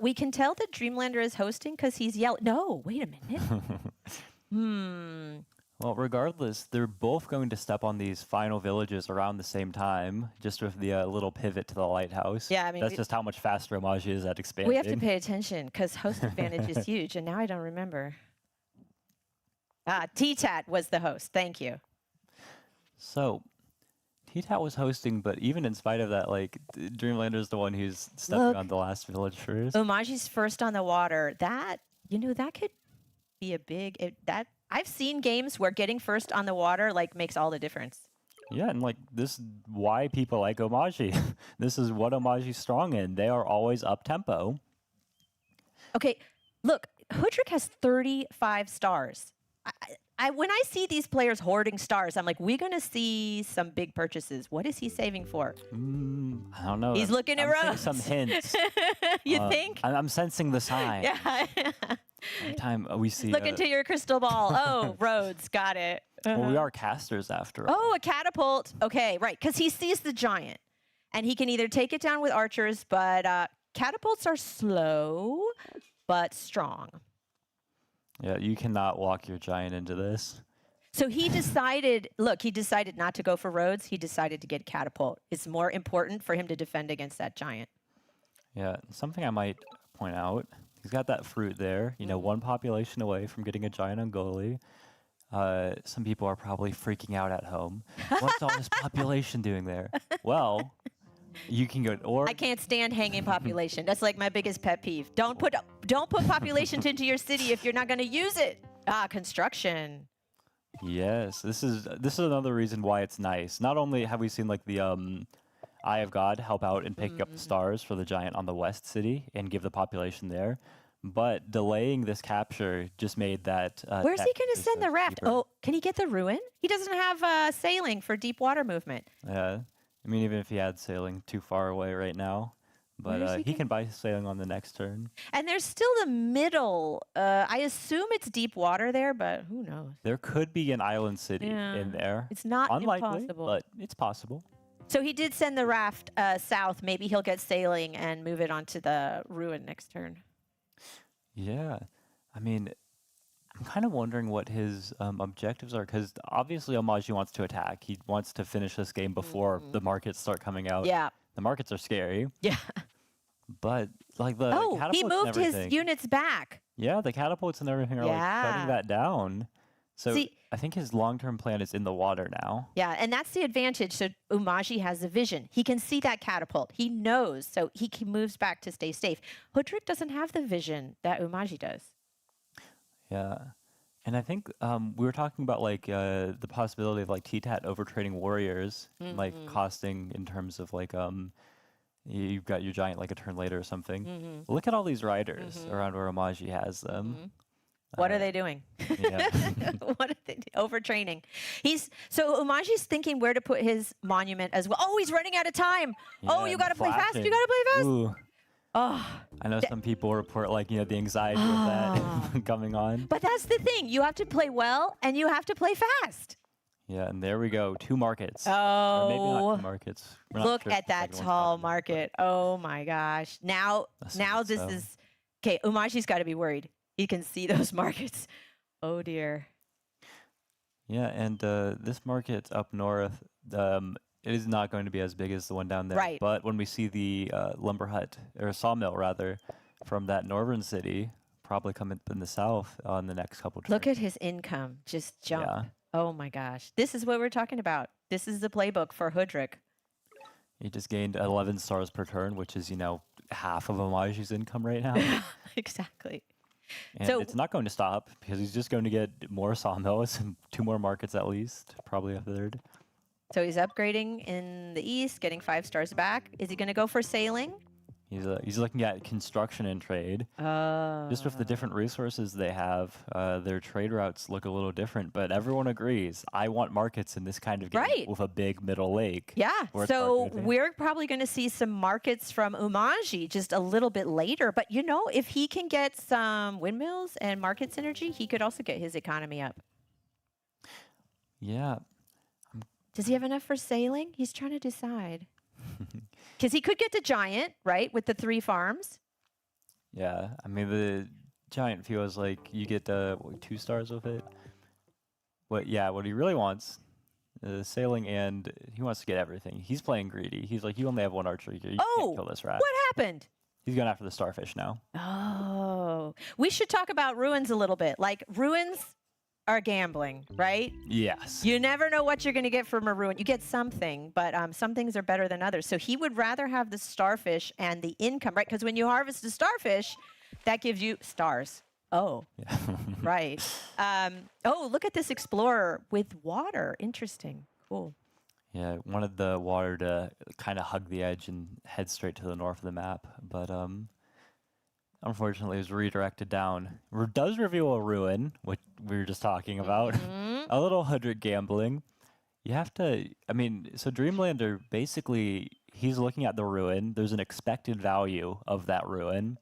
We can tell that Dreamlander is hosting because he's yelling. No, wait a minute. Well, regardless, they're both going to step on these final villages around the same time, just with the little pivot to the lighthouse. Yeah, I mean, that's just how much faster Omaji is at expanding. We have to pay attention because host advantage is huge, and now I don't remember. T-Tat was the host. Thank you. So, T-Tat was hosting, but even in spite of that, like, Dreamlander is the one who's stepping on the last village first. Omaji's first on the water. That could be a big... I've seen games where getting first on the water like makes all the difference. Yeah, and like this is why people like Omaji. This is what Omaji's strong in. They are always up tempo. Okay, look, Hudrick has 35 stars. When I see these players hoarding stars, I'm like, we're going to see some big purchases. What is he saving for? I don't know. He's looking at roads. Some hints. You think? I'm sensing the sign. Yeah. Every time we see... Look into your crystal ball. Oh, roads. Got it. Well, we are casters after all. Oh, a catapult. Okay, right. Because he sees the giant. And he can either take it down with archers, but catapults are slow, but strong. Yeah, you cannot walk your giant into this. So he decided not to go for roads. He decided to get a catapult. It's more important for him to defend against that giant. Yeah, something I might point out. He's got that fruit there, one population away from getting a giant Ungoli. Some people are probably freaking out at home. What's all this population doing there? Well, you can go... I can't stand hanging population. That's like my biggest pet peeve. Don't put population into your city if you're not going to use it. Construction. Yes, this is another reason why it's nice. Not only have we seen like the Eye of God help out and pick up the stars for the giant on the west city and give the population there, but delaying this capture just made that... Where's he going to send the raft? Cheaper. Oh, can he get the ruin? He doesn't have sailing for deep water movement. Yeah, I mean, even if he had sailing too far away right now, but he can buy sailing on the next turn. And there's still the middle. I assume it's deep water there, but who knows? There could be an island city in there. It's not unlikely, impossible. But it's possible. So he did send the raft south. Maybe he'll get sailing and move it onto the ruin next turn. Yeah. I mean, I'm kind of wondering what his objectives are, because obviously Omaji wants to attack. He wants to finish this game before the markets start coming out. Yeah. The markets are scary. Yeah. But like the catapults he moved his units back. Yeah, the catapults and everything are like shutting that down. So I think his long-term plan is in the water now. Yeah, and that's the advantage. So Omaji has a vision. He can see that catapult. He knows, so he moves back to stay safe. Hudrick doesn't have the vision that Omaji does. Yeah, and I think we were talking about like the possibility of like T-Tat overtraining warriors, like costing in terms of like you've got your giant like a turn later or something. Look at all these riders around where Omaji has them. What are they doing? Yeah. What are they overtraining? So Omaji's thinking where to put his monument as well. Oh, he's running out of time. Yeah, You got to play fast. You got to play fast. Ooh. Oh, I know some people report like, the anxiety of that coming on. But that's the thing. You have to play well and you have to play fast. Yeah, and there we go. 2 markets. Oh. Or maybe not 2 markets. Look at that tall market. Oh my gosh. Now this is... Okay, Omaji's got to be worried. He can see those markets. Oh dear. Yeah, and this market up north, it is not going to be as big as the one down there. Right. But when we see the lumber hut, or sawmill rather, from that northern city, probably come up in the south on the next couple turns. Look at his income just jump. Yeah. Oh my gosh. This is what we're talking about. This is the playbook for Hudrick. He just gained 11 stars per turn, which is, half of Omaji's income right now. Exactly. And it's not going to stop because he's just going to get more sawmills and 2 more markets at least, probably a 3rd. So he's upgrading in the east, getting 5 stars back. Is he going to go for sailing? He's looking at construction and trade. Just with the different resources they have, their trade routes look a little different. But everyone agrees, I want markets in this kind of game with a big middle lake. Yeah, so we're probably going to see some markets from Omaji just a little bit later. But, if he can get some windmills and market synergy, he could also get his economy up. Yeah. Does he have enough for sailing? He's trying to decide. Because he could get the giant, right, with the 3 farms. Yeah, I mean the giant feels like you get 2 stars with it. What he really wants sailing, and he wants to get everything. He's playing greedy. He's like, you only have one archer here. You can't Oh, kill this rat. what happened? He's going after the starfish now. Oh, we should talk about ruins a little bit. Like, ruins are gambling, right? Yes. You never know what you're going to get from a ruin. You get something, but some things are better than others. So he would rather have the starfish and the income, right? Because when you harvest a starfish, that gives you stars. Oh, Yeah. right. Oh, look at this explorer with water. Interesting. Cool. Yeah, wanted the water to kind of hug the edge and head straight to the north of the map, but unfortunately it was redirected down. Does reveal a ruin, which we were just talking about. A little Hoodrick gambling. You have to, I mean, so Dreamlander, basically, he's looking at the ruin. There's an expected value of that ruin,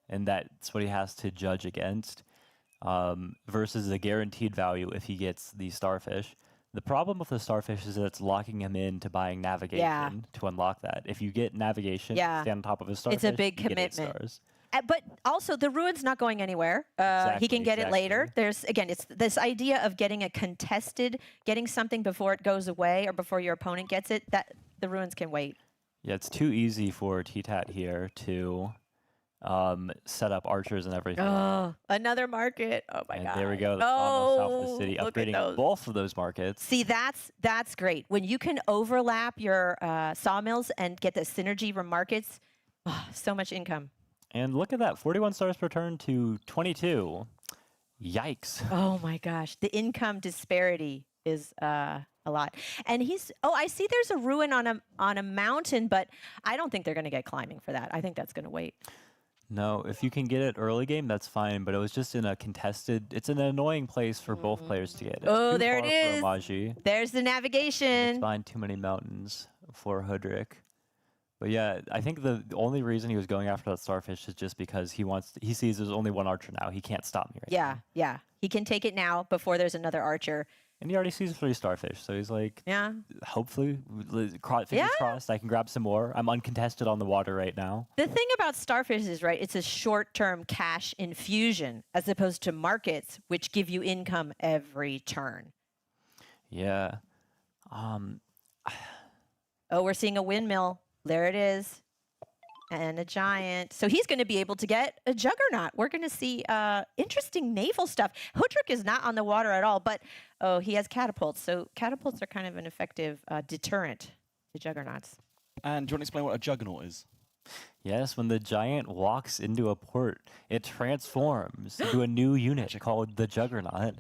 and that's what he has to judge against, versus the guaranteed value if he gets the starfish. The problem with the starfish is that it's locking him into buying navigation to unlock that. If you get navigation, stand on top of a starfish, it's a big you get 8 commitment. stars. But also, the ruin's not going anywhere. He can get it later. There's, again, it's this idea of getting a contested, getting something before it goes away or before your opponent gets it, that the ruins can wait. Yeah, it's too easy for T-Tat here to set up archers and everything. Oh, another market. Oh, my God. There we go. On the south of the city, upgrading both of those markets. See, that's great. When you can overlap your sawmills and get the synergy from markets, so much income. And look at that, 41 stars per turn to 22. Yikes. Oh my gosh, the income disparity is a lot. And I see there's a ruin on a mountain, but I don't think they're going to get climbing for that. I think that's going to wait. No, if you can get it early game, that's fine, but it was just in a contested, it's an annoying place for both players to get. Oh, there it is. Omaji. There's the navigation. It's behind too many mountains for Hoodrick. But yeah, I think the only reason he was going after that starfish is just because he sees there's only one archer now. He can't stop me right now. Yeah. He can take it now before there's another archer. And he already sees 3 starfish, so he's like, yeah. Hopefully, fingers crossed, I can grab some more. I'm uncontested on the water right now. The thing about starfish is, right, it's a short-term cash infusion as opposed to markets, which give you income every turn. Yeah. Oh, we're seeing a windmill. There it is. And a giant. So he's going to be able to get a juggernaut. We're going to see interesting naval stuff. Hoodrick is not on the water at all, but he has catapults. So catapults are kind of an effective deterrent to juggernauts. And do you want to explain what a juggernaut is? Yes, when the giant walks into a port, it transforms into a new unit called the Juggernaut.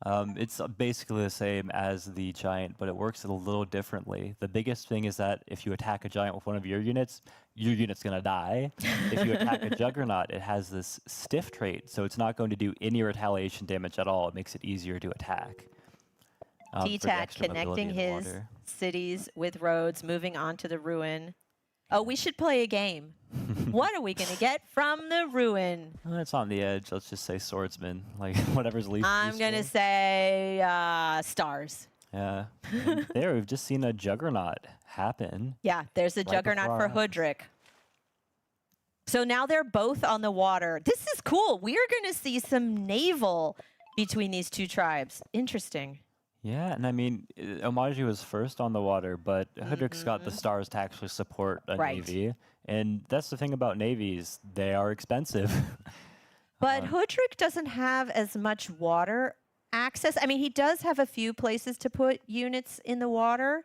It's basically the same as the giant, but it works a little differently. The biggest thing is that if you attack a giant with one of your unit's going to die. If you attack a juggernaut, it has this stiff trait, so it's not going to do any retaliation damage at all. It makes it easier to attack. T-Tat connecting his cities with roads, moving on to the ruin. Oh, we should play a game. What are we going to get from the ruin? Well, it's on the edge. Let's just say swordsman, like whatever's least I'm going to say stars. Yeah. There, we've just seen a juggernaut happen. Yeah, there's a juggernaut for Hoodrick. So now they're both on the water. This is cool. We are going to see some naval between these two tribes. Interesting. Yeah, and I mean, Omaji was first on the water, but Hoodrick's got the stars to actually support a navy. And that's the thing about navies. They are expensive. But Hoodrick doesn't have as much water access. I mean, he does have a few places to put units in the water.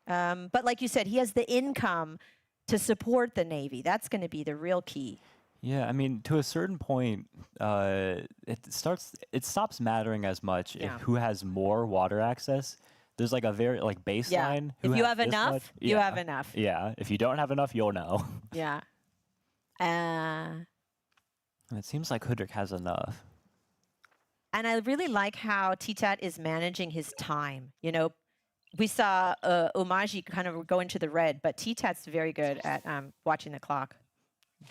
But like you said, he has the income to support the navy. That's going to be the real key. Yeah, I mean, to a certain point, it stops mattering as much if who has more water access. There's like a very baseline. Yeah. If you have enough, you have enough. Yeah. If you don't have enough, you'll know. Yeah. And it seems like Hoodrick has enough. And I really like how T-Tat is managing his time. You know, we saw Omaji kind of go into the red, but T-Tat's very good at watching the clock.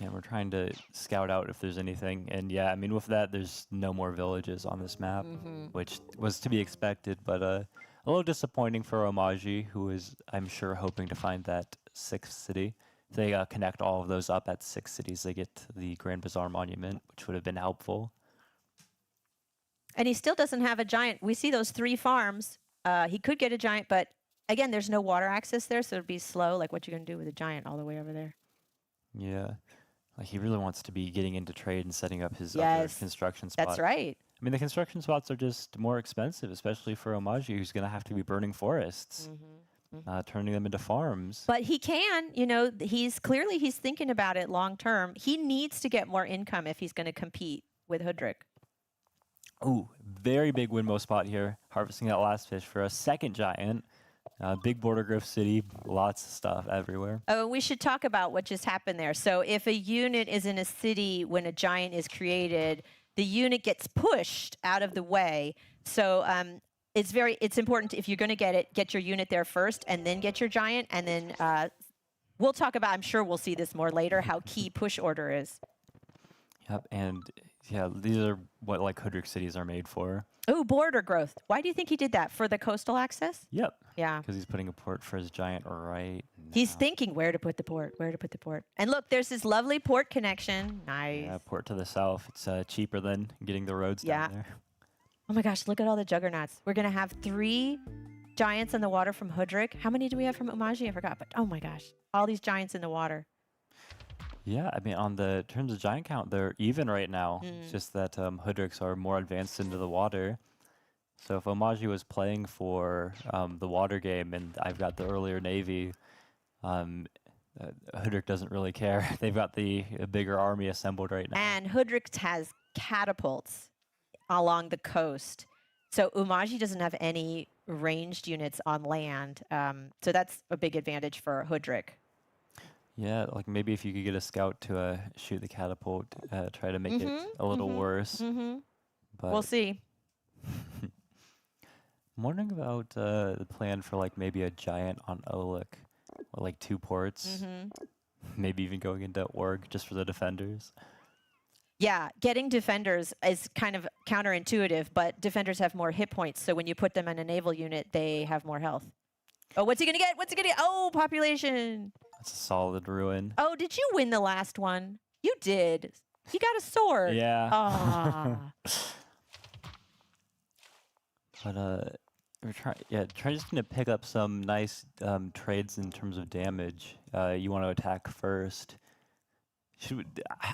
Yeah, we're trying to scout out if there's anything. And yeah, I mean, with that, there's no more villages on this map, which was to be expected, but a little disappointing for Omaji, who is, I'm sure, hoping to find that 6th city. If they connect all of those up at 6 cities, they get the Grand Bazaar Monument, which would have been helpful. And he still doesn't have a giant. We see those 3 farms. He could get a giant, but again, there's no water access there, so it'd be slow. Like, what you going to do with a giant all the way over there? Yeah. Like, he really wants to be getting into trade and setting up his other Yes, construction spots. That's right. I mean, the construction spots are just more expensive, especially for Omaji, who's going to have to be burning forests, turning them into farms. But he can, you know, he's thinking about it long term. He needs to get more income if he's going to compete with Hudrick. Ooh, very big windmill spot here, harvesting that last fish for a second giant. Big border growth city, lots of stuff everywhere. Oh, we should talk about what just happened there. So if a unit is in a city when a giant is created, the unit gets pushed out of the way. So it's important, if you're going to get your unit there first and then get your giant. And then we'll talk about, I'm sure we'll see this more later, how key push order is. Yep, and yeah, these are what like Hudrick cities are made for. Oh, border growth. Why do you think he did that? For the coastal access? Yep. Yeah. Because he's putting a port for his giant right He's now. thinking where to put the port. And look, there's this lovely port connection. Nice. Yeah, port to the south. It's cheaper than getting the roads down there. Oh my gosh, look at all the juggernauts. We're going to have 3 giants in the water from Hudrick. How many do we have from Omaji? I forgot. But oh my gosh, all these giants in the water. Yeah, I mean, on the terms of giant count, they're even right now. It's just that Hudricks are more advanced into the water. So if Omaji was playing for the water game and I've got the earlier navy, Hudrick doesn't really care. They've got the bigger army assembled right now. And Hudrick has catapults along the coast. So Omaji doesn't have any ranged units on land. So that's a big advantage for Hudrick. Yeah, like maybe if you could get a scout to shoot the catapult, try to make it a little worse. But We'll see. I'm wondering about the plan for like maybe a giant on Olik, or like 2 ports, maybe even going into org just for the defenders. Yeah, getting defenders is kind of counterintuitive, but defenders have more hit points. So when you put them in a naval unit, they have more health. Oh, what's he going to get? Oh, population. That's a solid ruin. Oh, did you win the last one? You did. You got a sword. Yeah. Ah. But try just gonna pick up some nice trades in terms of damage. You want to attack first.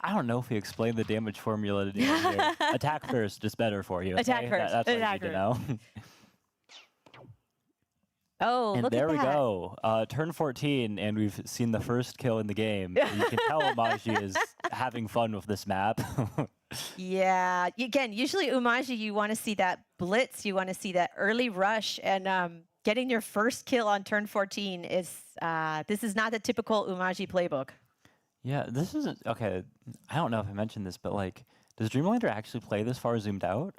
I don't know if we explained the damage formula today. Here. Attack first, just better for you. Attack okay? first. That's what Attack you need to know. Oh, And look there at we that. go. Turn 14, and we've seen the first kill in the game. You can tell Omaji is having fun with this map. Yeah. Again, usually Omaji, you want to see that blitz. You want to see that early rush. And getting your first kill on turn 14 is, this is not the typical Omaji playbook. Yeah, this isn't, okay, I don't know if I mentioned this, but like, does Dreamlander actually play this far zoomed out?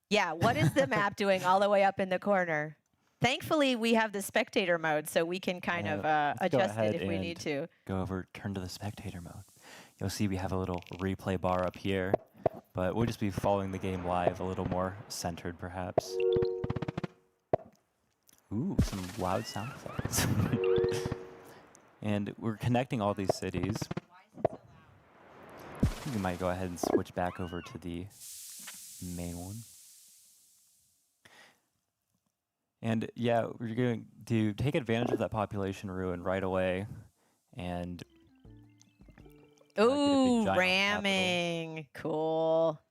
Yeah. What is the map doing all the way up in the corner? Thankfully, we have the spectator mode, so we can kind of let's go adjust it ahead if we and need to. Go over, turn to the spectator mode. You'll see we have a little replay bar up here, but we'll just be following the game live, a little more centered perhaps. Ooh, some loud sound effects. And we're connecting all these cities. We might go ahead and switch back over to the main one. And yeah, we're going to take advantage of that population ruin right away. And get a big Ooh, giant ramming. Cool.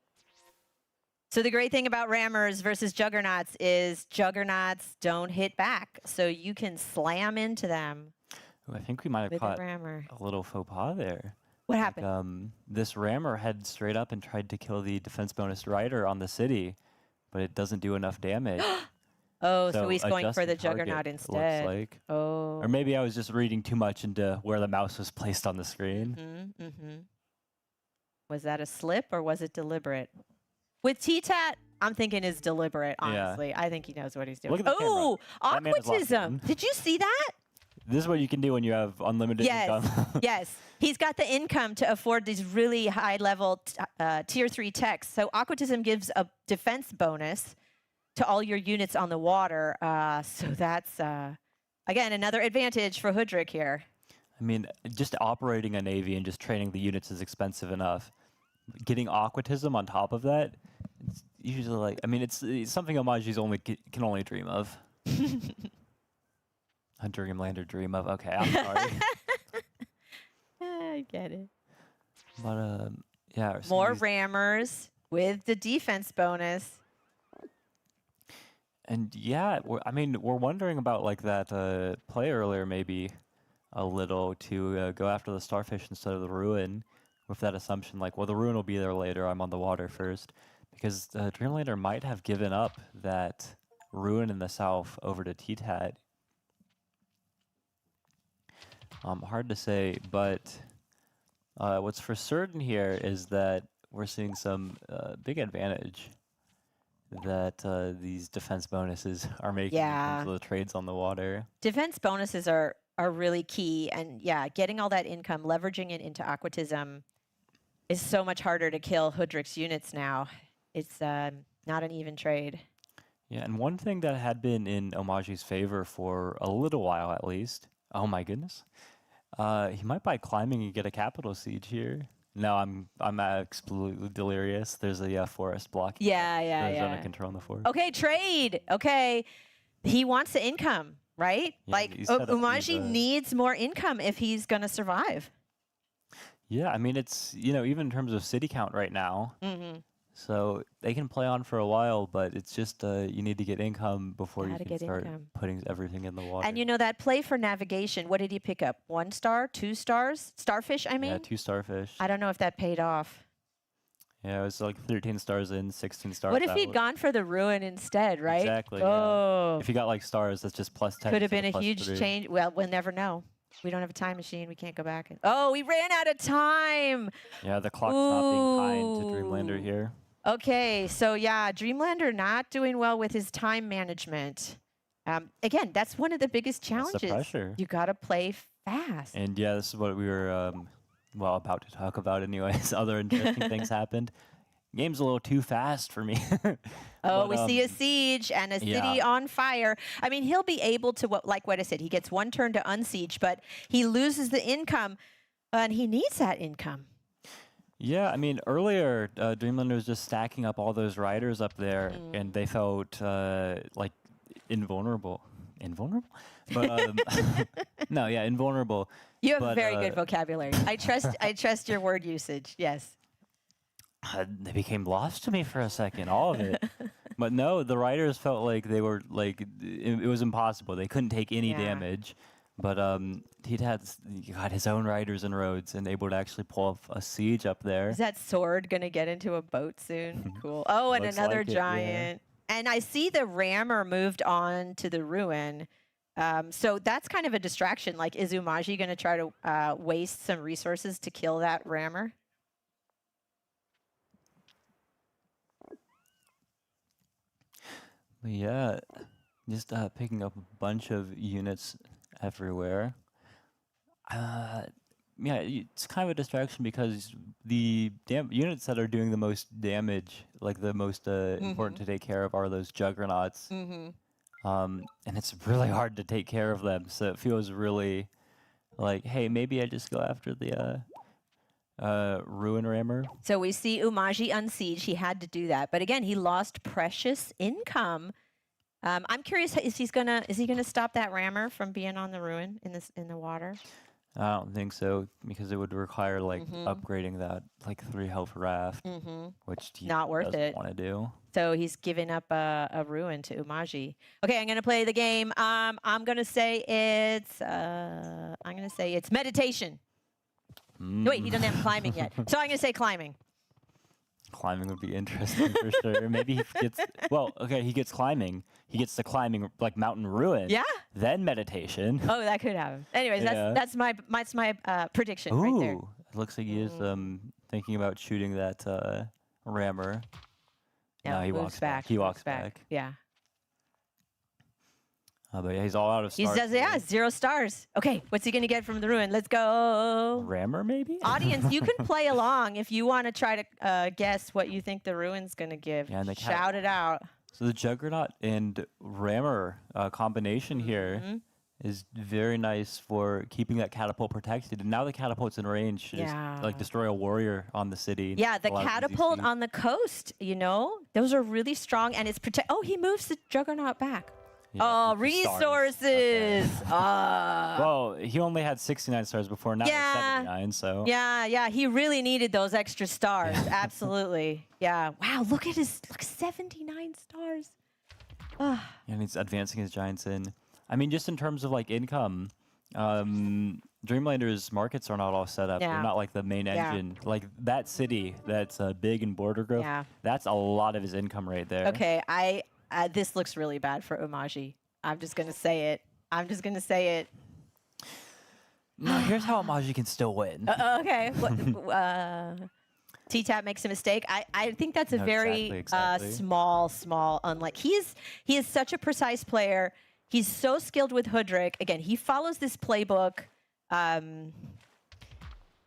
So the great thing about rammers versus juggernauts is juggernauts don't hit back. So you can slam into them Ooh, I think we might have with a caught rammer. a little faux pas there. What happened? This rammer head straight up and tried to kill the defense bonus rider on the city, but it doesn't do enough damage. Oh, so he's going for adjusted the target, juggernaut it instead. looks like. Oh. Or maybe I was just reading too much into where the mouse was placed on the screen. Was that a slip or was it deliberate? With T-Tat, I'm thinking is deliberate, Yeah. honestly. I think he knows what he's doing. Look at the camera. Oh, That man is locked aquatism. in. Did you see that? This is what you can do when you have unlimited Yes. income. Yes. He's got the income to afford these really high-level tier 3 techs. So aquatism gives a defense bonus to all your units on the water. So that's, again, another advantage for Hudrick here. I mean, just operating a navy and just training the units is expensive enough. Getting aquatism on top of that, it's usually like, I mean, it's something Omaji's can only dream of. A Dreamlander dream of. Okay, I'm sorry. I get it. But yeah. More rammers with the defense bonus. And yeah, we're wondering about like that play earlier, maybe a little to go after the starfish instead of the ruin, with that assumption like, well, the ruin will be there later. I'm on the water first, because Dreamlander might have given up that ruin in the south over to T-Tat. Hard to say, but what's for certain here is that we're seeing some big advantage that these defense bonuses are making in terms of the trades on the water. Defense bonuses are really key. And yeah, getting all that income, leveraging it into aquatism is so much harder to kill Hoodrick's units now. It's not an even trade. Yeah, and one thing that had been in Omaji's favor for a little while at least, oh my goodness, he might buy climbing and get a capital siege here. No, I'm absolutely delirious. There's a forest block. Yeah. Zone of control in the forest. Okay, trade. Okay, he wants the income, right? Yeah, like Umaji needs more income if he's gonna survive. Yeah, I mean it's even in terms of city count right now. So they can play on for a while, but it's just you need to get income before you can start putting everything in the water. And that play for navigation, what did he pick up? 1 star, 2 stars? Starfish, I mean? Yeah, 2 starfish. I don't know if that paid off. Yeah, it was like 13 stars in, 16 stars What if out. he'd gone for the ruin instead, right? Exactly. Oh. Yeah. If you got like stars, that's just plus 10. Could have been a huge 3. change. Well, we'll never know. We don't have a time machine. We can't go back. Oh, we ran out of time. Yeah, the clock's not being kind to Dreamlander here. Okay, so yeah, Dreamlander not doing well with his time management. Again, that's one of the biggest challenges. That's the pressure. You got to play fast. And yeah, this is what we were, about to talk about anyways. Other interesting things happened. Game's a little too fast for me. Oh, we see a siege and a city on fire. I mean, he'll be able to, like what I said, he gets 1 turn to unsiege, but he loses the income, and he needs that income. Yeah, I mean, earlier, Dreamlander was just stacking up all those riders up there, and they felt like invulnerable. Invulnerable? But no, yeah, invulnerable. You have a very good vocabulary. I trust your word usage. Yes. They became lost to me for a second, all of it. But no, the riders felt like they were like it was impossible. They couldn't take any damage. But he got his own riders and roads and able to actually pull off a siege up there. Is that sword gonna get into a boat soon? Cool. Oh, and another giant. And I see the rammer moved on to the ruin. So that's kind of a distraction. Like, is Umaji gonna try to waste some resources to kill that rammer? Yeah, just picking up a bunch of units everywhere. Yeah, it's kind of a distraction because the units that are doing the most damage, like the most important to take care of, are those juggernauts. And it's really hard to take care of them. So it feels really like, hey, maybe I just go after the ruin rammer. So we see Umaji unsiege. He had to do that, but again, he lost precious income. I'm curious, is he gonna stop that rammer from being on the ruin in the water? I don't think so, because it would require like upgrading that like 3 health raft, which he not worth it. Want to do. So he's giving up a ruin to Umaji. Okay, I'm gonna play the game. I'm gonna say it's meditation. No, wait, he doesn't have climbing yet. So I'm gonna say climbing. Climbing would be interesting for sure. Maybe he gets he gets climbing. He gets the climbing like mountain ruin. Yeah. Then meditation. Oh, that could happen. Anyways, that's my prediction right there. It looks like he is thinking about shooting that rammer. No, he walks back. He walks back. Yeah. But yeah, he's all out of stars. He does, 0 stars. Okay, what's he going to get from the ruin? Let's go. Rammer, maybe? Audience, you can play along if you want to try to guess what you think the ruin's going to give. Yeah, shout it out. So the Juggernaut and Rammer combination here is very nice for keeping that catapult protected. And now the catapult's in range to just like destroy a warrior on the city. Yeah, the A lot of easy catapult speed. on the coast, you know, those are really strong, and it's Oh, he moves the juggernaut back. Yeah, Oh, with the stars. resources. Well, he only had 69 stars before, now Yeah. he's 79, so. Yeah, he really needed those extra stars. Absolutely. Yeah. Wow, look, 79 stars. Ah, And he's advancing his giants in. I mean, just in terms of like income, Dreamlander's markets are not all set up. Yeah. They're not like the main Yeah. engine. Like that city that's big in border growth, Yeah. that's a lot of his income right there. okay, this looks really bad for Umaji. I'm just going to say it. No, here's how Amaji can still win. Okay. T-Tap makes a mistake. I think that's a No, very exactly. small, unlike. He is such a precise player. He's so skilled with Hoodrick. Again, he follows this playbook.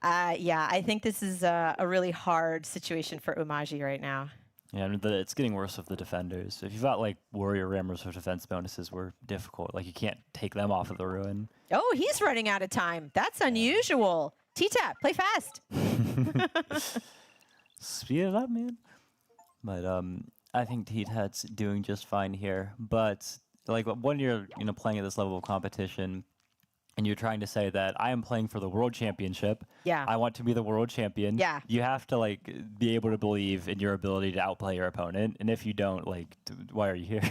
Yeah, I think this is a really hard situation for Umaji right now. Yeah, and it's getting worse with the defenders. If you've got like warrior rammers with defense bonuses, were difficult. Like you can't take them off of the ruin. Oh, he's running out of time. That's unusual. T-Tap, play fast. Speed it up, man. But I think T-Tat's doing just fine here. But like when you're playing at this level of competition, and you're trying to say that I am playing for the World Championship. Yeah. I want to be the world champion. Yeah. You have to like be able to believe in your ability to outplay your opponent. And if you don't, like, why are you here?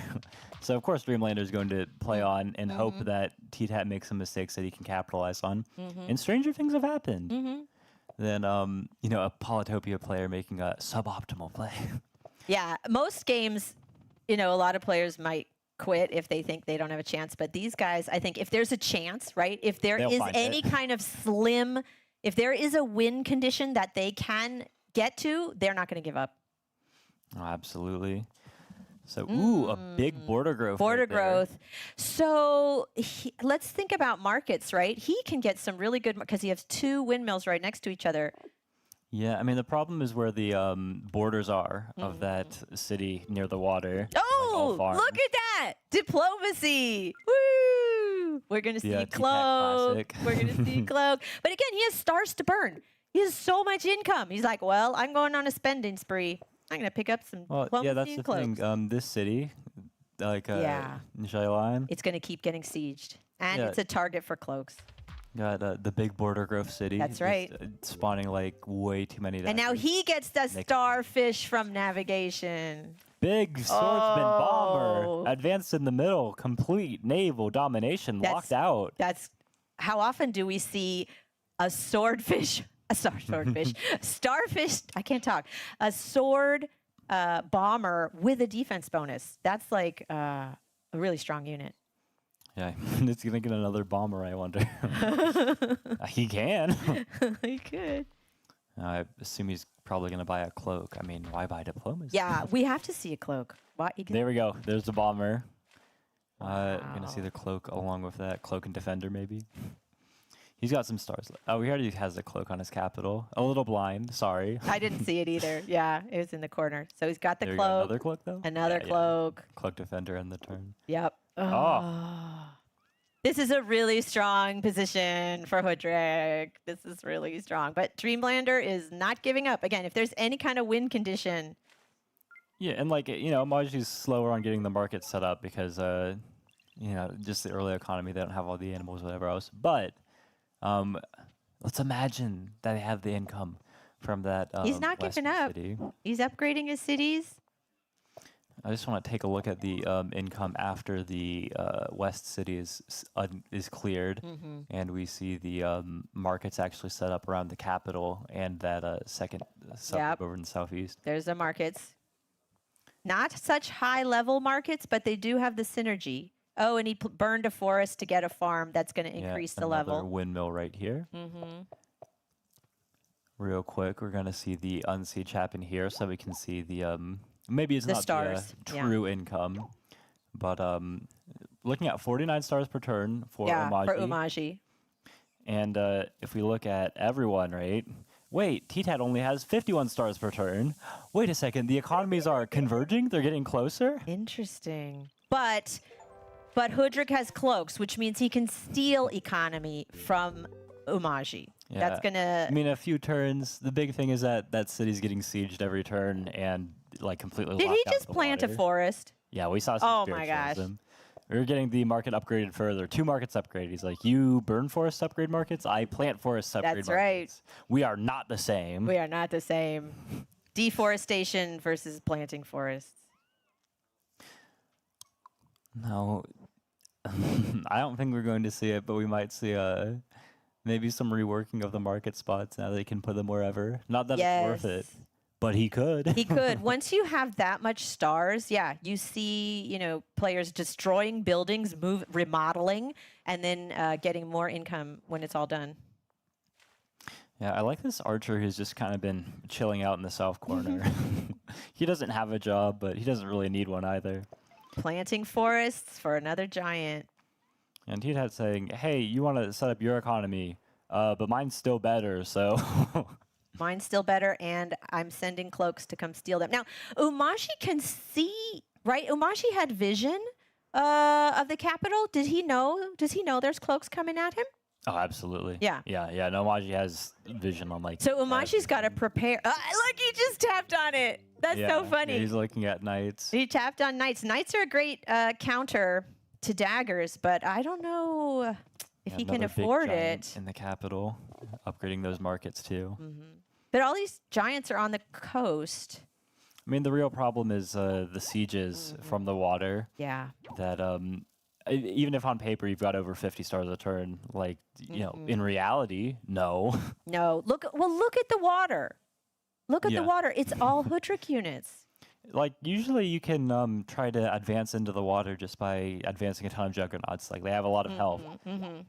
So of course Dreamlander is going to play on and hope that T-Tat makes some mistakes that he can capitalize on. And stranger things have happened. Than a Polytopia player making a suboptimal play. Yeah, most games, a lot of players might quit if they think they don't have a chance. But these guys, I think if there's a chance, right? If there They'll is find any it. kind of if there is a win condition that they can get to, they're not going to give up. Oh, absolutely. So, ooh, a big border growth. Border right there. growth. So let's think about markets, right? He can get some really good, because he has two windmills right next to each other. Yeah, I mean, the problem is where the borders are of that city near the water. Oh, farms. look at that. Diplomacy. Woo! We're going to see Yeah, T-Pack Cloak. classic. We're going to see Cloak. But again, he has stars to burn. He has so much income. He's like, well, I'm going on a spending spree. I'm going to pick up some Well, diplomacy yeah, that's and the Cloaks. thing. This city, like Yeah. Nishailan, It's going to keep getting sieged. And Yeah. it's a target for Cloaks. got the big border growth city. That's just, right. Spawning like way too many. And now daggers. he gets the Nick. starfish from navigation. Big swordsman Oh. bomber advanced in the middle, complete naval domination, locked out. That's how often do we see a swordfish, starfish, I can't talk, a sword bomber with a defense bonus. That's like a really strong unit. Yeah, it's gonna get another bomber. I wonder. He can. He could. I assume he's probably gonna buy a cloak. I mean, why buy diplomacy? Yeah, we have to see a cloak. Why? There we go. There's the bomber. We're gonna see the cloak along with that cloak and defender maybe. He's got some stars. Oh, he already has the cloak on his capital. A little blind. Sorry. I didn't see it either. Yeah, it was in the corner. So he's got the There you go. cloak. Another cloak though. Another Yeah, cloak. Cloak defender in the turn. Yep. Oh. This is a really strong position for Hoodrick. This is really strong. But Dreamlander is not giving up. Again, if there's any kind of win condition. Yeah, and like Maji's slower on getting the market set up because just the early economy. They don't have all the animals, whatever else. But let's imagine that they have the income from that. He's not giving western up. City. He's upgrading his cities. I just want to take a look at the income after the west city is cleared, and we see the markets actually set up around the capital and that second suburb Yep. over in the southeast. There's the markets. Not such high level markets, but they do have the synergy. Oh, and he burned a forest to get a farm. That's going to increase the another level. windmill right here. Real quick, we're gonna see the unseed happen here, so we can see the maybe it's The not stars, the yeah. true income, but looking at 49 stars per turn for Yeah, Umaji. for Umaji. And if we look at everyone, right? Wait, T-Tat only has 51 stars per turn. Wait a second, the economies are converging? They're getting closer? Interesting. But But Hudrik has cloaks, which means he can steal economy from Umaji. Yeah. That's gonna. I mean, a few turns. The big thing is that city's getting sieged every turn and like completely. Did locked he out just to the plant a water. forest? Yeah, we saw some Oh my spiritualism. gosh. We were getting the market upgraded further. 2 markets upgraded. He's like, you burn forests, upgrade markets. I plant forests, upgrade That's right. markets. We are not the same. We are not the same. Deforestation versus planting forests. No, I don't think we're going to see it, but we might see maybe some reworking of the market spots. Now they can put them wherever. Not that it's worth it, but he could. He could. Once you have that much stars, yeah, you see, players destroying buildings, remodeling, and then getting more income when it's all done. Yeah, I like this archer who's just kind of been chilling out in the south corner. He doesn't have a job, but he doesn't really need one either. Planting forests for another giant. And he'd had saying, hey, you want to set up your economy, but mine's still better, so... Mine's still better, and I'm sending cloaks to come steal them. Now, Umashi can see, right? Umashi had vision of the capital. Does he know there's cloaks coming at him? Oh, absolutely. Yeah. Yeah. No, Maji has vision on like... So Umashi's got to prepare. Look, he just tapped on it. That's so funny. Yeah, he's looking at knights. He tapped on knights. Knights are a great counter to daggers, but I don't know if he can Another big afford giant it. in the capital, upgrading those markets too. But all these giants are on the coast. I mean, the real problem is the sieges from the water. Yeah. That even if on paper you've got over 50 stars a turn, like in reality, no. No. Look at the water. Look at the water. It's all Hudrik units. Like usually you can try to advance into the water just by advancing a ton of juggernauts. Like they have a lot of health.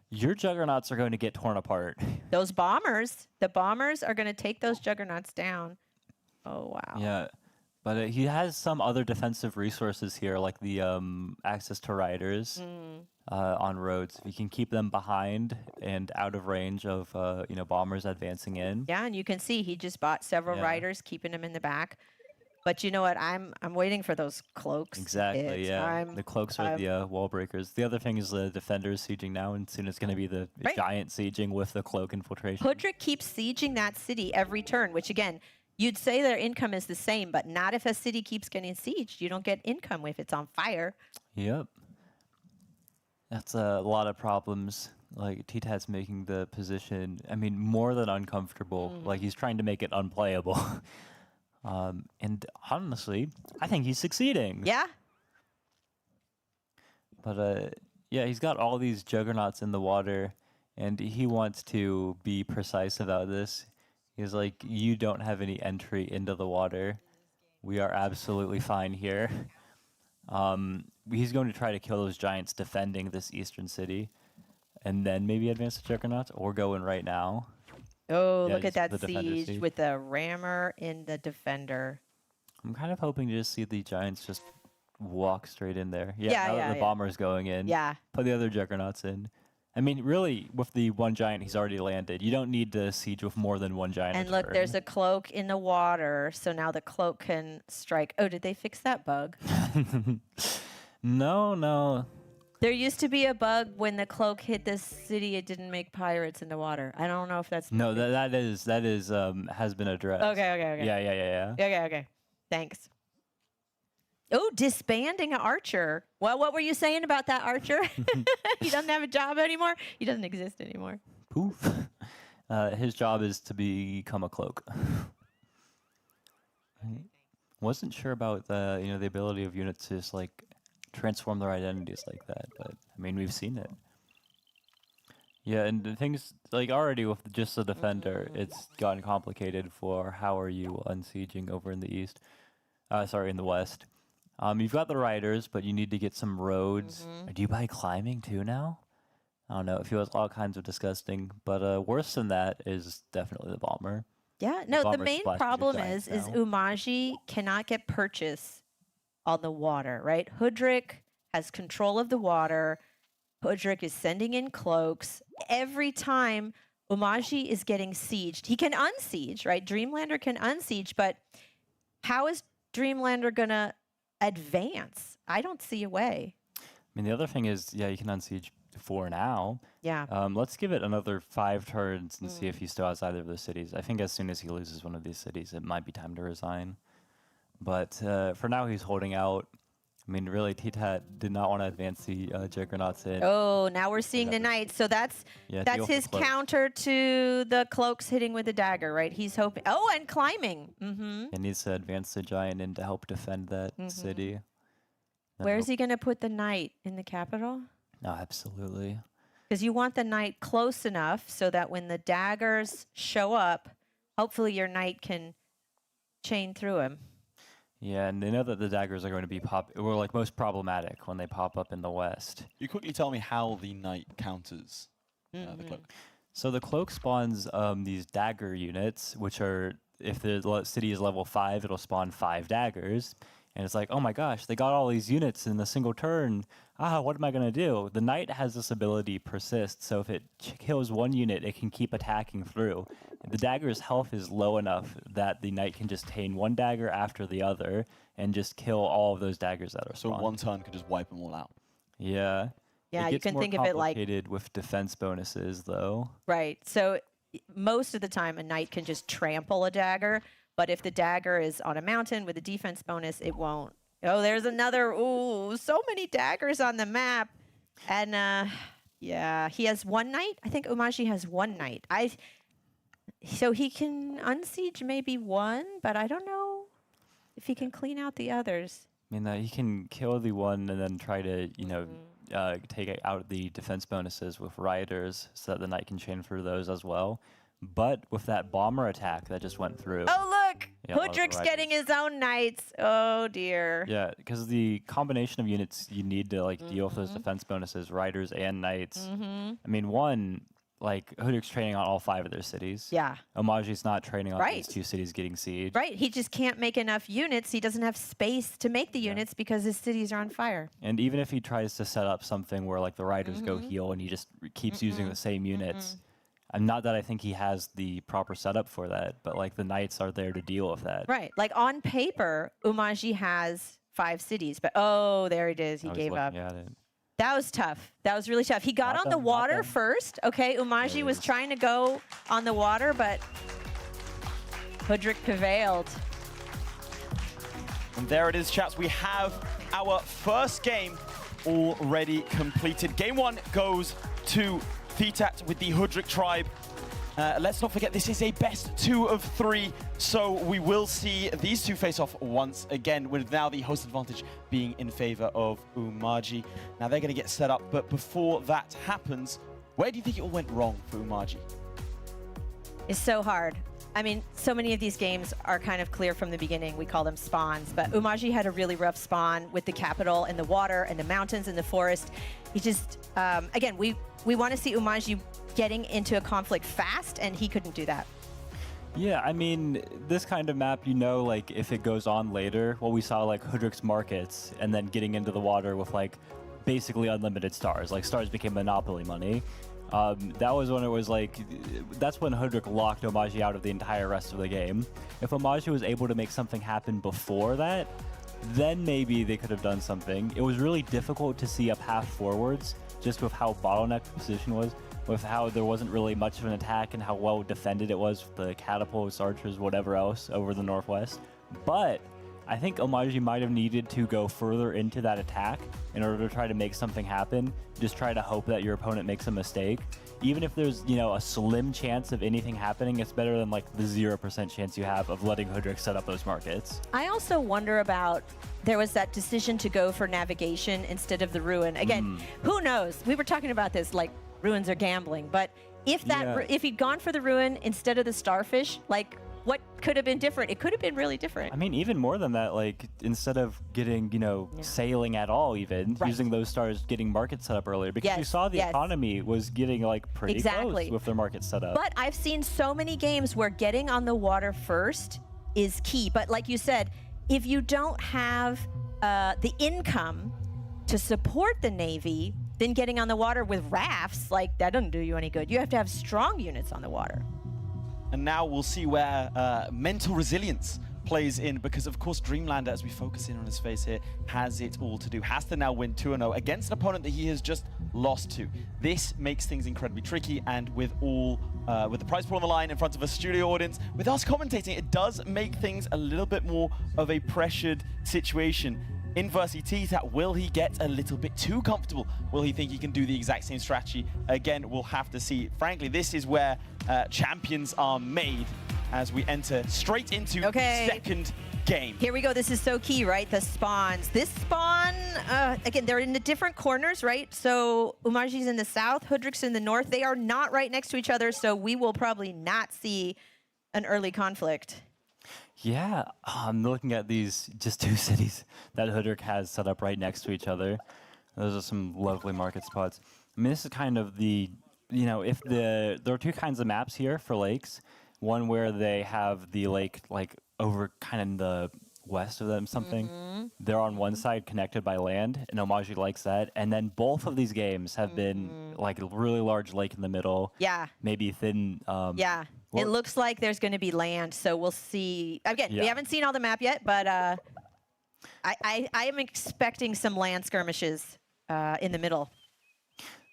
Your juggernauts are going to get torn apart. The bombers are going to take those juggernauts down. Oh, wow. Yeah. But he has some other defensive resources here, like the access to riders on roads. If you can keep them behind and out of range of bombers advancing in. Yeah, and you can see he just bought several riders, keeping them in the back. But you know what? I'm waiting for those cloaks. Exactly. The cloaks are the wall breakers. The other thing is the defenders sieging now, and soon it's going to be the giant sieging with the cloak infiltration. Hudrik keeps sieging that city every turn, which again, you'd say their income is the same, but not if a city keeps getting sieged. You don't get income if it's on fire. Yep. That's a lot of problems. Like, T-Tat's making the position, more than uncomfortable. Like, he's trying to make it unplayable. And honestly, I think he's succeeding. Yeah. But, he's got all these juggernauts in the water, and he wants to be precise about this. He's like, you don't have any entry into the water. We are absolutely fine here. He's going to try to kill those giants defending this eastern city, and then maybe advance the juggernauts, or go in right now. Oh, Yeah, look at just that the defender siege siege. with the rammer in the defender. I'm kind of hoping to just see the giants just walk straight in there. Yeah, now that yeah, the bomber's going in. Yeah. Put the other juggernauts in. Really, with the one giant he's already landed, you don't need to siege with more than one giant. And look, there's a cloak in the water, so now the cloak can strike. Oh, did they fix that bug? No. There used to be a bug when the cloak hit this city, it didn't make pirates in the water. I don't know if that's... No, that is has been addressed. Okay. Yeah. Okay. Thanks. Oh, disbanding an archer. Well, what were you saying about that archer? He doesn't have a job anymore? He doesn't exist anymore. Poof. His job is to become a cloak. Wasn't sure about the ability of units to just like transform their identities like that, but we've seen it. Yeah, and the things like already with just the defender, it's gotten complicated for how are you unsieging over in the east. In the west. You've got the riders, but you need to get some roads. Do you buy climbing too now? I don't know. It feels all kinds of disgusting, but worse than that is definitely the bomber. Yeah, no, the bomber main splashes problem giants is now. Umaji cannot get purchase on the water, right? Hudrik has control of the water. Hudrik is sending in cloaks. Every time Umaji is getting sieged, he can unsiege, right? Dreamlander can unsiege, but how is Dreamlander going to advance? I don't see a way. mean, the other thing is, yeah, you can unsiege 4 now. Yeah. Let's give it another 5 turns and see if he still has either of those cities. I think as soon as he loses one of these cities, it might be time to resign. But for now, he's holding out. I mean, really, T-Tat did not want to advance the Juggernauts in. Oh, now we're seeing the knights. So that's deal for his cloak. counter to the cloaks hitting with the dagger, right? He's hoping. Oh, and climbing. He needs to advance the giant in to help defend that city. Then Where is he going to put the knight? In the capital? No, absolutely. Because you want the knight close enough so that when the daggers show up, hopefully your knight can chain through him. Yeah, and they know that the daggers are going to be most problematic when they pop up in the west. You quickly tell me how the knight counters the cloak. So the cloak spawns these dagger units, which are, if the city is level 5, it'll spawn 5 daggers. And it's like, oh my gosh, they got all these units in a single turn. What am I going to do? The knight has this ability, persist, so if it kills one unit, it can keep attacking through. The dagger's health is low enough that the knight can just tain one dagger after the other and just kill all of those daggers that are So spawned. one turn could just wipe them all out. Yeah. Yeah, It you gets can more think of it like complicated with defense bonuses, though. right. So most of the time, a knight can just trample a dagger. But if the dagger is on a mountain with a defense bonus, it won't. Oh, there's another. Ooh, so many daggers on the map. And yeah, he has 1 knight. I think Umaji has 1 knight. So he can unsiege maybe 1, but I don't know if he can clean out the others. I mean, he can kill the one and then try to, take out the defense bonuses with riders so that the knight can chain through those as well. But with that bomber attack that just went through. Oh, look! Yeah, a lot of the Hudrik's getting his own knights. Oh, dear. Yeah, because the combination of units you need to deal with those defense bonuses, riders and knights. I mean, Hudrik's training on all 5 of their cities. Yeah. Omaji's not training on Right. these 2 cities getting siege. Right. He just can't make enough units. He doesn't have space to make the units because his cities are on fire. And even if he tries to set up something where the riders go heal and he just keeps using the same units, not that I think he has the proper setup for that, but the knights are there to deal with that. Right. Like on paper, Umaji has 5 cities, but oh, there it is. He I was gave up. looking at it. That was tough. That was really tough. He got Not on the them, not water them. first. Okay, Umaji There was it is. trying to go on the water, but Hudrik prevailed. And there it is, chaps. We have our first game already completed. Game 1 goes to T-Tat with the Hudrik tribe. Let's not forget, this is a best 2 of 3, so we will see these 2 face off once again, with now the host advantage being in favor of Umaji. Now they're going to get set up, but before that happens, where do you think it all went wrong for Umaji? It's so hard. I mean, so many of these games are kind of clear from the beginning. We call them spawns, but Umaji had a really rough spawn with the capital and the water and the mountains and the forest. He just, again, we want to see Umaji getting into a conflict fast, and he couldn't do that. Yeah, I mean, this kind of map, if it goes on later, we saw Hudrik's markets and then getting into the water with basically unlimited stars. Stars became monopoly money. That was when it was that's when Hudrik locked Umaji out of the entire rest of the game. If Umaji was able to make something happen before that, then maybe they could have done something. It was really difficult to see a path forwards just with how bottlenecked the position was, with how there wasn't really much of an attack and how well defended it was with the catapults, archers, whatever else over the northwest. But I think Umaji might have needed to go further into that attack in order to try to make something happen. Just try to hope that your opponent makes a mistake. Even if there's, a slim chance of anything happening, it's better than the 0% chance you have of letting Hudrik set up those markets. I also wonder about, there was that decision to go for navigation instead of the ruin. Again, who knows? We were talking about this, ruins are gambling, but if if he'd gone for the ruin instead of the starfish, what could have been different? It could have been really different. I mean, even more than that, instead of getting, sailing at all, even using those stars, getting markets set up earlier, because you saw the economy was getting pretty close with their market set up. But I've seen so many games where getting on the water first is key. But like you said, if you don't have the income to support the Navy, then getting on the water with rafts, that doesn't do you any good. You have to have strong units on the water. And now we'll see where mental resilience plays in, because of course Dreamlander, as we focus in on his face here, has it all to do. Has to now win 2-0 against an opponent that he has just lost to. This makes things incredibly tricky, and with the prize pool on the line in front of a studio audience, with us commentating, it does make things a little bit more of a pressured situation. Inversely, T-Tat, will he get a little bit too comfortable? Will he think he can do the exact same strategy? Again, we'll have to see. Frankly, this is where champions are made as we enter straight into the second game. Here we go. This is so key, right? The spawns. This spawn, again, they're in the different corners, right? So Umaji's in the south, Hudryk's in the north. They are not right next to each other, so we will probably not see an early conflict. Yeah, I'm looking at these just two cities that Hudryk has set up right next to each other. Those are some lovely market spots. I mean, this is kind of the, you know, if there are two kinds of maps here for lakes. One where they have the lake like over kind of in the west of them something. They're on one side connected by land, and Umaji likes that. And then both of these games have been like a really large lake in the middle. Yeah. Maybe thin. Yeah. It looks like there's going to be land, so we'll see. Again, we haven't seen all the map yet, but I am expecting some land skirmishes in the middle.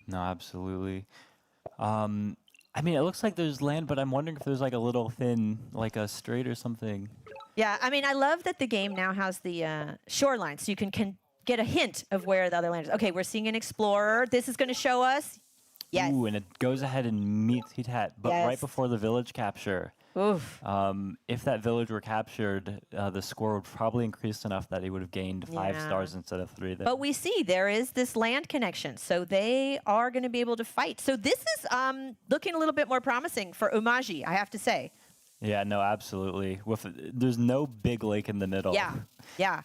No, absolutely. I mean, it looks like there's land, but I'm wondering if there's like a little thin, like a strait or something. Yeah, I mean, I love that the game now has the shoreline, so you can get a hint of where the other land is. Okay, we're seeing an explorer. This is going to show us. Yes. Ooh, and it goes ahead and meets T-Tat, but right before the village capture. Oof. If that village were captured, the score would probably increase enough that he would have gained 5 stars instead of 3. There. But we see there is this land connection, so they are going to be able to fight. So this is looking a little bit more promising for Umaji, I have to say. Yeah, no, absolutely. There's no big lake in the middle. Yeah, yeah.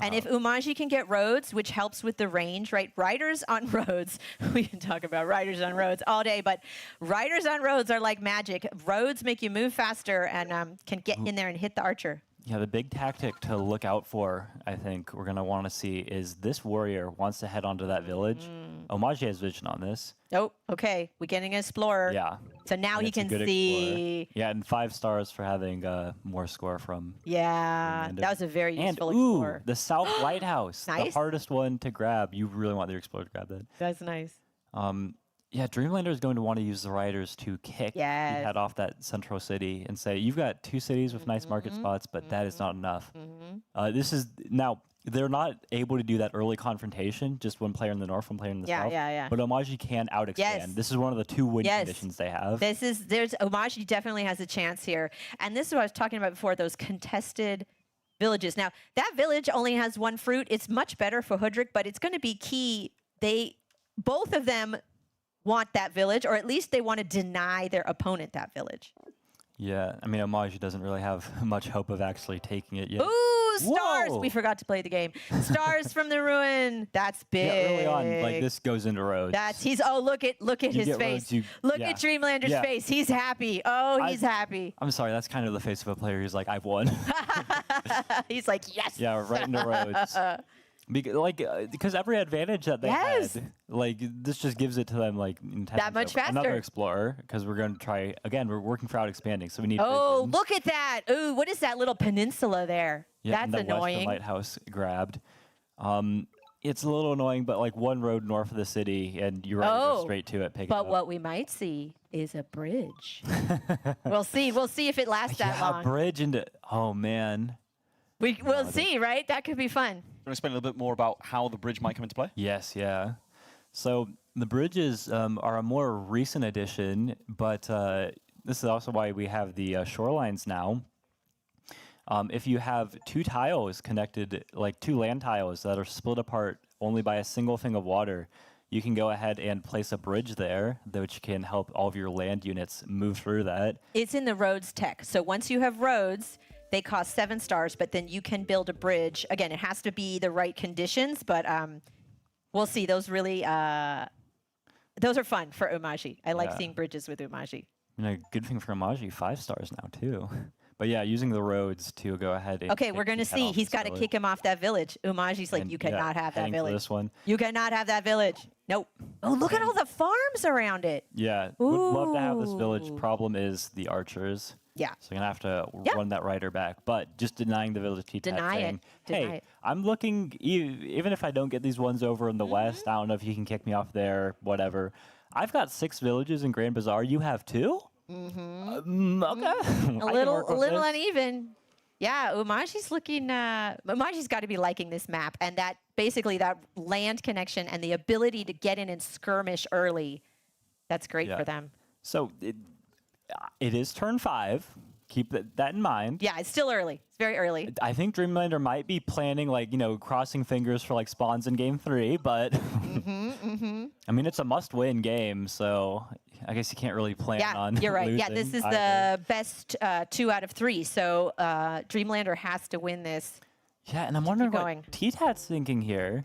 And if Umaji can get roads, which helps with the range, right? Riders on roads, we can talk about riders on roads all day, but riders on roads are like magic. Roads make you move faster and can get in there and hit the archer. Yeah, the big tactic to look out for, I think we're going to want to see, is this warrior wants to head onto that village. Umaji has vision on this. Oh, okay. We're getting an explorer. Yeah. So now he can see. Explorer. Yeah, and 5 stars for having more score from. Yeah, that was a very useful and, explorer. The South Lighthouse. Nice. The hardest one to grab. You really want the explorer to grab that. That's nice. Yeah, Dreamlander is going to want to use the riders to kick the head off that central city and say, you've got 2 cities with nice market spots, but that is not enough. This is now. They're not able to do that early confrontation, just one player in the north, one player in the south. But Umaji can out-expand. This is one of the 2 win conditions they have. Umaji definitely has a chance here. And this is what I was talking about before, those contested villages. Now, that village only has 1 fruit. It's much better for Hudryk, but it's going to be key. Both of them want that village, or at least they want to deny their opponent that village. Yeah, I mean, Umaji doesn't really have much hope of actually taking it yet. Ooh, stars! Whoa. We forgot to play the game. Stars from the ruin. That's big. Yeah, early on, like this goes into roads. Look at his face. Look at Dreamlander's face. He's happy. Oh, he's happy. I'm sorry, that's kind of the face of a player who's like, I've won. He's like, yes. Yeah, right into roads. Because every advantage that they had, like this just gives it to them like that much faster. Another explorer, because we're going to try again. We're working for out expanding, so we need. Oh, look at that! Ooh, what is that little peninsula there? Yeah, that's the annoying. Western Lighthouse grabbed. It's a little annoying, but like one road north of the city, and you're ready to go straight to it. But what we might see is a bridge. We'll see. We'll see if it lasts that long. A bridge into. Oh man. We'll see, right? That could be fun. You want to explain a little bit more about how the bridge might come into play? Yes, yeah. So the bridges are a more recent addition, but this is also why we have the shorelines now. If you have 2 tiles connected, like 2 land tiles that are split apart only by a single thing of water, you can go ahead and place a bridge there, which can help all of your land units move through that. It's in the roads tech. So once you have roads, they cost 7 stars, but then you can build a bridge. Again, it has to be the right conditions, but we'll see. Those really, those are fun for Umaji. I like seeing bridges with Umaji. And a good thing for Umaji, 5 stars now too. But yeah, using the roads to go ahead and we're going to see. He's got to kick him off that village. Umaji's like, you cannot have that village. This one. You cannot have that village. Nope. Oh, look at all the farms around it. Yeah, would love to have this village. Problem is the archers. Yeah. So you're gonna have to Yeah. run that rider back, but just denying the village T-Tat Deny it. saying, Deny hey, it. I'm looking, even if I don't get these ones over in the west, I don't know if you can kick me off there, whatever. I've got 6 villages in Grand Bazaar. You have 2? Okay. A little uneven. Yeah, Umaji's looking. Umaji's got to be liking this map, and that basically that land connection and the ability to get in and skirmish early. That's great for them. So it is turn 5. Keep that in mind. Yeah, it's still early. It's very early. I think Dreamlander might be planning, like, crossing fingers for, like, spawns in game 3, but I mean, it's a must-win game, so I guess you can't really plan on you're right. losing Yeah, this is either. the best 2 out of 3, so Dreamlander has to win this. Yeah, and I'm wondering going. what T-Tat's thinking here.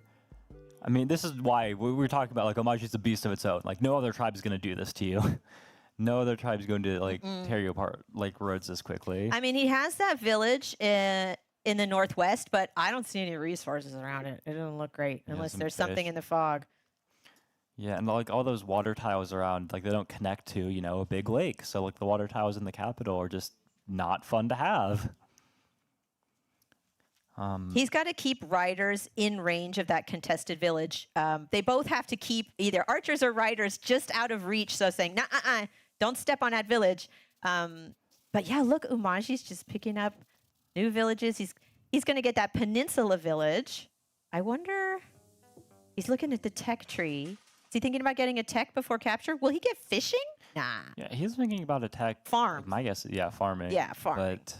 I mean, this is why we were talking about, like, Omaji's a beast of its own. Like, no other tribe is going to do this to you. No other tribe is going to, like, tear you apart like roads this quickly. I mean, he has that village in the northwest, but I don't see any resources around it. It doesn't look great unless some there's something fish. in the fog. Yeah, and, like, all those water tiles around, like, they don't connect to, a big lake. So, like, the water tiles in the capital are just not fun to have. He's got to keep riders in range of that contested village. They both have to keep either archers or riders just out of reach. So saying, nah, don't step on that village. But yeah, look, Umaji's just picking up new villages. He's going to get that peninsula village. I wonder, he's looking at the tech tree. Is he thinking about getting a tech before capture? Will he get fishing? Nah. Yeah, he's thinking about a tech. Farm. My guess is, farming. Yeah, farming. But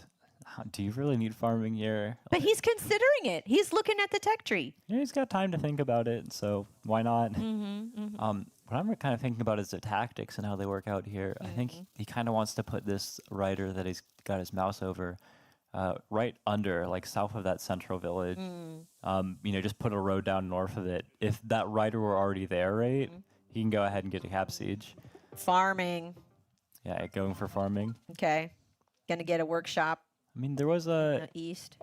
do you really need farming here? But he's considering it. He's looking at the tech tree. Yeah, he's got time to think about it, so why not? What I'm kind of thinking about is the tactics and how they work out here. I think he kind of wants to put this rider that he's got his mouse over right under, like south of that central village. Just put a road down north of it. If that rider were already there, right, he can go ahead and get a cap siege. Farming. Yeah, going for farming. Okay. Gonna get a workshop. I mean, there was a... east.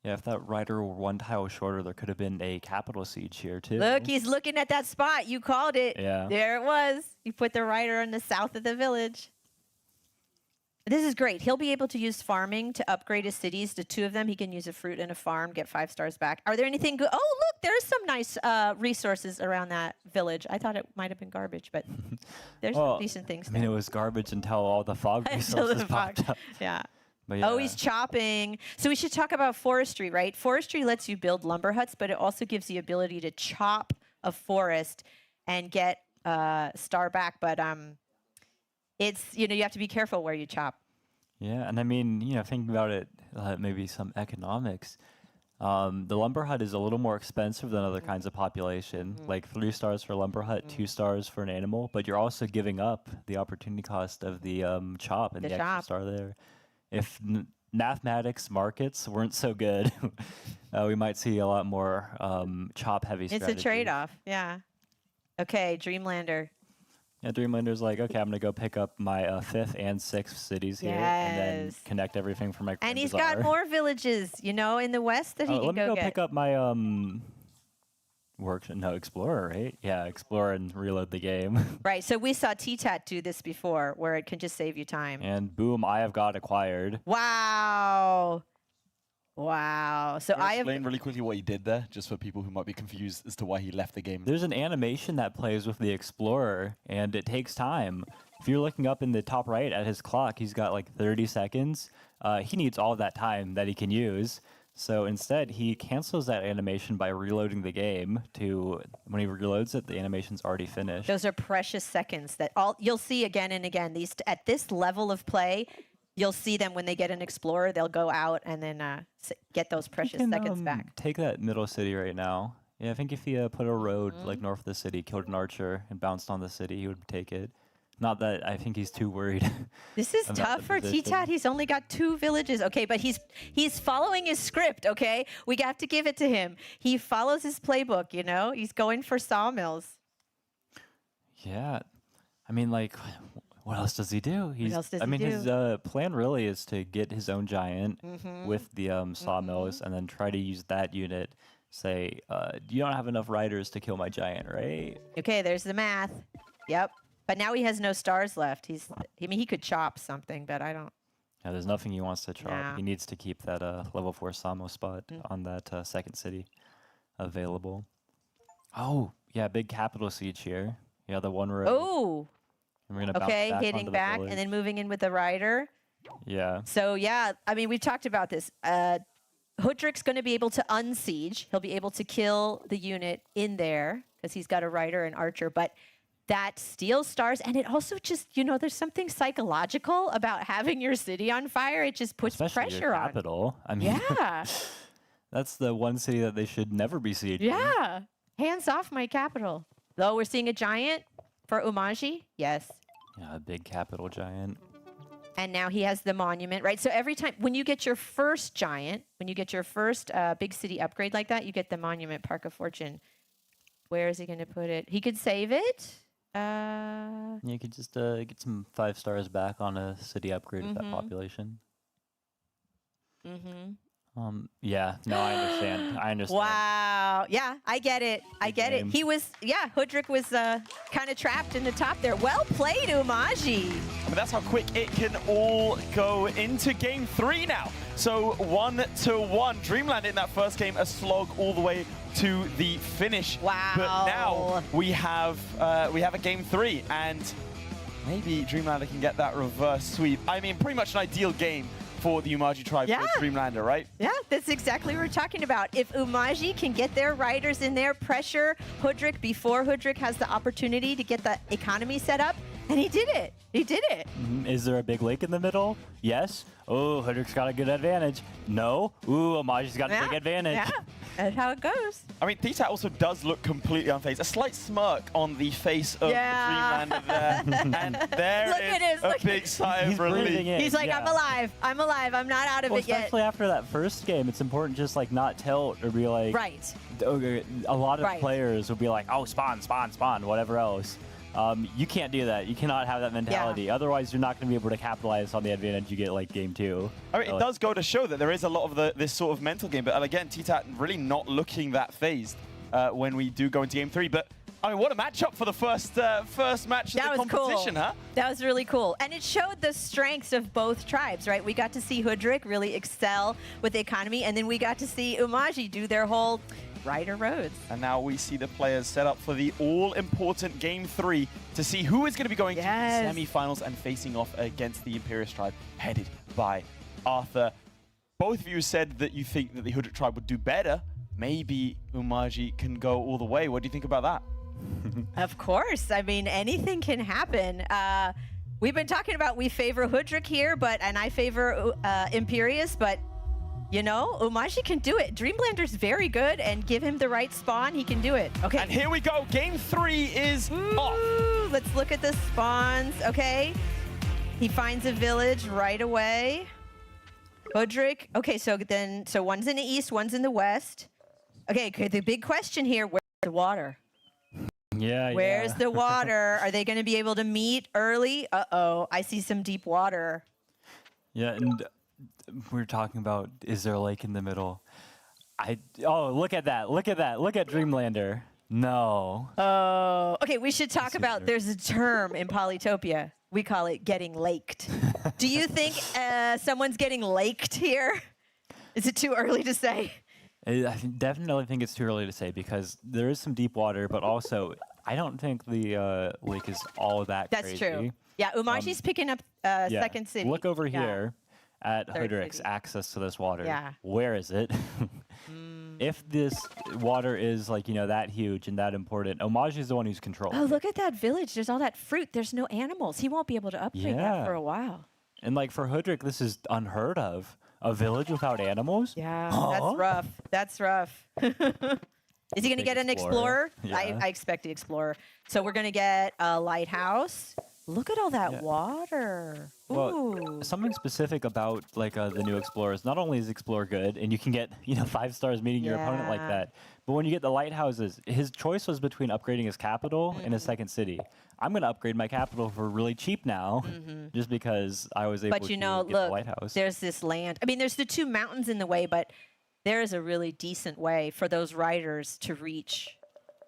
Yeah, if that rider were 1 tile shorter, there could have been a capital siege here, too. Look, he's looking at that spot. You called it. Yeah. There it was. You put the rider in the south of the village. This is great. He'll be able to use farming to upgrade his cities. The 2 of them, he can use a fruit and a farm, get 5 stars back. Are there anything good? Oh, look, there's some nice resources around that village. I thought it might have been garbage, but there's some decent things I mean, there. it was garbage until all the fog Until resources the fog. popped up. Yeah. But Oh, he's chopping. So we should talk about forestry, right? Forestry lets you build lumber huts, but it also gives the ability to chop a forest and get star back. But it's, you have to be careful where you chop. Yeah, and I mean, thinking about it, maybe some economics. The lumber hut is a little more expensive than other kinds of population, like 3 stars for a lumber hut, 2 stars for an animal, but you're also giving up the opportunity cost of the chop and the extra star there. If mathematics markets weren't so good, we might see a lot more chop-heavy strategy. It's a trade-off, yeah. Okay, Dreamlander. Yeah, Dreamlander's like, okay, I'm going to go pick up my 5th and 6th cities here and then connect everything for my And he's Bazaar. got more villages, in the west that he can let me go get. pick up my Explorer, right? Yeah, Explorer and reload the game. Right, so we saw T-Tat do this before, where it can just save you time. And boom, I have got acquired. Wow. Wow. So Can you I have... explain really quickly what he did there, just for people who might be confused as to why he left the game. There's an animation that plays with the Explorer, and it takes time. If you're looking up in the top right at his clock, he's got like 30 seconds. He needs all of that time that he can use. So instead, he cancels that animation by reloading the game to, when he reloads it, the animation's already finished. Those are precious seconds that you'll see again and again. These at this level of play, you'll see them when they get an Explorer. They'll go out and then get those precious seconds back. Take that middle city right now. Yeah, I think if he put a road like north of the city, killed an archer, and bounced on the city, he would take it. Not that I think he's too worried. This is tough for T-Tat. He's only got 2 villages. Okay, but he's following his script, okay? We have to give it to him. He follows his playbook, He's going for sawmills. Yeah. I mean, like, what else does he do? What else does he do? His plan really is to get his own giant with the sawmills and then try to use that unit. Say, you don't have enough riders to kill my giant, right? Okay, there's the math. Yep. But now he has no stars left. He could chop something, but I don't. Yeah, there's nothing he wants to chop. Nah. He needs to keep that level 4 Samo spot on that second city available. Oh, yeah, big capital siege here. Yeah, the one road. Oh, And we're gonna bounce okay, back hitting onto the back village. and then moving in with the rider. Yeah. So yeah, I mean, we've talked about this. Hudryk's going to be able to unsiege. He'll be able to kill the unit in there because he's got a rider and archer. But that steals stars, and it also just, you know, there's something psychological about having your city on fire. It just puts Especially pressure your on. capital. I mean, Yeah, that's the one city that they should never be sieging. yeah. Hands off my capital. Though we're seeing a giant for Umaji. Yes. Yeah, a big capital giant. And now he has the monument, right? So every time, when you get your first giant, when you get your first big city upgrade like that, you get the monument, Park of Fortune. Where is he going to put it? He could save it. You could just get some 5 stars back on a city upgrade with that population. Yeah, no, I understand. I understand. Wow. Yeah, I get it. I Good get it. game. He was, yeah, Hudryk was kind of trapped in the top there. Well played, Umaji. I mean, that's how quick it can all go into game 3 now. So 1-1. Dreamland in that first game, a slog all the way to the finish. Wow. But now we have a game 3, and maybe Dreamlander can get that reverse sweep. I mean, pretty much an ideal game for the Umaji tribe Yeah. for Dreamlander, right? Yeah, that's exactly what we're talking about. If Umaji can get their riders in there, pressure Hudryk before Hudryk has the opportunity to get the economy set up, and he did it. He did it. Is there a big lake in the middle? Yes. Oh, Hudryk's got a good advantage. No. Ooh, Umaji's got a big advantage. Yeah, that's how it goes. I mean, Theta also does look completely unfazed. A slight smirk on the face of Yeah. Dreamlander there. And there Look at is him, look a big sigh of He's breathing relief. in. He's like, Yeah. I'm alive. I'm alive. I'm not out of Well, it yet. especially after that first game, it's important just like not tilt or be like. Right. Okay, a lot of Right. players will be like, oh, spawn, spawn, spawn, whatever else. You can't do that. You cannot have that mentality. Otherwise, you're not going to be able to capitalize on the advantage you get like game 2. I mean, it does go to show that there is a lot of this sort of mental game. But again, T-Tat really not looking that phased when we do go into game 3. But I mean, what a matchup for the first match of That the was cool. competition, huh? That was really cool. And it showed the strengths of both tribes, right? We got to see Hudryk really excel with the economy, and then we got to see Umaji do their whole rider roads. And now we see the players set up for the all-important game 3 to see who is going to be going to the semi-finals and facing off against the Imperious tribe headed by Arthur. Both of you said that you think that the Hudryk tribe would do better. Maybe Umaji can go all the way. What do you think about that? Of course. I mean, anything can happen. We've been talking about we favor Hudryk here, and I favor Imperious, but you know, Umaji can do it. Dreamblander's very good, and give him the right spawn, he can do it. Okay. And here we go. Game 3 is off. Let's look at the spawns. Okay. He finds a village right away. Hudryk. Okay, so one's in the east, one's in the west. Okay, the big question here, where's the water? Yeah, Where's the water? Are they going to be able to meet early? Uh-oh, I see some deep water. Yeah, and we're talking about, is there a lake in the middle? Oh, look at that. Look at that. Look at Dreamlander. No. Oh, okay, we should talk about, there's a term in Polytopia. We call it getting laked. Do you think someone's getting laked here? Is it too early to say? I definitely think it's too early to say because there is some deep water, but also I don't think the lake is all that crazy. That's true. Yeah, Umaji's picking up second city. Look over here at Third Hudryk's city. access to this water. Yeah. Where is it? If this water is like, you know, that huge and that important, Umaji is the one who's controlling. Oh, look at that village. There's all that fruit. There's no animals. He won't be able to upgrade that for a while. And like for Hudryk, this is unheard of. A village without animals? Yeah, Huh? that's rough. That's rough. Is he going to Big get an explorer. explorer? Yeah. I expect the explorer. So we're going to get a lighthouse. Look at all that water. Well, Ooh. something specific about like the new explorers. Not only is Explorer good, and you can get 5 stars meeting your opponent like that, but when you get the lighthouses, his choice was between upgrading his capital and his second city. I'm going to upgrade my capital for really cheap now, just because I was able But to you know, get the look, lighthouse. there's this land. I mean, there's the 2 mountains in the way, but there is a really decent way for those riders to reach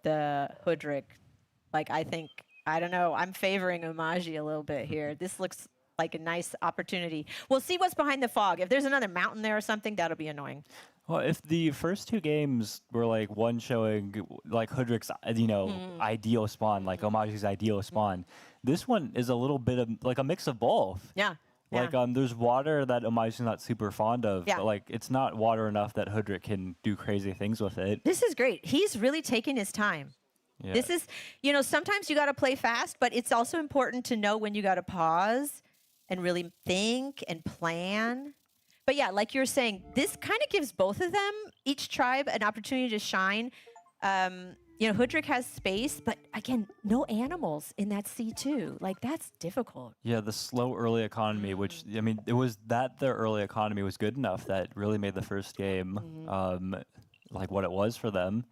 the Hudryk. Like, I don't know, I'm favoring Umaji a little bit here. This looks like a nice opportunity. We'll see what's behind the fog. If there's another mountain there or something, that'll be annoying. Well, if the first two games were like one showing like Hudrik's, ideal spawn, like Omaji's ideal spawn, this one is a little bit of like a mix of both. Yeah. Like there's water that Omaji's not super fond of, but like it's not water enough that Hudrik can do crazy things with it. This is great. He's really taking his time. Yeah. This is, sometimes you got to play fast, but it's also important to know when you got to pause and really think and plan. But yeah, like you're saying, this kind of gives both of them, each tribe, an opportunity to shine. Hudrik has space, but again, no animals in that C2. Like, that's difficult. Yeah, the slow early economy, which, I mean, it was that their early economy was good enough that really made the first game like what it was for them.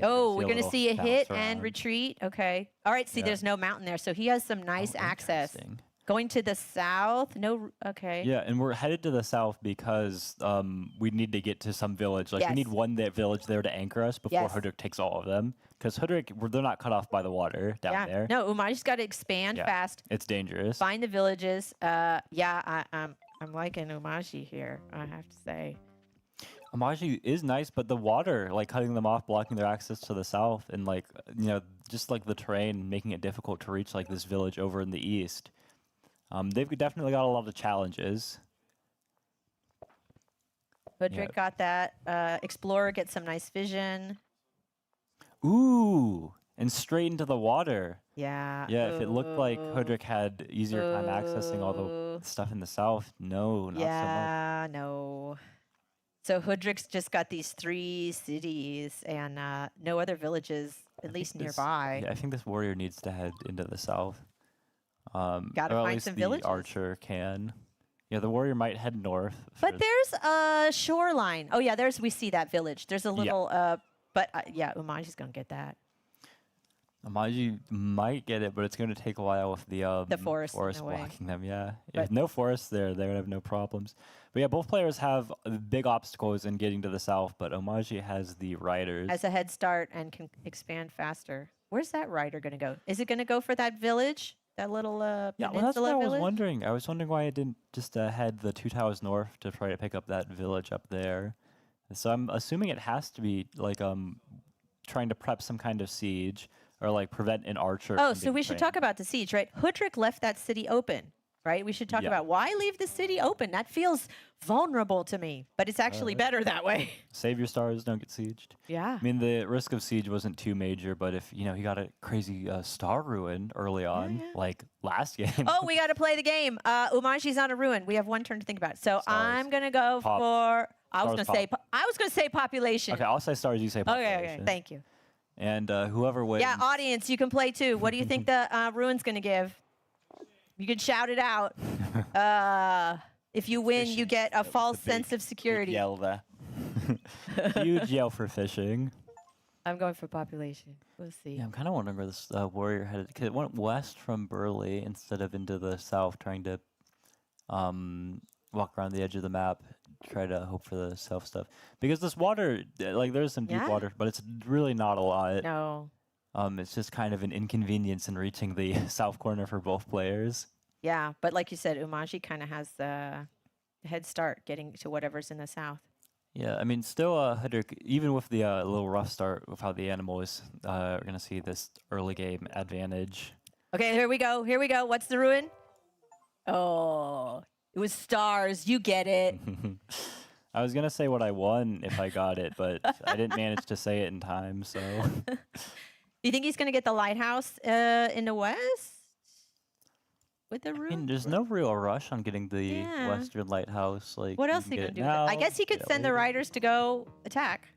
Oh, we're going to little see a bounce hit and around. retreat. Okay. All right, see, there's no mountain there, so he has some nice access. Interesting. Going to the south? No, okay. Yeah, and we're headed to the south because we need to get to some village. Like, we need one village there to anchor us before Hudrik takes all of them. Because Hudrik, they're not cut off by the water down there. No, Umaji's got to expand fast. It's dangerous. Find the villages. I'm liking Umaji here, I have to say. Omaji is nice, but the water, like cutting them off, blocking their access to the south, and like, just like the terrain, making it difficult to reach like this village over in the east. They've definitely got a lot of challenges. Hudrik got that. Explorer gets some nice vision. Ooh, and straight into the water. Yeah. Yeah, if it looked like Hudrik had easier time accessing all the stuff in the south, no, not so much. Yeah, no. So Hudrik's just got these 3 cities and no other villages, at least nearby. I think this warrior needs to head into the south. Gotta or at find least some the villages. archer can. Yeah, the warrior might head north. But there's a shoreline. Oh yeah, we see that village. There's a little, Umaji's gonna get that. Omaji might get it, but it's going to take a while with the forest in a way. blocking them. Yeah, if no forest there, they would have no problems. But yeah, both players have big obstacles in getting to the south, but Omaji has the riders. Has a head start and can expand faster. Where's that rider gonna go? Is it gonna go for that village? That little yeah, well, that's what I was village? wondering. I was wondering why it didn't just head the 2 towers north to try to pick up that village up there. So I'm assuming it has to be like trying to prep some kind of siege or like prevent an archer. Oh, from so being we should trained. talk about the siege, right? Hudrik left that city open, right? We should talk about why leave the city open. That feels vulnerable to me, but it's actually better that way. Save your stars, don't get sieged. Yeah. I mean, the risk of siege wasn't too major, but if, he got a crazy star ruin early on, like last game. Oh, we got to play the game. Umaji's on a ruin. We have one turn to think about. So I'm going to go for, I was going to say population. Okay, I'll say stars, you say population. Okay, thank you. And whoever wins. Yeah, audience, you can play too. What do you think the ruin's going to give? You can shout it out. If you win, you get a false sense of security. Big yell there. Huge yell for fishing. I'm going for population. We'll see. Yeah, I'm kind of wondering where this warrior headed. Because it went west from Burley instead of into the south, trying to walk around the edge of the map, try to hope for the south stuff. Because this water, like there's some deep water, but it's really not a lot. No. It's just kind of an inconvenience in reaching the south corner for both players. Yeah, but like you said, Umaji kind of has the head start getting to whatever's in the south. Yeah, I mean, still, Hudrik, even with the little rough start with how the animal is, we're going to see this early game advantage. Okay, here we go. Here we go. What's the ruin? Oh, it was stars. You get it. I was going to say what I won if I got it, but I didn't manage to say it in time, so. Do you think he's going to get the lighthouse in the west? With the ruin? I mean, there's no real rush on getting the Western Lighthouse. Like, What you else can he get gonna it do? With it? now, I guess he could get it send the later. riders to go attack.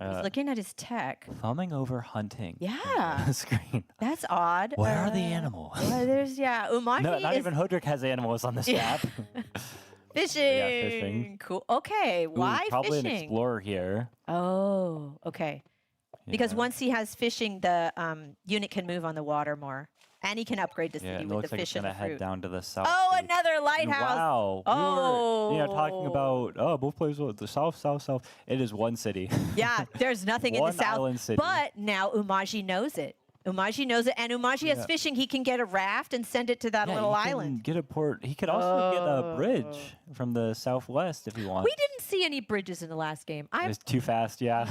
He's looking at his tech. Thumbing over hunting. Yeah. On the screen. That's odd. Where are the animals? There's Umaji No, not is even Hudrik has animals on this map. fishing. fishing. Cool. Okay. Why Ooh, probably fishing? an explorer here. Oh, okay. Because Yeah. once he has fishing, the unit can move on the water more. And he can upgrade the city Yeah, and it with looks the like fish it's and gonna the head fruit. down to the south. Oh, And another lighthouse. wow. We were, talking about both places the south. It is one city. Yeah, there's nothing in the One south. island city. But now Umaji knows it. Umaji knows it, and Umaji has fishing. He can get a raft and send it to that little he can island. get a port. He could also get a bridge from the southwest if he wants. We didn't see any bridges in the last game. It was too fast, yeah.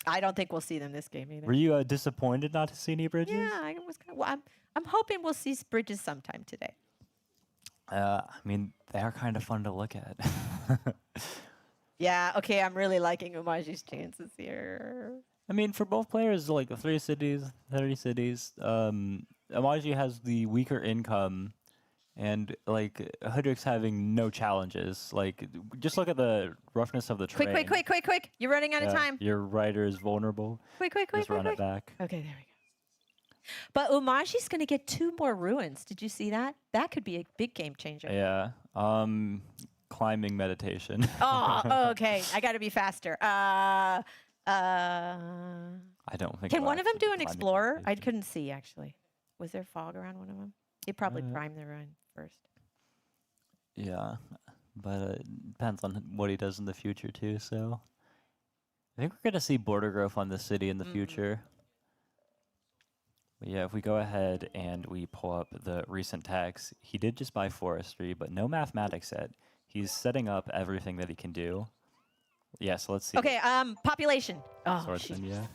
I don't think we'll see them this game either. Were you disappointed not to see any bridges? Yeah, I was. Well, I'm hoping we'll see bridges sometime today. I mean, they are kind of fun to look at. Yeah. Okay. I'm really liking Umaji's chances here. I mean, for both players, like 3 cities, 30 cities, Umaji has the weaker income, and like Hudrick's having no challenges. Like, just look at the roughness of the terrain. Quick! You're running out of time. Your rider is vulnerable. Quick! Just run it back. Okay, there we go. But Umaji's going to get 2 more ruins. Did you see that? That could be a big game changer. Yeah. Climbing meditation. Oh, okay. I got to be faster. I don't think. Can it'll one of them actually do an be climbing explorer? I meditation. couldn't see actually. Was there fog around one of them? They probably primed the ruin first. Yeah, but it depends on what he does in the future too. So I think we're gonna see border growth on this city in the future. But yeah, if we go ahead and we pull up the recent tax, he did just buy forestry, but no mathematics yet. He's setting up everything that he can do. Yeah, so let's see. Okay, population. Oh, Swordsman, yeah.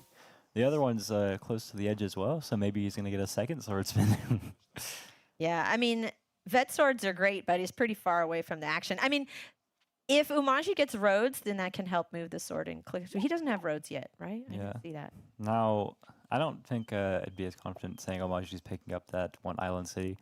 The other one's close to the edge as well, so maybe he's gonna get a second swordsman. yeah, I mean, vet swords are great, but he's pretty far away from the action. I mean, if Umaji gets roads, then that can help move the sword and click. So he doesn't have roads yet, right? I didn't see that. Now, I don't think I'd be as confident saying Umaji's picking up that one island city,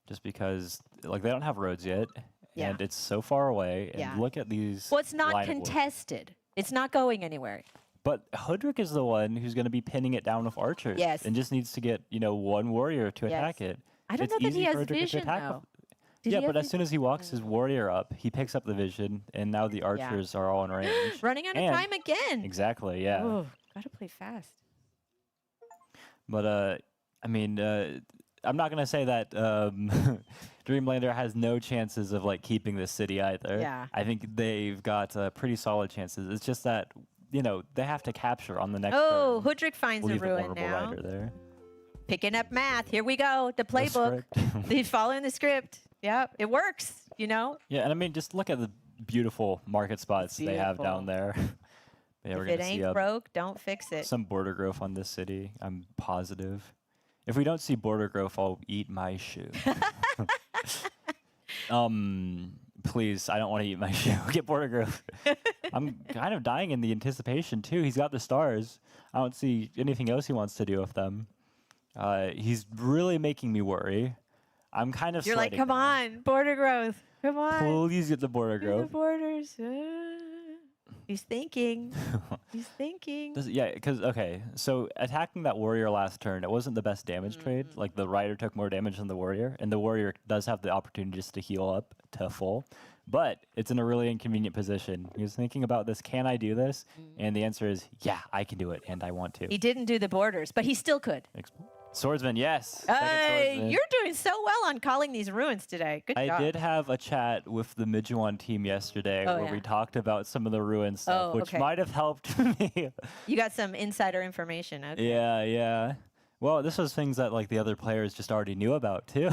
just because like they don't have roads yet, and it's so far away. And look at these. Well, it's not line of contested. It's not going anywhere. But Hudrick is the one who's going to be pinning it down with archers. Yes. And just needs to get, one warrior to attack it. I don't It's know that easy he has for Hudrick to vision, attack though. Yeah, but as soon as he walks his warrior up, he picks up the vision, and now the archers are all in range. Running out of And- time again. Exactly, yeah. Oh, gotta play fast. But, I mean, I'm not going to say that Dreamlander has no chances of, like, keeping this city either. Yeah. I think they've got pretty solid chances. It's just that, they have to capture on the next Oh, turn. Hudrick finds a Leave the ruin vulnerable now. rider there. Picking up math. Here we go. The playbook. He's following the script. Yep, it works, Yeah, and I mean, just look at the beautiful market spots they have down there. Yeah, we're If it gonna see ain't broke, don't fix it. some border growth on this city. I'm positive. If we don't see border growth, I'll eat my shoe. Please, I don't want to eat my shoe. Get border growth. I'm kind of dying in the anticipation too. He's got the stars. I don't see anything else he wants to do with them. He's really making me worry. I'm kind of You're like, sweating come now. on, border growth. Come on. Please get the border Get the growth. borders. He's thinking. He's thinking. Okay, so attacking that warrior last turn, it wasn't the best damage trade. Like, the rider took more damage than the warrior, and the warrior does have the opportunity just to heal up to full, but it's in a really inconvenient position. He was thinking about this, can I do this? And the answer is, yeah, I can do it, and I want to. He didn't do the borders, but he still could. Swordsman, yes. Second swordsman. You're doing so well on calling these ruins today. Good job. I did have a chat with the Mijuan team yesterday where we talked about some of the ruin stuff, which might have helped me. You got some insider information. Okay. Yeah. Well, this was things that like the other players just already knew about too.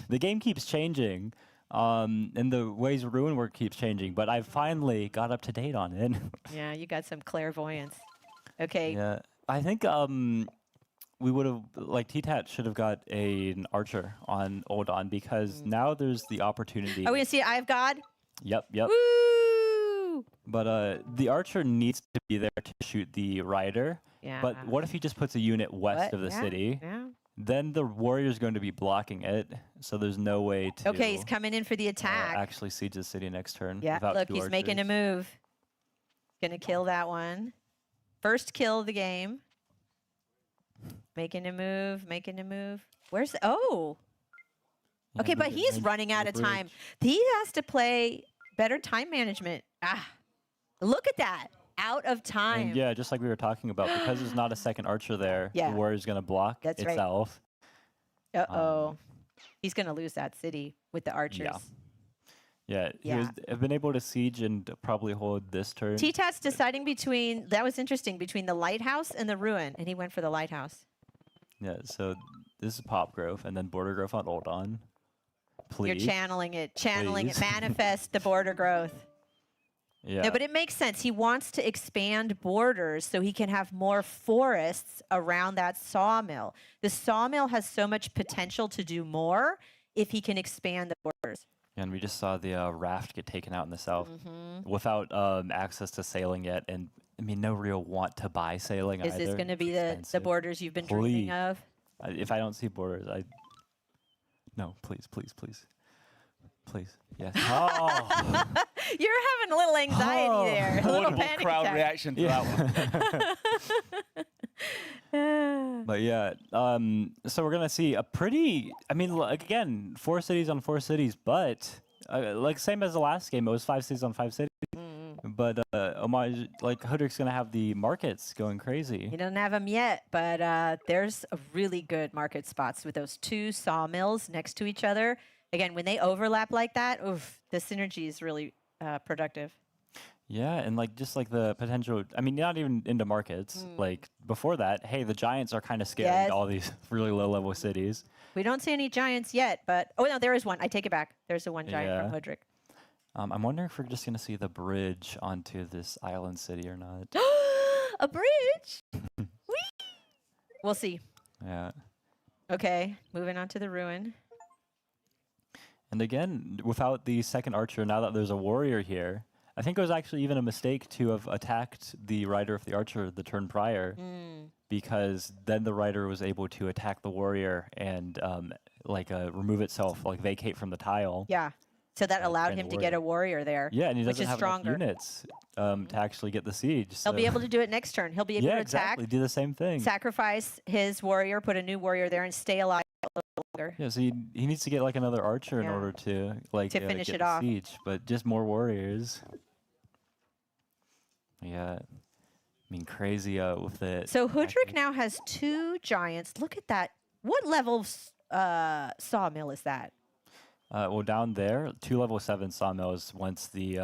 The game keeps changing, and the ways ruin work keeps changing. But I finally got up to date on it. Yeah, you got some clairvoyance. Okay. Yeah, I think we would have like T-Tat should have got an archer on Oldon because now there's the opportunity. Are we gonna see Eye of God? Yep. Woo! But the archer needs to be there to shoot the rider. Yeah. But what if he just puts a unit west of the city? Yeah. Then the warrior's going to be blocking it, so there's no way to. Okay, he's coming in for the attack. Actually siege the city next turn. Yeah, without look, two he's making a archers. move. Gonna kill that one. First kill of the game. Making a move. Where's Yeah, okay, but look at he's him, running out the of time. bridge. He has to play better time management. Look at that. Out of time. And yeah, just like we were talking about, because there's not a second archer there, Yeah. the warrior's going to block That's right. itself. Uh-oh. He's gonna lose that city with the archers. Yeah, he Yeah. have been able to siege and probably hold this turn. T-Tat's deciding between, that was interesting, between the lighthouse and the ruin, and he went for the lighthouse. Yeah, so this is Pop Grove, and then Border Grove on Oldon. Please. You're channeling it, Please. manifest the border growth. Yeah. No, but it makes sense. He wants to expand borders so he can have more forests around that sawmill. The sawmill has so much potential to do more if he can expand the borders. And we just saw the raft get taken out in the south without access to sailing yet. And I mean, no real want to buy sailing Is either. this going to be the Expensive. borders you've been dreaming Please. of? If I don't see borders, no, please, please, please. Please. Yes. Oh. You're having a little anxiety there. A little Audible panic crowd attack. reaction to that one. But yeah, so we're gonna see a pretty. I mean, again, 4 cities on 4 cities, but like same as the last game, it was 5 cities on 5 cities. But Homage, like Hudrick's gonna have the markets going crazy. He doesn't have them yet, but there's a really good market spots with those 2 sawmills next to each other. Again, when they overlap like that, oof, the synergy is really productive. Yeah, and like just like the potential. I mean, not even into markets. Like before that, hey, the Giants are kind of scaring Yes. all these really low-level cities. We don't see any giants yet, but oh no, there is one. I take it back. There's the one giant from Yeah. Hudrick. I'm wondering if we're just gonna see the bridge onto this island city or not. A bridge. Whee! We'll see. Yeah. Okay, moving on to the ruin. And again, without the second archer, now that there's a warrior here, I think it was actually even a mistake to have attacked the rider of the archer the turn prior, because then the rider was able to attack the warrior and remove itself, like vacate from the tile. Yeah. So that allowed and him to get a warrior there. Yeah, and he which doesn't is have stronger. enough units to actually get the siege. He'll be so- able to do it next turn. He'll be able yeah, to attack, exactly. Do the same thing. sacrifice his warrior, put a new warrior there, and stay alive a little longer. Yeah, so he needs to get like another archer in Yeah. order to like To finish get it the off. siege, but just more warriors. Yeah, I mean crazy with it. So Hudrick now has 2 giants. Look at that. What level sawmill is that? Well, down there, 2 level 7 sawmills once the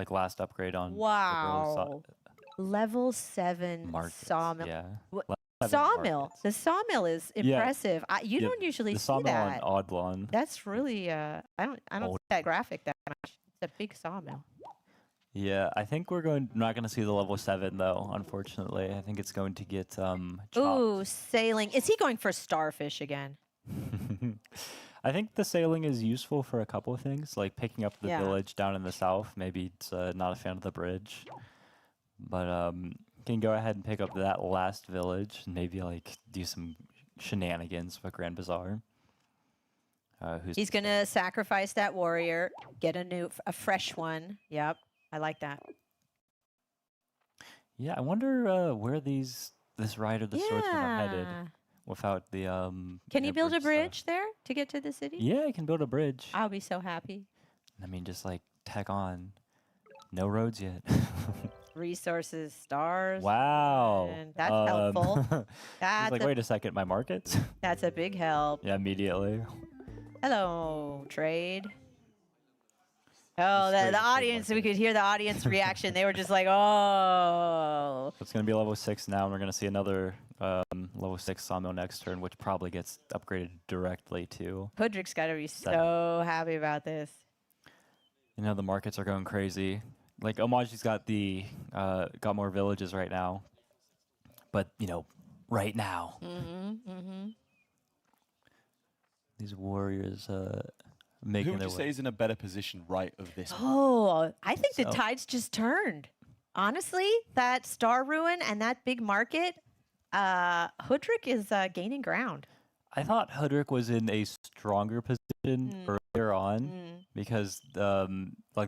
last upgrade on the Wow. Level 7 markets. sawmill. Yeah. What- Level 7 Sawmill. markets. The sawmill is Yeah. impressive. You Yeah, don't usually the see sawmill that. on Oddlawn. That's really I don't Old. see that graphic that much. It's a big sawmill. Yeah, I think we're not going to see the level 7 though. Unfortunately, I think it's going to get chopped. Ooh, sailing. Is he going for starfish again? I think the sailing is useful for a couple of things, like picking up the Yeah. village down in the south. Maybe it's not a fan of the bridge, but can go ahead and pick up that last village and maybe like do some shenanigans with Grand Bazaar. He's going to sacrifice that warrior, get a fresh one. Yep, I like that. Yeah, I wonder where this rider, the swordsman, are headed Yeah. without the Can yeah, you build a stuff. bridge there to get to the city? Yeah, I can build a bridge. I'll be so happy. I mean, just like tack on. No roads yet. Resources, stars. Wow. And that's helpful. It's That's, like, a, wait a second, my markets? that's a big help. Yeah, immediately. Hello, trade. Oh, Just the trade audience, we market. could hear the audience reaction. They were just like, oh. It's going to be level 6 now, and we're going to see another level 6 sawmill next turn, which probably gets upgraded directly to. Hudrick's got to be 7. so happy about this. You know, the markets are going crazy. Like, Omaji's got more villages right now. But, right now. These warriors Who making would their you say way. is in a better position right of this? Oh, I think the So- tides just turned. Honestly, that Star Ruin and that big market, Hudrick is gaining ground. I thought Hudrick was in a stronger position earlier on because they're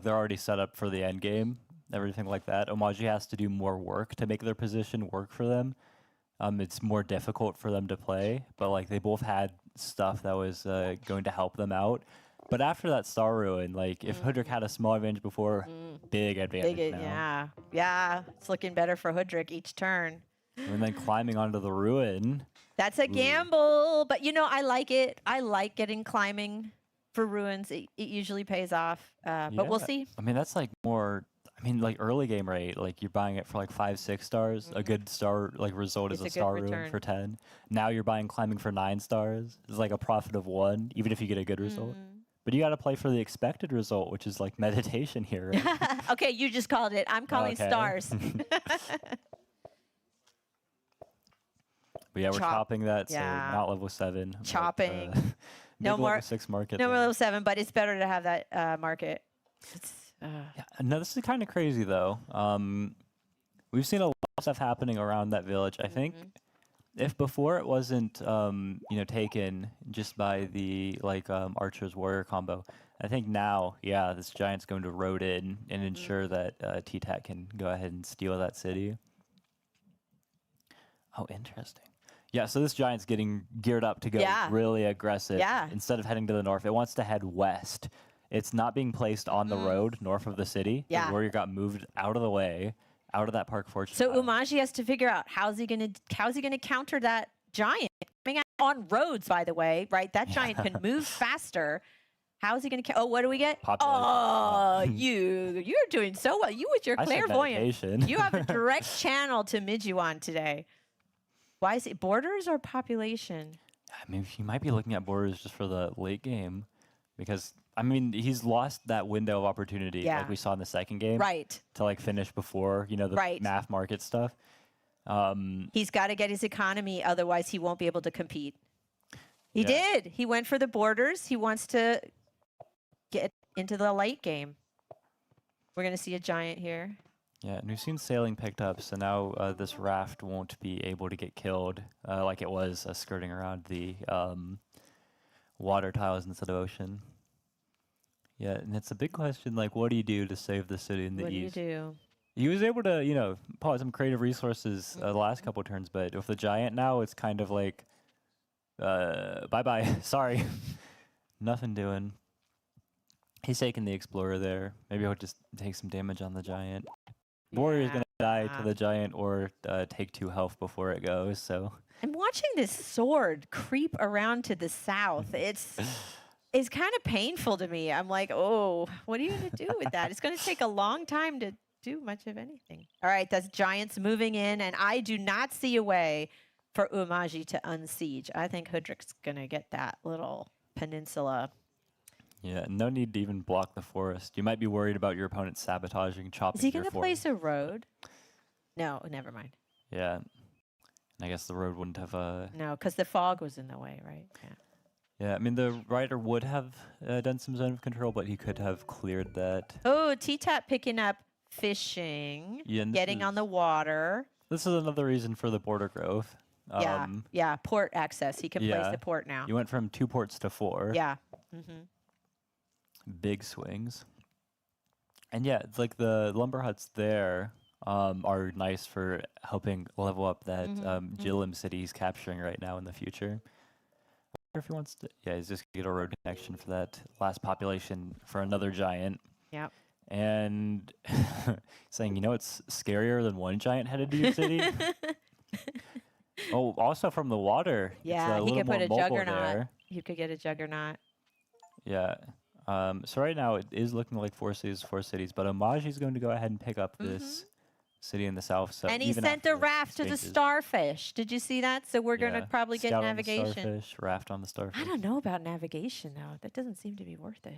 already set up for the end game, everything like that. Omaji has to do more work to make their position work for them. It's more difficult for them to play, but like they both had stuff that was going to help them out. But after that Star Ruin, like if Hudrick had a small advantage before, big advantage now. Yeah, it's looking better for Hudrick each turn. And then climbing onto the ruin. That's a gamble, but I like it. I like getting climbing for ruins, it usually pays off. But we'll Yeah. see. I mean, that's like more. I mean, like early game rate, like you're buying it for like 5, 6 stars. A good star like result It's is a a good star ruin return. for 10. Now you're buying climbing for 9 stars. It's like a profit of 1, even if you get a good result. But you got to play for the expected result, which is like meditation here. Right? Okay, you just called it. I'm calling Okay. stars. But yeah, we're Chop. chopping that, so Yeah. not level 7. but, Chopping. big No more- level 6 market. No, there. level 7, but it's better to have that market. It's, Yeah, no, this is kind of crazy though. We've seen a lot of stuff happening around that village. I think if before it wasn't, taken just by the archers warrior combo, I think now, yeah, this giant's going to road in and ensure that T-Tat can go ahead and steal that city. Oh, interesting. Yeah, so this giant's getting geared up to go Yeah. really aggressive. Yeah. Instead of heading to the north, it wants to head west. It's not being placed on the road north of the city. Yeah. The warrior got moved out of the way, out of that Park Fortress. so Umaji has to figure out how's he gonna counter that giant coming out on roads. By the way, right? That giant can move faster. How's he gonna? Oh, what do we get? Population. Oh, you're doing so well. You with your I said clairvoyance. meditation. You have a direct channel to Mijuan today. Why is it borders or population? I mean, he might be looking at borders just for the late game, because I mean he's lost that window of opportunity, Yeah. like we saw in the second game, Right. to like finish before the Right. math market stuff. He's got to get his economy, otherwise he won't be able to compete. He Yeah. did. He went for the borders. He wants to get into the late game. We're gonna see a giant here. Yeah, and we've seen sailing picked up, so now this raft won't be able to get killed like it was skirting around the water tiles instead of ocean. Yeah, and it's a big question, like, what do you do to save the city in the What do you east? do? He was able to, pull out some creative resources the last couple turns, but with the giant now, it's kind of like, bye-bye, sorry. Nothing doing. He's taking the explorer there. Maybe he'll just take some damage on the giant. Warrior's going to die to the giant or take 2 health before it goes, so... I'm watching this sword creep around to the south. It's kind of painful to me. I'm like, oh, what are you going to do with that? It's going to take a long time to do much of anything. All right, that's giants moving in, and I do not see a way for Umaji to unsiege. I think Hudrik's going to get that little peninsula. Yeah, no need to even block the forest. You might be worried about your opponent sabotaging, chopping Is he your going to forest. place a road? No, never mind. Yeah. I guess the road wouldn't have No, because the fog was in the way, right? Yeah. Yeah, I mean, the rider would have done some zone of control, but he could have cleared that. Oh, T-Tap picking up fishing, Yeah, and this getting on the water. This is another reason for the border growth. Yeah, port access. He can place yeah. the port now. You went from 2 ports to 4. Yeah. Mm-hmm. Big swings. And yeah, it's like the lumber huts there are nice for helping level up that Jillim city he's capturing right now in the future. I wonder if he wants to... Yeah, he's just going to get a road connection for that last population for another giant. Yep. And saying, it's scarier than one giant headed to your city. Oh, also from the water. Yeah, it's a he little could put a more mobile juggernaut. there. You could get a juggernaut. Yeah. So right now it is looking like 4 cities, but Umaji's going to go ahead and pick up this city in the south. So And he even sent after the raft to the exchanges- starfish. Did you see that? So we're going to Yeah, probably get scout on the navigation. starfish, raft on the starfish. I don't know about navigation, though. That doesn't seem to be worth it.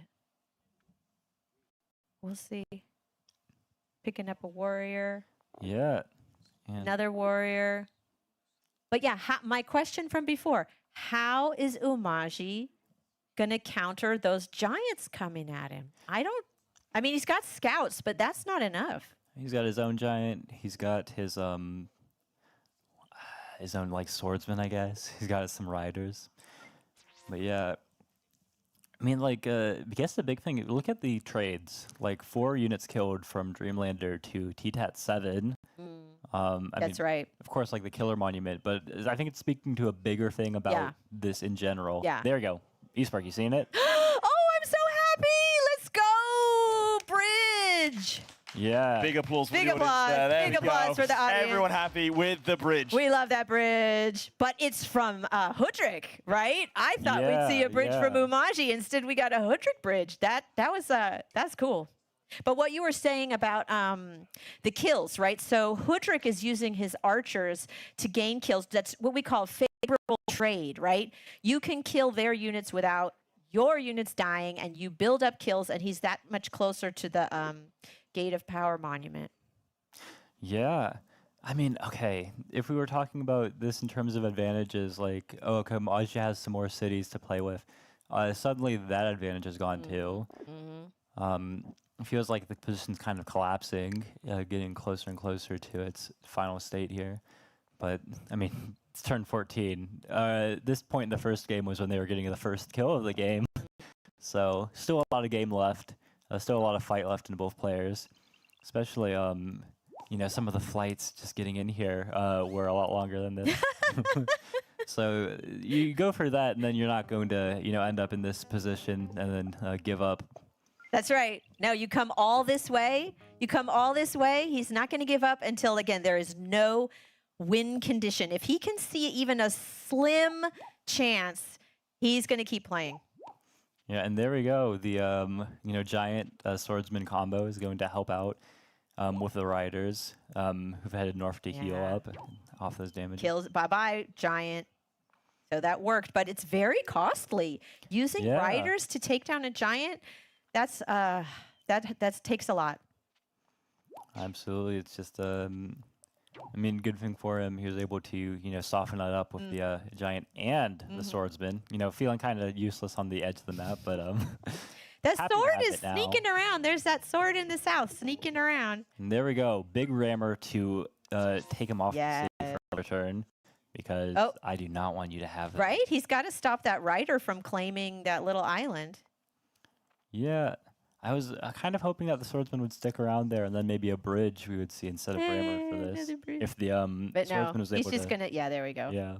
We'll see. Picking up a warrior, Yeah. And another warrior. But yeah, my question from before, how is Umaji going to counter those giants coming at him? I mean, he's got scouts, but that's not enough. he's got his own giant. He's got his own like swordsman, I guess. He's got some riders. But yeah. I mean, like, I guess the big thing, look at the trades. Like, 4 units killed from Dreamlander to T-Tat 7. That's right. Of course, like the killer monument, but I think it's speaking to a bigger thing about Yeah. this in general. Yeah. There you go. Eastpark, you seen it? Oh, I'm so happy. Let's go, Bridge. Yeah. Big applause for Big the audience applause. there. There Big we applause go. for the audience. Everyone happy with the bridge. We love that bridge, but it's from Hudrick, right? I thought we'd see a bridge from Umaji. Instead, we got a Hudrick bridge. That's cool. But what you were saying about the kills, right? So Hudrick is using his archers to gain kills. That's what we call favorable trade, right? You can kill their units without your units dying, and you build up kills, and he's that much closer to the Gate of Power monument. Yeah. I mean, okay, if we were talking about this in terms of advantages, like, oh, okay, Maji has some more cities to play with, suddenly that advantage is gone too. It feels like the position's kind of collapsing, getting closer and closer to its final state here. But, I mean, it's turn 14. This point in the first game was when they were getting the first kill of the game. So, still a lot of game left. Still a lot of fight left in both players. Especially, you know, some of the flights just getting in here were a lot longer than this. So, you go for that, and then you're not going to, you know, end up in this position and then give up. That's right. No, you come all this way. You come all this way. He's not going to give up until, again, there is no win condition. If he can see even a slim chance, he's going to keep playing. Yeah, and there we go. The you know, giant swordsman combo is going to help out with the riders who've headed north to heal up off those damages. Kills. Bye-bye, giant. So that worked, but it's very costly. Using riders to take down a giant, that's that takes a lot. Absolutely. It's just I mean, good thing for him. He was able to, you know, soften that up with the giant and the swordsman. You know, feeling kind of useless on the edge of the map, but that sword is sneaking around. There's that sword in the south sneaking around. And there we go. Big rammer to take him off the city for another turn, because I do not want you to have that. Right? He's got to stop that rider from claiming that little island. Yeah. I was kind of hoping that the swordsman would stick around there, and then maybe a bridge we would see instead of rammer for this. If the swordsman was able to. He's just gonna. Yeah, there we go. Yeah.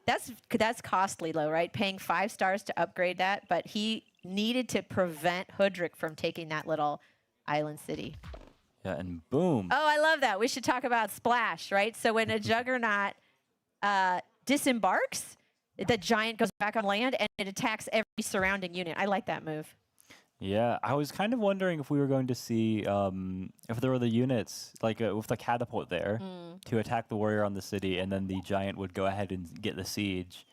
That's costly, though, right? Paying 5 stars to upgrade that, but he needed to prevent Hudrick from taking that little island city. Yeah, and boom. Oh, I love that. We should talk about splash, right? So when a juggernaut disembarks, the giant goes back on land and it attacks every surrounding unit. I like that move. Yeah, I was kind of wondering if we were going to see if there were the units, like with the catapult there, to attack the warrior on the city, and then the giant would go ahead and get the siege.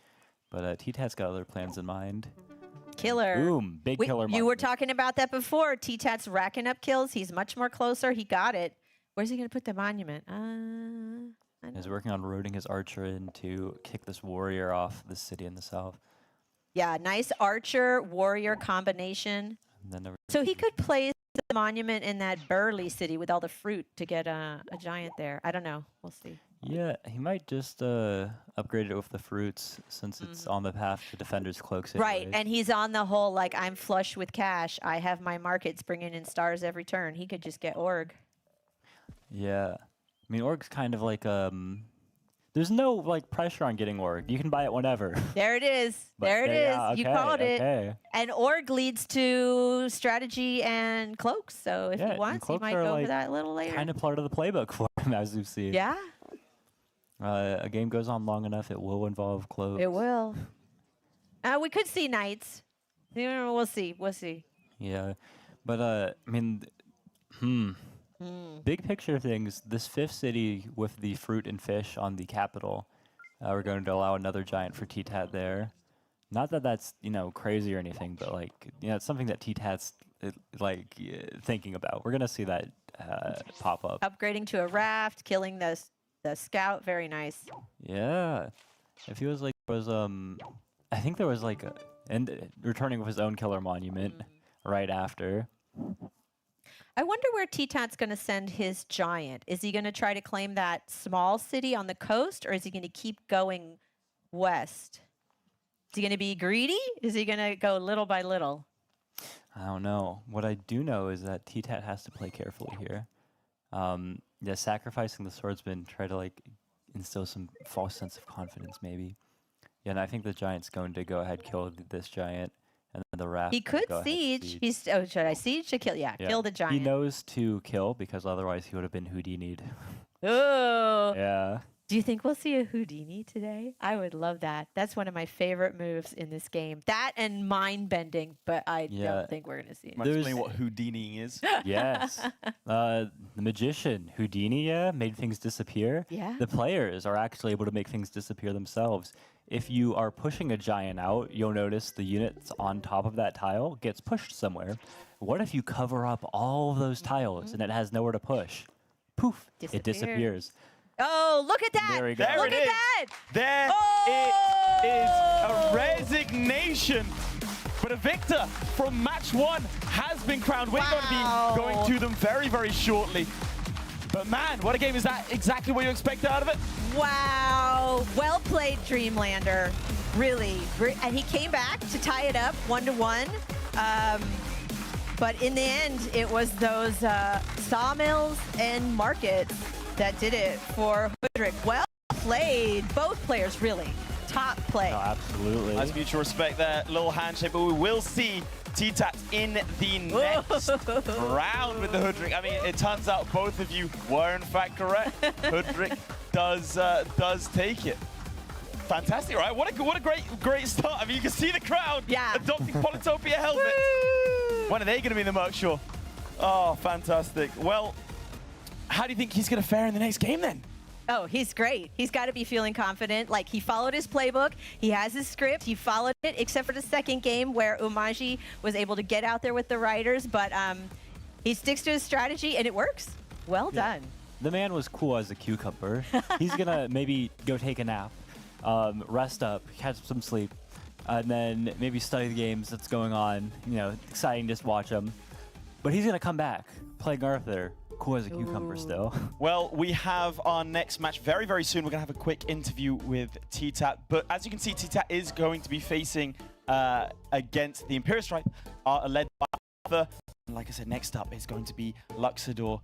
But T-Tat's got other plans in mind. Killer. Boom, big killer. You were talking about that before. T-Tat's racking up kills. He's much more closer. He got it. Where's he going to put the monument? He's working on roading his archer in to kick this warrior off the city in the south. Yeah, nice archer warrior combination. So he could place the monument in that Burley city with all the fruit to get a giant there. I don't know. We'll see. Yeah, he might just upgrade it with the fruits, since it's on the path to Defender's Cloaks. Right, and he's on the whole, like, I'm flush with cash. I have my markets bringing in stars every turn. He could just get Org. Yeah. I mean, Org's kind of like, there's no, like, pressure on getting Org. You can buy it whenever. There it is. There it is. Yeah, you called it. And Org leads to strategy and cloaks. So if he wants, he might go for that a little later. Kind of part of the playbook for him, as we've seen. Yeah. A game goes on long enough, it will involve cloaks. It will. We could see knights. We'll see. We'll see. Yeah. But, I mean, big picture things, this 5th city with the fruit and fish on the capital, we're going to allow another giant for T-Tat there. Not that that's, you know, crazy or anything, but, like, you know, it's something that T-Tat's, like, thinking about. We're going to see that pop up. Upgrading to a raft, killing the scout. Very nice. Yeah. It feels like there was, I think there was, like, and returning with his own killer monument right after. I wonder where T-Tat's going to send his giant. Is he going to try to claim that small city on the coast, or is he going to keep going west? Is he going to be greedy? Is he going to go little by little? I don't know. What I do know is that T-Tat has to play carefully here. Yeah, sacrificing the swordsman, try to, like, instill some false sense of confidence, maybe. Yeah, and I think the giant's going to go ahead kill this giant, and then the rest. He could go ahead siege. He's should I siege to kill? Yeah, kill the giant. He knows to kill because otherwise he would have been Houdini'd. Oh. Yeah. Do you think we'll see a Houdini today? I would love that. That's one of my favorite moves in this game. That and mind bending, but I don't think we're gonna see it. Might explain what Houdini is. Yes. The magician, Houdini, made things disappear. Yeah. The players are actually able to make things disappear themselves. If you are pushing a giant out, you'll notice the units on top of that tile gets pushed somewhere. What if you cover up all of those tiles and it has nowhere to push? Poof, it disappears. Oh, look at that. There we go. There Look it at is. that. There it is, a resignation. But a victor from match 1 has been crowned. We're going to be going to them very, very shortly. But man, what a game. Is that exactly what you expected out of it? Wow. Well played, Dreamlander. Really. And he came back to tie it up 1-1. But in the end, it was those sawmills and markets that did it for Hudrick. Well played. Both players, really. Top play. Oh, absolutely. Nice mutual respect there. Little handshake, but we will see T-Tat in the next round with the Hudrick. I mean, it turns out both of you were in fact correct. Hudrick does take it. Fantastic, right? What a great start. I mean, you can see the crowd adopting Polytopia helmets. When are they going to be in the Merc Shore? Oh, fantastic. Well, how do you think he's going to fare in the next game then? Oh, he's great. He's got to be feeling confident. Like, he followed his playbook. He has his script. He followed it, except for the second game where Umaji was able to get out there with the riders. But he sticks to his strategy, and it works. Well done. The man was cool as a cucumber. He's going to maybe go take a nap, rest up, catch some sleep, and then maybe study the games that's going on. You know, exciting just watch them. But he's going to come back, playing Arthur. Cool as a cucumber still. Well, we have our next match very, very soon. We're going to have a quick interview with T-Tat. But as you can see, T-Tat is going to be facing against the Imperial Stripe, led by Arthur. And like I said, next up is going to be Luxador,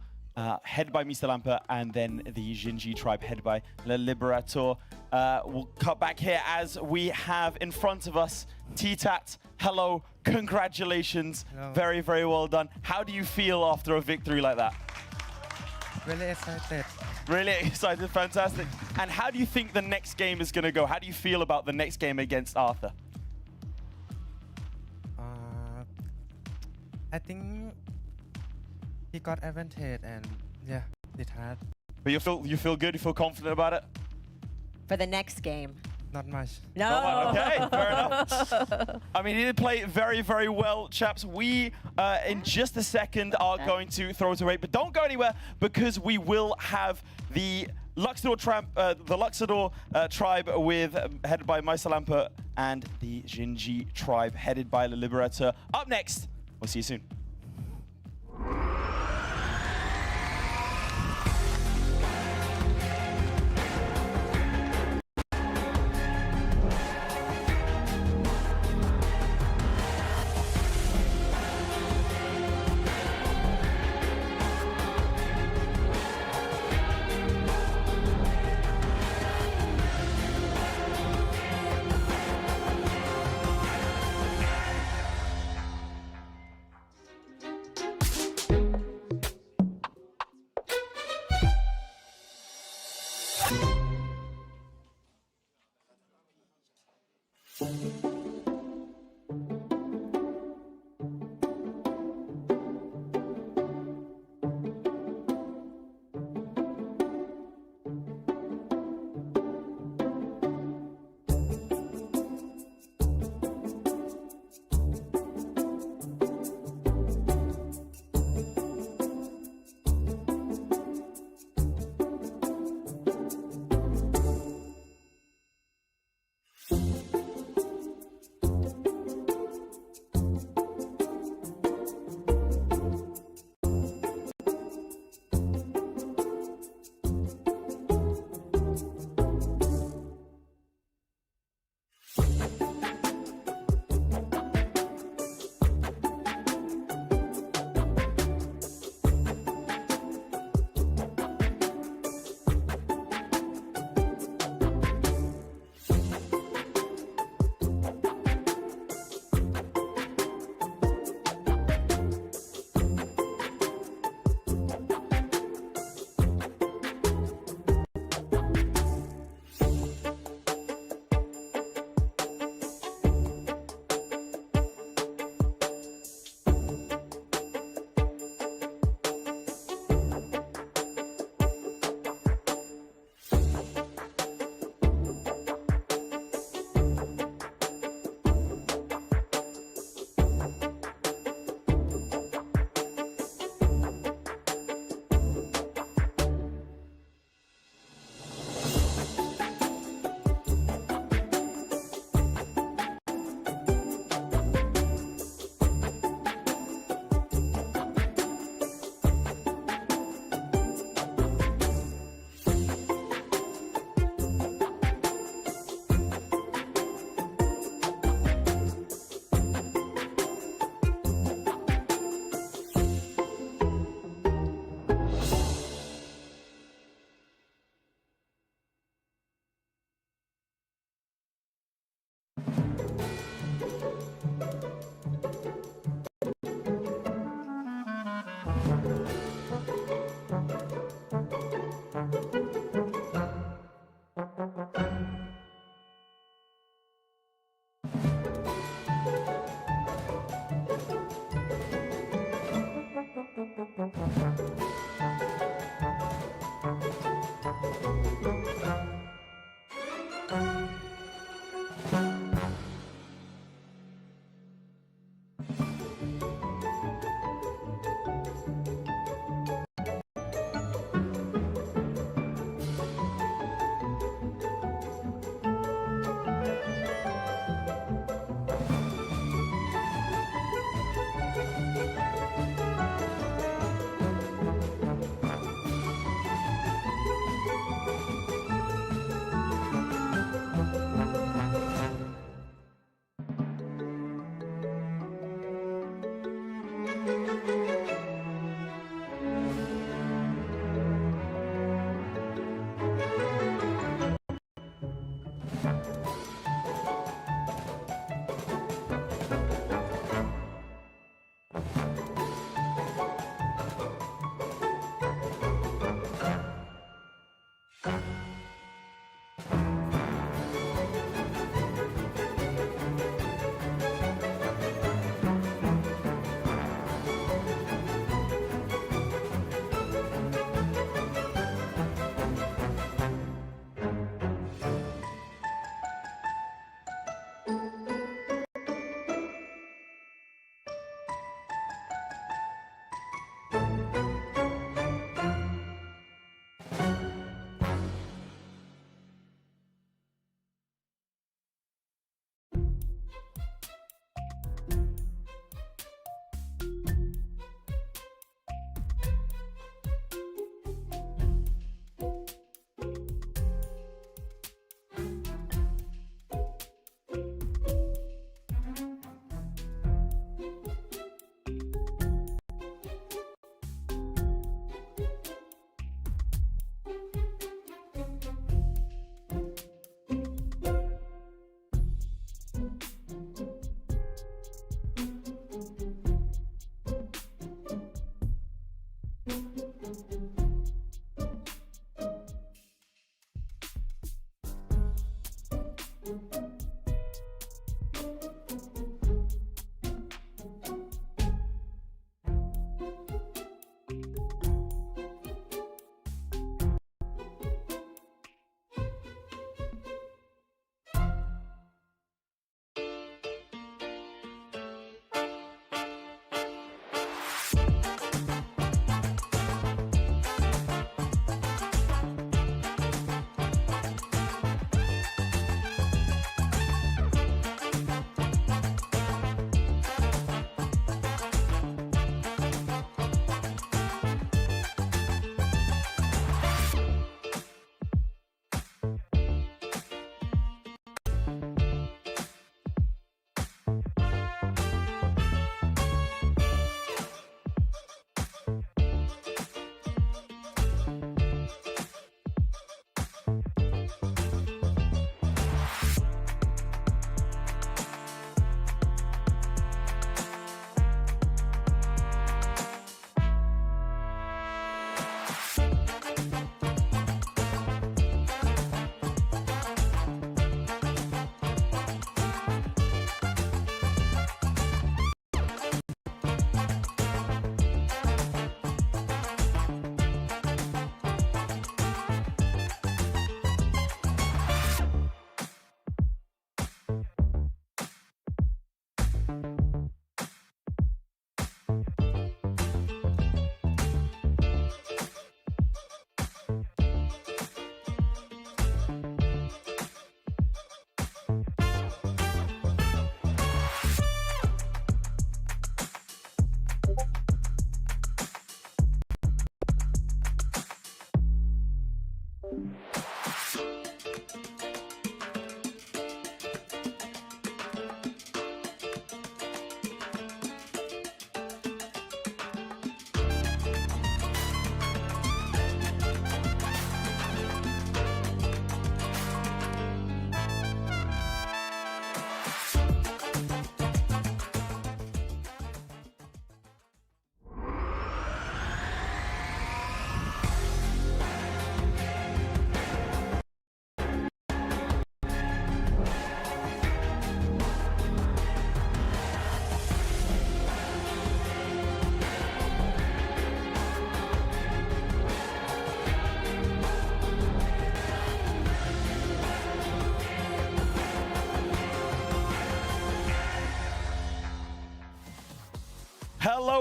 headed by Mr. Lamper, and then the Jinji tribe, headed by Le Liberator. We'll cut back here as we have in front of us T-Tat. Hello, congratulations. Hello. Very, very well done. How do you feel after a victory like that? Really excited. Really excited, fantastic. And how do you think the next game is going to go? How do you feel about the next game against Arthur? I think he got advantage and yeah, it had But you feel good? You feel confident about it? For the next game. not much. No. Okay, fair enough. I mean, he did play very, very well, chaps. We, in just a second, are going to throw it away, but don't go anywhere because we will have the Luxador tribe headed by Meister Lamper and the Jinji tribe headed by the Liberator. Up next, we'll see you soon.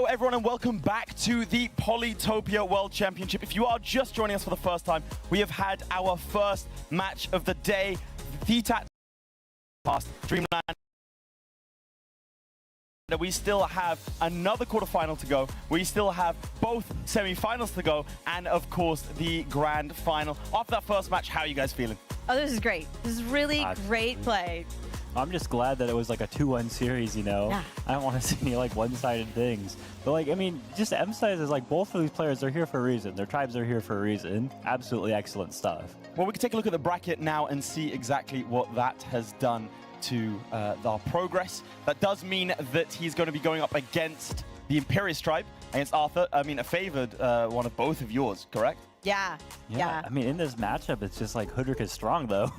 Hello everyone and welcome back to the Polytopia World Championship. If you are just joining us for the first time, we have had our first match of the day. TTAT past Dreamland. We still have another quarterfinal to go. We still have both semi-finals to go, and of course the grand final. After that first match, how are you guys feeling? Oh, this is great. This is really great play. I'm just glad that it was like a 2-1 series, you know? Yeah. I don't want to see any like one-sided things. But like, I mean, just to emphasize is like both of these players are here for a reason. Their tribes are here for a reason. Absolutely excellent stuff. Well, we can take a look at the bracket now and see exactly what that has done to our progress. That does mean that he's going to be going up against the Imperius tribe, against Arthur. I mean, a favored one of both of yours, correct? Yeah. I mean, in this matchup, it's just like Hudrik is strong, though.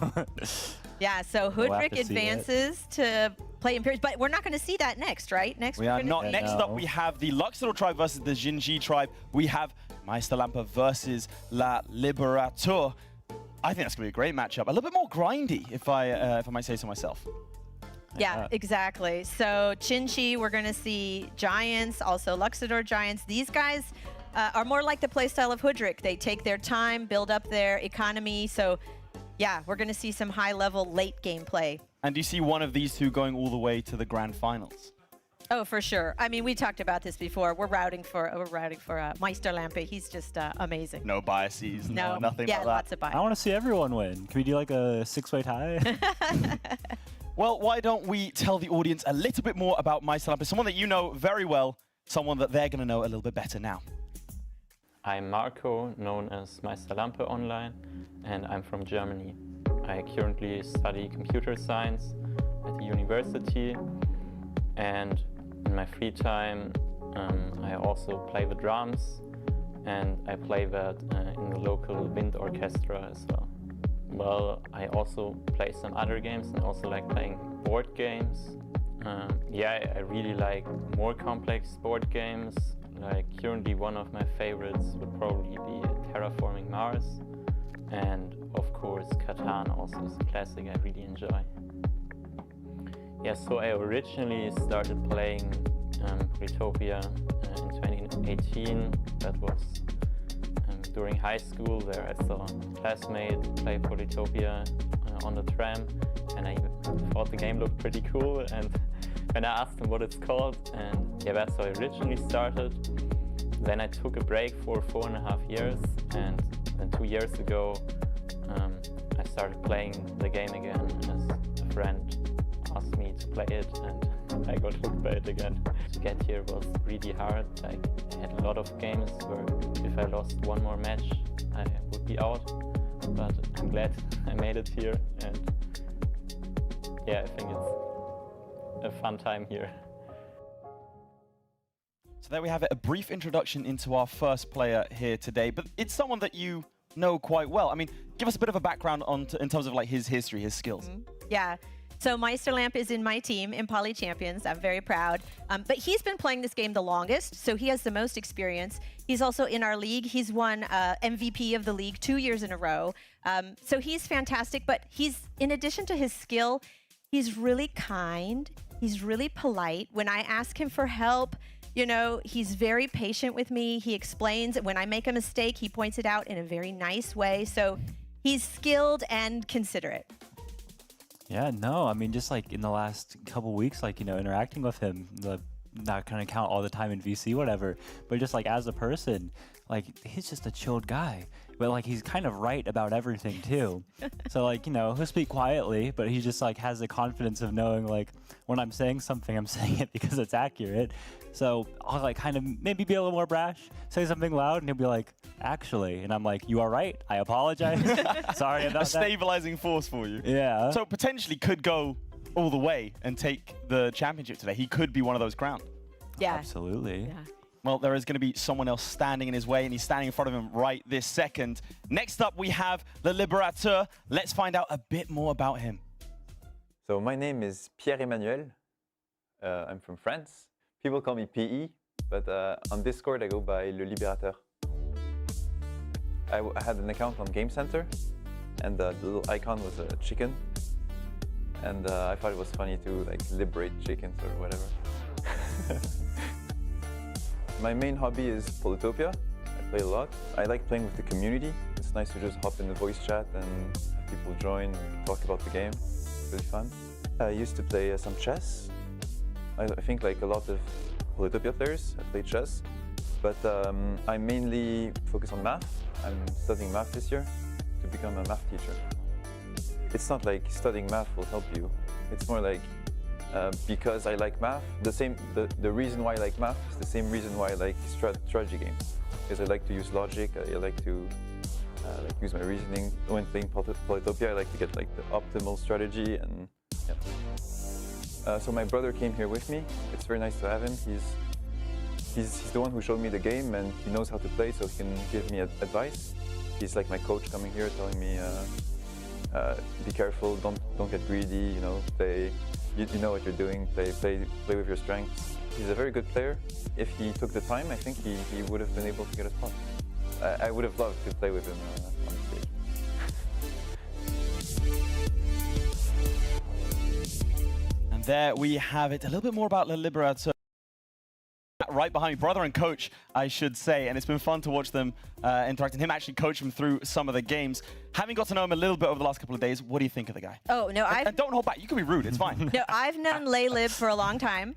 Yeah, so We'll have Hudrik to see it. advances to play Imperius, but we're not going to see that next, right? Next, We we're are gonna not. see- Next up, we have the Luxor tribe versus the Jinji tribe. We have Meisterlampe versus La Liberator. I think that's going to be a great matchup. A little bit more grindy, if I might say so myself. Yeah, exactly. So Chinchi, we're going to see Giants, also Luxador Giants. These guys are more like the playstyle of Hudrik. They take their time, build up their economy. So yeah, we're going to see some high-level late game play. And do you see one of these two going all the way to the grand finals? Oh, for sure. I mean, we talked about this before. We're routing for Meisterlampe. He's just amazing. No biases, No, nothing yeah, like that. lots of bias. I want to see everyone win. Can we do like a 6-way tie? Well, why don't we tell the audience a little bit more about Meisterlampe, someone that you know very well, someone that they're going to know a little bit better now. I'm Marco, known as Meisterlampe online, and I'm from Germany. I currently study computer science at the university, and in my free time I also play the drums, and I play that in the local wind orchestra as well. Well, I also play some other games and also like playing board games. Yeah, I really like more complex board games. Like currently one of my favorites would probably be Terraforming Mars. And of course, Catan also is a classic I really enjoy. Yeah, so I originally started playing Polytopia in 2018. That was during high school, where I saw a classmate play Polytopia on the tram, and I thought the game looked pretty cool. And when I asked him what it's called, and yeah, that's how I originally started. Then I took a break for 4.5 years, and then 2 years ago, I started playing the game again as a friend asked me to play it, and I got hooked by it again. To get here was really hard. Like, I had a lot of games where if I lost one more match, I would be out. But I'm glad I made it here, and yeah, I think it's a fun time here. So there we have it, a brief introduction into our first player here today, but it's someone that you know quite well. I mean, give us a bit of a background in terms of like his history, his skills. Yeah. So Meisterlampe is in my team in Poly Champions. I'm very proud. But he's been playing this game the longest, so he has the most experience. He's also in our league. He's won MVP of the league 2 years in a row. So he's fantastic, but in addition to his skill, he's really kind. He's really polite. When I ask him for help, you know, he's very patient with me. He explains when I make a mistake, he points it out in a very nice way. So he's skilled and considerate. Yeah, no, I mean, just like in the last couple weeks, like, you know, interacting with him, not gonna count all the time in VC, whatever, but just like as a person, like he's just a chilled guy, but like he's kind of right about everything too. So like, you know, he'll speak quietly, but he just like has the confidence of knowing like when I'm saying something, I'm saying it because it's accurate. So I'll like kind of maybe be a little more brash, say something loud, and he'll be like, actually, and I'm like, you are right, I apologize. Sorry about A stabilizing force for you. Yeah. So potentially could go all the way and take the championship today. He could be one of those crowned. Yeah. Absolutely. Yeah. Well, there is going to be someone else standing in his way, and he's standing in front of him right this second. Next up, we have the Liberateur. Let's find out a bit more about him. So my name is Pierre-Emmanuel. I'm from France. People call me PE, but on Discord I go by Le Libérateur. I had an account on Game Center, and the little icon was a chicken. And I thought it was funny to like liberate chickens or whatever. My main hobby is Polytopia. I play a lot. I like playing with the community. It's nice to just hop in the voice chat and have people join and talk about the game. It's really fun. I used to play some chess. I think like a lot of Polytopia players, I play chess. But I mainly focus on math. I'm studying math this year to become a math teacher. It's not like studying math will help you. It's more like because I like math, the reason why I like math is the same reason why I like strategy games. Because I like to use logic, I like to use my reasoning. When playing Polytopia, I like to get like the optimal strategy and yeah. So my brother came here with me. It's very nice to have him. He's the one who showed me the game and he knows how to play, so he can give me advice. He's like my coach coming here, telling me, be careful, don't get greedy, you know, play. You know what you're doing, play with your strengths. He's a very good player. If he took the time, I think he would have been able to get a spot. I would have loved to play with him on stage. And there we have it. A little bit more about Le Liberateur. Right behind me, brother and coach, I should say, and it's been fun to watch them interact and him actually coach them through some of the games. Having got to know him a little bit over the last couple of days, what do you think of the guy? Oh, no, and don't hold back. You can be rude. It's fine. No, I've known Le Lib for a long time.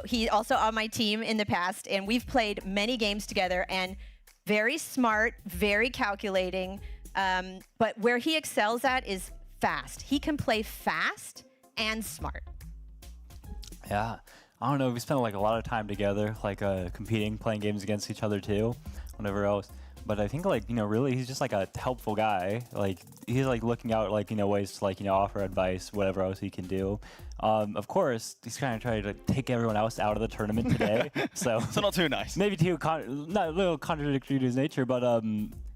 He's also on my team in the past, and we've played many games together, and very smart, very calculating, but where he excels at is fast. He can play fast and smart. Yeah. I don't know, we spent like a lot of time together, like competing, playing games against each other too, whatever else. But I think like, you know, really he's just like a helpful guy. Like he's like looking out like, you know, ways to like, you know, offer advice, whatever else he can do. Of course, he's kind of trying to take everyone else out of the tournament today. So not too nice. Maybe not a little contradictory to his nature, but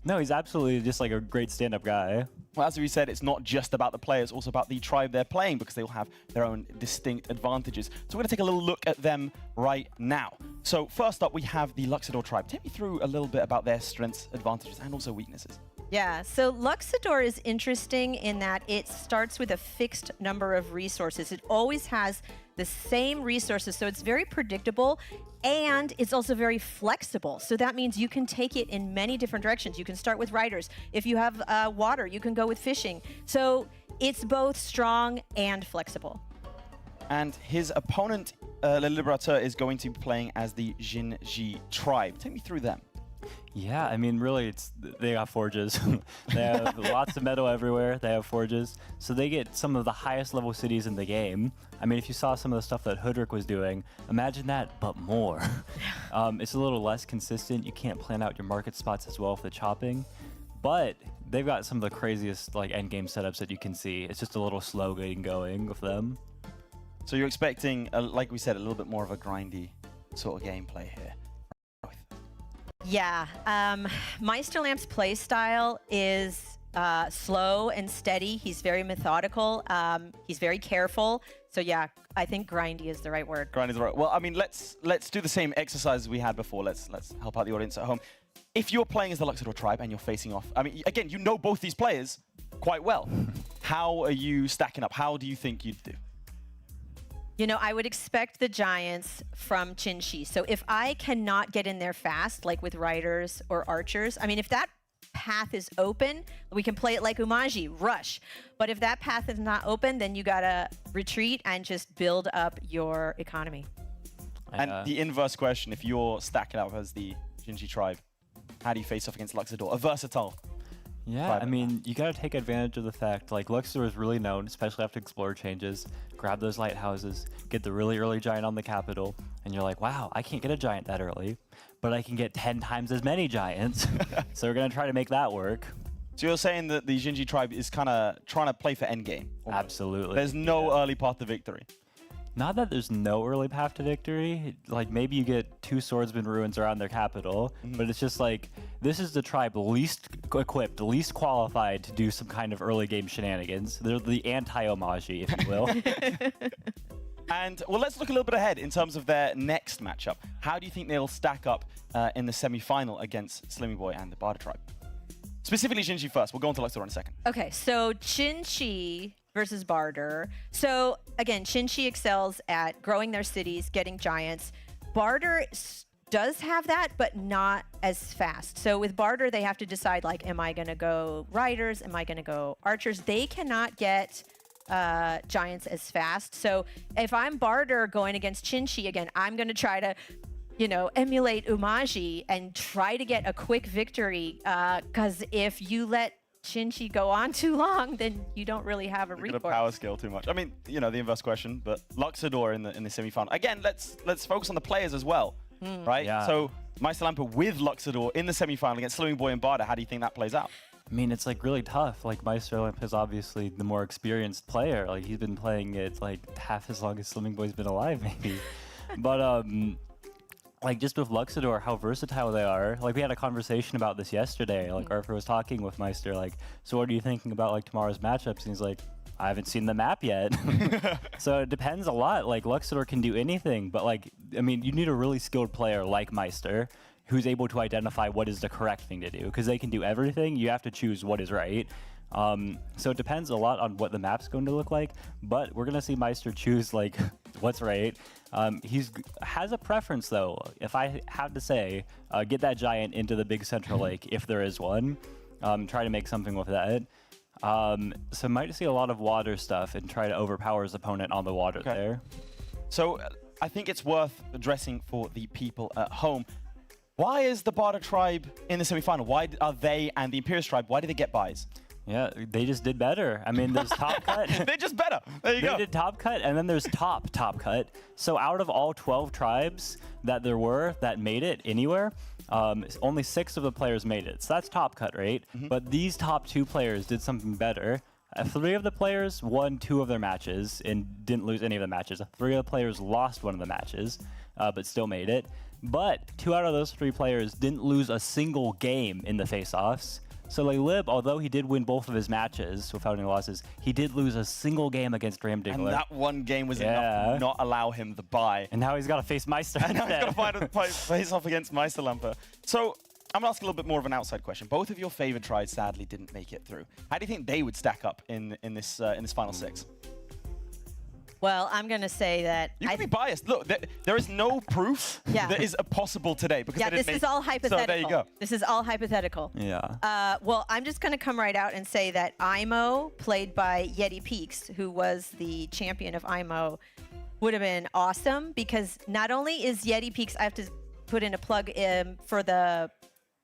no, he's absolutely just like a great stand-up guy. Well, as we said, it's not just about the players, it's also about the tribe they're playing because they will have their own distinct advantages. So we're going to take a little look at them right now. So first up, we have the Luxador tribe. Take me through a little bit about their strengths, advantages, and also weaknesses. Yeah, so Luxador is interesting in that it starts with a fixed number of resources. It always has the same resources, so it's very predictable, and it's also very flexible. So that means you can take it in many different directions. You can start with riders. If you have water, you can go with fishing. So it's both strong and flexible. And his opponent, Le Liberateur, is going to be playing as the Jinji tribe. Take me through them. Yeah, I mean, really, they got forges. They have lots of metal everywhere. They have forges. So they get some of the highest level cities in the game. I mean, if you saw some of the stuff that Hoodrick was doing, imagine that, but more. It's a little less consistent. You can't plan out your market spots as well for the chopping. But they've got some of the craziest like end game setups that you can see. It's just a little slow getting going with them. So you're expecting, like we said, a little bit more of a grindy sort of gameplay here. Yeah, Meisterlamp's play style is slow and steady. He's very methodical. He's very careful. So yeah, I think grindy is the right word. Grindy is the right. Well, I mean, let's do the same exercise we had before. Let's help out the audience at home. If you're playing as the Luxador tribe and you're facing off, I mean, again, you know both these players quite well. How are you stacking up? How do you think you'd do? You know, I would expect the Giants from Chinchi. So if I cannot get in there fast, like with riders or archers, I mean, if that path is open, we can play it like Umaji, rush. But if that path is not open, then you gotta retreat and just build up your economy. And the inverse question, if you're stacking up as the Jinji tribe, how do you face off against Luxador? A versatile. Yeah, I mean, you got to take advantage of the fact, like, Luxador is really known, especially after Explorer changes, grab those lighthouses, get the really early giant on the capital, and you're like, wow, I can't get a giant that early, but I can get 10 times as many giants, so we're going to try to make that work. So you're saying that the Jinji tribe is kind of trying to play for endgame? Almost. Absolutely. There's no early path to victory. Not that there's no early path to victory, like maybe you get 2 swordsman ruins around their capital, but it's just like, this is the tribe least equipped, least qualified to do some kind of early game shenanigans. They're the anti-Omaji, if you will. And, well, let's look a little bit ahead in terms of their next matchup. How do you think they'll stack up in the semi-final against Slimmy Boy and the Barda tribe? Specifically Jinji first. We'll go on to Luxador in a second. Okay, so Chinchi versus Barter. So again, Chinchi excels at growing their cities, getting giants. Barter does have that, but not as fast. So with Barter, they have to decide, like, am I going to go riders? Am I going to go archers? They cannot get giants as fast. So if I'm Barter going against Chinchi again, I'm going to try to, you know, emulate Umaji and try to get a quick victory. Because if you let Chinchi go on too long, then you don't really have a Look at recourse. the power skill too much. I mean, you know, the inverse question, but Luxador in the semi-final. Again, let's focus on the players as well, right? Yeah. So Meisterlampe with Luxador in the semi-final against Slimming Boy and Barda. How do you think that plays out? I mean, it's like really tough. Like Meisterlampe is obviously the more experienced player. Like he's been playing it like half as long as Slimming Boy's been alive, maybe. But like just with Luxador, how versatile they are. Like we had a conversation about this yesterday. Like Arthur was talking with Meister, like, so what are you thinking about like tomorrow's matchups? And he's like, I haven't seen the map yet. So it depends a lot. Like Luxador can do anything, but like, I mean, you need a really skilled player like Meister who's able to identify what is the correct thing to do, because they can do everything. You have to choose what is right. So it depends a lot on what the map's going to look like, but we're gonna see Meister choose like what's right. Has a preference though. If I have to say, get that giant into the big central lake if there is one. Try to make something with that. So might see a lot of water stuff and try to overpower his opponent on the water there. So I think it's worth addressing for the people at home. Why is the Barda tribe in the semi-final? Why are they and the Imperious tribe, why do they get buys? Yeah, they just did better. I mean, there's top cut. They're just better. There you go. They did top cut, and then there's top cut. So out of all 12 tribes that there were that made it anywhere, only 6 of the players made it. So that's top cut, right? But these top 2 players did something better. 3 of the players won 2 of their matches and didn't lose any of the matches. 3 of the players lost 1 of the matches, but still made it. But 2 out of those 3 players didn't lose a single game in the face-offs. So Lib, although he did win both of his matches without any losses, he did lose a single game against Ramdingler. And that one game was enough to not allow him the bye. And now he's got to face Meister. And now he's got to face off against Meisterlampe. So I'm going to ask a little bit more of an outside question. Both of your favorite tribes sadly didn't make it through. How do you think they would stack up in this final 6? Well, I'm going to say that You can be biased. Look, there is no proof that is possible today because this is all hypothetical. So there you go. This is all hypothetical. Yeah. Well, I'm just going to come right out and say that IMO, played by Yeti Peaks, who was the champion of IMO, would have been awesome because not only is Yeti Peaks, I have to put in a plug for the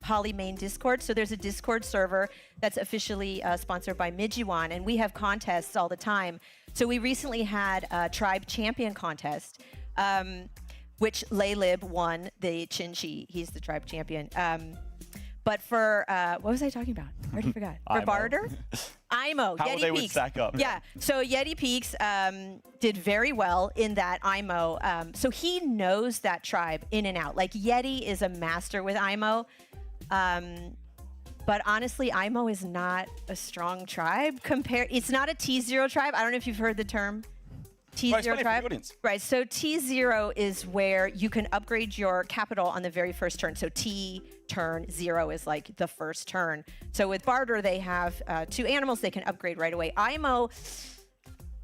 Poly main Discord. So there's a Discord server that's officially sponsored by Mijiwan, and we have contests all the time. So we recently had a tribe champion contest, which Lib won the Chinchi. He's the tribe champion. But for, what was I talking about? I already forgot. For Barter? IMO, How Yeti they Peaks. would stack up. Yeah, so Yeti Peaks did very well in that IMO. So he knows that tribe in and out. Like Yeti is a master with IMO. But honestly, IMO is not a strong tribe. It's not a T0 tribe. I don't know if you've heard the term T0 tribe. Right, so T0 is where you can upgrade your capital on the very first turn. So T turn 0 is like the first turn. So with Barter, they have 2 animals they can upgrade right away. IMO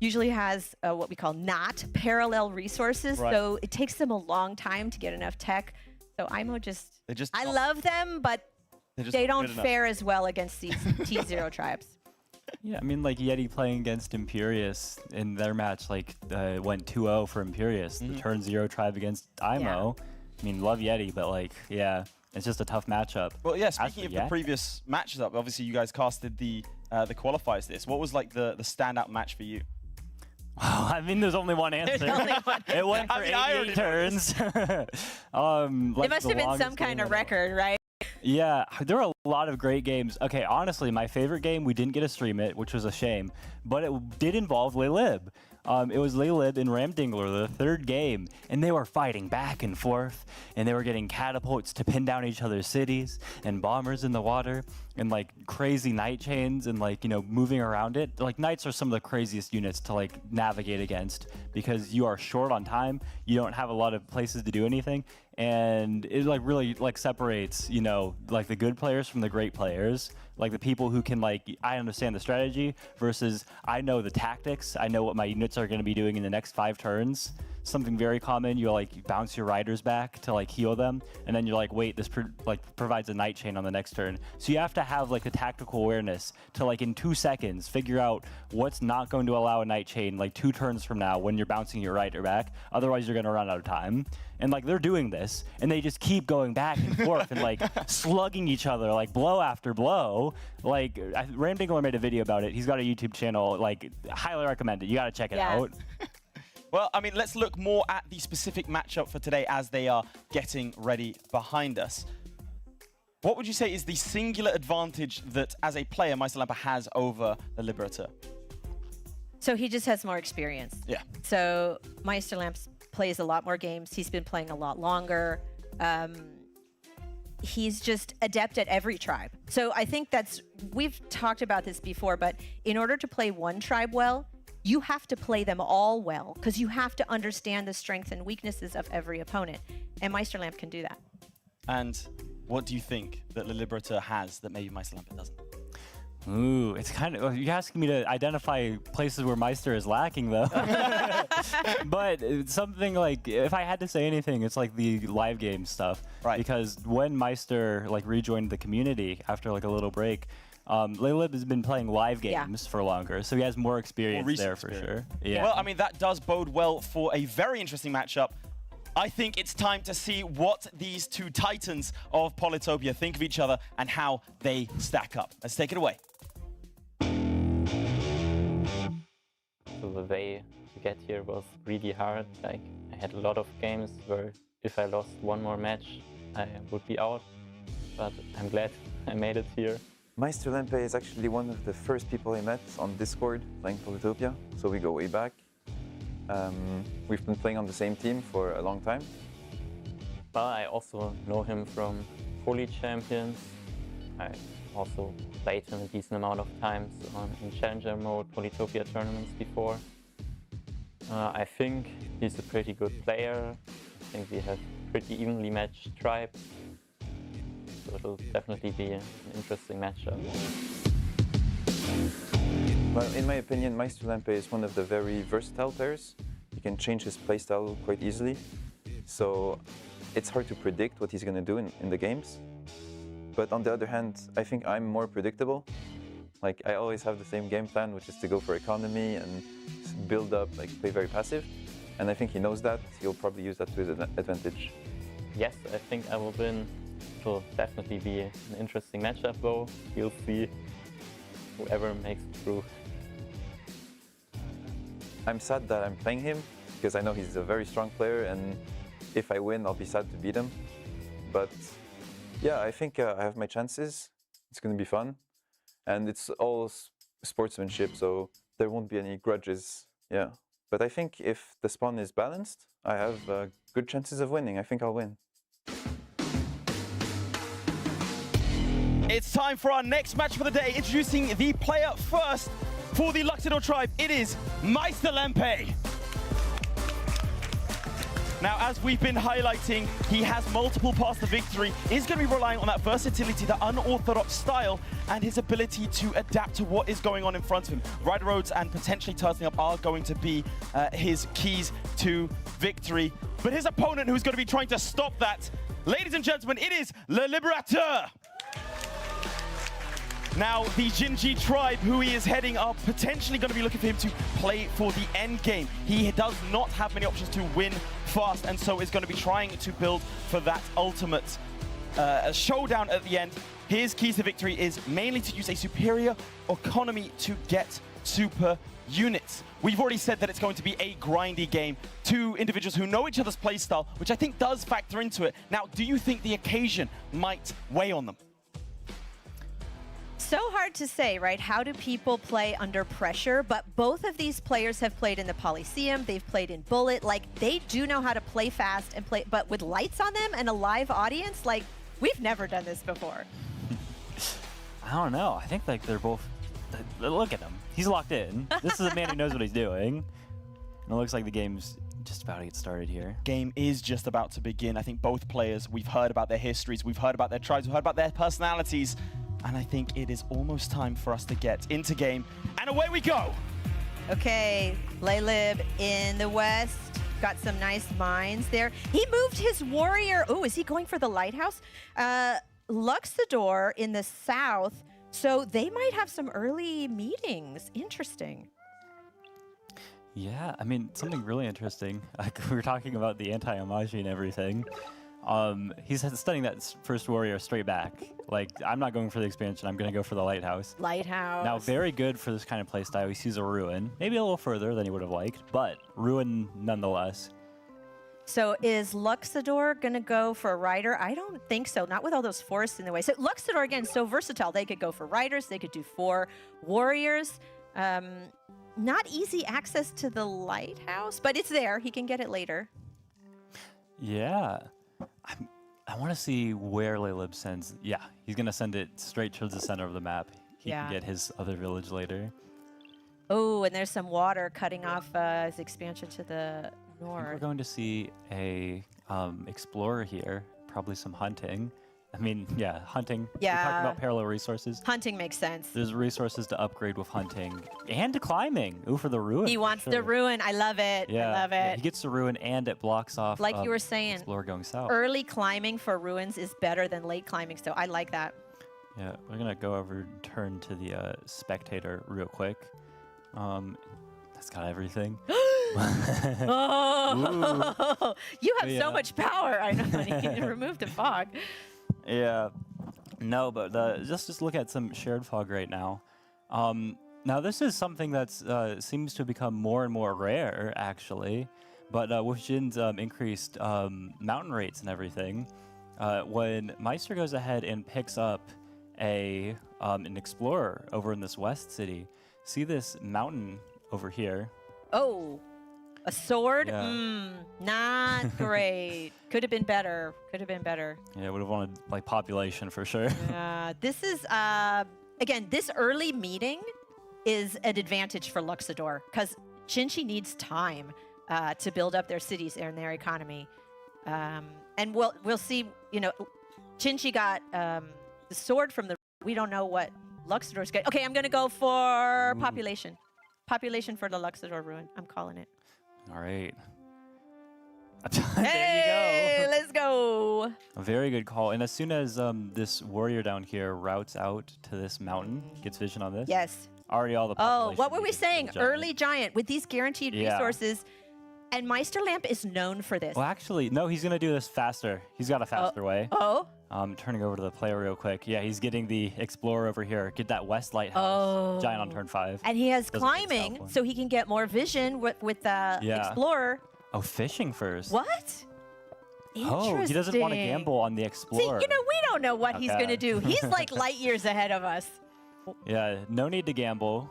usually has what we call not parallel resources. Right. So it takes them a long time to get enough tech. So IMO I love them, but they don't fare as well against these T0 tribes. Yeah, I mean, like Yeti playing against Imperious in their match, like went 2-0 for Imperious. The turn 0 tribe against IMO. I mean, love Yeti, but like, yeah, it's just a tough matchup. Well, yeah. Speaking of the previous matches up, obviously you guys casted the qualifiers. What was like the standout match for you? I mean, there's only one answer. There's only one. It went for 88 turns. It must have been some kind of record, right? Yeah, there were a lot of great games. Okay, honestly, my favorite game, we didn't get to stream it, which was a shame, but it did involve Lib. It was Lib and Ramdingler, the 3rd game, and they were fighting back and forth, and they were getting catapults to pin down each other's cities, and bombers in the water, and like crazy knight chains, and like, you know, moving around it. Like knights are some of the craziest units to like navigate against because you are short on time, you don't have a lot of places to do anything, and it like really like separates, you know, like the good players from the great players. Like the people who can like, I understand the strategy versus I know the tactics. I know what my units are going to be doing in the next 5 turns. something very common. You like bounce your riders back to like heal them, and then you're like, wait, this provides a night chain on the next turn. So you have to have like the tactical awareness to like in 2 seconds figure out what's not going to allow a night chain like 2 turns from now when you're bouncing your rider back. Otherwise, you're going to run out of time. And like they're doing this, and they just keep going back and forth and like slugging each other like blow after blow. Like Ram Dingler made a video about it. He's got a YouTube channel. Like highly recommend it. You got to check it out. Well, I mean, let's look more at the specific matchup for today as they are getting ready behind us. What would you say is the singular advantage that, as a player, Meisterlampe has over the Liberator? So he just has more experience. Yeah. So Meisterlampe plays a lot more games. He's been playing a lot longer. He's just adept at every tribe. So I think we've talked about this before, but in order to play one tribe well, you have to play them all well, because you have to understand the strengths and weaknesses of every opponent. And Meisterlampe can do that. And what do you think that the Liberator has that maybe Meisterlampe doesn't? Ooh, it's kind of, you're asking me to identify places where Meister is lacking, though. But it's something like, if I had to say anything, it's like the live game stuff. Right. Because when Meister like rejoined the community after like a little break, Lelib has been playing live games for longer, so he has more experience there for sure. Yeah. Well, I mean, that does bode well for a very interesting matchup. I think it's time to see what these two titans of Polytopia think of each other and how they stack up. Let's take it away. So the way to get here was really hard. Like, I had a lot of games where if I lost one more match, I would be out. But I'm glad I made it here. Meisterlampe is actually one of the first people I met on Discord playing Polytopia, so we go way back. We've been playing on the same team for a long time. But I also know him from Poly Champions. I also played him a decent amount of times in Challenger mode, Polytopia tournaments before. I think he's a pretty good player. I think we have pretty evenly matched tribes. So it'll definitely be an interesting matchup. Well, in my opinion, Meisterlampe is one of the very versatile players. He can change his playstyle quite easily. So it's hard to predict what he's going to do in the games. But on the other hand, I think I'm more predictable. Like, I always have the same game plan, which is to go for economy and build up, like play very passive. And I think he knows that. He'll probably use that to his advantage. Yes, I think I will win. It'll definitely be an interesting matchup though. You'll see whoever makes it through. I'm sad that I'm playing him because I know he's a very strong player, and if I win, I'll be sad to beat him. But yeah, I think I have my chances. It's going to be fun. And it's all sportsmanship, so there won't be any grudges. Yeah. But I think if the spawn is balanced, I have good chances of winning. I think I'll win. It's time for our next match for the day. Introducing the player first for the Luxador tribe. It is Meisterlampe. Now, as we've been highlighting, he has multiple paths to victory. He's going to be relying on that versatility, the unorthodox style, and his ability to adapt to what is going on in front of him. Rider roads and potentially turtling up are going to be his keys to victory. But his opponent, who's going to be trying to stop that, ladies and gentlemen, it is Le Liberateur. Now, the Jinji tribe, who he is heading, are potentially going to be looking for him to play for the end game. He does not have many options to win fast, and so is going to be trying to build for that ultimate showdown at the end. His keys to victory is mainly to use a superior economy to get super units. We've already said that it's going to be a grindy game. Two individuals who know each other's playstyle, which I think does factor into it. Now, do you think the occasion might weigh on them? So hard to say, right? How do people play under pressure? But both of these players have played in the Coliseum. They've played in Bullet. Like, they do know how to play fast and play, but with lights on them and a live audience, like, we've never done this before. I don't know. I think like they're both. Look at him. He's locked in. This is a man who knows what he's doing. And it looks like the game's just about to get started here. Game is just about to begin. I think both players, we've heard about their histories, we've heard about their tribes, we've heard about their personalities. And I think it is almost time for us to get into game. And away we go. Okay, Lelib in the west, got some nice mines there. He moved his warrior. Oh, is he going for the lighthouse? Luxador in the south. So they might have some early meetings. Interesting. Yeah, I mean, something really interesting. Like, we were talking about the anti-homage and everything. He's studying that first warrior straight back. Like, I'm not going for the expansion. I'm going to go for the lighthouse. Lighthouse. Now, very good for this kind of playstyle. He sees a ruin. Maybe a little further than he would have liked, but ruin nonetheless. So is Luxador going to go for a rider? I don't think so. Not with all those forests in the way. So Luxador, again, so versatile. They could go for riders. They could do 4 warriors. Not easy access to the lighthouse, but it's there. He can get it later. Yeah. I want to see where Laylib sends. Yeah, he's going to send it straight towards the center of the map. He can get his other village later. Oh, and there's some water cutting off his expansion to the I think north. we're going to see a explorer here, probably some hunting. I mean, yeah, hunting. Yeah. We're talking about parallel resources. Hunting makes sense. There's resources to upgrade with hunting and climbing. Ooh, for the ruin. He for wants the sure. ruin. I love it. Yeah, I love yeah, it. he gets the ruin and it blocks off. Like you were saying, Explorer going south. early climbing for ruins is better than late climbing, so I like that. Yeah, we're gonna go over and turn to the spectator real quick. That's got everything. Oh, you have Yeah. so much power. I know. You need to remove the fog. Yeah. No, but just look at some shared fog right now. Now this is something that's seems to have become more and more rare, actually. But with Jin's increased mountain rates and everything, when Meister goes ahead and picks up an explorer over in this west city, see this mountain over here? Oh, a sword? Yeah. Not great. Could have been better. Could have been better. Yeah, would have wanted like population for sure. This is, again, this early meeting is an advantage for Luxador because Chinchi needs time to build up their cities and their economy. And we'll see, you know, Chinchi got the sword from the, we don't know what Luxador's getting. Okay, I'm going to go for population. Population for the Luxador ruin. I'm calling it. All right. Hey, there you go. let's go. A very good call. And as soon as this warrior down here routes out to this mountain, gets vision on this. Yes. Already all the Oh, population what were we needed for the saying? giant. Early giant with these guaranteed Yeah. resources. And Meisterlamp is known for this. Well, actually, no, he's going to do this faster. He's got a faster way. Oh, Turning over to the player real quick. Yeah, he's getting the explorer over here. Get that west lighthouse. Giant on turn 5. and he has Doesn't get the climbing, south one. so he can get more vision with the Yeah. Explorer. Oh, fishing first. What? Oh, he doesn't want to Interesting. gamble on the See, explorer. you know, we don't know what he's Okay. going to do. He's like light years ahead of us. Yeah, no need to gamble,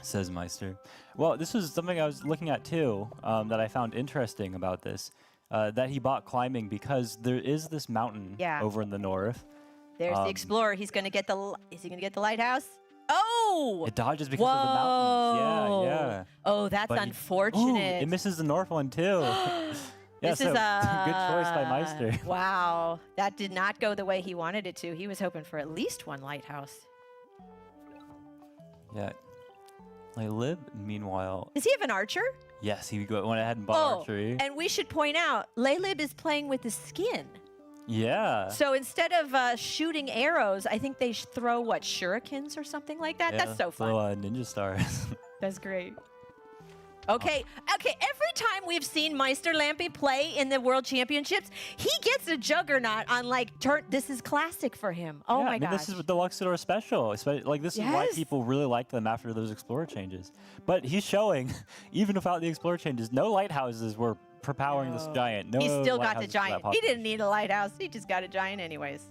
says Meister. Well, this is something I was looking at too, that I found interesting about this. That he bought climbing because there is this mountain Yeah. over in the north. There's the Explorer. He's going to get is he going to get the lighthouse? Oh! It dodges because of the mountains. Yeah, yeah. Oh, that's But unfortunate. it misses the north one too. Yeah, This so is a good choice by Meister. Wow, that did not go the way he wanted it to. He was hoping for at least one lighthouse. Yeah. Laylib, meanwhile, Does he have an archer? yes, he went ahead and bought archery. and we should point out, Laylib is playing with the skin. Yeah. So instead of shooting arrows, I think they throw, what, shurikens or something like that? Yeah, That's so fun. little, ninja stars. That's great. Okay, every time we've seen Meister Lampy play in the World Championships, he gets a juggernaut on like turn. This is classic for him. Oh Yeah, my I mean, gosh. this is the Luxador special. Like, this is why Yes. people really liked them after those Explorer changes. But he's showing, even without the Explorer changes, no lighthouses were propowering this giant. No He still got the lighthouses for that giant. He didn't need a lighthouse. He just got a giant anyways.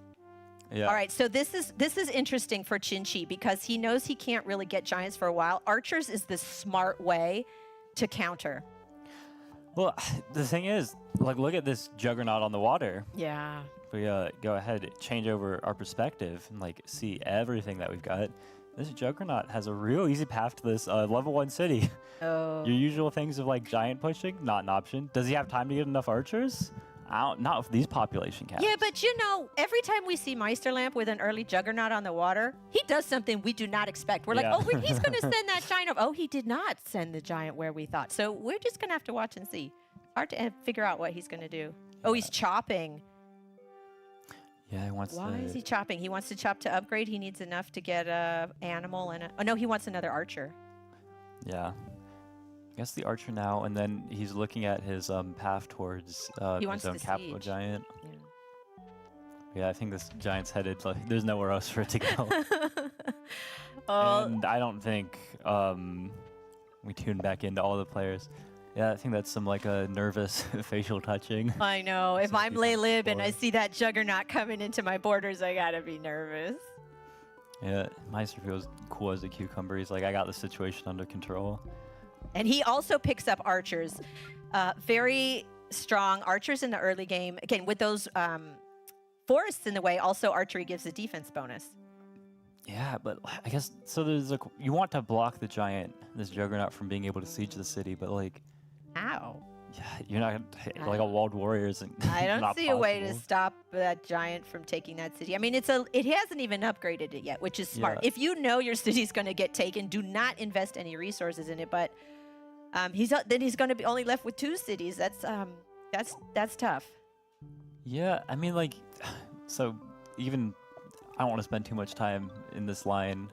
Yeah. All right, so this is interesting for Chinchi because he knows he can't really get giants for a while. Archers is the smart way to counter. Well, the thing is, like, look at this juggernaut on the water. Yeah. We go ahead, change over our perspective, and like see everything that we've got. This juggernaut has a real easy path to this level 1 city. Oh. Your usual things of like giant pushing, not an option. Does he have time to get enough archers? Not with these population caps. Yeah, but you know, every time we see Meisterlamp with an early juggernaut on the water, he does something we do not expect. We're like, Yeah. oh, he's going to send that giant. Oh, he did not send the giant where we thought. So we're just going to have to watch and see. Hard to figure out what he's going to do. Oh, he's chopping. Yeah, he wants Why to. is he chopping? He wants to chop to upgrade. He needs enough to get a animal and a... Oh, no, he wants another archer. Yeah. I guess the archer now, and then he's looking at his path towards He wants his own to capital siege. giant. Yeah. Yeah, I think this giant's headed. Like, there's nowhere else for it to go. Oh, And I don't think we tune back into all the players. Yeah, I think that's some like a nervous facial touching. I know. If So I'm he's Lay on Lib and I board. see that juggernaut coming into my borders, I gotta be nervous. Yeah, Meister feels cool as a cucumber. He's like, I got the situation under control. And he also picks up archers. Very strong archers in the early game. Again, with those forests in the way, also archery gives a defense bonus. Yeah, but I guess so. There's like you want to block the giant, this juggernaut, from being able to siege the city, but like, Ow. yeah, you're not like a walled warrior isn't. I don't not see a way to possible. stop that giant from taking that city. I mean, it hasn't even upgraded it yet, which is smart. Yeah. If you know your city's going to get taken, do not invest any resources in it. But then he's going to be only left with 2 cities. That's tough. Yeah, I mean, like, so even I don't want to spend too much time in this line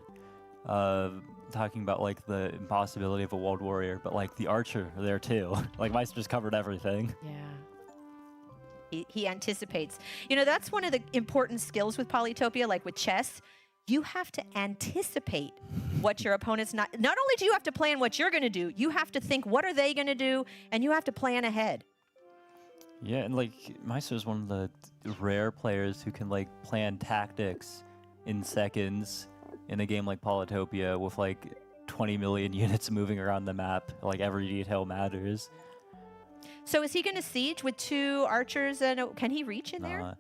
talking about like the impossibility of a walled warrior, but like the archer there too. Like Meister's covered everything. Yeah. He anticipates. You know, that's one of the important skills with Polytopia, like with chess. You have to anticipate what your opponent's not only do you have to plan what you're going to do, you have to think what are they going to do, and you have to plan ahead. Yeah, and like Meister's one of the rare players who can like plan tactics in seconds in a game like Polytopia with like 20 million units moving around the map. Like every detail matters. So is he going to siege with 2 archers? And can he reach in there?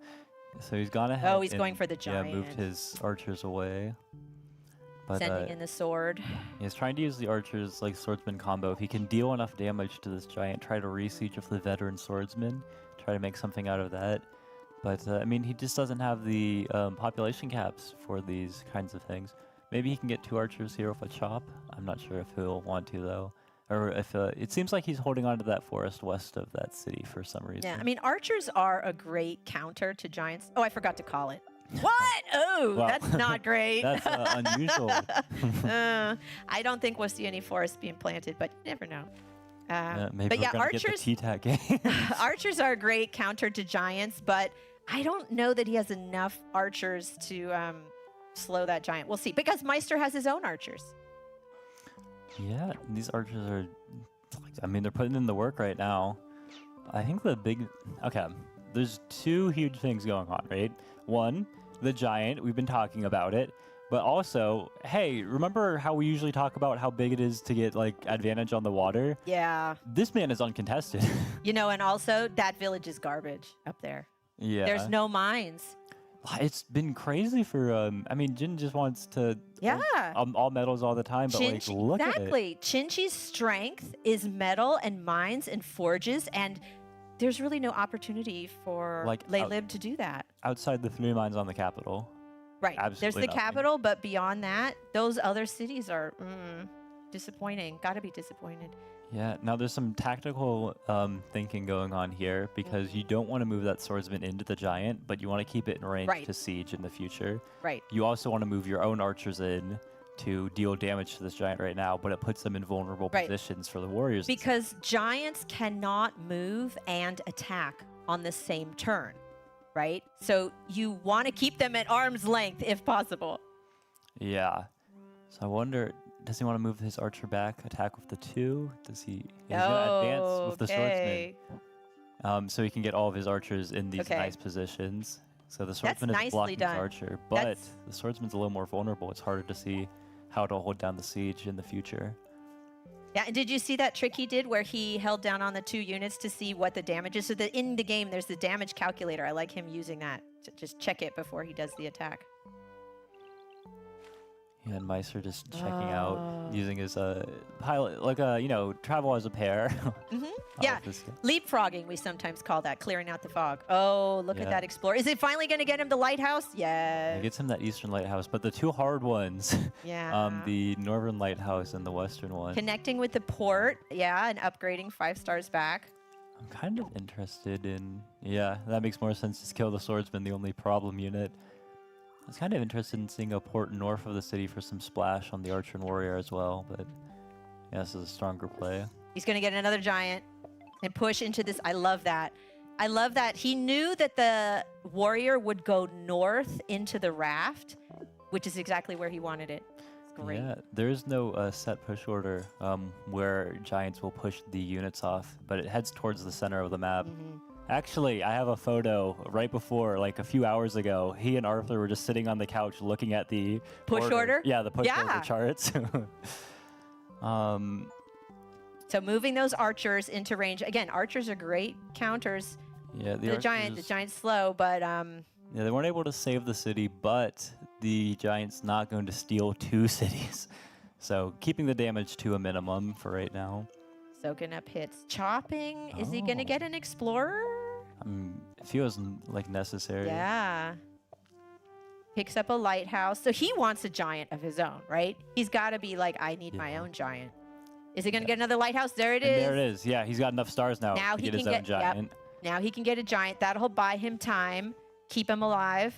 So he's gone ahead. Oh, he's and, going for the Yeah, moved giant. his archers away. But Sending in the sword. he's trying to use the archers like swordsman combo. If he can deal enough damage to this giant, try to re-siege with the veteran swordsman, try to make something out of that. But I mean, he just doesn't have the population caps for these kinds of things. Maybe he can get 2 archers here with a chop. I'm not sure if he'll want to though. Or if it seems like he's holding on to that forest west of that city for some reason. Yeah, I mean, archers are a great counter to giants. Oh, I forgot to call it. What? Oh, Wow. that's not great. That's unusual. I don't think we'll see any forests being planted, but you never know. Maybe but we're yeah, gonna archers. get the T-Tac game. Archers are a great counter to giants, but I don't know that he has enough archers to slow that giant. We'll see, because Meister has his own archers. Yeah, these archers are, I mean, they're putting in the work right now. I think okay, there's 2 huge things going on, right? One, the giant, we've been talking about it, but also, hey, remember how we usually talk about how big it is to get like advantage on the water? Yeah. This man is uncontested. You know, and also that village is garbage up there. Yeah. There's no mines. It's been crazy for, I mean, Jin just wants to Yeah. all medals all the time, but like, look at it. Exactly. Chinchi's strength is metal and mines and forges, and there's really no opportunity for Like, Lay Lib to do that. Outside the 3 mines on the capital. Right. absolutely There's the nothing. capital, but beyond that, those other cities are disappointing. Got to be disappointed. Yeah, now there's some tactical thinking going on here because you don't want to move that swordsman into the giant, but you want to keep it in range Right. to siege in the future. Right. You also want to move your own archers in to deal damage to this giant right now, but it puts them in vulnerable Right. positions for the warriors. Because giants cannot move and attack on the same turn, right? So you want to keep them at arm's length if possible. Yeah. So I wonder, does he want to move his archer back, attack with the 2? Does he? He's gonna advance with the swordsman, so he can get all of his archers in these Okay. nice positions. So the swordsman is nicely blocking his done. archer, but That's- the swordsman's a little more vulnerable. It's harder to see how to hold down the siege in the future. Yeah, and did you see that trick he did where he held down on the 2 units to see what the damage is? So that in the game, there's the damage calculator. I like him using that to just check it before he does the attack. Yeah, and Meister just checking out, Oh. using his pilot, like travel as a pair. Yeah, with this guy. leapfrogging, we sometimes call that, clearing out the fog. Oh, look at Yeah. that explorer. Is it finally going to get him the lighthouse? It Yes. gets him that eastern lighthouse, but the 2 hard ones, Yeah. the northern lighthouse and the western one. Connecting with the port, yeah, and upgrading 5 stars back. I'm kind of interested in... Yeah, that makes more sense. Just kill the swordsman, the only problem unit. I was kind of interested in seeing a port north of the city for some splash on the archer and warrior as well, but yeah, this is a stronger play. He's going to get another giant and push into this. I love that. I love that. He knew that the warrior would go north into the raft, which is exactly where he wanted it. It's great. Yeah, there's no set push order where giants will push the units off, but it heads towards the center of the map. Actually, I have a photo right before, like a few hours ago. He and Arthur were just sitting on the couch looking at the Push order? Yeah, the push order charts. So moving those archers into range. Again, archers are great counters. Yeah, The giant's slow, but yeah, they weren't able to save the city, but the giant's not going to steal 2 cities. So keeping the damage to a minimum for right now. soaking up hits. Chopping. Is he going to get an explorer? It feels like necessary. Yeah. Picks up a lighthouse. So he wants a giant of his own, right? He's got to be like, I need my own giant. Is he going to get another lighthouse? There it is. There it is. Yeah, he's got enough stars now, Now to he get his can own get giant. Now he can get a giant. That'll buy him time, keep him alive.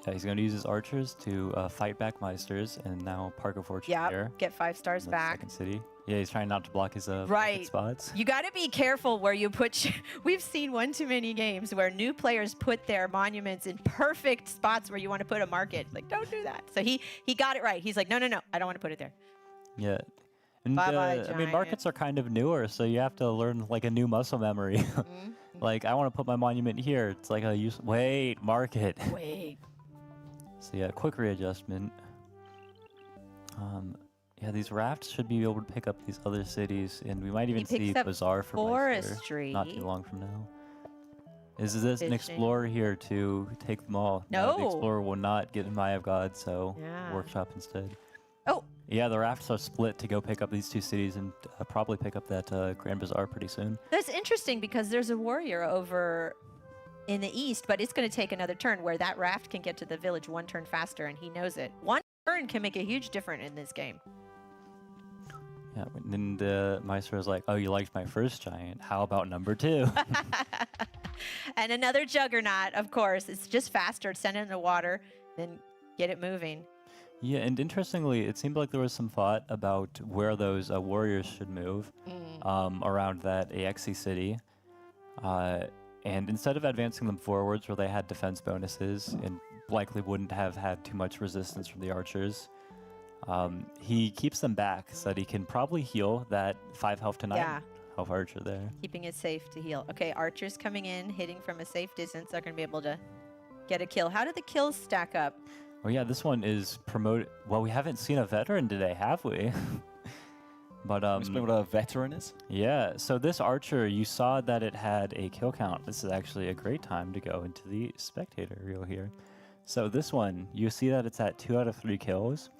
Yeah, he's going to use his archers to fight back Meisters, and now Park of Fortune here. Get 5 stars in the back. Second city. Yeah, he's trying not to block his Right. spots. You got to be careful where you put. We've seen one too many games where new players put their monuments in perfect spots where you want to put a market. Like, don't do that. So he got it right. He's like, no, I don't want to put it there. Yeah. And Bye-bye, I mean, markets are kind of newer, so you have to learn like a new muscle memory. Like, I want to put my monument here. It's like a wait, market. Wait. So yeah, quick readjustment. Yeah, these rafts should be able to pick up these other cities, and we might even see picks up Bazaar for Meister forestry. not too long from now. Is this an Fishing. explorer here to take them all? No. The explorer will not get in Eye of God, so Yeah. workshop instead. Oh. Yeah, the rafts are split to go pick up these 2 cities and probably pick up that Grand Bazaar pretty soon. That's interesting because there's a warrior over in the east, but it's going to take another turn where that raft can get to the village 1 turn faster, and he knows it. 1 turn can make a huge difference in this game. Yeah, and Meister was like, oh, you liked my first giant. How about number 2? And another juggernaut, of course. It's just faster. Send it in the water, then get it moving. Yeah, and interestingly, it seemed like there was some thought about where those warriors should move around that AXE city. And instead of advancing them forwards where they had defense bonuses and likely wouldn't have had too much resistance from the archers, he keeps them back so that he can probably heal that 5 health to 9 health archer there. Keeping it safe to heal. Okay, archers coming in, hitting from a safe distance. They're going to be able to get a kill. How do the kills stack up? Well, yeah, this one is promoted. Well, we haven't seen a veteran today, have we? But Explain what a veteran is. Yeah, so this archer, you saw that it had a kill count. This is actually a great time to go into the spectator reel here. So this one, you see that it's at 2 out of 3 kills.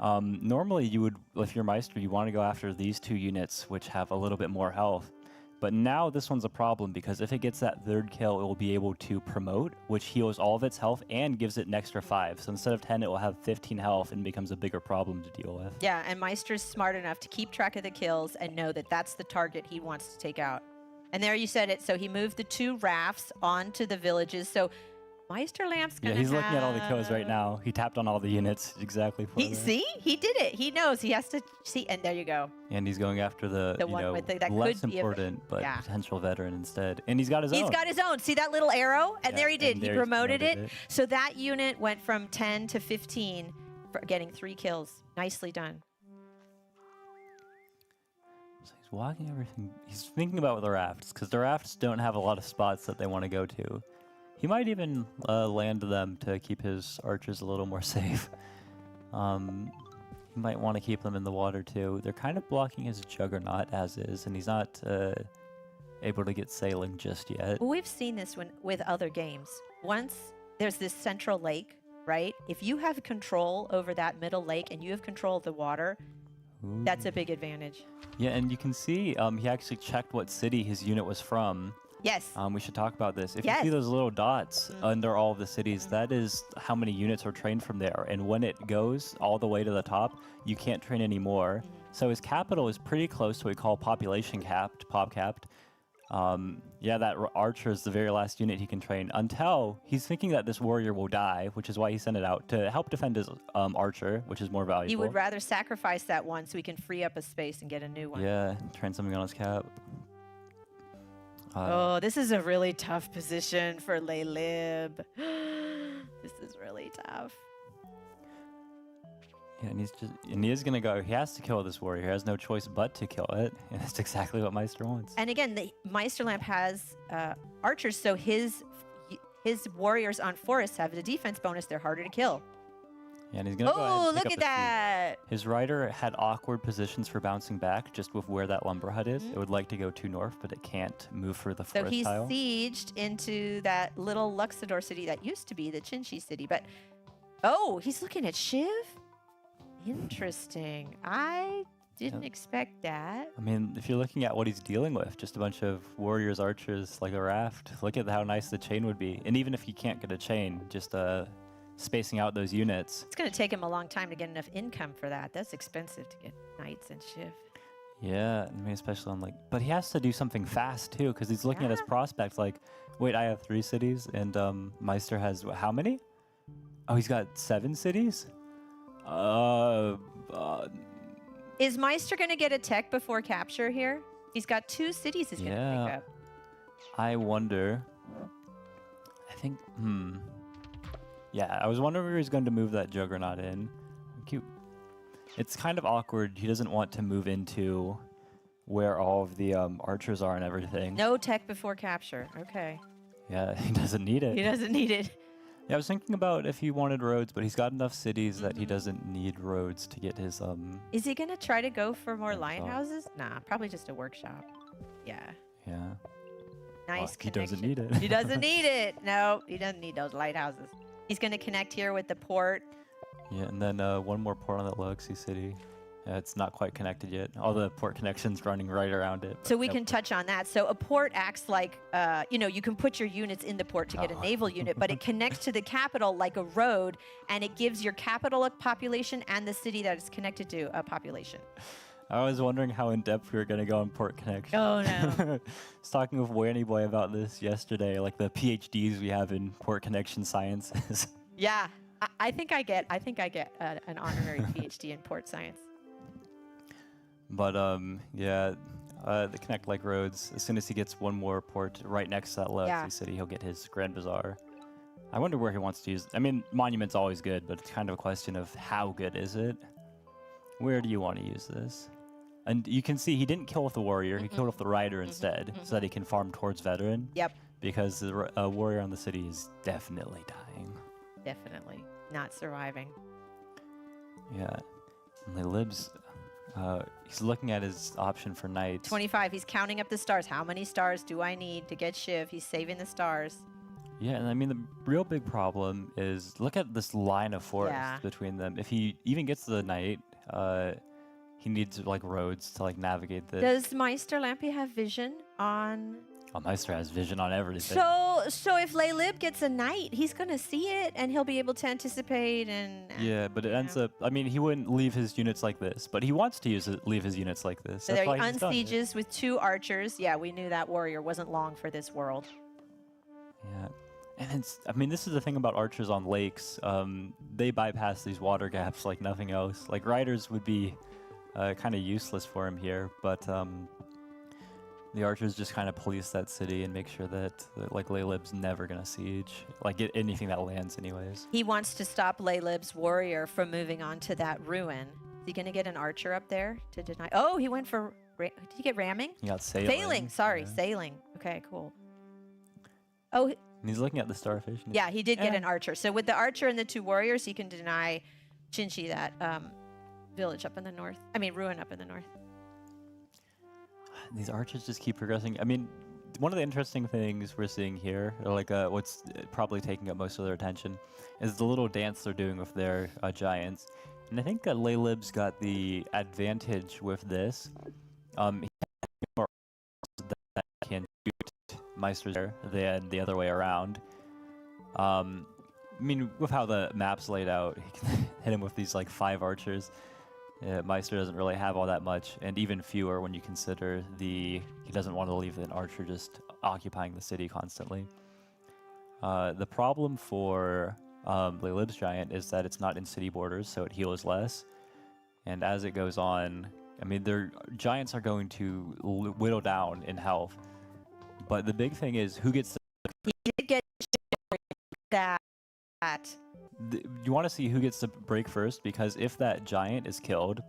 Normally you would, if you're Meister, you want to go after these 2 units, which have a little bit more health. But now this one's a problem because if it gets that 3rd kill, it will be able to promote, which heals all of its health and gives it an extra 5. So instead of 10, it will have 15 health and becomes a bigger problem to deal with. Yeah, and Meister's smart enough to keep track of the kills and know that that's the target he wants to take out. And there you said it. So he moved the 2 rafts onto the villages. So Meister Lamp's going to he's looking at all the kills right now. He tapped on all the units exactly for me. See? He did it. He knows. He has to see. And there you go. And he's going after the one with that less could be important but yeah. potential veteran instead. And he's got his own. He's got his own. See that little arrow? And Yeah, there he did. and He there promoted it. So that unit went from 10 to 15 for getting 3 kills. Nicely done. So he's walking everything. He's thinking about the rafts because the rafts don't have a lot of spots that they want to go to. He might even land them to keep his archers a little more safe. He might want to keep them in the water too. They're kind of blocking his juggernaut as is, and he's not able to get sailing just yet. Well, we've seen this with other games. Once there's this central lake, right? If you have control over that middle lake and you have control of the water, that's a big advantage. Yeah, and you can see he actually checked what city his unit was from. Yes. We should talk about this. If Yes. you see those little dots under all of the cities, that is how many units are trained from there. And when it goes all the way to the top, you can't train anymore. So his capital is pretty close to what we call population capped, pop capped. Yeah, that archer is the very last unit he can train until he's thinking that this warrior will die, which is why he sent it out to help defend his archer, which is more valuable. He would rather sacrifice that one so he can free up a space and get a new one. Yeah, train something on his cap. Oh, this is a really tough position for Laylib. This is really tough. Yeah, and he is gonna go. He has to kill this warrior. He has no choice but to kill it, and that's exactly what Meister wants. And again, the Meisterlamp has archers, so his warriors on forests have the defense bonus. They're harder to kill. Yeah, and he's gonna go ahead and look pick at up the speed. that! His rider had awkward positions for bouncing back, just with where that lumber hut is. It would like to go to north, but it can't move for the So forest he's tile. sieged into that little Luxador city that used to be the Chinchi city. But oh, he's looking at Shiv. Interesting. I didn't expect that. I mean, if you're looking at what he's dealing with, just a bunch of warriors, archers, like a raft. Look at how nice the chain would be. And even if he can't get a chain, just spacing out those units. It's going to take him a long time to get enough income for that. That's expensive to get knights and Shiv. Yeah, I mean, especially on like, but he has to do something fast too, because he's looking at his Yeah. prospects. prospects. Like, wait, I have 3 cities, and Meister has how many? Oh, he's got 7 cities. Is Meister going to get a tech before capture here? He's got 2 cities he's going to Yeah. pick up. I wonder. I think. Yeah, I was wondering where he's going to move that Juggernaut in. Cute. It's kind of awkward. He doesn't want to move into where all of the archers are and everything. No tech before capture. Okay. Yeah, he doesn't need it. He doesn't need it. Yeah, I was thinking about if he wanted roads, but he's got enough cities that he doesn't need roads to get his Is he going to try to go for more That's all. lighthouses? Nah, probably just a workshop. Yeah. Yeah. Nice he connection. doesn't need it. He doesn't need it. No, he doesn't need those lighthouses. He's going to connect here with the port. Yeah, and then one more port on that Luxie city. Yeah, it's not quite connected yet. All the port connections running right around it. So we Yep. can touch on that. So a port acts like, you can put your units in the port to get a naval unit, but it connects to the capital like a road, and it gives your capital a population and the city that it's connected to a population. I was wondering how in depth we were going to go on port connection. Oh, no. I was talking with Wanny Boy about this yesterday, like the PhDs we have in port connection sciences. Yeah, I think I get an honorary PhD in port science. But yeah, the connect like roads. As soon as he gets one more port right next to that Luxie Yeah. city, he'll get his Grand Bazaar. I wonder where he wants to use. I mean, Monument's always good, but it's kind of a question of how good is it? Where do you want to use this? And you can see he didn't kill with the warrior. He killed with the rider instead, so that he can farm towards veteran. Yep, Because the warrior on the city is definitely dying. definitely not surviving. Yeah. And he lives. He's looking at his option for knights. 25, he's counting up the stars. How many stars do I need to get Shiv? He's saving the stars. Yeah, and I mean, the real big problem is look at this line of forest Yeah. between them. If he even gets the knight, he needs like roads to like navigate this. Does Meister Lampy have vision on? Oh, Meister has vision on everything. So if Laylib gets a knight, he's gonna see it and he'll be able to anticipate and. Yeah, but it ends up. I mean, he wouldn't leave his units like this, but he wants to leave his units like this. So That's there he why he's done it. unsieges with 2 archers. Yeah, we knew that warrior wasn't long for this world. Yeah, and it's. I mean, this is the thing about archers on lakes. They bypass these water gaps like nothing else. Like riders would be kind of useless for him here, but the archers just kind of police that city and make sure that like Laylib's never gonna siege, like get anything that lands anyways. He wants to stop Laylib's warrior from moving on to that ruin. Is he gonna get an archer up there to deny? Oh, he went for. Did he get ramming? He got sailing. Sailing. Sorry, Yeah. sailing. Okay, cool. Oh, And he's looking at the starfish. and yeah, he did get Yeah. an archer. So with the archer and the 2 warriors, he can deny Chinchi that village up in the north. I mean, ruin up in the north. These archers just keep progressing. I mean, one of the interesting things we're seeing here, or like what's probably taking up most of their attention, is the little dance they're doing with their giants. And I think Laylib's got the advantage with this. He has more that can shoot Meisters there than the other way around. I mean, with how the map's laid out, he can hit him with these like 5 archers. Meister doesn't really have all that much, and even fewer when you consider he doesn't want to leave an archer just occupying the city constantly. The problem for Leylib's Giant is that it's not in city borders, so it heals less. And as it goes on, I mean, their giants are going to whittle down in health. But the big thing is who gets He did get that. You want to see who gets to break first, because if that giant is killed,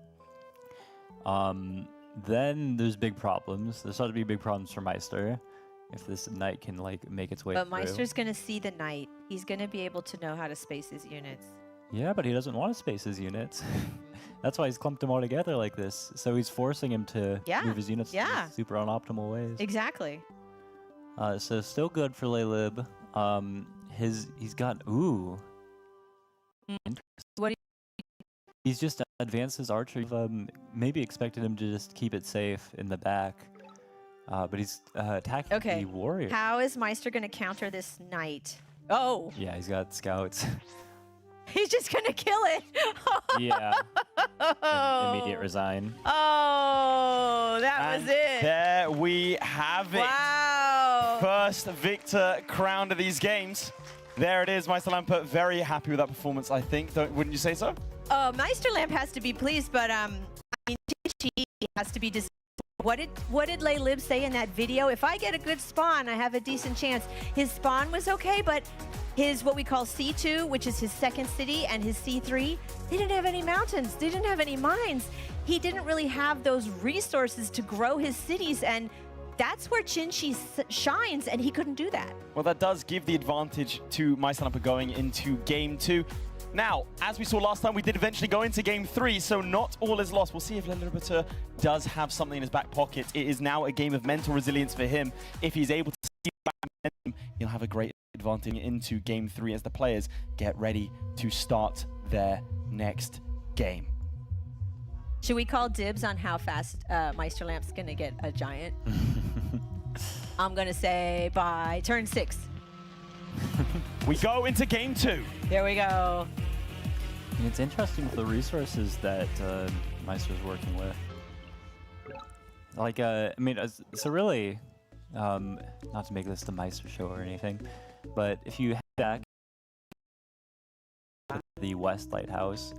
then there's big problems. There's starting to be big problems for Meister if this knight can like make its way But through. Meister's going to see the knight. He's going to be able to know how to space his units. Yeah, but he doesn't want to space his units. That's why he's clumped them all together like this. So he's forcing him to move his units in super unoptimal ways. Exactly. So still good for Leylib. He's got What do He's just advanced his archer. Maybe expected him to just keep it safe in the back. But he's attacking the warrior. How is Meister going to counter this knight? Oh. Yeah, he's got scouts. He's just going to kill it. Yeah. And immediate resign. Oh, that was it. There we have it. Wow. First victor crowned of these games. There it is, Meisterlampe. Very happy with that performance, I think. Wouldn't you say so? Meisterlampe has to be pleased, but I mean, she has to be disappointed. What did Leylib say in that video? If I get a good spawn, I have a decent chance. His spawn was okay, but his what we call C2, which is his second city, and his C3, they didn't have any mountains. They didn't have any mines. He didn't really have those resources to grow his cities, and that's where Chinchi shines, and he couldn't do that. Well, that does give the advantage to Meisterlampe going into game 2. Now, as we saw last time, we did eventually go into game 3, so not all is lost. We'll see if Leylib does have something in his back pocket. It is now a game of mental resilience for him. If he's able to see back momentum, he'll have a great advantage into game 3 as the players get ready to start their next game. Should we call dibs on how fast Meisterlampe's going to get a giant? I'm going to say by turn 6. We go into game 2. Here we go. It's interesting with the resources that Meister's working with. Like, I mean, so really, not to make this the Meister show or anything, but if you head back to the West Lighthouse,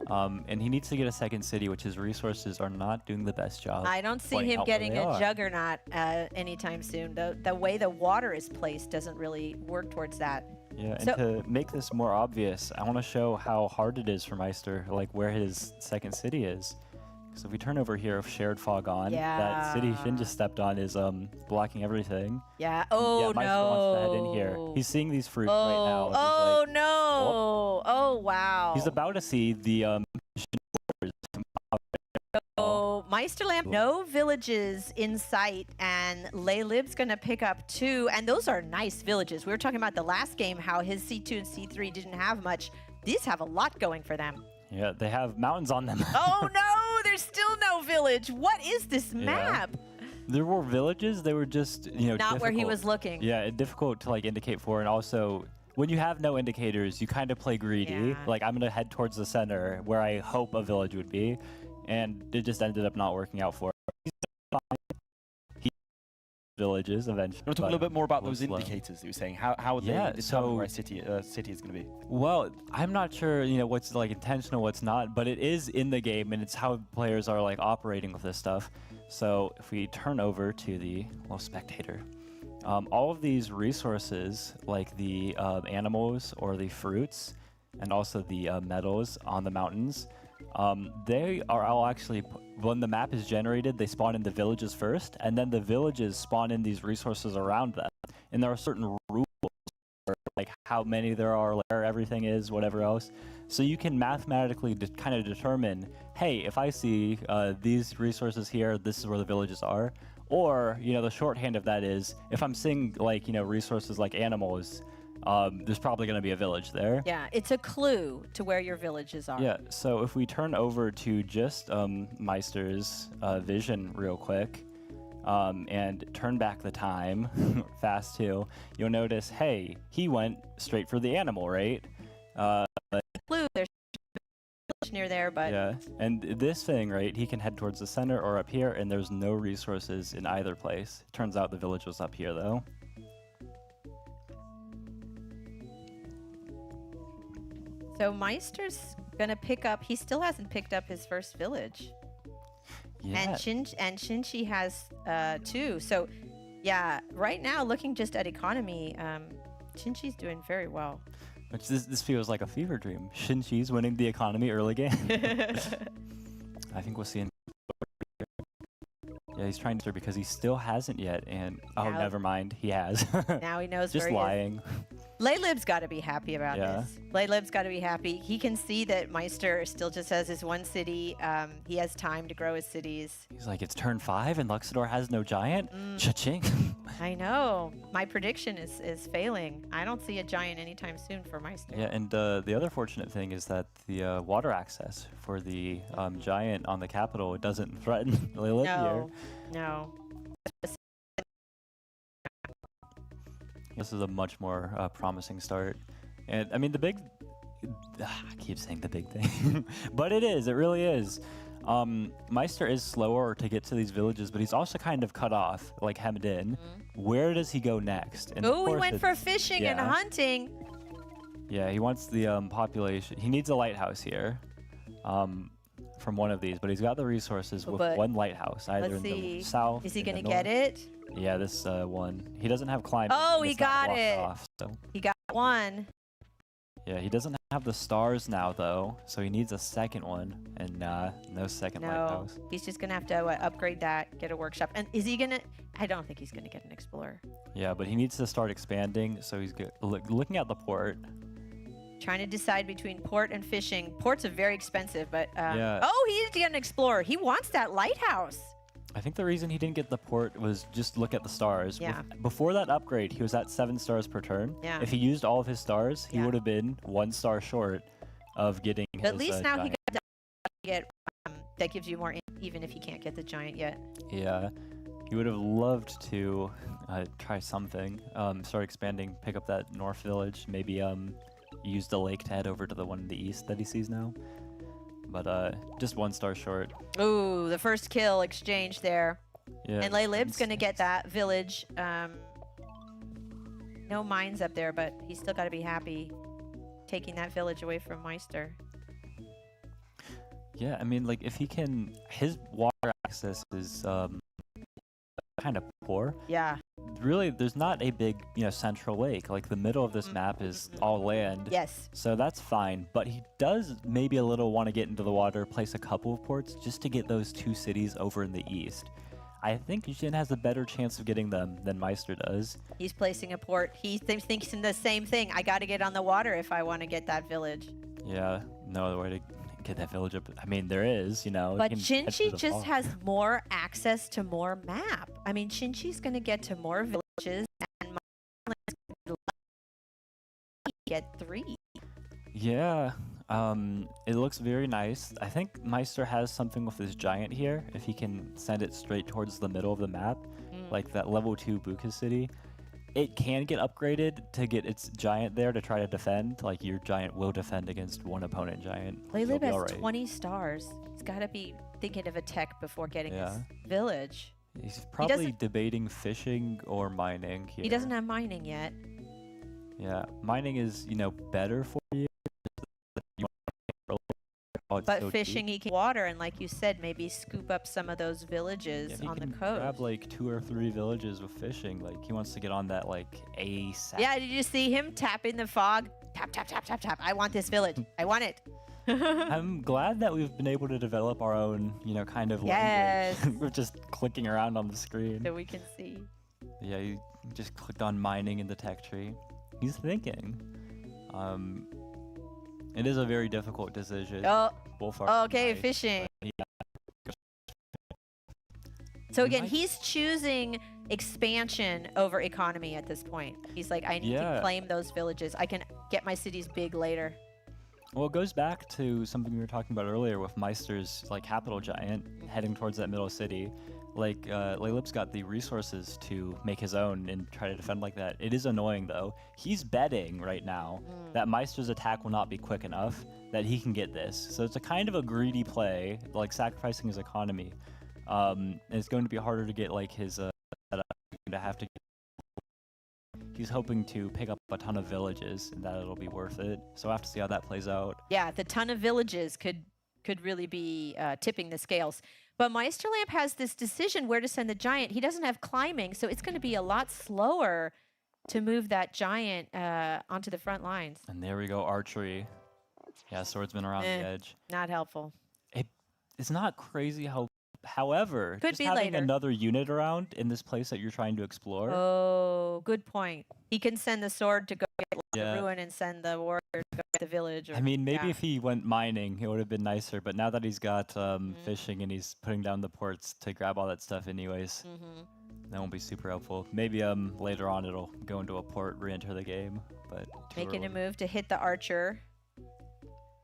and he needs to get a second city, which his resources are not doing the best job. I don't see him getting a juggernaut anytime soon. The way the water is placed doesn't really work towards that. Yeah, and to make this more obvious, I want to show how hard it is for Meister, like where his second city is. So if we turn over here, shared fog on, that city Shin just stepped on is blocking everything. Yeah. Oh, Meister no. wants to head in here. He's seeing these fruits right now. And Oh, he's like, no. Oh, wow. He's about to see the Oh, Meisterlampe, no villages in sight, and Leylib's going to pick up 2, and those are nice villages. We were talking about the last game, how his C2 and C3 didn't have much. These have a lot going for them. Yeah, they have mountains on them. Oh, no, there's still no village. What is this map? There were villages, they were just, you know, Not where he was looking. Yeah, difficult to like indicate for, and also when you have no indicators, you kind of play greedy. Yeah. Like, I'm going to head towards the center where I hope a village would be, and it just ended up not working out for him. He villages eventually. You want to talk a little bit more about those indicators that you were saying? How would they determine where a city is going to be? Well, I'm not sure, you know, what's like intentional, what's not, but it is in the game, and it's how players are like operating with this stuff. So if we turn over to the little spectator, all of these resources, like the animals or the fruits, and also the metals on the mountains, they are all actually, when the map is generated, they spawn in the villages first, and then the villages spawn in these resources around them. And there are certain rules, for, like how many there are, like where everything is, whatever else. So you can mathematically kind of determine, hey, if I see these resources here, this is where the villages are. Or, you know, the shorthand of that is, if I'm seeing, like, you know, resources like animals, there's probably going to be a village there. Yeah, it's a clue to where your villages are. Yeah, so if we turn over to just Meister's vision real quick, and turn back the time, fast too, you'll notice, hey, he went straight for the animal, right? Clue, there's near there, but Yeah, and this thing, right, he can head towards the center or up here, and there's no resources in either place. Turns out the village was up here, though. so Meister's gonna pick up. He still hasn't picked up his first village, Yeah, and Shinchi has 2. So yeah, right now looking just at economy, Shinchi's doing very well. which this feels like a fever dream. Shinchi's winning the economy early game. I think we'll see in. Yeah, he's trying to because he still hasn't yet, and oh, Now- never mind, he has. Now he knows Just where he is. lying. Laylib's got to be happy about Yeah. this. Laylib's got to be happy. He can see that Meister still just has his 1 city. He has time to grow his cities. He's like, it's turn 5 and Luxador has no giant? Cha-ching. I know. My prediction is failing. I don't see a giant anytime soon for Meister. Yeah, and the other fortunate thing is that the water access for the giant on the capital doesn't threaten Lilith here. No. This is a much more promising start. And I mean, the big... I keep saying the big thing. But it is. It really is. Meister is slower to get to these villages, but he's also kind of cut off, like hemmed in. Where does he go next? And of Oh, he course went for it's- fishing and yeah. hunting. Yeah, he wants the population. He needs a lighthouse here from one of these, but he's got the resources with But one lighthouse, either let's in see. the south. Is he in going the to get north. it? Yeah, this one. He doesn't have climbing. Oh, and he it's not got blocked it. Off, so. He got 1. Yeah, he doesn't have the stars now, though, so he needs a second one, and no second No. lighthouse. He's just going to have to upgrade that, get a workshop. And is he going to... I don't think he's going to get an explorer. Yeah, but he needs to start expanding, so he's looking at the port. Trying to decide between port and fishing. Ports are very expensive, but... Yeah. Oh, he needs to get an explorer. He wants that lighthouse. I think the reason he didn't get the port was just look at the stars. Yeah. Before that upgrade, he was at 7 stars per turn. Yeah. If he used all of his stars, he Yeah. would have been 1 star short of getting But at his, least now giant. he got to get... that gives you more, even if he can't get the giant yet. Yeah. He would have loved to try something. Start expanding, pick up that north village, maybe use the lake to head over to the one in the east that he sees now. But just 1 star short. Ooh, the first kill exchange there. Yeah. And Laylib's going to get that village. No mines up there, but he's still got to be happy taking that village away from Meister. Yeah, I mean, like, if he can... His water access is kind of poor. Yeah. Really, there's not a big, central lake. Like, the middle of this map is all land. Yes. So that's fine. But he does maybe a little want to get into the water, place a couple of ports, just to get those 2 cities over in the east. I think Jin has a better chance of getting them than Meister does. He's placing a port. He thinks the same thing. I got to get on the water if I want to get that village. Yeah, no other way to get that village up. I mean, there is, But you can head to Shinchi the just fall. has more access to more map. I mean, Shinchi's going to get to more villages, and get 3. Yeah, it looks very nice. I think Meister has something with his giant here. If he can send it straight towards the middle of the map, like that level 2 Buka city, it can get upgraded to get its giant there to try to defend. Like, your giant will defend against one opponent giant. You'll Laylib be has all right. 20 stars. He's got to be thinking of a tech before getting Yeah. his village. He's probably doesn't- debating fishing or mining here. He doesn't have mining yet. Yeah, mining is, better for you. But fishing, he can water, and like you said, maybe scoop up some of those villages Yeah, if he on the can coast. grab like 2 or 3 villages with fishing. Like, he wants to get on that like ASAP. Yeah, did you see him tapping the fog? Tap, tap, tap, tap, tap. I want this village. I want it. I'm glad that we've been able to develop our own, kind of Yes. language. We're just clicking around on the screen. So we can see. Yeah, you just clicked on mining in the tech tree. He's thinking. It is a very difficult decision. Oh, Both are okay, nice, fishing. but yeah. So We again, might- he's choosing expansion over economy at this point. He's like, I need to Yeah. claim those villages. I can get my cities big later. Well, it goes back to something we were talking about earlier with Meister's like capital giant heading towards that middle city. like Lalip's got the resources to make his own and try to defend like that. It is annoying though. He's betting right now that Meister's attack will not be quick enough that he can get this. So it's a kind of a greedy play, like sacrificing his economy. And it's going to be harder to get like his to have to. He's hoping to pick up a ton of villages and that it'll be worth it. So I have to see how that plays out. Yeah, the ton of villages could really be tipping the scales. But Meisterlamp has this decision where to send the giant. He doesn't have climbing, so it's going to be a lot slower to move that giant onto the front lines. And there we go, archery. Yeah, swordsman around the edge. Not helpful. It's not crazy how. However, Could just be having later. another unit around in this place that you're trying to explore. Oh, good point. He can send the sword to go get Yeah. the ruin and send the warrior to go get the village. Or, I mean, maybe yeah. if he went mining, it would have been nicer. But now that he's got fishing and he's putting down the ports to grab all that stuff anyways, that won't be super helpful. Maybe later on it'll go into a port, re-enter the game. But Making a move to hit the archer.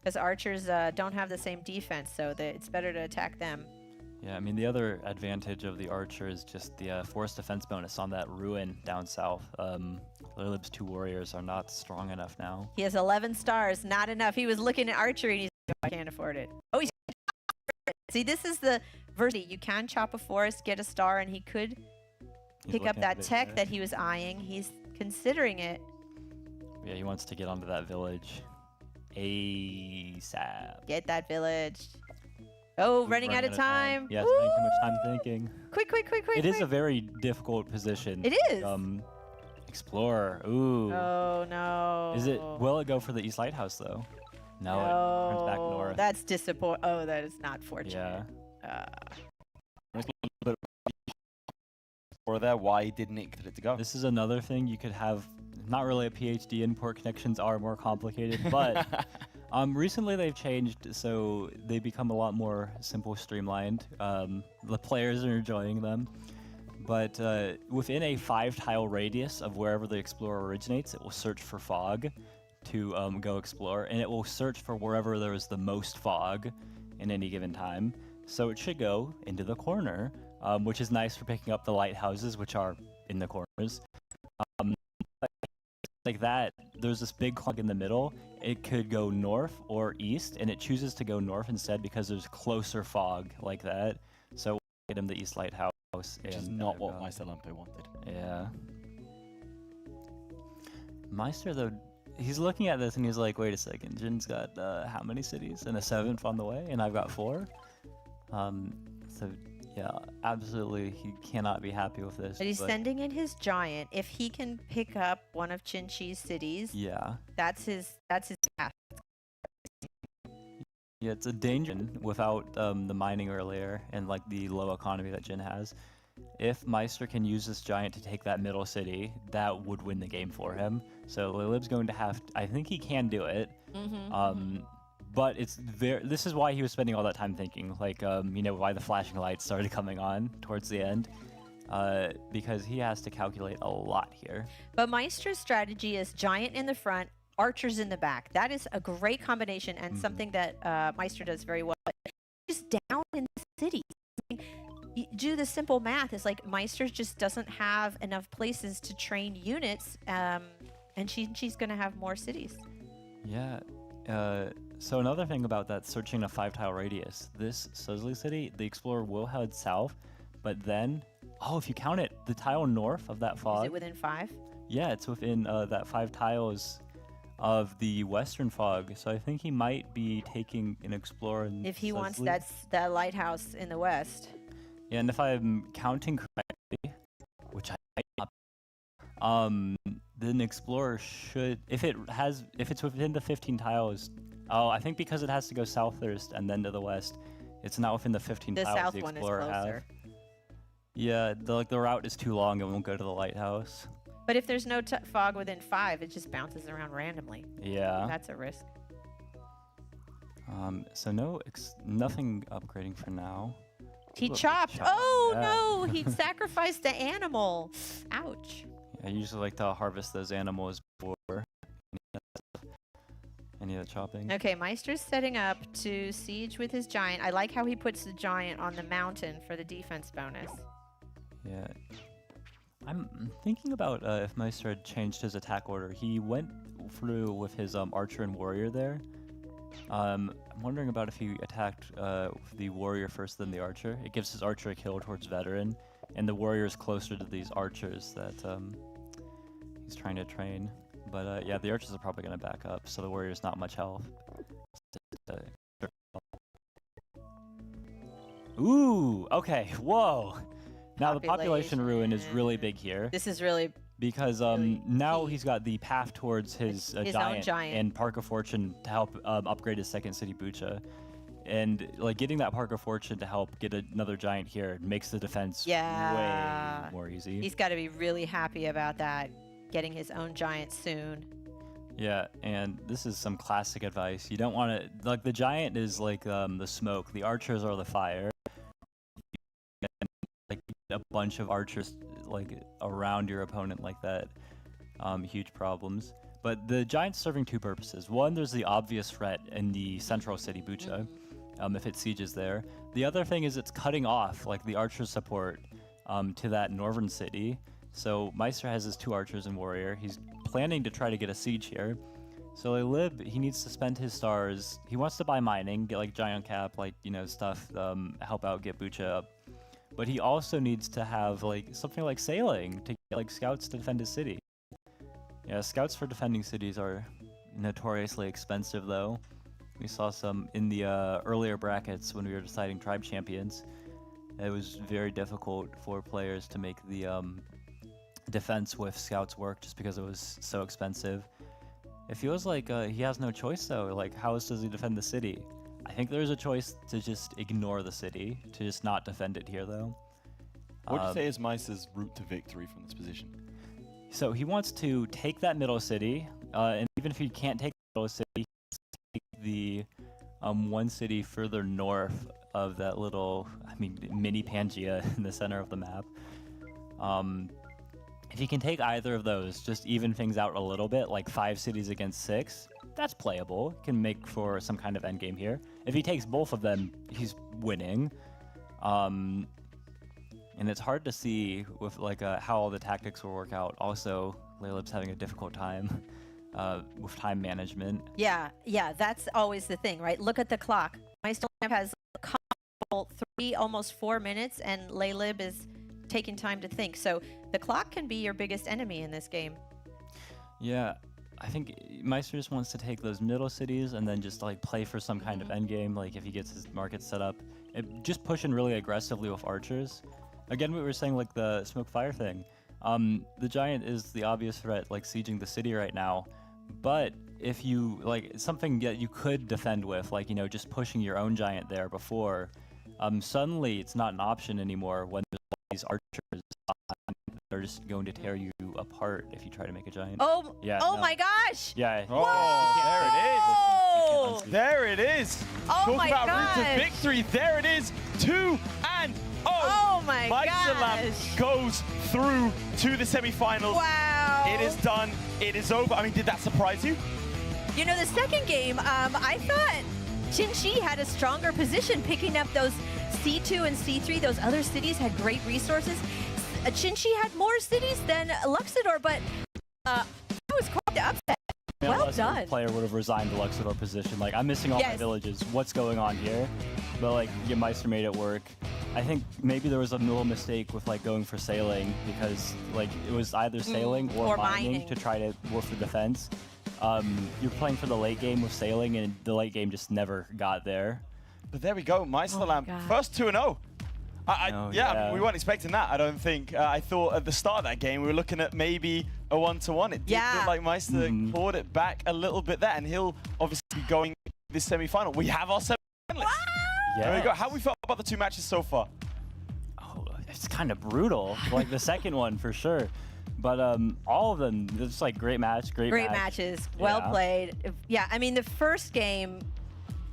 Because archers don't have the same defense, so it's better to attack them. Yeah, I mean, the other advantage of the archer is just the force defense bonus on that ruin down south. Lilib's 2 warriors are not strong enough now. He has 11 stars, not enough. He was looking at archery and he's like, I can't afford it. Oh, he's see, this is the version. You can chop a forest, get a star, and he could pick up looking that at it, tech yeah. that he was eyeing. He's considering it. Yeah, he wants to get onto that village ASAP. Get that village. Oh, We're running out of time. Yeah, Woo! spending too much time thinking. Quick, quick, quick, quick. It is a quick. very difficult position. It is. Explorer. Ooh. Oh, no. Is it? Will it go for the East Lighthouse though? No, it turns back north. That's disappointing. Oh, that is not fortunate. Yeah. Or there, why didn't it get it to go? This is another thing you could have. Not really a PhD in port connections are more complicated, but recently they've changed so they become a lot more simple, streamlined. The players are enjoying them. But within a 5-tile radius of wherever the explorer originates, it will search for fog to go explore, and it will search for wherever there is the most fog in any given time. So it should go into the corner, which is nice for picking up the lighthouses, which are in the corners. Like that, there's this big clog in the middle. It could go north or east, and it chooses to go north instead because there's closer fog like that. So we'll get him the East Lighthouse. Which is not what Meisterlampe wanted. Yeah. Meister, though, he's looking at this and he's like, wait a second, Jin's got how many cities? And a 7th on the way, and I've got 4? So, yeah, absolutely, he cannot be happy with this. But he's sending in his giant. If he can pick up one of Chin-Chi's cities, Yeah. that's his path. Yeah, it's a danger without the mining earlier and like the low economy that Jin has. If Meister can use this giant to take that middle city, that would win the game for him. So Lilib's going to have I think he can do it. But this is why he was spending all that time thinking, like, you know, why the flashing lights started coming on towards the end. Because he has to calculate a lot here. But Meister's strategy is giant in the front, archers in the back. That is a great combination and something that Meister does very well. Just down in the city. I mean, you do the simple math. It's like Meister just doesn't have enough places to train units, and she's going to have more cities. Yeah. So another thing about that searching a 5-tile radius, this Susley city, the explorer will head south, but then, oh, if you count it, the tile north of that fog. Is it within 5? Yeah, it's within that 5 tiles of the western fog. So I think he might be taking an explorer in If he wants Susley. that lighthouse in the west. Yeah, and if I'm counting correctly, which I might not, then explorer should, if it's within the 15 tiles. Oh, I think because it has to go south first and then to the west, it's not within the 15 The tiles south the one is explorer have. closer. Yeah, the route is too long and won't go to the lighthouse. But if there's no fog within 5, it just bounces around randomly. Yeah. That's a risk. So nothing upgrading for now. He Look, chopped. chop, Oh, yeah. no. He sacrificed the animal. Ouch. I usually like to harvest those animals before. And any of the chopping. Okay, Meister's setting up to siege with his giant. I like how he puts the giant on the mountain for the defense bonus. Yeah. I'm thinking about if Meister had changed his attack order. He went through with his archer and warrior there. I'm wondering about if he attacked the warrior first, then the archer. It gives his archer a kill towards veteran, and the warrior is closer to these archers that he's trying to train. But yeah, the archers are probably going to back up, so the warrior's not much health. Ooh, okay, whoa. Now the population ruin is really big here. This is really because really now key. He's got the path towards his, own giant giant and Park of Fortune to help upgrade his second city Bucha. And like getting that Park of Fortune to help get another giant here makes the defense way more easy. He's got to be really happy about that, getting his own giant soon. Yeah, and this is some classic advice. You don't want to, like the giant is like the smoke, the archers are the fire. Like a bunch of archers like around your opponent like that, huge problems. But the giant's serving two purposes. One, there's the obvious threat in the central city Bucha, if it sieges there. The other thing is it's cutting off like the archer support to that northern city. So Meister has his two archers and warrior. He's planning to try to get a siege here. So Lib, he needs to spend his stars. He wants to buy mining, get like giant cap, like, you know, stuff, help out get Bucha up. But he also needs to have like something like sailing to get like scouts to defend his city. Yeah, scouts for defending cities are notoriously expensive though. We saw some in the earlier brackets when we were deciding tribe champions. It was very difficult for players to make the defense with scouts work just because it was so expensive. It feels like he has no choice though. Like, how else does he defend the city? I think there's a choice to just ignore the city, to just not defend it here though. What would you say is Meister's route to victory from this position? So he wants to take that middle city, and even if he can't take the middle city, he wants to take the one city further north of that little, mini Pangea in the center of the map. If he can take either of those, just even things out a little bit, like 5 cities against 6, that's playable. Can make for some kind of endgame here. If he takes both of them, he's winning. And it's hard to see with like how all the tactics will work out. Also, Laylib's having a difficult time with time management. Yeah, that's always the thing, right? Look at the clock. Meister has a comfortable 3, almost 4 minutes, and Laylib is taking time to think. So the clock can be your biggest enemy in this game. Yeah, I think Meister just wants to take those middle cities and then just like play for some kind of endgame, like if he gets his market set up. Just pushing really aggressively with archers. Again, we were saying like the smoke fire thing. The giant is the obvious threat, like sieging the city right now. But if you, like something that you could defend with, like, you know, just pushing your own giant there before, suddenly it's not an option anymore when there's all these archers. They're just going to tear you apart if you try to make a giant. Oh, yeah, oh no. My gosh! Yeah. Oh, there it is. There it is. Oh, talk my about gosh. route to victory. There it is. 2-0. Oh my Meister gosh. goes through to the semifinals. Wow. It is done. It is over. I mean, did that surprise you? You know, the second game, I thought Qinxi had a stronger position picking up those C2 and C3. Those other cities had great resources. Qinxi had more cities than Luxador, but that was quite the upset. Yeah, well unless the done. player would have resigned the Luxador position. Like, I'm missing all my villages. What's going on here? But like, yeah, Meister made it work. I think maybe there was a little mistake with like going for sailing because like it was either sailing or mining to try to work for defense. You're playing for the late game with sailing, and the late game just never got there. But there we go, Meister first 2-0. Yeah, we weren't expecting that, I don't think. I thought at the start of that game, we were looking at maybe a 1-1. It did look like Meister clawed it back a little bit there, and he'll obviously be going this semi-final. We have our semi-finalists. There we go. How we felt about the 2 matches so far? Oh, it's kind of brutal. Like the second one for sure. But all of them, it's like great match, great matches, well played. Yeah, I mean the first game,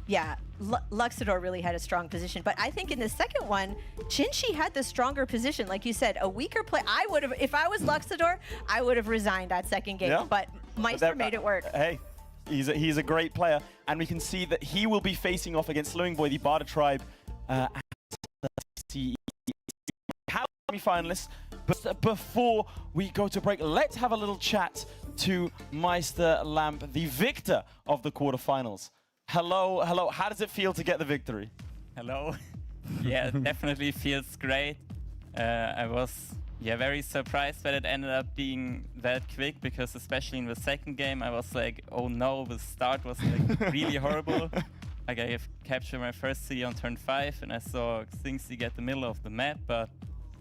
Luxador really had a strong position, but I think in the second one, Qinxi had the stronger position. Like you said, a weaker play. I would have, if I was Luxador, I would have resigned that second game. But Meister made it work. Hey, He's a great player, and we can see that he will be facing off against Slowing Boy, the Barda tribe, at the semi-finalists. But before we go to break, let's have a little chat to Meister Lamp, the victor of the quarterfinals. Hello, hello. How does it feel to get the victory? Hello. Yeah, it definitely feels great. I was very surprised that it ended up being that quick, because especially in the second game I was like, oh no, the start was like really horrible. Like I captured my first city on turn 5 and I saw Xingxi get the middle of the map, but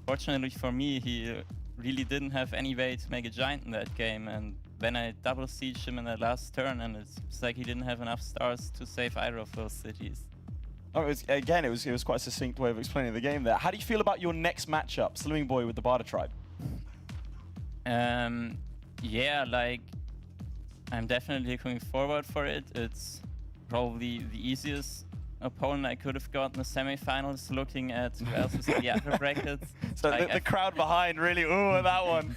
fortunately for me he really didn't have any way to make a giant in that game, and then I double sieged him in the last turn and it's like he didn't have enough stars to save either of those cities. Oh, it was quite a succinct way of explaining the game there. How do you feel about your next matchup, Slowing Boy with the Barda tribe? Yeah, like I'm definitely looking forward for it. It's probably the easiest opponent I could have got in the semifinals, looking at who else is in the other brackets. So like the crowd behind really, ooh, at that one.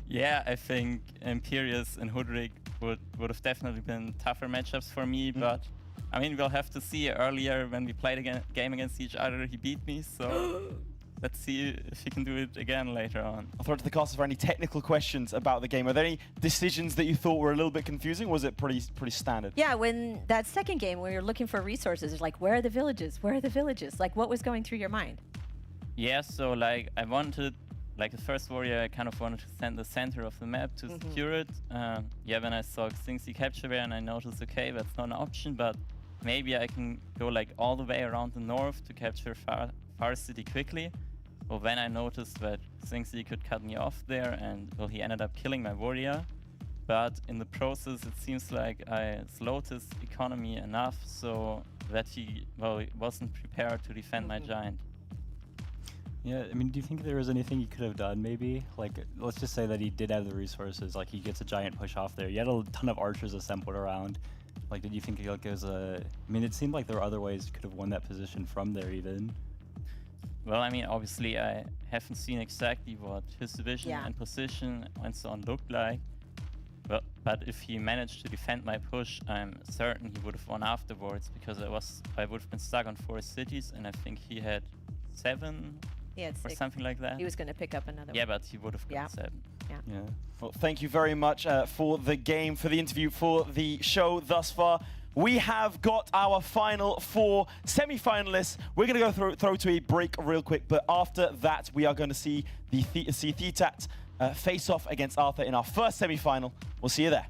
Yeah, I think Imperius and Hudrik would have definitely been tougher matchups for me, but I mean, we'll have to see. Earlier when we played a game against each other, he beat me, so let's see if he can do it again later on. I'll throw it to the casters for any technical questions about the game. Are there any decisions that you thought were a little bit confusing, or was it pretty standard? Yeah, when that second game where you're looking for resources, like where are the villages? Where are the villages? Like what was going through your mind? Yeah, so like I wanted, like the first warrior, I kind of wanted to send the center of the map to secure it. Yeah, when I saw Xingxi capture there and I noticed, okay, that's not an option, but maybe I can go like all the way around the north to capture Far City quickly. Well, then I noticed that Xingxi could cut me off there, and well, he ended up killing my warrior. But in the process, it seems like I slowed his economy enough so that he, well, wasn't prepared to defend my giant. Yeah, I mean, do you think there was anything he could have done, maybe? Like, let's just say that he did have the resources, like he gets a giant push off there. You had a ton of archers assembled around. Like, did you think like, it was a... I mean, it seemed like there were other ways you could have won that position from there, even. Well, I mean, obviously, I haven't seen exactly what his division and position and so on looked like. But if he managed to defend my push, I'm certain he would have won afterwards, because I would have been stuck on 4 cities, and I think he had 7 or something like that. He was going to pick up another Yeah, one. but he would have got 7. Yeah. Well, thank you very much for the game, for the interview, for the show thus far. We have got our final 4 semi-finalists. We're going to go throw to a break real quick, but after that, we are going to see Thetat face off against Arthur in our first semi-final. We'll see you there.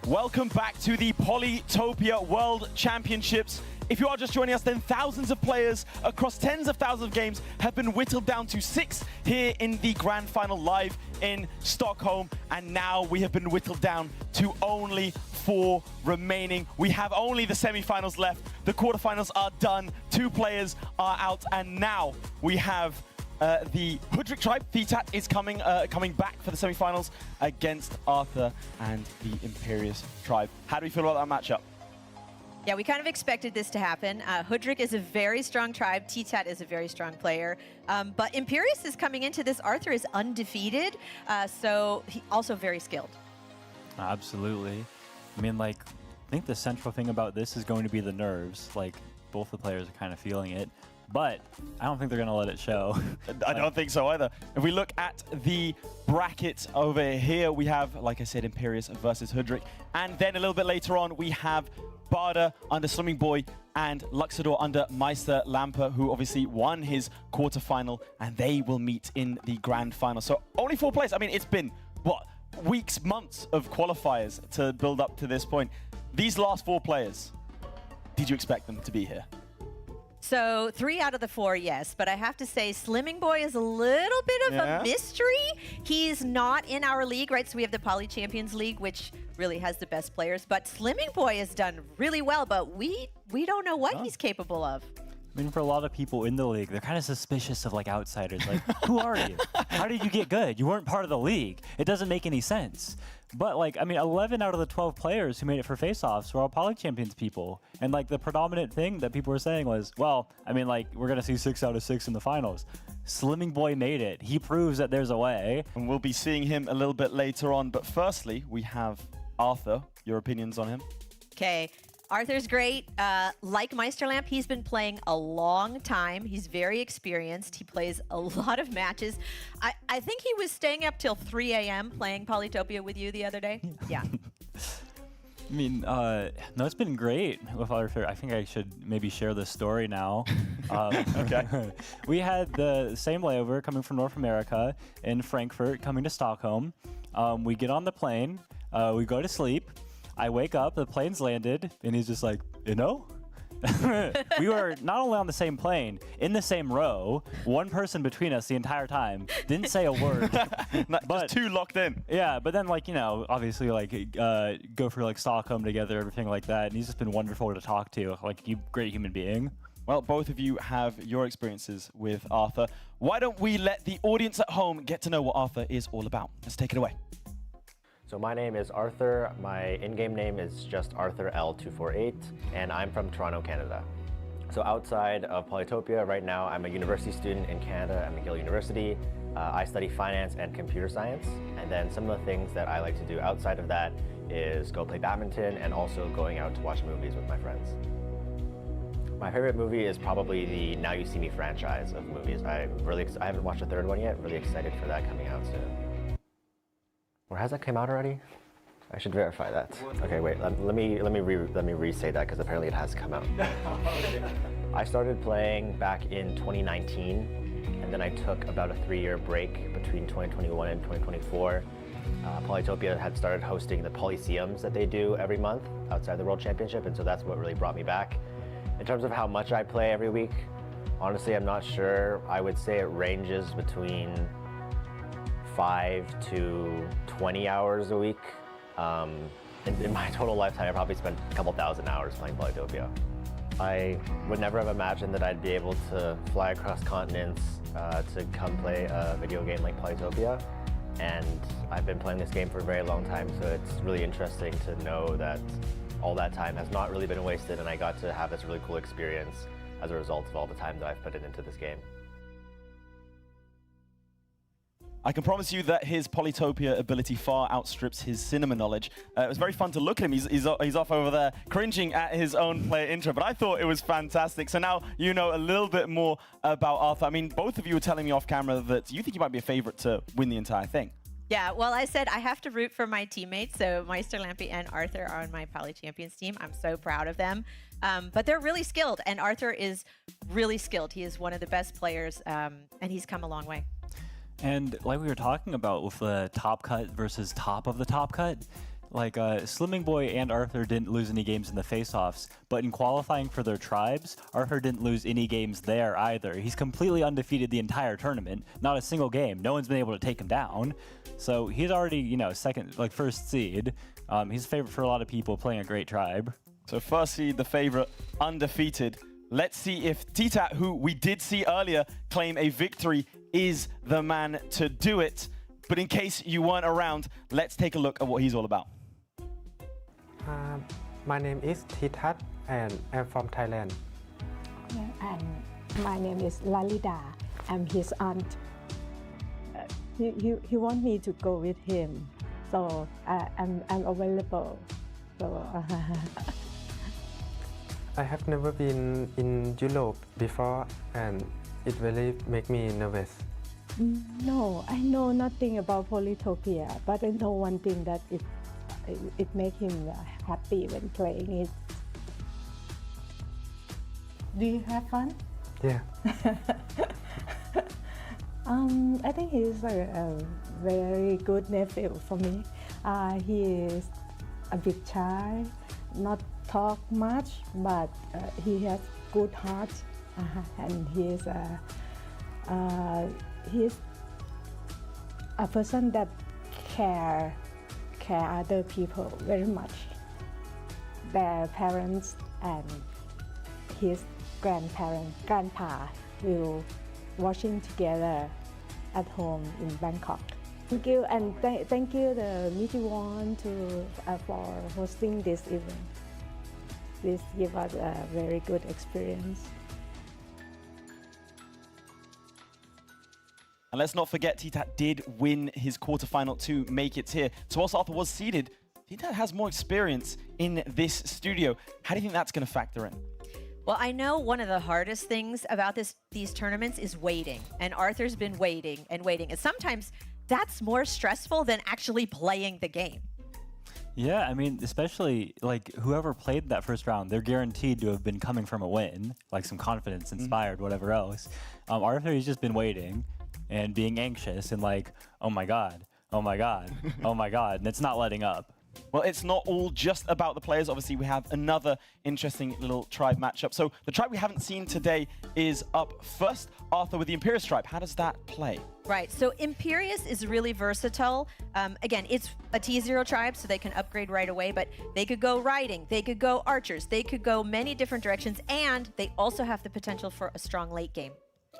Welcome back to the Polytopia World Championships. If you are just joining us, then thousands of players across tens of thousands of games have been whittled down to 6 here in the grand final live in Stockholm. And now we have been whittled down to only 4 remaining. We have only the semi-finals left. The quarterfinals are done. 2 players are out. And now we have the Hudrik tribe. Thetat is coming back for the semi-finals against Arthur and the Imperious tribe. How do we feel about that matchup? Yeah, we kind of expected this to happen. Hudrik is a very strong tribe. Thetat is a very strong player. But Imperious is coming into this. Arthur is undefeated, so he also very skilled. Absolutely. I mean, like, I think the central thing about this is going to be the nerves. Like, both the players are kind of feeling it. But I don't think they're going to let it show. I don't think so either. If we look at the bracket over here, we have, like I said, Imperious versus Hudrik. And then a little bit later on, we have Barda under Slimming Boy and Luxador under Meister Lampe, who obviously won his quarterfinal, and they will meet in the grand final. So only 4 players. I mean, it's been, what, weeks, months of qualifiers to build up to this point. These last 4 players, did you expect them to be here? So 3 out of the 4, yes. But I have to say, Slimming Boy is a little bit of a mystery. He's not in our league, right? So we have the Poly Champions League, which really has the best players. But Slimming Boy has done really well, but we don't know what he's capable of. I mean, for a lot of people in the league, they're kind of suspicious of like outsiders. Like, who are you? How did you get good? You weren't part of the league. It doesn't make any sense. But like, I mean, 11 out of the 12 players who made it for face-offs were all Poly Champions people. And like the predominant thing that people were saying was, well, I mean, like, we're going to see 6 out of 6 in the finals. Slimming Boy made it. He proves that there's a way. And we'll be seeing him a little bit later on. But firstly, we have Arthur. Your opinions on him? Okay. Arthur's great. Like Meisterlamp, he's been playing a long time. He's very experienced. He plays a lot of matches. I think he was staying up till 3 a.m. playing Polytopia with you the other day. Yeah. I mean, no, it's been great with Arthur. I think I should maybe share this story now. Okay. We had the same layover coming from North America in Frankfurt, coming to Stockholm. We get on the plane. We go to sleep. I wake up, the plane's landed, and he's just like, you know? We were not only on the same plane, in the same row, one person between us the entire time, didn't say a word. But just 2 locked in. Yeah, but then like, you know, obviously like go for like Stockholm together, everything like that. And he's just been wonderful to talk to, like great human being. Well, both of you have your experiences with Arthur. Why don't we let the audience at home get to know what Arthur is all about? Let's take it away. So my name is Arthur. My in-game name is just Arthur L248, and I'm from Toronto, Canada. So outside of Polytopia, right now I'm a university student in Canada at McGill University. I study finance and computer science, and then some of the things that I like to do outside of that is go play badminton and also going out to watch movies with my friends. My favorite movie is probably the Now You See Me franchise of movies. I haven't watched the 3rd one yet. Really excited for that coming out soon. Or has that come out already? I should verify that. Okay, wait. Let me re-say that because apparently it has come out. I started playing back in 2019, and then I took about a 3-year break between 2021 and 2024. Polytopia had started hosting the Polyseums that they do every month outside the World Championship, and so that's what really brought me back. In terms of how much I play every week, honestly, I'm not sure. I would say it ranges between 5 to 20 hours a week. In my total lifetime, I probably spent a couple thousand hours playing Polytopia. I would never have imagined that I'd be able to fly across continents to come play a video game like Polytopia. And I've been playing this game for a very long time, so it's really interesting to know that all that time has not really been wasted, and I got to have this really cool experience as a result of all the time that I've put into this game. I can promise you that his Polytopia ability far outstrips his cinema knowledge. It was very fun to look at him. He's off over there cringing at his own player intro, but I thought it was fantastic. So now you know a little bit more about Arthur. I mean, both of you were telling me off camera that you think you might be a favorite to win the entire thing. Yeah, well, I said I have to root for my teammates. So Meisterlamp and Arthur are on my Poly Champions team. I'm so proud of them. But they're really skilled, and Arthur is really skilled. He is one of the best players, and he's come a long way. And like we were talking about with the top cut versus top of the top cut, like Slimming Boy and Arthur didn't lose any games in the face-offs, but in qualifying for their tribes, Arthur didn't lose any games there either. He's completely undefeated the entire tournament, not a single game. No one's been able to take him down. So he's already, you know, first seed. He's a favorite for a lot of people, playing a great tribe. So first seed, the favorite, undefeated. Let's see if Titat, who we did see earlier claim a victory, is the man to do it. But in case you weren't around, let's take a look at what he's all about. My name is Titat, and I'm from Thailand. And my name is Lalida. I'm his aunt. He want me to go with him, so I'm available. So. I have never been in Europe before, and it really makes me nervous. No, I know nothing about Polytopia, but I know one thing, that it makes him happy when playing it. Do you have fun? Yeah. I think he's a very good nephew for me. He is a bit shy, not talk much, but he has good heart, and he's a person that care other people very much. Their parents and his grandpa will watching together at home in Bangkok. Thank you, and thank you the Meteor One for hosting this event. This give us a very good experience. And let's not forget, T-Tat did win his quarterfinal to make it here. So whilst Arthur was seeded, T-Tat has more experience in this studio. How do you think that's going to factor in? Well, I know one of the hardest things about these tournaments is waiting. And Arthur's been waiting and waiting. And sometimes that's more stressful than actually playing the game. Yeah, I mean, especially like whoever played that first round, they're guaranteed to have been coming from a win, like some confidence, inspired, whatever else. Arthur, he's just been waiting and being anxious and like, oh my God, oh my God, oh my God, and it's not letting up. Well, it's not all just about the players. Obviously, we have another interesting little tribe matchup. So the tribe we haven't seen today is up first. Arthur with the Imperious tribe. How does that play? Right, so Imperious is really versatile. Again, it's a T0 tribe, so they can upgrade right away, but they could go riding, they could go archers, they could go many different directions, and they also have the potential for a strong late game.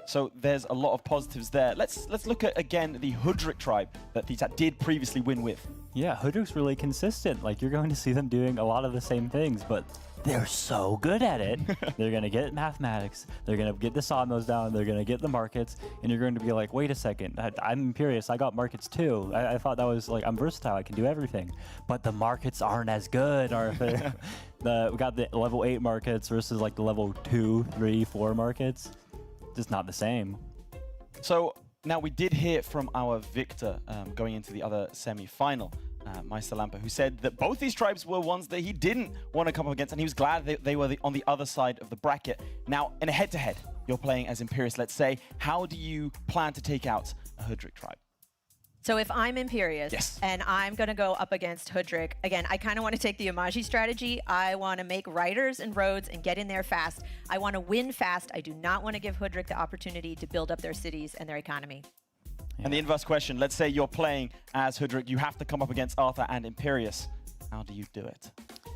So there's a lot of positives there. Let's look at, again, the Hudrik tribe that T-Tat did previously win with. Yeah, Hudrik's really consistent. Like, you're going to see them doing a lot of the same things, but they're so good at it. They're going to get mathematics. They're going to get the sawmills down. They're going to get the markets. And you're going to be like, wait a second. I'm Imperious. I got markets too. I thought that was like, I'm versatile. I can do everything. But the markets aren't as good, Arthur. We got the level 8 markets versus like the level 2, 3, 4 markets. Just not the same. So now we did hear from our victor going into the other semi-final, Meister Lampe, who said that both these tribes were ones that he didn't want to come up against, and he was glad they were on the other side of the bracket. Now, in a head-to-head, you're playing as Imperious, let's say. How do you plan to take out a Hudrik tribe? So if I'm Imperious, yes, and I'm going to go up against Hudrik, again, I kind of want to take the Imaji strategy. I want to make riders and roads and get in there fast. I want to win fast. I do not want to give Hudrik the opportunity to build up their cities and their economy. And the inverse question, let's say you're playing as Hudrik, you have to come up against Arthur and Imperious. How do you do it?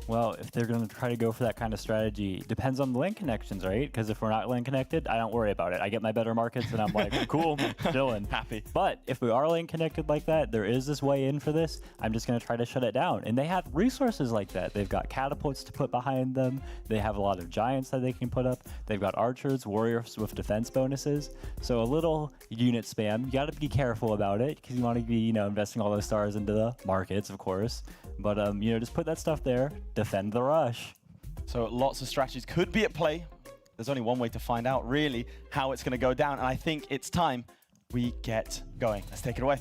Well, if they're going to try to go for that kind of strategy, depends on the lane connections, right? Because if we're not lane connected, I don't worry about it. I get my better markets and I'm like, cool, chilling. Happy. But if we are lane connected like that, there is this way in for this. I'm just going to try to shut it down. And they have resources like that. They've got catapults to put behind them. They have a lot of giants that they can put up. They've got archers, warriors with defense bonuses. So a little unit spam. You got to be careful about it because you want to be, investing all those stars into the markets, of course. But, just put that stuff there. Defend the rush. So lots of strategies could be at play. There's only one way to find out, really, how it's going to go down. And I think it's time we get going. Let's take it away.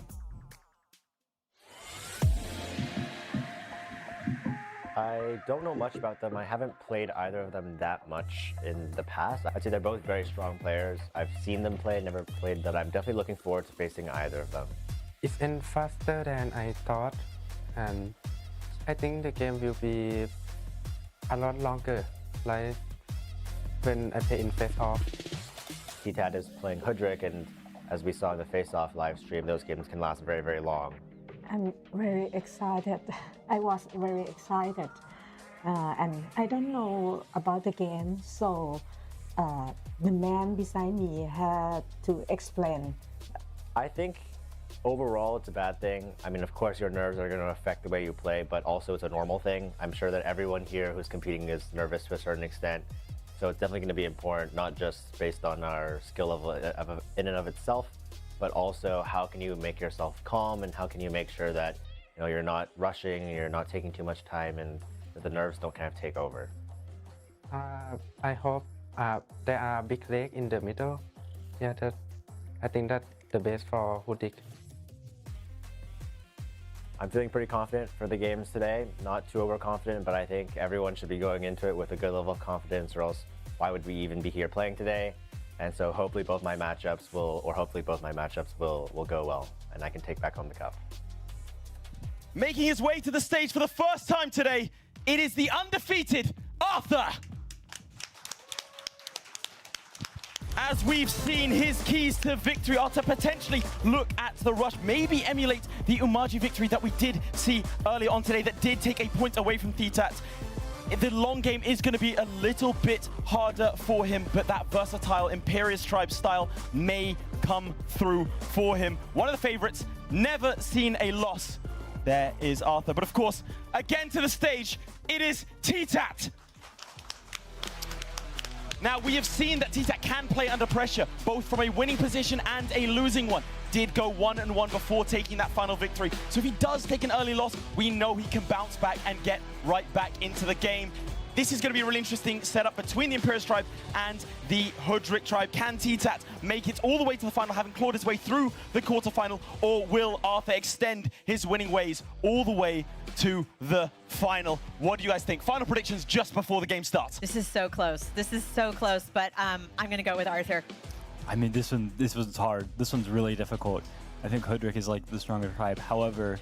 I don't know much about them. I haven't played either of them that much in the past. I'd say they're both very strong players. I've seen them play, never played them. I'm definitely looking forward to facing either of them. It's end faster than I thought, and I think the game will be a lot longer, like when I play in face-off. T-Tat is playing Hudrik, and as we saw in the face-off live stream, those games can last very, very long. I'm very excited. I was very excited. And I don't know about the game, so the man beside me had to explain. I think overall, it's a bad thing. I mean, of course, your nerves are going to affect the way you play, but also it's a normal thing. I'm sure that everyone here who's competing is nervous to a certain extent. So it's definitely going to be important, not just based on our skill level in and of itself, but also how can you make yourself calm and how can you make sure that you're not rushing, you're not taking too much time, and that the nerves don't kind of take over. I hope there are big legs in the middle. Yeah, I think that's the best for Hudrik. I'm feeling pretty confident for the games today. Not too overconfident, but I think everyone should be going into it with a good level of confidence, or else why would we even be here playing today? And so hopefully both my matchups will go well, and I can take back home the cup. Making his way to the stage for the first time today, it is the undefeated Arthur. As we've seen his keys to victory are to potentially look at the rush, maybe emulate the Umaji victory that we did see earlier on today that did take a point away from Thitat. The long game is going to be a little bit harder for him, but that versatile Imperious Tribe style may come through for him. One of the favorites, never seen a loss. There is Arthur. But of course, again to the stage, it is Thitat. Now, we have seen that Thitat can play under pressure, both from a winning position and a losing one. Did go 1-1 before taking that final victory. So if he does take an early loss, we know he can bounce back and get right back into the game. This is going to be a really interesting setup between the Imperious Tribe and the Hudrick Tribe. Can Thitat make it all the way to the final, having clawed his way through the quarterfinal, or will Arthur extend his winning ways all the way to the final? What do you guys think? Final predictions just before the game starts. This is so close. This is so close, but I'm going to go with Arthur. I mean, this one's hard. This one's really difficult. I think Hudrick is like the stronger tribe. However,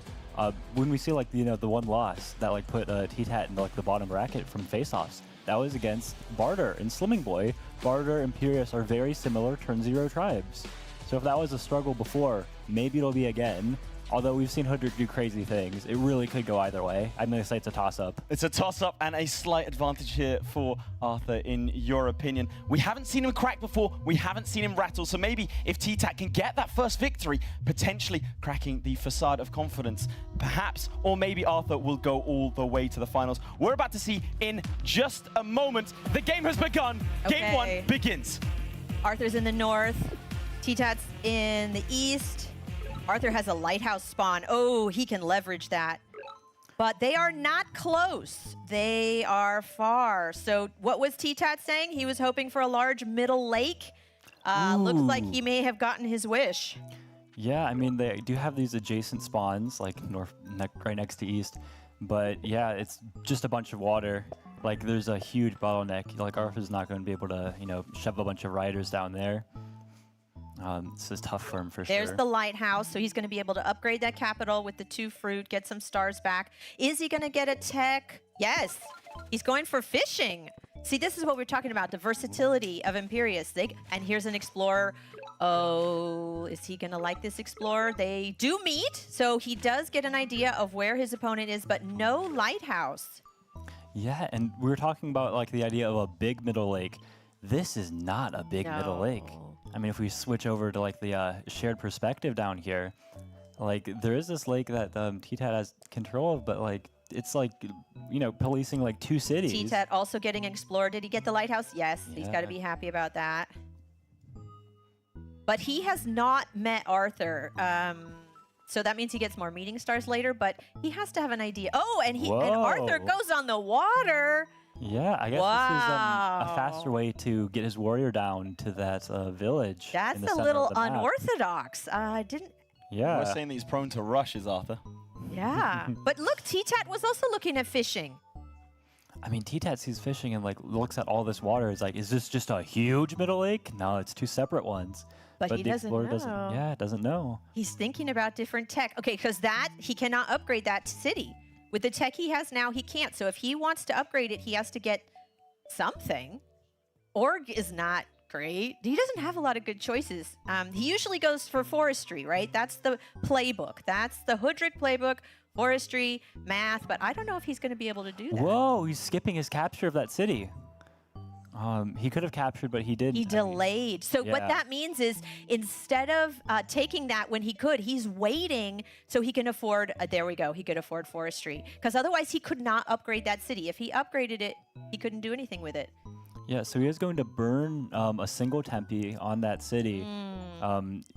when we see like the one loss that like put Thitat in like the bottom bracket from face-offs, that was against Barter and Slimming Boy. Barter and Imperious are very similar turn 0 tribes. So if that was a struggle before, maybe it'll be again. Although we've seen Hudrick do crazy things, it really could go either way. I'm going to say it's a toss-up. It's a toss-up and a slight advantage here for Arthur, in your opinion. We haven't seen him crack before. We haven't seen him rattle. So maybe if Thitat can get that first victory, potentially cracking the facade of confidence, perhaps, or maybe Arthur will go all the way to the finals. We're about to see in just a moment. The game has begun. Okay. Game 1 begins. Arthur's in the north. Thitat's in the east. Arthur has a lighthouse spawn. Oh, he can leverage that. But they are not close. They are far. So what was Thitat saying? He was hoping for a large middle lake. Looks like he may have gotten his wish. Yeah, I mean, they do have these adjacent spawns, like right next to east. But yeah, it's just a bunch of water. Like, there's a huge bottleneck. Like, Arthur's not going to be able to, shove a bunch of riders down there. This is tough for him for sure. There's the lighthouse, so he's going to be able to upgrade that capital with the 2 fruit, get some stars back. Is he going to get a tech? Yes. He's going for fishing. See, this is what we're talking about, the versatility of Imperious. And here's an explorer. Oh, is he going to like this explorer? They do meet, so he does get an idea of where his opponent is, but no lighthouse. Yeah, and we were talking about like the idea of a big middle lake. This is not a big middle lake. I mean, if we switch over to like the shared perspective down here, like there is this lake that Thitat has control of, but like it's like, policing like 2 cities. Thitat also getting explored. Did he get the lighthouse? Yes, yeah. He's got to be happy about that. But he has not met Arthur. So that means he gets more meeting stars later, but he has to have an idea. Oh, and Arthur goes on the water. Yeah, I guess this is a faster way to get his warrior down to that village. That's in the a center little of the map. unorthodox. Yeah. We're saying that he's prone to rushes, Arthur. Yeah. But look, Thitat was also looking at fishing. I mean, Thitat sees fishing and like looks at all this water. Is like, is this just a huge middle lake? No, it's 2 separate ones. But he the doesn't explorer know. doesn't know. He's thinking about different tech. Okay, because he cannot upgrade that city. With the tech he has now, he can't. So if he wants to upgrade it, he has to get something. Org is not great. He doesn't have a lot of good choices. He usually goes for forestry, right? That's the playbook. That's the Hudrick playbook, forestry, math. But I don't know if he's going to be able to do that. Whoa, he's skipping his capture of that city. He could have captured, but he didn't. He delayed. So what that means is instead of taking that when he could, he's waiting so he can afford, there we go, he could afford forestry. Because otherwise he could not upgrade that city. If he upgraded it, he couldn't do anything with it. Yeah, so he is going to burn a single tempe on that city.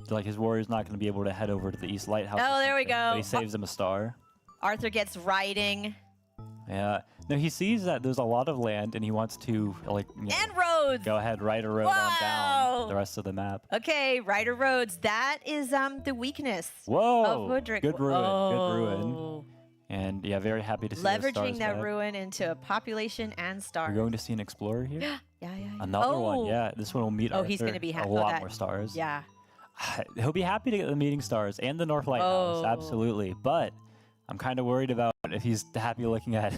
Like his warrior's not going to be able to head over to the East Lighthouse. Oh, there we go. But he saves him a star. Arthur gets riding. Yeah. No, he sees that there's a lot of land and he wants to and roads. Go ahead, ride a road on down the rest of the map. Okay, rider roads. That is the weakness of Hudrick. Good ruin. Good ruin. And very happy to see those stars leveraging that back. ruin into a population and stars. We're going to see an explorer here. Yeah. Another one, yeah. This one will meet Oh, he's Arthur gonna be a happy. lot more stars. Yeah. He'll be happy to get the meeting stars and the North Lighthouse, Oh. absolutely. But I'm kind of worried about if he's happy looking at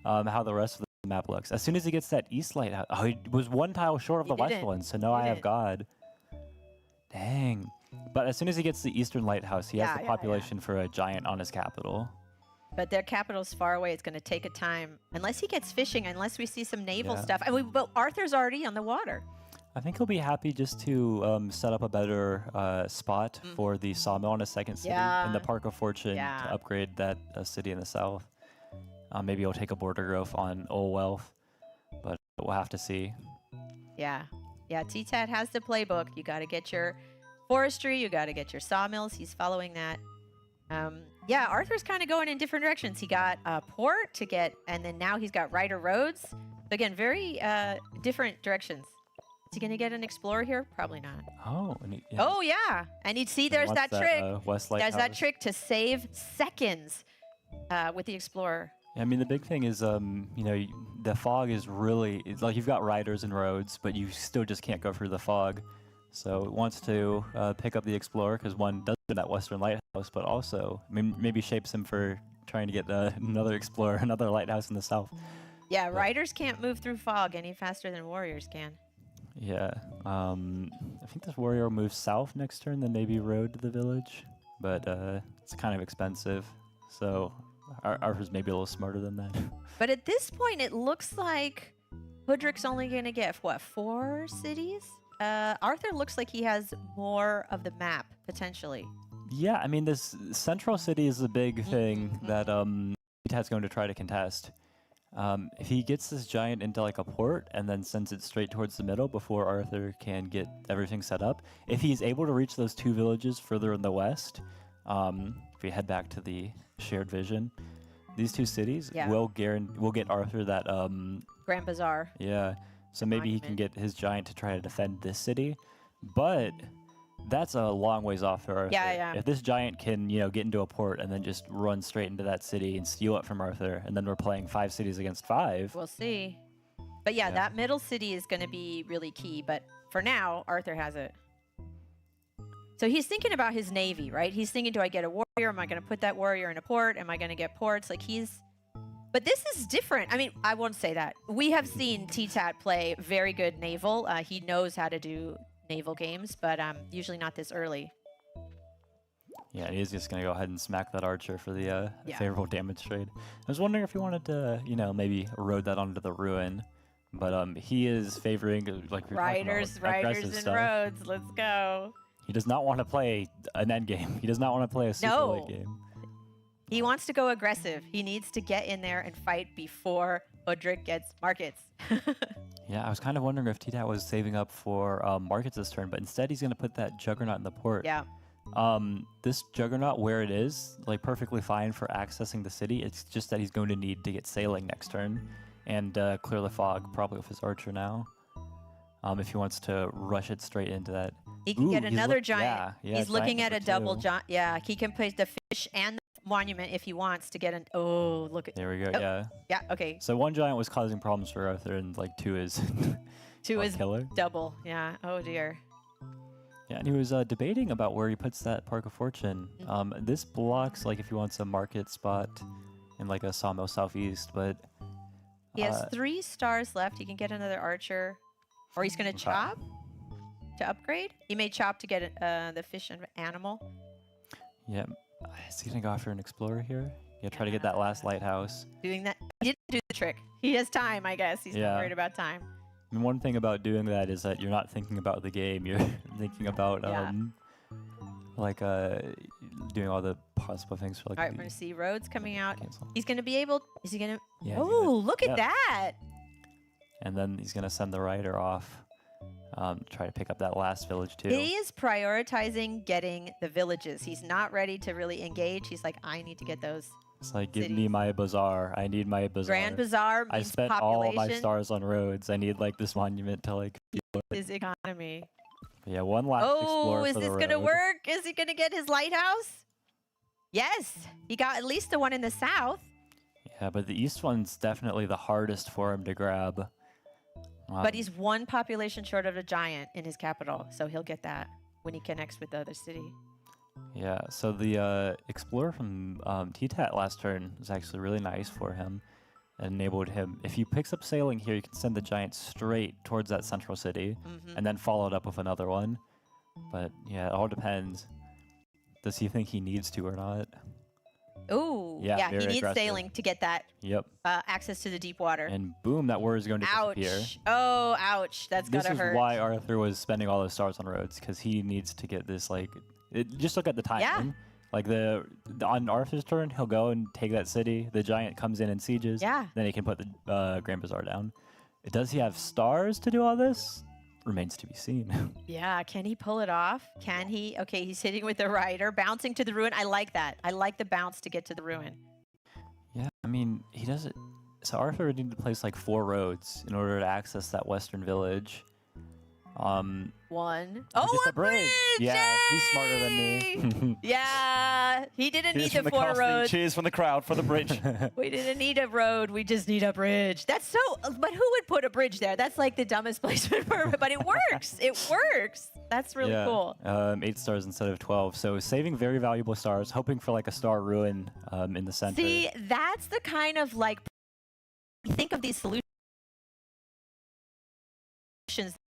how the rest of the map looks. As soon as he gets that East Lighthouse, oh, he was one tile short of the West one, so now I have God. Dang. But as soon as he gets the Eastern Lighthouse, he has the population for a giant on his capital. But their capital's far away. It's going to take a time, unless he gets fishing, unless we see some naval Yeah. stuff. But Arthur's already on the water. I think he'll be happy just to set up a better spot for the sawmill in a second city in the Park of Fortune to upgrade that city in the south. Maybe he'll take a border growth on Old Wealth, but we'll have to see. Yeah. TTAT has the playbook. You got to get your forestry. You got to get your sawmills. He's following that. Arthur's kind of going in different directions. He got a port to get, and then now he's got Ryder Roads. So again, very different directions. Is he going to get an explorer here? Probably not. Oh, and and you'd see there's that trick. There's that trick to save seconds with the explorer. I mean, the big thing is, the fog is really, it's like you've got riders and roads, but you still just can't go through the fog. So it wants to pick up the explorer because one does that Western Lighthouse, but also maybe shapes him for trying to get another explorer, another lighthouse in the south. Yeah, riders can't move through fog any faster than warriors can. Yeah, I think this warrior moves south next turn, then maybe road to the village, but it's kind of expensive, so Arthur's maybe a little smarter than that. But at this point, it looks like Hoodrick's only going to get, 4 cities? Arthur looks like he has more of the map, potentially. Yeah, I mean, this central city is a big thing that TTAT's going to try to contest. If he gets this giant into like a port and then sends it straight towards the middle before Arthur can get everything set up, if he's able to reach those 2 villages further in the west, if we head back to the shared vision, these 2 cities will get Arthur that Grand Bazaar. Yeah, so maybe he can get his giant to try to defend this city, but that's a long ways off for Arthur. Yeah. If this giant can, get into a port and then just run straight into that city and steal it from Arthur, and then we're playing 5 cities against 5. We'll see. But yeah, that middle city is going to be really key. But for now, Arthur has it. So he's thinking about his navy, right? He's thinking, do I get a warrior? Am I going to put that warrior in a port? Am I going to get ports? But this is different. I mean, I won't say that. We have seen TTAT play very good naval. He knows how to do naval games, but usually not this early. Yeah, he's just going to go ahead and smack that archer for the favorable damage trade. I was wondering if he wanted to, maybe erode that onto the ruin, but he is favoring, like, Riders and roads. Let's go. He does not want to play an end game. He does not want to play a super late game. He wants to go aggressive. He needs to get in there and fight before Hoodrick gets markets. Yeah, I was kind of wondering if TTAT was saving up for markets this turn, but instead he's going to put that Juggernaut in the port. Yeah. This Juggernaut, where it is, like, perfectly fine for accessing the city. It's just that he's going to need to get sailing next turn and clear the fog, probably with his archer now, if he wants to rush it straight into that. He can get another giant. Yeah, he's looking at a double giant. Yeah, he can place the fish and the monument if he wants to get an. Oh, look at. There we go. Yeah. Okay. So 1 giant was causing problems for Arthur, and like 2 is. 2 is killer. Double. Yeah. Oh dear. Yeah, and he was debating about where he puts that Park of Fortune. This blocks, like, if he wants a market spot in like a sawmill southeast, but. He has 3 stars left. He can get another archer, or he's gonna chop to upgrade. He may chop to get the fish and animal. Yeah. Is he gonna go after an explorer here? Yeah, try to get that last lighthouse. Doing that. He didn't do the trick. He has time, I guess. He's not worried about time. And one thing about doing that is that you're not thinking about the game. You're thinking about doing all the possible things for like. All right, we're gonna see roads coming out. Cancel. He's gonna be able. Is he gonna? Yeah, oh, look at that! And then he's gonna send the rider off. Try to pick up that last village too. He is prioritizing getting the villages. He's not ready to really engage. He's like, I need to get those. It's like, give me my bazaar. I need my bazaar. Grand Bazaar means I spent population. all my stars on roads. I need like this monument to like. His economy. But yeah, one last explorer. Oh, is this gonna work? Is he gonna get his lighthouse? Yes, he got at least the one in the south. Yeah, but the east one's definitely the hardest for him to grab. But he's one population short of a giant in his capital, so he'll get that when he connects with the other city. Yeah, so the Explorer from TTAT last turn was actually really nice for him. It enabled him, if he picks up sailing here, you can send the giant straight towards that central city, and then follow it up with another one. But yeah, it all depends. Does he think he needs to or not? Ooh, Yeah, he very needs aggressive. sailing to get that Yep. access to the deep water. And boom, that warrior is going to disappear. Ouch. Oh, ouch. That's This gotta is hurt. why Arthur was spending all those stars on roads, because he needs to get this, like, just look at the timing. Like, on Arthur's turn, he'll go and take that city. The giant comes in and sieges. Yeah. Then he can put the Grand Bazaar down. Does he have stars to do all this? Remains to be seen. Yeah, can he pull it off? Can he? Okay, he's hitting with the rider, bouncing to the ruin. I like that. I like the bounce to get to the ruin. Yeah, I mean, he doesn't... So Arthur would need to place, like, 4 roads in order to access that western village. One. Just Oh, a a bridge! Yeah, he's smarter than me. Yeah, he didn't Cheers need from the the 4 casting, roads. cheers from the crowd for the bridge. We didn't need a road. We just need a bridge. That's so. But who would put a bridge there? That's like the dumbest placement for. But it works. It works. That's really cool. 8 stars instead of 12. So saving very valuable stars, hoping for like a star ruin in the center. See, that's the kind of like. Think of these solutions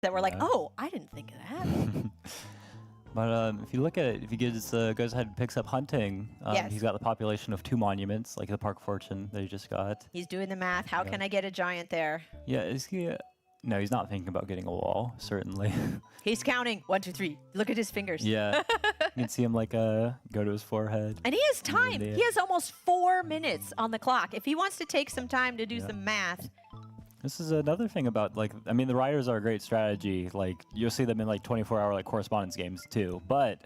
that were like, oh, I didn't think of that. But if you look at it, if he goes ahead and picks up hunting, Yes. he's got the population of 2 monuments, like the Park Fortune that he just got. He's doing the math. How can I get a giant there? Yeah, is he... no, he's not thinking about getting a wall, certainly. He's counting. 1, 2, 3. Look at his fingers. Yeah, you can see him like go to his forehead. And he has time. Yeah. He has almost 4 minutes on the clock. If he wants to take some time to do some math. This is another thing about, like, I mean, the riders are a great strategy. Like, you'll see them in, like, 24-hour, like, correspondence games, too. But,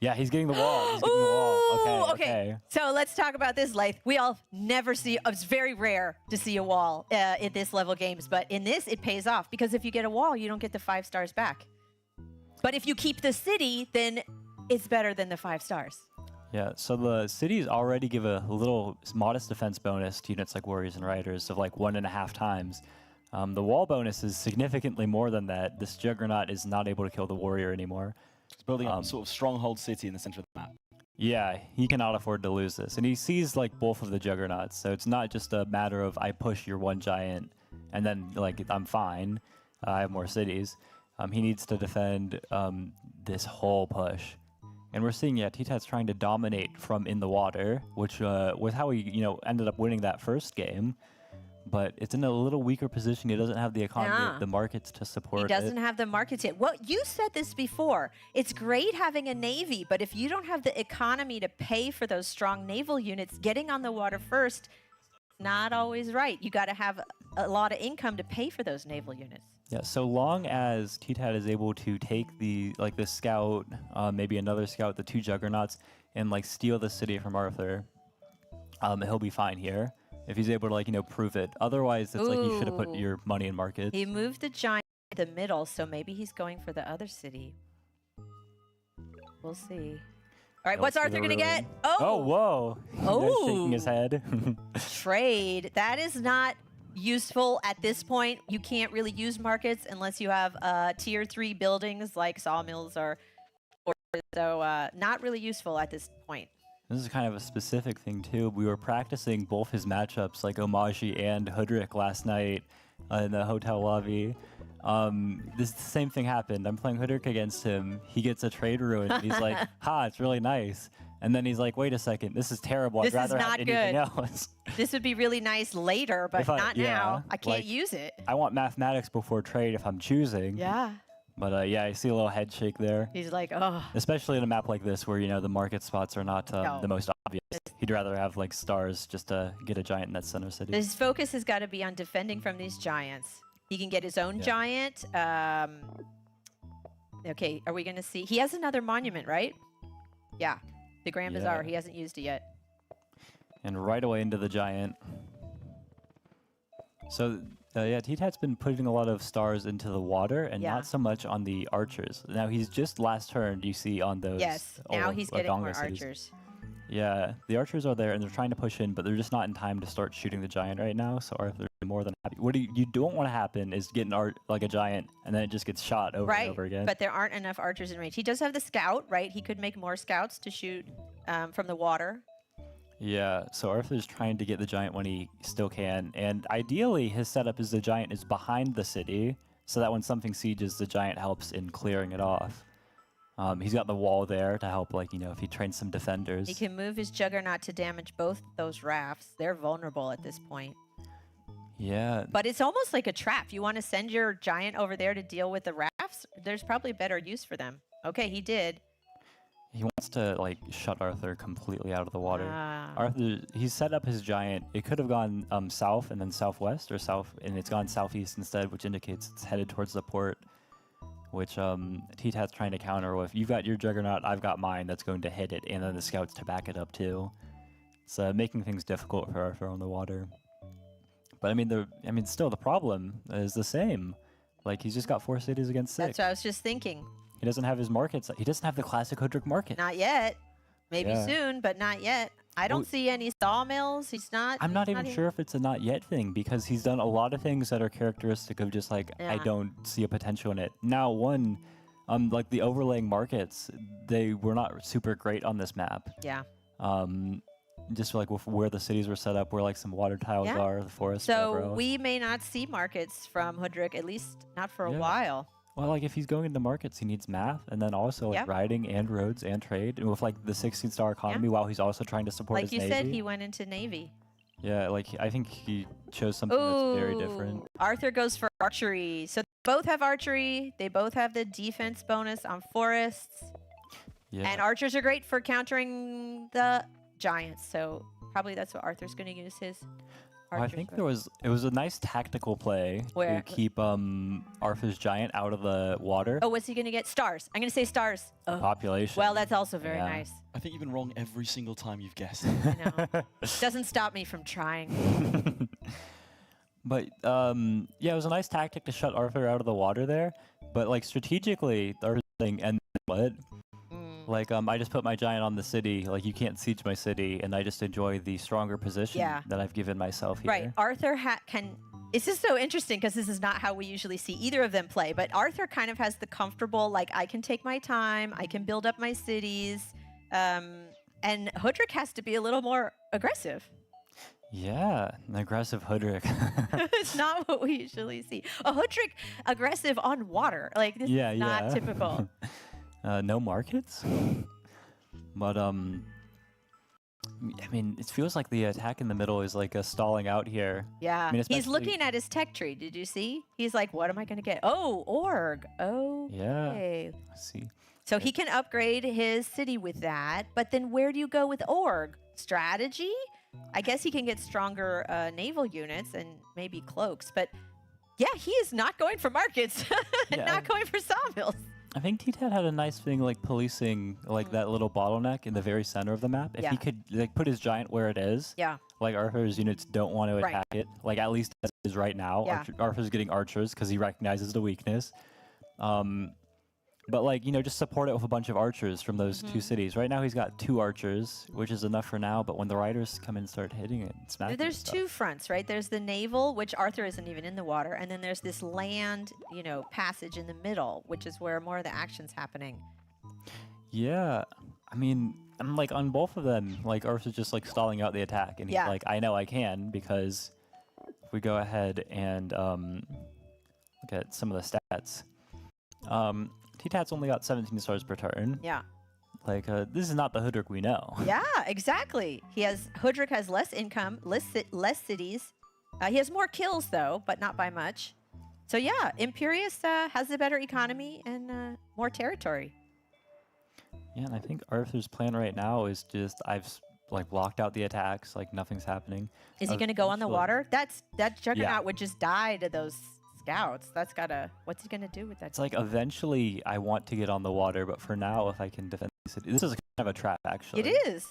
yeah, he's getting the wall. He's getting the wall. Okay. So let's talk about this, Lythe. We all never see, it's very rare to see a wall in this level games. But in this, it pays off. Because if you get a wall, you don't get the 5 stars back. But if you keep the city, then it's better than the 5 stars. Yeah, so the cities already give a little modest defense bonus to units like warriors and riders of like 1.5 times. The wall bonus is significantly more than that. This juggernaut is not able to kill the warrior anymore. It's building up a sort of stronghold city in the center of the map. Yeah, he cannot afford to lose this. And he sees like both of the juggernauts, so it's not just a matter of I push your one giant and then like I'm fine, I have more cities. He needs to defend this whole push. And we're seeing, yeah, T-Tat's trying to dominate from in the water, which was how he, ended up winning that first game. But it's in a little weaker position. He doesn't have the economy, the markets to support it. He doesn't have the markets yet. Well, you said this before. It's great having a navy, but if you don't have the economy to pay for those strong naval units, getting on the water first, not always right. You got to have a lot of income to pay for those naval units. Yeah, so long as T-Tat is able to take the scout, maybe another scout, the 2 juggernauts, and like steal the city from Arthur, he'll be fine here. If he's able to like prove it. Otherwise, it's like you should have put your money in markets. He moved the giant in the middle, so maybe he's going for the other city. We'll see. All right, what's Arthur gonna get? Oh, whoa! Oh, shaking his head. Trade. That is not useful at this point. You can't really use markets unless you have tier 3 buildings like sawmills or so not really useful at this point. This is kind of a specific thing too. We were practicing both his matchups like Omaji and Hudrik last night in the hotel lobby. The same thing happened. I'm playing Hudrik against him. He gets a trade ruin. And he's like, ha, it's really nice. And then he's like, wait a second, this is terrible. This I'd rather is have not anything good. else. This would be really nice later, but not now. I can't use it. I want mathematics before trade if I'm choosing. Yeah. But yeah, I see a little head shake there. He's like, oh. Especially in a map like this where, the market spots are not the most obvious. He'd rather have like stars just to get a giant in that center city. His focus has got to be on defending from these giants. He can get his own giant. Okay, are we going to see? He has another monument, right? Yeah, the Grand Bazaar. He hasn't used it yet. And right away into the giant. So, yeah, T-Tat's been putting a lot of stars into the water and not so much on the archers. Now, he's just last turn, you see, on those. Yes, now he's getting more archers. Yeah, the archers are there and they're trying to push in, but they're just not in time to start shooting the giant right now. So Arthur more than happy. What you don't want to happen is getting like a giant, and then it just gets shot over and over again. But there aren't enough archers in range. He does have the scout, right? He could make more scouts to shoot from the water. Yeah, so Arthur's trying to get the giant when he still can, and ideally his setup is the giant is behind the city, so that when something sieges, the giant helps in clearing it off. He's got the wall there to help, like, you know, if he trains some defenders. He can move his juggernaut to damage both those rafts. They're vulnerable at this point. Yeah. But it's almost like a trap. You want to send your giant over there to deal with the rafts? There's probably better use for them. Okay, he did. He wants to, like, shut Arthur completely out of the water. Ah. Arthur, he's set up his giant. It could have gone south and then southwest or south, and it's gone southeast instead, which indicates it's headed towards the port, which T-Tat's trying to counter with. You've got your juggernaut, I've got mine that's going to hit it, and then the scouts to back it up too. It's making things difficult for Arthur on the water. But I mean, still the problem is the same. Like, he's just got 4 cities against 6. That's what I was just thinking. He doesn't have his markets. He doesn't have the classic Hudrick market. Not yet. Maybe Yeah. soon, but not yet. I don't see any sawmills. He's not. I'm not even sure if it's a not yet thing, because he's done a lot of things that are characteristic of just like, I Yeah. don't see a potential in it. Now, like the overlaying markets, they were not super great on this map. Yeah. Just like with where the cities were set up, where like some water tiles Yeah. are, the forest. So whatever else. we may not see markets from Hudrick, at least not for a Yeah. while. Well, like if he's going into markets, he needs math, and then also like Yep. riding and roads and trade, and with like the 16-star economy, while he's also trying to support Like his you navy. said, he went into Navy. Yeah, like I think he chose something that's very different. Arthur goes for archery. So they both have archery. They both have the defense bonus on forests. Yeah. And archers are great for countering the giants. So probably that's what Arthur's going to use his. Well, I think it was a nice tactical play Where? to keep Arthur's giant out of the water. Oh, what's he going to get? Stars. I'm going to say stars. Oh. Population. Well, that's also very Yeah. nice. I think you've been wrong every single time you've guessed. I know. Doesn't stop me from trying. But yeah, it was a nice tactic to shut Arthur out of the water there. But like strategically, Arthur's thing and what? Like I just put my giant on the city. Like you can't siege my city, and I just enjoy the stronger position Yeah. that I've given myself here. Right. Arthur can. This is so interesting because this is not how we usually see either of them play. But Arthur kind of has the comfortable, like, I can take my time. I can build up my cities. And Hudrick has to be a little more aggressive. Yeah, an aggressive Hudrick. It's not what we usually see. A Hudrick aggressive on water. Like, this is not typical. No markets? But, I mean, it feels like the attack in the middle is like a stalling out here. Yeah. I mean, He's especially- looking at his tech tree. Did you see? He's like, what am I going to get? Oh, org. Oh, Yeah. okay. Let's see. So he can upgrade his city with that. But then where do you go with org? Strategy? I guess he can get stronger naval units and maybe cloaks. But yeah, he is not going for markets and Yeah. not going for sawmills. I think T-Tat had a nice thing like policing like that little bottleneck in the very center of the map. If Yeah. he could like put his giant where it is, Yeah. like Arthur's units don't want to Right. attack it, like at least as it is right now. Yeah. Arthur's getting archers because he recognizes the weakness. But like, you know, just support it with a bunch of archers from those Mm-hmm. 2 cities. Right now he's got 2 archers, which is enough for now, but when the riders come in and start hitting it, and smacking it There's and stuff. 2 fronts, right? There's the naval, which Arthur isn't even in the water, and then there's this land, you know, passage in the middle, which is where more of the action's happening. Yeah, I mean, I'm like on both of them, like Arthur's just like stalling out the attack, and he's Yeah. like, I know I can, because if we go ahead and look at some of the stats, T-Tat's only got 17 stars per turn. Yeah. Like, this is not the Hudrick we know. Yeah, exactly. Hudrick has less income, less cities. He has more kills though, but not by much. So yeah, Imperius has a better economy and more territory. Yeah, and I think Arthur's plan right now is just, like blocked out the attacks, like nothing's happening. Is he going to go on the Eventually- water? That Juggernaut Yeah. would just die to those scouts. That's gotta. What's he going to do with that? It's like eventually I want to get on the water, but for now, if I can defend the city, this is kind of a trap actually. It is.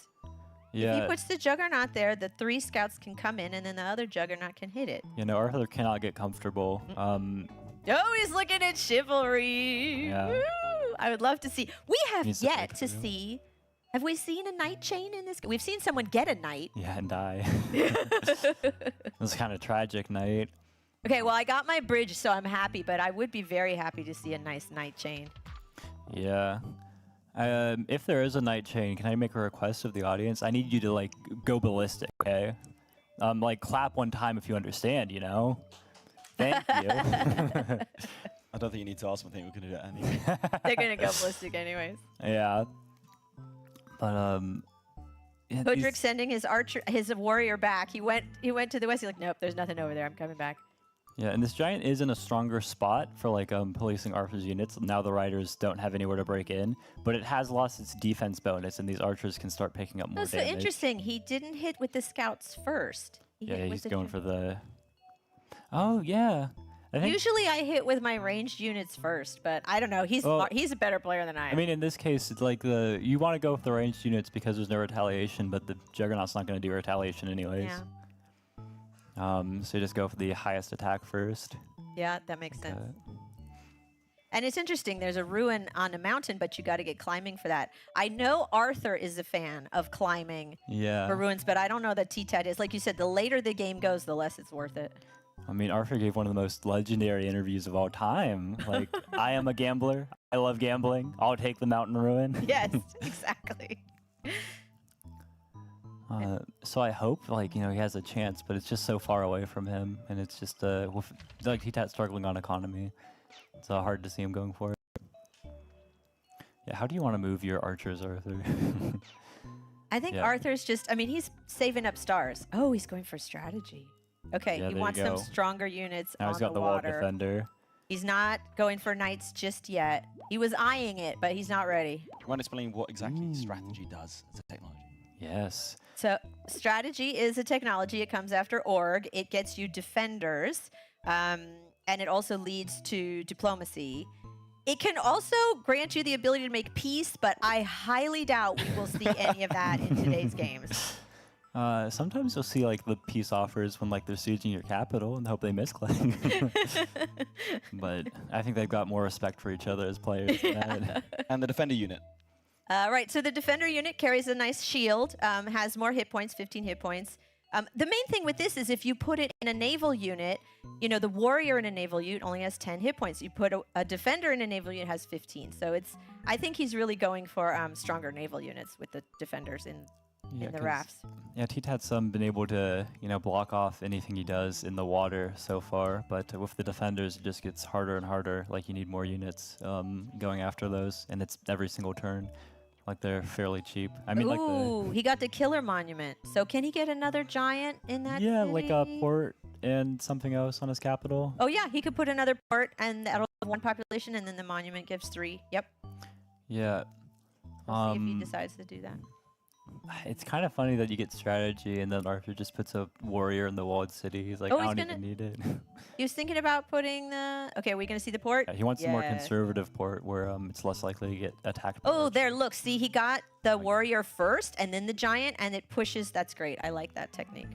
Yeah. If he puts the Juggernaut there, the 3 scouts can come in, and then the other Juggernaut can hit it. You know, Arthur cannot get comfortable. Oh, he's looking at chivalry. Yeah. Woo! I would love to see. We have Needs to yet pick to through. see Have we seen a knight chain in this? We've seen someone get a knight. Yeah, and die. It was kind of tragic night. Okay, well, I got my bridge, so I'm happy, but I would be very happy to see a nice knight chain. Yeah. If there is a night chain, can I make a request of the audience? I need you to like go ballistic, okay? Like clap one time if you understand, you know? Thank you. I don't think you need to ask. I think we're going to do it anyway. They're going to go ballistic anyways. Yeah. But yeah, Hodrick sending his warrior back. He went to the west. He's like, nope, there's nothing over there. I'm coming back. yeah, and this giant is in a stronger spot for like policing Arthur's units. Now the riders don't have anywhere to break in, but it has lost its defense bonus, and these archers can start picking up more That's so damage. interesting. He didn't hit with the scouts first. He hit Yeah, with he's the going for the. Oh yeah, I think. Usually I hit with my ranged units first, but I don't know. He's a better player than I am. I mean, in this case, it's like you want to go with the ranged units because there's no retaliation, but the Juggernaut's not going to do retaliation anyways. Yeah. So you just go for the highest attack first. Yeah, that makes sense. And it's interesting. There's a ruin on a mountain, but you got to get climbing for that. I know Arthur is a fan of climbing Yeah. for ruins, but I don't know that T-Tat is. Like you said, the later the game goes, the less it's worth it. I mean, Arthur gave one of the most legendary interviews of all time. Like, I am a gambler. I love gambling. I'll take the mountain ruin. Yes, exactly. So I hope, like, you know, he has a chance, but it's just so far away from him, and it's just with, like T-Tat struggling on economy. It's hard to see him going for it. Yeah, how do you want to move your archers, Arthur? I think Yeah. Arthur's just, I mean, he's saving up stars. Oh, he's going for strategy. Okay, Yeah, he there wants you some go. stronger units Now on he's got the the wall water. defender. He's not going for knights just yet. He was eyeing it, but he's not ready. Do you want to explain what exactly strategy does as a technology? Yes. So strategy is a technology. It comes after org. It gets you defenders, and it also leads to diplomacy. It can also grant you the ability to make peace, but I highly doubt we will see any of that in today's games. Sometimes you'll see like the peace offers when like they're sieging your capital and hope they misclick. But I think they've got more respect for each other as players. than that. And the defender unit. Right, so the defender unit carries a nice shield, has more hit points, 15 hit points. The main thing with this is if you put it in a naval unit, you know, the warrior in a naval unit only has 10 hit points. You put a defender in a naval unit has 15. So I think he's really going for stronger naval units with the defenders in the 'cause, rafts. Yeah, T-Tat's been able to, you know, block off anything he does in the water so far, but with the defenders, it just gets harder and harder. Like, you need more units going after those, and it's every single turn. Like, they're fairly cheap. I mean, like Ooh, he got the killer monument. So can he get another giant in that yeah, like a city? port and something else on his capital. Oh, yeah, he could put another port, and that'll have 1 population, and then the monument gives 3. Yep. Yeah. We'll see if he decides to do that. It's kind of funny that you get strategy and then Arthur just puts a warrior in the walled city. He's like, Oh, I he's don't even need it. He was thinking about putting the... Okay, are we going to see the port? Yeah, he wants a more Yeah. conservative port where it's less likely to get attacked. by Oh, archers. there, look. See, he got the warrior first and then the giant, and it pushes. That's great. I like that technique.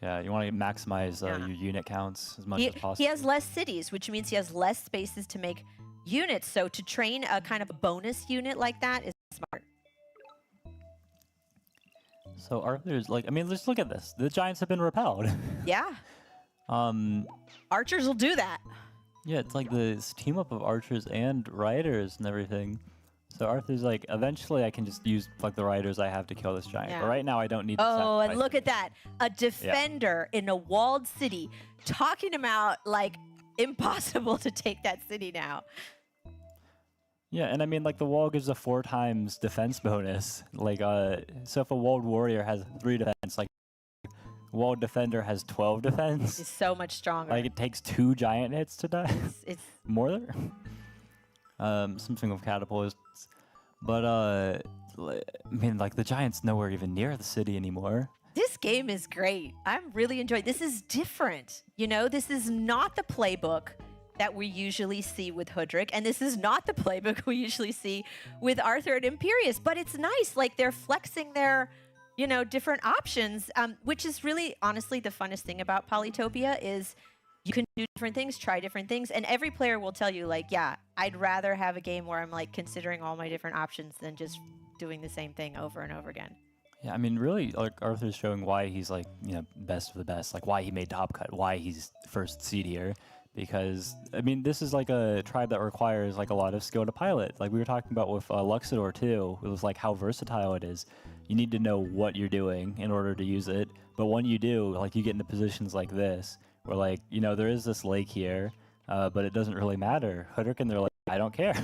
Yeah, you want to maximize your unit counts as much as possible. He has less cities, which means he has less spaces to make units. So to train a kind of a bonus unit like that is smart. So Arthur's like, I mean, just look at this. The giants have been repelled. Yeah. Archers will do that. Yeah, it's like this team up of archers and riders and everything. So Arthur's like, eventually I can just use like the riders I have to kill this giant. Yeah. But right now I don't need to Oh, and sacrifice look them. at that. A defender in a walled city talking about like impossible to take that city now. Yeah, and I mean, like, the wall gives a 4 times defense bonus. Like, so if a walled warrior has 3 defense, like, walled defender has 12 defense. It's so much stronger. Like, it takes 2 giant hits to die. It's More there? Something with catapults. But, I mean, like, the giant's nowhere even near the city anymore. This game is great. I'm really enjoying. This is different. You know, this is not the playbook that we usually see with Hodrick, and this is not the playbook we usually see with Arthur and Imperius, but it's nice. Like, they're flexing their, you know, different options, which is really, honestly, the funnest thing about Polytopia is you can do different things, try different things, and every player will tell you, like, yeah, I'd rather have a game where I'm, like, considering all my different options than just doing the same thing over and over again. Yeah, I mean, really, like Arthur's showing why he's like, you know, best of the best, like why he made top cut, why he's first seed here. Because, I mean, this is like a tribe that requires like a lot of skill to pilot. Like we were talking about with Luxador too, it was like how versatile it is. You need to know what you're doing in order to use it. But when you do, like you get into positions like this, where like, you know, there is this lake here, but it doesn't really matter. Hudrick and they're like, I don't care.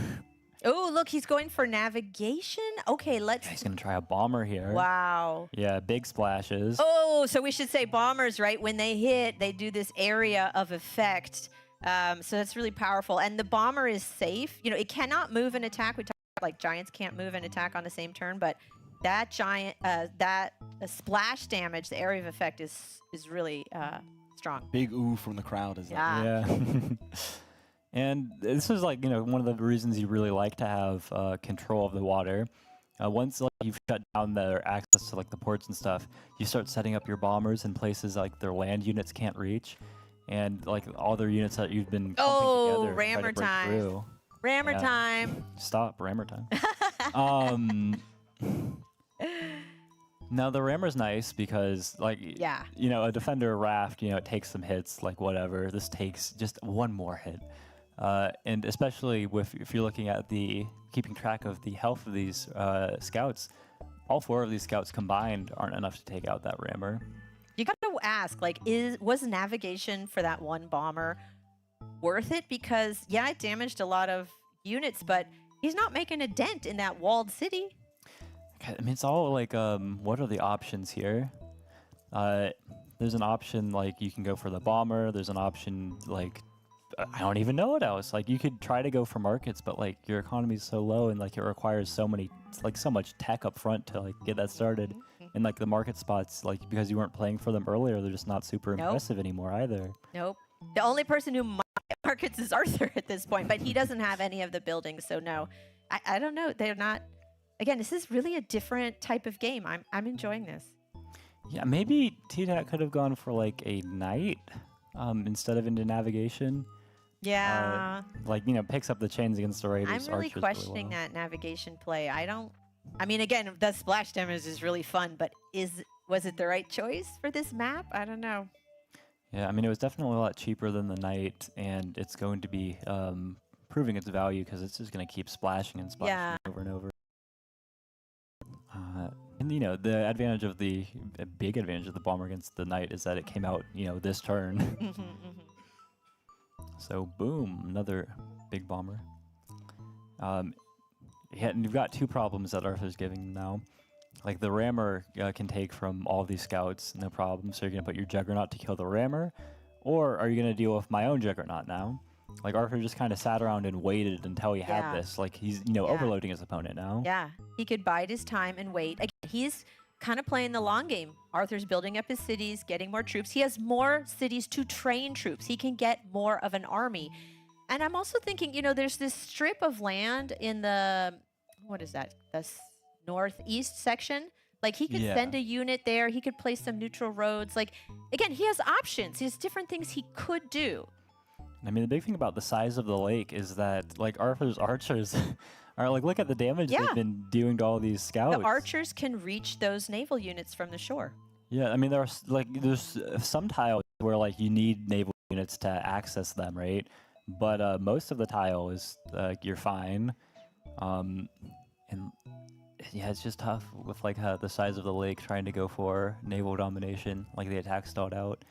Oh, look, he's going for navigation. Okay, let's... He's going to try a bomber here. Wow. Yeah, big splashes. Oh, so we should say bombers, right? When they hit, they do this area of effect. So that's really powerful. And the bomber is safe. You know, it cannot move and attack. We talked about, like, giants can't move and attack on the same turn, but that giant, splash damage, the area of effect is really strong. Big ooh from the crowd, isn't it? Yeah. And this is like, you know, one of the reasons you really like to have control of the water. Once like you've shut down their access to like the ports and stuff, you start setting up your bombers in places like their land units can't reach, and like all their units that you've been clumping together to try to rammer break time. through. Rammer Yeah. time. Stop, rammer time. Now the rammer's nice because like, Yeah. you know, a defender raft, you know, it takes some hits, like whatever. This takes just one more hit. And especially if you're looking at the keeping track of the health of these scouts, all 4 of these scouts combined aren't enough to take out that rammer. You got to ask, like, was navigation for that one bomber worth it? Because, yeah, it damaged a lot of units, but he's not making a dent in that walled city. I mean, it's all like, what are the options here? There's an option like you can go for the bomber. There's an option like, I don't even know what else. Like you could try to go for markets, but like your economy is so low and like it requires so much tech up front to like get that started. And like the market spots, like because you weren't playing for them earlier, they're just not super impressive anymore either. Nope. The only person who markets is Arthur at this point, but he doesn't have any of the buildings, so no. I don't know. They're not. Again, this is really a different type of game. I'm enjoying this. Yeah, maybe T-Dat could have gone for like a knight instead of into navigation. Yeah. Like, you know, picks up the chains against the raiders. I'm really archers questioning well. that navigation play. I mean, again, the splash damage is really fun, but was it the right choice for this map? I don't know. Yeah, I mean, it was definitely a lot cheaper than the knight, and it's going to be proving its value because it's just going to keep splashing and splashing over and over. And you know, the advantage of a big advantage of the bomber against the knight is that it came out, you know, this turn. So boom, another big bomber. Yeah, and you've got 2 problems that Arthur's giving now. Like the rammer can take from all these scouts, no problem. So you're gonna put your juggernaut to kill the rammer, or are you gonna deal with my own juggernaut now? Like Arthur just kind of sat around and waited until he had this. Like he's, you know, overloading his opponent now. Yeah, he could bide his time and wait. Again, he's kind of playing the long game. Arthur's building up his cities, getting more troops. He has more cities to train troops. He can get more of an army. And I'm also thinking, you know, there's this strip of land in the, what is that? The northeast section. Like he could send a unit there. He could place some neutral roads. Like, again, he has options. He has different things he could do. I mean, the big thing about the size of the lake is that, like, Arthur's archers are like, look at the damage they've been doing to all these scouts. The archers can reach those naval units from the shore. Yeah, I mean, there's some tiles where, like, you need naval units to access them, right? But most of the tile is, you're fine. And, yeah, it's just tough with, like, the size of the lake trying to go for naval domination. Like, the attack stalled out.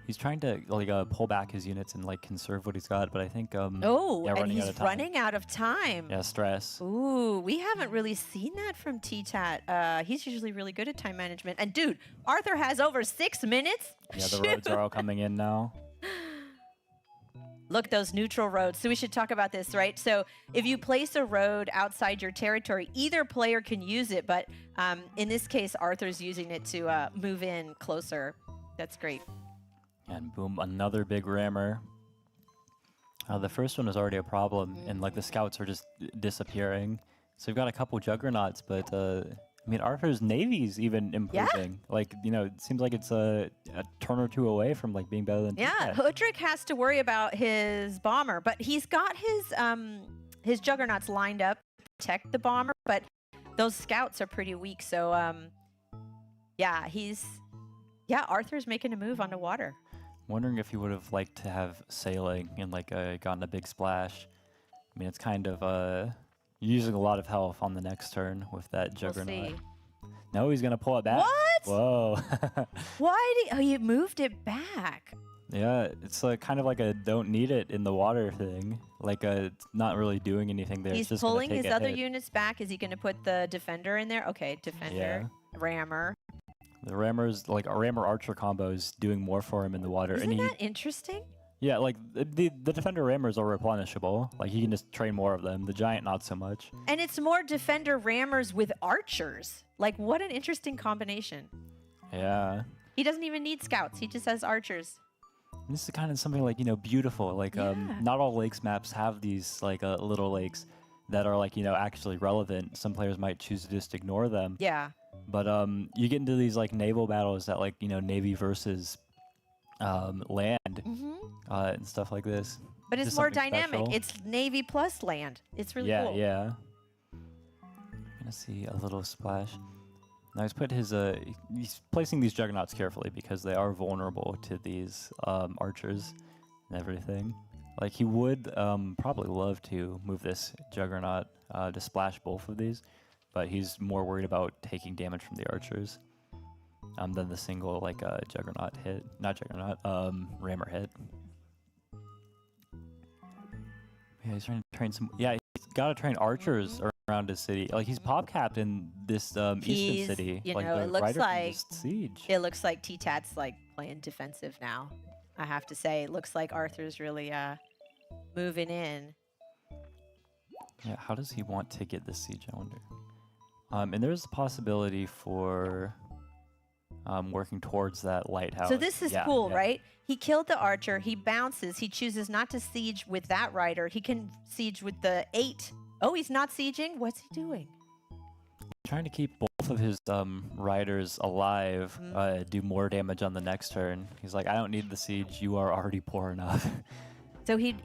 He's trying to like pull back his units and like conserve what he's got, but I think and he's running out of time. Yeah, stress. Ooh, we haven't really seen that from T-Tat. He's usually really good at time management. And dude, Arthur has over 6 minutes. Yeah, the roads are all coming in now. Look, those neutral roads. So we should talk about this, right? So if you place a road outside your territory, either player can use it, but in this case, Arthur's using it to move in closer. That's great. And boom, another big rammer. The first one was already a problem, and like the scouts are just disappearing. So we've got a couple juggernauts, but I mean, Arthur's navy's even improving. Like, you know, it seems like it's a turn or 2 away from like being better than Yeah, Hudrick has to worry about his bomber, but he's got his juggernauts lined up protect the bomber, but those scouts are pretty weak. So, yeah, Arthur's making a move on the water. Wondering if he would have liked to have sailing and like gotten a big splash. I mean, it's kind of using a lot of health on the next turn with that juggernaut. We'll see. No, he's gonna pull it back. What? Whoa. Why did he moved it back? Yeah, it's kind of like a don't need it in the water thing. Like it's not really doing anything there. He's it's just gonna pulling take his a other hit. units back. Is he going to put the defender in there? Okay, defender, rammer. The rammer's like a rammer archer combo is doing more for him in the water. Isn't and that interesting? Yeah, like the defender rammers are replenishable. Like he can just train more of them. The giant not so much. And it's more defender rammers with archers. Like what an interesting combination. Yeah. He doesn't even need scouts. He just has archers. This is kind of something like, beautiful. Like not all lakes maps have these like little lakes that are like, actually relevant. Some players might choose to just ignore them. Yeah. But you get into these like naval battles that like, Navy versus land and stuff like this. But it's Just more something dynamic. special. It's Navy plus land. It's really Yeah, cool. yeah. I'm gonna see a little splash. Now he's put his he's placing these juggernauts carefully because they are vulnerable to these archers and everything. Like he would probably love to move this juggernaut to splash both of these, but he's more worried about taking damage from the archers than the single like juggernaut hit, not juggernaut, rammer hit. Yeah, he's trying to train some. Yeah, he's got to train archers around his city. Like he's pop capped in this eastern city. You like know, the it looks Rider can like just siege. It looks like T-Tat's like playing defensive now. I have to say, it looks like Arthur's really moving in. Yeah, how does he want to get this siege? I wonder. And there's a possibility for working towards that lighthouse. So this is cool, right? He killed the archer. He bounces. He chooses not to siege with that rider. He can siege with the 8. Oh, he's not sieging? What's he doing? Trying to keep both of his riders alive, do more damage on the next turn. He's like, I don't need the siege. You are already poor enough. So he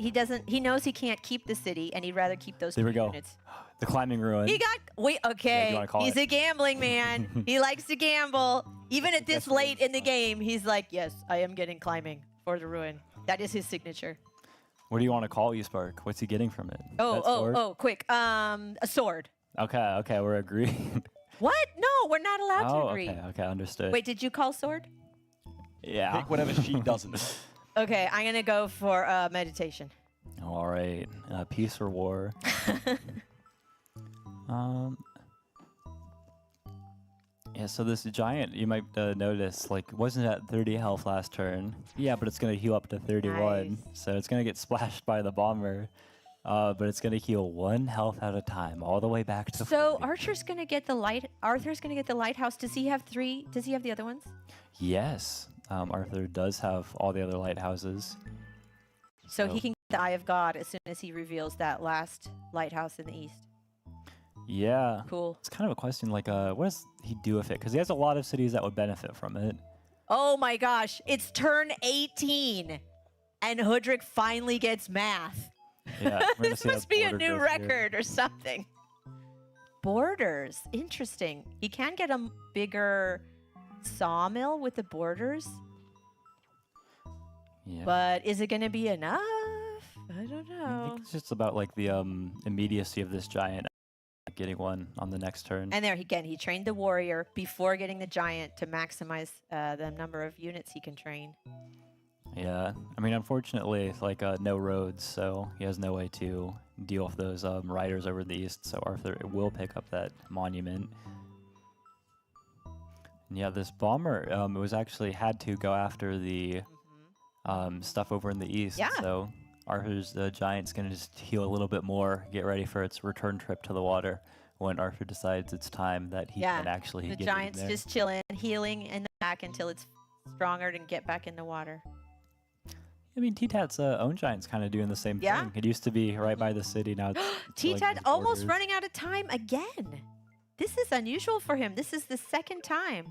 knows he can't keep the city, and he'd rather keep those There we go. units. The climbing ruin. He got, okay, wanna call he's it? a gambling man. He likes to gamble. Even at this late in the game, he's like, yes, I am getting climbing for the ruin. That is his signature. What do you want to call you, Spark? What's he getting from it? That sword? Quick. A sword. Okay, we're agreeing. What? No, we're not allowed to agree. Okay, understood. Wait, did you call sword? Yeah. Pick whatever she doesn't. Okay, I'm going to go for meditation. All right. Peace or war? Yeah, so this giant, you might notice, like, wasn't at 30 health last turn. Yeah, but it's going to heal up to 31. Nice. So it's going to get splashed by the bomber. But it's going to heal 1 health at a time, all the way back to So 40. Arthur's going to get the lighthouse. Does he have 3? Does he have the other ones? Yes, Arthur does have all the other lighthouses. So he can get the Eye of God as soon as he reveals that last lighthouse in the east. Yeah. Cool. It's kind of a question, like, what does he do with it? Because he has a lot of cities that would benefit from it. Oh my gosh, it's turn 18, and Hudrick finally gets math. Yeah, we're gonna This see how must be a border new goes here. record or something. Borders, interesting. He can get a bigger sawmill with the borders, Yeah. but is it going to be enough? I don't I know. think it's just about like the immediacy of this giant getting one on the next turn. And there again, he trained the warrior before getting the giant to maximize the number of units he can train. Yeah, I mean, unfortunately, like no roads, so he has no way to deal with those riders over the east. So Arthur will pick up that monument. And yeah, this bomber it was actually had to go after the stuff over in the east. Yeah. So Arthur's giant's gonna just heal a little bit more, get ready for its return trip to the water when Arthur decides it's time that he can actually the get giant's in there. just chilling, healing in the back until it's stronger and get back in the water. I mean, T-Tat's own giant's kind of doing the same Yeah. thing. It used to be right by the city, now it's T-Tat like almost running out of time again. This is unusual for him. This is the second time.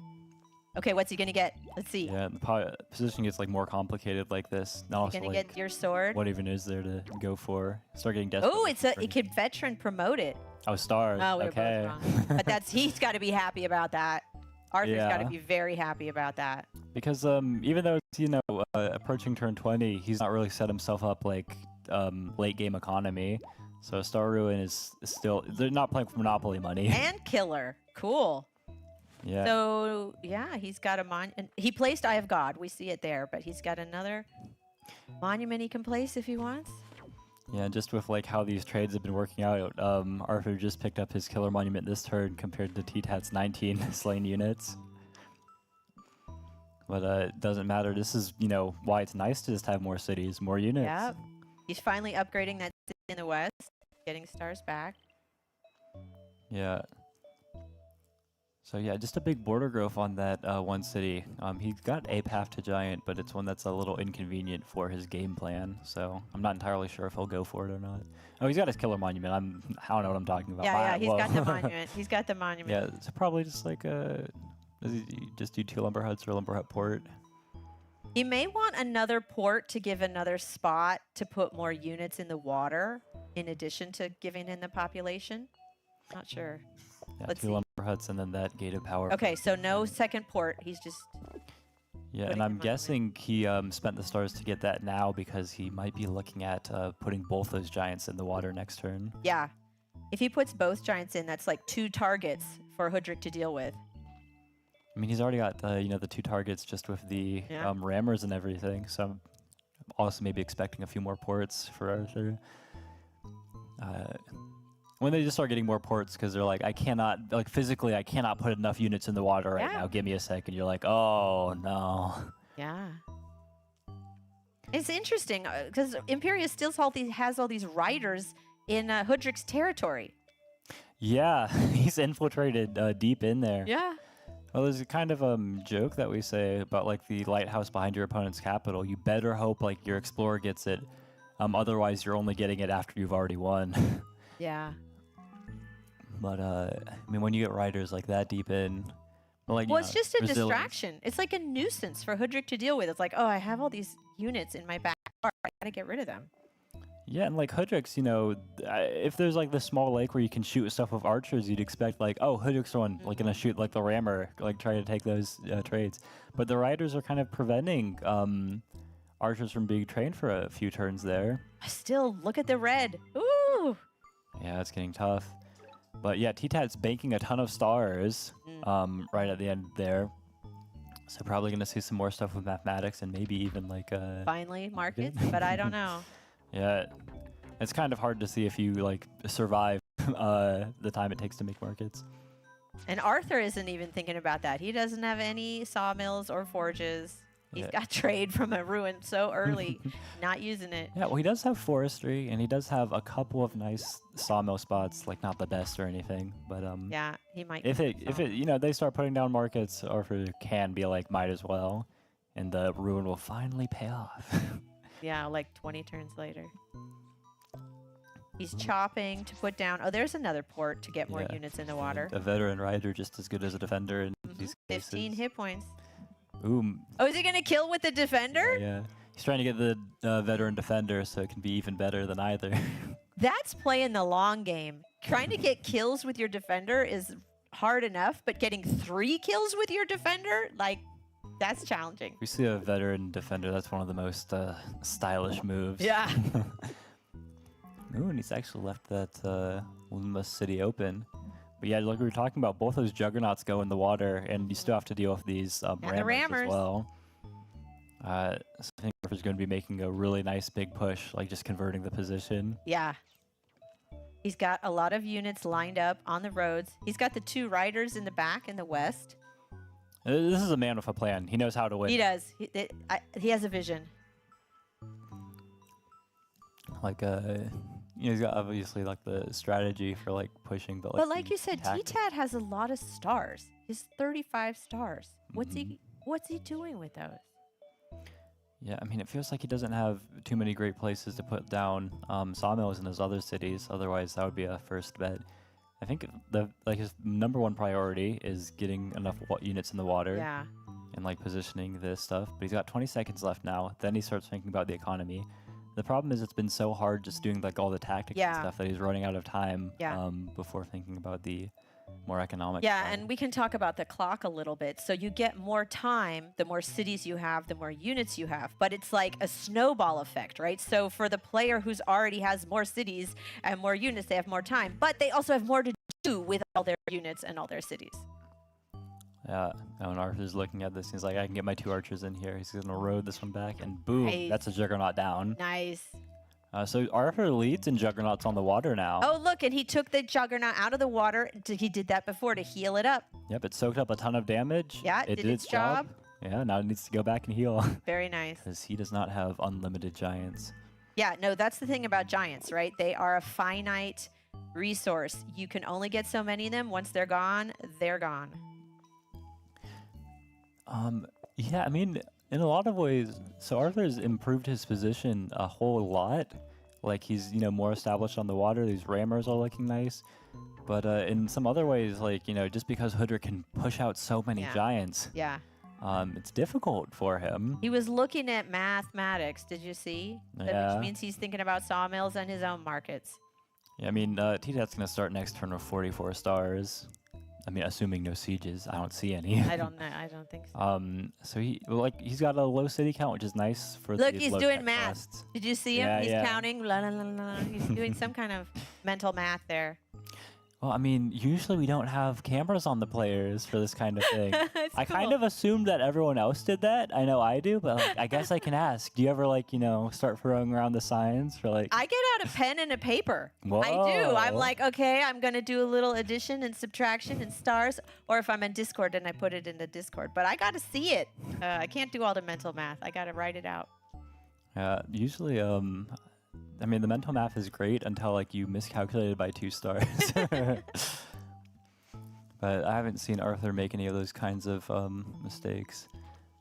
Okay, what's he gonna get? Let's see. Yeah, the position gets like more complicated like this. And also, Gonna like, get your sword. what even is there to go for? Start getting desperate. Oh, it could veteran promote it. Oh, stars. Oh, we're okay. both wrong. But he's got to be happy about that. Arthur's got to Yeah. be very happy about that. Because even though it's, approaching turn 20, he's not really set himself up like late game economy. So Star Ruin is still, they're not playing for Monopoly money. And killer. Cool. Yeah. So, yeah, he's got a he placed Eye of God. We see it there, but he's got another monument he can place if he wants. Yeah, just with like how these trades have been working out, Arthur just picked up his killer monument this turn compared to T-Tat's 19 slain units. But it doesn't matter. This is, why it's nice to just have more cities, more units. Yep. He's finally upgrading that city in the west, getting stars back. Yeah. So yeah, just a big border growth on that one city. He's got a path to giant, but it's one that's a little inconvenient for his game plan. So I'm not entirely sure if he'll go for it or not. Oh, he's got his killer monument. I don't know what I'm talking about. Yeah, he's Whoa. got the monument. He's got the monument. Yeah, it's probably just like does he just do 2 lumber huts or lumber hut port? He may want another port to give another spot to put more units in the water, in addition to giving in the population. Not sure. Yeah, Let's 2 see. lumber huts and then that gated power. Okay, so no second port. He's just Yeah, putting and the I'm monument. guessing he spent the stars to get that now because he might be looking at putting both those giants in the water next turn. yeah. If he puts both giants in, that's like 2 targets for Hoodrick to deal with. I mean, he's already got the 2 targets just with the Yeah. rammers and everything. So I'm also maybe expecting a few more ports for Arthur. When they just start getting more ports, because they're like, physically, I cannot put enough units in the water right Yeah. now. Give me a second. You're like, oh no. Yeah. It's interesting because Imperius still has all these riders in Hoodrick's territory. Yeah, he's infiltrated deep in there. Yeah. Well, there's a kind of joke that we say about like the lighthouse behind your opponent's capital. You better hope like your explorer gets it, otherwise you're only getting it after you've already won. Yeah. But I mean, when you get riders like that deep in, like Well, it's just a resilience. distraction. It's like a nuisance for Hoodrick to deal with. It's like, oh, I have all these units in my backyard. I gotta get rid of them. Yeah, and like Hoodrick's, if there's like this small lake where you can shoot stuff with archers, you'd expect like, oh, Hoodrick's one like gonna shoot like the rammer, like try to take those trades. But the riders are kind of preventing archers from being trained for a few turns there. Still, look at the red. Ooh. Yeah, it's getting tough. But yeah, T-Tat's banking a ton of stars right at the end there. So probably gonna see some more stuff with mathematics and maybe even like Finally, markets, but I don't know. Yeah, it's kind of hard to see if you like survive the time it takes to make markets. And Arthur isn't even thinking about that. He doesn't have any sawmills or forges. He's Yeah. got trade from a ruin so early, not using it. Yeah, well, he does have forestry, and he does have a couple of nice sawmill spots, like not the best or anything, but Yeah, he might. if they start putting down markets, Arthur can be like, might as well, and the ruin will finally pay off. Yeah, like 20 turns later. He's chopping to put down. Oh, there's another port to get more Yeah. units in the water. A veteran rider just as good as a defender in these 15 cases. hit points. Ooh, Oh, is he going to kill with the defender? yeah. He's trying to get the veteran defender so it can be even better than either. That's playing the long game. Trying to get kills with your defender is hard enough, but getting 3 kills with your defender, like, that's challenging. We see a veteran defender. That's one of the most stylish moves. Yeah. Ooh, and he's actually left that Luma city open. But yeah, like we were talking about, both those juggernauts go in the water, and you still have to deal with these rammers rammers. as well. So I think Arthur's going to be making a really nice big push, like just converting the position. Yeah. He's got a lot of units lined up on the roads. He's got the 2 riders in the back in the west. This is a man with a plan. He knows how to win. He does. He has a vision. Like he's got obviously like the strategy for like pushing, but But like the you said, tactic- T-Tat has a lot of stars. He's 35 stars. What's he doing with those? Yeah, I mean, it feels like he doesn't have too many great places to put down sawmills in his other cities. Otherwise, that would be a first bet. I think his number 1 priority is getting enough units in the water. Yeah. and like positioning this stuff. But he's got 20 seconds left now. Then he starts thinking about the economy. The problem is it's been so hard just doing like all the tactics and stuff that he's running out of time before thinking about the more economic Yeah, side. and we can talk about the clock a little bit. So you get more time, the more cities you have, the more units you have. But it's like a snowball effect, right? So for the player who's already has more cities and more units, they have more time. But they also have more to do with all their units and all their cities. Yeah, and Arthur's looking at this. He's like, I can get my 2 archers in here. He's going to road this one back, and boom, Nice. that's a Juggernaut down. Nice. So Arthur leads in Juggernauts on the water now. Oh, look, and he took the Juggernaut out of the water. He did that before to heal it up. Yep, it soaked up a ton of damage. Yeah, it did its job. Yeah, now it needs to go back and heal. Very nice. Because he does not have unlimited giants. Yeah, no, that's the thing about giants, right? They are a finite resource. You can only get so many of them. Once they're gone, they're gone. Yeah, I mean, in a lot of ways, so Arthur's improved his position a whole lot. Like, he's, more established on the water. These rammers are looking nice. But in some other ways, like, just because Hoodrick can push out so many giants, Yeah. it's difficult for him. He was looking at mathematics, did you see? Yeah. Which means he's thinking about sawmills and his own markets. Yeah, I mean, T-Tat's going to start next turn with 44 stars. I mean, assuming no sieges. I don't see any. I don't know. I don't think so. So he's got a low city count, which is nice for Look, the he's low doing tech math. quests. Did you see him? Yeah, He's yeah. counting. La, la, la, la. He's doing some kind of mental math there. Well, I mean, usually we don't have cameras on the players for this kind of thing. It's I kind cool. of assumed that everyone else did that. I know I do, but like, I guess I can ask. Do you ever start throwing around the signs for like? I get out a pen and a paper. I do. I'm Whoa. like, okay, I'm going to do a little addition and subtraction and stars. Or if I'm in Discord, then I put it into Discord. But I got to see it. I can't do all the mental math. I got to write it out. Usually, I mean, the mental math is great until like you miscalculated by 2 stars. But I haven't seen Arthur make any of those kinds of mistakes.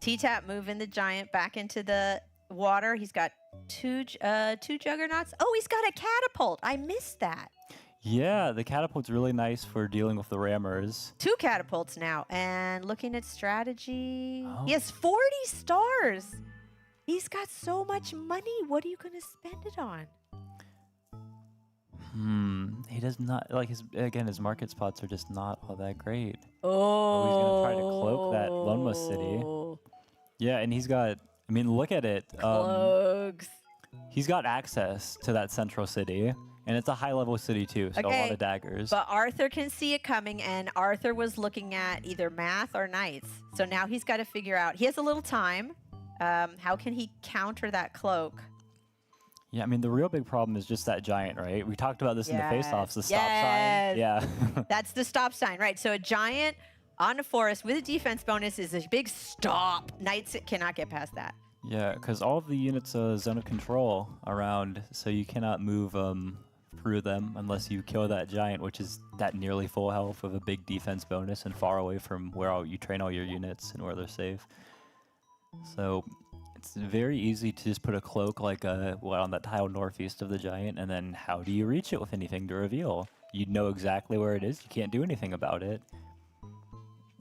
T-Tap moving the giant back into the water. He's got two juggernauts. Oh, he's got a catapult. I missed that. Yeah, the catapult's really nice for dealing with the rammers. 2 catapults now. And looking at strategy, Oh. he has 40 stars. He's got so much money. What are you going to spend it on? He does not like his market spots are just not all that great. Oh, he's gonna try to cloak that Lonema city. Yeah, and he's got. I mean, look at it. Cloaks. He's got access to that central city, and it's a high-level city too, so a lot of daggers. But Arthur can see it coming, and Arthur was looking at either math or knights. So now he's got to figure out. He has a little time. How can he counter that cloak? Yeah, I mean, the real big problem is just that giant, right? We talked about this in the face-offs, the stop Yes. sign. Yeah. That's the stop sign, right? So a giant on a forest with a defense bonus is a big stop. Knights cannot get past that. Yeah, because all of the units zone of control around, so you cannot move through them unless you kill that giant, which is that nearly full health with a big defense bonus and far away from where you train all your units and where they're safe. So it's very easy to just put a cloak like on that tile northeast of the giant, and then how do you reach it with anything to reveal? You know exactly where it is. You can't do anything about it.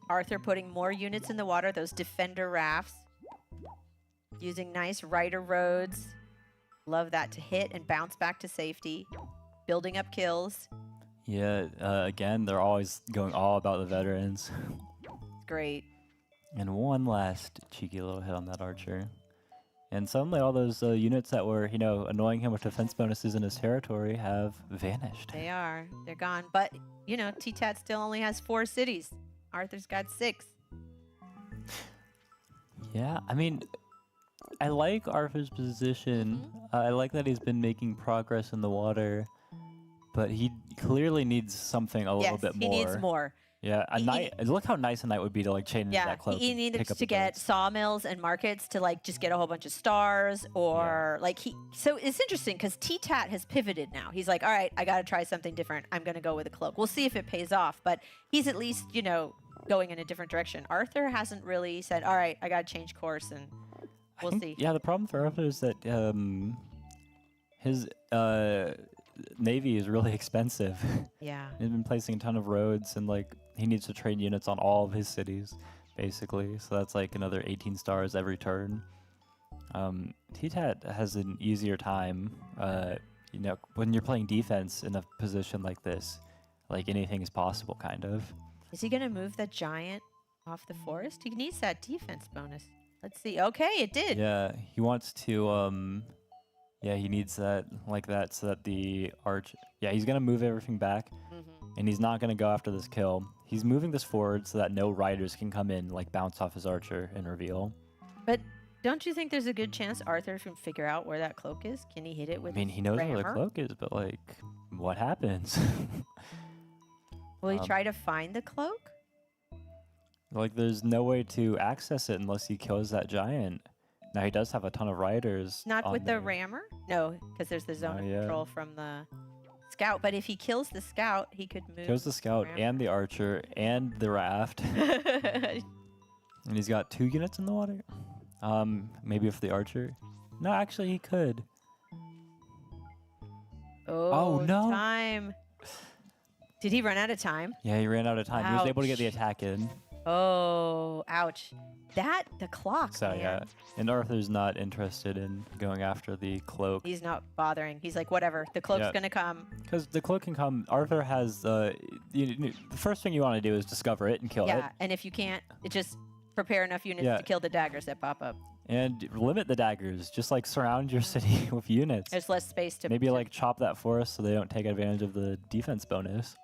Arthur putting more units in the water, those defender rafts. Using nice rider roads. Love that to hit and bounce back to safety. Building up kills. Yeah, again, they're always going all about the veterans. Great. And one last cheeky little hit on that archer. And suddenly all those units that were, annoying him with defense bonuses in his territory have vanished. They are. They're gone. But, T-Tat still only has 4 cities. Arthur's got 6. Yeah, I mean, I like Arthur's position. I like that he's been making progress in the water. But he clearly needs something a little bit more. He needs more. Yeah, a knight. Look how nice a knight would be to chain into that cloak. He and needs pick up to the get goods. sawmills and markets to just get a whole bunch of stars or So it's interesting because T-Tat has pivoted now. He's like, all right, I got to try something different. I'm going to go with a cloak. We'll see if it pays off. But he's at least, going in a different direction. Arthur hasn't really said, all right, I got to change course and we'll see. Yeah, the problem for Arthur is that his navy is really expensive. Yeah. He's been placing a ton of roads and he needs to train units on all of his cities. basically. So that's like another 18 stars every turn. T-Tat has an easier time, you know, when you're playing defense in a position like this, like anything is possible, kind of. Is he going to move the giant off the forest? He needs that defense bonus. Let's see. Okay, it did. Yeah, he wants to, yeah, he needs that, like that, so that the arch... Yeah, he's going to move everything back, and he's not going to go after this kill. He's moving this forward so that no riders can come in, like bounce off his archer and reveal. But don't you think there's a good chance Arthur can figure out where that cloak is? Can he hit it with I mean, he knows where the rammer? cloak is, but, like, what happens? Will he try to find the cloak? Like, there's no way to access it unless he kills that giant. Now, he does have a ton of riders. Not on with there. the rammer? No, because there's the zone of yeah. control from the scout. But if he kills the scout, he could move. Kills the scout rammer. and the archer and the raft. And he's got 2 units in the water. Maybe if the archer. No, actually, he could. Oh, no. Time. Did he run out of time? Yeah, he ran out of time. He was able to get the Ouch. attack in. Oh, ouch. The clock, So, man. yeah. And Arthur's not interested in going after the cloak. He's not bothering. He's like, whatever. The cloak's Yeah. going to come. Because the cloak can come. Arthur has... the first thing you want to do is discover it and kill it. Yeah, and if you can't, it just prepare enough units Yeah. to kill the daggers that pop up. And limit the daggers. Just, like, surround your city with units. There's less space to... Maybe, like, chop that forest so they don't take advantage of the defense bonus.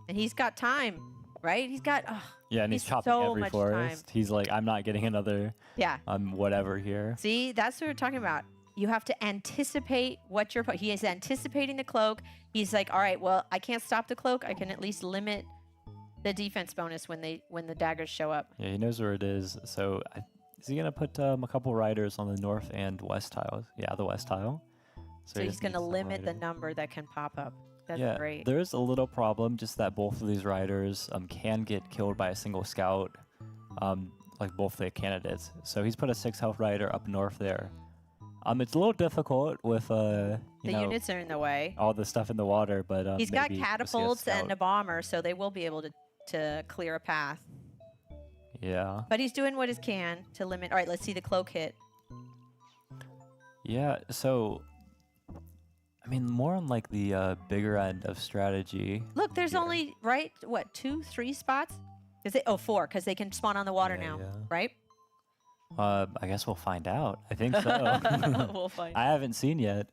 And he's got time, right? He's got... Yeah, and he's He's chopping so every much forest. He's like, I'm not getting another yeah. whatever here. See, that's what we're talking about. You have to anticipate what you're... He is anticipating the cloak. He's like, all right, well, I can't stop the cloak. I can at least limit the defense bonus when the daggers show up. Yeah, he knows where it is. So is he going to put a couple riders on the north and west tiles? Yeah, the west tile. So he he's just going to needs some limit the riders. number that can pop up. That's Yeah, great. there's a little problem, just that both of these riders can get killed by a single scout, like both the candidates. So he's put a 6 health rider up north there. It's a little difficult with The you know, units are in the way. all the stuff in the water, but He's got maybe we'll see a catapults and a scout. bomber, so they will be able to clear a path. Yeah. But he's doing what he can to limit. All right, let's see the cloak hit. Yeah, so I mean, more on like the bigger end of strategy. Look, there's here. only, right, what, 2, 3 spots? Is it? Oh, 4, because they can spawn on the water Yeah, now, yeah. right? I guess we'll find out. I think so. We'll find I haven't seen yet.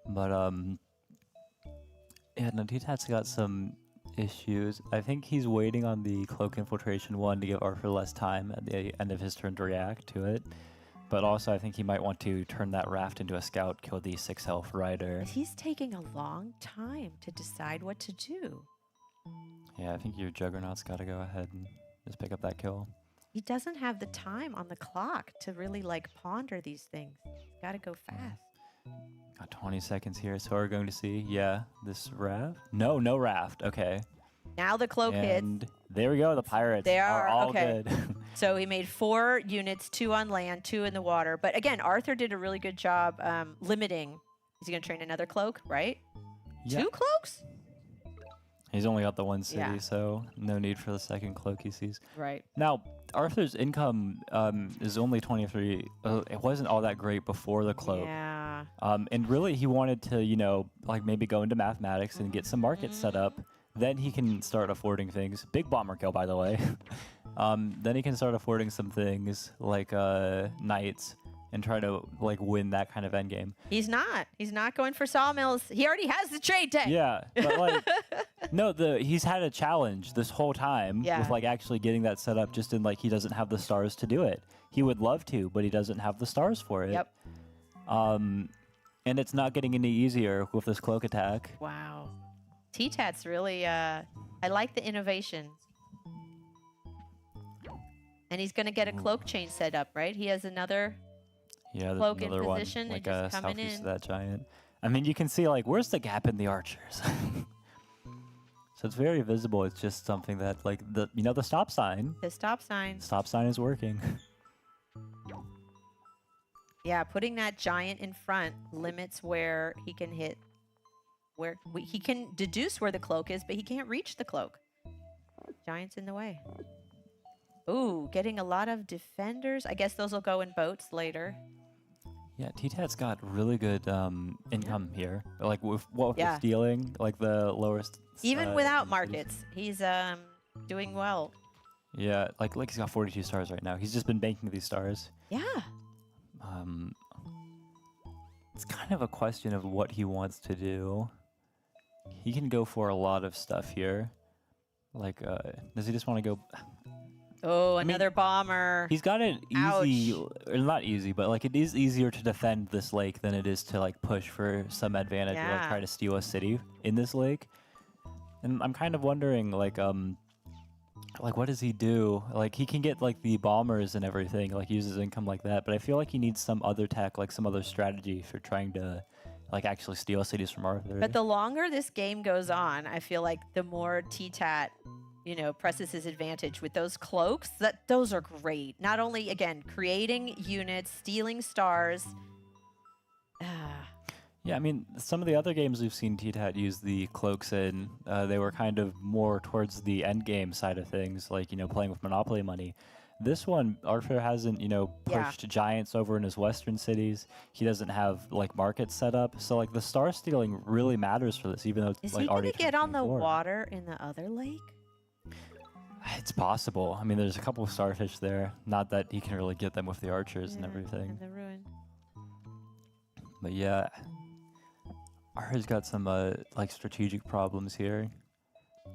But yeah, no, T-Tat's got some issues. I think he's waiting on the cloak infiltration one to give Arthur less time at the end of his turn to react to it. But also, I think he might want to turn that raft into a scout, kill the 6 health rider. He's taking a long time to decide what to do. Yeah, I think your Juggernaut's got to go ahead and just pick up that kill. He doesn't have the time on the clock to really, like, ponder these things. He's got to go fast. Got 20 seconds here, so we're going to see, yeah, this raft? No raft, okay. Now the cloak hits. And there we go, the pirates They are are, all okay. good. So he made 4 units, 2 on land, 2 in the water. But again, Arthur did a really good job limiting. Is he going to train another cloak, right? Yeah. 2 cloaks? He's only got the one city, Yeah. so no need for the second cloak he sees. Right. Now, Arthur's income is only 23. It wasn't all that great before the cloak. Yeah. And really, he wanted to, you know, like maybe go into mathematics and get some markets set up. Then he can start affording things. Big bomber kill, by the way. Then he can start affording some things like knights and try to like win that kind of endgame. He's not. He's not going for sawmills. He already has the trade deck. Yeah, but like, no, he's had a challenge this whole time Yeah. with like actually getting that set up. Just in like he doesn't have the stars to do it. He would love to, but he doesn't have the stars for it. Yep. And it's not getting any easier with this cloak attack. Wow. T-Tat's really, I like the innovation. And he's going to get a cloak chain set up, right? He has another... Yeah, there's Cloak in another one, position and like just coming southeast in. of that giant. I mean, you can see like where's the gap in the archers. So it's very visible. It's just something that like the stop sign. The stop sign. Stop sign is working. Yeah, putting that giant in front limits where he can hit. He can deduce where the cloak is, but he can't reach the cloak. Giants in the way. Ooh, getting a lot of defenders. I guess those will go in boats later. Yeah, T-Tat's got really good income here. Like with what Yeah. we're stealing, like the lowest. Even without cities. markets, he's doing well. Yeah, like he's got 42 stars right now. He's just been banking these stars. Yeah. It's kind of a question of what he wants to do. He can go for a lot of stuff here. Like, does he just want to go? Oh, mean, another bomber. He's got it easy, Ouch. or not easy, but like it is easier to defend this lake than it is to like push for some advantage or like Yeah. try to steal a city in this lake. And I'm kind of wondering, like what does he do? Like he can get like the bombers and everything, like use his income like that. But I feel like he needs some other tech, like some other strategy for trying to like actually steal cities from Arthur. But the longer this game goes on, I feel like the more T-Tat, presses his advantage with those cloaks. Those are great. Not only, again, creating units, stealing stars. Yeah, I mean, some of the other games we've seen T-Tat use the cloaks in, they were kind of more towards the end game side of things, like, playing with Monopoly money. This one, Arthur hasn't, pushed giants over in his western cities. He doesn't have, like, markets set up. So, like, the star stealing really matters for this, even though it's, Is like, he already going to get on the 2024. water in the other lake? It's possible. I mean, there's a couple of starfish there. Not that he can really get them with the archers and everything. In the ruin. But yeah, Arthur's got some like strategic problems here.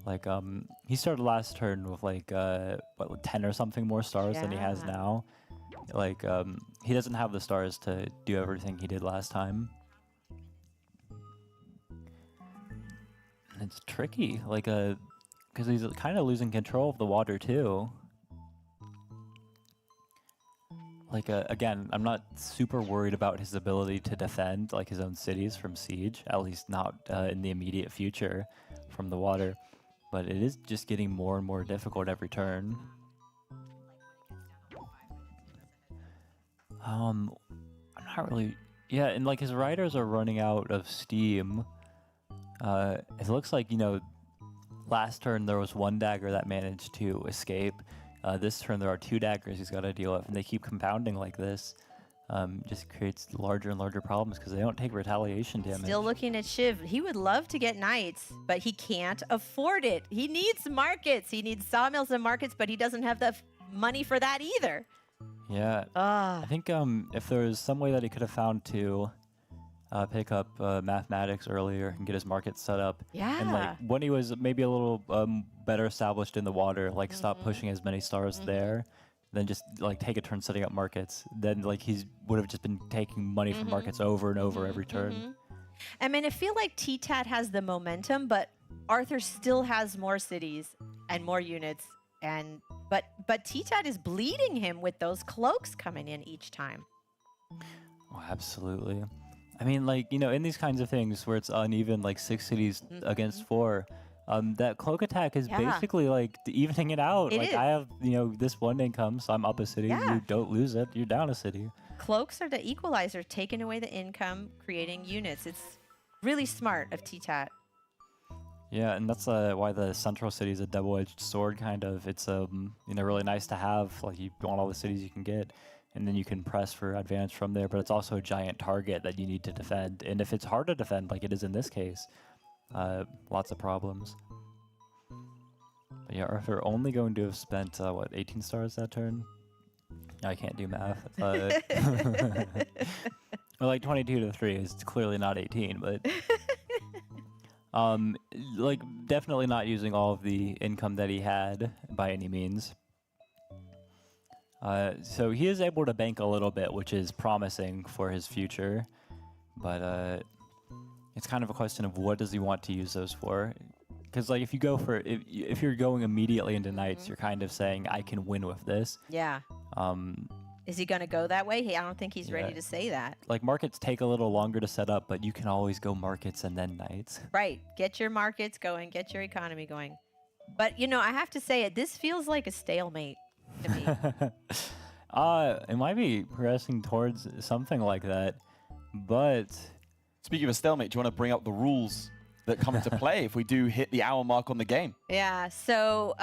Like he started last turn with like 10 or something more stars than he has Yeah. now. Like he doesn't have the stars to do everything he did last time. And it's tricky, like because he's kind of losing control of the water too. Like, again, I'm not super worried about his ability to defend, like, his own cities from siege, at least not in the immediate future from the water. But it is just getting more and more difficult every turn. I'm not really... Yeah, and, like, his riders are running out of steam. It looks like, last turn there was one dagger that managed to escape. This turn there are two daggers he's got to deal with, and they keep compounding like this. Just creates larger and larger problems because they don't take retaliation damage. Still looking at Shiv. He would love to get knights, but he can't afford it. He needs markets. He needs sawmills and markets, but he doesn't have the money for that either. Yeah. I think if there was some way that he could have found to pick up mathematics earlier and get his market set up. Yeah. And like when he was maybe a little better established in the water, like stop pushing as many stars there, then just like take a turn setting up markets. Then like he would have just been taking money from markets over and over every turn. I mean, I feel like T-Tat has the momentum, but Arthur still has more cities and more units. And but T-Tat is bleeding him with those cloaks coming in each time. Oh, absolutely. I mean, like, in these kinds of things where it's uneven, like 6 cities against 4, that cloak attack is basically like evening it out. It like is. I have, this one income, so I'm up a city. Yeah. You don't lose it, you're down a city. Cloaks are the equalizer, taking away the income, creating units. It's really smart of T-Tat. Yeah, and that's why the central city is a double-edged sword, kind of. It's really nice to have. Like you want all the cities you can get, and then you can press for advantage from there. But it's also a giant target that you need to defend. And if it's hard to defend, like it is in this case, lots of problems. But yeah, Arthur only going to have spent 18 stars that turn. I can't do math. Well, like 22 to 3 is clearly not 18, but. Like definitely not using all of the income that he had by any means. So he is able to bank a little bit, which is promising for his future. But it's kind of a question of what does he want to use those for? Because like if you go for if you're going immediately into knights, you're kind of saying I can win with this. Yeah. Is he going to go that way? I don't think he's ready to say that. Like markets take a little longer to set up, but you can always go markets and then knights. Right. Get your markets going. Get your economy going. But, I have to say it. This feels like a stalemate to me. It might be progressing towards something like that, but... Speaking of a stalemate, do you want to bring up the rules that come into play if we do hit the hour mark on the game. Yeah, so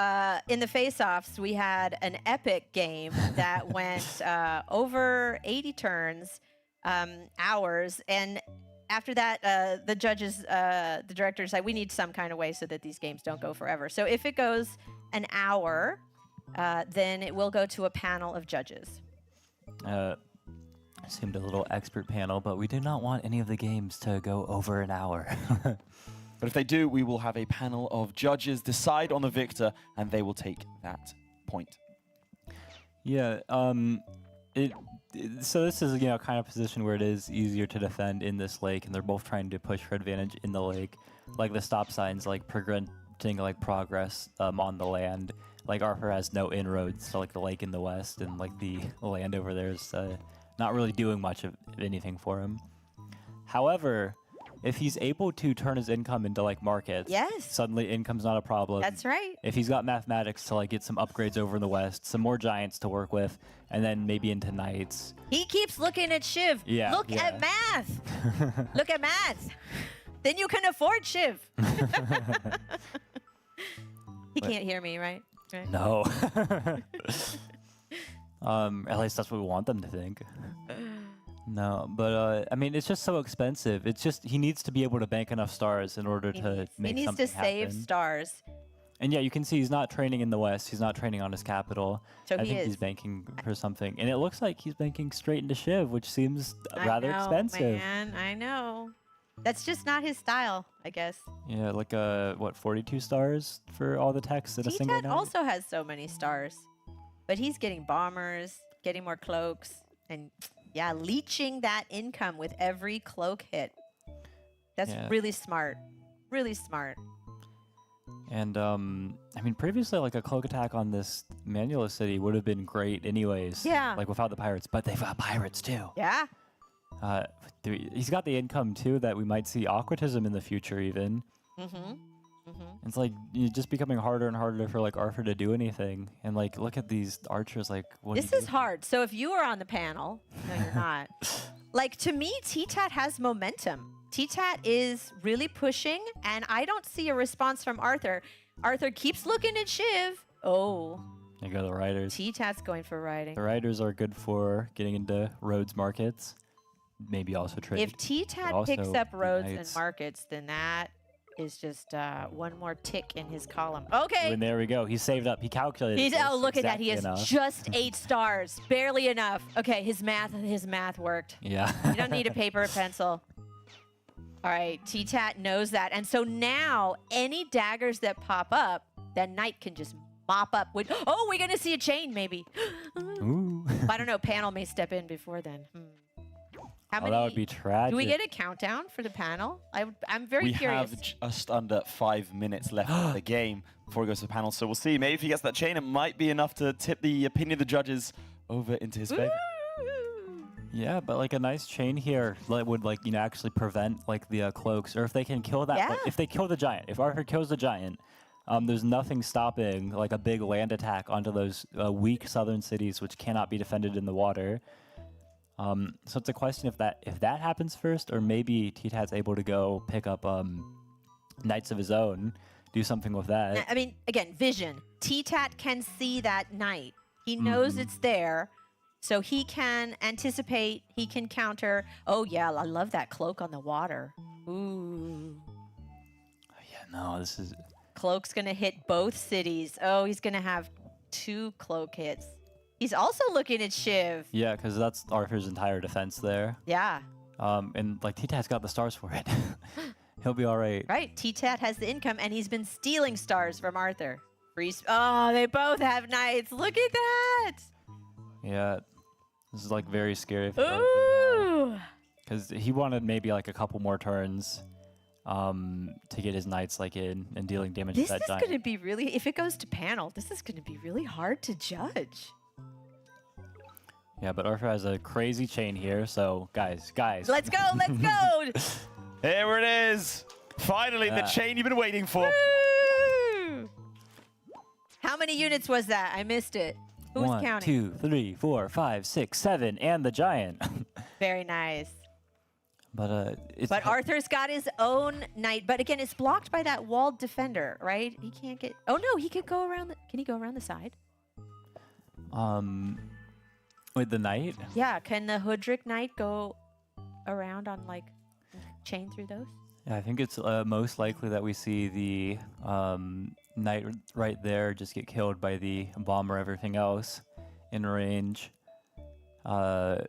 in the face-offs, we had an epic game that went over 80 turns, hours, and after that, the judges, the directors, like, we need some kind of way so that these games don't go forever. So if it goes an hour, then it will go to a panel of judges. Seemed a little expert panel, but we do not want any of the games to go over an hour. But if they do, we will have a panel of judges decide on the victor, and they will take that point. Yeah, so this is, kind of position where it is easier to defend in this lake, and they're both trying to push for advantage in the lake. Like the stop signs, like preventing like progress on the land. Like Arthur has no inroads to like the lake in the west, and like the land over there is not really doing much of anything for him. However, if he's able to turn his income into like markets, yes, suddenly income's not a problem. That's right. If he's got mathematics to like get some upgrades over in the west, some more giants to work with, and then maybe into knights. He keeps looking at Shiv. Yeah. Look at math. Look at math. Then you can afford Shiv. He can't hear me, right? No. At least that's what we want them to think. No, but I mean, it's just so expensive. It's just he needs to be able to bank enough stars in order to make he needs something to save happen. stars. And yeah, you can see he's not training in the west. He's not training on his capital. So I think is. he's banking for something, and it looks like he's banking straight into Shiv, which seems rather I know, expensive. Man, I know. That's just not his style, I guess. Yeah, like what, 42 stars for all the techs in a single T-Tat night? also has so many stars, but he's getting bombers, getting more cloaks, and yeah, leeching that income with every cloak hit. That's really smart. Really smart. And I mean, previously, like a cloak attack on this Manual city would have been great, anyways. Yeah. Like without the pirates, but they've got pirates too. Yeah. He's got the income too that we might see aquatism in the future, even. It's like just becoming harder and harder for like Arthur to do anything. And like, look at these archers. Like, what? This is hard. So if you were on the panel, no, you're not. Like, to me, T-Tat has momentum. T-Tat is really pushing, and I don't see a response from Arthur. Arthur keeps looking at Shiv. Oh. There go the riders. T-Tat's going for riding. The riders are good for getting into roads markets. Maybe also trade. If T-Tat picks up roads and markets, then that is just one more tick in his column. Okay. And there we go. He saved up. He calculated. Oh, look at that. He has enough. just 8 stars. Barely enough. Okay, his math worked. Yeah. You don't need a paper or pencil. All right, T-Tat knows that. And so now, any daggers that pop up, that knight can just mop up with... Oh, we're going to see a chain, maybe. Ooh. I don't know. Panel may step in before then. How many? That would be tragic. Do we get a countdown for the panel? I'm very curious. We have just under 5 minutes left of the game before it goes to the panel. So we'll see. Maybe if he gets that chain, it might be enough to tip the opinion of the judges over into his favor. Yeah, but like a nice chain here would like, actually prevent like the cloaks, or if they can kill that, like, if they kill the giant, if Arthur kills the giant, there's nothing stopping like a big land attack onto those weak southern cities which cannot be defended in the water. So it's a question if that happens first, or maybe T-Tat's able to go pick up knights of his own, do something with that. I mean, again, vision. T-Tat can see that knight. He knows it's there. So he can anticipate, he can counter. Oh, yeah, I love that cloak on the water. Ooh. Yeah, no, this is... Cloak's going to hit both cities. Oh, he's going to have 2 cloak hits. He's also looking at Shiv. Yeah, because that's Arthur's entire defense there. Yeah. And like T-Tat's got the stars for it. He'll be all right. Right, T-Tat has the income, and he's been stealing stars from Arthur. Oh, they both have knights. Look at that. Yeah, this is like very scary. Ooh! Because he wanted maybe like a couple more turns to get his knights like in and dealing damage to that giant. This is going to be really, if it goes to panel, this is going to be really hard to judge. Yeah, but Arthur has a crazy chain here, so guys. Let's go, let's go! Here it is! Finally, the chain you've been waiting for. Woo! How many units was that? I missed it. Who's counting? 1, 2, 3, 4, 5, 6, 7, and the giant. Very nice. It's But Arthur's got his own knight. But again, it's blocked by that walled defender, right? He can't get. Oh no, he could go around. Can he go around the side? with the knight. Yeah. Can the Hudrick knight go around on like chain through those? Yeah, I think it's most likely that we see the knight right there just get killed by the bomber. Everything else in range. Yeah.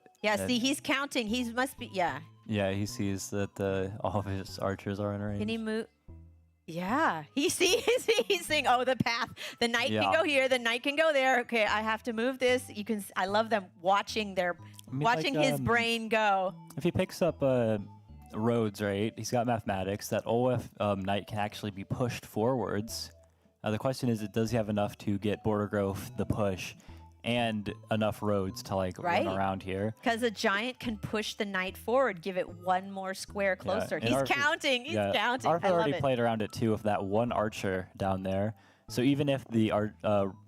See, he's counting. He must be. Yeah. Yeah, he sees that all of his archers are in range. Can he move? Yeah, he sees. He's saying, "Oh, the path. The knight can go here. The knight can go there. Okay, I have to move this." You can. I love them watching watching his brain go. If he picks up roads, right? He's got mathematics. That OF knight can actually be pushed forwards. The question is, does he have enough to get border growth, the push, and enough roads to like run around here? Because a giant can push the knight forward, give it one more square closer. Yeah. He's counting. He's counting. Arthur I love already it. played around it too with that one archer down there. So even if the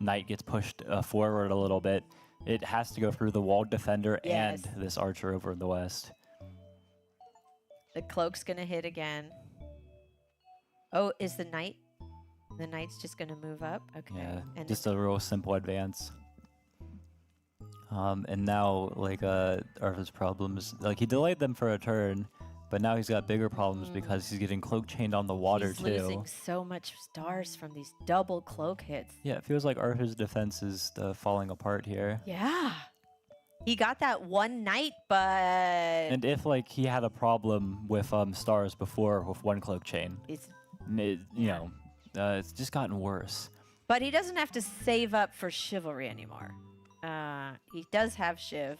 knight gets pushed forward a little bit, it has to go through the walled defender and this archer over in the west. The cloak's gonna hit again. Oh, is the knight? The knight's just gonna move up. Okay. Yeah, And just a real simple advance. And now, like, Arthur's problems, like, he delayed them for a turn, but now he's got bigger problems because he's getting cloak chained on the water, he's too. losing so much stars from these double cloak hits. Yeah, it feels like Arthur's defense is falling apart here. Yeah. He got that one knight, but... And if, like, he had a problem with stars before with one cloak chain, It's, it's just gotten worse. but he doesn't have to save up for chivalry anymore. He does have Shiv.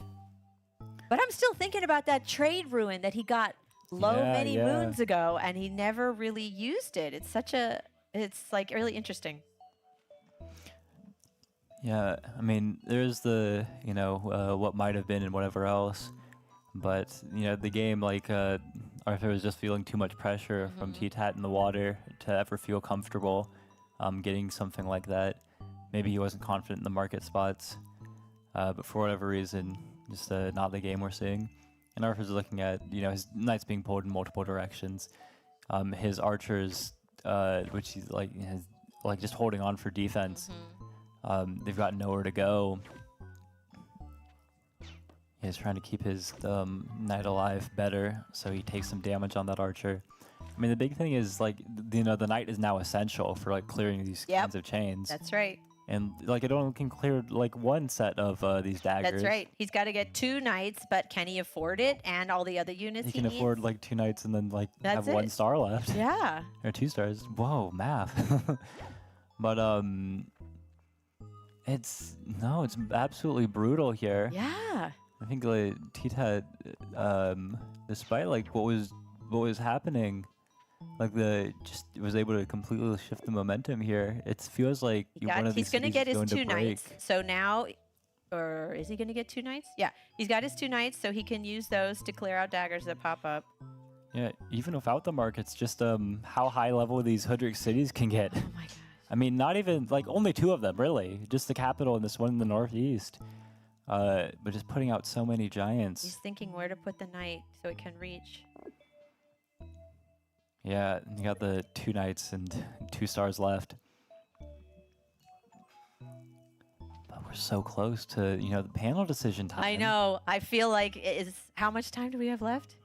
But I'm still thinking about that trade ruin that he got many moons ago, and he never really used it. It's like really interesting. Yeah, I mean, there's the, what might have been and whatever else. But, the game, like, Arthur was just feeling too much pressure from T-Tat in the water to ever feel comfortable getting something like that. Maybe he wasn't confident in the market spots. But for whatever reason, just not the game we're seeing. And Arthur's looking at, his knights being pulled in multiple directions. His archers, which he's like just holding on for defense. They've got nowhere to go. He's trying to keep his knight alive better, so he takes some damage on that archer. I mean, the big thing is, like, the knight is now essential for, like, clearing these kinds of chains. That's right. And, like, it only can clear, like, one set of these daggers. That's right. He's got to get 2 knights, but can he afford it and all the other units He he can needs? afford, like, 2 knights and then, like, That's have 1 it. star left. Yeah. Or 2 stars. Whoa, math. But, it's absolutely brutal here. Yeah. I think, like, T-Tat, despite, like, what was happening, like, was able to completely shift the momentum here. It feels like one of these he's going to cities get is his going 2 to break. knights. So now, or is he going to get 2 knights? Yeah. He's got his 2 knights, so he can use those to clear out daggers that pop up. Yeah, even without the markets, just how high level these Hudrick cities can get. Oh my gosh. I mean, not even, like, only 2 of them, really. Just the capital and this one in the northeast. But just putting out so many giants. He's thinking where to put the knight so it can reach. Yeah, you got the 2 knights and 2 stars left. But we're so close to, the panel decision time. I know. I feel like how much time do we have left?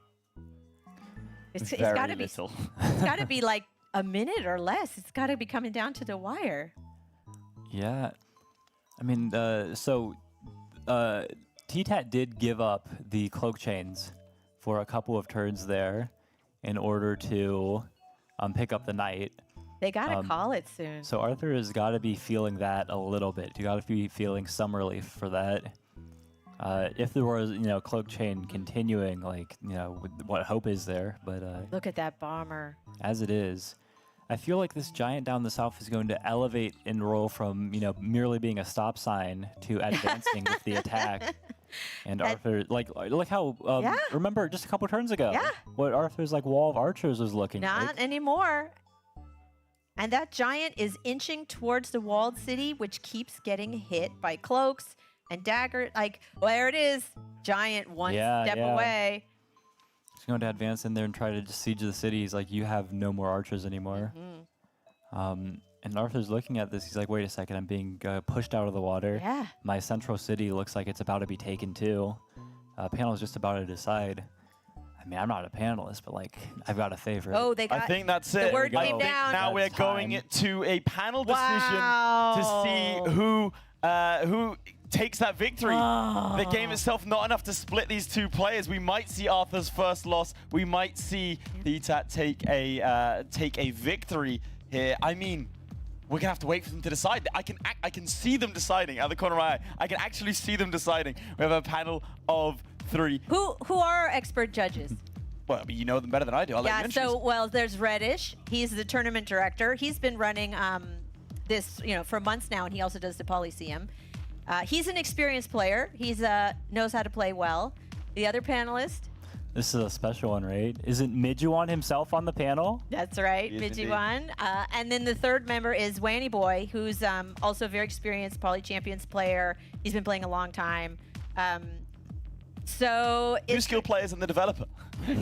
It's got to be. It's got to be like a minute or less. It's got to be coming down to the wire. Yeah. I mean, T-Tat did give up the cloak chains for a couple of turns there in order to pick up the knight. They got to call it soon. So Arthur has got to be feeling that a little bit. You got to be feeling some relief for that. If there was, cloak chain continuing, like, what hope is there? But Look at that bomber. as it is, I feel like this giant down the south is going to elevate and roll from, merely being a stop sign to advancing with the attack. And Arthur, look how, remember just a couple turns ago, what Arthur's, wall of archers was looking Not like. anymore. And that giant is inching towards the walled city, which keeps getting hit by cloaks and dagger. Like, there it is. Giant one step away. He's going to advance in there and try to just siege the city. He's like, you have no more archers anymore. And Arthur's looking at this. He's like, wait a second, I'm being pushed out of the water. Yeah. My central city looks like it's about to be taken too. Panel's just about to decide. I mean, I'm not a panelist, but like, I've got a favorite. Oh, they got I think that's it. the word I came think down. now we're That's going time. to a panel decision to see who takes that victory. The game itself not enough to split these two players. We might see Arthur's first loss. We might see TTAT take a victory here. I mean, we're gonna have to wait for them to decide. I can see them deciding out of the corner of my eye. I can actually see them deciding. We have a panel of 3. Who are our expert judges? Well, I mean, you know them better than I do. I'll let you introduce them. Well, there's Reddish. He's the tournament director. He's been running this, for months now, and he also does the Polyseum. He's an experienced player. He's knows how to play well. The other panelist. This is a special one, right? Isn't Mijuan himself on the panel? That's right, He is Mijiwan. And then the third member is Wanny Boy, who's also a very experienced Poly Champions player. He's been playing a long time. So Two it's skilled players and the developer.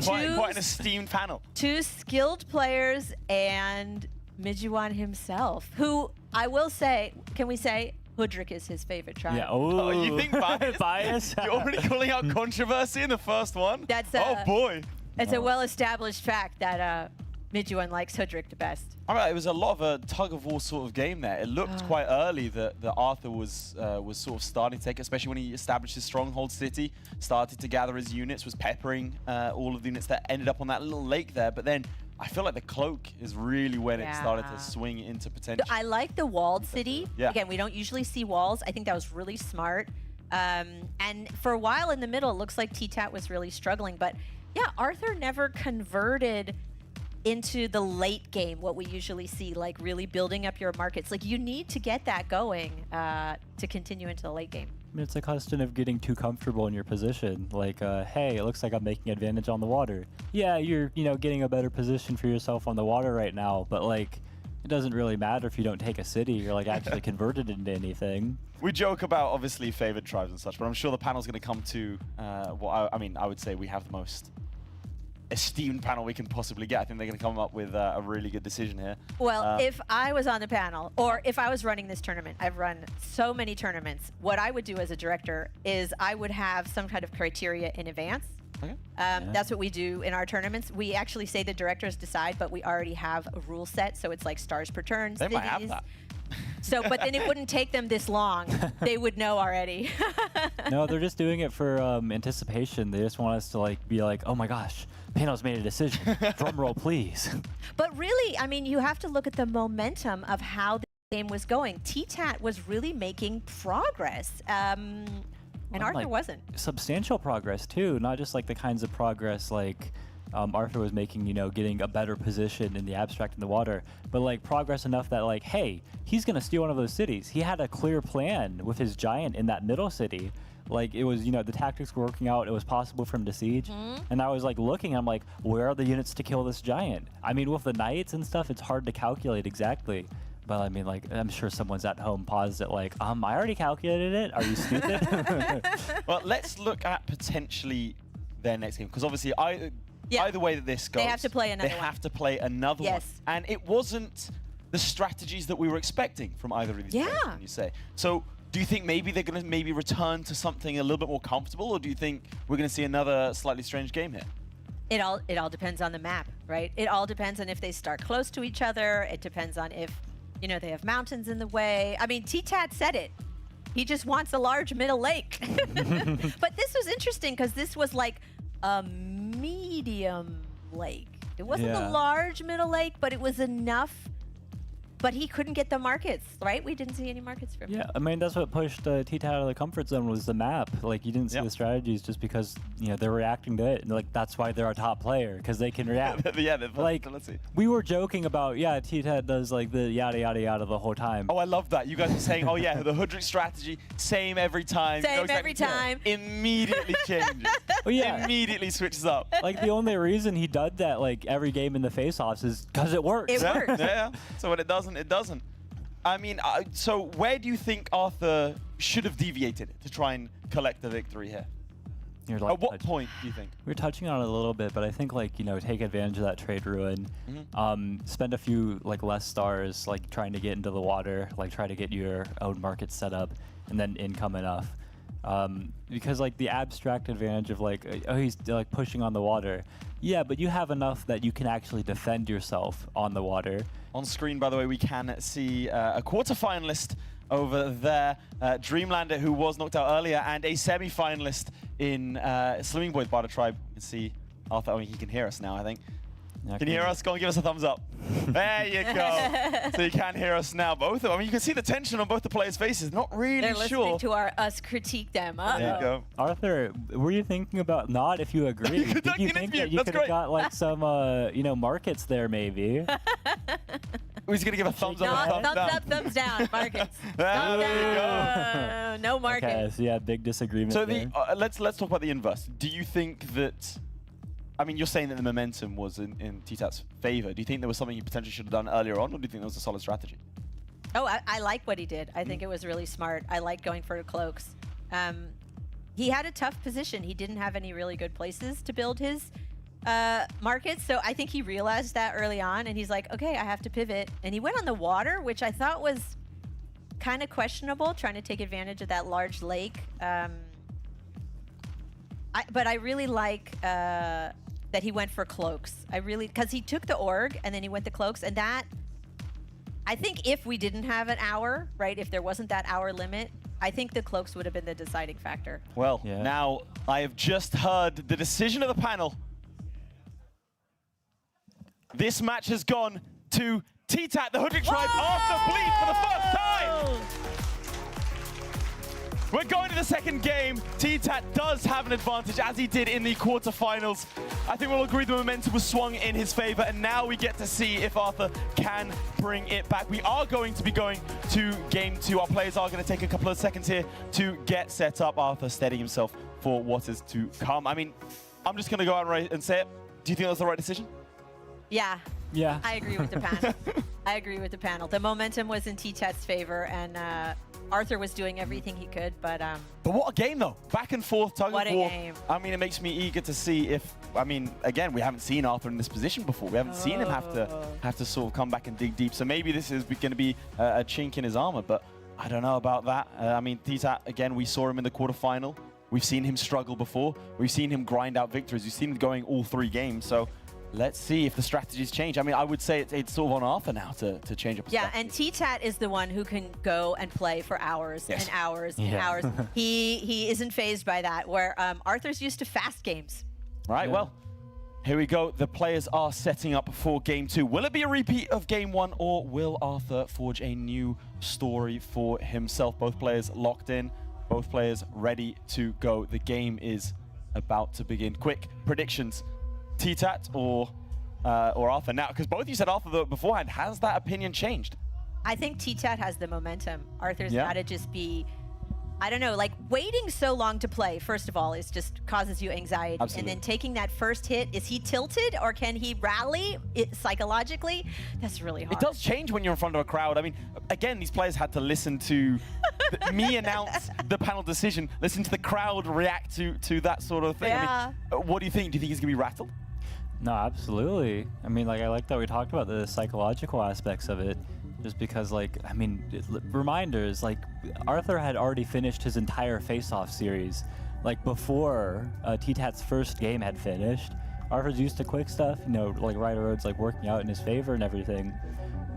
Quite an esteemed panel. 2 skilled players and Mijuan himself, who I will say, can we say Hudrik is his favorite tribe? Yeah. Oh, you think bias? Bias? You're already calling out controversy in the first one? That's oh boy. It's a well-established fact that Mijuan likes Hudrik the best. All right, it was a lot of a tug-of-war sort of game there. It looked quite early that Arthur was sort of starting to take, especially when he established his stronghold city, started to gather his units, was peppering all of the units that ended up on that little lake there. But then I feel like the cloak is really when it started to swing into potential. I like the walled city. Yeah. Again, we don't usually see walls. I think that was really smart. And for a while in the middle, it looks like TTAT was really struggling. But yeah, Arthur never converted into the late game, what we usually see, like really building up your markets. Like you need to get that going to continue into the late game. It's a question of getting too comfortable in your position. Like, hey, it looks like I'm making advantage on the water. Yeah, you're, getting a better position for yourself on the water right now, but like, it doesn't really matter if you don't take a city. You're like actually converted into anything. We joke about obviously favored tribes and such, but I'm sure the panel's going to come to what I would say we have the most esteemed panel we can possibly get. I think they're going to come up with a really good decision here. Well, if I was on the panel, or if I was running this tournament, I've run so many tournaments, what I would do as a director is I would have some kind of criteria in advance. Okay. That's what we do in our tournaments. We actually say the directors decide, but we already have a rule set, so it's like stars per turn. They might have that. So, but then it wouldn't take them this long. They would know already. No, they're just doing it for anticipation. They just want us to be like, oh my gosh, panel's made a decision. Drum roll, please. But really, I mean, you have to look at the momentum of how the game was going. TTAT was really making progress. And Arthur wasn't. Substantial progress too, not just like the kinds of progress like Arthur was making, getting a better position in the abstract in the water, but like progress enough that like, hey, he's gonna steal one of those cities. He had a clear plan with his giant in that middle city. Like it was, the tactics were working out. It was possible for him to siege. And I was like looking, I'm like, where are the units to kill this giant? I mean, with the knights and stuff, it's hard to calculate exactly. But I mean, like, I'm sure someone's at home paused it like, I already calculated it. Are you stupid? Well, let's look at potentially their next game, because obviously either way that this goes, they have to play another one. They have to play another one. And it wasn't the strategies that we were expecting from either of these players, can you say? So do you think maybe they're going to maybe return to something a little bit more comfortable, or do you think we're going to see another slightly strange game here? It all depends on the map, right? It all depends on if they start close to each other. It depends on if, they have mountains in the way. I mean, TTAT said it. He just wants a large middle lake. But this was interesting because this was like a medium lake. It wasn't a large middle lake, but it was enough. But he couldn't get the markets, right? We didn't see any markets from him. Yeah, I mean, that's what pushed TTAT out of the comfort zone was the map. Like, you didn't see the strategies just because, they're reacting to it. And, like, that's why they're a top player, because they can react. Let's see. We were joking about, TTAT does, like, the yada, yada, yada the whole time. Oh, I love that. You guys are saying, oh, yeah, the Hudrik strategy, same every time. Same every time. Immediately changes. Well, yeah. Immediately switches up. Like, the only reason he did that, like, every game in the face-offs is because it works. It works. Yeah. So when it doesn't, it doesn't. I mean, so where do you think Arthur should have deviated to try and collect the victory here? You're like At what point do you think? We were touching on it a little bit, but I think like, take advantage of that trade ruin. Spend a few like less stars, like trying to get into the water, like try to get your own market set up, and then income enough. Because like the abstract advantage of like, oh, he's like pushing on the water. Yeah, but you have enough that you can actually defend yourself on the water. On screen, by the way, we can see a quarterfinalist over there, Dreamlander, who was knocked out earlier, and a semi-finalist in Slimming Boy's Barter Tribe. You can see Arthur. I mean, he can hear us now, I think. Can you hear us? Go and give us a thumbs up. There you go. So you can hear us now. Both of them. I mean, you can see the tension on both the players' faces. Not really They're sure. listening to us critique them. There you go. Arthur, were you thinking about not if you agree? Did you think that you could have got like some, markets there maybe? Who's going to give a thumbs up and thumbs thumbs down? up, thumbs down, markets. There we go. No markets. Okay, so yeah, big disagreement So there. let's talk about the inverse. Do you think that, I mean, you're saying that the momentum was in T-Tat's favor. Do you think there was something he potentially should have done earlier on, or do you think that was a solid strategy? Oh, I like what he did. I think it was really smart. I like going for cloaks. He had a tough position. He didn't have any really good places to build his markets, so I think he realized that early on, and he's like, okay, I have to pivot. And he went on the water, which I thought was kind of questionable, trying to take advantage of that large lake. But I really like that he went for cloaks. Because he took the org and then he went to cloaks, and that, I think if we didn't have an hour, right, if there wasn't that hour limit, I think the cloaks would have been the deciding factor. Well, now I have just heard the decision of the panel. This match has gone to T-Tat, the Hoodrick Tribe, after bleed for the first time. We're going to the second game. T-Tat does have an advantage, as he did in the quarterfinals. I think we'll agree the momentum was swung in his favor, and now we get to see if Arthur can bring it back. We are going to be going to game 2. Our players are going to take a couple of seconds here to get set up. Arthur steadying himself for what is to come. I mean, I'm just going to go out and say it. Do you think that was the right decision? Yeah. Yeah. I agree with the panel. I agree with the panel. The momentum was in T-Tat's favor, and Arthur was doing everything he could, but what a game, though. Back and forth, tug what of war. a game. I mean, it makes me eager to see if, I mean, again, we haven't seen Arthur in this position before. We haven't seen him have to sort of come back and dig deep. So maybe this is going to be a chink in his armor, but I don't know about that. I mean, T-Tat, again, we saw him in the quarterfinal. We've seen him struggle before. We've seen him grind out victories. We've seen him going all 3 games. So let's see if the strategies change. I mean, I would say it's sort of on Arthur now to change up. Yeah, and T-Tat is the one who can go and play for hours and hours and hours. He isn't phased by that, where Arthur's used to fast games. Right, well, here we go. The players are setting up for game 2. Will it be a repeat of game 1, or will Arthur forge a new story for himself? Both players locked in, both players ready to go. The game is about to begin. Quick predictions. T-Tat or Arthur now? Because both of you said Arthur beforehand. Has that opinion changed? I think T-Tat has the momentum. Arthur's got to just be, I don't know, like waiting so long to play, first of all, is just causes you anxiety. Absolutely. And then taking that first hit, is he tilted or can he rally it psychologically? That's really hard. It does change when you're in front of a crowd. I mean, again, these players had to listen to me announce the panel decision, listen to the crowd react to that sort of thing. Yeah. I mean, what do you think? Do you think he's going to be rattled? No, absolutely. I mean, like, I like that we talked about the psychological aspects of it, just because, like, I mean, reminders, like, Arthur had already finished his entire face-off series, like, before T-Tat's first game had finished. Arthur's used to quick stuff, like, Ryder Road's, like, working out in his favor and everything.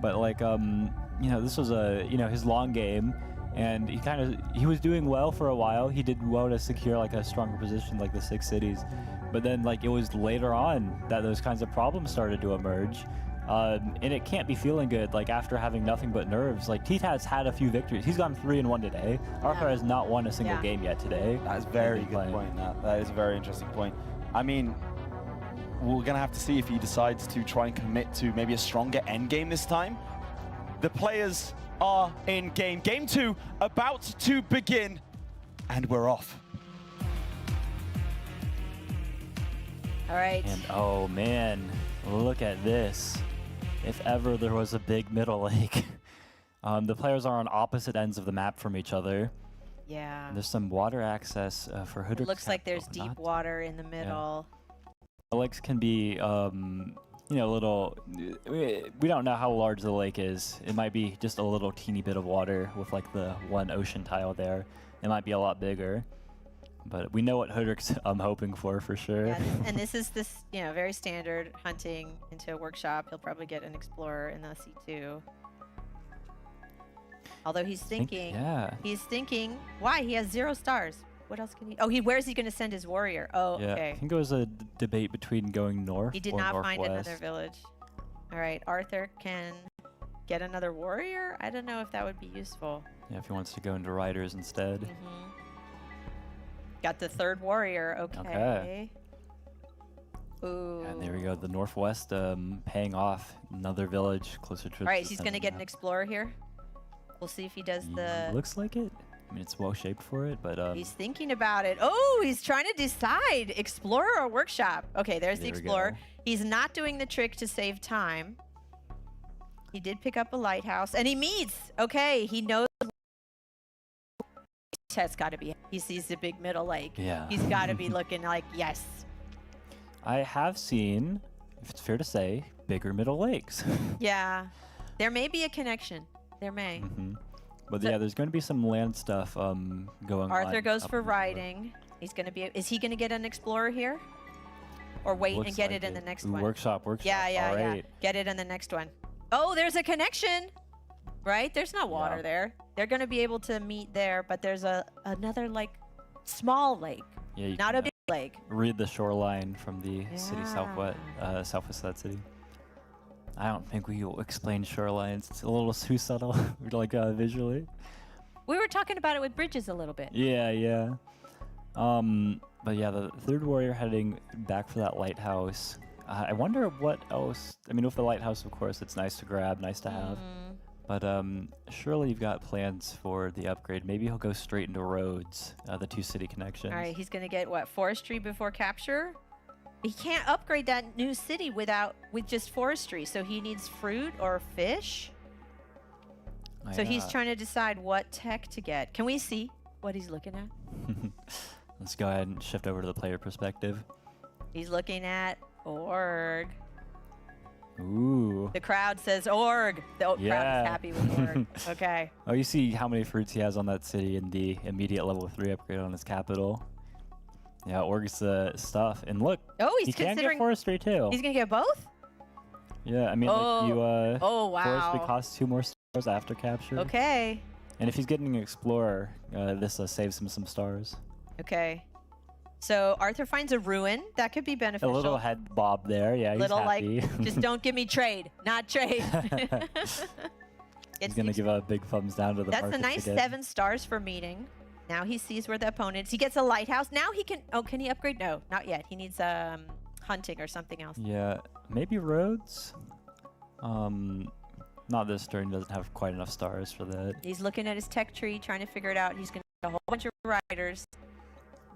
But, like, this was his long game, and he was doing well for a while. He did well to secure, like, a stronger position, like the 6 cities. But then, like, it was later on that those kinds of problems started to emerge. And it can't be feeling good, like, after having nothing but nerves. Like, T-Tat's had a few victories. He's gone 3-1 today. Arthur has not won a single game yet today. That is a very good point. That is a very interesting point. I mean, we're going to have to see if he decides to try and commit to maybe a stronger end game this time. The players are in game. Game 2 about to begin, and we're off. All right. And oh man, look at this. If ever there was a big middle lake. The players are on opposite ends of the map from each other. Yeah. And there's some water access for Hoodrick's It looks like there's capital. deep water in the middle. The lakes can be, you know, a little. We don't know how large the lake is. It might be just a little teeny bit of water with like the one ocean tile there. It might be a lot bigger, but we know what Hoodrick's hoping for sure. Yeah, and this is you know, very standard hunting into a workshop. He'll probably get an explorer in the C2. Although he's thinking, why? He has 0 stars. What else can he? Oh, where's he going to send his warrior? Oh, Yeah, okay. I think it was a debate between going north He did or not northwest. find another village. All right, Arthur can get another warrior. I don't know if that would be useful. Yeah, if he wants to go into riders instead. Got the 3rd warrior. Okay. Okay. Ooh. And there we go. The northwest paying off. Another village closer to. All right, the he's going to center get an map. explorer here. We'll see if he does the. Looks like it. I mean, it's well shaped for it, but He's thinking about it. Oh, he's trying to decide explorer or workshop. Okay, there's the There we explorer. go. He's not doing the trick to save time. He did pick up a lighthouse, and he meets. Okay, he knows. That's got to be. He sees the big middle lake. Yeah. He's got to be looking like yes. I have seen, if it's fair to say, bigger Middle Lakes. Yeah, there may be a connection. There may. But So- yeah, there's going to be some land stuff going on. Arthur goes up for in the north. riding. He's going to be. Is he going to get an explorer here, or wait and Looks get like it in the next Ooh, one? Workshop. Yeah, yeah, All yeah. right. Get it in the next one. Oh, there's a connection, right? There's no water Yeah. there. They're going to be able to meet there, but there's another like small lake, Yeah, you not can, a big lake. read the shoreline from the city southwest of that city. I don't think we will explain shorelines. It's a little too subtle, like visually. We were talking about it with bridges a little bit. Yeah. But yeah, the 3rd warrior heading back for that lighthouse. I wonder what else. I mean, with the lighthouse, of course, it's nice to grab, nice to have. But surely you've got plans for the upgrade. Maybe he'll go straight into roads, the 2 city connections. All right, he's going to get what, forestry before capture? He can't upgrade that new city with just forestry, so he needs fruit or fish. So he's trying to decide what tech to get. Can we see what he's looking at? Let's go ahead and shift over to the player perspective. He's looking at org. Ooh. The crowd says org. The crowd Yeah. is happy with org. Okay. Oh, you see how many fruits he has on that city in the immediate level 3 upgrade on his capital. Yeah, org's the stuff. And look, Oh, he's he can get considering forestry too. he's gonna get both. Yeah, I mean, like you, Oh forestry wow. costs 2 more stars after capture. Okay. And if he's getting an explorer, this saves him some stars. Okay. So Arthur finds a ruin that could be A beneficial. little head bob there, yeah, he's Little happy. like, just don't give me trade, not trade. He's gonna give a big thumbs down to the That's a markets nice again. 7 stars for meeting. Now he sees where the opponent is. He gets a lighthouse. Now he can. Oh, can he upgrade? No, not yet. He needs hunting or something else. Yeah, maybe roads. Not this turn. Doesn't have quite enough stars for that. He's looking at his tech tree, trying to figure it out. He's gonna get a whole bunch of riders.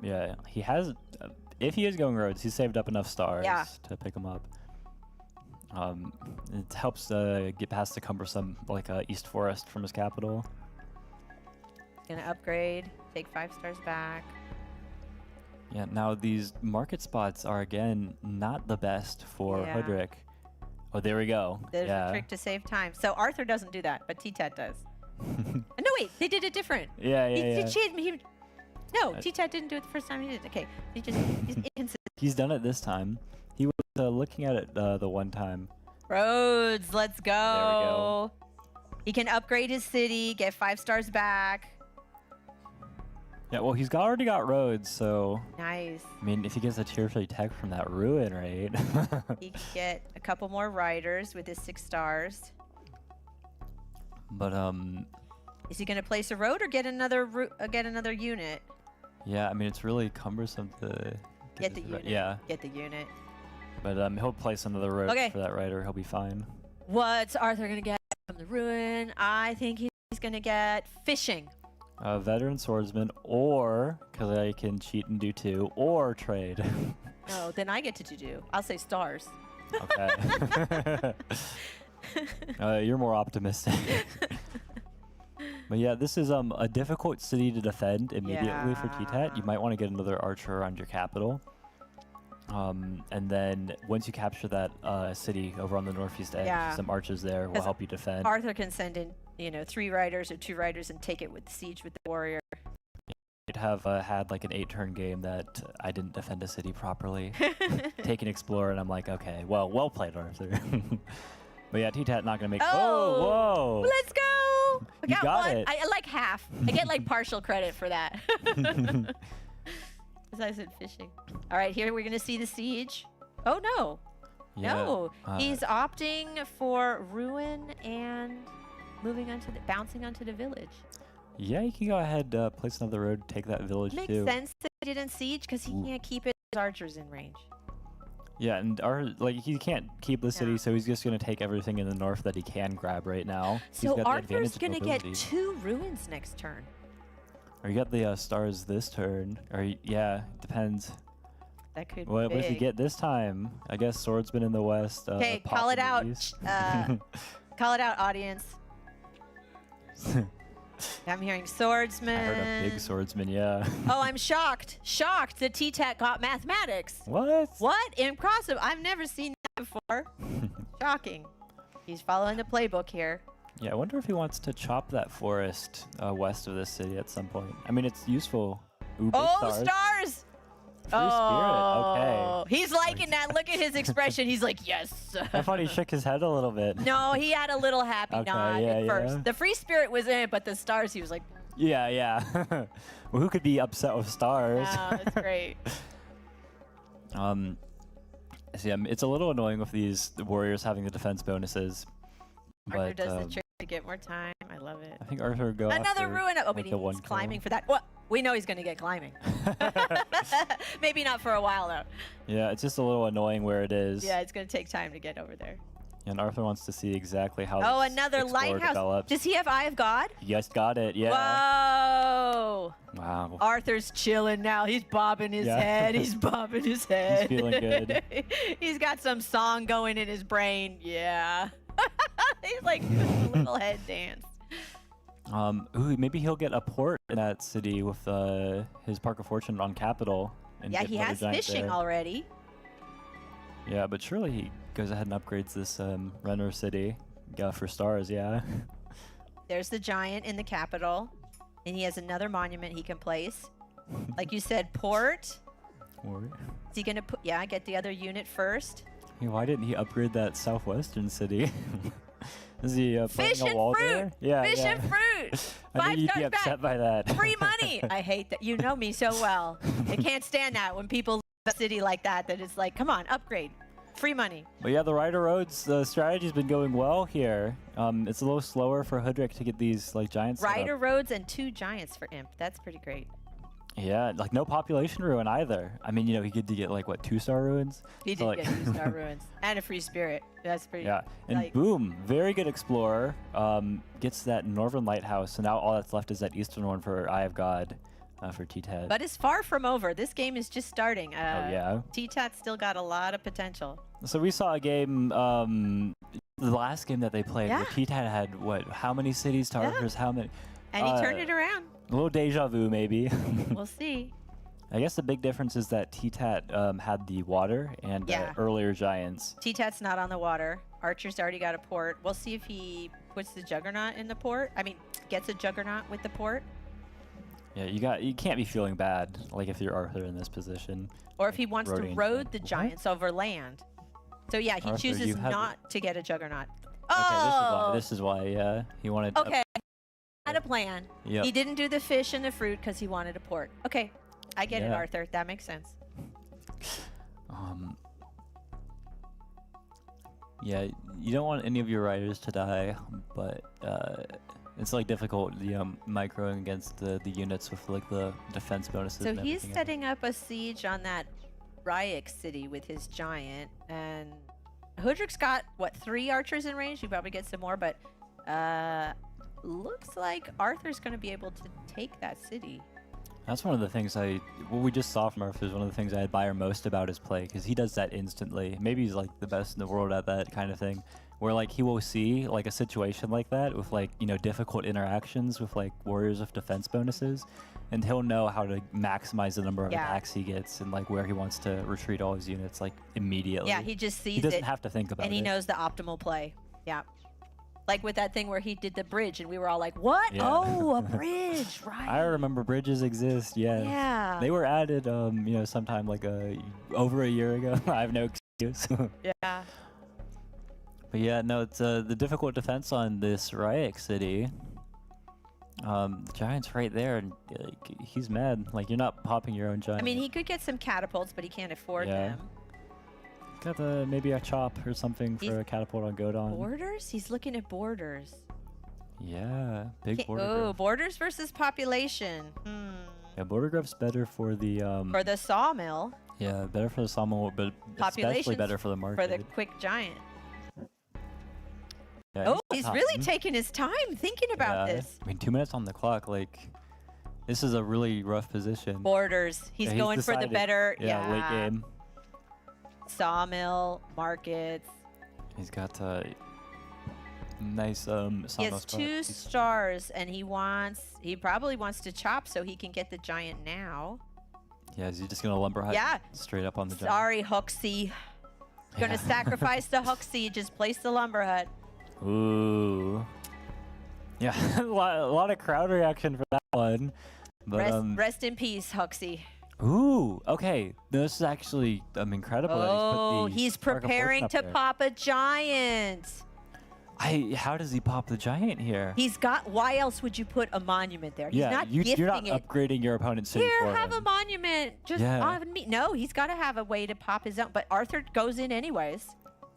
Yeah, he has. If he is going roads, he's saved up enough stars to pick them up. It helps get past the cumbersome like East Forest from his capital. He's gonna upgrade. Take 5 stars back. Yeah. Now these market spots are again not the best for Yeah. Hoodrick. Oh, there we go. There's yeah. a trick to save time. So Arthur doesn't do that, but T-Tat does. No, wait, they did it different. Yeah. No, T-Tat didn't do it the first time he did it. Okay, he's inconsistent. He's done it this time. He was looking at it the one time. Roads, let's go. There we go. He can upgrade his city, get 5 stars back. Yeah, well, he's already got roads, so Nice. I mean, if he gets a tier 3 tech from that ruin, right? He can get a couple more riders with his 6 stars. But Is he going to place a road or get another unit? yeah, I mean, it's really cumbersome to Get the his unit. Yeah, Get the unit. but he'll place another road Okay. for that rider. He'll be fine. What's Arthur going to get from the ruin? I think he's going to get fishing. Veteran swordsman, or because I can cheat and do 2, or trade. No, then I get to do. I'll say stars. Okay. You're more optimistic. But yeah, this is a difficult city to defend immediately for T-Tat. You might want to get another archer around your capital. And then once you capture that city over on the northeast edge, some archers there will help you defend. Arthur can send in, 3 riders or 2 riders and take it with siege with the warrior. I'd have had like an 8-turn game that I didn't defend a city properly. Take an explorer, and I'm like, okay, well played, Arthur. But yeah, T-Tat not gonna make. Oh, whoa! Let's go! I You got one. it. I like half. I get like partial credit for that. As I said, fishing. All right, here we're gonna see the siege. Oh no, no, he's opting for ruin and moving onto bouncing onto the village. Yeah, you can go ahead, place another road, take that village Makes too. sense that he didn't siege because he can't keep his archers in range. Yeah, and he can't keep the city, so he's just gonna take everything in the north that he can grab right now. So Arthur's gonna get 2 ruins next turn. Or you got the stars this turn, or yeah, depends. That could What be does he big. get this time? I guess swordsman in the west. Okay, call it out. possibilities. Call it out, audience. I'm hearing swordsman. I heard a big swordsman, yeah. Oh, I'm shocked. Shocked that T-Tat got mathematics. What? What? Impressive. I've never seen that before. Shocking. He's following the playbook here. Yeah, I wonder if he wants to chop that forest west of this city at some point. I mean, it's useful. Ooh, big stars! Free spirit, okay. He's liking that. Look at his expression. He's like, yes. I thought he shook his head a little bit. No, he had a little happy nod at first. The free spirit was in it, but the stars, he was like, Yeah. Well, who could be upset with stars? oh, that's great. So yeah, it's a little annoying with these warriors having the defense bonuses. Arthur But does the trick to get more time. I love it. I think Arthur would go Another after, ruin. Oh, like, but the he's one climbing kill. for that. What? We know he's going to get climbing. Maybe not for a while, though. Yeah, it's just a little annoying where it is. Yeah, it's going to take time to get over there. And Arthur wants to see exactly how Oh, this another Explorer lighthouse. develops. Does he have Eye of God? He just got it, yeah. Whoa. Wow. Arthur's chilling now. He's bobbing his head. He's bobbing his head. He's feeling good. He's got some song going in his brain. Yeah. He's like doing a little head dance. Ooh, maybe he'll get a port in that city with his Park of Fortune on capital. And Yeah, get he another has giant fishing there. already. Yeah, but surely he goes ahead and upgrades this Renner city for stars, yeah. There's the giant in the capital. And he has another monument he can place. Like you said, port. Or- Is he going to put, get the other unit first? Hey, why didn't he upgrade that southwestern city? Is he Fish planting a and wall fruit. there? Yeah, Fish yeah. and fruit. I 5 knew you'd be stars upset back. by that. Free money. I hate that. You know me so well. I can't stand that when people leave a city like that it's like, come on, upgrade. Free money. But yeah, the Rider Roads, the strategy's been going well here. It's a little slower for Hoodrick to get these like giants. set up. Rider roads and 2 giants for Imp. That's pretty great. Yeah, like no population ruin either. I mean, he could get like what 2-star ruins. He So, did get 2-star ruins and a free spirit. That's pretty. Yeah, and like, boom, very good explorer. Gets that northern lighthouse. So now all that's left is that eastern one for Eye of God, for T-Tat. But it's far from over. This game is just starting. Oh yeah. T-Tat's still got a lot of potential. So we saw a game, the last game that they played, where T-Tat had what? How many cities to Arthur's? How many? And he turned it around. A little deja vu, maybe. We'll see. I guess the big difference is that T-Tat had the water and earlier giants. T-Tat's not on the water. Archer's already got a port. We'll see if he puts the Juggernaut in the port. I mean, gets a Juggernaut with the port. Yeah, you can't be feeling bad, like if you're Arthur in this position. Or if he wants to Roading. road the giants over land. So yeah, he Arthur, chooses you have not to get a Juggernaut. Okay, Oh! this is why he wanted. Okay. Had a plan. Yep. He didn't do the fish and the fruit because he wanted a port. Okay. I get it, Yeah. Arthur. That makes sense. Yeah, you don't want any of your riders to die, but it's like difficult, microing against the units with like the defense bonuses. So and he's everything. setting up a siege on that Ryek city with his giant, and Hoodrick's got what 3 archers in range. You probably get some more, but looks like Arthur's going to be able to take that city. That's one of the things what we just saw from Arthur is one of the things I admire most about his play, because he does that instantly. Maybe he's like the best in the world at that kind of thing, where like he will see like a situation like that with like, you know, difficult interactions with like warriors with defense bonuses, and he'll know how to maximize the number of attacks he gets and like where he wants to retreat all his units like immediately. Yeah, he just sees it. He doesn't have to think about it. And he knows the optimal play. Yeah. Like with that thing where he did the bridge and we were all like, what? Yeah. Oh, a bridge, right. I remember bridges exist, yes. Yeah. They were added, you know, sometime like over a year ago. I have no excuse. Yeah. But yeah, no, it's the difficult defense on this Ryek city. The giant's right there, and he's mad. Like, you're not popping your own giant. I mean, he could get some catapults, but he can't afford them. Got maybe a chop or something for a catapult on Godon. Borders? He's looking at borders. Yeah, big border. Oh, growth. borders versus population. Yeah, border growth's better for the For the sawmill. Yeah, better for the sawmill, but especially Population's better for the market. For the quick giant. Yeah, Oh, he's really taking his time thinking about this. I mean, 2 minutes on the clock. Like, this is a really rough position. Borders. He's going for the decided. better. Yeah, late game. Sawmill, markets. He's got nice sawmill He has 2 stars, and he probably wants to chop so he can get the giant now. Yeah, is he just gonna lumber hut straight up on the giant? Sorry, Huxley. Gonna sacrifice the Huxley. Just place the lumber hut. Ooh. Yeah, a lot of crowd reaction for that one. But Rest in peace, Huxley. ooh, okay. This is actually incredible. that Oh, he's put the he's Arc of Fortune preparing up to there. pop a giant. How does he pop the giant here? He's got. Why else would you put a monument there? He's not gifting you're not it. upgrading your opponent's city Here, for have him. a monument. Just on me. No, he's got to have a way to pop his own. But Arthur goes in anyways.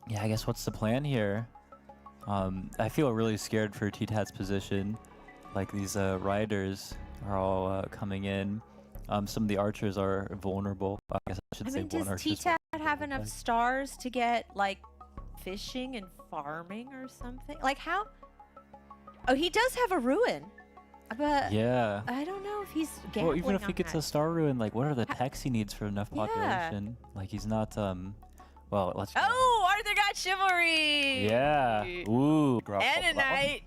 Yeah, I guess what's the plan here? I feel really scared for T-Tat's position. Like, these riders are all coming in. Some of the archers are vulnerable. I guess I should say one does archer. T-Tat have enough stars to get like fishing and farming or something? Like how? Oh, he does have a ruin, but Yeah. I don't know if he's gambling Well, even if he on gets that. a star ruin, like, what are the techs he needs for enough population? Like, he's not, well, let's go. Oh, Arthur got chivalry. Yeah. Ooh. And a knight.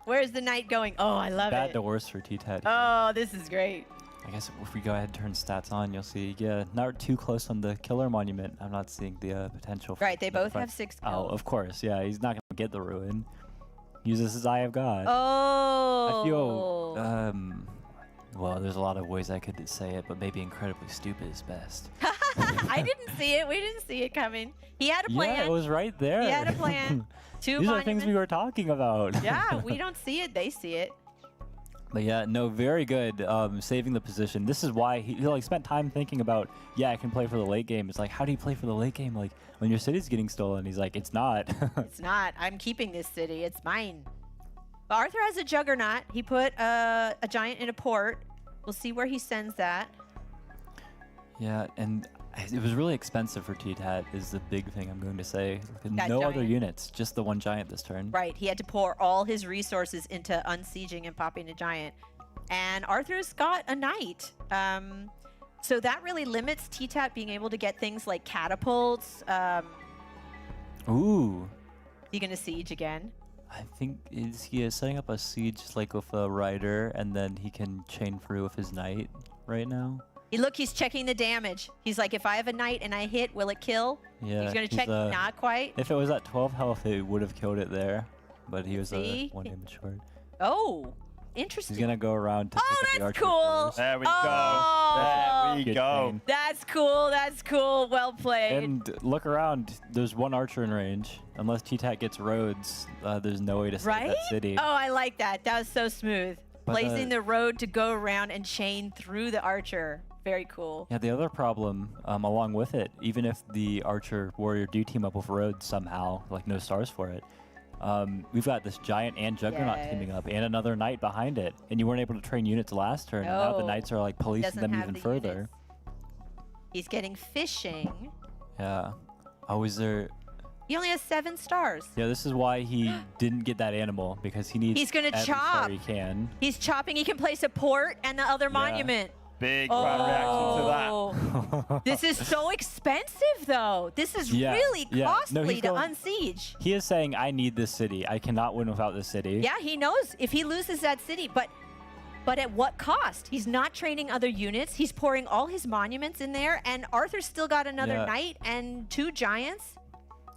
Where's the knight going? Oh, I love Bad it. to worse for T-Tat. Oh, this is great. I guess if we go ahead and turn stats on, you'll see, yeah, not too close on the killer monument. I'm not seeing the potential. For Right, they both front. have 6 Oh, kills. of course, yeah, he's not gonna get the ruin. Uses his Eye of God. Oh. I feel, well, there's a lot of ways I could say it, but maybe incredibly stupid is best. I didn't see it. We didn't see it coming. He had a plan. Yeah, it was right there. He had a plan. 2 These monuments. are things we were talking about. Yeah, we don't see it. They see it. But yeah, no, very good saving the position. This is why he like spent time thinking about, yeah, I can play for the late game. It's like, how do you play for the late game? Like, when your city's getting stolen, he's like, it's not. It's not. I'm keeping this city. It's mine. But Arthur has a juggernaut. He put a giant in a port. We'll see where he sends that. Yeah, and it was really expensive for T-Tat is the big thing I'm going to say. That No other giant. units, just the one giant this turn. Right. He had to pour all his resources into unsieging and popping a giant. And Arthur's got a knight. So that really limits T-Tat being able to get things like catapults. Ooh. You going to siege again? I think he is setting up a siege like with a rider, and then he can chain through with his knight right now. Look, he's checking the damage. He's like, if I have a knight and I hit, will it kill? Yeah. He's going to check. Not quite. If it was at 12 health, it would have killed it there, but he was See? 1 damage short. Oh, interesting. He's gonna go around to pick up the archer cool. first. There we Oh. go. There we Good go. chain. That's cool. That's cool. Well played. And look around. There's one archer in range. Unless T-Tat gets roads, there's no way to save Right? that city. Oh, I like that. That was so smooth. But, Blazing the road to go around and chain through the archer. Very cool. Yeah, the other problem, along with it, even if the archer warrior do team up with roads somehow, like no stars for it, we've got this giant and juggernaut teaming up, and another knight behind it, and you weren't able to train units last turn. And now the No. knights are like policing Doesn't them have even the further. units. He's getting fishing. Yeah. Oh, is there? He only has 7 stars. Yeah, this is why he didn't get that animal, because he needs. He's gonna every chop. star he can. He's chopping. He can place a port and the other monument. Big crowd reaction to that. This is so expensive, though. This is really costly to unsiege. He is saying, I need this city. I cannot win without this city. Yeah, he knows if he loses that city, but at what cost? He's not training other units. He's pouring all his monuments in there, and Arthur's still got another knight and 2 giants.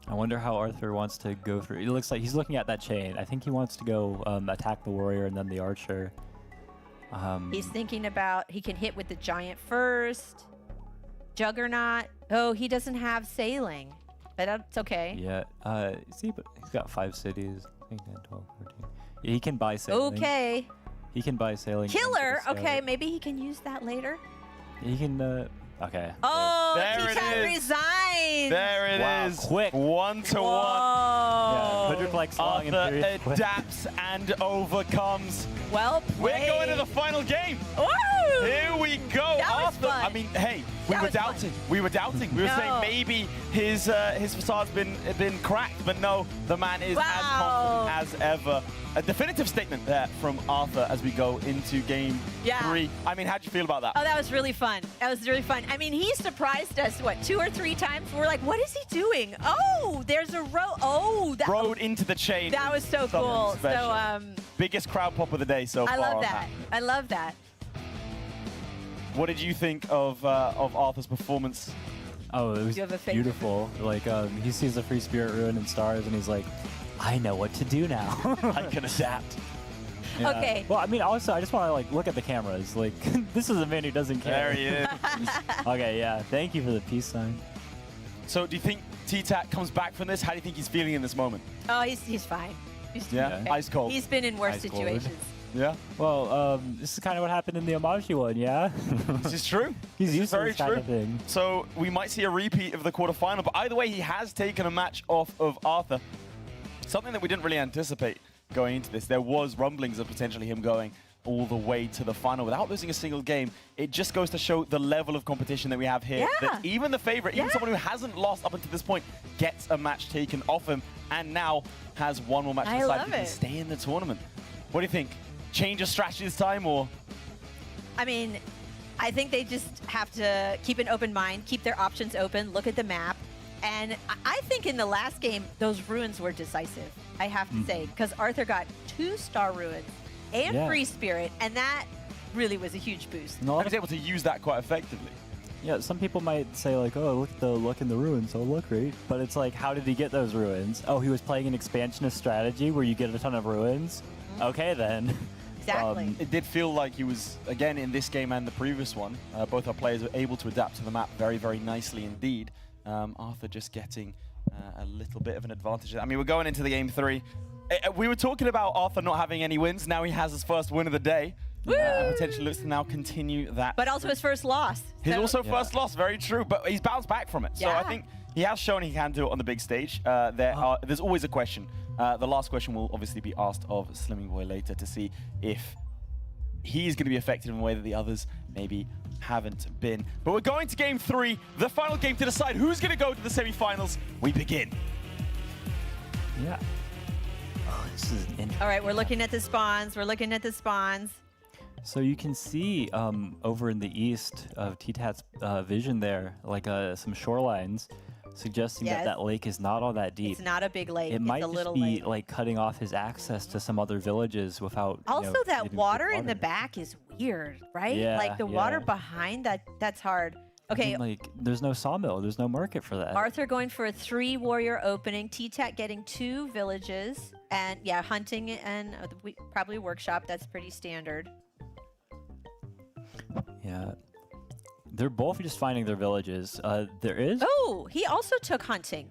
I wonder how Arthur wants to go through. It looks like he's looking at that chain. I think he wants to go attack the warrior and then the archer. He's thinking about he can hit with the giant first. Juggernaut. Oh, he doesn't have sailing, but that's okay. Yeah. See, but he's got 5 cities. 10, 12, 13. Yeah, he can buy sailing. Okay. He can buy sailing. Killer. Okay, maybe he can use that later. He can. Okay. Oh, There it T-Cat is. resigned. There it is. Quick. 1 to 1. Yeah, Hudriklex long and Arthur period quick. adapts and overcomes. Well played. We're going to the final game. Woo! Here we go. That was Arthur. fun. I mean, hey, we That were was fun. doubting. We were doubting. We were saying maybe his facade's been cracked, but no, the man is as confident as ever. A definitive statement there from Arthur as we go into game 3. I mean, how'd you feel about that? Oh, that was really fun. That was really fun. I mean, he surprised us, what, 2 or 3 times? We're like, what is he doing? Oh, there's a road. Oh, that Rode into the chain. That was so Something cool. special. So, biggest crowd pop of the day so far. I love on that. I love that. What did you think of Arthur's performance? Oh, it was You have a favorite? beautiful. Like, he sees the free spirit ruin and stars, and he's like, I know what to do now. I can adapt. Yeah. Okay. Well, I mean, also, I just want to like look at the cameras. Like, this is a man who doesn't care. There he is. Okay, yeah. Thank you for the peace sign. So, do you think T-Tat comes back from this? How do you think he's feeling in this moment? Oh, he's fine. He's doing Yeah, okay. ice cold. He's been in worse Ice cold. situations. Yeah, Well, this is kind of what happened in the Amashi one, yeah? this is true. He's This is used to very this kind true. of thing. So we might see a repeat of the quarterfinal, but either way, he has taken a match off of Arthur. Something that we didn't really anticipate going into this. There was rumblings of potentially him going all the way to the final without losing a single game. It just goes to show the level of competition that we have here. Yeah. That even the favorite, even someone who hasn't lost up until this point, gets a match taken off him and now has one more match to I decide love if he can it. stay in the tournament. What do you think? Change of strategy this time, or? I mean, I think they just have to keep an open mind, keep their options open, look at the map. And I think in the last game, those ruins were decisive, I have to say, because Arthur got 2-star ruins and free spirit, and that really was a huge boost. And a I lot was of, able to use that quite effectively. yeah, some people might say like, oh, look at the luck in the ruins. Oh, look, great. But it's like, how did he get those ruins? Oh, he was playing an expansionist strategy where you get a ton of ruins. Okay, then. Exactly. It did feel like he was, again, in this game and the previous one, both our players were able to adapt to the map very, very nicely indeed. Arthur just getting a little bit of an advantage. I mean, we're going into the game 3. We were talking about Arthur not having any wins. Now he has his first win of the day. Potentially looks to now continue that. But also his first loss. His So- also first loss, very true. But he's bounced back from it. So I Yeah. think he has shown he can do it on the big stage. There's always a question. The last question will obviously be asked of Slimming Boy later to see if he's going to be affected in a way that the others maybe haven't been. But we're going to game 3, the final game to decide who's going to go to the semi-finals. We begin. Yeah. Oh, this is interesting. All right, we're looking at the spawns. We're looking at the spawns. So you can see over in the east of T-Tat's vision there, like some shorelines, suggesting Yes. that lake is not all that deep. It's not a big lake. It it's might a just little be lake. like cutting off his access to some other villages without. Also, that needing water good in the back is weird, right? Yeah, like the water yeah. behind that's hard. I Okay, mean, like there's no sawmill, there's no market for that. Arthur going for a 3-warrior opening. T-Tat getting 2 villages. And yeah, hunting and probably workshop. That's pretty standard. Yeah. They're both just finding their villages. There is. Oh, he also took hunting.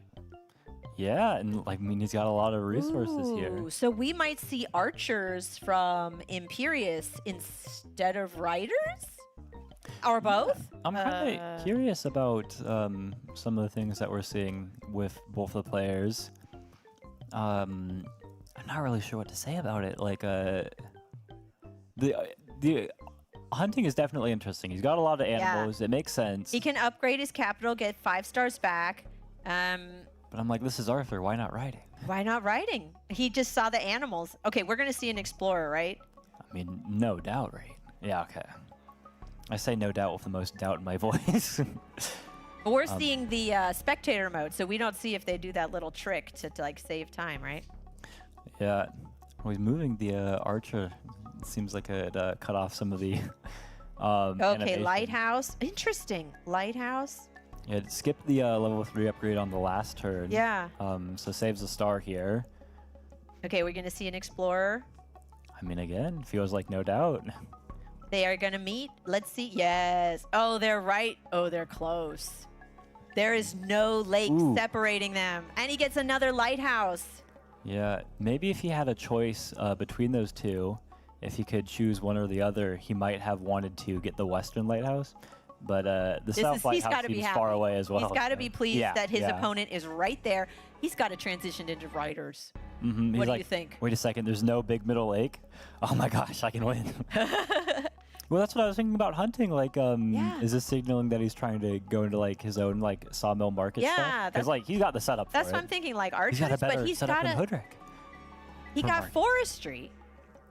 Yeah, and like I mean, he's got a lot of resources here. Ooh, so we might see archers from Imperius instead of riders? Or both? I'm kind of curious about some of the things that we're seeing with both the players. I'm not really sure what to say about it. Like, the hunting is definitely interesting. He's got a lot of animals. It makes sense. He can upgrade his capital, get 5 stars back. But I'm like, this is Arthur. Why not riding? Why not riding? He just saw the animals. Okay, we're going to see an explorer, right? I mean, no doubt, right? Yeah, okay. I say no doubt with the most doubt in my voice. But we're seeing the spectator mode, so we don't see if they do that little trick to like save time, right? Yeah. Well, he's moving the archer. It seems like it cut off some of the Okay, animation. lighthouse. Interesting. Lighthouse. Yeah, it skipped the level 3 upgrade on the last turn. Yeah. So saves a star here. Okay, we're going to see an explorer. I mean, again, feels like no doubt. They are going to meet. Let's see. Yes. Oh, they're right. Oh, they're close. There is no lake separating them. And he gets another lighthouse. Yeah, maybe if he had a choice between those two, if he could choose one or the other, he might have wanted to get the western lighthouse. But the south He's got lighthouse to be seems happy. far away as well. He's got to be pleased Yeah, that his yeah. opponent is right there. He's got to transition into riders. Mm-hmm. What He's do like, you think? Wait a second, there's no big middle lake? Oh my gosh, I can win. Well, that's what I was thinking about hunting. Like, is this signaling that he's trying to go into like his own like sawmill market Yeah, stuff? that's- Because like he's got the setup That's for what it. I'm thinking, like He's archers, got a better but he's setup got than Hudrick. he got forestry.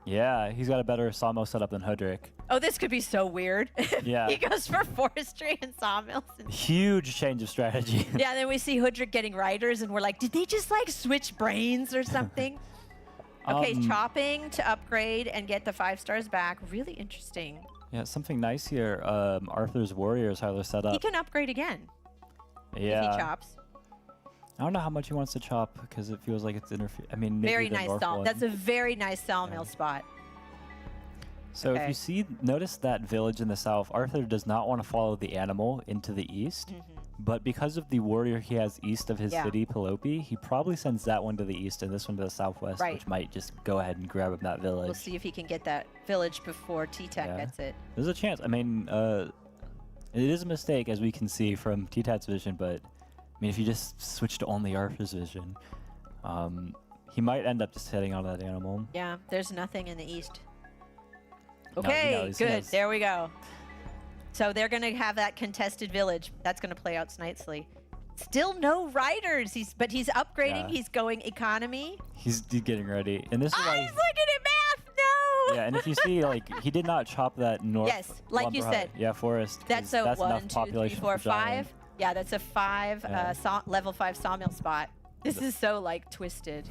Yeah, he's got a better sawmill setup than Hudrick. Oh, this could be so weird. Yeah. He goes for forestry and sawmills. And Huge change of strategy. yeah, then we see Hudrick getting riders, and we're like, did they just like switch brains or something? Okay, chopping to upgrade and get the 5 stars back. Really interesting. Yeah, something nice here. Arthur's warriors, how they're set up. He can upgrade again yeah. if he chops. I don't know how much he wants to chop because it feels like it's I mean, maybe Very the nice north saw. one. That's a very nice sawmill spot. So if okay. you see, notice that village in the south, Arthur does not want to follow the animal into the east, Mm-hmm. but because of the warrior he has east of his Yeah. city, Polytopia, he probably sends that one to the east and this one to the southwest, Right. which might just go ahead and grab him that village. We'll see if he can get that village before T-Tech Yeah. gets it. There's a chance. I mean, it is a mistake, as we can see from T-Tat's vision, but I mean, if you just switch to only Arthur's vision, he might end up just heading on that animal. Yeah, there's nothing in the east. No, Okay, he good. has- There we go. So they're going to have that contested village. That's going to play out nicely. Still no riders. But he's upgrading. Yeah. He's going economy. He's getting ready, and this is why. He's looking at math. No. Yeah, and if you see, like, he did not chop that north. Yes, like you lumber said. hut. Yeah, forest. 'cause That's a enough 1, 2, 3, population 4, for giant. 5. Yeah, that's a 5 Yeah. level 5 sawmill spot. This is so like twisted.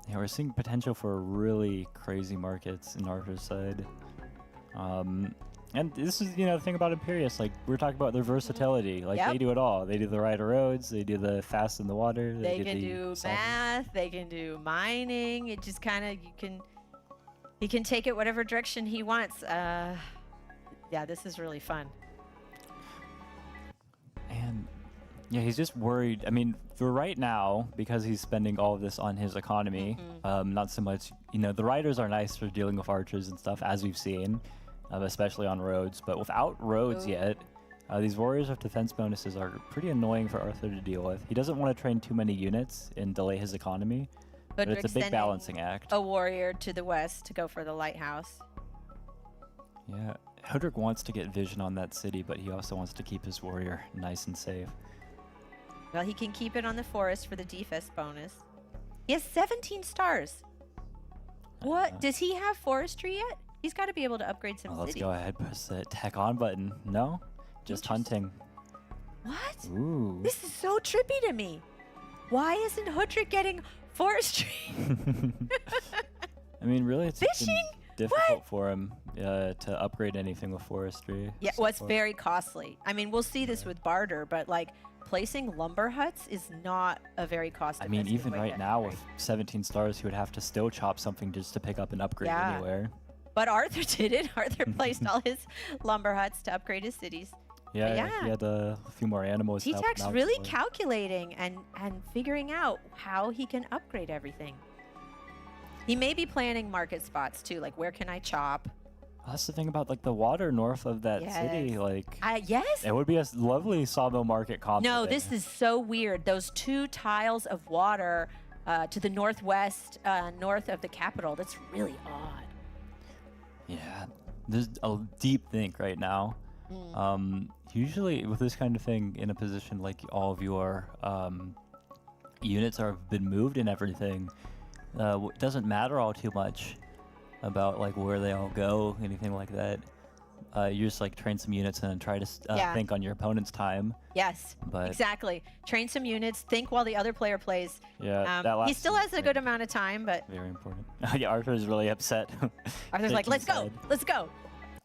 Yeah, we're seeing potential for really crazy markets in Arthur's side. And this is, the thing about Imperius, like, we're talking about their versatility. Like, Yep. they do it all. They do the rider roads, they do the fast in the water. They can the do salt- math. They can do mining. It just kind of he can take it whatever direction he wants. Yeah, this is really fun. And yeah, he's just worried. I mean, for right now, because he's spending all of this on his economy, not so much, the riders are nice for dealing with archers and stuff, as we've seen, especially on roads. But without roads yet, these warriors with defense bonuses are pretty annoying for Arthur to deal with. He doesn't want to train too many units and delay his economy, but it's a big balancing act. A warrior to the west to go for the lighthouse. Yeah, Hudrick wants to get vision on that city, but he also wants to keep his warrior nice and safe. Well, he can keep it on the forest for the defense bonus. He has 17 stars. What? Does he have forestry yet? He's got to be able to upgrade some Let's cities. go ahead, press the tech on button. No, just hunting. What? Ooh. This is so trippy to me. Why isn't Hudrick getting forestry? I mean, really, it's been Fishing? difficult for him to upgrade anything with forestry. Yeah, well, it's very costly. I mean, we'll see this with barter, but like placing lumber huts is not a very cost. I mean, even right now with 17 stars, he would have to still chop something just to pick up an upgrade Yeah. anywhere. But Arthur did it. Arthur placed all his lumber huts to upgrade his cities. Yeah, yeah. he had a few more animals. to help him T-Tech's out really before. calculating and figuring out how he can upgrade everything. He may be planning market spots too, like where can I chop? That's the thing about like the water north of that city. Yes. Like, Yes. it would be a lovely sawmill market comp. No, this is so weird. Those 2 tiles of water to the northwest, north of the capital. That's really odd. Yeah, there's a deep think right now. Usually with this kind of thing in a position like all of your units have been moved and everything, it doesn't matter all too much about like where they all go, anything like that. You just like train some units and then try to think on your opponent's time. Yes, But exactly. Train some units, think while the other player plays. yeah, that He last still has a good amount of time, but very important. Yeah, Arthur's really upset. Arthur's like, Taking let's go, side. let's go.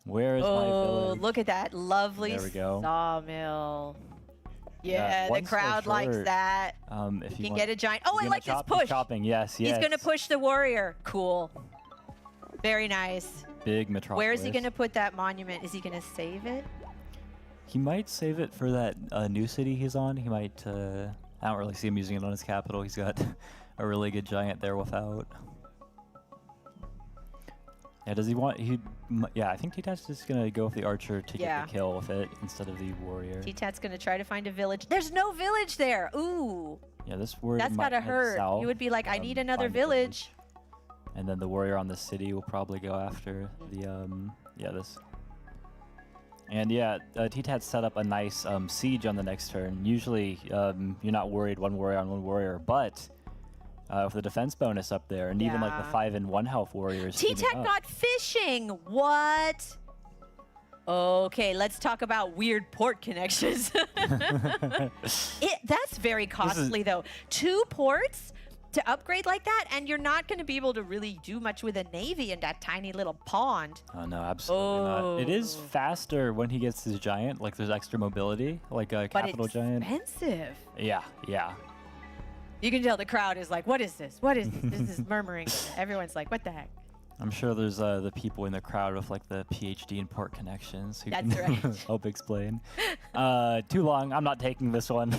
Where is my Oh, village? look at that lovely There we go. sawmill. Yeah, Yeah, the one's so crowd likes short. that. If You you can get a giant. Oh, I you're like gonna this chop- push. Chopping, yes, yes. He's going to push the warrior. Cool. Very nice. Big metropolis. Where is he going to put that monument? Is he going to save it? He might save it for that new city he's on. He might. I don't really see him using it on his capital. He's got a really good giant there without. Yeah, does he want? Yeah, I think T-Tat's just gonna go with the archer to get the kill with it instead of the warrior. T-Tat's going to try to find a village. There's no village there. Ooh. Yeah, this warrior That's might got to head hurt. south, You would be like, I need another find a village. And then the warrior on the city will probably go after the this. And yeah, T-Tat set up a nice siege on the next turn. Usually, you're not worried one warrior on one warrior, but with the defense bonus up there, and even like the 5 and 1 health warriors. T-Tat got fishing. What? Okay, let's talk about weird port connections. That's very costly, though. 2 ports to upgrade like that, and you're not going to be able to really do much with a navy in that tiny little pond. Oh, no, absolutely not. It is faster when he gets his giant, like there's extra mobility, like a capital giant. But it's expensive. Yeah, yeah. You can tell the crowd is like, what is this? What is this? This is murmuring. Everyone's like, what the heck? I'm sure there's the people in the crowd with like the PhD in port connections who That's can right. help explain. Too long. I'm not taking this one.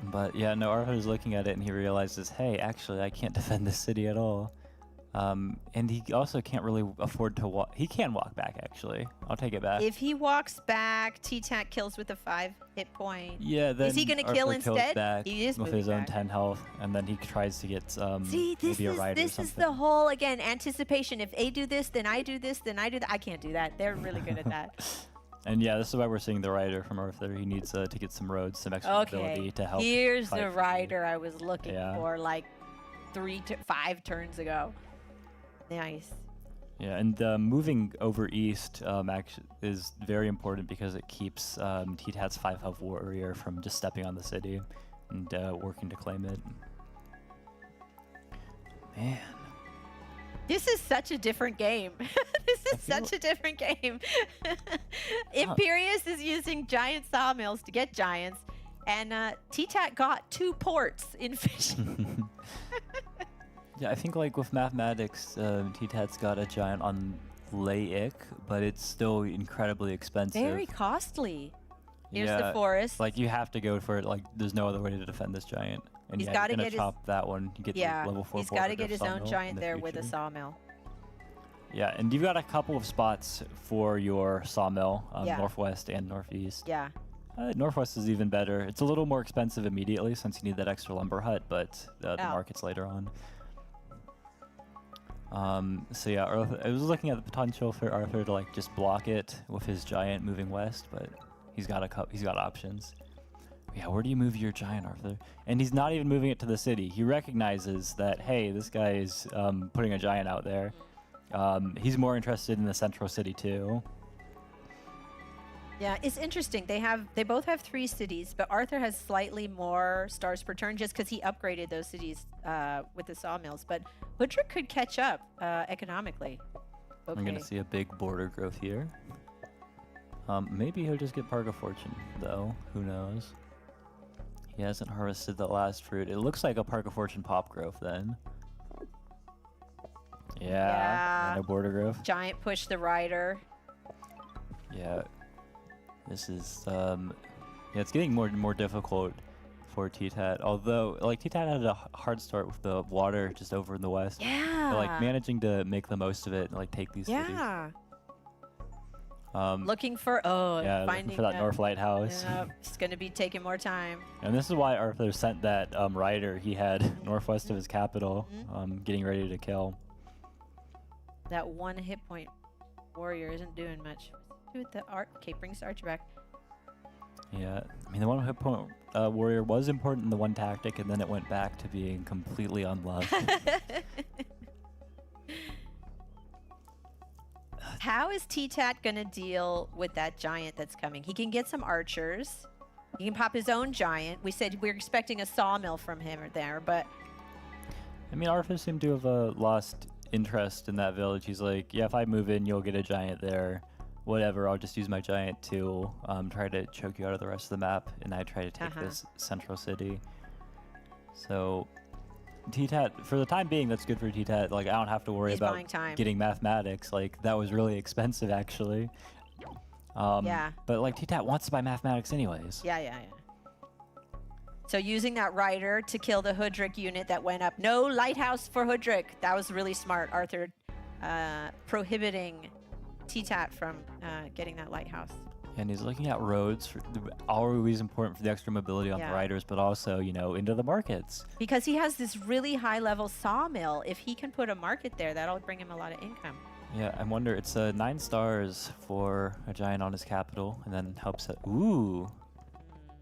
But yeah, no, Arthur's looking at it and he realizes, hey, actually, I can't defend this city at all. And he also can't really afford to walk. He can walk back, actually. I'll take it back. If he walks back, T-Tat kills with a 5 hit point. Yeah, then is he going to Arthur kill kills instead? back He is with moving his own back. 10 health, and then he tries to get See, maybe a rider or this is something. the whole, again, anticipation. If they do this, then I do this, then I do that. I can't do that. They're really good at that. And yeah, this is why we're seeing the rider from Arthur. He needs to get some roads, some extra mobility to help. Here's fight the for you. rider I was looking Yeah. for like 5 turns ago. Nice. Yeah, and moving over east actually is very important because it keeps T-Tat's 5 health warrior from just stepping on the city and working to claim it. Man. This is such a different game. This is such a different game. Imperius is using giant sawmills to get giants, and T-Tat got 2 ports in fishing. Yeah, I think like with mathematics, T-Tat's got a giant on Laic, but it's still incredibly expensive. Very costly. Here's yeah, the forest. Like you have to go for it. Like there's no other way to defend this giant. And He's yeah, gotta you're gonna get his- chop that one. You get the level 4. he's got to border get his sawmill own in giant the there with a future. sawmill. Yeah, and you've got a couple of spots for your sawmill, Yeah. northwest and northeast. Yeah. Northwest is even better. It's a little more expensive immediately since you need that extra lumber hut, but the Oh. market's later on. So yeah, I was looking at the potential for Arthur to like just block it with his giant moving west, but he's got options. Yeah, where do you move your giant, Arthur? And he's not even moving it to the city. He recognizes that, hey, this guy is putting a giant out there. He's more interested in the central city too. Yeah, it's interesting. They both have 3 cities, but Arthur has slightly more stars per turn just because he upgraded those cities with the sawmills. But Hudrick could catch up economically. Okay. I'm gonna see a big border growth here. Maybe he'll just get Park of Fortune, though. Who knows? He hasn't harvested the last fruit. It looks like a Park of Fortune pop growth then. Yeah. No border growth. Giant push the rider. Yeah. This is yeah, it's getting more and more difficult for T-Tat. Although, like, T-Tat had a hard start with the water just over in the west. Yeah. But, like, managing to make the most of it and, like, take these cities. Yeah. Um, Looking for yeah, finding looking for that North Lighthouse. Yeah, it's gonna be taking more time. And this is why Arthur sent that rider he had northwest of his capital, getting ready to kill. That 1 hit point warrior isn't doing much. Do with the art. Okay, brings the archer back. Yeah, I mean the 1 hit point warrior was important in the one tactic, and then it went back to being completely unloved. How is T-Tat going to deal with that giant that's coming? He can get some archers. He can pop his own giant. We said we're expecting a sawmill from him or there, but... I mean, Arthur seemed to have lost interest in that village. He's like, yeah, if I move in, you'll get a giant there. Whatever, I'll just use my giant to try to choke you out of the rest of the map, and I try to take this central city. So, T-Tat, for the time being, that's good for T-Tat. Like, I don't have to worry about getting mathematics. Like, that was really expensive, actually. Yeah. But, like, T-Tat wants to buy mathematics anyways. Yeah. So using that rider to kill the Hoodrick unit that went up. No lighthouse for Hoodrick. That was really smart, Arthur, prohibiting T-Tat from getting that lighthouse. And he's looking at roads, always important for the extra mobility on the riders, but also, you know, into the markets. Because he has this really high-level sawmill. If he can put a market there, that'll bring him a lot of income. Yeah, I wonder, it's 9 stars for a giant on his capital, and then helps it. Ooh.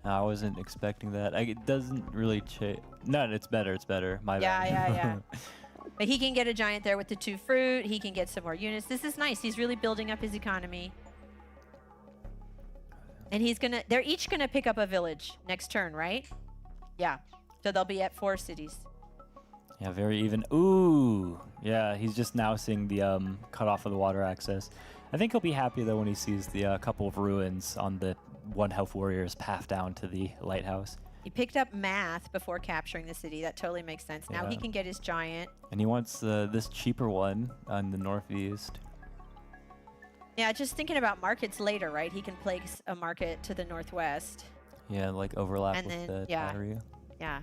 I wasn't expecting that. It doesn't really change. No, it's better. My bad. Yeah. But he can get a giant there with the 2 fruit. He can get some more units. This is nice. He's really building up his economy. And they're each gonna pick up a village next turn, right? Yeah. So they'll be at 4 cities. Yeah, very even. Ooh. Yeah, he's just now seeing the cut off of the water access. I think he'll be happy though when he sees the couple of ruins on the 1 health warrior's path down to the lighthouse. He picked up math before capturing the city. That totally makes sense. Now he can get his giant. And he wants this cheaper one on the northeast. Yeah, just thinking about markets later, right? He can place a market to the northwest. Yeah, like overlap with the battery. Yeah.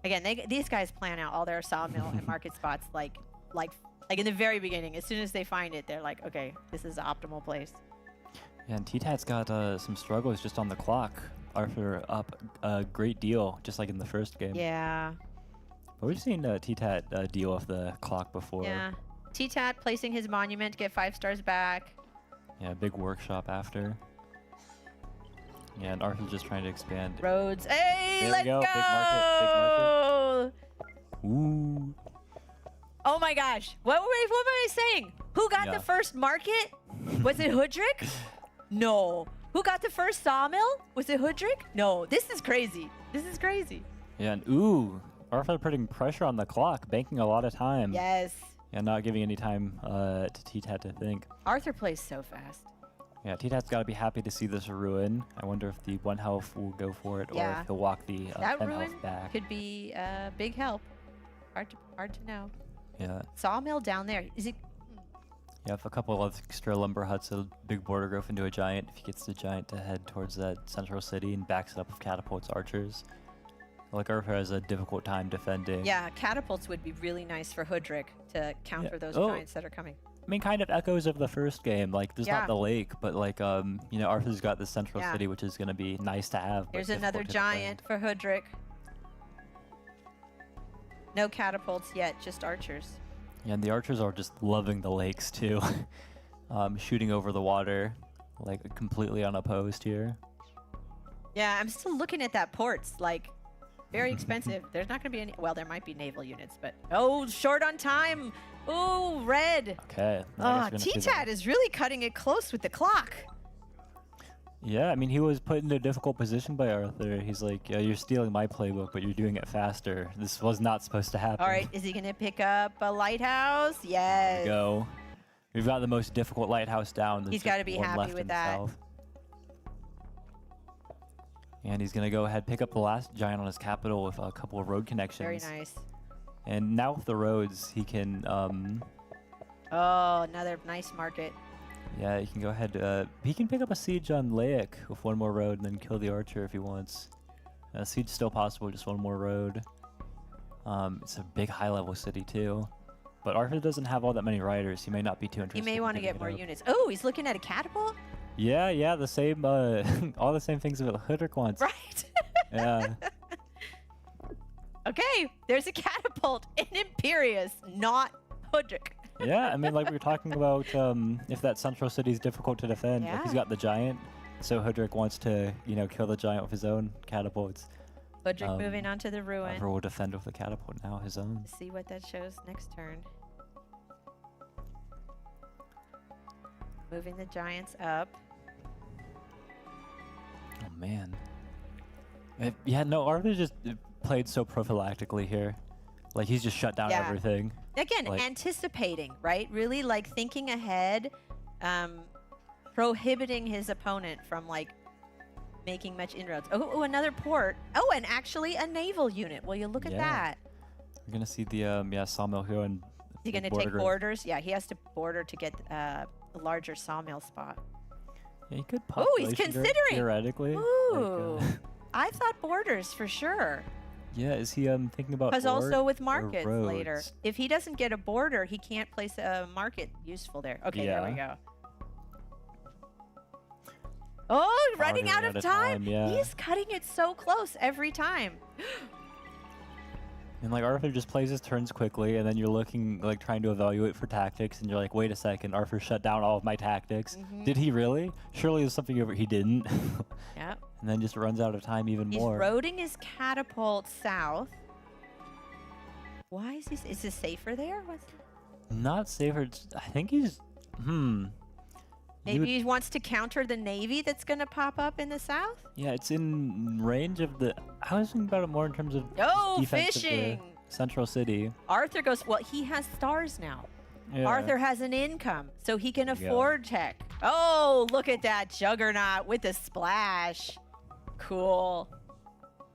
Again, these guys plan out all their sawmill and market spots like in the very beginning. As soon as they find it, they're like, okay, this is the optimal place. Yeah, and T-Tat's got some struggles just on the clock. Arthur up a great deal, just like in the first game. Yeah. But we've seen T-Tat deal with the clock before. Yeah. T-Tat placing his monument to get 5 stars back. Yeah, big workshop after. Yeah, and Arthur's just trying to expand. Roads. Hey, let's go! Big market. Ooh. Oh my gosh. What am I saying? Who got the first market? Was it Hoodrick? No. Who got the first sawmill? Was it Hoodrick? No. This is crazy. Yeah, and Arthur putting pressure on the clock, banking a lot of time. Yes. And not giving any time to T-Tat to think. Arthur plays so fast. Yeah, T-Tat's got to be happy to see this ruin. I wonder if the 1 health will go for it, or if he'll walk the 10 health back. Could be a big help. Hard to know. Yeah. Sawmill down there. Is it? Yeah, if a couple of extra lumber huts, a big border growth into a giant. If he gets the giant to head towards that central city and backs it up with catapults, archers. Like Arthur has a difficult time defending. Yeah, catapults would be really nice for Hoodrick to counter those giants that are coming. I mean, kind of echoes of the first game. Like, there's not the lake, but like, you know, Arthur's got the central city, which is going to be nice to have. Here's another giant for Hoodrick. No catapults yet, just archers. Yeah, and the archers are just loving the lakes too. Shooting over the water, like completely unopposed here. Yeah, I'm still looking at that ports, like very expensive. There's not going to be any, well, there might be naval units, but short on time. Ooh, red. Okay. T-Tat is really cutting it close with the clock. Yeah, I mean, he was put in a difficult position by Arthur. He's like, yeah, you're stealing my playbook, but you're doing it faster. This was not supposed to happen. All right, is he going to pick up a lighthouse? Yes. There we go. We've got the most difficult lighthouse down. He's got to be happy with that. And he's going to go ahead, pick up the last giant on his capital with a couple of road connections. Very nice. And now with the roads, he can... another nice market. Yeah, he can go ahead. He can pick up a siege on Laic with 1 more road and then kill the archer if he wants. Siege still possible, just 1 more road. It's a big high-level city too. But Arthur doesn't have all that many riders. He may not be too interested. He may want to get more units. Oh, he's looking at a catapult? Yeah, the same, all the same things that Hoodrick wants. Right. Yeah. Okay, there's a catapult in Imperius, not Hoodrick. Yeah, I mean, like we were talking about, if that central city is difficult to defend, like he's got the giant, so Hoodrick wants to, you know, kill the giant with his own catapults. Hoodrick moving on to the ruin. Arthur will defend with the catapult now, his own. See what that shows next turn. Moving the giants up. Oh man. Yeah, no, Arthur just played so prophylactically here. Like he's just shut down Yeah. everything. Again, Like- anticipating, right? Really like thinking ahead, prohibiting his opponent from like making much inroads. Oh, another port. Oh, and actually a naval unit. Will you look at Yeah. that? We're gonna see the sawmill here and Is he going to border take growth. borders? Yeah, he has to border to get a larger sawmill spot. Yeah, he could Oh, he's population considering. theoretically. Ooh. Like, I thought borders for sure. yeah, is he thinking about Because ort also with or markets later. roads? If he doesn't get a border, he can't place a market useful there. Okay, there we go. Oh, running out of time. yeah. He's cutting it so close every time. And like Arthur just plays his turns quickly, and then you're looking like trying to evaluate for tactics, and you're like, wait a second, Arthur shut down all of my tactics. Mhm. Did he really? Surely there's something over he didn't. Yep. And then just runs out of time even He's more. roading his catapult south. Why is he? Is this safer there? What's Not safer. I think he's. You Maybe would- he wants to counter the navy that's going to pop up in the south. Yeah, it's in range of the. I was thinking about it more in terms of Oh, defense of the fishing! central city. Arthur goes. Well, he has stars now. Yeah. Arthur has an income, so he can There you go. afford tech. Oh, look at that juggernaut with the splash. Cool.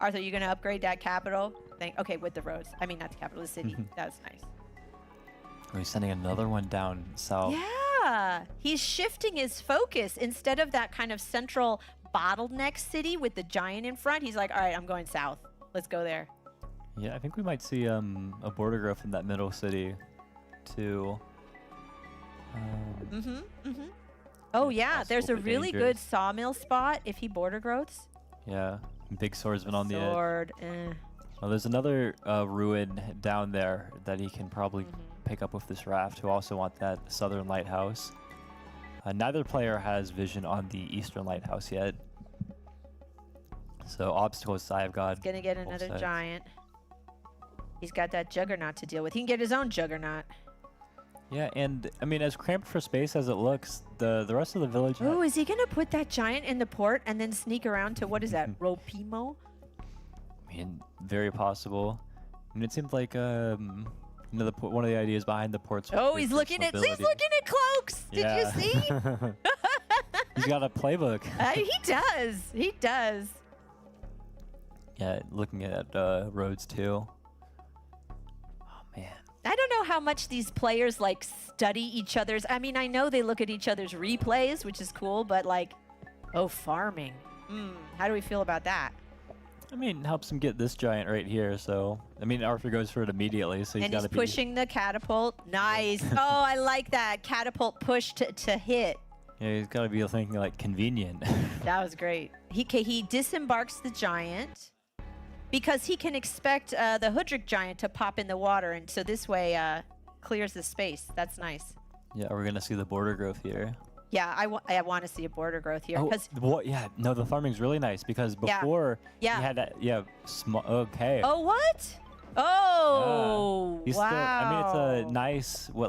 Arthur, you gonna upgrade that capital? Okay, with the roads. I mean, not the capital, the city. That's nice. Oh, he's sending another one down south. Yeah, he's shifting his focus. Instead of that kind of central bottleneck city with the giant in front, he's like, all right, I'm going south. Let's go there. Yeah, I think we might see a border growth in that middle city, too. Oh It's yeah, there's a possible, but really good dangerous. sawmill spot if he border growths. Yeah, big swordsman on the edge. Sword. Well, there's another ruin down there that he can probably pick up with this raft, who also want that southern lighthouse. Neither player has vision on the eastern lighthouse yet. So obstacles I've got. Gonna get both another sides. giant. He's got that juggernaut to deal with. He can get his own juggernaut. Yeah, and I mean, as cramped for space as it looks, the rest of the village. Oh, is he gonna put that giant in the port and then sneak around to what is that, Ropimo? I mean, very possible. And it seemed like you know, one of the ideas behind the ports. was Oh, for he's looking at mobility. cloaks. Did you see? He's got a playbook. He does. He does. Yeah, looking at roads too. Oh man. I don't know how much these players like study each other's. I mean, I know they look at each other's replays, which is cool, but like, oh, farming. How do we feel about that? I mean, helps him get this giant right here. So, I mean, Arthur goes for it immediately. So And got he's to pushing the catapult. Nice. Oh, I like that. Catapult push to hit. Yeah, he's got to be thinking like convenient. That was great. He disembarks the giant because he can expect the Hudrick giant to pop in the water. And so this way clears the space. That's nice. Yeah, we're gonna see the border growth here. Yeah, I want to see a border growth here. Oh, Because what? Yeah, no, the farming's really nice because Yeah. before Yeah. he had that. Yeah, okay. Oh, what? Oh, He's wow. still. I mean, it's a nice okay,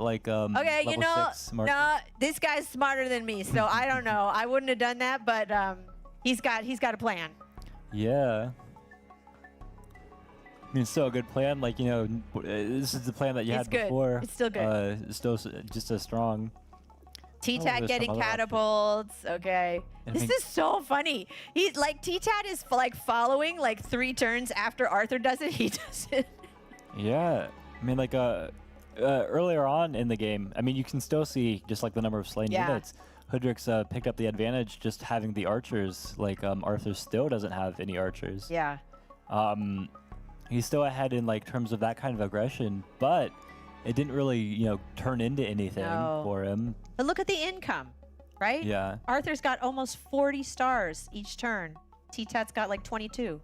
Okay, level you know, 6 marker. no, this guy's smarter than me, so I don't know. I wouldn't have done that, but he's got a plan. Yeah. I mean, it's still a good plan. Like, you know, this is the plan that you It's had good. before. It's still good. It's still just as strong. T-Tat there's getting some other options. catapults. Okay. And I This think- is so funny. He's like T-Tat is like following like 3 turns after Arthur does it. He does it. Yeah. I mean, like, earlier on in the game, I mean, you can still see just like the number of slain Yeah. units. Hudrick's picked up the advantage just having the archers. Like, Arthur still doesn't have any archers. Yeah. He's still ahead in like terms of that kind of aggression, but it didn't really, you know, turn into anything No. for him. But look at the income, right? Yeah. Arthur's got almost 40 stars each turn. T-Tat's got like 22.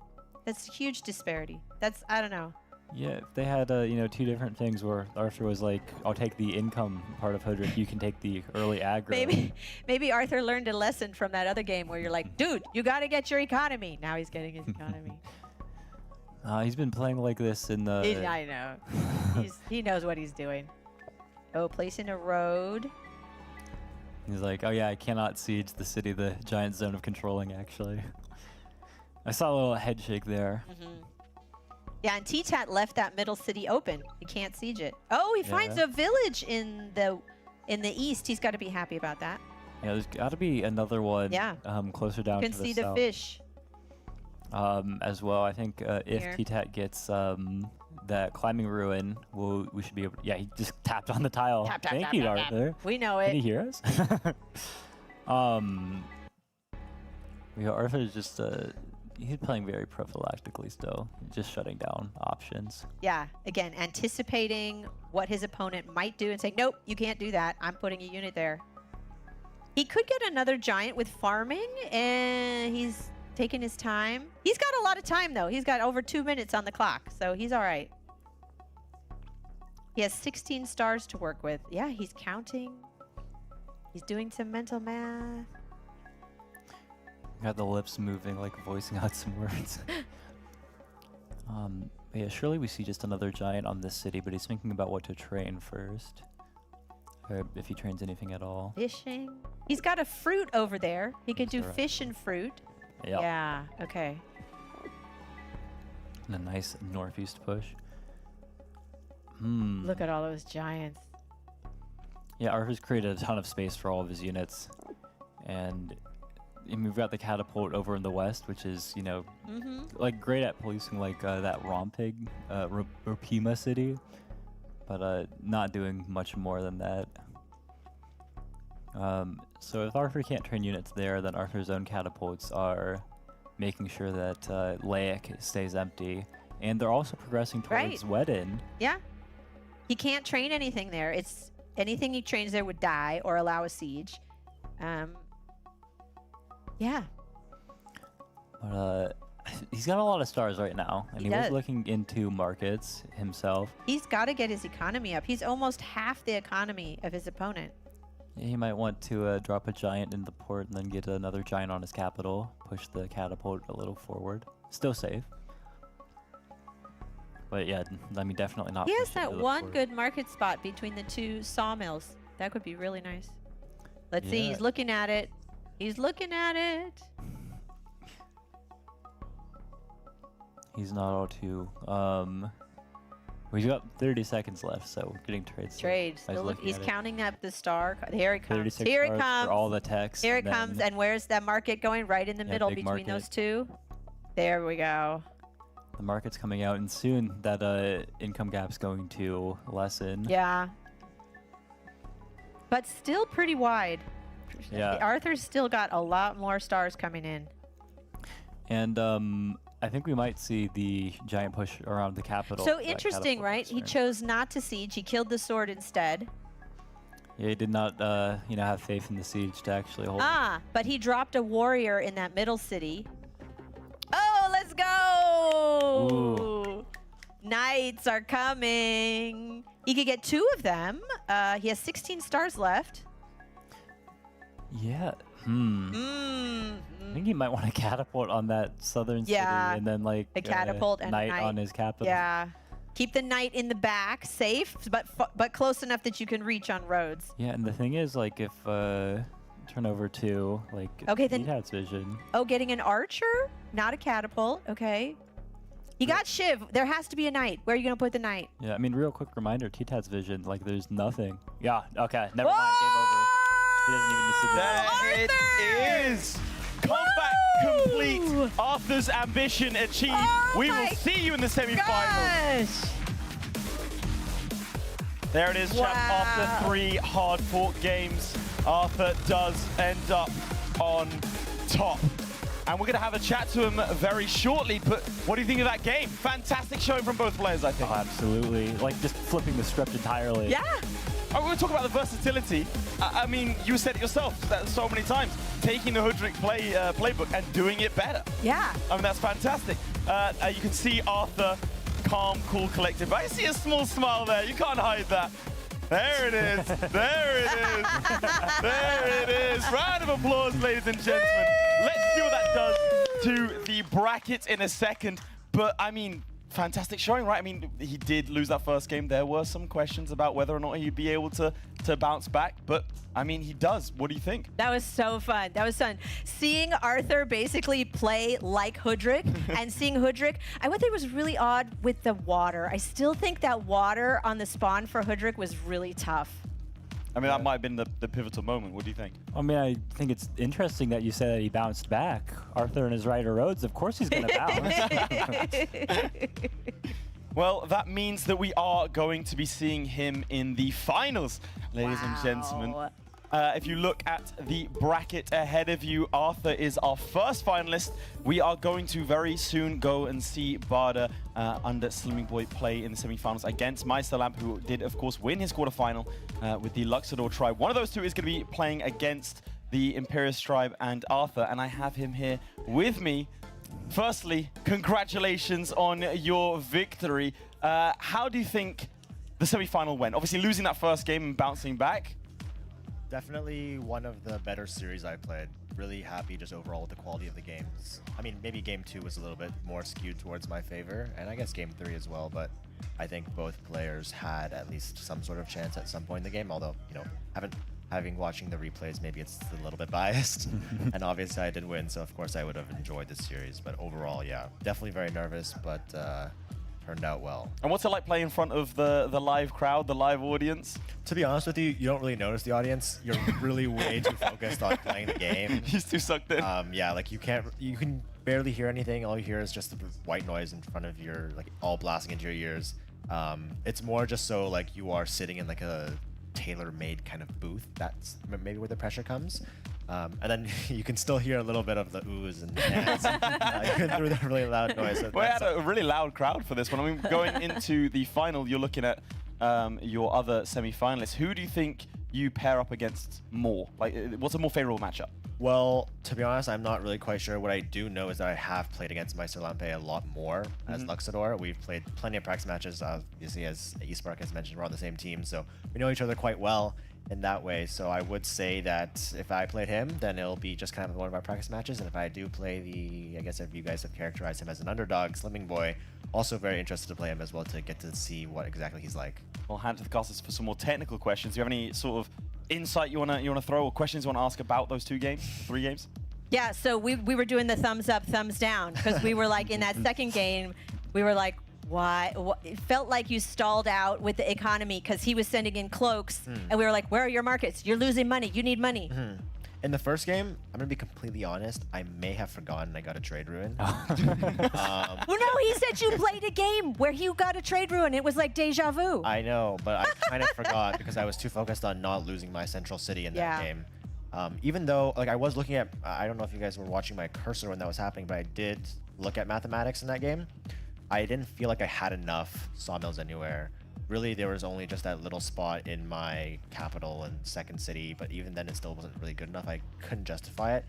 That's a huge disparity. I don't know. Yeah, if they had, you know, 2 different things where Arthur was like, I'll take the income part of Hudrick, you can take the early aggro. Maybe Arthur learned a lesson from that other game where you're like, dude, you got to get your economy. Now he's getting his economy. He's been playing like this in the... I know. He knows what he's doing. Oh, placing a road. He's like, oh yeah, I cannot siege the city, the giant zone of controlling, actually. I saw a little head shake there. Yeah, and T-Tat left that middle city open. He can't siege it. Oh, he finds a village in the east. He's got to be happy about that. Yeah, there's got to be another one closer down You to can the see the south. fish. As well, I think Here. if T-Tat gets that climbing ruin, we should be able to, yeah, he just tapped on the tile. Tap, tap, Thank tap, you, tap, tap. Arthur. We know Can it. you hear us? Yeah, Arthur's just, he's playing very prophylactically still, just shutting down options. Yeah, again, anticipating what his opponent might do and saying, nope, you can't do that. I'm putting a unit there. He could get another giant with farming, and he's taking his time. He's got a lot of time, though. He's got over 2 minutes on the clock, so he's all right. He has 16 stars to work with. Yeah, he's counting. He's doing some mental math. Got the lips moving, like voicing out some words. Yeah, surely we see just another giant on this city, but he's thinking about what to train first. Or if he trains anything at all. Fishing. He's got a fruit over there. He could do That's right. fish and fruit. Yep. Yeah, okay. And a nice northeast push. Look at all those giants. Yeah, Arthur's created a ton of space for all of his units. And I mean, we've got the catapult over in the west, which is, you know, like great at policing like that Rompig, Ropima city, but not doing much more than that. So if Arthur can't train units there, then Arthur's own catapults are making sure that Laic stays empty. And they're also progressing towards Wedin. Yeah. He can't train anything there. It's anything he trains there would die or allow a siege. Yeah. But he's got a lot of stars right now, and He he was does. looking into markets himself. He's got to get his economy up. He's almost half the economy of his opponent. He might want to drop a giant in the port and then get another giant on his capital, push the catapult a little forward. Still safe. But yeah, I mean, definitely not. He has push it that to the one port. good market spot between the two sawmills. That could be really nice. Let's see. Yeah. He's looking at it. He's looking at it. He's not all too. We've got 30 seconds left, so we're getting trades. Trade. I was Still look, looking he's at it. counting up the star. Here it comes. 36 Here it stars comes. for all the text. Here it and then comes. And where's that market going? Right in the Yeah, middle big between market. those two. There we go. The market's coming out, and soon that income gap's going to lessen. Yeah. But still pretty wide. Yeah. Arthur's still got a lot more stars coming in. And I think we might see the giant push around the capital. So that interesting, catapult right? He concern. chose not to siege. He killed the sword instead. Yeah, he did not, you know, have faith in the siege to actually hold. Ah, but he dropped a warrior in that middle city. Oh, let's go! Ooh. Knights are coming. He could get 2 of them. He has 16 stars left. Yeah. I think he might want to catapult on that southern Yeah, city, and then like a catapult and a knight knight. on his capital. Yeah. Keep the knight in the back, safe, but close enough that you can reach on roads. Yeah, and the thing is, like, if turn over to like Okay, then- T-Tat's vision. Oh, getting an archer, not a catapult. Okay. You got Shiv. There has to be a knight. Where are you going to put the knight? Yeah, I mean, real quick reminder: T-Tat's vision, like, there's nothing. Yeah. Okay. Never mind. Game over. He doesn't even need to see the. There it is. Combat complete. Arthur's ambition achieved. Oh We my will see you in the semi-finals. Gosh. There it is, champ. Wow. After 3 hard-fought games, Arthur does end up on top. And we're going to have a chat to him very shortly, but what do you think of that game? Fantastic showing from both players, I think. Oh, absolutely. Like, just flipping the script entirely. Yeah. I want to talk about the versatility. I mean, you said it yourself so many times, taking the Hudrick playbook and doing it better. Yeah. I mean, that's fantastic. You can see Arthur, calm, cool, collected. But I see a small smile there. You can't hide that. There it is. There it is. There it is. Round of applause, ladies and gentlemen. Let's see what that does to the bracket in a second. But, I mean, fantastic showing, right? I mean, he did lose that first game. There were some questions about whether or not he'd be able to bounce back, but I mean, he does. What do you think? That was so fun. That was fun. Seeing Arthur basically play like Hudrick and seeing Hudrick, I would think it was really odd with the water. I still think that water on the spawn for Hudrick was really tough. I mean, that might have been the pivotal moment. What do you think? I mean, I think it's interesting that you said that he bounced back. Arthur and his Rider Rhodes, of course he's going to bounce. Well, that means that we are going to be seeing him in the finals, ladies and gentlemen. If you look at the bracket ahead of you, Arthur is our first finalist. We are going to very soon go and see Barda under Slimming Boy play in the semifinals against Meisterlamp, who did, of course, win his quarterfinal with the Luxador tribe. One of those two is going to be playing against the Imperius tribe and Arthur, and I have him here with me. Firstly, congratulations on your victory. How do you think the semifinal went? Obviously, losing that first game and bouncing back. Definitely one of the better series I played. Really happy just overall with the quality of the games. I mean, maybe game 2 was a little bit more skewed towards my favor, and I guess game 3 as well, but I think both players had at least some sort of chance at some point in the game, although, you know, having watching the replays, maybe it's a little bit biased. And obviously I did win, so of course I would have enjoyed this series, but overall, yeah, definitely very nervous, but turned out well. And what's it like playing in front of the live crowd, the live audience? To be honest with you, you don't really notice the audience. You're really way too focused on playing the game. He's too sucked in. Yeah, like you can barely hear anything. All you hear is just the white noise in front of your, like all blasting into your ears. It's more just so like you are sitting in like a tailor-made kind of booth. That's maybe where the pressure comes. And then you can still hear a little bit of the oohs and ahs through the really loud noise. So we had a really loud crowd for this one. I mean, going into the final, you're looking at your other semi-finalists. Who do you think you pair up against more? Like, what's a more favorable matchup? Well, to be honest, I'm not really quite sure. What I do know is that I have played against Meisterlampe a lot more as Luxador. We've played plenty of practice matches. Obviously, as eSpark has mentioned, we're on the same team, so we know each other quite well in that way. So I would say that if I played him, then it'll be just kind of one of our practice matches. And if I do play I guess if you guys have characterized him as an underdog, Slimming Boy, also very interested to play him as well to get to see what exactly he's like. We'll hand it to the casters for some more technical questions. Do you have any sort of insight you wanna throw, or questions you wanna ask about those 3 games? Yeah, so we were doing the thumbs up, thumbs down, because we were like in that second game, we were like, why? It felt like you stalled out with the economy because he was sending in cloaks, and we were like, where are your markets? You're losing money. You need money. In the first game, I'm gonna be completely honest, I may have forgotten I got a trade ruin. Well, no, he said you played a game where you got a trade ruin. It was like deja vu. I know, but I kind of forgot because I was too focused on not losing my central city in that game. Even though, like, I was looking at, I don't know if you guys were watching my cursor when that was happening, but I did look at mathematics in that game. I didn't feel like I had enough sawmills anywhere. Really, there was only just that little spot in my capital and second city, but even then it still wasn't really good enough. I couldn't justify it.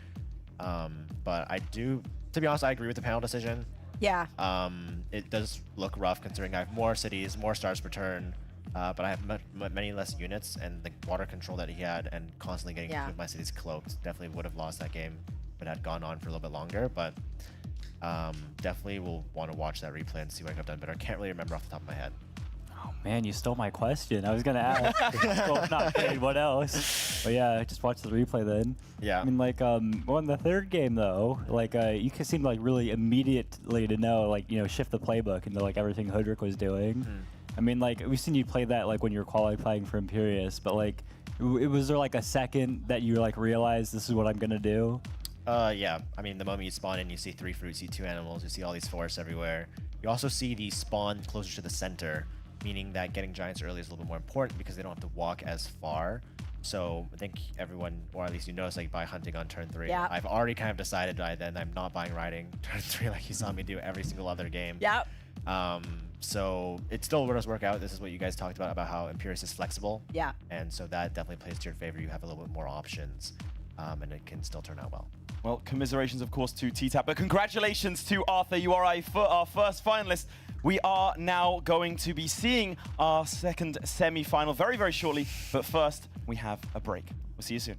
But I do, to be honest, I agree with the panel decision. Yeah. It does look rough considering I have more cities, more stars per turn, but I have many less units, and the water control that he had and constantly getting two of my cities cloaked definitely would have lost that game if it had gone on for a little bit longer. But definitely will want to watch that replay and see what I could have done better. I can't really remember off the top of my head. Oh man, you stole my question. I was gonna ask. Well, not paid, what else? But yeah, just watch the replay then. Yeah. I mean, like, well, in the third game though, like, you seem like really immediately to know, like, you know, shift the playbook into like everything Hudrick was doing. I mean, like, we've seen you play that like when you were qualifying for Imperius, but like, was there like a second that you like realized this is what I'm gonna do? Yeah. I mean, the moment you spawn in, you see 3 fruits, you see 2 animals, you see all these forests everywhere. You also see the spawn closer to the center, meaning that getting giants early is a little bit more important because they don't have to walk as far. So I think everyone, or at least you notice, like by hunting on turn 3, I've already kind of decided by then I'm not buying riding turn 3 like you saw me do every single other game. Yep. So it still does work out. This is what you guys talked about how Imperius is flexible. Yeah. And so that definitely plays to your favor. You have a little bit more options, and it can still turn out well. Well, commiserations, of course, to T-Tap, but congratulations to Arthur. You are our first finalist. We are now going to be seeing our second semi-final very, very shortly. But first, we have a break. We'll see you soon.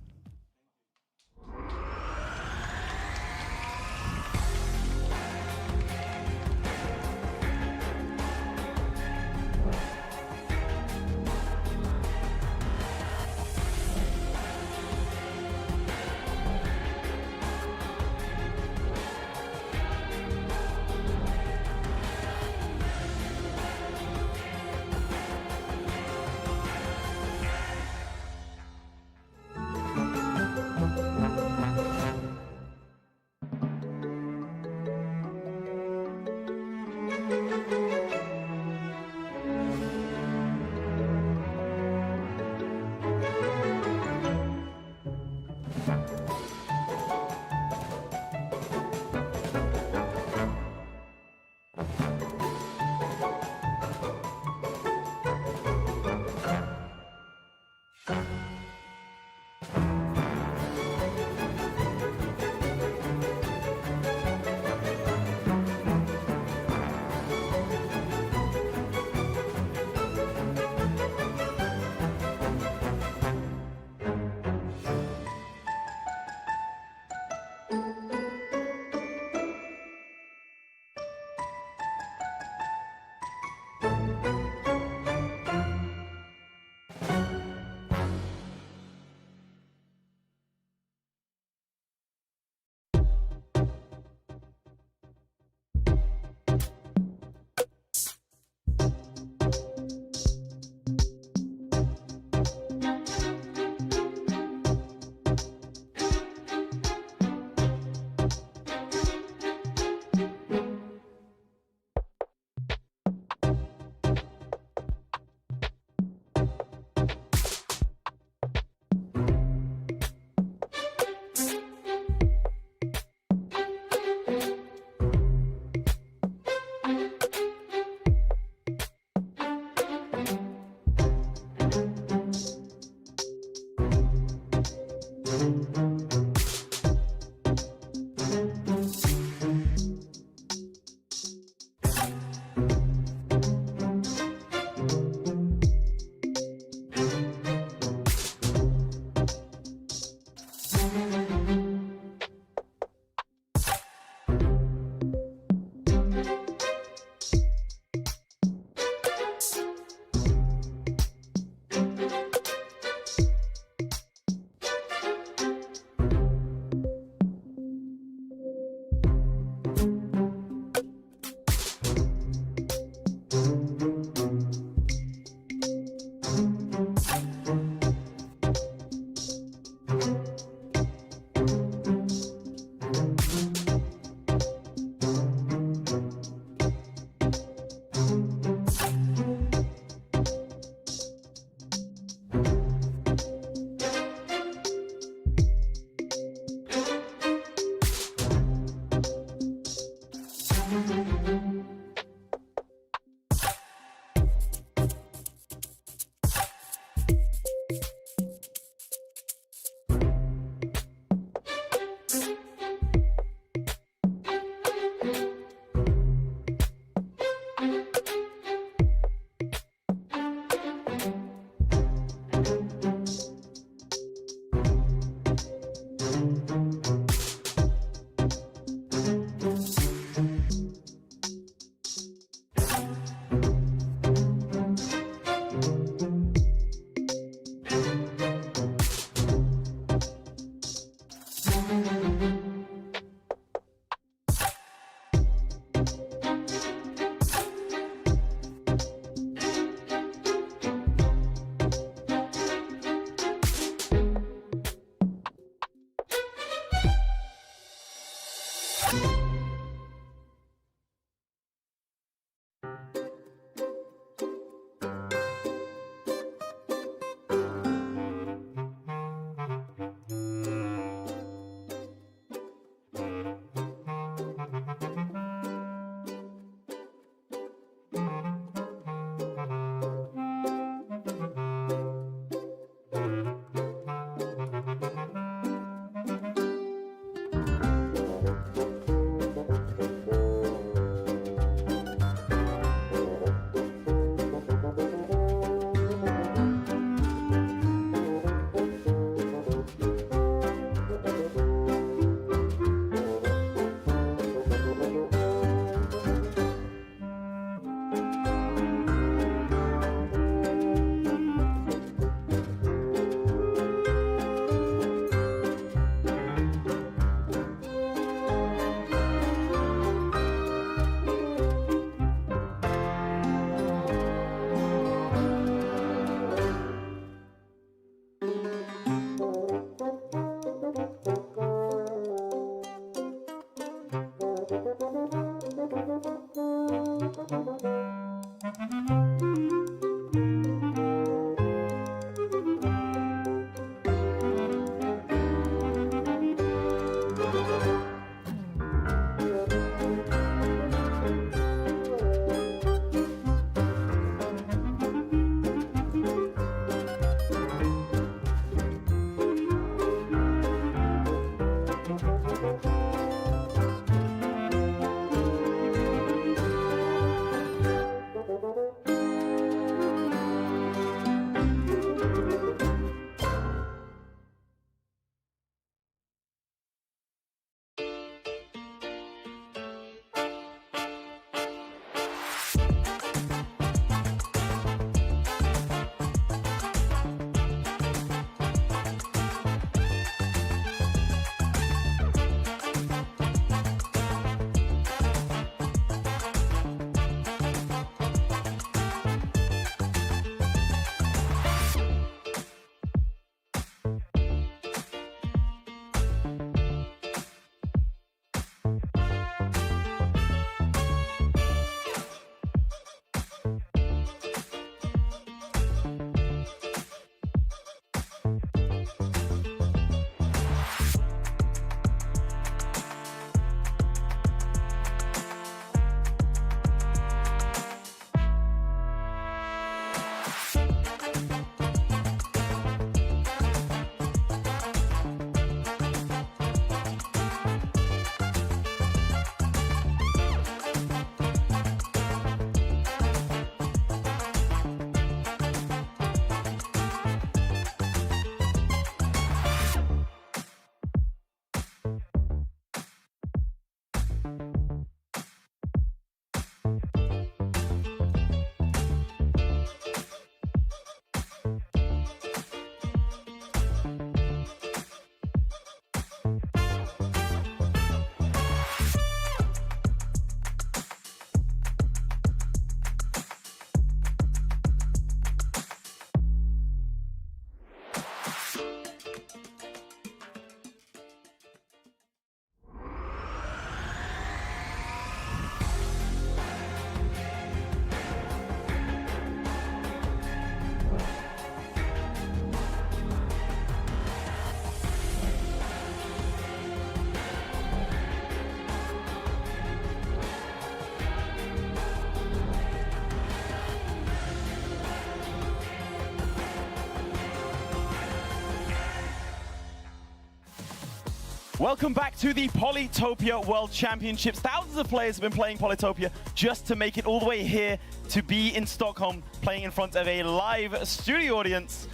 Welcome back to the Polytopia World Championships. Thousands of players have been playing Polytopia just to make it all the way here to be in Stockholm, playing in front of a live studio audience.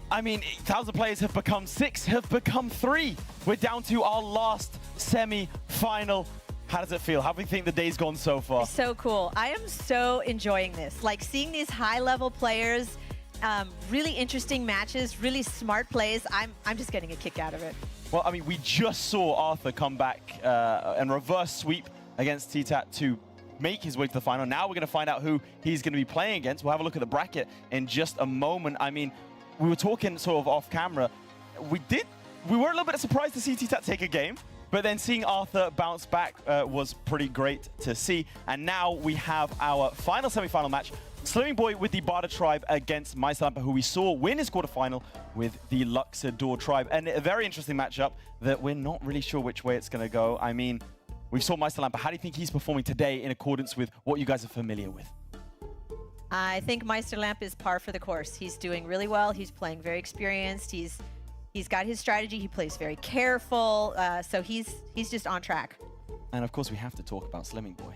I mean, thousands of players have become 6, have become 3. We're down to our last semi-final. How does it feel? How do you think the day's gone so far? So cool. I am so enjoying this. Like seeing these high-level players, really interesting matches, really smart plays. I'm just getting a kick out of it. Well, I mean, we just saw Arthur come back and reverse sweep against T-Tat to make his way to the final. Now we're going to find out who he's going to be playing against. We'll have a look at the bracket in just a moment. I mean, we were talking sort of off camera. We were a little bit surprised to see T-Tat take a game, but then seeing Arthur bounce back was pretty great to see. And now we have our final semi-final match. Slimming Boy with the Barda tribe against Meisterlampe, who we saw win his quarterfinal with the Luxador tribe. And a very interesting matchup that we're not really sure which way it's going to go. I mean, we saw Meisterlampe. How do you think he's performing today in accordance with what you guys are familiar with? I think Meisterlampe is par for the course. He's doing really well. He's playing very experienced. He's got his strategy. He plays very careful. So he's just on track. And of course, we have to talk about Slimming Boy.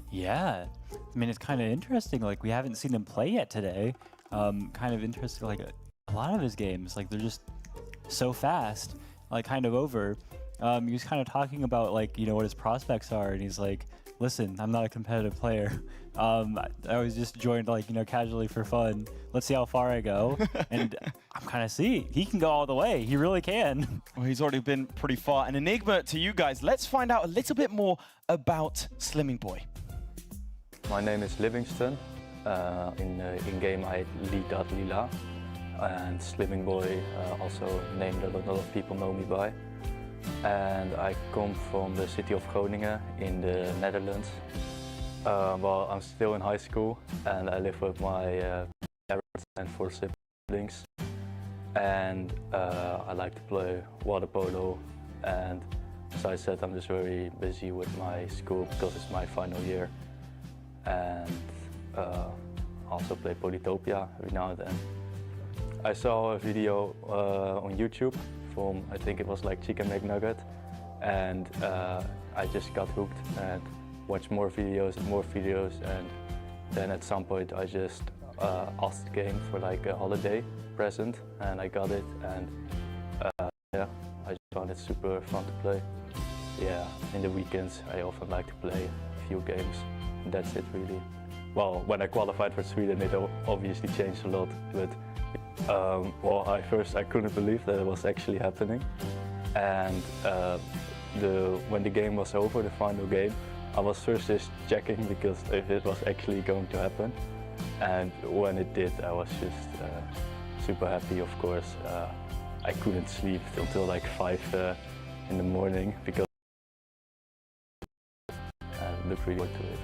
Yeah, I mean, it's kind of interesting. Like, we haven't seen him play yet today. Kind of interesting. Like, a lot of his games, like, they're just so fast, like, kind of over. He was kind of talking about, like, you know, what his prospects are, and he's like, listen, I'm not a competitive player. I was just joined, like, you know, casually for fun. Let's see how far I go. And I'm kind of see he can go all the way. He really can. Well, he's already been pretty far. An enigma to you guys. Let's find out a little bit more about Slimming Boy. My name is Livingston. In-game I lead that Lila. And Slimming Boy, also a name that a lot of people know me by. And I come from the city of Groningen in the Netherlands. Well, I'm still in high school and I live with my parents and 4 siblings. And I like to play water polo. And as I said, I'm just very busy with my school because it's my final year. And also play Polytopia every now and then. I saw a video on YouTube from, I think it was like Chicken McNugget, and I just got hooked and watched more videos, and then at some point I just asked the game for like a holiday present, and I got it, and yeah, I just found it super fun to play. Yeah, in the weekends I often like to play a few games, and that's it really. Well, when I qualified for Sweden, it obviously changed a lot, but well, I couldn't believe that it was actually happening, and when the game was over, the final game, I was first just checking because if it was actually going to happen, and when it did, I was just super happy. Of course, I couldn't sleep until like 5 in the morning because I looked really forward to it.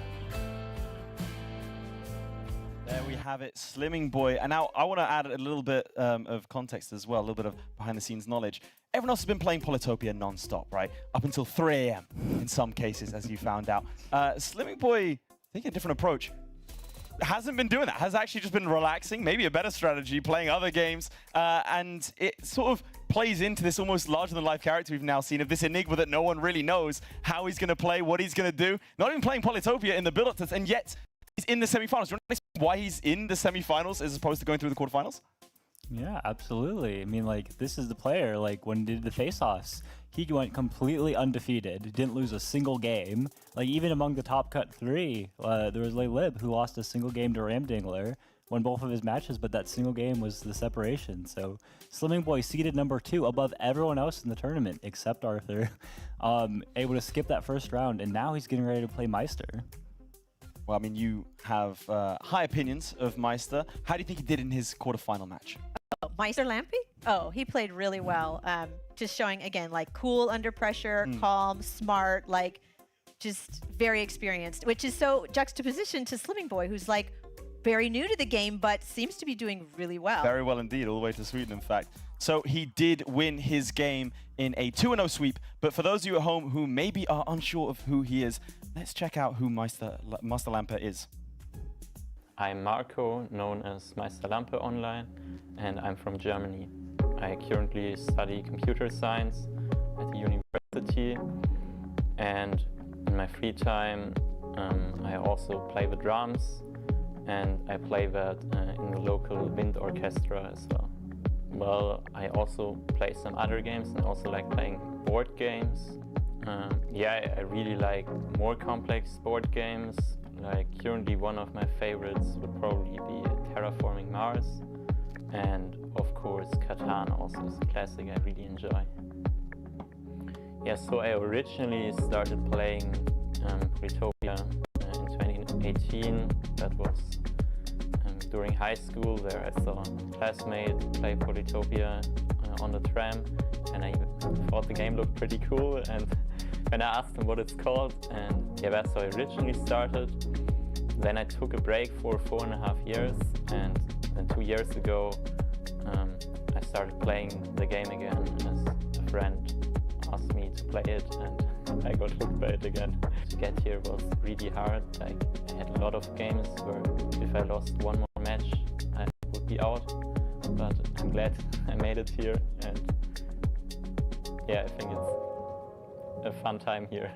There we have it, Slimming Boy. And now I want to add a little bit of context as well, a little bit of behind-the-scenes knowledge. Everyone else has been playing Polytopia non-stop, right? Up until 3 a.m. in some cases, as you found out. Slimming Boy, taking a different approach. Hasn't been doing that, has actually just been relaxing, maybe a better strategy, playing other games, and it sort of plays into this almost larger-than-life character we've now seen of this enigma that no one really knows how he's going to play, what he's going to do. Not even playing Polytopia in the build-up to this, and yet he's in the semi-finals. Do you want to explain why he's in the semi-finals as opposed to going through the quarterfinals? Yeah, absolutely. I mean, like, this is the player, like, when he did the face-offs, he went completely undefeated, didn't lose a single game. Like, even among the top cut 3, there was Lib who lost a single game to Ramdingler, won both of his matches, but that single game was the separation. So, Slimming Boy seeded number 2 above everyone else in the tournament, except Arthur, able to skip that first round, and now he's getting ready to play Meister. Well, I mean, you have high opinions of Meister. How do you think he did in his quarterfinal match? Oh, Meister Lampe? Oh, he played really well. Just showing, again, like cool under pressure, calm, smart, like just very experienced, which is so juxtaposition to Slimming Boy, who's like very new to the game, but seems to be doing really well. Very well indeed, all the way to Sweden, in fact. So he did win his game in a 2-0 sweep, but for those of you at home who maybe are unsure of who he is, let's check out who Meister Lampe is. I'm Marco, known as Meister Lampe online, and I'm from Germany. I currently study computer science at the university, and in my free time I also play the drums, and I play that in the local wind orchestra as well. Well, I also play some other games, and I also like playing board games. Yeah, I really like more complex board games. Like currently one of my favorites would probably be Terraforming Mars. And of course, Catan also is a classic I really enjoy. Yeah, so I originally started playing Polytopia in 2018. That was during high school, where I saw a classmate play Polytopia on the tram, and I thought the game looked pretty cool, and when I asked him what it's called, and yeah, that's how I originally started. Then I took a break for 4.5 years, and then 2 years ago I started playing the game again as a friend asked me to play it, and I got hooked by it again. To get here was really hard. Like, I had a lot of games where if I lost one more match I would be out, but I'm glad I made it here, and yeah, I think it's a fun time here.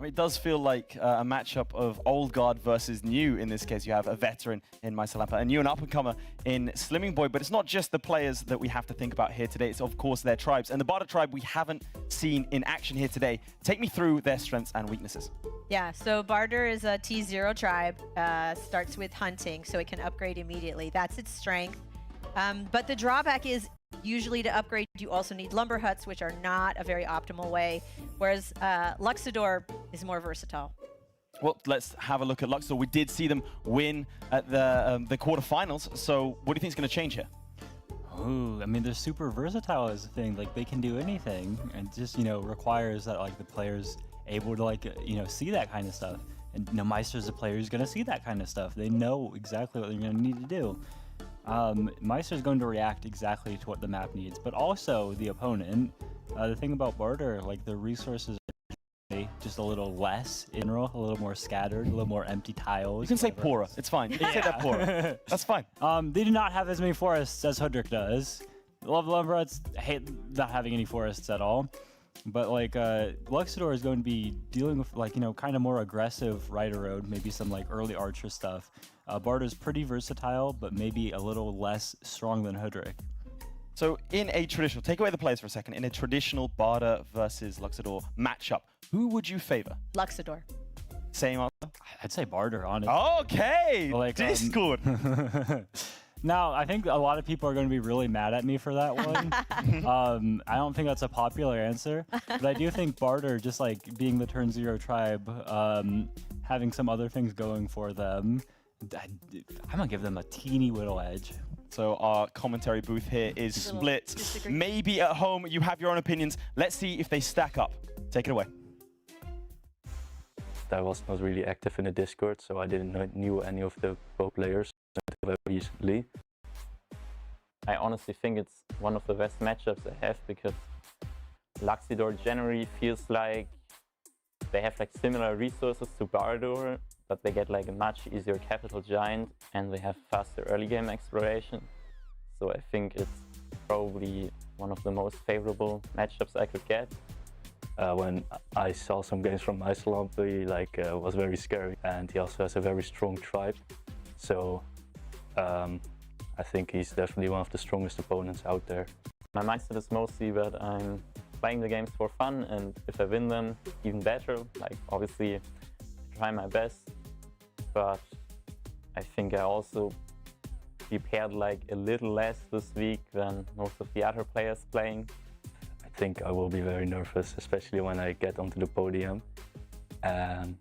It does feel like a matchup of old guard versus new. In this case, you have a veteran in Meister Lampe, and you an up-and-comer in Slimming Boy. But it's not just the players that we have to think about here today. It's, of course, their tribes. And the Barter tribe we haven't seen in action here today. Take me through their strengths and weaknesses. Yeah, so Barter is a T0 tribe. Starts with hunting, so it can upgrade immediately. That's its strength. But the drawback is usually to upgrade, you also need lumber huts, which are not a very optimal way, whereas Luxador is more versatile. Well, let's have a look at Luxador. We did see them win at the quarterfinals, so what do you think is going to change here? Ooh, I mean, they're super versatile as a thing. Like, they can do anything, and just, you know, requires that, like, the players able to, like, you know, see that kind of stuff. And, you know, Meister's a player who's going to see that kind of stuff. They know exactly what they're going to need to do. Meister's going to react exactly to what the map needs, but also the opponent. The thing about Barter, like, the resources are just a little less in general, a little more scattered, a little more empty tiles. You can say poorer. It's fine. You can say that poorer. That's fine. They do not have as many forests as Hudrick does. love Lumberats, hate not having any forests at all. But like Luxador is going to be dealing with like, you know, kind of more aggressive Rider Road, maybe some like early Archer stuff. Barter's pretty versatile, but maybe a little less strong than Hoodrick. So in a traditional, take away the players for a second, in a traditional Barter versus Luxador matchup, who would you favor? Luxador. Same answer? I'd say Barter, honestly. Okay, like, Discord. Now, I think a lot of people are going to be really mad at me for that one. I don't think that's a popular answer, but I do think Barter, just like being the turn 0 tribe, having some other things going for them, I'm going to give them a teeny little edge. So our commentary booth here is split. Disagree. Maybe at home you have your own opinions. Let's see if they stack up. Take it away. I was not really active in the Discord, so I didn't knew any of the pro players very recently. I honestly think it's one of the best matchups I have because Luxador generally feels like they have like similar resources to Barter, but they get like a much easier capital giant and they have faster early game exploration. So I think it's probably one of the most favorable matchups I could get. When I saw some games from Iceland, he was very scary, and he also has a very strong tribe. So I think he's definitely one of the strongest opponents out there. My mindset is mostly that I'm playing the games for fun, and if I win them, even better. Like obviously, try my best, but I think I also prepared like a little less this week than most of the other players playing. I think I will be very nervous, especially when I get onto the podium, and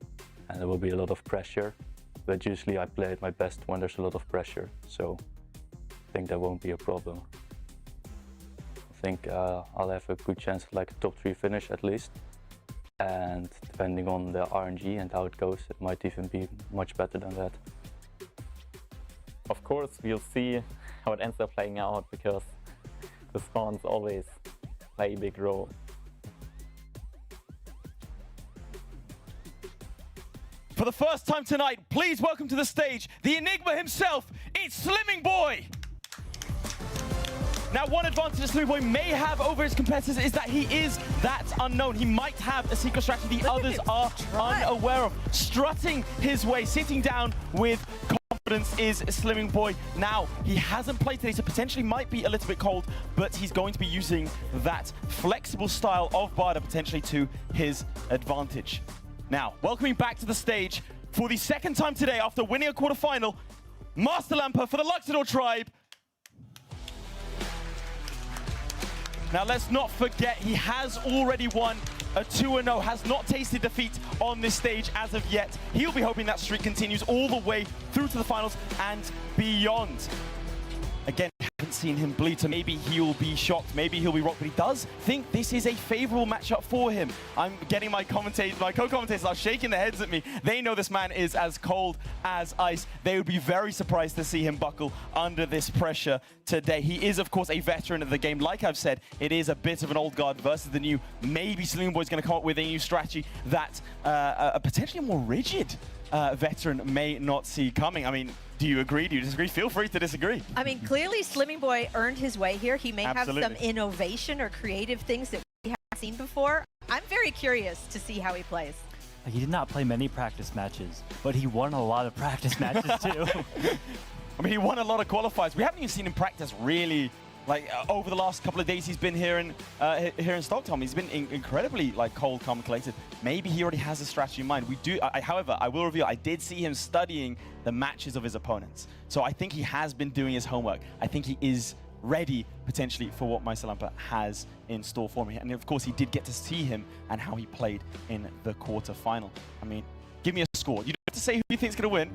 there will be a lot of pressure. But usually I play at my best when there's a lot of pressure, so I think that won't be a problem. I think I'll have a good chance of like a top 3 finish at least, and depending on the RNG and how it goes, it might even be much better than that. Of course, we'll see how it ends up playing out because the spawns always play a big role. For the first time tonight, please welcome to the stage the Enigma himself, it's Slimming Boy! Now, one advantage that Slimming Boy may have over his competitors is that he is that unknown. He might have a secret strategy the others are unaware of. Strutting his way, sitting down with confidence is Slimming Boy. Now, he hasn't played today, so potentially might be a little bit cold, but he's going to be using that flexible style of Barter potentially to his advantage. Now, welcoming back to the stage for the second time today after winning a quarterfinal, Master Lamper for the Luxador tribe. Now, let's not forget, he has already won a 2-0, has not tasted defeat on this stage as of yet. He'll be hoping that streak continues all the way through to the finals and beyond. Again, I haven't seen him bleed, so maybe he'll be shocked, maybe he'll be rocked, but he does think this is a favorable matchup for him. I'm getting my co-commentators are shaking their heads at me. They know this man is as cold as ice. They would be very surprised to see him buckle under this pressure today. He is, of course, a veteran of the game. Like I've said, it is a bit of an old guard versus the new. Maybe Slimming Boy's going to come up with a new strategy that a potentially more rigid veteran may not see coming. I mean, do you agree? Do you disagree? Feel free to disagree. I mean, clearly Slimming Boy earned his way here. He may Absolutely. have some innovation or creative things that we haven't seen before. I'm very curious to see how he plays. He did not play many practice matches, but he won a lot of practice matches too. I mean, he won a lot of qualifiers. We haven't even seen him practice really. Like over the last couple of days, he's been here in Stockholm. He's been incredibly like cold, calm, and collected. Maybe he already has a strategy in mind. However, I will reveal I did see him studying the matches of his opponents. So I think he has been doing his homework. I think he is ready potentially for what Meister Lamper has in store for me. And of course, he did get to see him and how he played in the quarterfinal. I mean, give me a score. You don't have to say who you think is going to win.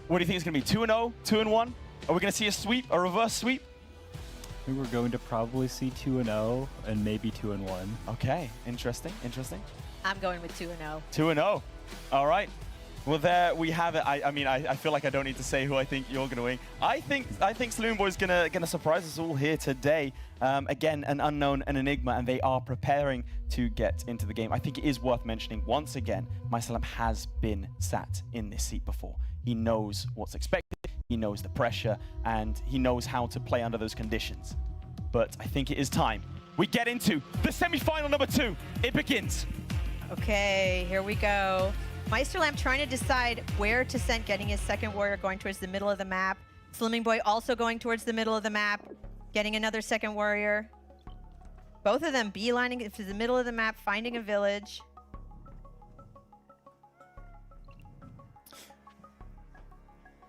What do you think is going to be? 2-0, 2-1? Are we going to see a sweep, a reverse sweep? I think we're going to probably see 2-0 and maybe 2-1. Okay, interesting, interesting. I'm going with 2-0. 2-0. All right. Well, there we have it. I mean, I feel like I don't need to say who I think you're going to win. I think Slimming Boy is gonna surprise us all here today. Again, an unknown, an enigma, and they are preparing to get into the game. I think it is worth mentioning once again, Meister Lamper has been sat in this seat before. He knows what's expected. He knows the pressure, and he knows how to play under those conditions. but I think it is time. We get into the semi-final number 2. It begins. Okay, here we go. Meisterlamp trying to decide where to send, getting his second warrior going towards the middle of the map. Slimming Boy also going towards the middle of the map, getting another second warrior. Both of them beelining to the middle of the map, finding a village.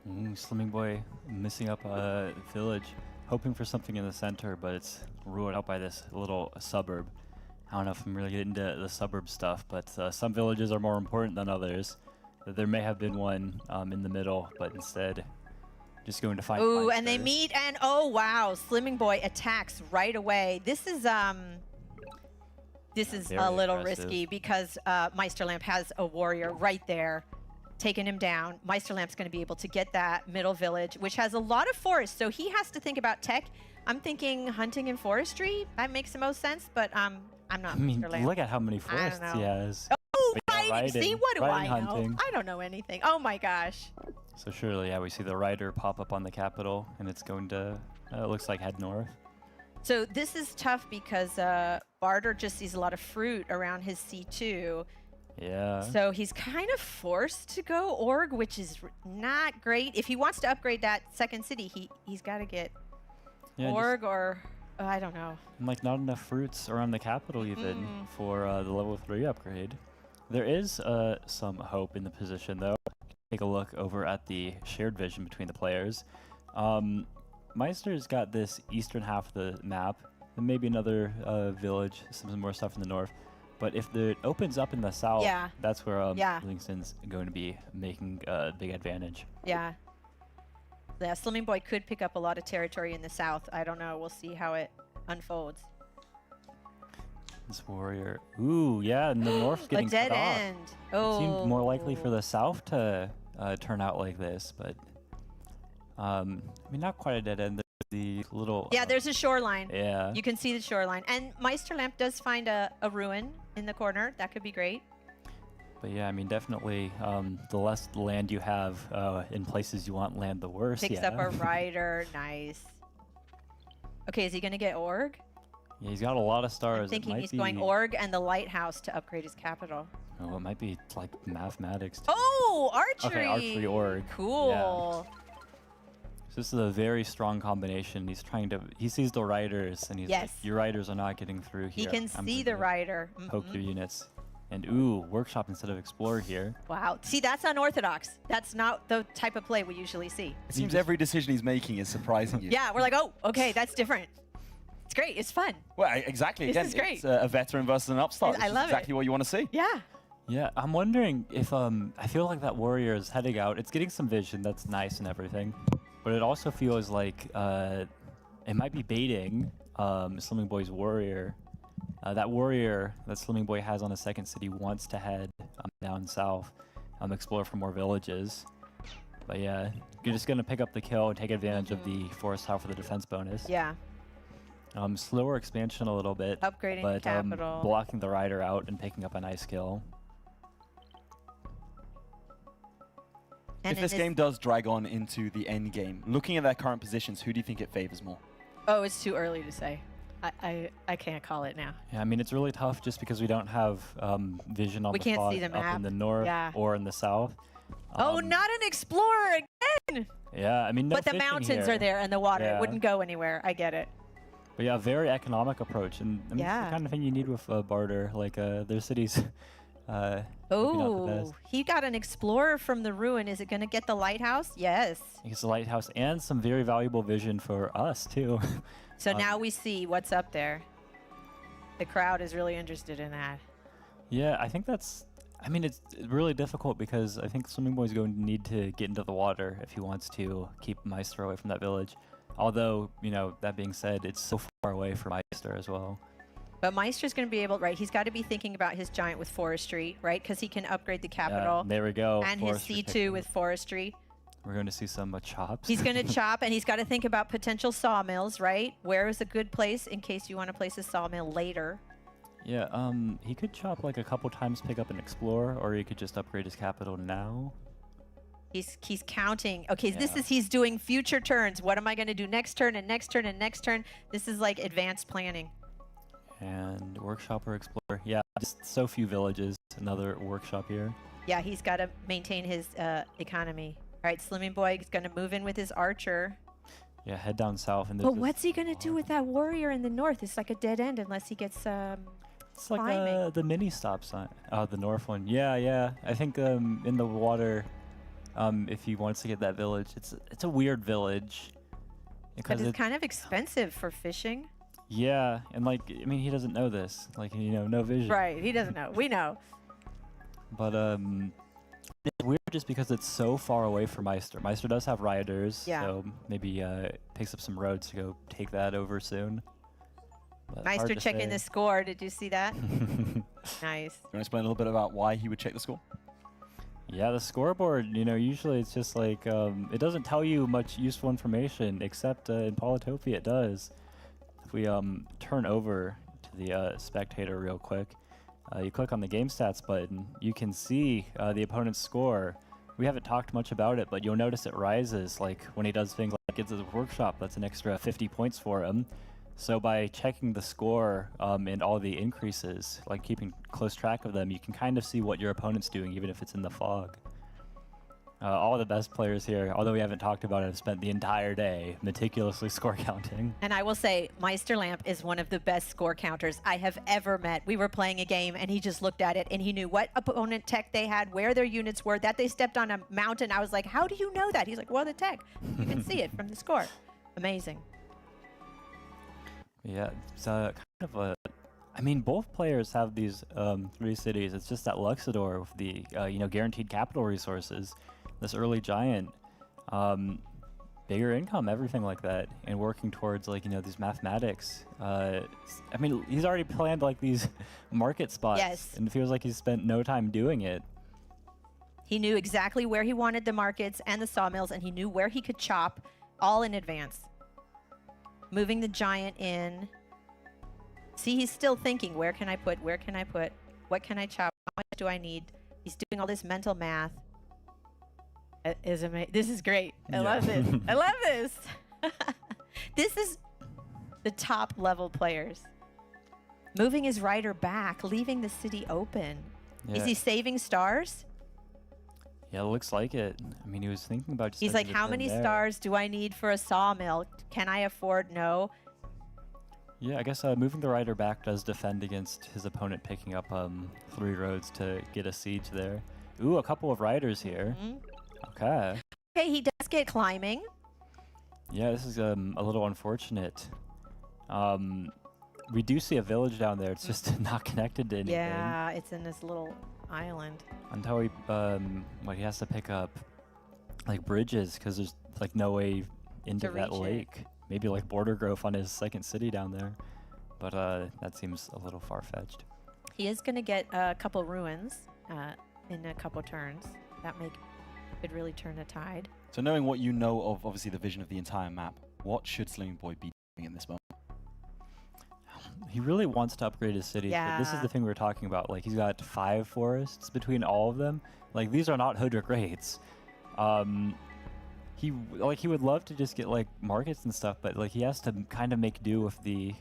Slimming Boy missing up a village, hoping for something in the center, but it's ruled out by this little suburb. I don't know if I'm really getting into the suburb stuff, but some villages are more important than others. There may have been one in the middle, but instead, just going to find. Ooh, and they meet, and oh wow, Slimming Boy attacks right away. This is a little risky because Meisterlamp has a warrior right there, taking him down. Meisterlamp's going to be able to get that middle village, which has a lot of forest, so he has to think about tech. I'm thinking hunting and forestry. That makes the most sense, but I'm not. I mean, Meisterlamp. look at how many forests he has. Oh, Yeah, riding. See, what do I know? hunting. I don't know anything. Oh my gosh. So surely, yeah, we see the rider pop up on the capital, and it's going to, it looks like, head north. So this is tough because Barter just sees a lot of fruit around his C2. Yeah. So he's kind of forced to go Org, which is not great. If he wants to upgrade that second city, he's got to get Org or I don't know. Like not enough fruits around the capital even for the level 3 upgrade. There is some hope in the position though. Take a look over at the shared vision between the players. Meister's got this eastern half of the map, and maybe another village, some more stuff in the north. But if it opens up in the south, that's where Livingston's going to be making a big advantage. Yeah. Yeah, Slimming Boy could pick up a lot of territory in the south. I don't know. We'll see how it unfolds. This warrior. Ooh, yeah, and the north's getting a dead cut off. end. It seemed more likely for the south to turn out like this, but I mean, not quite a dead end. There's the little. Yeah, there's a shoreline. Yeah. You can see the shoreline, and Meisterlamp does find a ruin in the corner. That could be great. But yeah, I mean, definitely, the less land you have in places you want land, the worse. Picks up a rider. Nice. Okay, is he gonna get Org? Yeah, he's got a lot of stars. I'm thinking he's going Org and the lighthouse to upgrade his capital. Oh, it might be like mathematics. Oh, archery! Okay, archery Org. Cool. Yeah. So this is a very strong combination. He's trying to. He sees the riders, and he's like, "Your riders are not getting through here." He can see the rider. Poke your units. And ooh, workshop instead of explore here. Wow. See, that's unorthodox. That's not the type of play we usually see. It seems every decision he's making is surprising you. Yeah, we're like, oh, okay, that's different. It's great. It's fun. Well, exactly. Again, this is great. It's a veteran versus an upstart. I love exactly what you want to see. Yeah. Yeah, I'm wondering if I feel like that warrior is heading out. It's getting some vision. That's nice and everything, but it also feels like it might be baiting Slimming Boy's warrior. That warrior that Slimming Boy has on the second city wants to head down south, explore for more villages. But yeah, you're just gonna pick up the kill and take advantage of the forest tile for the defense bonus. Yeah. Slower expansion a little bit. Upgrading but, the capital. Blocking the rider out and picking up a nice kill. And if this game does drag on into the end game, looking at their current positions, who do you think it favors more? Oh, it's too early to say. I can't call it now. Yeah, I mean, it's really tough just because we don't have vision on We the can't spot see the up map. in the north or in the south. Oh, not an explorer again! Yeah, I mean, no But the fishing mountains here. are there and the water. Yeah. It wouldn't go anywhere. I get it. But yeah, very economic approach. And I mean, it's the kind of thing you need with barter. Like, their cities, maybe not the Oh, best. he got an explorer from the ruin. Is it going to get the lighthouse? Yes. It's a lighthouse and some very valuable vision for us, too. So now we see what's up there. The crowd is really interested in that. Yeah, I think that's... I mean, it's really difficult because I think Slimming Boy's going to need to get into the water if he wants to keep Meister away from that village. Although, you know, that being said, it's so far away from Meister as well. But Meister's going to be able, right, he's got to be thinking about his giant with forestry, right? Because he can upgrade the capital. There we go. And his Forestry C2 picking. with forestry. We're going to see some chops. He's going to chop, and he's got to think about potential sawmills, right? Where is a good place in case you want to place a sawmill later? Yeah, he could chop like a couple times, pick up an explorer, or he could just upgrade his capital now. He's counting. Okay, he's doing future turns. What am I going to do next turn and next turn and next turn? This is like advanced planning. And workshop or explore. Yeah, just so few villages. Another workshop here. Yeah, he's got to maintain his economy. All right, Slimming Boy is going to move in with his archer. Yeah, head down south. And but what's he going to do with that warrior in the north? It's like a dead end unless he gets it's like the mini stop sign. Oh, the north one. Yeah. I think in the water, if he wants to get that village, it's a weird village. Because it's kind of expensive for fishing. Yeah, and like, I mean, he doesn't know this. Like, no vision. Right, he doesn't know. We know. But it's weird just because it's so far away from Meister. Meister does have riders, so maybe picks up some roads to go take that over soon. But Meister checking the score. Did you see that? Nice. You want to explain a little bit about why he would check the score? Yeah, the scoreboard, usually it's just like, it doesn't tell you much useful information, except in Polytopia it does. If we turn over to the spectator real quick, you click on the game stats button, you can see the opponent's score. We haven't talked much about it, but you'll notice it rises. Like when he does things like gets his workshop, that's an extra 50 points for him. So by checking the score and all the increases, like keeping close track of them, you can kind of see what your opponent's doing, even if it's in the fog. All the best players here, although we haven't talked about it, have spent the entire day meticulously score counting. And I will say, Meister Lamp is one of the best score counters I have ever met. We were playing a game, and he just looked at it, and he knew what opponent tech they had, where their units were, that they stepped on a mountain. I was like, how do you know that? He's like, well, the tech. You can see it from the score. Amazing. Yeah, it's kind of a... I mean, both players have these 3 cities. It's just that Luxador with the, guaranteed capital resources, this early giant, bigger income, everything like that, and working towards, like, these mathematics. I mean, he's already planned, like, these market spots. Yes. And it feels like he's spent no time doing it. He knew exactly where he wanted the markets and the sawmills, and he knew where he could chop all in advance. Moving the giant in. See, he's still thinking, where can I put, what can I chop, how much do I need? He's doing all this mental math. This is great. I love this. I love this. This is the top level players. Moving his rider back, leaving the city open. Yeah. Is he saving stars? Yeah, it looks like it. I mean, he was thinking about just... He's like, how many stars do I need for a sawmill? Can I afford? No. Yeah, I guess moving the rider back does defend against his opponent picking up 3 roads to get a siege there. Ooh, a couple of riders here. Okay. Okay, he does get climbing. Yeah, this is a little unfortunate. We do see a village down there. It's just not connected to anything. Yeah, it's in this little island. Until he, he has to pick up like bridges because there's like no way into that lake. Maybe like border growth on his second city down there, but that seems a little far-fetched. He is going to get a couple ruins in a couple turns. That could really turn the tide. So knowing what you know of, obviously, the vision of the entire map, what should Slimming Boy be doing in this moment? He really wants to upgrade his city. Yeah. But this is the thing we were talking about. Like, he's got 5 forests between all of them. Like, these are not Hoodrick raids. He would love to just get like markets and stuff, but like he has to kind of make do with the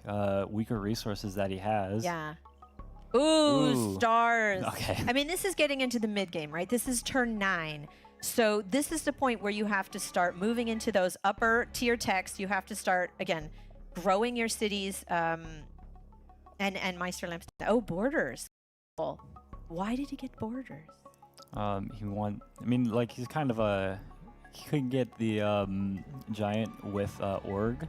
weaker resources that he has. Yeah. Ooh, stars. Okay. I mean, this is getting into the mid game, right? This is turn 9. So this is the point where you have to start moving into those upper tier techs. You have to start, again, growing your cities. And Meister Lamp. Oh, borders. Why did he get borders? He's kind of a... He could get the giant with org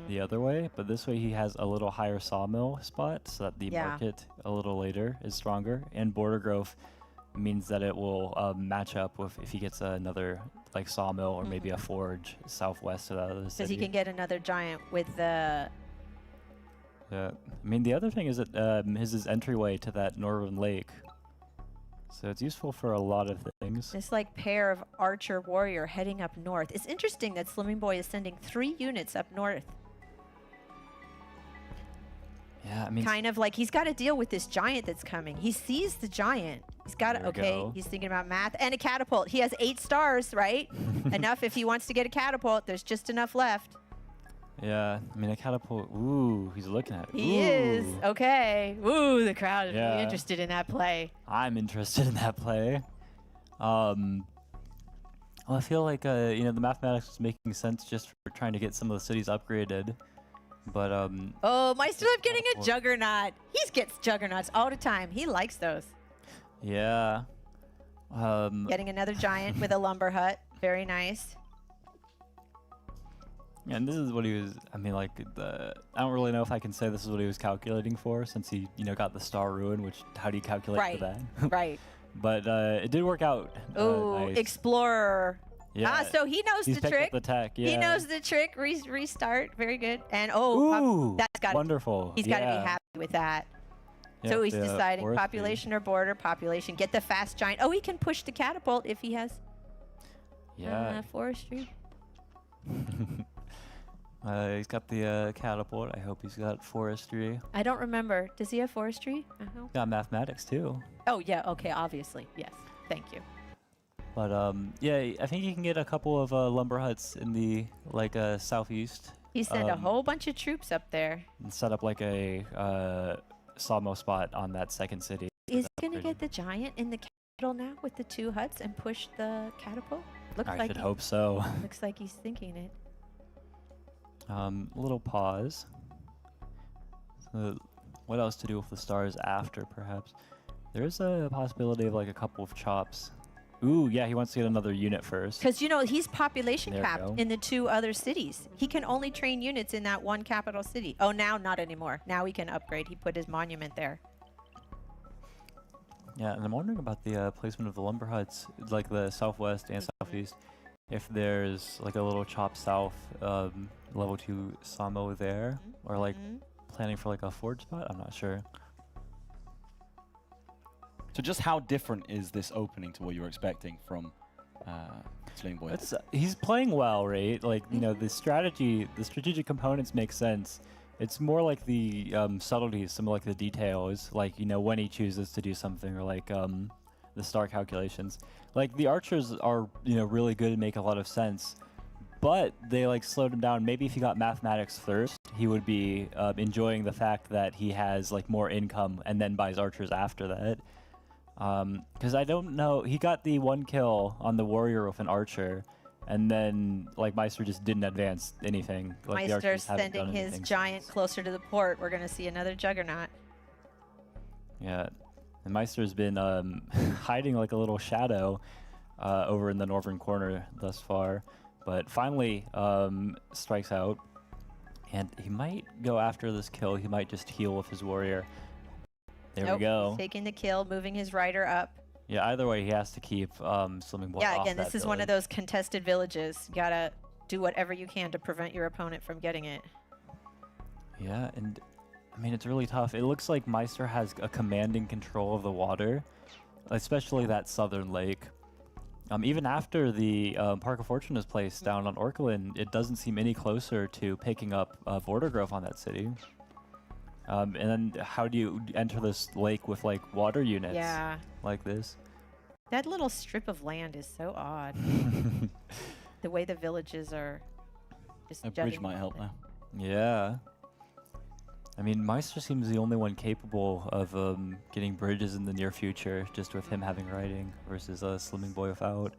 the other way, but this way he has a little higher sawmill spot so that the market a little later is stronger, and border growth means that it will match up with if he gets another like sawmill or maybe a forge southwest of that other city. Because he can get another giant with the... Yeah, I mean the other thing is that his entryway to that northern lake. So it's useful for a lot of things. This like pair of archer warrior heading up north. It's interesting that Slimming Boy is sending 3 units up north. Yeah, I mean... Kind of like he's got to deal with this giant that's coming. He sees the giant. He's got it. There we Okay, go. he's thinking about math and a catapult. He has 8 stars, right? Enough if he wants to get a catapult. There's just enough left. Yeah, I mean, a catapult. Ooh, he's looking at it. He is. Ooh. Okay. Ooh, the crowd is Yeah. really interested in that play. I'm interested in that play. Well, I feel like you know, the mathematics is making sense just for trying to get some of the cities upgraded, but Oh, Meisterlove getting a juggernaut. He gets juggernauts all the time. He likes those. yeah. Getting another giant with a lumber hut. Very nice. Yeah, and this is what he was. I mean, like I don't really know if I can say this is what he was calculating for, since he, you know, got the star ruin. Which, how do you calculate for that? Right. But it did work out. Oh, nice. Explorer. Yeah. Ah, so he knows He's the picked trick. up the tech. Yeah. He knows the trick. Restart. Very good. And oh, Ooh, that's got wonderful. He's got to Yeah. be happy with that. Yeah, So he's the deciding forestry. population or border. Population. Get the fast giant. Oh, he can push the catapult if he has Yeah. forestry. He's got the catapult. I hope he's got forestry. I don't remember. Does he have forestry? Got mathematics too. Oh yeah. Okay. Obviously. Yes. Thank you. But yeah, I think you can get a couple of lumber huts in the like southeast. He sent a whole bunch of troops up there. And set up like a sawmill spot on that second city. Is he gonna get the giant in the capital now with the 2 huts and push the catapult? Looks I like should hope so. Looks like he's thinking it. Little pause. So what else to do with the stars after, perhaps? There's a possibility of like a couple of chops. Ooh, yeah, he wants to get another unit first. Because, you know, he's population There we capped go. in the 2 other cities. He can only train units in that 1 capital city. Oh, now not anymore. Now he can upgrade. He put his monument there. Yeah, and I'm wondering about the placement of the lumber huts, like the southwest and southeast. If there's like a little chop south level 2 sawmill there, or like planning for like a forge spot. I'm not sure. So just how different is this opening to what you were expecting from Sling Boy? It's he's playing well, right? Like, you know, the strategic components make sense. It's more like the subtleties, some like the details, like, you know, when he chooses to do something, or like the star calculations. Like the archers are, you know, really good and make a lot of sense, but they like slowed him down. Maybe if he got mathematics first, he would be enjoying the fact that he has like more income and then buys archers after that. Because I don't know, he got the 1 kill on the warrior with an archer, and then like Meister just didn't advance anything. Like, the Meister archers haven't sending done his anything giant since. closer to the port. We're going to see another juggernaut. Yeah, and Meister's been hiding like a little shadow over in the northern corner thus far, but finally strikes out, and he might go after this kill. He might just heal with his warrior. There Nope, we go. he's taking the kill, moving his rider up. Yeah, either way, he has to keep Slimming Boy Yeah, off again, that this is one of village. those contested villages. You gotta do whatever you can to prevent your opponent from getting it. Yeah, and I mean, it's really tough. It looks like Meister has a commanding control of the water, especially that southern lake. Even after the Park of Fortune is placed down on Orkelin, it doesn't seem any closer to picking up border growth on that city. And then how do you enter this lake with like water units Yeah. like this? That little strip of land is so odd. The way the villages are just A bridge jutting might out help there. there. Yeah. I mean, Meister seems the only one capable of getting bridges in the near future, just with him having riding versus Slimming Boy without.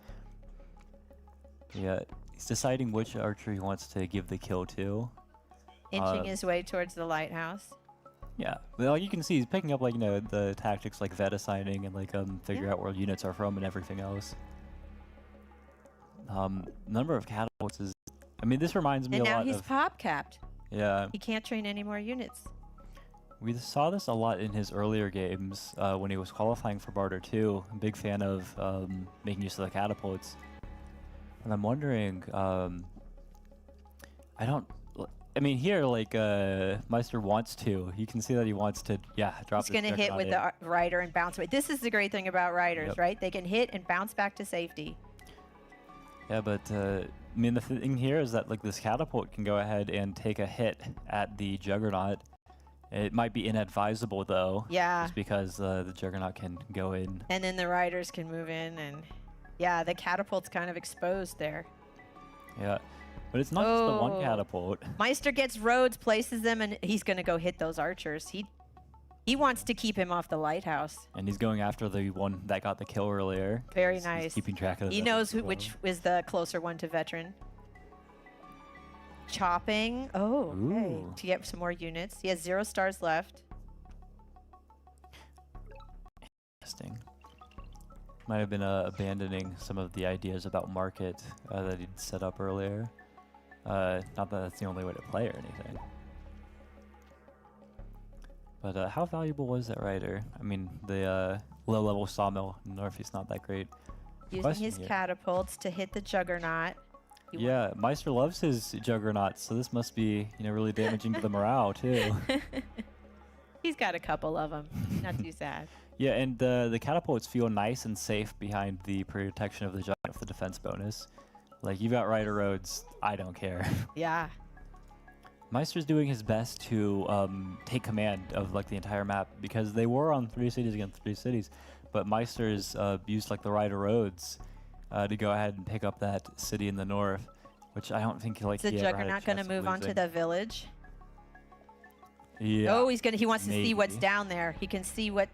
Yeah, he's deciding which archer he wants to give the kill to. Inching his way towards the lighthouse. Yeah, well, you can see he's picking up like, you know, the tactics like vet assigning and like figure out where units are from and everything else. Number of catapults is, I mean, this reminds me And a now lot he's of. pop capped. Yeah. He can't train any more units. We saw this a lot in his earlier games when he was qualifying for Barter 2. I'm a big fan of making use of the catapults. And I'm wondering, I mean, here, like, Meister wants to. You can see that he wants to, drop He's going to hit with the rider and bounce away. This is the great thing about riders, Yep. right? They can hit and bounce back to safety. Yeah, but, I mean, the thing here is that, like, this catapult can go ahead and take a hit at the Juggernaut It might be inadvisable though. Yeah. Just because the Juggernaut can go in. And then the riders can move in, and yeah, the catapult's kind of exposed there. Yeah. But it's not just the one catapult. Meister gets roads, places them, and he's going to go hit those archers. He wants to keep him off the lighthouse. And he's going after the one that got the kill earlier. Very He's nice. keeping track of the He knows which is the closer one to veteran. Chopping. Oh, okay. Ooh. To get some more units. He has 0 stars left. Interesting. Might have been abandoning some of the ideas about market that he'd set up earlier. Not that that's the only way to play or anything. But how valuable was that rider? I mean, the low-level sawmill in the northeast not that great. Using Question his here. catapults to hit the Juggernaut. Yeah, Meister loves his juggernauts, so this must be, you know, really damaging to the morale too. He's got a couple of them. Not too sad. Yeah, and the catapults feel nice and safe behind the protection of the giant with the defense bonus. Like, you've got rider roads, I don't care. Yeah. Meister's doing his best to take command of like the entire map because they were on 3 cities against 3 cities, but Meister's used like the rider roads to go ahead and pick up that city in the north, which I don't think Is the he ever had a Juggernaut going to chance of move on to losing. the village? Yeah. Oh, he wants to see what's maybe. down there. He can see what.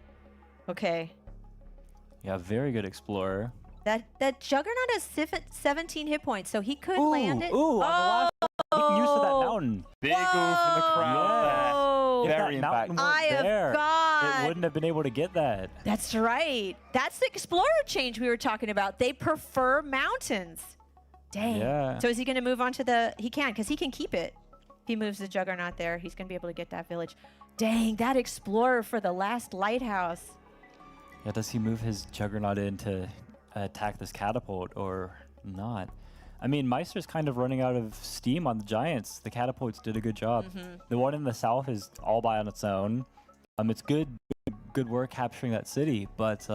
Okay. Yeah, very good explorer. That Juggernaut has 17 hit points, so he could land it. Ooh, on the last making use of that mountain. Big ooh from the crowd Oh, there. If Very that mountain impactful. weren't Eye of there, God. it wouldn't have been able to get that. That's right. That's the explorer change we were talking about. They prefer mountains. Dang. Yeah. So is he going to move on to the... He can, because he can keep it. If he moves the Juggernaut there, he's going to be able to get that village. Dang, that explorer for the last lighthouse. Yeah, does he move his Juggernaut in to attack this catapult or not? I mean, Meister's kind of running out of steam on the giants. The catapults did a good job. The one in the south is all by on its own. It's good work capturing that city, but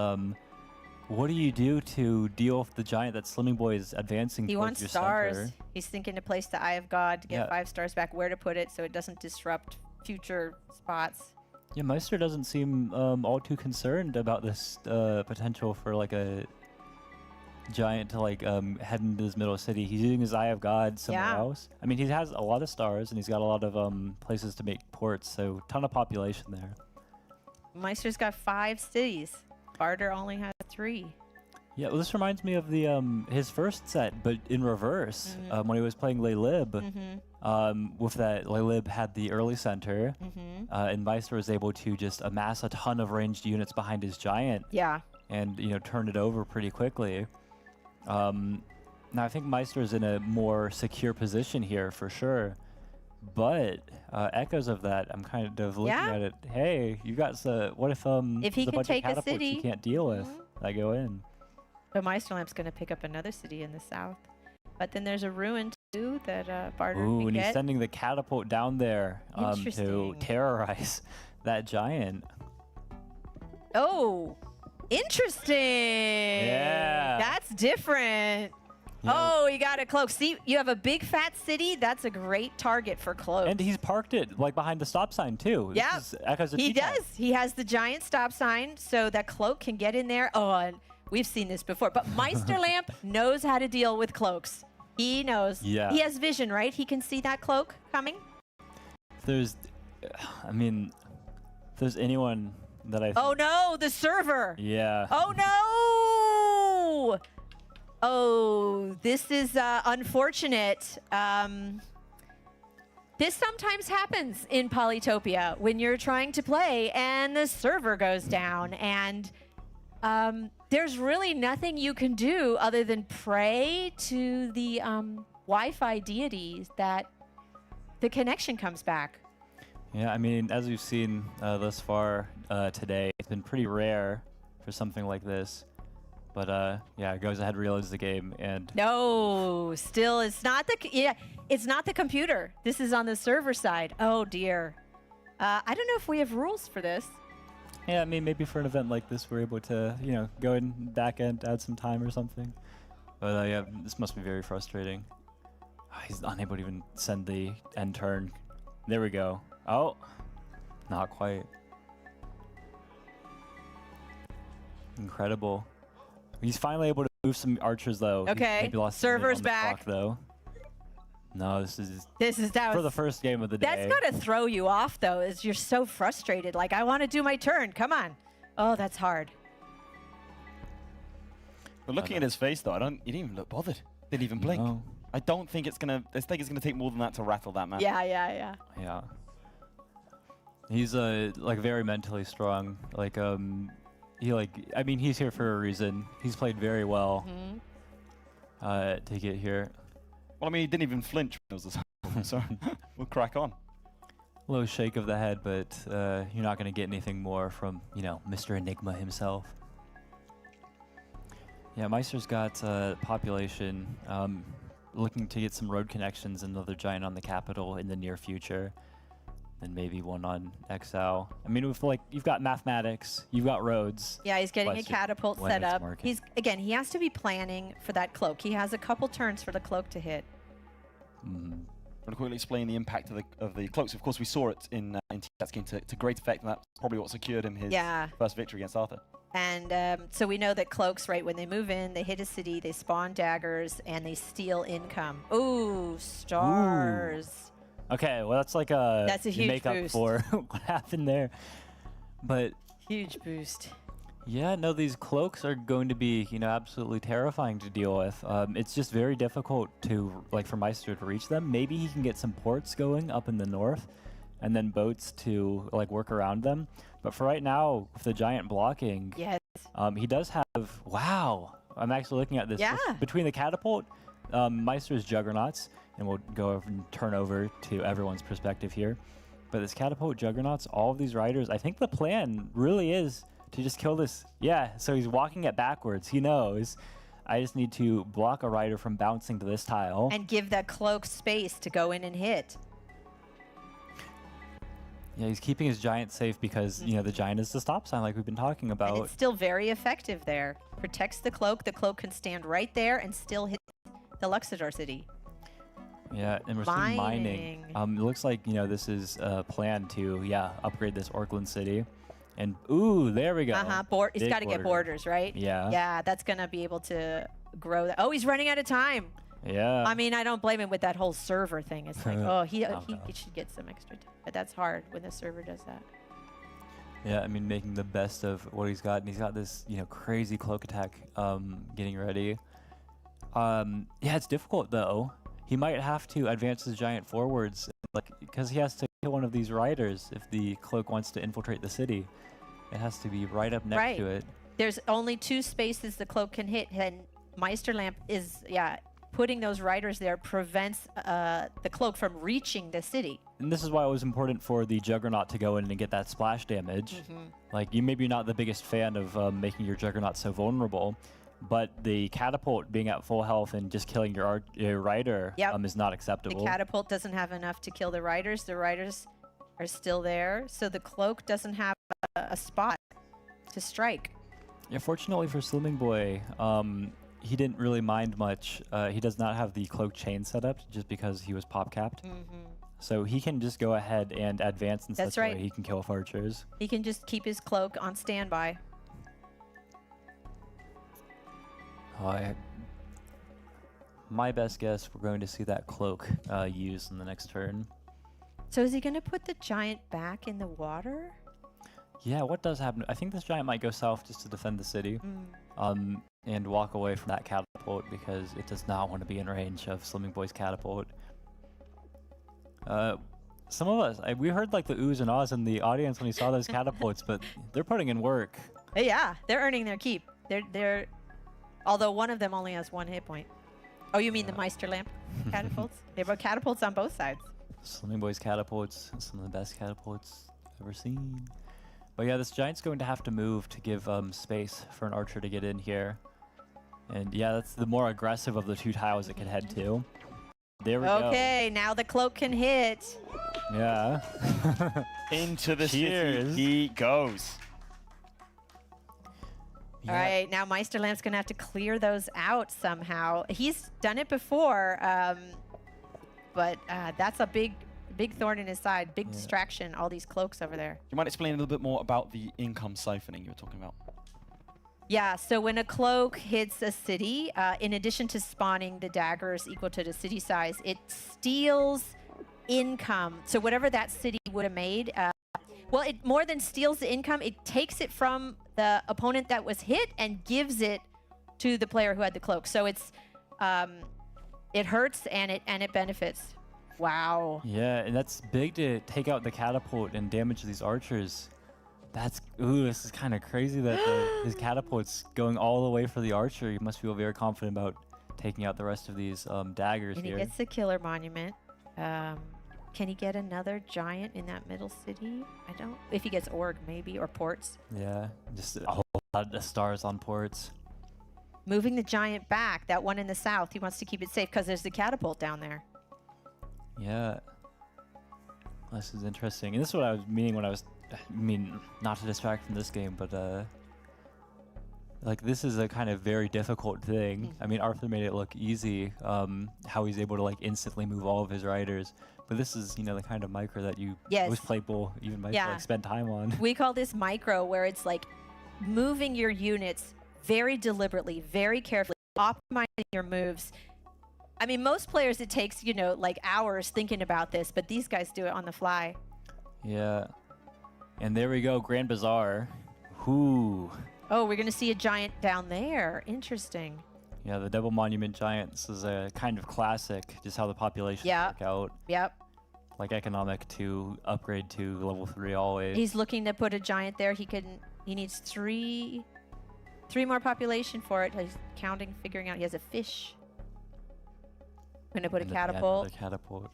what do you do to deal with the giant that Slimming Boy is advancing He towards wants your stars. center? He's thinking to place the Eye of God to get Yeah. 5 stars back, where to put it so it doesn't disrupt future spots. Yeah, Meister doesn't seem all too concerned about this potential for like a giant to like head into this middle city. He's using his Eye of God somewhere Yeah. else. I mean, he has a lot of stars and he's got a lot of places to make ports, so ton of population there. Meister's got 5 cities. Barter only has 3. Yeah, well, this reminds me of the his first set, but in reverse. When he was playing Le Lib, with that Le Lib had the early center, and Meister was able to just amass a ton of ranged units behind his giant. Yeah. And turn it over pretty quickly. Now I think Meister is in a more secure position here for sure, but echoes of that, I'm kind of looking Yeah. at it. Hey, you got what if he there's a can bunch take a of catapults city. you can't deal with that go in? But Meisterlamp's going to pick up another city in the south. But then there's a ruin too that Barter Ooh, can and he's get. sending the catapult down there to Interesting. terrorize that giant. Oh, interesting. Yeah. That's different. Yeah. Oh, he got a cloak. See, you have a big fat city. That's a great target for cloaks. And he's parked it like behind the stop sign too. This Yeah, is echoes of he T-Town. does. He has the giant stop sign so that cloak can get in there. Oh, and we've seen this before. But Meisterlamp knows how to deal with cloaks. He knows. Yeah. He has vision, right? He can see that cloak coming. There's, I mean, if there's anyone that I think, Oh no, the server. yeah. Oh no! Oh, this is unfortunate. This sometimes happens in Polytopia when you're trying to play and the server goes down, and there's really nothing you can do other than pray to the Wi-Fi deities that the connection comes back. Yeah, I mean, as we've seen thus far today, it's been pretty rare for something like this. But yeah, it goes ahead, reloads the game, and No, still it's not it's not the computer. This is on the server side. Oh dear. I don't know if we have rules for this. yeah, I mean, maybe for an event like this, we're able to, go in back end, add some time or something. But yeah, this must be very frustrating. He's unable to even send the end turn. There we go. Oh, Not quite. Incredible. He's finally able to move some archers though. Okay, Maybe lost server's on the back. clock, though. No, this is that for was, the first game of the day. That's gotta throw you off though, is you're so frustrated. Like, I want to do my turn. Come on. Oh, that's hard. But looking at his face though, he didn't even look bothered. Didn't even blink. No. I don't think it's gonna. I think it's gonna take more than that to rattle that man. Yeah. Yeah. He's like very mentally strong. Like I mean he's here for a reason. He's played very well to get here. Well, I mean he didn't even flinch when it was the so we'll crack on. Low shake of the head, but you're not going to get anything more from, you know, Mr. Enigma himself. Yeah, Meister's got population looking to get some road connections, another giant on the capital in the near future, and maybe one on XL. I mean, with like you've got mathematics, you've got roads. Yeah, he's getting a catapult set up. Market. He has to be planning for that cloak. He has a couple turns for the cloak to hit. I'm going to quickly explain the impact of the cloaks. Of course, we saw it in T-Tat's game to great effect, and that's probably what secured him his first victory against Arthur. And so we know that cloaks, right, when they move in, they hit a city, they spawn daggers, and they steal income. Ooh, stars. Ooh. Okay, well that's like that's a huge make up boost for what happened there. But huge boost. Yeah, no, these cloaks are going to be, you know, absolutely terrifying to deal with. It's just very difficult to, like, for Meister to reach them. Maybe he can get some ports going up in the north and then boats to, like, work around them. But for right now, with the giant blocking, yes, he does have, wow, I'm actually looking at this. Yeah. Between the catapult, Meister's juggernauts, and we'll go over and turn over to everyone's perspective here. But this catapult juggernauts, all of these riders, I think the plan really is to just kill this. Yeah, so he's walking it backwards. He knows. I just need to block a rider from bouncing to this tile. And give that cloak space to go in and hit. Yeah, he's keeping his giant safe because, you know, the giant is the stop sign like we've been talking about. And it's still very effective there. Protects the cloak. The cloak can stand right there and still hit the Luxador city. Yeah, and we're seeing mining. It looks like, you know, this is a plan to, upgrade this Orkland city. And, ooh, there we go. He's got to get borders, right? Yeah. Yeah, that's going to be able to grow that. Oh, he's running out of time. Yeah. I mean, I don't blame him with that whole server thing. It's like, oh, he should get some extra time. But that's hard when the server does that. Yeah, I mean, making the best of what he's got. And he's got this, you know, crazy cloak attack getting ready. Yeah, it's difficult, though. He might have to advance his giant forwards, like, because he has to kill one of these riders if the cloak wants to infiltrate the city. It has to be right up next to it. There's only 2 spaces the cloak can hit, and Meisterlamp is, putting those riders there prevents the cloak from reaching the city. And this is why it was important for the Juggernaut to go in and get that splash damage. Like, you maybe not the biggest fan of making your Juggernaut so vulnerable, but the catapult being at full health and just killing your rider is not acceptable. The catapult doesn't have enough to kill the riders. The riders are still there, so the cloak doesn't have a spot to strike. Yeah, fortunately for Slimming Boy, he didn't really mind much. He does not have the cloak chain set up just because he was pop capped. So he can just go ahead and advance in such a way he can kill off archers. He can just keep his cloak on standby. My best guess, we're going to see that cloak used in the next turn. So is he going to put the giant back in the water? Yeah, what does happen? I think this giant might go south just to defend the city. And walk away from that catapult because it does not want to be in range of Slimming Boy's catapult. Some of us, we heard like the oohs and ahs in the audience when we saw those catapults, but they're putting in work. Yeah, they're earning their keep. They're although one of them only has 1 hit point. Oh, you mean the Meisterlamp catapults? They have catapults on both sides. Slimming Boy's catapults, some of the best catapults I've ever seen. But yeah, this giant's going to have to move to give space for an archer to get in here. And yeah, that's the more aggressive of the 2 tiles it can head to. There we go. Okay, now the cloak can hit. Yeah. Into the city he goes. All right, now Meisterlamp's going to have to clear those out somehow. He's done it before, but that's a big big thorn in his side, big distraction, all these cloaks over there. Do you mind explaining a little bit more about the income siphoning you were talking about? Yeah, so when a cloak hits a city, in addition to spawning the daggers equal to the city size, it steals income. So whatever that city would have made, well, it more than steals the income, it takes it from the opponent that was hit and gives it to the player who had the cloak. So it's, it hurts and it benefits. Wow. Yeah, and that's big to take out the catapult and damage these archers. That's, ooh, this is kind of crazy that his catapult's going all the way for the archer. He must feel very confident about taking out the rest of these daggers And here. he gets the killer monument. Can he get another giant in that middle city? I don't. If he gets org, maybe, or ports. Yeah, just a whole lot of stars on ports. Moving the giant back, that one in the south, he wants to keep it safe because there's the catapult down there. Yeah. This is interesting. And this is what I was meaning when I was, not to distract from this game, but like this is a kind of very difficult thing. I mean, Arthur made it look easy, how he's able to like instantly move all of his riders. But this is, the kind of micro that you most playable even might like spend time on. We call this micro, where it's like moving your units very deliberately, very carefully, optimizing your moves. I mean, most players, it takes, like hours thinking about this, but these guys do it on the fly. Yeah. And there we go, Grand Bazaar. Ooh. Oh, we're going to see a giant down there. Interesting. Yeah, the double monument giants is a kind of classic, just how the populations work out. Yep. Like economic to upgrade to level 3 always. He's looking to put a giant there. He needs three more population for it. He's counting, figuring out he has a fish. I'm going to put a catapult. Another catapult.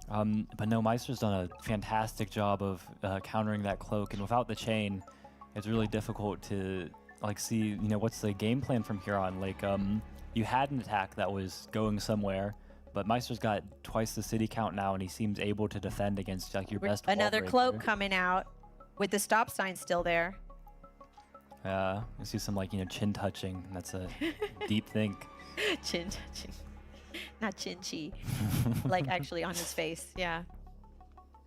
But no, Meister's done a fantastic job of countering that cloak, and without the chain, it's really difficult to like see, what's the game plan from here on. Like, you had an attack that was going somewhere, but Meister's got twice the city count now, and he seems able to defend against like your best. Another cloak coming out with the stop sign still there. Yeah, you see some like chin touching. That's a deep think. Chin touching, not chin chi, like actually on his face. Yeah,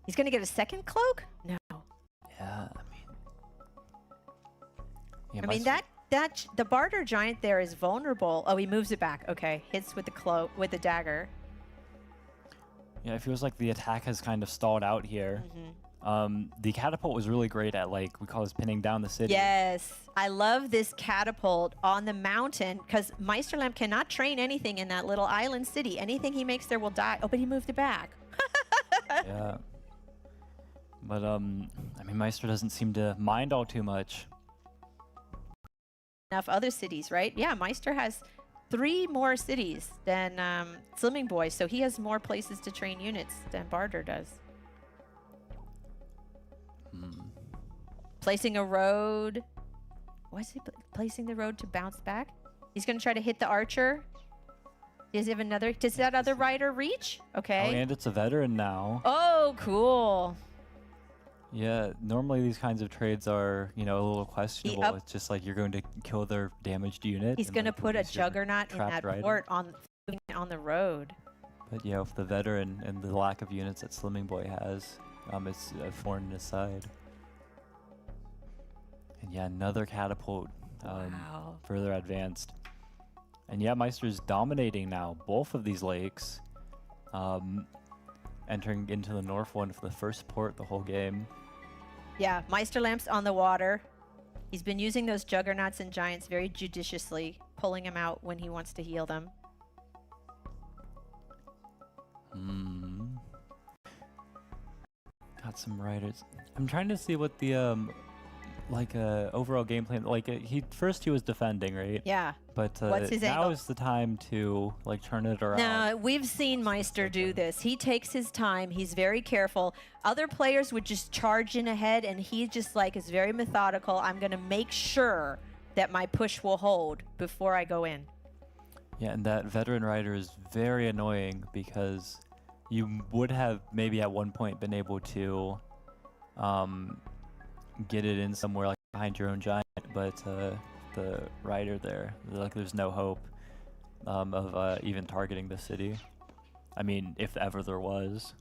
he's gonna get a second cloak. No. Yeah, I mean that the barter giant there is vulnerable. Oh, he moves it back. Okay, hits with the cloak with the dagger. Yeah, it feels like the attack has kind of stalled out here. The catapult was really great at we call this pinning down the city. Yes, I love this catapult on the mountain because Meisterlamp cannot train anything in that little island city. Anything he makes there will die. Oh, but he moved it back. Yeah. But I mean, Meister doesn't seem to mind all too much. Enough other cities, right? Yeah, Meister has 3 more cities than Slimming Boy, so he has more places to train units than Barter does. Placing a road. What's he placing the road to bounce back? He's going to try to hit the archer. Does he have another? Does that other rider reach? Okay. Oh, and it's a veteran now. Oh, cool. Yeah, normally these kinds of trades are, a little questionable. It's just like you're going to kill their damaged unit. He's going to put a juggernaut in that port on the road. But yeah, with the veteran and the lack of units that Slimming Boy has, it's a thorn in his side. And yeah, another catapult, further advanced. And yeah, Meister's dominating now both of these lakes, entering into the north one for the first port the whole game. Yeah, Meisterlamp's on the water. He's been using those juggernauts and giants very judiciously, pulling them out when he wants to heal them. Got some riders. I'm trying to see what the overall game plan. He was defending, right? Yeah. But what's his now angle? is the time to turn it around. No, we've seen Meister do this. He takes his time. He's very careful. Other players would just charge in ahead, and he just is very methodical. I'm going to make sure that my push will hold before I go in. Yeah, and that veteran rider is very annoying because you would have maybe at one point been able to get it in somewhere behind your own giant, but the rider there, there's no hope of even targeting the city. I mean, if ever there was.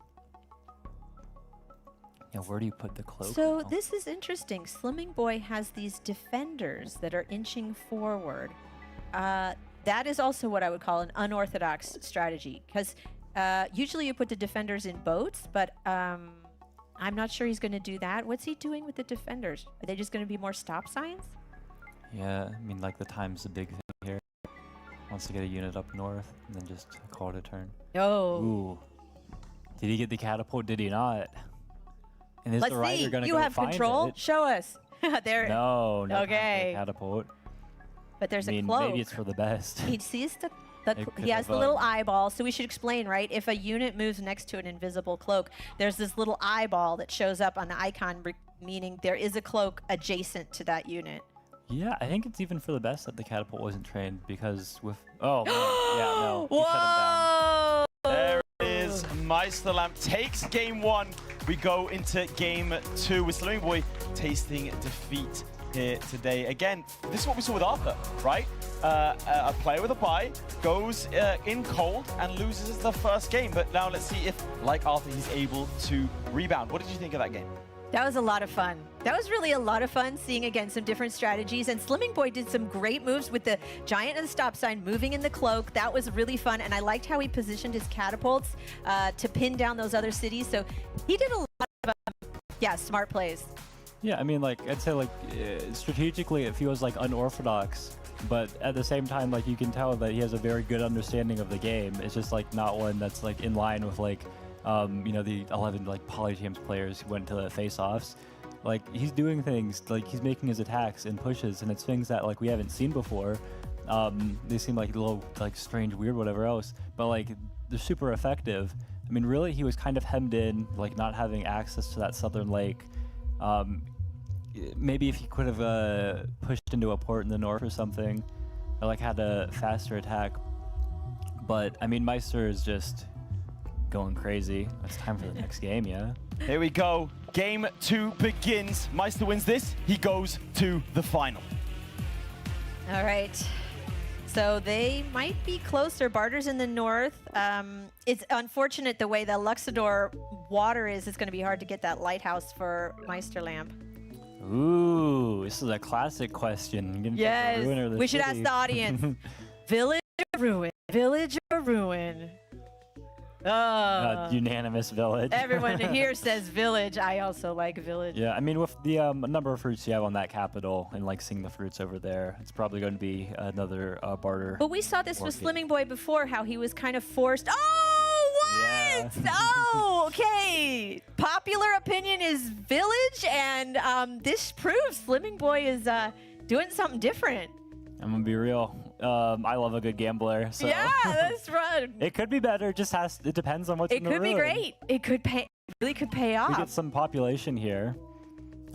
Yeah, where do you put the cloak? So now? this is interesting. Slimming Boy has these defenders that are inching forward. That is also what I would call an unorthodox strategy, because usually you put the defenders in boats, but I'm not sure he's going to do that. What's he doing with the defenders? Are they just going to be more stop signs? Yeah, I mean, like the time's a big thing here. Wants to get a unit up north and then just call it a turn. Oh. Ooh. Did he get the catapult? Did he not? And is Let's the rider see. gonna You go have find control. it? Show us. There. No, no. Okay. Catapult. But there's I mean, a cloak. maybe it's for the best. He sees the It could he has have, the little eyeball, so we should explain, right? If a unit moves next to an invisible cloak, there's this little eyeball that shows up on the icon, meaning there is a cloak adjacent to that unit. Yeah, I think it's even for the best that the catapult wasn't trained, because with oh man, yeah, no, he shut him down. There it is. Meisterlamp takes game 1. We go into game 2 with Slimming Boy tasting defeat here today. Again, this is what we saw with Arthur, right? A player with a bye goes in cold and loses the first game. But now let's see if, like Arthur, he's able to rebound. What did you think of that game? That was a lot of fun. That was really a lot of fun seeing, again, some different strategies. And Slimming Boy did some great moves with the giant and the stop sign, moving in the cloak. That was really fun. And I liked how he positioned his catapults to pin down those other cities. So he did a lot of, yeah, smart plays. Yeah, I mean, like, I'd say, like, strategically, it feels, like, unorthodox. But at the same time, like, you can tell that he has a very good understanding of the game. It's just, like, not one that's, like, in line with, like, you know, the 11, like, Polyteams players who went to the face-offs. Like, he's doing things, like, he's making his attacks and pushes, and it's things that, like, we haven't seen before. They seem, like, a little, like, strange, weird, whatever else. But, like, they're super effective. I mean, really, he was kind of hemmed in, like, not having access to that southern lake. Maybe if he could have pushed into a port in the north or something, or like had a faster attack. But I mean, Meister is just going crazy. It's time for the next game, yeah? Here we go. Game 2 begins. Meister wins this. He goes to the final. All right. So they might be closer. Barter's in the north. It's unfortunate the way the Luxador water is. It's going to be hard to get that lighthouse for Meisterlamp. Ooh, this is a classic question. Yes. We should ask the audience. Village or ruin? Village or ruin? Unanimous village. Everyone here says village. I also like village. Yeah, I mean, with the number of fruits you have on that capital and like seeing the fruits over there, it's probably going to be another barter. But we saw this with market. Slimming Boy before, how he was kind of forced. Oh, what? Yeah. Oh, okay. Popular opinion is village, and this proves Slimming Boy is doing something different. I'm gonna be real. I love a good gambler. So. Yeah, that's right. It could be better. It depends on what's in the room. It could be great. It could pay. Really could pay off. We get some population here.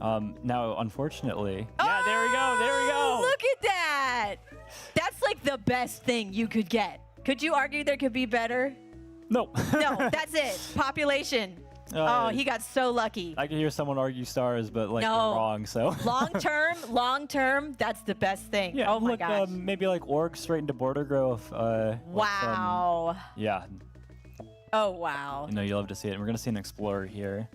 Now, unfortunately. Oh, yeah, there we go. There we go. Look at that. That's like the best thing you could get. Could you argue there could be better? Nope. No, that's it. Population. Oh, he got so lucky. I can hear someone argue stars, but like they're wrong. So long term, that's the best thing. yeah, oh my look, gosh. maybe like org straight into border growth. Wow. Yeah. Oh wow. You know, you love to see it. And we're gonna see an explorer here.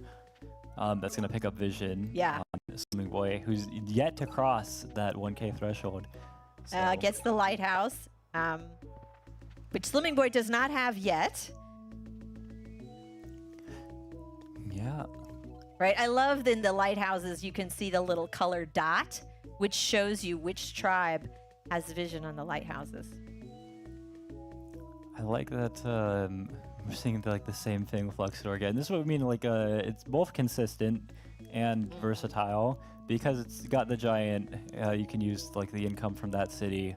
That's gonna pick up vision. Yeah. Slimming Boy, who's yet to cross that 1K threshold. So. Gets the lighthouse, which Slimming Boy does not have yet. Yeah. Right, I love in the lighthouses you can see the little colored dot, which shows you which tribe has vision on the lighthouses. I like that we're seeing like the same thing with Luxador again. This is what I mean, like it's both consistent and versatile because it's got the giant. You can use like the income from that city,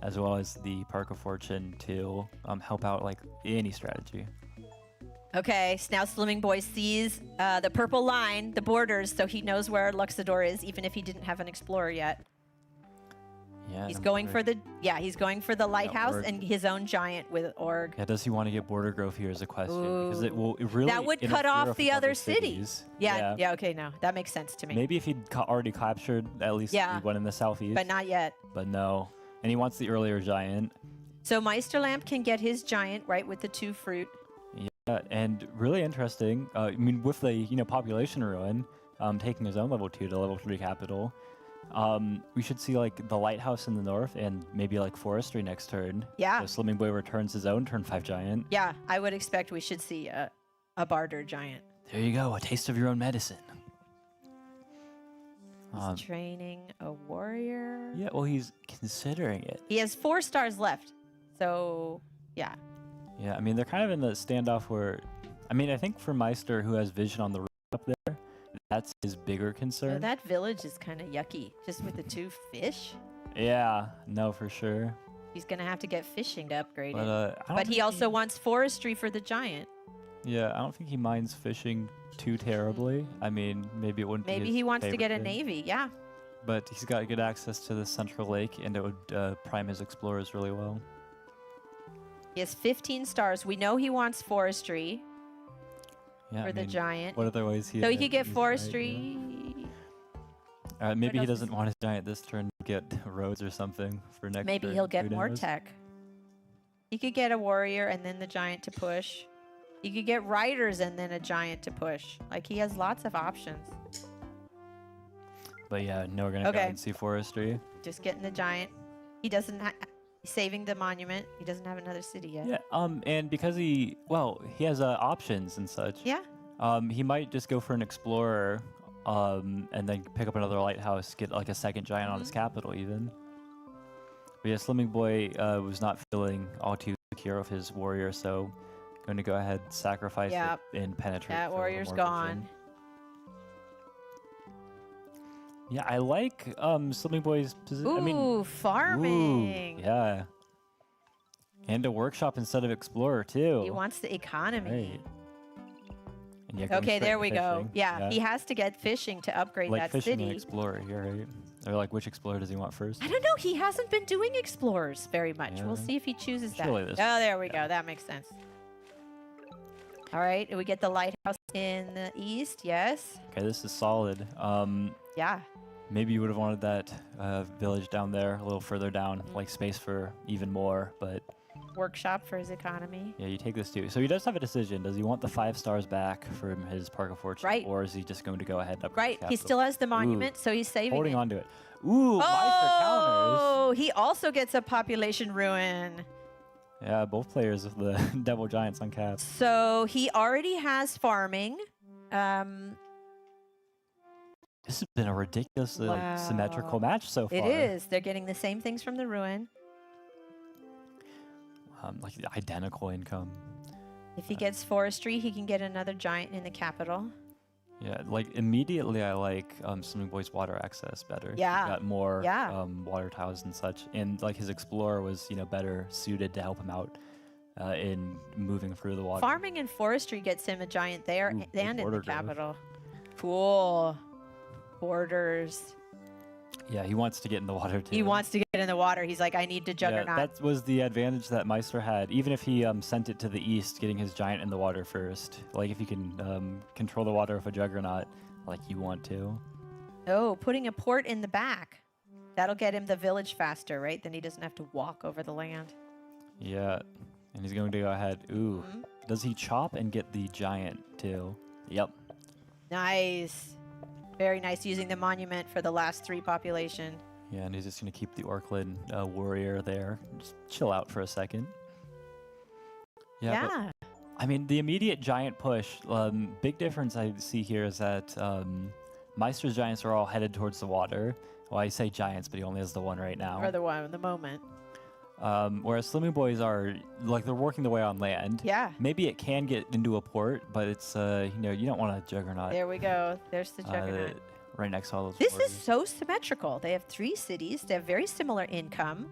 as well as the Park of Fortune to help out like any strategy. Okay, so now Slimming Boy sees the purple line, the borders, so he knows where Luxador is, even if he didn't have an explorer yet. Yeah. He's going for the lighthouse and his own giant with org. Yeah, does he want to get border growth here is a question because it really that would cut interfere off with the other cities. Yeah. Yeah, okay, no, that makes sense to me. Maybe if he'd already captured at least the one in the southeast. But not yet. But no. And he wants the earlier giant. So Meisterlamp can get his giant right with the 2 fruit. Yeah, And really interesting. I mean, with the population ruin, taking his own level 2 to level 3 capital, we should see like the lighthouse in the north and maybe like forestry next turn. Yeah. So Slimming Boy returns his own turn 5 giant. Yeah, I would expect we should see a barter giant. There you go, a taste of your own medicine. He's training a warrior. Yeah, well, he's considering it. He has 4 stars left. So, yeah. Yeah, I mean, they're kind of in the standoff where, I mean, I think for Meister, who has vision on the roof up there, that's his bigger concern. Yeah, that village is kind of yucky, just with the 2 fish. Yeah, no, for sure. He's going to have to get fishing to upgrade But, it. But he also wants forestry for the giant. Yeah, I don't think he minds fishing too terribly. I mean, maybe it wouldn't be Maybe his he wants to favorite get a thing. navy, yeah. But he's got good access to the central lake, and it would prime his explorers really well. He has 15 stars. We know he wants forestry Yeah, for I the mean, giant. What other ways he? So he could get use forestry. Maybe else he is- doesn't want his giant this turn to get roads or something for next. Maybe turn. he'll get Who more knows? tech. He could get a warrior and then the giant to push. He could get riders and then a giant to push. Like, he has lots of options. But yeah, no, we're gonna go Okay. ahead and see forestry. Just getting the giant. He doesn't he's saving the monument. He doesn't have another city yet. Yeah. And because he has options and such. Yeah. He might just go for an explorer, and then pick up another lighthouse, get like a second giant on his capital even. But yeah, Slimming Boy was not feeling all too secure of his warrior, so going to go ahead and sacrifice Yep. it and penetrate. That for a little warrior's more gone. vision. Yeah, I like Slimming Boy's position. Ooh, I mean, farming. Ooh, yeah. And a workshop instead of explorer too. He wants the economy. Right. And yeah, going Okay, straight there to we go. fishing. Yeah, he has to get fishing to upgrade like that fishing city. and explorer here, right? Or like which explorer does he want first? I don't know. He hasn't been doing explorers very much. Yeah. We'll see if he chooses that. Surely this Oh, there we go. That makes sense. All right. We get the lighthouse in the east. Yes. Okay, this is solid. Yeah. Maybe you would have wanted that village down there, a little further down, like space for even more, but Workshop for his economy. yeah, you take this too. So he does have a decision. Does he want the 5 stars back from his Park of Fortune, Right. or is he just going to go ahead and upgrade Right. his He capital? still has the monument, so he's saving Holding it. on to it. Ooh, Meister counters. Oh, he also gets a population ruin. Yeah, both players of the Devil Giants on cap. So he already has farming. This has been a ridiculously like, symmetrical match so far. It is. They're getting the same things from the ruin. Like identical income. If he gets forestry, he can get another giant in the capital. Yeah, like immediately I like Slimming Boy's water access better. Yeah. He got more Yeah. water tiles and such, and like his explorer was better suited to help him out in moving through the water. Farming and forestry gets him a giant there Ooh, big and in border the growth. capital. Cool. Borders. Yeah, he wants to get in the water too. He wants to get in the water. He's like, I need to Yeah, juggernaut. that was the advantage that Meister had. Even if he sent it to the east, getting his giant in the water first. Like if you can control the water with a juggernaut, like you want to. Oh, putting a port in the back. That'll get him the village faster, right? Then he doesn't have to walk over the land. Yeah, and he's going to go ahead. Ooh, does he chop and get the giant too? Yep. Nice. Very nice, using the monument for the last 3 population. Yeah, and he's just going to keep the Orklid warrior there. Just chill out for a second. Yeah. But, I mean, the immediate giant push, big difference I see here is that Meister's giants are all headed towards the water. Well, I say giants, but he only has the one right now. Or the one in the moment. Whereas Slimming Boys are, like, they're working their way on land. Yeah. Maybe it can get into a port, but it's, you don't want a juggernaut. There we go. There's the juggernaut. Right next to all those This warriors. is so symmetrical. They have 3 cities. They have very similar income.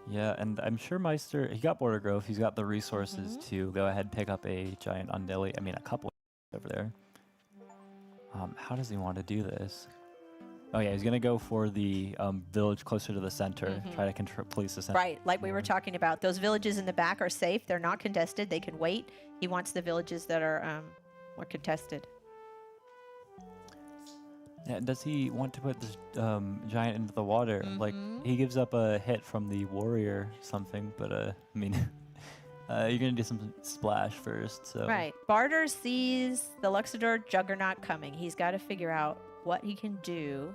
Yeah, and I'm sure Meister, he got border growth. He's got the resources to go ahead and pick up a giant on Dilly. I mean, a couple over there. How does he want to do this? Oh, yeah, he's going to go for the village closer to the center, try to police the center. Right, like we were talking about. Those villages in the back are safe. They're not contested. They can wait. He wants the villages that are more contested. Yeah, does he want to put this giant into the water? Like, he gives up a hit from the warrior something, but, I mean, You're gonna do some splash first, so. Right. Barter sees the Luxador Juggernaut coming. He's got to figure out what he can do.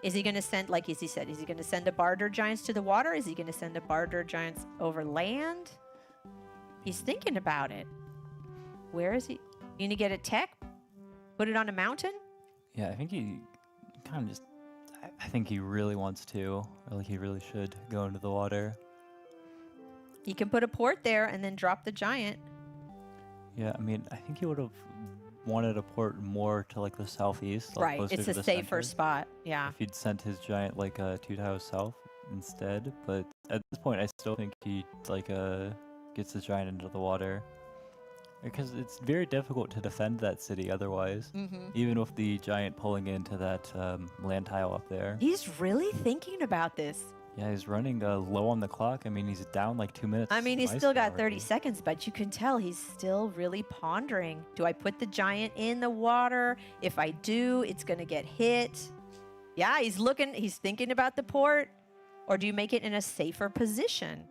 Is he going to send, like as he said, is he going to send the Barter Giants to the water? Is he going to send the Barter Giants over land? He's thinking about it. Where is he? You need to get a tech? Put it on a mountain? Yeah, I think he kind of just. I think he really wants to, or like he really should go into the water. He can put a port there and then drop the giant. Yeah, I mean, I think he would have wanted a port more to like the southeast. Like Right, closer it's to a the safer center. spot. Yeah. If he'd sent his giant like 2 tiles south instead, but at this point, I still think he like gets the giant into the water. Because it's very difficult to defend that city otherwise, even with the giant pulling into that land tile up there. He's really thinking about this. Yeah, he's running low on the clock. I mean, he's down like 2 minutes. I mean, he's Meister still got already. 30 seconds, but you can tell he's still really pondering. Do I put the giant in the water? If I do, it's going to get hit. Yeah, he's thinking about the port. Or do you make it in a safer position?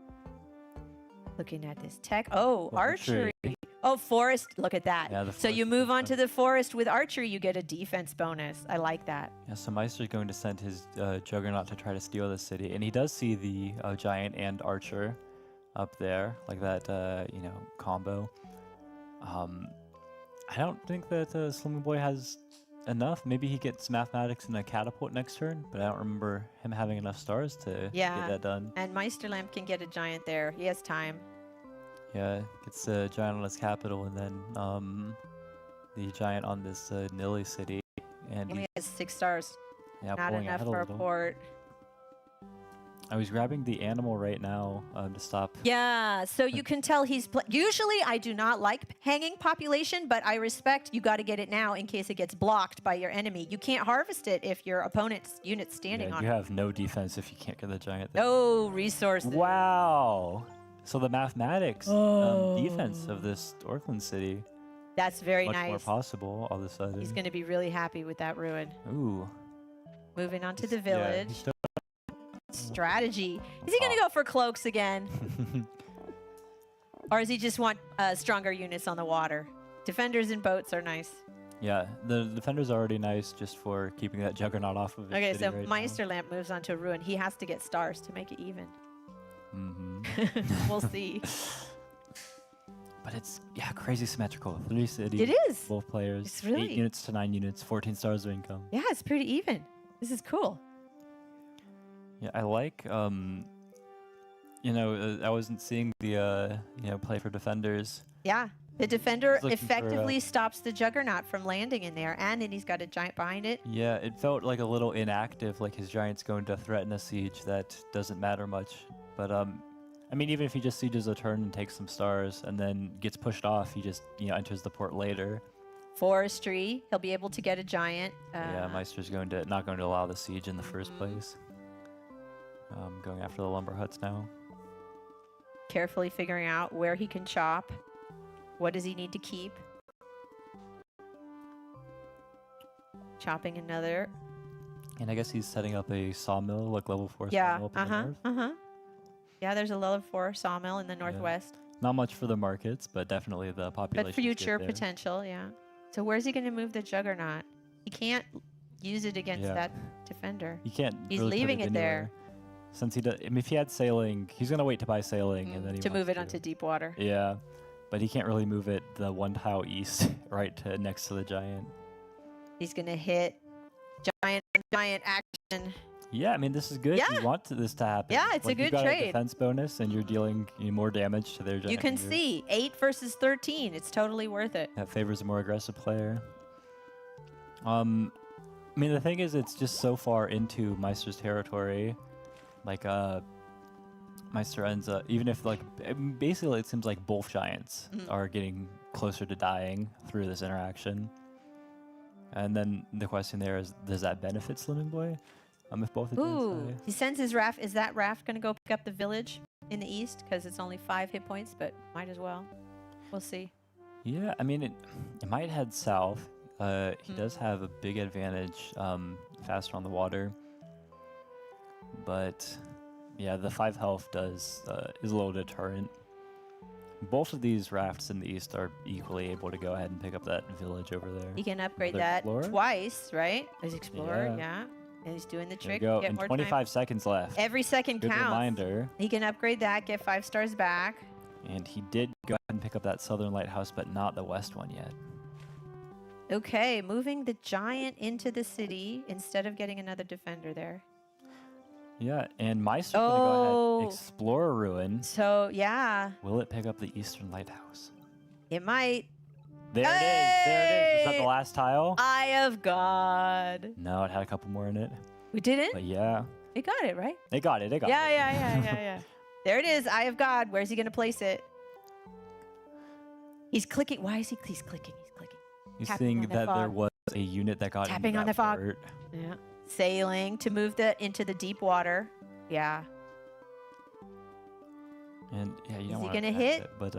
Looking at this tech. Oh, Well, archery. Oh, forest. Look at that. Yeah, the So you forest move is on to fun. the forest with archery, you get a defense bonus. I like that. Yeah, so Meister's going to send his Juggernaut to try to steal the city, and he does see the giant and archer up there, like that, combo. I don't think that Slimming Boy has enough. Maybe he gets mathematics and a catapult next turn, but I don't remember him having enough stars to Yeah. get that done. And Meisterlamp can get a giant there. He has time. Yeah, gets the giant on his capital, and then the giant on this Nilly city, and He only he's has 6 stars. yeah, Not pulling enough ahead a for a little. port. I was grabbing the animal right now to stop. Yeah, so you can tell he's... Usually, I do not like hanging population, but I respect you got to get it now in case it gets blocked by your enemy. You can't harvest it if your opponent's unit's standing Yeah, on you it. have no defense if you can't get the giant there. No resources. Wow. So the mathematics defense of this Orkland city That's very much more nice. possible all of a sudden. He's going to be really happy with that ruin. Ooh. Moving on to He's- the yeah, village. he's still- Strategy. Is he going to go for cloaks again? Or does he just want stronger units on the water? Defenders and boats are nice. Yeah, the defender's already nice just for keeping that juggernaut off of his Okay, city so right now. Meisterlamp moves on to a ruin. He has to get stars to make it even. Mhm. We'll see. But it's, yeah, crazy symmetrical. 3 cities. It is. Both players. It's really- 8 units to 9 units, 14 stars of income. Yeah, it's pretty even. This is cool. Yeah, I like, I wasn't seeing the, play for defenders. Yeah. The defender He's looking for, effectively stops the Juggernaut from landing in there, and then he's got a giant behind it. Yeah, it felt like a little inactive, like his giant's going to threaten a siege that doesn't matter much. But, I mean, even if he just sieges a turn and takes some stars and then gets pushed off, he just, enters the port later. Forestry, he'll be able to get a giant. Yeah, Meister's not going to allow the siege in the first place. Going after the lumber huts now. Carefully figuring out where he can chop. What does he need to keep? Chopping another. And I guess he's setting up a sawmill, like level 4 Yeah, sawmill up in the north. Yeah, there's a level 4 sawmill in the northwest. Not much for the markets, but definitely the population. But future potential, yeah. So where's he going to move the Juggernaut? He can't use it against Yeah. that defender. He can't. He's really put leaving it there. anywhere. Since he does, I mean, if he had sailing, he's gonna wait to buy sailing and then he to move wants it onto deep water. Yeah, but he can't really move it the 1 tile east, right next to the giant. He's going to hit giant action. Yeah, I mean, this is good. Yeah. You want this to happen. Yeah, it's a Like, good you've got trade. A defense bonus, and you're dealing more damage to their giant. You can here. see 8 versus 13. It's totally worth it. That favors a more aggressive player. I mean, the thing is, it's just so far into Meister's territory. Like, Meister ends up, even if, like, basically it seems like both giants are getting closer to dying through this interaction. And then the question there is, does that benefit Slimming Boy? If both of Ooh, these he sends his raft. Is that raft going to go pick up the village in the east? Because it's only 5 hit points, but might as well. We'll see. Yeah, I mean, it might head south. He does have a big advantage faster on the water. But yeah, the 5 health is a little deterrent. both of these rafts in the east are equally able to go ahead and pick up that village over there. He can upgrade Another that explorer? twice, right? As explorer, Yeah. yeah. And he's doing the There you trick. go. Get And more 25 time. seconds left. Every second Good counts. reminder. He can upgrade that, get 5 stars back. And he did go ahead and pick up that southern lighthouse, but not the west one yet. Okay, moving the giant into the city instead of getting another defender there. Yeah, and Meister's going to go Oh. ahead explore a ruin. So, yeah, Will it pick up the eastern lighthouse? it might. There it is. There it is. Is that Hey! the last tile? Eye of God. No, it had a couple more in it. We didn't? But yeah, We got it, right? they got it. They got it. Yeah. There it is, Eye of God. Where's he going to place it? He's clicking. Why is he's clicking? He's clicking. He's Tapping seeing on the that there fog. was a unit that got Tapping into on that the fog. port. Yeah. Sailing to move into the deep water. Yeah. And yeah, you Is don't he want gonna to hit? it, but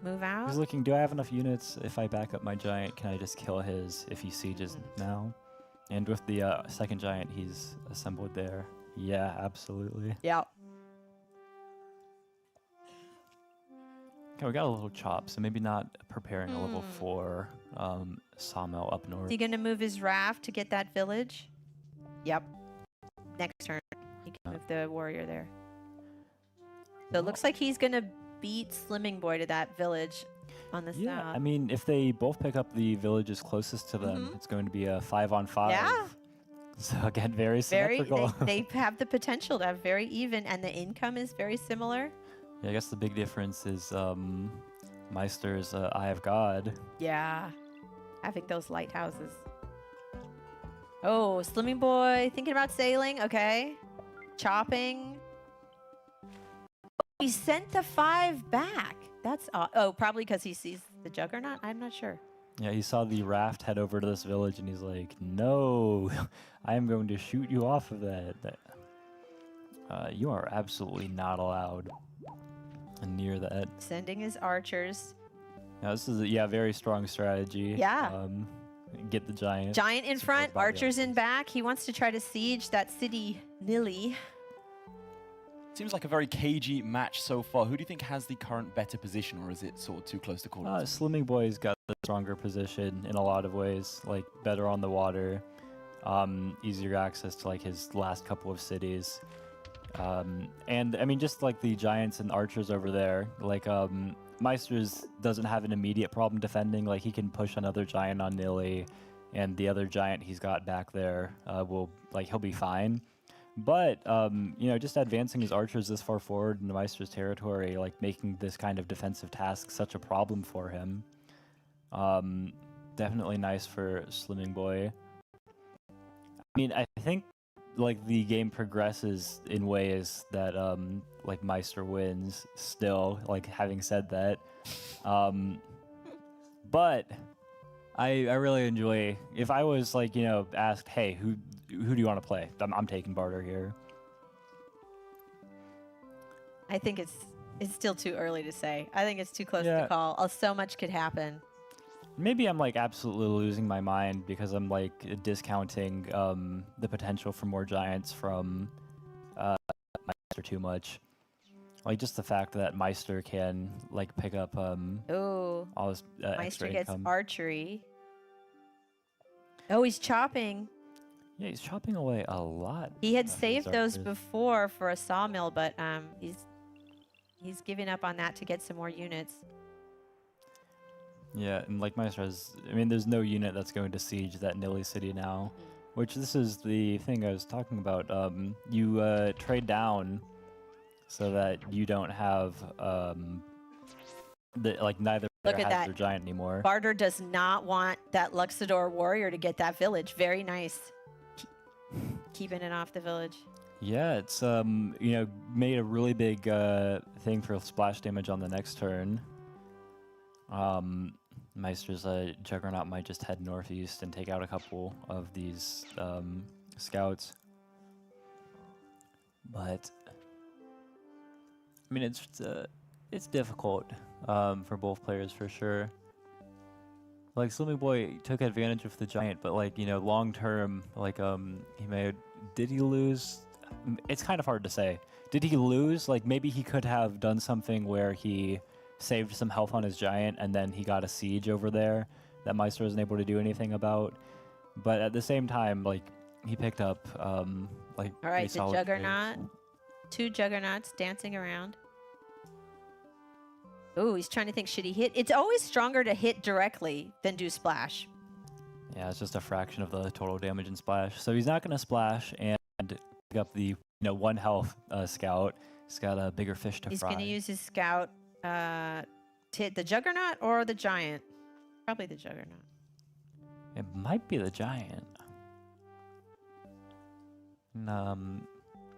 Move out. he's looking. Do I have enough units? If I back up my giant, can I just kill his if he sieges now? And with the second giant he's assembled there. Yeah, absolutely. Yeah. Okay, we got a little chop, so maybe not preparing a level 4 sawmill up north. Is he going to move his raft to get that village? Yep. Next turn, he can move the warrior there. So it looks like he's going to beat Slimming Boy to that village on the Yeah, south. I mean, if they both pick up the villages closest to them, it's going to be a 5-on-5. Yeah. So again, very Very, symmetrical. they have the potential to have very even, and the income is very similar. Yeah, I guess the big difference is Meister's Eye of God. Yeah. Having those lighthouses. Oh, Slimming Boy thinking about sailing. Okay. Chopping. He sent the 5 back. That's oh, probably because he sees the Juggernaut. I'm not sure. Yeah, he saw the raft head over to this village, and he's like, "No, I am going to shoot you off of that. You are absolutely not allowed near that." Sending his archers. Now, this is a very strong strategy. Yeah. Get the giant. Giant in front, Supposed by the archers in back. He wants to try to siege that city Nilly. Seems like a very cagey match so far. Who do you think has the current better position, or is it sort of too close to call it? Slimming Boy's got the stronger position in a lot of ways, like better on the water, easier access to like his last couple of cities. And I mean, just like the giants and archers over there, like Meister's doesn't have an immediate problem defending. Like he can push another giant on Nilly, and the other giant he's got back there he'll be fine. But just advancing his archers this far forward in the Meister's territory, like making this kind of defensive task such a problem for him. Definitely nice for Slimming Boy. I mean, I think like the game progresses in ways that like Meister wins still, like having said that. But I really enjoy, if I was like, asked, hey, who do you want to play? I'm taking Barter here. I think it's still too early to say. I think it's too close Yeah. to call. So much could happen. Maybe I'm like absolutely losing my mind because I'm like discounting the potential for more giants from Meister too much. Like just the fact that Meister can like pick up Oh, all his Meister extra gets income. archery. Oh, he's chopping. Yeah, he's chopping away a lot. He had of his saved those archers. before for a sawmill, but he's giving up on that to get some more units. Yeah, and like Meister has, I mean, there's no unit that's going to siege that Nilly city now, which this is the thing I was talking about. You trade down so that you don't have neither Look player at has that. their giant anymore. Barter does not want that Luxador warrior to get that village. Very nice. Keeping it off the village. Yeah, it's made a really big thing for splash damage on the next turn. Meister's Juggernaut might just head northeast and take out a couple of these scouts. But I mean, it's difficult for both players for sure. Like Slimming Boy took advantage of the giant, but like long term, like did he lose? It's kind of hard to say. Did he lose? Like maybe he could have done something where he saved some health on his giant, and then he got a siege over there that Meister wasn't able to do anything about. But at the same time, like, he picked up like. All right, the solid Juggernaut. trades. 2 Juggernauts dancing around. Oh, he's trying to think, should he hit? It's always stronger to hit directly than do splash. Yeah, it's just a fraction of the total damage in splash. So he's not going to splash and pick up the 1 health scout. He's got a bigger fish to He's fry. going to use his scout to hit the Juggernaut or the Giant. Probably the Juggernaut. It might be the giant.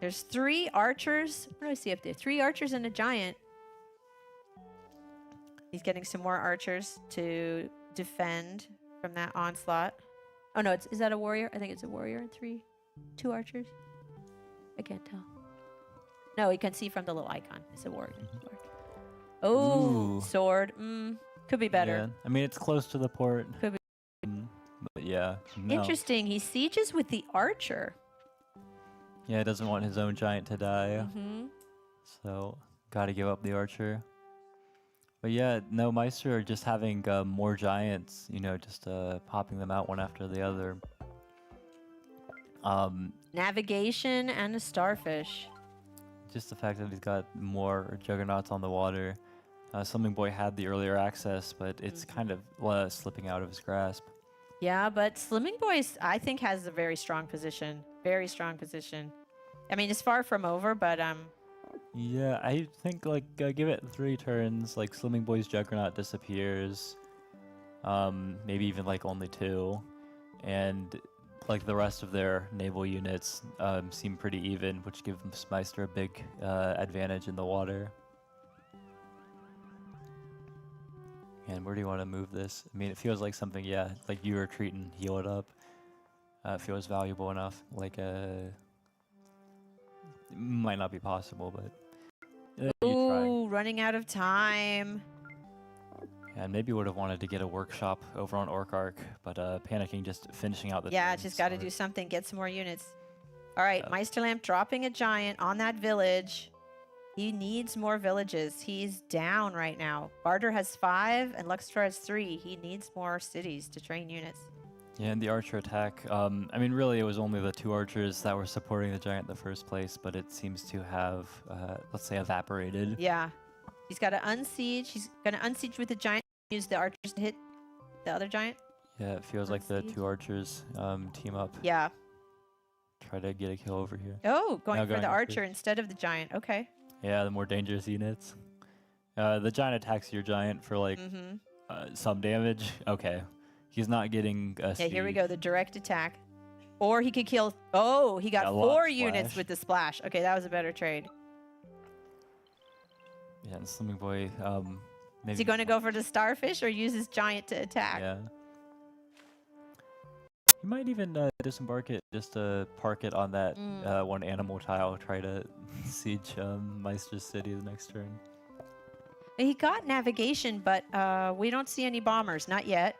There's 3 archers. What do I see up there? 3 archers and a giant. He's getting some more archers to defend from that onslaught. Oh no, is that a warrior? I think it's a warrior and 2 archers. I can't tell. No, you can see from the little icon. It's a warrior. Oh, Ooh. sword. Could be better. Yeah. I mean, it's close to the port. Could be. But yeah. No. Interesting. He sieges with the archer. Yeah, he doesn't want his own giant to die. So, gotta give up the archer. But yeah, no, Meister just having more giants, just popping them out one after the other. Navigation and a starfish. Just the fact that he's got more juggernauts on the water. Slimming Boy had the earlier access, but it's kind of slipping out of his grasp. Yeah, but Slimming Boy, I think, has a very strong position. Very strong position. I mean, it's far from over, but Yeah, I think give it 3 turns. Like Slimming Boy's Juggernaut disappears. Maybe even only 2, and the rest of their naval units seem pretty even, which gives Meister a big advantage in the water. And where do you want to move this? I mean, it feels like something, like you retreat and heal it up. It feels valuable enough. It might not be possible, but you try. ooh, running out of time. And maybe would have wanted to get a workshop over on Orc Arc, but panicking, just finishing out the. Yeah, turn just got to start. do something, get some more units. All right, Meisterlamp dropping a giant on that village. He needs more villages. He's down right now. Barter has 5 and Luxtor has 3. He needs more cities to train units. Yeah, and the archer attack. I mean, really, it was only the 2 archers that were supporting the giant in the first place, but it seems to have, let's say, evaporated. Yeah. He's got to unsiege. He's going to unsiege with the giant. Use the archers to hit the other giant. Yeah, it feels like the 2 archers team up. Yeah. Try to get a kill over here. Oh, Now going for the after. archer instead of the giant. Okay. Yeah, the more dangerous units. The giant attacks your giant for some damage. Okay. He's not getting a Yeah, here we siege. go. The direct attack. Or he could kill. Oh, he got Yeah, a lot 4 of units splash. with the splash. Okay, that was a better trade. Yeah, and Slimming Boy, maybe. Is he going to go for the starfish or use his giant to attack? Yeah. He might even disembark it just to park it on that 1 animal tile, try to siege Meister's city the next turn. He got navigation, but we don't see any bombers. Not yet.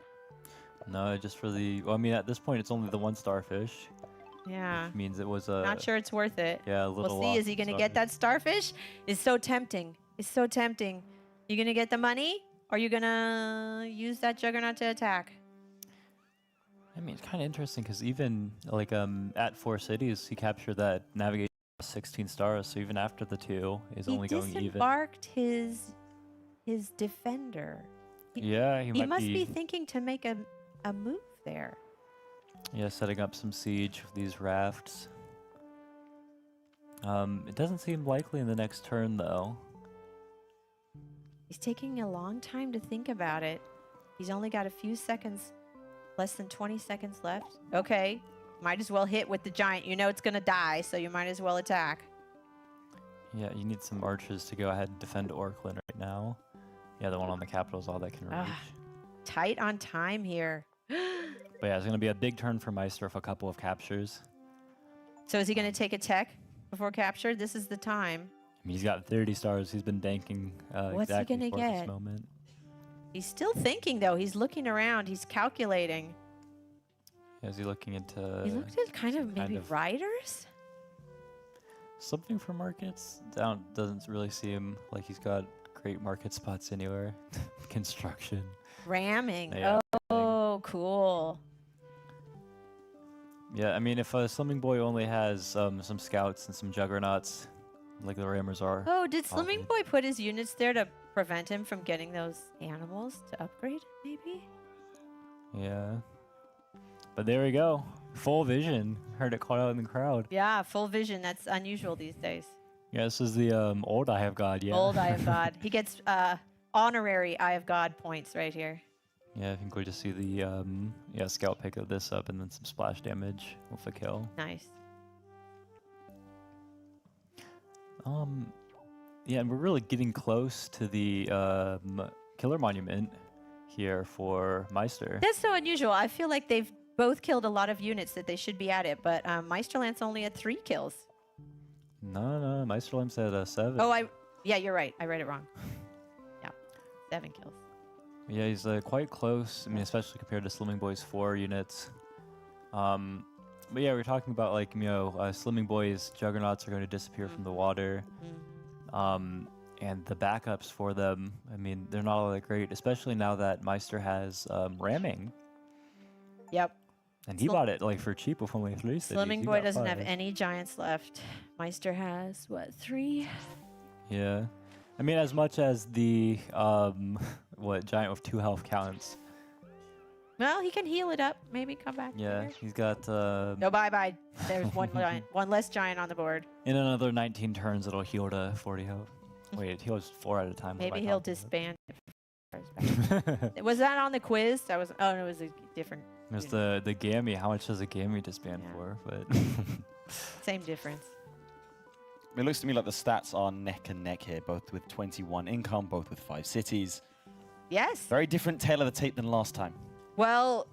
No, just for the. Well, I mean, at this point, it's only the 1 starfish. Yeah. Which means it was a. Not sure it's worth it. Yeah, a little. We'll see. Is he going to get that starfish? It's so tempting. It's so tempting. You going to get the money? Or are you going to use that Juggernaut to attack? I mean, it's kind of interesting because even at 4 cities, he captured that navigation 16 stars. So even after the 2, is only going even. He disembarked his defender. Yeah, He must be thinking to make a move there. Yeah, setting up some siege with these rafts. It doesn't seem likely in the next turn, though. He's taking a long time to think about it. He's only got a few seconds, less than 20 seconds left. Okay, might as well hit with the giant. You know it's going to die, so you might as well attack. Yeah, you need some archers to go ahead and defend Orklin right now. Yeah, the one on the capital is all that can reach. Tight on time here. But yeah, it's going to be a big turn for Meister with a couple of captures. So is he going to take a tech before capture? This is the time. I mean, he's got 30 stars. He's been banking What's he exactly gonna for get? this moment. He's still thinking, though. He's looking around. He's calculating. Yeah, is he looking into... He looked at kind of maybe riders? Something for markets? Doesn't really seem like he's got great market spots anywhere. Construction. Ramming. Yeah, Oh, cool. Yeah, I mean, if a Slimming Boy only has some scouts and some juggernauts, like the rammers are. Oh, did Slimming often. Boy put his units there to prevent him from getting those animals to upgrade, maybe? Yeah. But there we go. Full vision. Heard it called out in the crowd. Yeah, full vision. That's unusual these days. Yeah, this is the old Eye of God, yeah. Old Eye of God. He gets honorary Eye of God points right here. Yeah, I think we'll just see the scout pick this up and then some splash damage with a kill. Nice. Yeah, and we're really getting close to the killer monument here for Meister. That's so unusual. I feel like they've both killed a lot of units that they should be at it, but Meisterland's only at 3 kills. No, Meisterland's at 7. Oh, yeah, you're right. I read it wrong. Yeah, 7 kills. Yeah, he's quite close. I mean, especially compared to Slimming Boy's 4 units. But yeah, we're talking about like, Slimming Boy's juggernauts are going to disappear from the water. And the backups for them, I mean, they're not all that great, especially now that Meister has ramming. Yep. And he bought it like for cheap with only 3 cities. Slimming Boy doesn't have any giants left. Meister has, what, 3? Yeah. I mean, as much as the, giant with 2 health counts. Well, he can heal it up. Maybe come back. Yeah, later. he's got... No, bye-bye. There's one giant, one less giant on the board. In another 19 turns, it'll heal to 40 health. Wait, it heals 4 at a time. Maybe he'll disband. Was that on the quiz? Oh, no, it was a different. It was the Gammy. How much does a Gammy disband for? But same difference. It looks to me like the stats are neck and neck here, both with 21 income, both with 5 cities. Yes. Very different tail of the tape than last time. Well,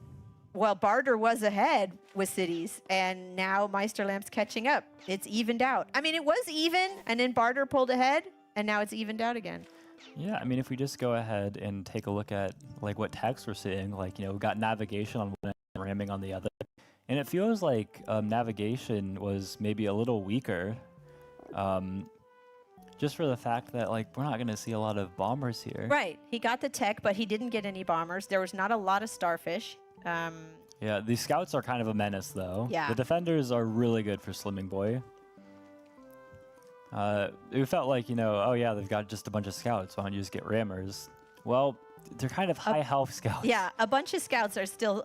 Barter was ahead with cities, and now Meisterlamp's catching up. It's evened out. I mean, it was even, and then Barter pulled ahead, and now it's evened out again. yeah, I mean, if we just go ahead and take a look at like what text we're seeing, like, we've got navigation on one and ramming on the other. And it feels like navigation was maybe a little weaker. Just for the fact that, like, we're not going to see a lot of bombers here. Right. He got the tech, but he didn't get any bombers. There was not a lot of starfish. Yeah, these scouts are kind of a menace, though. Yeah. The defenders are really good for Slimming Boy. It felt like, oh, yeah, they've got just a bunch of scouts. Why don't you just get rammers? Well, they're kind of high health scouts. Yeah, a bunch of scouts are still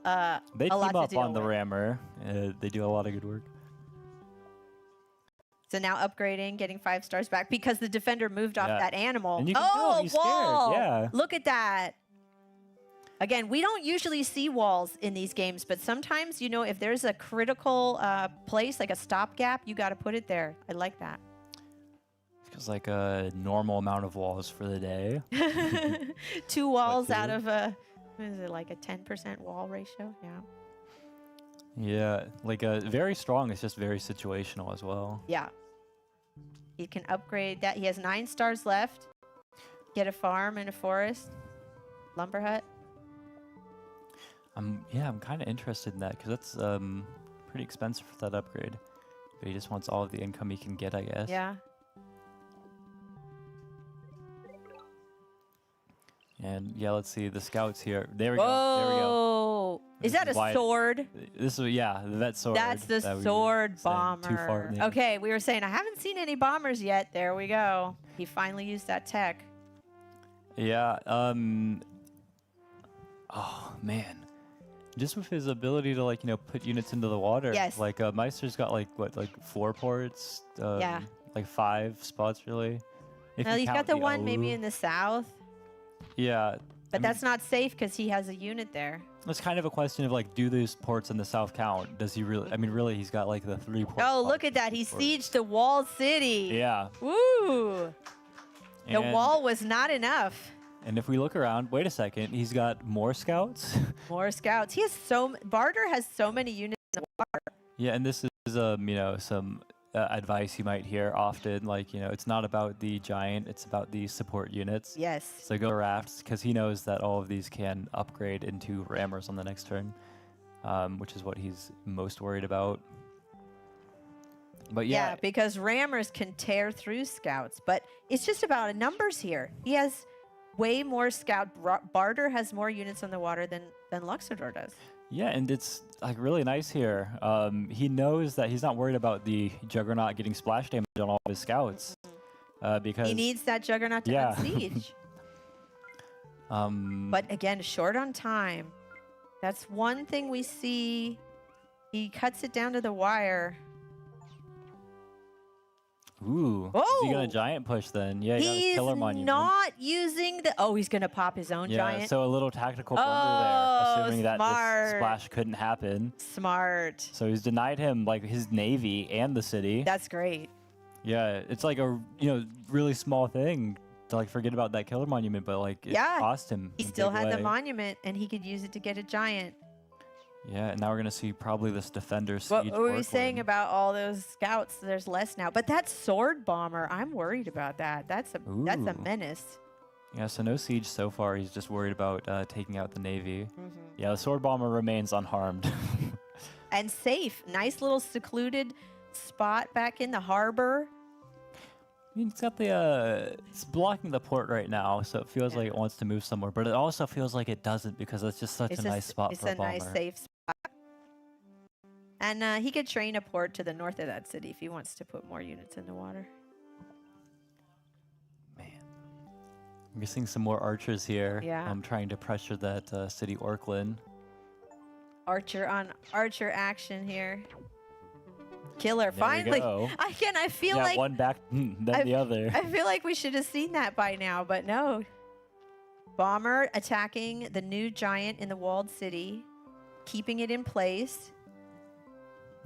They a lot team to up deal on the with. rammer. They do a lot of good work. So now upgrading, getting 5 stars back because the defender moved off Yeah. that animal. And you can tell he's scared, wall! yeah. Look at that. Again, we don't usually see walls in these games, but sometimes, if there's a critical place, like a stopgap, you got to put it there. I like that. It's like a normal amount of walls for the day. 2 walls What, out 2? of a, what is it, like a 10% wall ratio? Yeah. Yeah, like very strong. It's just very situational as well. Yeah. He can upgrade that. He has 9 stars left. Get a farm and a forest. Lumber hut. I'm kind of interested in that because that's pretty expensive for that upgrade. But he just wants all of the income he can get, I guess. Yeah. And yeah, let's see the scouts here. There we go. Whoa. There we go. Is that a why- sword? This is that sword. That's the that we were sword saying too far bomber. in the- Okay, we were saying I haven't seen any bombers yet. There we go. He finally used that tech. Yeah. Oh man. Just with his ability to put units into the water. Yes. Like Meister's got like 4 ports. Yeah. Like 5 spots really. If Well, you he's got count the one O. maybe in the south, Yeah. but that's not safe because he has a unit there. It's kind of a question of do those ports in the south count? Does he really? I mean, really, he's got the 3 ports. Oh, look at that. He sieged the walled city. Yeah. Woo. The And- wall was not enough. And if we look around, wait a second, he's got more scouts. More scouts. He has Barter has so many units in the water. Yeah, and this is some advice you might hear often, it's not about the giant, it's about the support units. Yes. So go rafts, because he knows that all of these can upgrade into rammers on the next turn, which is what he's most worried about. But Yeah, because rammers can tear through scouts, but it's just about numbers here. He has way more scout. Barter has more units on the water than Luxador does. Yeah, and it's like really nice here. He knows that he's not worried about the Juggernaut getting splash damage on all of his scouts because He needs that Juggernaut to Yeah. unsiege. But again, short on time. That's one thing we see. He cuts it down to the wire. Ooh, is he gonna giant push then? Yeah, he got his He's killer monument. not using the. Oh, he's gonna pop his own Yeah, giant. so a little tactical blunder Oh, there, assuming that smart. this splash couldn't happen. Smart. So he's denied him like his navy and the city. That's great. Yeah, it's like a really small thing to like forget about that killer monument, but like it Yeah, cost him. He in a still big had the way. monument, and he could use it to get a giant. Yeah, and now we're gonna see probably this defender What siege. were we work saying win. about all those scouts? There's less now, but that sword bomber, I'm worried about that. That's a Ooh. menace. Yeah, so no siege so far. He's just worried about taking out the navy. Mm-hmm. Yeah, the sword bomber remains unharmed. And safe. Nice little secluded spot back in the harbor. I mean, it's got the it's blocking the port right now, so it feels like it wants to move somewhere, but it also feels like it doesn't because it's just such a nice spot It's for a a bomber. nice safe spot. And he could train a port to the north of that city if he wants to put more units in the water. I'm missing some more archers here. Yeah. I'm trying to pressure that city Orkland. Archer on archer action here. Killer, There we finally. go. Again, I feel Yeah, like one back, then the other. I feel like we should have seen that by now, but no. Bomber attacking the new giant in the walled city, keeping it in place.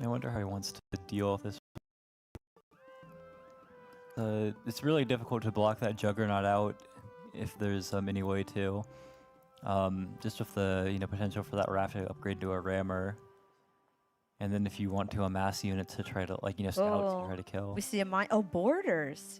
I wonder how he wants to deal with this. It's really difficult to block that Juggernaut out if there's any way to. Just with the potential for that raft to upgrade to a rammer. And then if you want to amass units to try to scouts to try to kill. We see a mine. Oh, borders.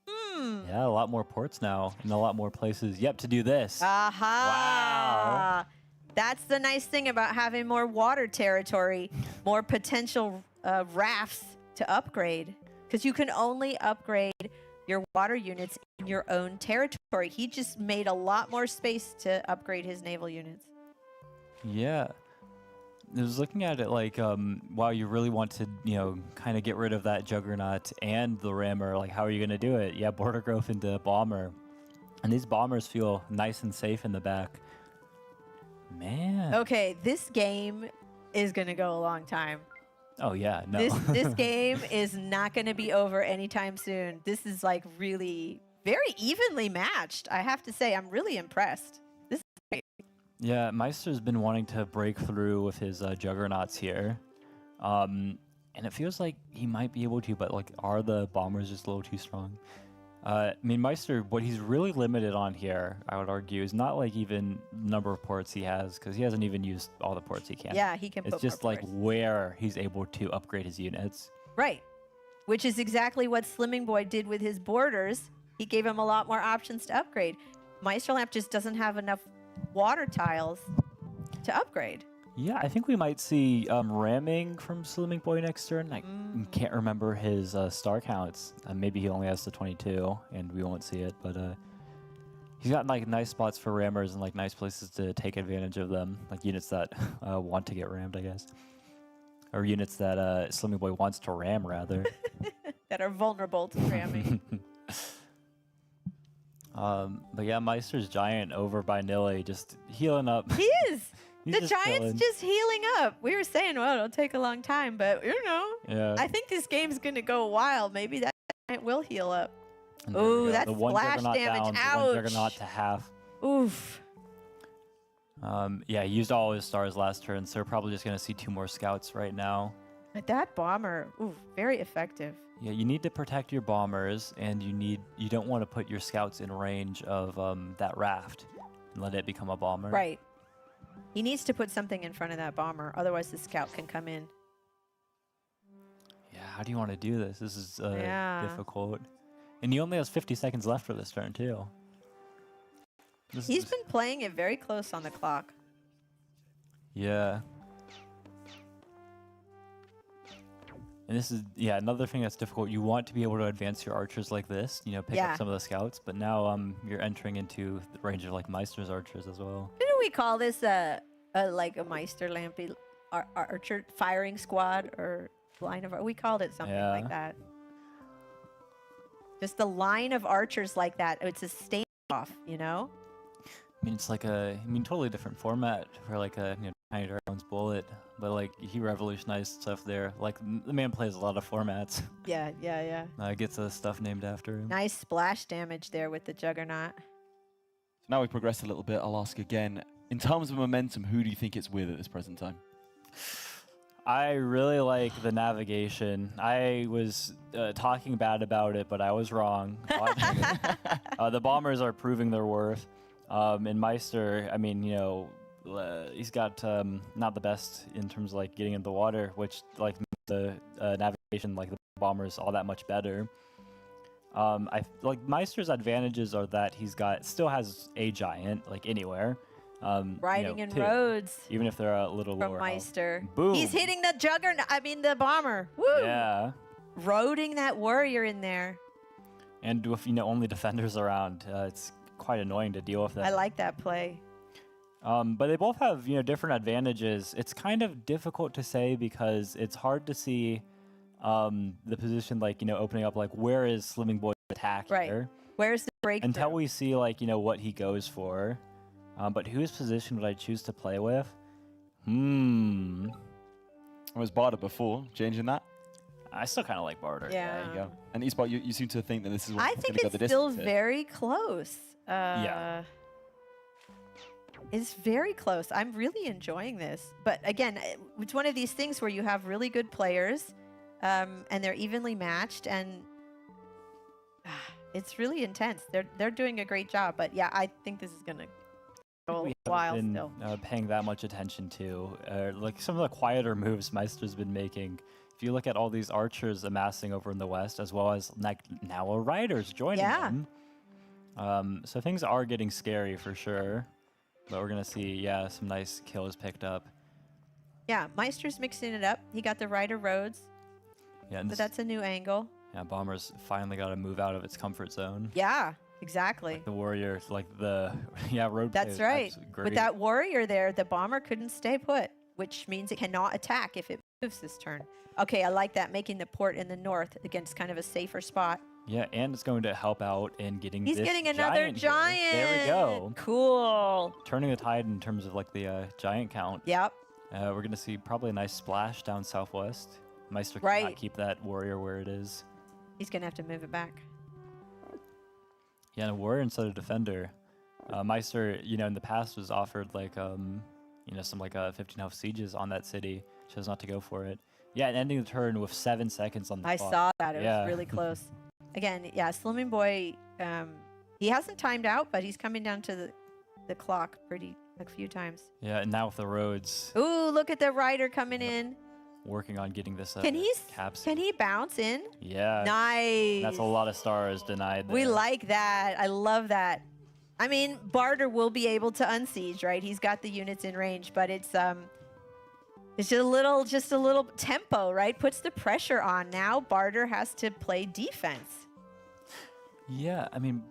Yeah, a lot more ports now and a lot more places. Yep, to do this. Aha! Wow. That's the nice thing about having more water territory, more potential rafts to upgrade. Because you can only upgrade your water units in your own territory. He just made a lot more space to upgrade his naval units. Yeah. I was looking at it like, wow, you really want to, kind of get rid of that Juggernaut and the rammer. Like, how are you going to do it? Yeah, border growth into bomber. And these bombers feel nice and safe in the back. Man. Okay, this game is going to go a long time. Oh, yeah, no. This game is not going to be over anytime soon. This is like really very evenly matched. I have to say, I'm really impressed. This is great. Yeah, Meister's been wanting to break through with his Juggernauts here. And it feels like he might be able to, but like, are the bombers just a little too strong? I mean, Meister, what he's really limited on here, I would argue, is not like even number of ports he has, because he hasn't even used all the ports he can. Yeah, he can It's put just more like ports. where he's able to upgrade his units. Right. Which is exactly what Slimming Boy did with his borders. He gave him a lot more options to upgrade. Meisterlamp just doesn't have enough water tiles to upgrade. Yeah, I think we might see ramming from Slimming Boy next turn. I can't remember his star counts. Maybe he only has the 22, and we won't see it. But he's got like nice spots for rammers and like nice places to take advantage of them, like units that want to get rammed, I guess, or units that Slimming Boy wants to ram rather. That are vulnerable to ramming. But yeah, Meister's giant over by Nilly, just healing up. He is. He's The just Giant's chilling. just healing up. We were saying, well, it'll take a long time, but Yeah. I think this game's going to go a while. Maybe that Giant will heal up. And there we Ooh, go. that's the one splash Juggernaut damage. down, the Ouch. one Juggernaut to half. Oof. Yeah, he used all his stars last turn, so we're probably just going to see 2 more scouts right now. But that bomber, ooh, very effective. Yeah, you need to protect your bombers, and you don't want to put your scouts in range of that raft and let it become a bomber. Right. He needs to put something in front of that bomber, otherwise the scout can come in. Yeah, how do you want to do this? This is Yeah. difficult. And he only has 50 seconds left for this turn, too. He's been playing it very close on the clock. Yeah. And this is, yeah, another thing that's difficult. You want to be able to advance your archers like this, you know, pick Yeah. up some of the scouts, but now you're entering into the range of like Meister's archers as well. Didn't we call this like a Meister Lampy archer firing squad or line of? We called it something like Yeah. that. Just the line of archers like that. It's a standoff, you know. I mean, it's like totally different format for like a, you know, Tiny Dragon's Bullet, but like he revolutionized stuff there. Like the man plays a lot of formats. Yeah, yeah, yeah. Gets stuff named after him. Nice splash damage there with the Juggernaut. So now we've progressed a little bit. I'll ask again. In terms of momentum, who do you think it's with at this present time? I really like the navigation. I was talking bad about it, but I was wrong. The bombers are proving their worth. And Meister, I mean, you know, he's got not the best in terms of like getting into the water, which like the navigation, like the bombers, all that much better. I like Meister's advantages are that he's still has a giant like anywhere. Riding in two, roads. even if they're a little From lower. Meister. Boom. He's hitting the Juggernaut. I mean, the bomber. Woo! Yeah. Roading that warrior in there. And with, you know, only defenders around, it's quite annoying to deal with that. I like that play. But they both have, you know, different advantages. It's kind of difficult to say because it's hard to see the position, like, you know, opening up, like, where is Slimming Boy's attack here? Where's the breakthrough? Until we see, like, you know, what he goes for. But whose position would I choose to play with? I was Barter before, changing that. I still kind of like Barter. Yeah. There you go. And Eastbot, you seem to think that this is I what's think going to go the it's still distance here. very close. Yeah. It's very close. I'm really enjoying this. But again, it's one of these things where you have really good players and they're evenly matched and it's really intense. They're doing a great job. But yeah, I think this is going to go We a while haven't still. been paying that much attention to. Like some of the quieter moves Meister's been making. If you look at all these archers amassing over in the west, as well as like now riders joining them. So things are getting scary for sure. But we're going to see, yeah, some nice kills picked up. Yeah, Meister's mixing it up. He got the rider roads. Yeah, and But that's a new angle. yeah, Bomber's finally got to move out of its comfort zone. Yeah, exactly. The warrior, like the road. play That's is right. absolutely great. With that warrior there, the bomber couldn't stay put, which means it cannot attack if it moves this turn. Okay, I like that, making the port in the north against kind of a safer spot. Yeah, and it's going to help out in getting. He's this getting another giant. here. There we go. Cool. Turning the tide in terms of like the giant count. Yep. We're going to see probably a nice splash down southwest. Meister cannot keep that warrior where it is. He's going to have to move it back. Yeah, and a warrior instead of defender. Meister, you know, in the past was offered like, you know, some like 15 health sieges on that city. Chose not to go for it. Yeah, and ending the turn with 7 seconds on the clock. I saw that. It was really close. Again, yeah, Slimming Boy, he hasn't timed out, but he's coming down to the clock a few times. Yeah, and now with the roads. Ooh, look at the rider coming in. Working on getting this Can capsule. he bounce in? Yeah. Nice. That's a lot of stars denied there. We like that. I love that. I mean, Barter will be able to unsiege, right? He's got the units in range, but it's just a little tempo, right? Puts the pressure on. Now Barter has to play defense. Yeah, I mean,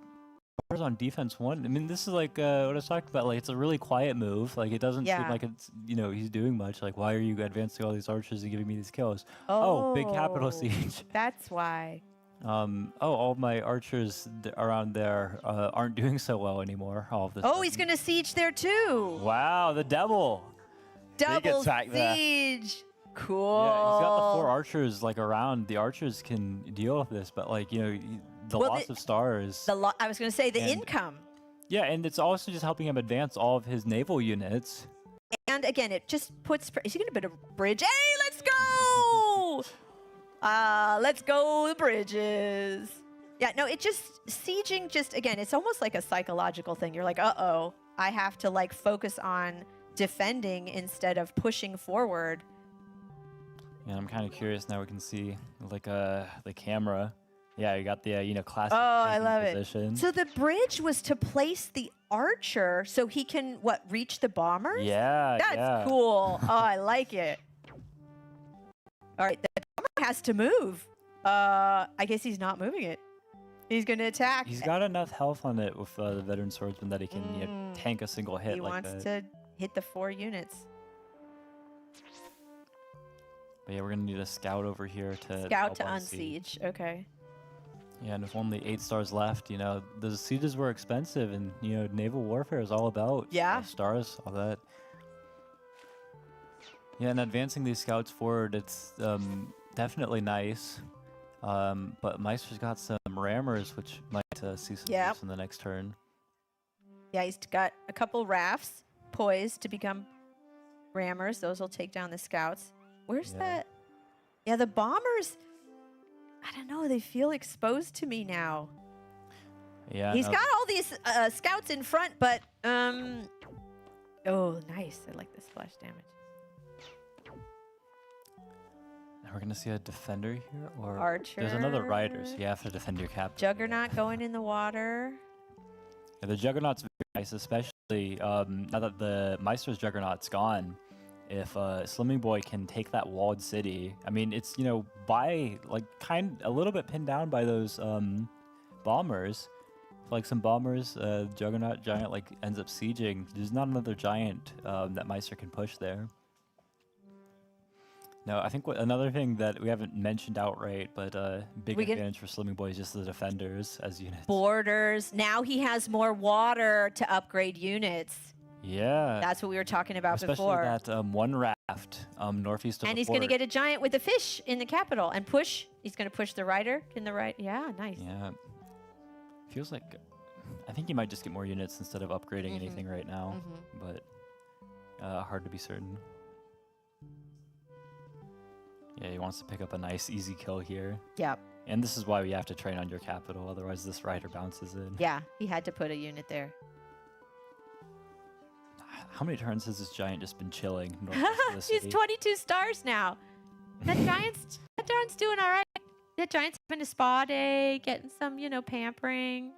Barter's on defense one. I mean, this is like what I was talking about. Like, it's a really quiet move. Like, it doesn't seem like it's, you know, he's doing much. Like, why are you advancing all these archers and giving me these kills? Oh, big capital siege. That's why. All my archers around there aren't doing so well anymore. All of this. Oh, he's gonna siege there too. Wow, the devil. Double attack there. siege. Cool. Yeah, he's got the 4 archers like around. The archers can deal with this, but like, you know, the loss of stars. I was gonna say the income. Yeah, and it's also just helping him advance all of his naval units. And again, it just puts. Is he gonna build a bridge? Hey, let's go! Let's go the bridges. Yeah, no, it just sieging. Just again, it's almost like a psychological thing. You're like, uh-oh, I have to like focus on defending instead of pushing forward. Yeah, I'm kind of curious now. We can see like the camera. Yeah, you got the you know, classic. Oh, I love position. it. So the bridge was to place the archer so he can reach the bombers. Yeah, that's cool. Oh, I like it. All right, the bomber has to move. I guess he's not moving it. He's going to attack. He's got enough health on it with the veteran swordsman that he can tank a single hit He like wants that. to hit the 4 units. But yeah, we're gonna need a scout over here to Scout help to on siege. unsiege. Okay. Yeah, and with only 8 stars left, you know, the sieges were expensive, and you know, naval warfare is all about stars, all that. Yeah, and advancing these scouts forward, it's definitely nice. But Meister's got some rammers, which might see some use in the next turn. Yeah, he's got a couple rafts poised to become rammers. Those will take down the scouts. Where's that? Yeah, the bombers. I don't know. They feel exposed to me now. Yeah. He's got all these scouts in front, but oh, nice. I like the splash damage. And we're gonna see a defender here, or Archer. there's another rider, so you have to defend your captain. Juggernaut going in the water. Yeah, the Juggernaut's very nice, especially now that the Meister's Juggernaut's gone. If Slimming Boy can take that walled city, I mean, it's, you know, a little bit pinned down by those bombers. Like some bombers, Juggernaut giant like ends up sieging. There's not another giant that Meister can push there. No, I think another thing that we haven't mentioned outright, but big advantage for Slimming Boy is just the defenders as units. Borders. Now he has more water to upgrade units. Yeah. That's what we were talking about before. Especially that one raft northeast of and the he's going to get a giant with a fish in the capital and push. He's going to push the rider in the right. Yeah, nice. Yeah. Feels like I think he might just get more units instead of upgrading anything right now, but hard to be certain. Yeah, he wants to pick up a nice easy kill here. Yep. And this is why we have to train on your capital, otherwise this rider bounces in. Yeah, he had to put a unit there. How many turns has this giant just been chilling? He's 22 stars now. That giant's doing all right. That giant's having a spa day, getting some, you know, pampering.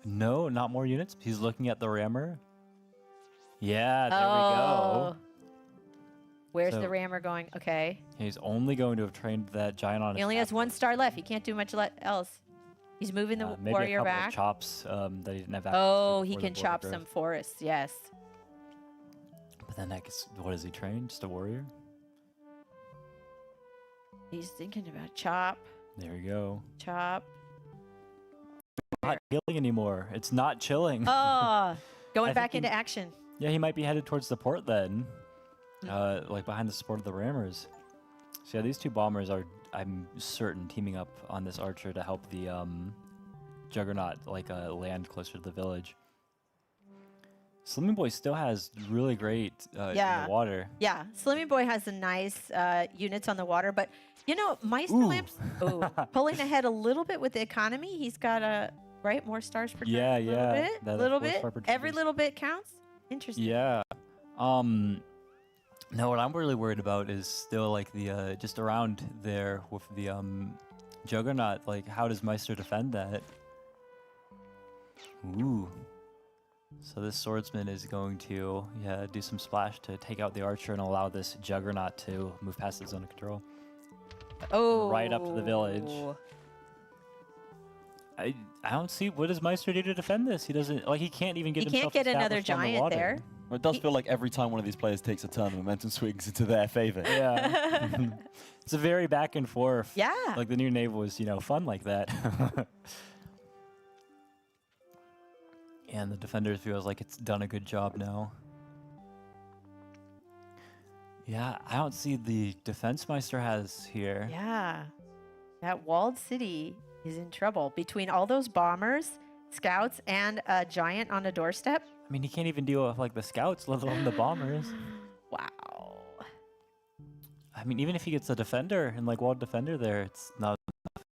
No, not more units. He's looking at the rammer. Yeah, there we go. Where's the rammer going? Okay. He's only going to have trained that giant on. He only has 1 star left. He can't do much else. He's moving the maybe warrior a couple back. Of chops that he didn't have access to Oh, he before the can border chop growth. some forests. Yes. But then I guess, what is he trained? Just a warrior? He's thinking about chop. There we go. Chop. Not chilling anymore. It's not chilling. Oh, going I back think into action. Yeah, he might be headed towards the port then. Like behind the support of the rammers. So yeah, these 2 bombers are, I'm certain, teaming up on this archer to help the Juggernaut land closer to the village. Slimming Boy still has really great in the water. Yeah, Slimming Boy has a nice units on the water, but you know, Meister Lamp's pulling ahead a little bit with the economy. He's got more stars per turn. Yeah, A little bit. Every little bit counts. Interesting. Yeah. No, what I'm really worried about is still like the just around there with the Juggernaut. Like, how does Meister defend that? Ooh. So this swordsman is going to do some splash to take out the archer and allow this Juggernaut to move past the zone of control. Oh. Right up to the village. I don't see, what does Meister do to defend this? He doesn't, like, he can't even get himself get another established on the giant water. there. Well, it does feel like every time one of these players takes a turn, the momentum swings into their favor. Yeah. It's a very back and forth. Yeah. Like the new naval was, you know, fun like that. And the defenders feels like it's done a good job now. Yeah, I don't see the defense Meister has here. Yeah. That walled city is in trouble between all those bombers, scouts, and a giant on a doorstep. I mean, he can't even deal with like the scouts, let alone the bombers. Wow. I mean, even if he gets a defender and like walled defender there, it's not enough.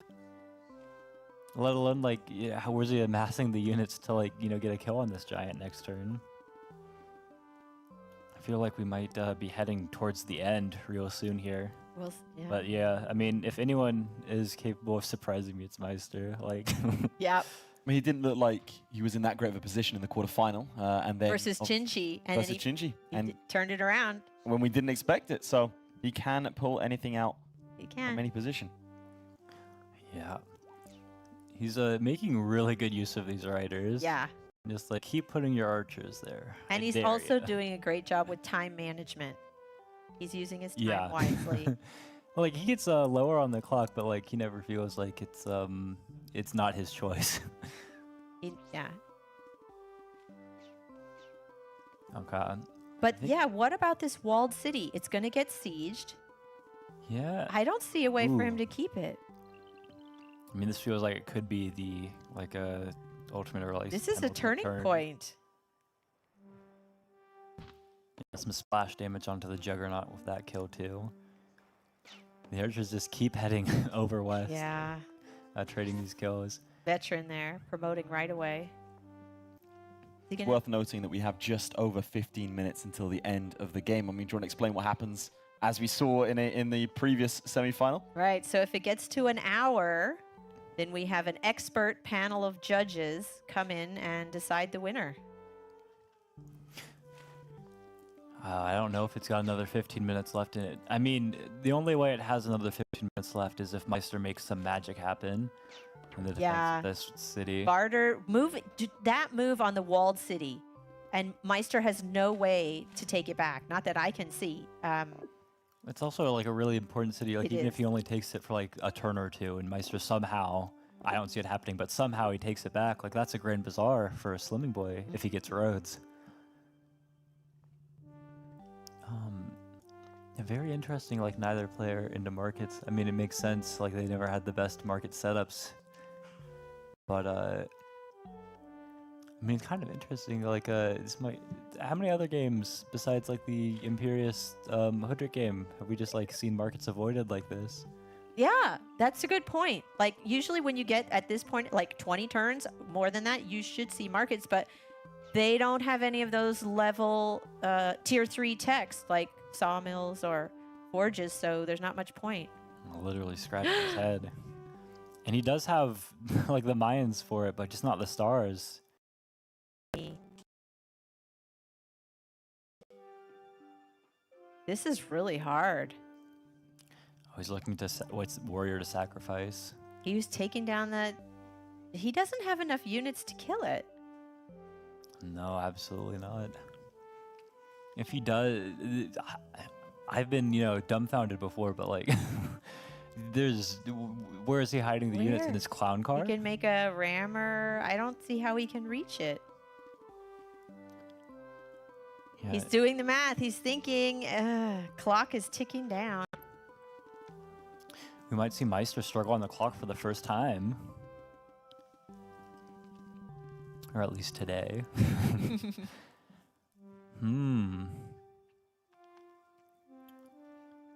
Let alone like, how was he amassing the units to like, you know, get a kill on this giant next turn? I feel like we might be heading towards the end real soon here. Well, yeah. But yeah, I mean, if anyone is capable of surprising me, it's Meister. Like, yeah. I mean, he didn't look like he was in that great of a position in the quarterfinal, and then Versus Chinchi, and Chinchi, and turned it around when we didn't expect it. So he can pull anything out He from can. any position. Yeah. He's making really good use of these riders. Yeah. Just like keep putting your archers there. And Like, he's there also you go. doing a great job with time management. He's using his time Yeah. wisely. Well, like he gets lower on the clock, but like he never feels like it's not his choice. Yeah. Okay. But yeah, what about this walled city? It's going to get sieged. Yeah. I don't see a way for him Ooh. to keep it. I mean, this feels like it could be the ultimate or like This is a penultimate turning turn. point. Yeah, some splash damage onto the Juggernaut with that kill too. The archers just keep heading over west. Yeah. Trading these kills. Veteran there, promoting right away. It's worth noting that we have just over 15 minutes until the end of the game. I mean, do you want to explain what happens as we saw in the previous semi-final? Right, so if it gets to an hour, then we have an expert panel of judges come in and decide the winner. I don't know if it's got another 15 minutes left in it. I mean, the only way it has another 15 minutes left is if Meister makes some magic happen in the defense of this city. Barter, that move on the walled city, and Meister has no way to take it back. Not that I can see. It's also like a really important city. Like It even if is. he only takes it for like a turn or two, and Meister somehow, I don't see it happening, but somehow he takes it back. Like that's a Grand Bazaar for a Slimming Boy if he gets roads. Very interesting. Like neither player into markets. I mean, it makes sense. Like they never had the best market setups, but I mean, kind of interesting. Like this might. How many other games besides like the Imperius Hoodrick game have we just like seen markets avoided like this? Yeah, that's a good point. Like usually when you get at this point like 20 turns, more than that, you should see markets, but they don't have any of those level tier 3 techs like sawmills or forges, so there's not much point. Literally scratching his head. And he does have like the Mayans for it, but just not the stars. This is really hard. Oh, he's looking to what's warrior to sacrifice. He was taking down that. He doesn't have enough units to kill it. No, absolutely not. If he does, I've been, dumbfounded before, but like, where is he hiding the units in his clown car? He can make a rammer. I don't see how he can reach it. Yeah. He's doing the math. He's thinking. Clock is ticking down. We might see Meister struggle on the clock for the first time. Or at least today.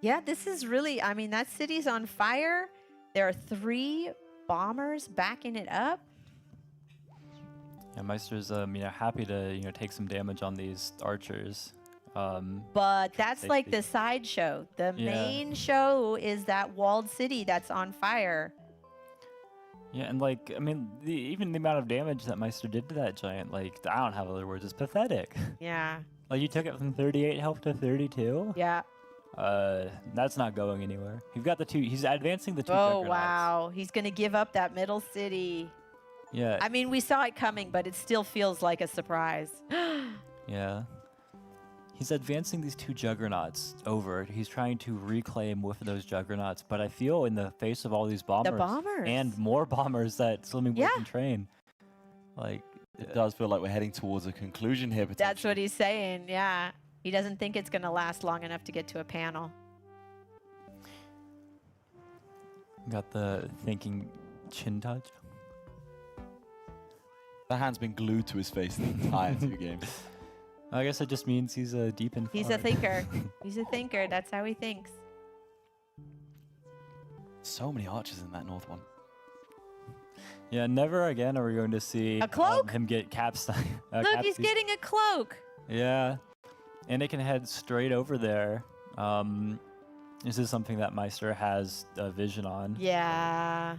Yeah, this is really, I mean, that city's on fire. There are 3 bombers backing it up. Yeah, Meister's happy to take some damage on these archers. But that's like the sideshow. The main show is that walled city that's on fire. Yeah, and like, I mean, even the amount of damage that Meister did to that giant, like, I don't have other words, it's pathetic. Yeah. Like, you took it from 38 health to 32? Yeah. That's not going anywhere. You've got the 2, he's advancing the 2 Oh, Juggernauts. wow. He's going to give up that middle city. Yeah. I mean, we saw it coming, but it still feels like a surprise. Yeah. He's advancing these 2 Juggernauts over. He's trying to reclaim with those Juggernauts, but I feel in the face of all these bombers, and more bombers that Slimming Boy can train, like it does feel like we're heading towards a conclusion here. That's what he's saying. Yeah, he doesn't think it's going to last long enough to get to a panel. Got the thinking chin touch. The hand's been glued to his face the entire 2 games. I guess it just means he's deep in thought. He's a thinker. He's a thinker. That's how he thinks. So many archers in that north one. Yeah, never again are we going to see a cloak? Him get capsized. Look, he's getting a cloak. Yeah, and it can head straight over there. This is something that Meister has a vision on. Yeah.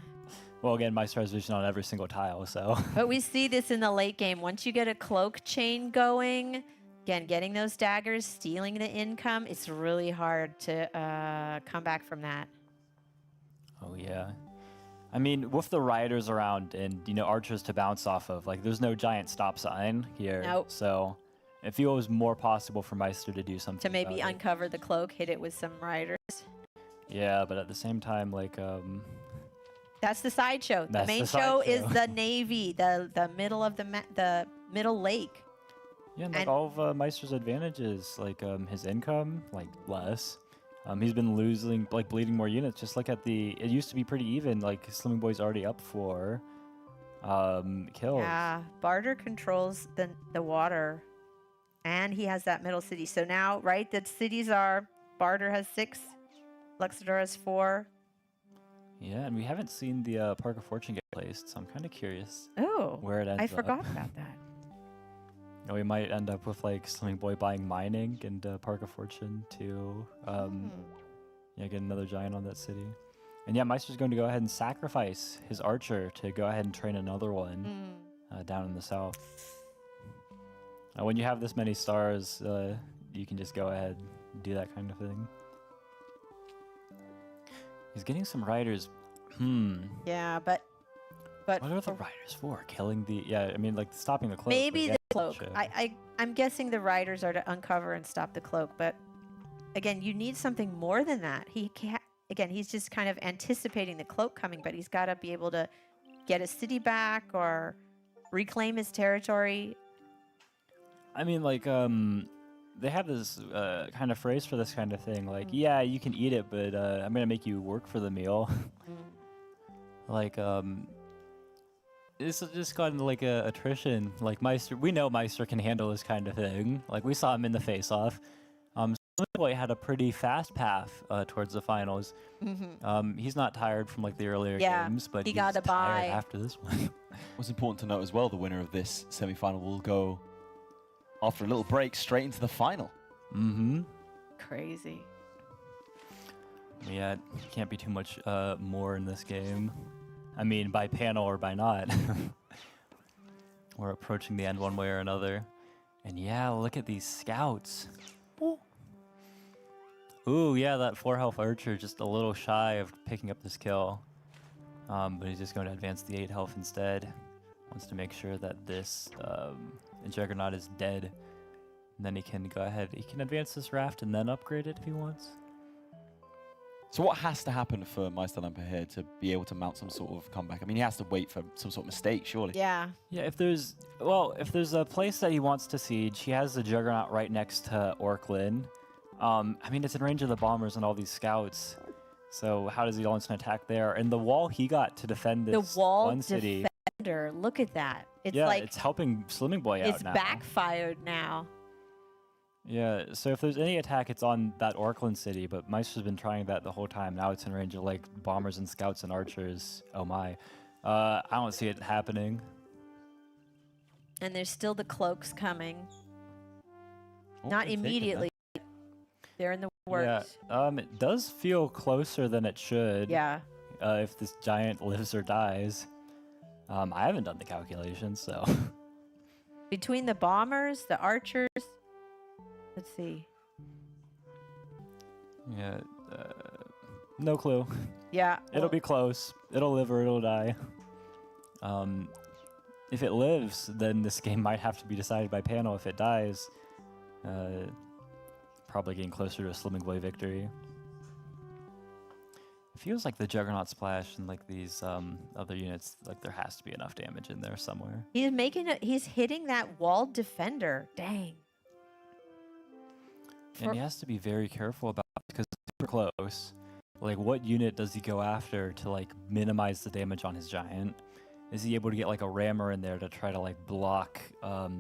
Well, again, Meister has vision on every single tile, so. But we see this in the late game. Once you get a cloak chain going, again, getting those daggers, stealing the income, it's really hard to come back from that. Oh, yeah. I mean, with the riders around and, you know, archers to bounce off of, like, there's no giant stop sign here. Nope. So I feel it was more possible for Meister to do something To maybe about it. uncover the cloak, hit it with some riders. Yeah, but at the same time, like, That's the sideshow. The That's main the show is sideshow. the navy, the middle of the middle lake. yeah, and, like, And- all of Meister's advantages, like, his income, like, less. He's been losing, like, bleeding more units. Just look at it used to be pretty even. Like, Slimming Boy's already up 4 kills. Yeah, Barter controls the water, and he has that middle city. So now, right, the cities are Barter has 6, Luxador has 4. Yeah, and we haven't seen the Park of Fortune get placed, so I'm kind of curious Oh, where it ends I up. forgot about that. And we might end up with, like, Slimming Boy buying mining and Park of Fortune to yeah, get another giant on that city. And yeah, Meister's going to go ahead and sacrifice his archer to go ahead and train another one down in the south. When you have this many stars, you can just go ahead and do that kind of thing. He's getting some riders. Yeah, but What are the riders for? Killing the... Yeah, I mean, like, stopping the cloak. maybe but the yeah, cloak. sure. I'm guessing the riders are to uncover and stop the cloak, but again, you need something more than that. He can't. Again, he's just kind of anticipating the cloak coming, but he's got to be able to get his city back or reclaim his territory. I mean, like, they have this kind of phrase for this kind of thing. Like, yeah, you can eat it, but I'm going to make you work for the meal. Like, it's just gotten, like, attrition. Like, Meister, we know Meister can handle this kind of thing. Like, we saw him in the face-off. Boy had a pretty fast path towards the finals. He's not tired from, like, the earlier games, but he he's got a tired bye. after this one. What's important to note as well, the winner of this semi-final will go, after a little break, straight into the final. Crazy. Yeah, can't be too much more in this game. I mean, by panel or by not. We're approaching the end one way or another. And yeah, look at these scouts. Ooh, yeah, that 4 health archer just a little shy of picking up this kill. But he's just going to advance the 8 health instead. Wants to make sure that this Juggernaut is dead. And then he can go ahead. He can advance this raft and then upgrade it if he wants. So what has to happen for Meisterlampe here to be able to mount some sort of comeback? I mean, he has to wait for some sort of mistake, surely. Yeah. Yeah, if there's a place that he wants to siege, he has the Juggernaut right next to Orklin. I mean, it's in range of the bombers and all these scouts. So how does he launch an attack there? And the wall he got to defend this The wall one city. defender. Look at that. It's Yeah, like it's helping Slimming Boy out it's now. backfired now. Yeah, so if there's any attack, it's on that Orklin city, but Meister's been trying that the whole time. Now it's in range of, like, bombers and scouts and archers. Oh my. I don't see it happening. And there's still the cloaks coming. Oh, Not they're taking immediately. They're in the works. Yeah, it does feel closer than it should. Yeah. If this giant lives or dies. I haven't done the calculations, so. Between the bombers, the archers. Let's see. Yeah, no clue. Yeah. It'll be close. It'll live or it'll die. If it lives, then this game might have to be decided by panel. If it dies, probably getting closer to a Slimming Boy victory. It feels like the Juggernaut Splash and, like, these other units, like, there has to be enough damage in there somewhere. He's hitting that walled defender. Dang. And he has to be very careful about it because it's super close. Like, what unit does he go after to, like, minimize the damage on his giant? Is he able to get, like, a rammer in there to try to, like, block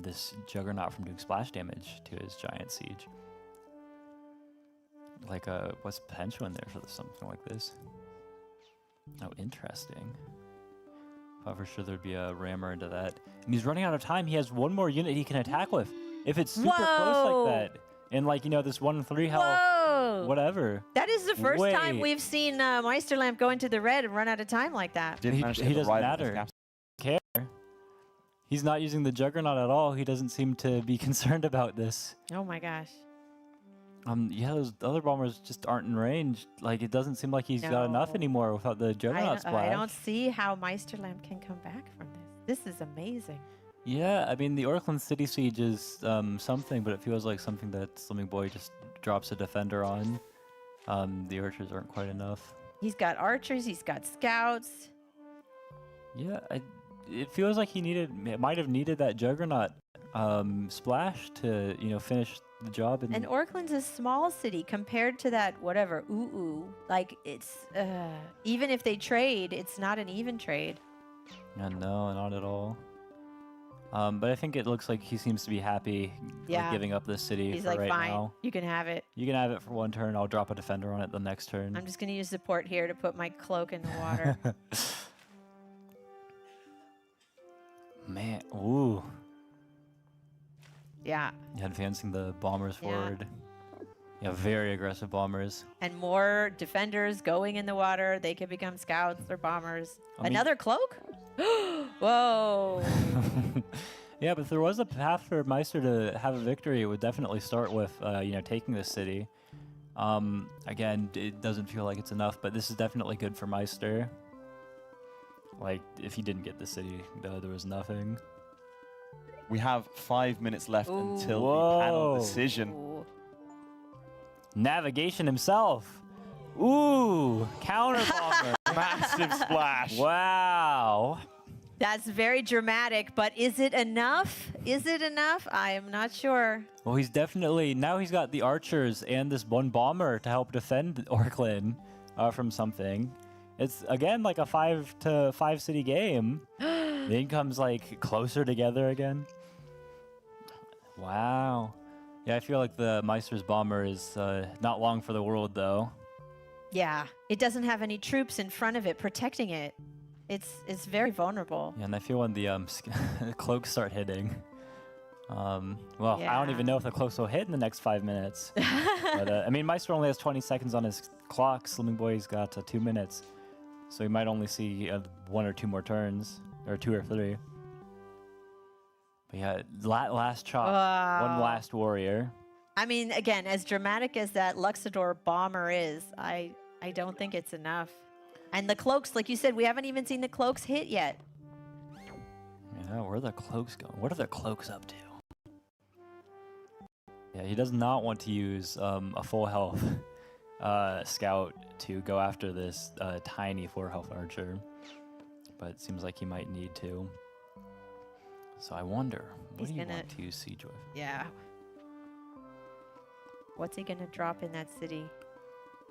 this Juggernaut from doing splash damage to his giant siege? Like, what's potential in there for something like this? Oh, interesting. Thought for sure there'd be a rammer into that. And he's running out of time. He has one more unit he can attack with. If it's super close like that, and, like, you know, this 1-3 health, Whoa! whatever. That is the first time Wait. we've seen Meisterlamp go into the red and run out of time like that. He doesn't matter. Care. He's not using the Juggernaut at all. He doesn't seem to be concerned about this. Oh my gosh. Yeah, those other bombers just aren't in range. Like, it doesn't seem like he's got enough No. anymore without the Juggernaut splash. I don't see how Meisterlamp can come back from this. This is amazing. Yeah, I mean, the Orkland City Siege is something, but it feels like something that Slimming Boy just drops a defender on. The archers aren't quite enough. He's got archers, he's got scouts. Yeah, it feels like it might have needed that Juggernaut splash to, finish the job. And Orkland's a small city compared to that, whatever, Like, it's, even if they trade, it's not an even trade. Yeah, no, not at all. But I think it looks like he seems to be happy like, giving up this city He's for like, right fine, now. you can have it. You can have it for one turn. I'll drop a defender on it the next turn. I'm just going to use support here to put my cloak in the water. Man, ooh. Yeah. Yeah, advancing the bombers forward. Yeah, very aggressive bombers. And more defenders going in the water. They could become scouts or bombers. Another cloak? Whoa. Yeah, but if there was a path for Meister to have a victory, it would definitely start with, taking this city. Again, it doesn't feel like it's enough, but this is definitely good for Meister. Like, if he didn't get the city, there was nothing. We have 5 minutes left until Whoa. the panel decision. Ooh. Navigation himself. Ooh, counter bomber. Massive splash. Wow. That's very dramatic, but is it enough? Is it enough? I am not sure. Well, he's definitely, now he's got the archers and this one bomber to help defend Orkland from something. It's, again, like a 5-to-5 city game. The income's, like, closer together again. Wow. Yeah, I feel like the Meister's bomber is not long for the world, though. Yeah, it doesn't have any troops in front of it protecting it. It's very vulnerable. Yeah, and I feel when the cloaks start hitting. Well, I don't even know if the cloaks will hit in the next 5 minutes. But, I mean, Meister only has 20 seconds on his clock. Slimming Boy's got 2 minutes. So he might only see 1 or 2 more turns, or 2 or 3. But yeah, last chop, one last warrior. I mean, again, as dramatic as that Luxador bomber is, I don't think it's enough. And the cloaks, like you said, we haven't even seen the cloaks hit yet. Yeah, where are the cloaks going? What are the cloaks up to? Yeah, he does not want to use a full health scout to go after this tiny 4-health archer. But it seems like he might need to. So I wonder, what do you want to use siege with? Yeah. What's he going to drop in that city?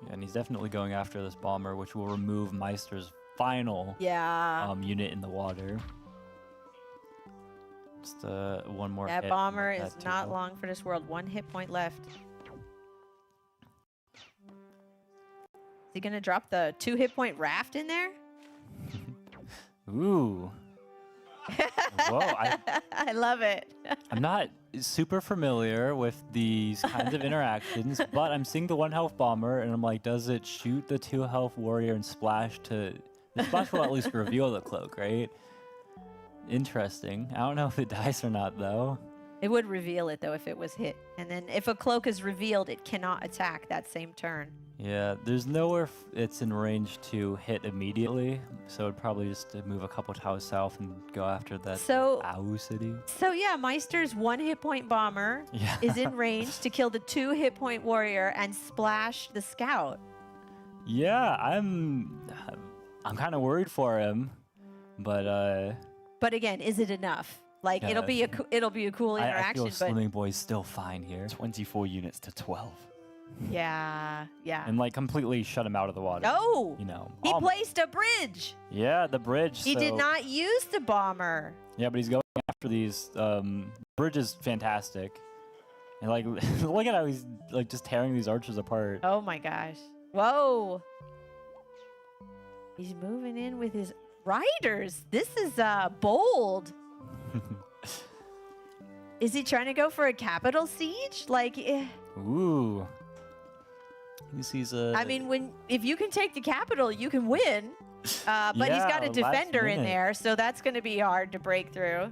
Yeah, and he's definitely going after this bomber, which will remove Meister's final unit in the water. Just one more hit. That bomber is not long for this world. 1 hit point left. Is he going to drop the 2 hit point raft in there? Ooh. Whoa, I love it. I'm not super familiar with these kinds of interactions, but I'm seeing the 1 health bomber, and I'm like, does it shoot the 2 health warrior and splash to... The splash will at least reveal the cloak, right? Interesting. I don't know if it dies or not, though. It would reveal it, though, if it was hit. And then if a cloak is revealed, it cannot attack that same turn. Yeah, there's nowhere it's in range to hit immediately, so it'd probably just move a couple tiles south and go after that Au city. So yeah, Meister's 1 hit point bomber is in range to kill the 2 hit point warrior and splash the scout. Yeah, I'm kind of worried for him, but again, is it enough? Like it'll be a cool interaction. I feel Slimming Boy's still fine here. 24 units to 12. Yeah. And like completely shut him out of the water. Oh, he almost. placed a bridge. Yeah, the bridge. He did not use the bomber. Yeah, but he's going after these. Bridge is fantastic, and like look at how he's like just tearing these archers apart. Oh my gosh! Whoa! He's moving in with his riders. This is bold. Is he trying to go for a capital siege? Like, ooh. He sees a. I mean, if you can take the capital, you can win. But he's got a defender in there, so that's going to be hard to break through.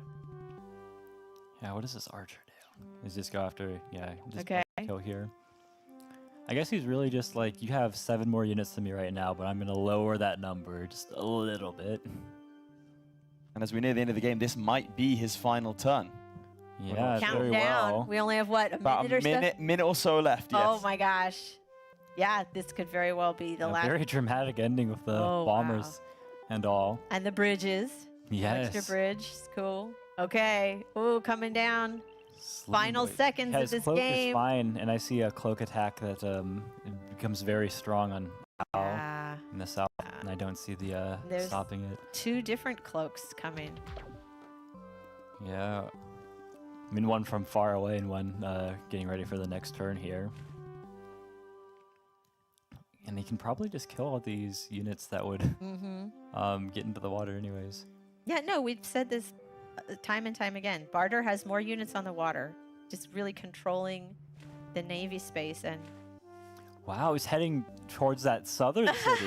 Yeah, what does this archer do? He's just go after, just okay. kill here. I guess he's really just like, you have 7 more units than me right now, but I'm going to lower that number just a little bit. And as we near the end of the game, this might be his final turn. Yeah, Count very down. well. We only have, what, About minute or so? minute or so left, yes. Oh, my gosh. Yeah, this could very well be the A last. very dramatic ending with the bombers and all. And the bridges. Yes. Extra bridge. It's cool. Okay. Ooh, coming down. Final seconds Yeah, of his this cloak game. is fine, and I see a cloak attack that it becomes very strong on Al Yeah. in the south, and I don't see the There's stopping it. 2 different cloaks coming. Yeah. I mean, one from far away and one getting ready for the next turn here. And he can probably just kill all these units that would get into the water anyways. Yeah, no, we've said this time and time again. Barter has more units on the water, just really controlling the Navy space. And Wow, he's heading towards that southern city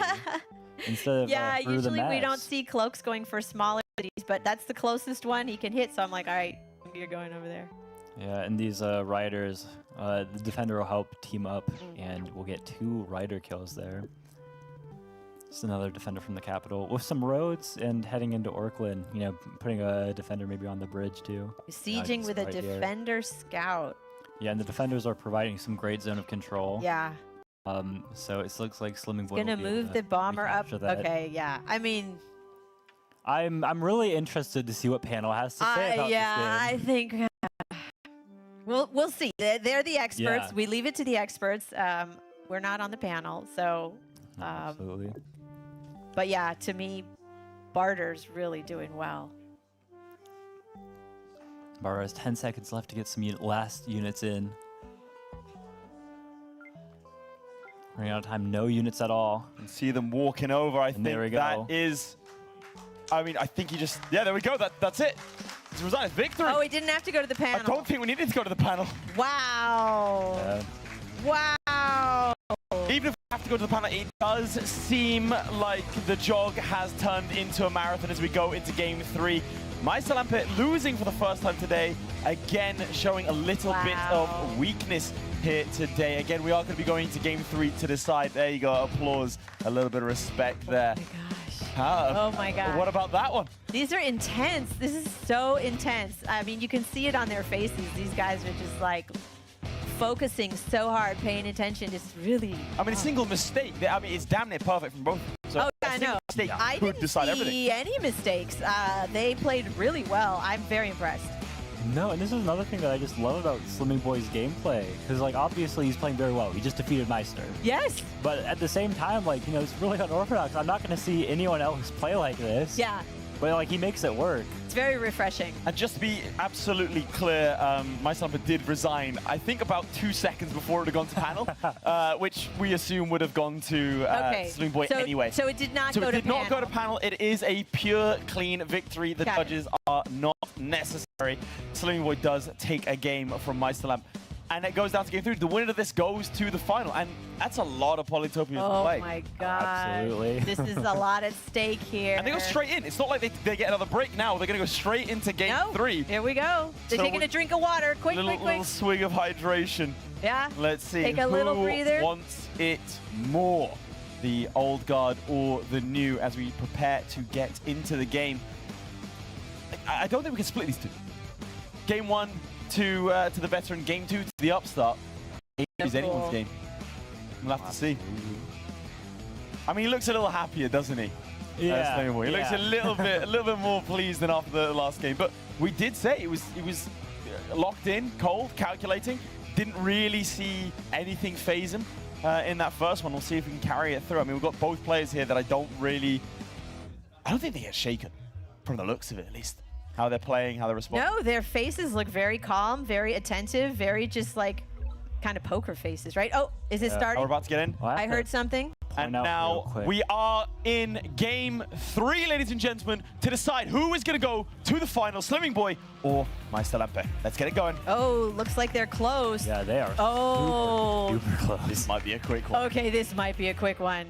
instead of yeah, through the usually we don't maps. see cloaks going for smaller cities, but that's the closest one he can hit. So I'm like, all right, you're going over there. Yeah, and these riders, the defender will help team up, and we'll get 2 rider kills there. Just another defender from the capital with some roads and heading into Orkland. You know, putting a defender maybe on the bridge too. Sieging just with a right here. defender scout. Yeah, and the defenders are providing some great zone of control. Yeah. So it looks like Slimming Boy Gonna will be able move to the bomber up. recapture that. Okay, yeah. I mean, I'm really interested to see what panel has to say about yeah, this I think we'll see. They're the experts. Yeah. We leave it to the experts. We're not on the panel, so. game. Absolutely. But yeah, to me, Barter's really doing well. Barber has 10 seconds left to get some last units in. Running out of time, no units at all. And see them walking over. I think there we that go. is. I mean, I think he just. Yeah, there we go. That's it. It's a resign. It's victory. Oh, he didn't have to go to the panel. I don't think we needed to go to the panel. Wow. Wow. Even if we have to go to the panel, it does seem like the jog has turned into a marathon as we go into game 3. Meisterlampe losing for the first time today. Again, showing a little bit of weakness here today. Again, we are going to be going to game 3 to decide. There you go. Applause. A little bit of respect there. Oh my gosh. Oh my gosh. What about that one? These are intense. This is so intense. I mean, you can see it on their faces. These guys are just like focusing so hard, paying attention, just really. I mean, a single mistake. I mean, it's damn near perfect from both. So Oh, yeah, I know. mistake I could didn't decide see everything. any mistakes. They played really well. I'm very impressed. No, and this is another thing that I just love about Slimming Boy's gameplay. Because, like, obviously he's playing very well. He just defeated Meister. Yes. But at the same time, like, you know, it's really unorthodox. I'm not going to see anyone else play like this. Yeah. But, like, he makes it work. It's very refreshing. And just to be absolutely clear, Meisterlampe did resign, I think about 2 seconds before it had gone to panel, which we assume would have gone to Slimming Boy so, anyway. So it did not So go it to did not go to panel. It is a pure, clean victory. The Got it. judges are not necessary. Slimming Boy does take a game from Meisterlampe. And it goes down to game 3. The winner of this goes to the final. And that's a lot of Polytopians to Oh play. my God. Absolutely. This is a lot at stake here. And they go straight in. It's not like they get another break now. They're going to go straight into game 3. Here we go. They're So taking a drink of water. Quick, quick, Little quick. swig of hydration. Yeah. Let's see. Take a little who breather. wants it more? The old guard or the new as we prepare to get into the game. I don't think we can split these two. Game 1 to the veteran. Game 2 to the upstart. It is anyone's game. We'll have to see. I mean, he looks a little happier, doesn't he? Yeah. He looks a little bit more pleased than after the last game. But we did say he was locked in, cold, calculating. Didn't really see anything phase him in that first one. We'll see if we can carry it through. I mean, we've got both players here that I don't think they get shaken from the looks of it, at least. How they're playing, how they're responding. No, their faces look very calm, very attentive, very just like kind of poker faces, right? Oh, is it starting? We're about to get in. I heard something. And now we are in game 3, ladies and gentlemen, to decide who is going to go to the final, Slimming Boy or Meisterlampe. Let's get it going. Oh, looks like they're close. Yeah, they are. Oh. Super close. This might be a quick one. Okay, this might be a quick one.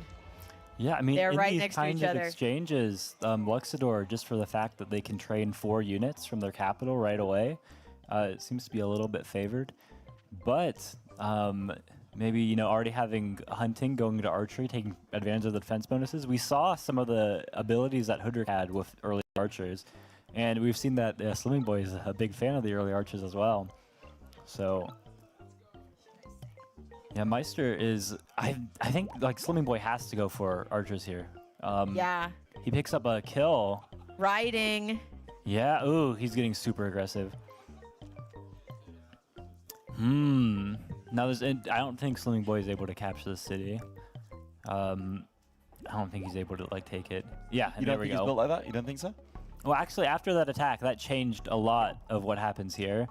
Yeah, I mean, They're in right these next to kind each of other. exchanges, Luxador, just for the fact that they can train 4 units from their capital right away, it seems to be a little bit favored. But maybe, you know, already having hunting, going to archery, taking advantage of the defense bonuses. We saw some of the abilities that Hudrick had with early archers, and we've seen that Slimming Boy is a big fan of the early archers as well. So, yeah, Meister is, I think, like, Slimming Boy has to go for archers here. Yeah. He picks up a kill. Riding. Yeah, ooh, he's getting super aggressive. Now I don't think Slimming Boy is able to capture the city. I don't think he's able to like take it. Yeah, and You there don't we think he's go. built like that? You don't think so? Well, actually, after that attack, that changed a lot of what happens here.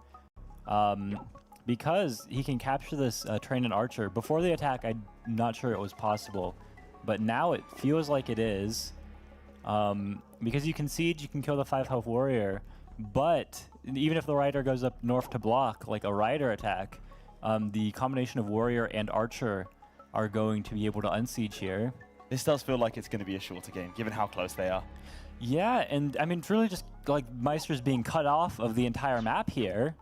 Because he can capture this train and archer. Before the attack, I'm not sure it was possible. But now it feels like it is. Because you can siege, you can kill the 5 health warrior. But even if the rider goes up north to block, like a rider attack, the combination of warrior and archer are going to be able to unsiege here. This does feel like it's going to be a shorter game, given how close they are. Yeah, and I mean, it's really just like Meister's being cut off of the entire map here.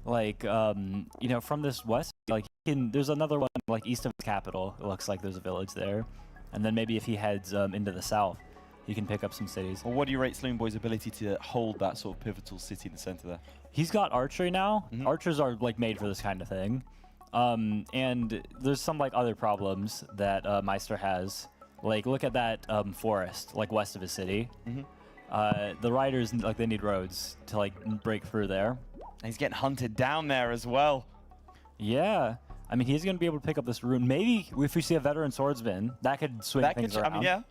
Like, you know, from this west, like, there's another one like east of his capital. It looks like there's a village there. And then maybe if he heads into the south, he can pick up some cities. Well, what do you rate Slimming Boy's ability to hold that sort of pivotal city in the center there? He's got archery now. Archers are like made for this kind of thing. And there's some like other problems that Meister has. Like, look at that forest, like west of his city. The riders, like, they need roads to like break through there. And he's getting hunted down there as well. Yeah. I mean, he's going to be able to pick up this rune. Maybe if we see a veteran swordsman, that could swing things around. I mean, yeah.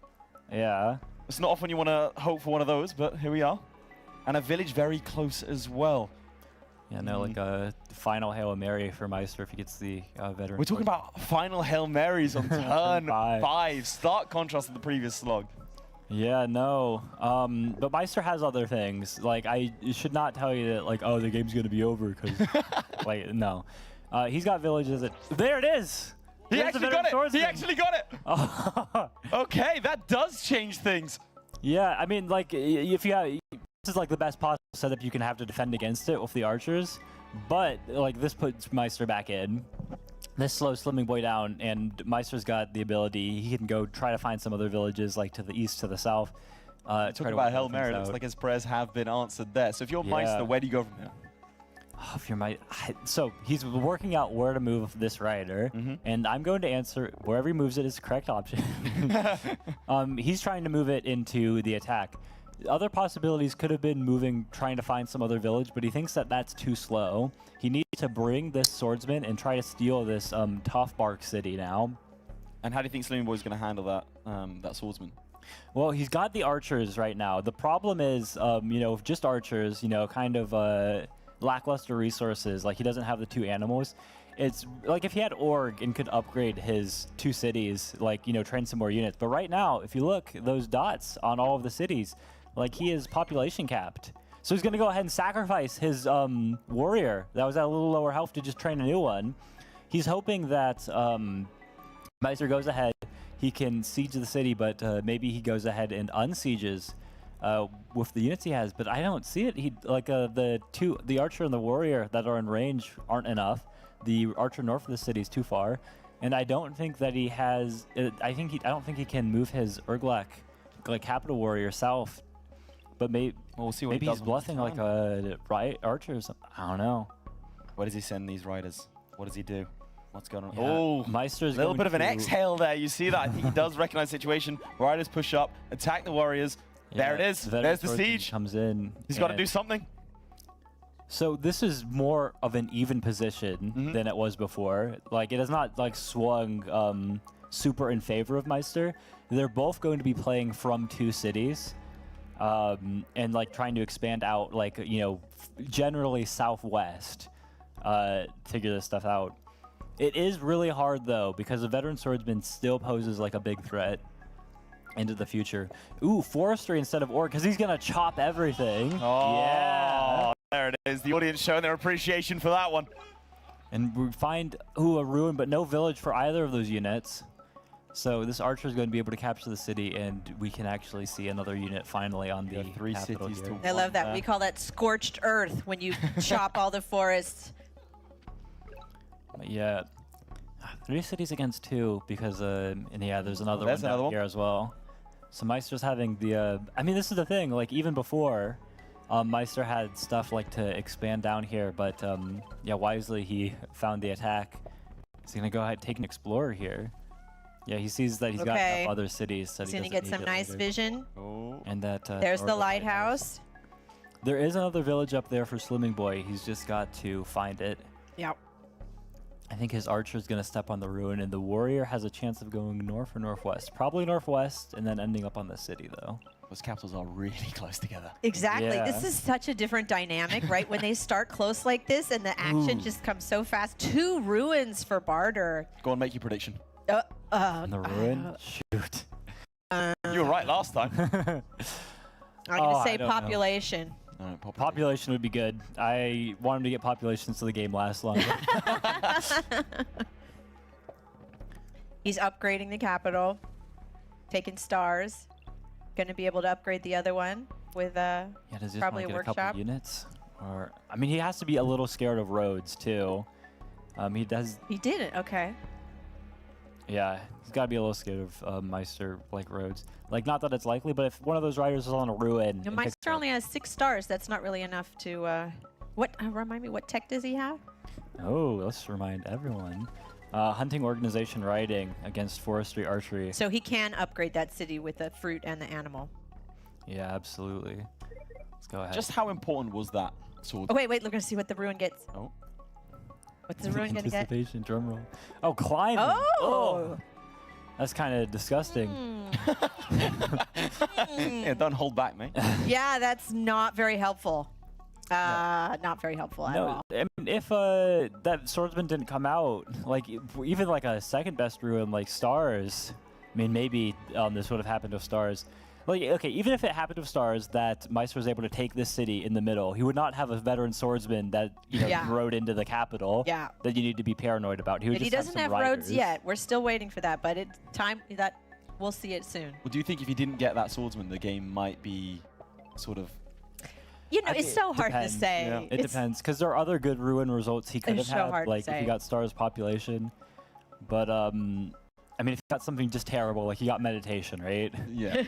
Yeah. It's not often you want to hope for one of those, but here we are. And a village very close as well. Yeah, no, like a final Hail Mary for Meister if he gets the veteran. We're talking about final Hail Marys on turn 5. Stark contrast to the previous slog. Yeah, no. But Meister has other things. Like, I should not tell you that, like, oh, the game's going to be over, because, like, no. He's got villages that... There it is! He actually got it! He actually got it! Okay, that does change things. Yeah, I mean, like, if you have... This is, like, the best possible setup you can have to defend against it with the archers. But, like, this puts Meister back in. This slows Slimming Boy down, and Meister's got the ability. He can go try to find some other villages, like to the east, to the south. Talking about Hail Mary, looks like his prayers have been answered there. So if you're Meister, where do you go from here? Oh, if you're so he's working out where to move this rider, and I'm going to answer wherever he moves it is the correct option. He's trying to move it into the attack. Other possibilities could have been trying to find some other village, but he thinks that that's too slow. He needs to bring this swordsman and try to steal this tough bark city now. And how do you think Slimming Boy's going to handle that that swordsman? Well, he's got the archers right now. The problem is, you know, just archers, you know, kind of lackluster resources. Like, he doesn't have the 2 animals. It's like if he had Org and could upgrade his 2 cities, like, you know, train some more units. But right now, if you look, those dots on all of the cities, like, he is population capped. So he's going to go ahead and sacrifice his warrior that was at a little lower health to just train a new one. He's hoping that Meister goes ahead. He can siege the city, but maybe he goes ahead and unsieges with the units he has. But I don't see it. He like the archer and the warrior that are in range aren't enough. The archer north of the city is too far, and I don't think that he has. I don't think he can move his Urglak, like capital warrior south. But maybe we'll see what maybe he does he's bluffing like a archer or something. I don't know. Where does he send these riders? What does he do? What's going on? Yeah, Oh, Meister's a little bit of an to- exhale there. You see that? I think he does recognize the situation. Riders push up, attack the warriors. There it is. veteran There's the swordsman siege. comes in. He's got to and- do something. So this is more of an even position than it was before. Like, it has not like swung super in favor of Meister. They're both going to be playing from 2 cities, and like trying to expand out, like, you know, generally southwest, figure this stuff out. It is really hard though, because the veteran swordsman still poses like a big threat into the future. Ooh, forestry instead of orc, because he's gonna chop everything. Oh, yeah. There it is. The audience showing their appreciation for that one. And we find, a ruin, but no village for either of those units. So this archer is going to be able to capture the city, and we can actually see another unit finally on the 3 capital cities here. to I love that. We call that scorched earth when you chop all the forests. But yeah, 3 cities against 2 because, and yeah, there's another there's one another down one. here as well. So Meister's having the, I mean, this is the thing, like even before, Meister had stuff like to expand down here, but yeah, wisely he found the attack. He's gonna go ahead and take an explorer here. Yeah, he sees that he's got Okay. enough other cities. That He's he going to doesn't get need some it nice later. vision. Oh. And that There's the Northern lighthouse. There is another village up there for Swimming Boy. He's just got to find it. Yep. I think his archer's going to step on the ruin, and the warrior has a chance of going north or northwest. Probably northwest, and then ending up on the city, though. Those capitals are really close together. Exactly. Yeah. This is such a different dynamic, right? When they start close like this and the action just comes so fast. 2 ruins for Barter. Go on, make your prediction. On the ruin? Shoot. You were right last time. I'm going to say I don't know. population. Population would be good. I want him to get population so the game lasts longer. He's upgrading the capital, taking stars. Going to be able to upgrade the other one with Yeah, does he just probably want a to get a workshop. couple units? Or, I mean, he has to be a little scared of roads, too. He does, He did it. Okay. yeah, he's got to be a little scared of Meister, like, roads. Like, not that it's likely, but if one of those riders is on a ruin... and Meister picks up- only has 6 stars. That's not really enough to. Remind me, what tech does he have? Oh, let's remind everyone. Hunting organization riding against forestry archery. So he can upgrade that city with the fruit and the animal. Yeah, absolutely. Let's go ahead. Just how important was that sword? Oh, wait, we're going to see what the ruin gets. Oh. What's the ruin going to get? Anticipation, drum roll. Oh, climbing. Oh! That's kind of disgusting. Yeah, don't hold back, mate. Yeah, that's not very helpful. Not very helpful at all. I mean, if that swordsman didn't come out, like even like a second best ruin like stars, I mean maybe this would have happened with stars. Like okay, even if it happened with stars that Meister was able to take this city in the middle, he would not have a veteran swordsman that rode into the capital. Yeah. That you need to be paranoid about. He would And he just doesn't have have some roads riders. yet. We're still waiting for that, but it's time that we'll see it soon. Well, do you think if you didn't get that swordsman, the game might be sort of... You know, it's so hard to Depends. say. Yeah. It depends, because there are other good ruin results he could have It's so had, hard to like if say. he got stars population. But I mean, if he got something just terrible, like he got meditation, right? Yeah.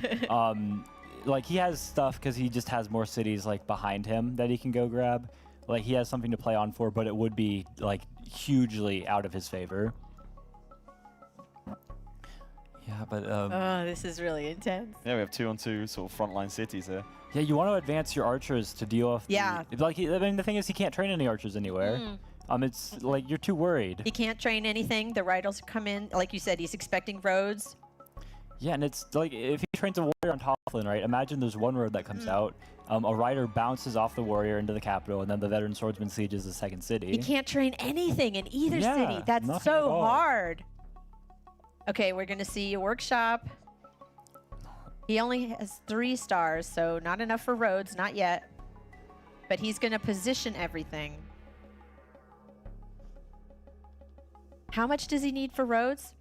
Like he has stuff because he just has more cities like behind him that he can go grab. Like he has something to play on for, but it would be like hugely out of his favor. Yeah, but Oh, this is really intense. Yeah, we have 2-on-2 sort of frontline cities here. yeah, you want to advance your archers to deal with. Yeah. Like I mean, the thing is, he can't train any archers anywhere. It's like you're too worried. He can't train anything. The riders come in. Like you said, he's expecting roads. Yeah, and it's like if he trains a warrior on Tofflin, right? Imagine there's one road that comes out. A rider bounces off the warrior into the capital, and then the veteran swordsman sieges the second city. He can't train anything in either Yeah, city. That's nothing at so all. hard. Okay, we're going to see a workshop. He only has 3 stars, so not enough for roads, not yet. But he's going to position everything. How much does he need for roads?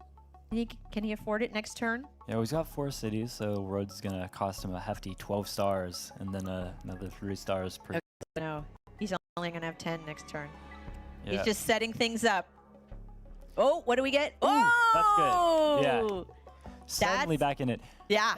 Can he afford it next turn? Yeah, well, he's got 4 cities, so roads is gonna cost him a hefty 12 stars, and then another 3 stars per. Okay. No, he's only going to have 10 next turn. Yeah. He's just setting things up. Oh, what do we get? Ooh, oh! that's good. Yeah. Suddenly back in it. Yeah.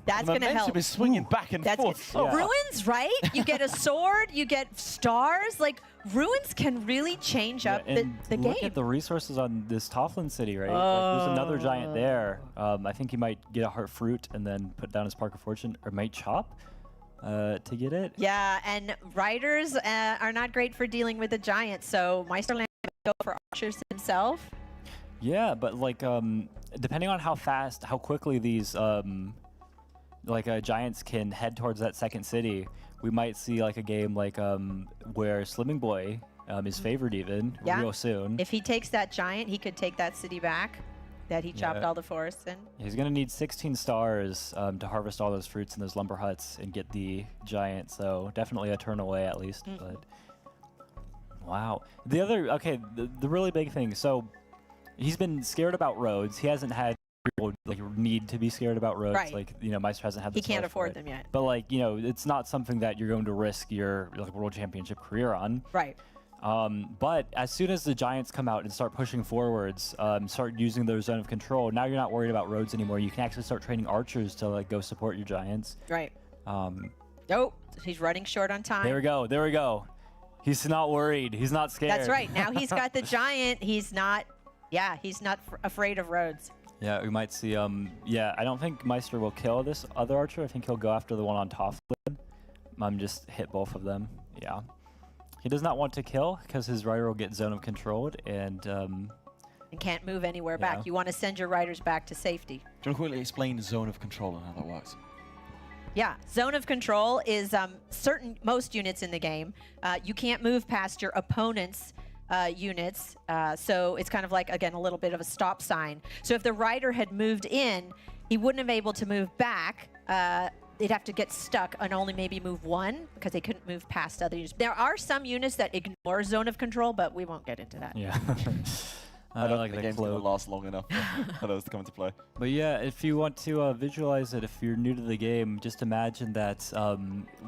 That's The going to momentum help. is swinging back and That's forth. good. Yeah. Ruins, right? You get a sword, you get stars. Like, ruins can really change up Yeah, and the look game. at the resources on this Tofflin city, right? Like, there's another giant there. I think he might get a heart fruit and then put down his Park of Fortune, or might chop to get it. Yeah, and riders are not great for dealing with the giants, so Meisterland go for archers himself. Yeah, but like depending on how quickly these giants can head towards that second city, we might see like a game like where Slimming Boy is favored even real soon. If he takes that giant, he could take that city back that he chopped Yeah. all the forests in. He's gonna need 16 stars to harvest all those fruits in those lumber huts and get the giant. So definitely a turn away at least. But wow, the really big thing. So he's been scared about roads. He hasn't had people like need to be scared about roads. Right. Like Meister hasn't had. The He can't stars for afford it. them yet. But like it's not something that you're going to risk your like world championship career on. Right. But as soon as the giants come out and start pushing forwards, start using their zone of control, now you're not worried about roads anymore. You can actually start training archers to like go support your giants. Right. Oh, he's running short on time. There we go. There we go. He's not worried. He's not scared. That's right. Now he's got the giant. He's not. Yeah, he's not afraid of roads. Yeah, we might see. Yeah, I don't think Meister will kill this other archer. I think he'll go after the one on Tofflin. Just hit both of them. Yeah. He does not want to kill because his rider will get zone of controlled and can't move anywhere back. You want to send your riders back to safety. Do you want to quickly explain zone of control and how that works? Yeah, zone of control is most units in the game. You can't move past your opponent's units, so it's kind of like, again, a little bit of a stop sign. So if the rider had moved in, he wouldn't have been able to move back. They'd have to get stuck and only maybe move one because they couldn't move past other units. There are some units that ignore zone of control, but we won't get into that. Yeah. I don't think the game's going to last long enough for those to come into play. But yeah, if you want to visualize it, if you're new to the game, just imagine that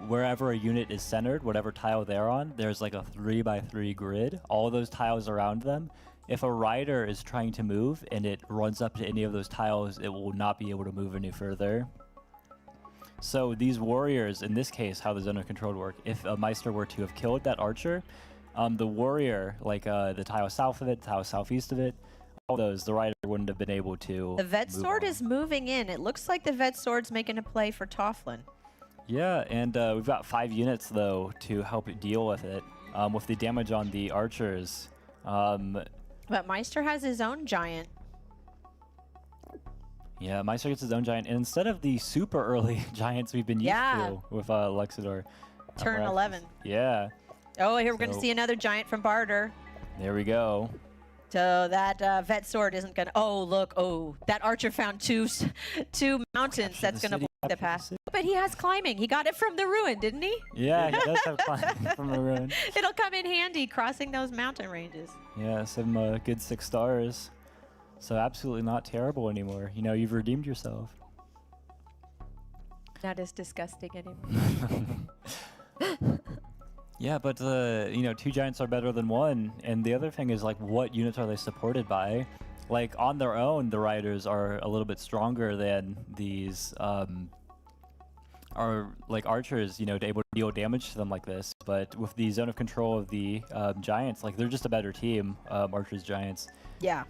wherever a unit is centered, whatever tile they're on, there's like a 3x3 grid. All those tiles around them. If a rider is trying to move and it runs up to any of those tiles, it will not be able to move any further. So these warriors, in this case, how the zone of control would work, if a Meister were to have killed that archer, the warrior, like the tile south of it, tile southeast of it, all those, the rider wouldn't have been able to. The vet sword is moving in. It looks like the vet sword's making a play for Tofflin. Yeah, and we've got 5 units, though, to help it deal with it, with the damage on the archers. But Meister has his own giant. Yeah, Meister gets his own giant, and instead of the super early giants we've been used to with Luxador. Turn 11. Yeah. Oh, here we're going to see another giant from Barter. There we go. So that vet sword isn't going to... Oh, look. Oh, that archer found two mountains that's going to block the path. But he has climbing. He got it from the ruin, didn't he? Yeah, he does have climbing from the ruin. It'll come in handy crossing those mountain ranges. Yeah, some good 6 stars. So absolutely not terrible anymore. You know, you've redeemed yourself. Not as disgusting anymore. Yeah, but you know, 2 giants are better than 1. And the other thing is, like, what units are they supported by? Like, on their own, the riders are a little bit stronger than these are like archers, you know, able to deal damage to them like this. But with the zone of control of the giants, like, they're just a better team, archers, giants. Yeah.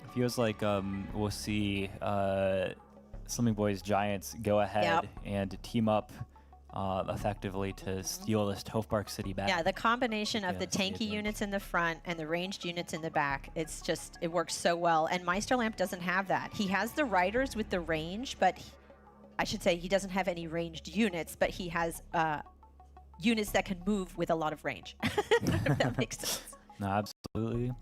It feels like we'll see Slimming Boy's giants go ahead and team up effectively to steal this Tofbark City back. Yeah, the combination of the tanky units in the front and the ranged units in the back, it's just, it works so well. And Meisterlamp doesn't have that. He has the riders with the range, but I should say he doesn't have any ranged units, but he has units that can move with a lot of range, if that makes sense. No, absolutely.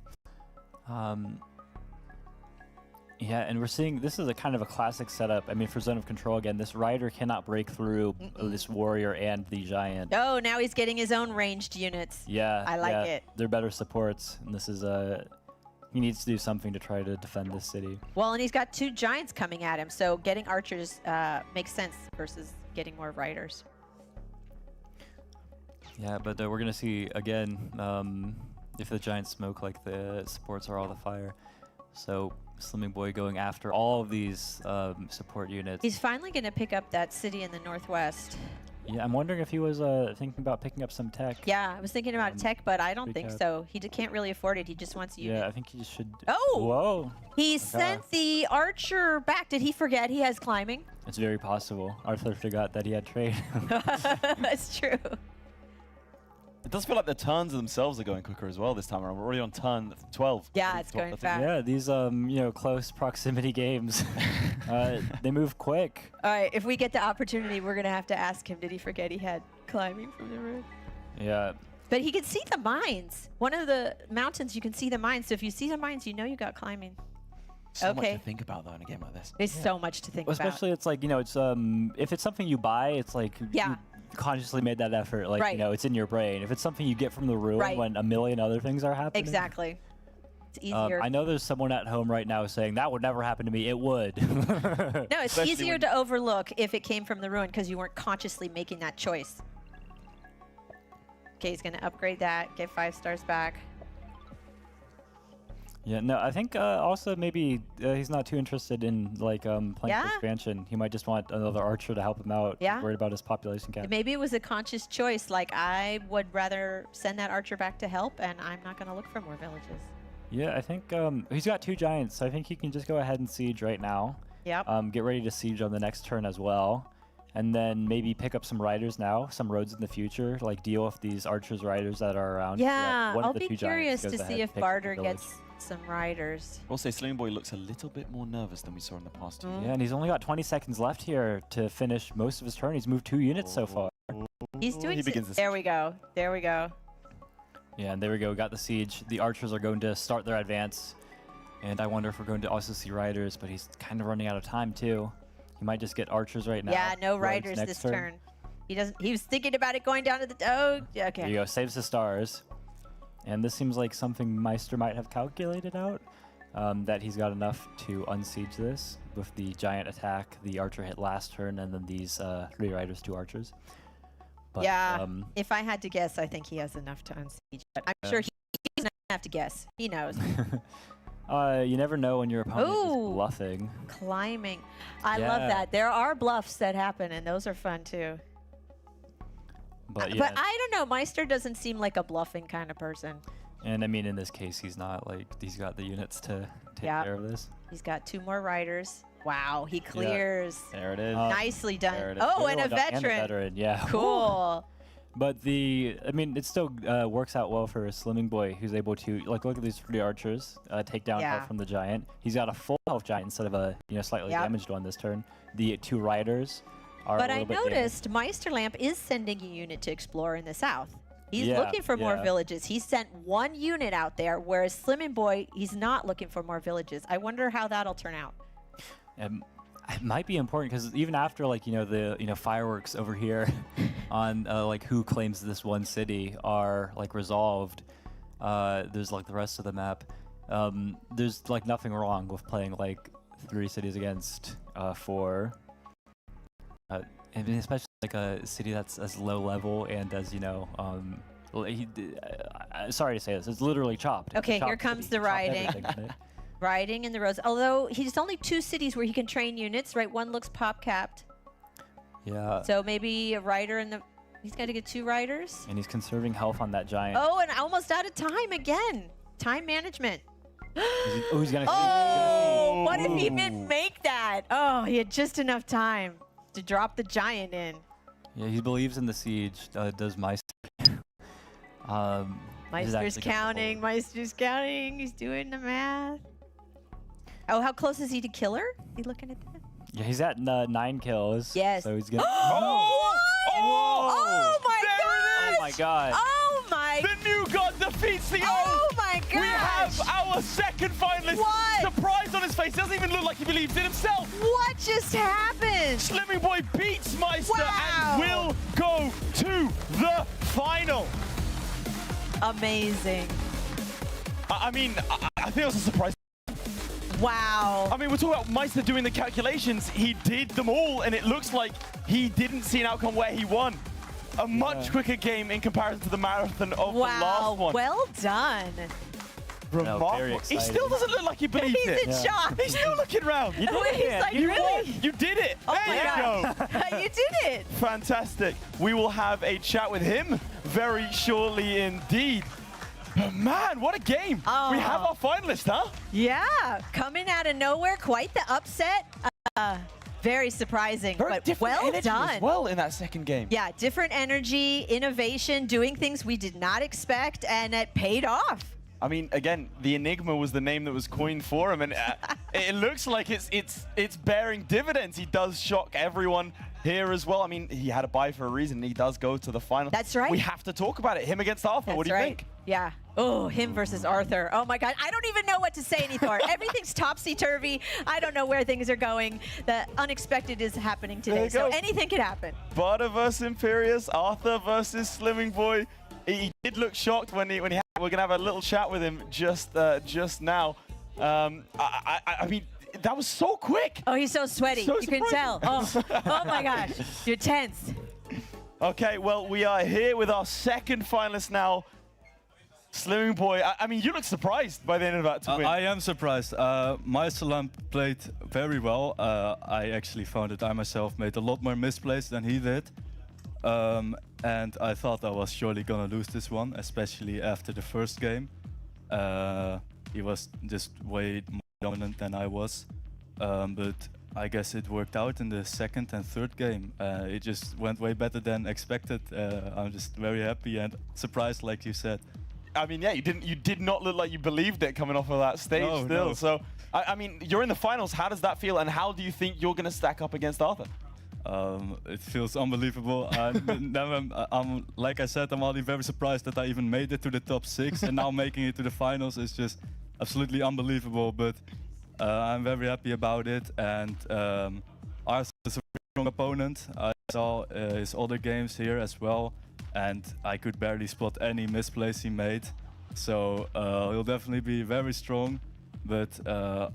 Yeah, and we're seeing this is a kind of a classic setup. I mean, for zone of control again, this rider cannot break through this warrior and the giant. Oh, now he's getting his own ranged units. Yeah, I like it. They're better supports, and this is he needs to do something to try to defend this city. Well, and he's got 2 giants coming at him, so getting archers makes sense versus getting more riders. Yeah, but we're gonna see again if the giants smoke like the supports are all the fire. So Slimming Boy going after all of these support units. He's finally going to pick up that city in the northwest. Yeah, I'm wondering if he was thinking about picking up some tech. Yeah, I was thinking about tech, but I don't think so. He can't really afford it. He just wants units. Yeah, I think he should. Oh! Whoa! He sent the archer back. Did he forget he has climbing? It's very possible. Arthur forgot that he had trade. That's true. It does feel like the turns themselves are going quicker as well this time around. We're already on turn 12. Yeah, it's going fast. Yeah, these you know, close proximity games, they move quick. All right, if we get the opportunity, we're gonna have to ask him. Did he forget he had climbing from the roof? Yeah. But he can see the mines. One of the mountains, you can see the mines. So if you see the mines, you know you got climbing. So much to think about though in a game like this. There's so much to think about. Especially, it's like, you know, it's if it's something you buy, it's like you consciously made that effort. Like, you know, it's in your brain. If it's something you get from the ruin when a million other things are happening. Exactly. It's easier. I know there's someone at home right now saying that would never happen to me. It would. No, it's easier to overlook if it came from the ruin because you weren't consciously making that choice. Okay, he's gonna upgrade that, get 5 stars back. Yeah, no, I think also maybe he's not too interested in like playing for expansion. He might just want another archer to help him out. Yeah. Worried about his population cap. Maybe it was a conscious choice. Like, I would rather send that archer back to help, and I'm not gonna look for more villages. Yeah, I think he's got 2 giants, so I think he can just go ahead and siege right now. Yep. Get ready to siege on the next turn as well. And then maybe pick up some riders now, some roads in the future, like deal with these archers riders that are around. Yeah, one I'll of the be 2 giants curious goes to ahead see and if picks up the Barter village. gets some riders. We'll say Slimming Boy looks a little bit more nervous than we saw in the past 2 Yeah, and he's only got 20 seconds left here to finish most of his turn. He's moved 2 units so far. He's doing. He begins the There we go. There we go. Yeah, and there we go. Got the siege. The archers are going to start their advance. And I wonder if we're going to also see riders, but he's kind of running out of time too. He might just get archers right now. Yeah, no Roads riders next this turn. He doesn't. He was thinking about it going down to the. Oh, yeah, okay. There you go. Saves the stars. And this seems like something Meister might have calculated out. That he's got enough to unsiege this with the giant attack. The archer hit last turn, and then these 3 riders, 2 archers. But, yeah. If I had to guess, I think he has enough to unsiege. But I'm sure he doesn't have to guess. He knows. You never know when your opponent is bluffing. Climbing. I love that. There are bluffs that happen, and those are fun too. But, yeah. But I don't know. Meister doesn't seem like a bluffing kind of person. And I mean, in this case, he's not like, he's got the units to take care of this. He's got 2 more riders. Wow, he clears. Yeah. There it is. Nicely done. There it is. Oh, and a And a veteran. veteran, yeah. Cool. But I mean, it still works out well for Slimming Boy, who's able to, like, look at these 3 archers, take down health from the giant. He's got a full health giant instead of a, slightly damaged one this turn. The 2 riders are But a I little bit noticed Meisterlamp is sending a unit to explore in the south. He's Yeah, looking for more yeah. villages. He sent 1 unit out there, whereas Slimming Boy, he's not looking for more villages. I wonder how that'll turn out. It might be important because even after, like, the fireworks over here on like who claims this one city are like resolved, there's like the rest of the map. There's like nothing wrong with playing like 3 cities against 4. I mean, especially like a city that's as low level and as sorry to say this, it's literally chopped. It's a Okay, here chopped comes city. the Chopped riding. everything in it. Riding in the roads. Although he's only 2 cities where he can train units, right? 1 looks pop capped. Yeah. So maybe a rider in the. He's got to get 2 riders. And he's conserving health on that giant. Oh, and almost out of time again. Time management. He's gonna. Oh, what if he didn't make that? Oh, he had just enough time to drop the giant in. Yeah, he believes in the siege. Does Meister? Meister's counting. Meister's counting. He's doing the math. Oh, how close is he to killer? Is he looking at that? Yeah, he's at 9 kills. Yes. So he's gonna. Oh my god! Oh my god! Oh my! The new god defeats the old. Oh my god! We have our second finalist. What? Surprise on his face. Doesn't even look like he believes in himself. What just happened? Slimming Boy beats Meister Wow. and will go to the final. Amazing. I mean, I think it was a surprise. Wow. I mean, we're talking about Meister doing the calculations. He did them all, and it looks like he didn't see an outcome where he won. A much quicker game in comparison to the marathon of the last one. Well done. Remarkable. very He exciting. still doesn't look like he believes it. He's in shock. He's still looking around. He's like, You really? won. You did it. Oh there my you God. go. You did it. Fantastic. We will have a chat with him very shortly indeed. But man, what a game. Oh. We have our finalist, huh? Yeah. Coming out of nowhere. Quite the upset. Very surprising, Very but different well energy done. as well in that second game. Yeah, different energy, innovation, doing things we did not expect, and it paid off. I mean, again, the Enigma was the name that was coined for him, and it looks like it's bearing dividends. He does shock everyone here as well. I mean, he had a bye for a reason. He does go to the final. That's right. We have to talk about it. Him against Arthur. What do you think? Yeah. Oh, him versus Arthur. Oh my God. I don't even know what to say anymore. Everything's topsy-turvy. I don't know where things are going. The unexpected is happening There today, you so go. anything could happen. Barter versus Imperius, Arthur versus Slimming Boy. He did look shocked when he had, we're gonna have a little chat with him just now. I mean, that was so quick. Oh, he's so sweaty. So you can tell. Oh, oh my gosh. You're tense. Okay, well, we are here with our second finalist now. Slimming Boy, I mean, you look surprised by the end of that to win. I am surprised. My Salam played very well. I actually found that I myself made a lot more misplays than he did. And I thought I was surely gonna lose this one, especially after the first game. He was just way more dominant than I was. But I guess it worked out in the second and third game. It just went way better than expected. I'm just very happy and surprised, like you said. I mean, yeah, you did not look like you believed it coming off of that stage still. No. So, I mean, you're in the finals. How does that feel, and how do you think you're going to stack up against Arthur? It feels unbelievable. Like I said, I'm already very surprised that I even made it to the top 6, and now making it to the finals is just absolutely unbelievable. But I'm very happy about it, and Arthur is a very strong opponent. I saw his other games here as well, and I could barely spot any misplays he made. So he'll definitely be very strong, but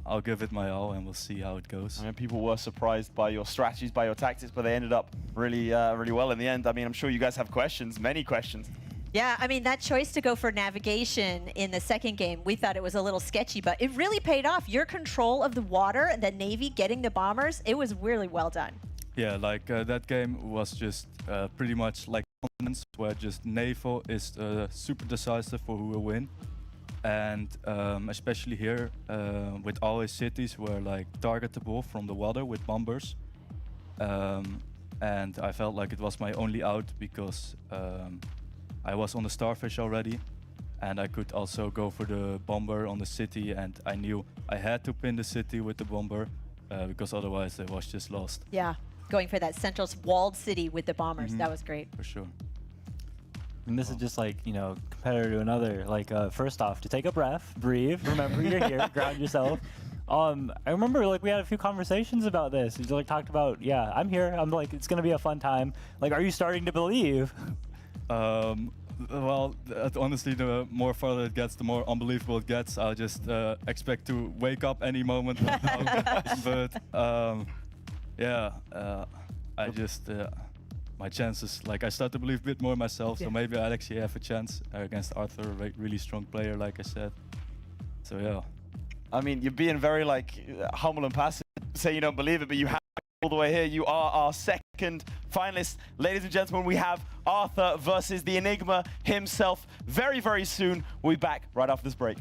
I'll give it my all and we'll see how it goes. I mean, people were surprised by your strategies, by your tactics, but they ended up really, really well in the end. I mean, I'm sure you guys have questions, many questions. Yeah, I mean, that choice to go for navigation in the second game, we thought it was a little sketchy, but it really paid off. Your control of the water and the Navy getting the bombers, it was really well done. Yeah, like that game was just pretty much like continents, where just naval is super decisive for who will win. And especially here with all his cities were like targetable from the water with bombers. And I felt like it was my only out because I was on the starfish already, and I could also go for the bomber on the city, and I knew I had to pin the city with the bomber because otherwise it was just lost. Yeah, going for that central walled city with the bombers, that was great. For sure. And this is just like, you know, competitor to another. Like, first off, to take a breath, breathe, remember you're here, ground yourself. I remember like we had a few conversations about this. You like talked about, yeah, I'm here. I'm like, it's gonna be a fun time. Like, are you starting to believe? Well, honestly, the more further it gets, the more unbelievable it gets. I just expect to wake up any moment right now. But yeah, I just my chances, like I start to believe a bit more in myself. So maybe I'd actually have a chance against Arthur, a really strong player, like I said. So yeah. I mean, you're being very like humble and passive, say you don't believe it, but you have all the way here. You are our second finalist. Ladies and gentlemen, we have Arthur versus the Enigma himself. Very, very soon. We'll be back right after this break.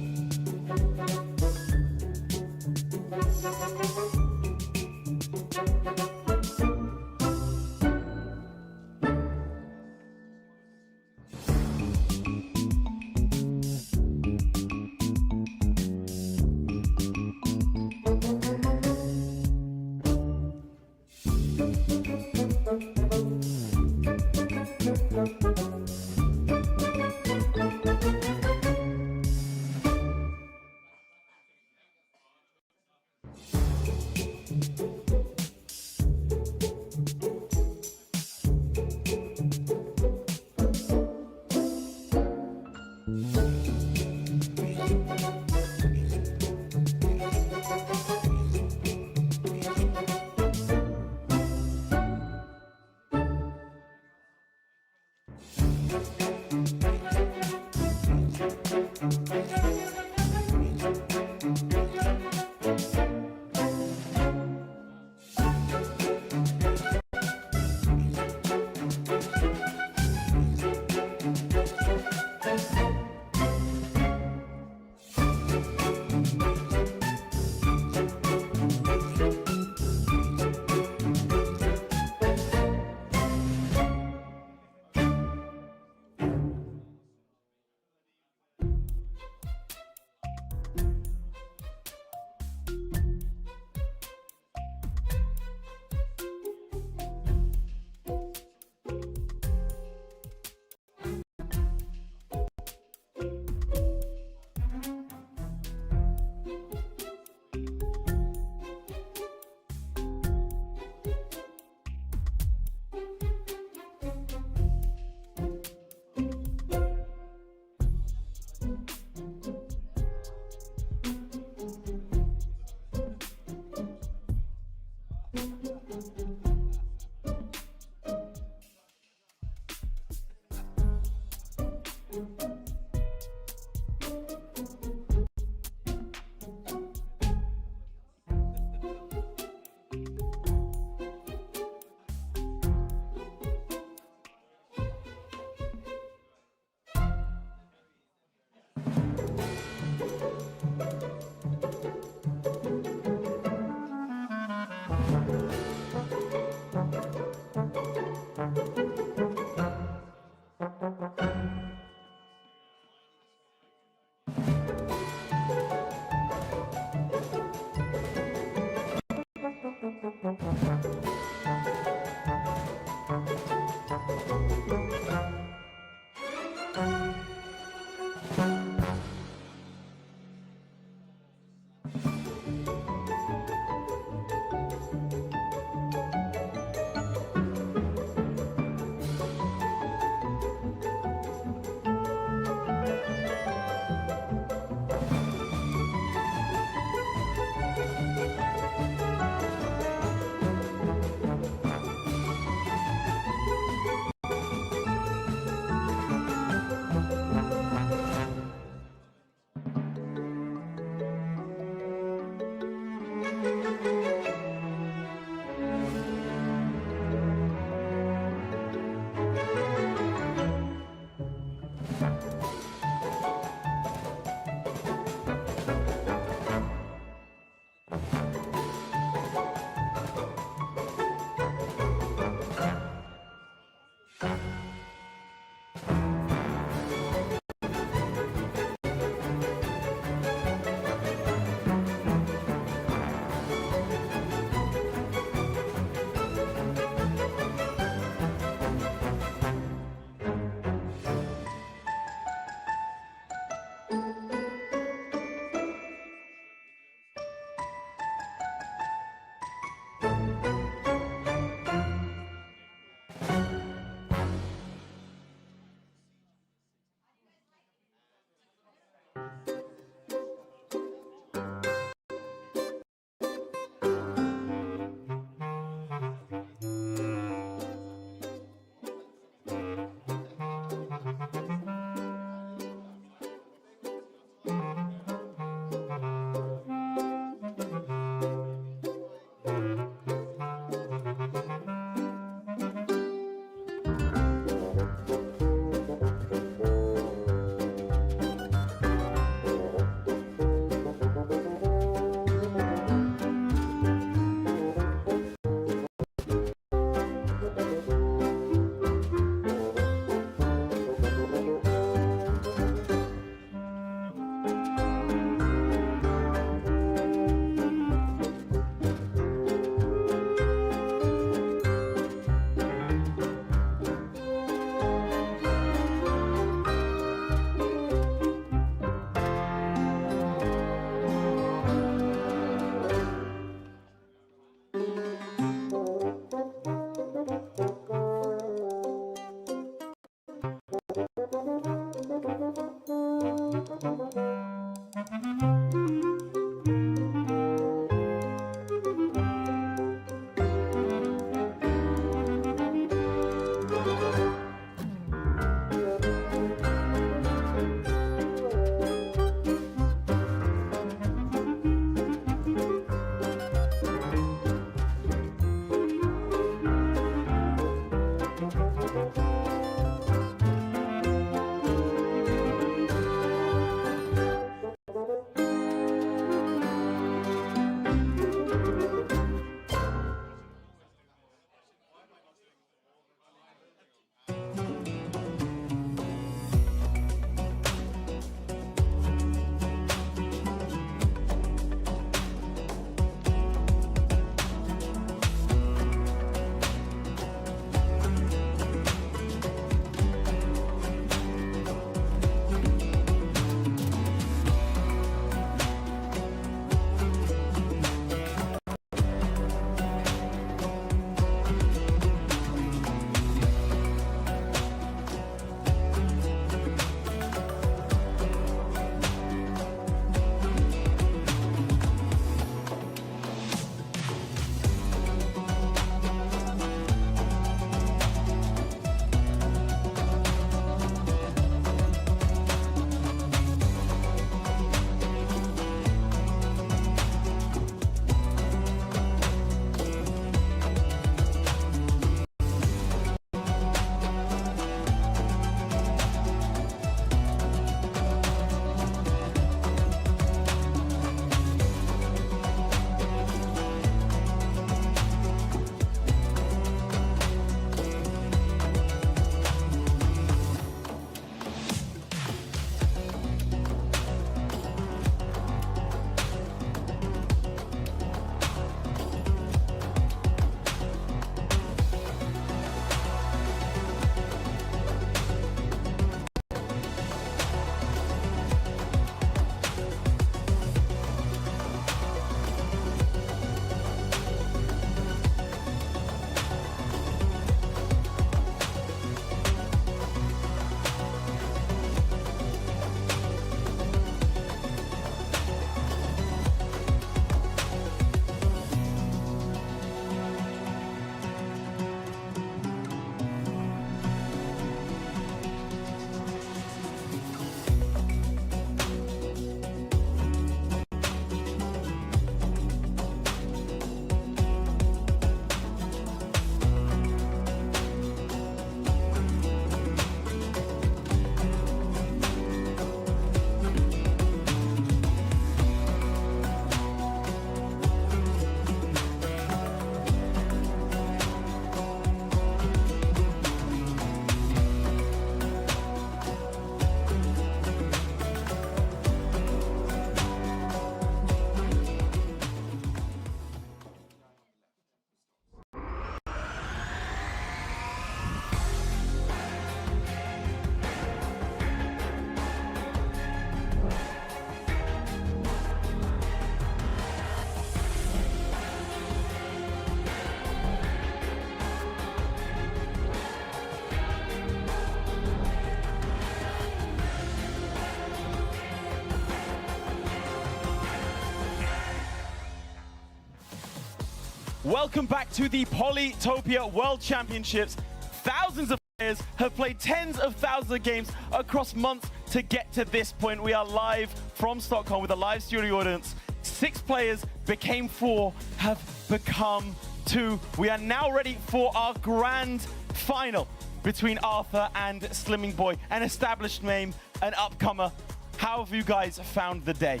welcome back to the Polytopia World Championships. Thousands of players have played tens of thousands of games across months to get to this point. We are live from Stockholm with a live studio audience. 6 players became 4, have become 2. We are now ready for our grand final between Arthur and Slimming Boy, an established name, an upcomer. How have you guys found the day?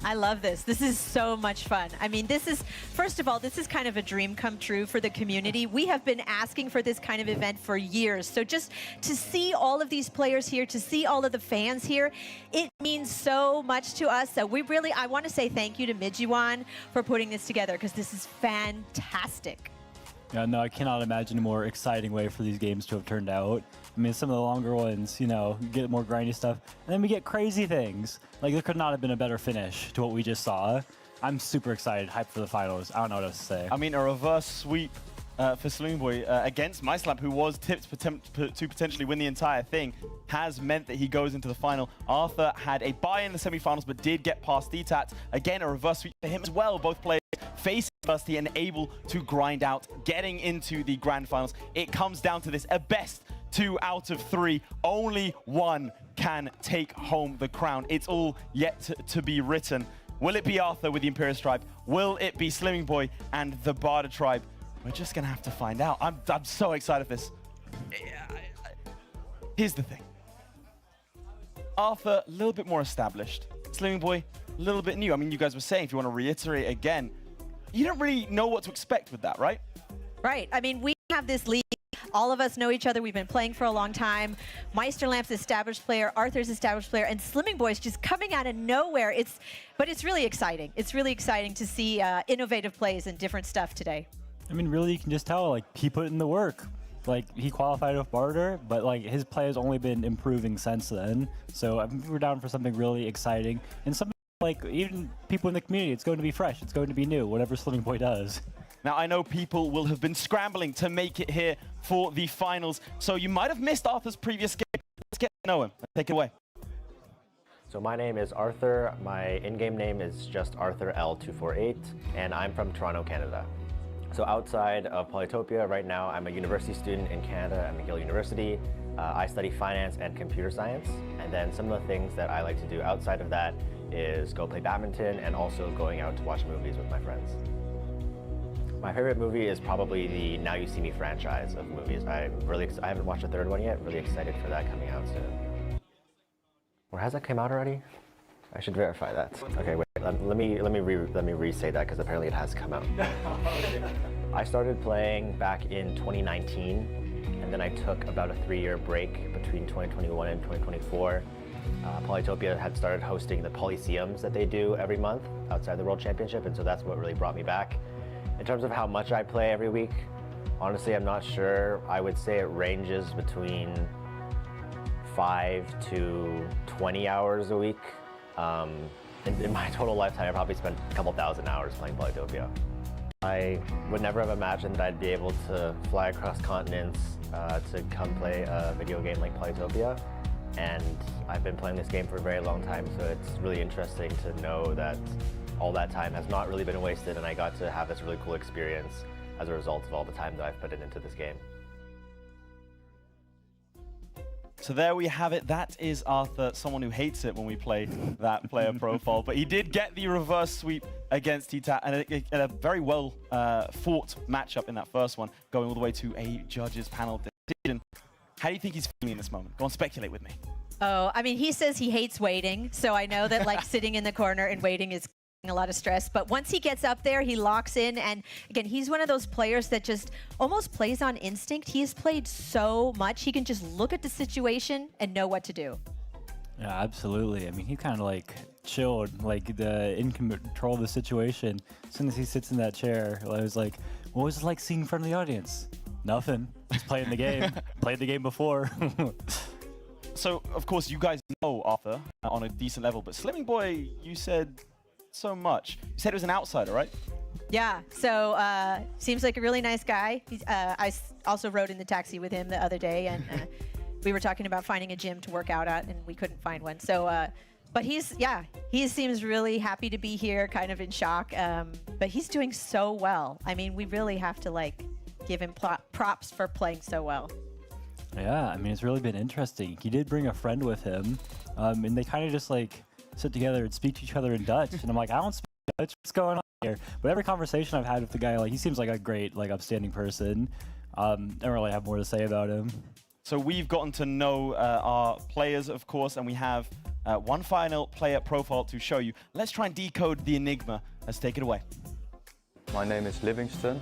I love this. This is so much fun. I mean, this is, first of all, this is kind of a dream come true for the community. We have been asking for this kind of event for years. So just to see all of these players here, to see all of the fans here, it means so much to us. So I want to say thank you to Midjiwan for putting this together, because this is fantastic. Yeah, no, I cannot imagine a more exciting way for these games to have turned out. I mean, some of the longer ones, you know, get more grindy stuff, and then we get crazy things. Like, there could not have been a better finish to what we just saw. I'm super excited, hyped for the finals. I don't know what else to say. I mean, a reverse sweep for Slimming Boy against MySlap, who was tipped to potentially win the entire thing, has meant that he goes into the final. Arthur had a bye in the semifinals, but did get past TTAT. Again, a reverse sweep for him as well. Both players facing adversity and able to grind out, getting into the grand finals. It comes down to this, a best 2 out of 3. Only one can take home the crown. It's all yet to be written. Will it be Arthur with the Imperious tribe? Will it be Slimming Boy and the Barda tribe? We're just gonna have to find out. I'm so excited for this. Here's the thing. Arthur, a little bit more established. Slimming Boy, a little bit new. I mean, you guys were saying, if you want to reiterate again, you don't really know what to expect with that, right? Right. I mean, we have this league. All of us know each other. We've been playing for a long time. Meisterlamp's established player, Arthur's established player, and Slimming Boy's just coming out of nowhere. But it's really exciting. It's really exciting to see innovative plays and different stuff today. I mean, really, you can just tell, like, he put in the work. Like, he qualified with Barter, but, like, his play has only been improving since then. So I think we're down for something really exciting. And something, like, even people in the community, it's going to be fresh. It's going to be new, whatever Slimming Boy does. Now, I know people will have been scrambling to make it here for the finals, so you might have missed Arthur's previous game. Let's get to know him. Take it away. So my name is Arthur. My in-game name is just Arthur L248, and I'm from Toronto, Canada. So outside of Polytopia, right now I'm a university student in Canada at McGill University. I study finance and computer science, and then some of the things that I like to do outside of that is go play badminton and also going out to watch movies with my friends. My favorite movie is probably the Now You See Me franchise of movies. I haven't watched the 3rd one yet. Really excited for that coming out soon. Or has that come out already? I should verify that. Okay, wait. Let me re-say that, because apparently it has come out. I started playing back in 2019, and then I took about a 3-year break between 2021 and 2024. Polytopia had started hosting the Polyseums that they do every month outside the World Championship, and so that's what really brought me back. In terms of how much I play every week, honestly, I'm not sure. I would say it ranges between 5 to 20 hours a week. In my total lifetime, I probably spent a couple thousand hours playing Polytopia. I would never have imagined that I'd be able to fly across continents to come play a video game like Polytopia. And I've been playing this game for a very long time, so it's really interesting to know that all that time has not really been wasted, and I got to have this really cool experience as a result of all the time that I've put into this game. So there we have it. That is Arthur, someone who hates it when we play that player profile. But he did get the reverse sweep against TTAT, and a very well fought matchup in that first one, going all the way to a judges panel decision. How do you think he's feeling in this moment? Go on, speculate with me. Oh, I mean, he says he hates waiting. So I know that, like, sitting in the corner and waiting is a lot of stress, but once he gets up there, he locks in, and again, he's one of those players that just almost plays on instinct. He has played so much, he can just look at the situation and know what to do. Yeah, absolutely. I mean, he kind of like chilled, like in control of the situation. As soon as he sits in that chair, I was like, what was it like seeing in front of the audience? Nothing. Just playing the game. Played the game before. So, of course, you guys know Arthur on a decent level, but Slimming Boy, you said so much. You said he was an outsider, right? Yeah, so seems like a really nice guy. I also rode in the taxi with him the other day, and we were talking about finding a gym to work out at, and we couldn't find one. So But he seems really happy to be here, kind of in shock. But he's doing so well. I mean, we really have to like give him props for playing so well. Yeah, I mean, it's really been interesting. He did bring a friend with him, and they kind of just like sit together and speak to each other in Dutch. And I'm like, I don't speak Dutch. What's going on here? But every conversation I've had with the guy, like, he seems like a great, like, upstanding person. I don't really have more to say about him. So we've gotten to know our players, of course, and we have one final player profile to show you. Let's try and decode the enigma. Let's take it away. My name is Livingston.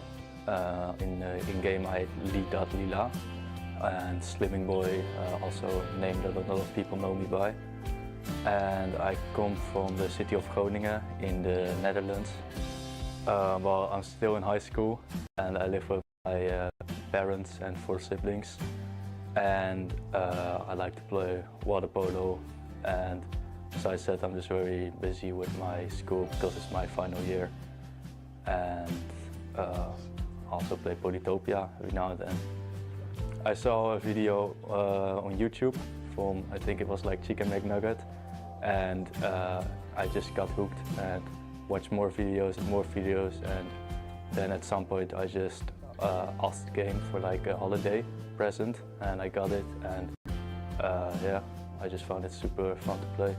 In game I lead that Lila. And Slimming Boy, also a name that a lot of people know me by. And I come from the city of Groningen in the Netherlands. Well, I'm still in high school and I live with my parents and 4 siblings. And I like to play water polo. And as I said, I'm just very busy with my school because it's my final year. And also play Polytopia every now and then. I saw a video on YouTube from, I think it was like Chicken McNugget, and I just got hooked and watched more videos, and then at some point I just asked the game for like a holiday present, and I got it, and yeah, I just found it super fun to play.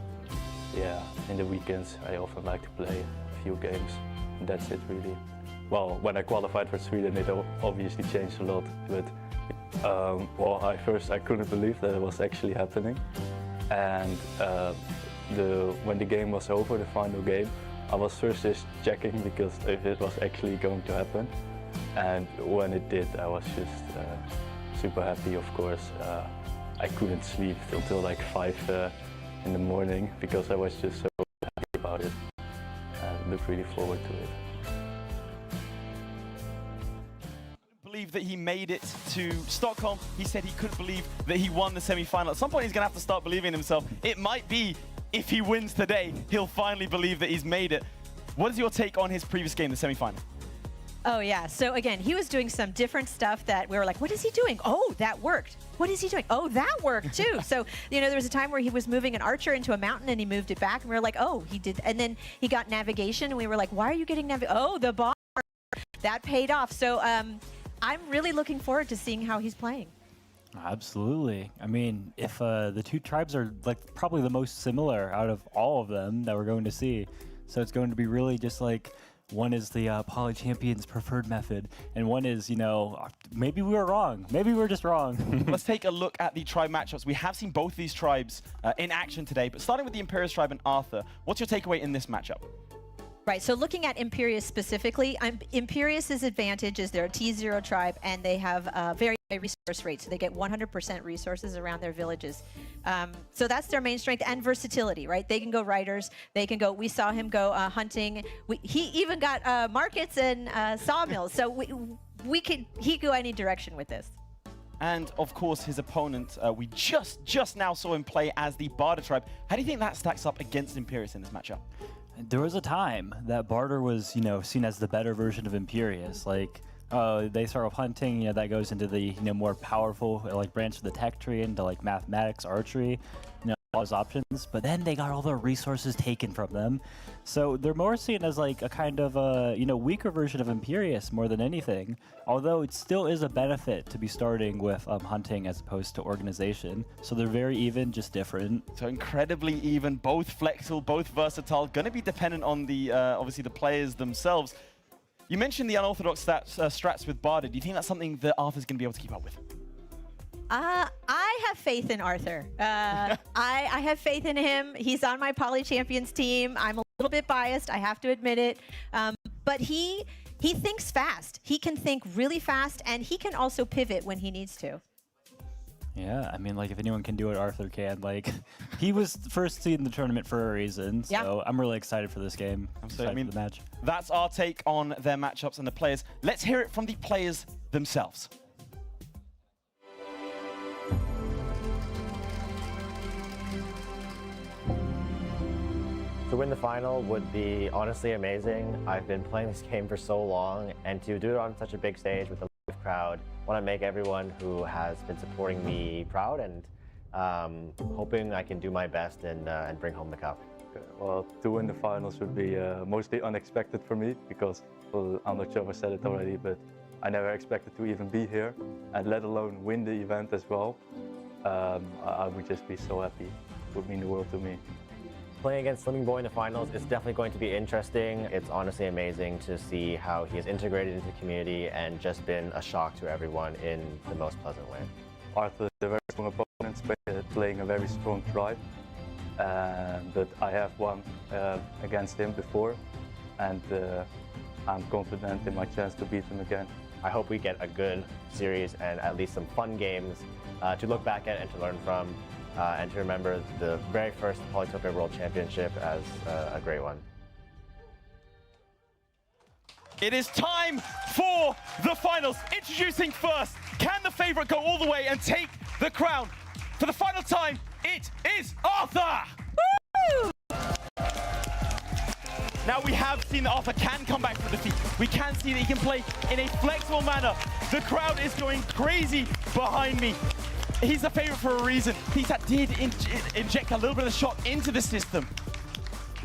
Yeah, in the weekends I often like to play a few games, and that's it really. Well, when I qualified for Sweden it obviously changed a lot, but well, I couldn't believe that it was actually happening, and when the game was over, the final game, I was first just checking because if it was actually going to happen, and when it did, I was just super happy. Of course, I couldn't sleep until like 5 in the morning because I was just so happy about it, and look really forward to it. Believe that he made it to Stockholm. He said he couldn't believe that he won the semi-final. At some point, he's going to have to start believing in himself. It might be, if he wins today, he'll finally believe that he's made it. What is your take on his previous game, the semi-final? Oh, yeah. So, again, he was doing some different stuff that we were like, what is he doing? Oh, that worked. What is he doing? Oh, that worked, too. So, you know, there was a time where he was moving an archer into a mountain, and he moved it back, and we were like, oh, he did. And then he got navigation, and we were like, why are you getting navigation? Oh, the bomb. That paid off. So, I'm really looking forward to seeing how he's playing. Absolutely. I mean, if the two tribes are like probably the most similar out of all of them that we're going to see, so it's going to be really just like one is the Poly Champion's preferred method, and one is, you know, maybe we were wrong. Maybe we were just wrong. Let's take a look at the tribe matchups. We have seen both these tribes in action today, but starting with the Imperius tribe and Arthur, what's your takeaway in this matchup? Right, so looking at Imperius specifically, Imperius's advantage is they're a T0 tribe and they have a very high resource rate, so they get 100% resources around their villages. So that's their main strength, and versatility, right? They can go riders, they can go, we saw him go hunting. He even got markets and sawmills, so he could go any direction with this. And of course, his opponent, we just now saw him play as the Barter tribe. How do you think that stacks up against Imperius in this matchup? There was a time that Barter was, you know, seen as the better version of Imperius. Like, they start with hunting, you know, that goes into the, you know, more powerful, like, branch of the tech tree, into, like, mathematics, archery, you know, all those options. But then they got all their resources taken from them. So they're more seen as, like, a kind of, you know, weaker version of Imperius more than anything. Although it still is a benefit to be starting with hunting as opposed to organization. So they're very even, just different. So incredibly even, both flexible, both versatile, going to be dependent on the, obviously, the players themselves. You mentioned the unorthodox strats with Barter. Do you think that's something that Arthur's going to be able to keep up with? I have faith in Arthur. I have faith in him. He's on my Poly Champions team. I'm a little bit biased, I have to admit it. But he thinks fast. He can think really fast, and he can also pivot when he needs to. Yeah, I mean, like, if anyone can do it, Arthur can. Like, he was first seed in the tournament for a reason, so yeah. I'm really excited for this game. I'm excited for the match. That's our take on their matchups and the players. Let's hear it from the players themselves. To win the final would be honestly amazing. I've been playing this game for so long, and to do it on such a big stage with a live crowd, I want to make everyone who has been supporting me proud, and hoping I can do my best and bring home the cup. Well, to win the finals would be mostly unexpected for me because, well, I'm not sure if I said it already, but I never expected to even be here and let alone win the event as well. I would just be so happy. It would mean the world to me. Playing against Slimming Boy in the finals is definitely going to be interesting. It's honestly amazing to see how he has integrated into the community and just been a shock to everyone in the most pleasant way. Arthur is a very strong opponent, playing a very strong tribe, but I have won against him before, and I'm confident in my chance to beat him again. I hope we get a good series and at least some fun games to look back at and to learn from, and to remember the very first Polytopia World Championship as a great one. It is time for the finals. Introducing first, can the favorite go all the way and take the crown? For the final time, it is Arthur! Woo! Now we have seen that Arthur can come back from defeat. We can see that he can play in a flexible manner. The crowd is going crazy behind me. He's the favorite for a reason. That did inject a little bit of shot into the system.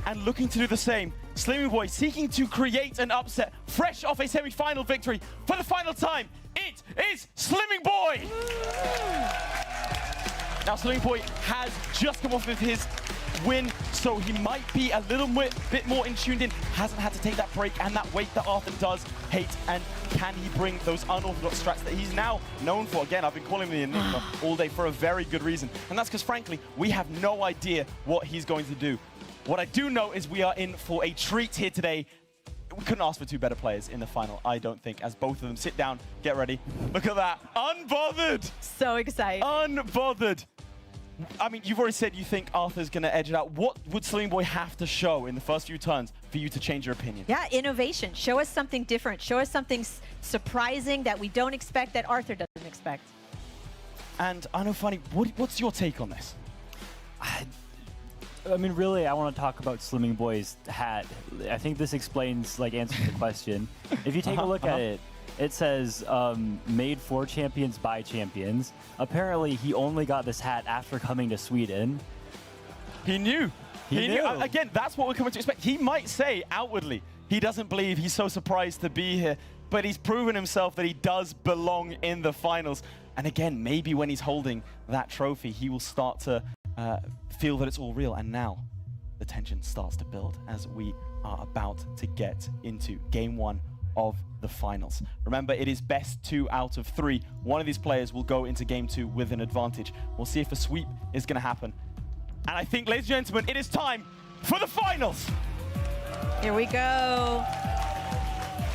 And looking to do the same, Slimming Boy seeking to create an upset, fresh off a semi-final victory. For the final time, it is Slimming Boy! Now Slimming Boy has just come off with his win, so he might be a little bit more in tuned in. Hasn't had to take that break and that weight that Arthur does hate. And can he bring those unorthodox strats that he's now known for? Again, I've been calling him the Enigma all day for a very good reason. And that's because, frankly, we have no idea what he's going to do. What I do know is we are in for a treat here today. We couldn't ask for two better players in the final, I don't think, as both of them sit down, get ready. Look at that, unbothered. So excited. Unbothered. I mean, you've already said you think Arthur's going to edge it out. What would Slimming Boy have to show in the first few turns for you to change your opinion? Yeah, innovation. Show us something different. Show us something surprising that we don't expect, that Arthur doesn't expect. And I know, Funny, what's your take on this? I mean, really, I want to talk about Slimming Boy's hat. I think this explains, like, answers the question. If you take a look at it, it says, made for champions by champions. Apparently, he only got this hat after coming to Sweden. He knew. He knew. Again, that's what we're coming to expect. He might say outwardly he doesn't believe, he's so surprised to be here, but he's proven himself that he does belong in the finals. And again, maybe when he's holding that trophy, he will start to feel that it's all real. And now the tension starts to build as we are about to get into game one of the finals. Remember, it is best 2 out of 3. One of these players will go into game 2 with an advantage. We'll see if a sweep is going to happen. And I think, ladies and gentlemen, it is time for the finals. Here we go.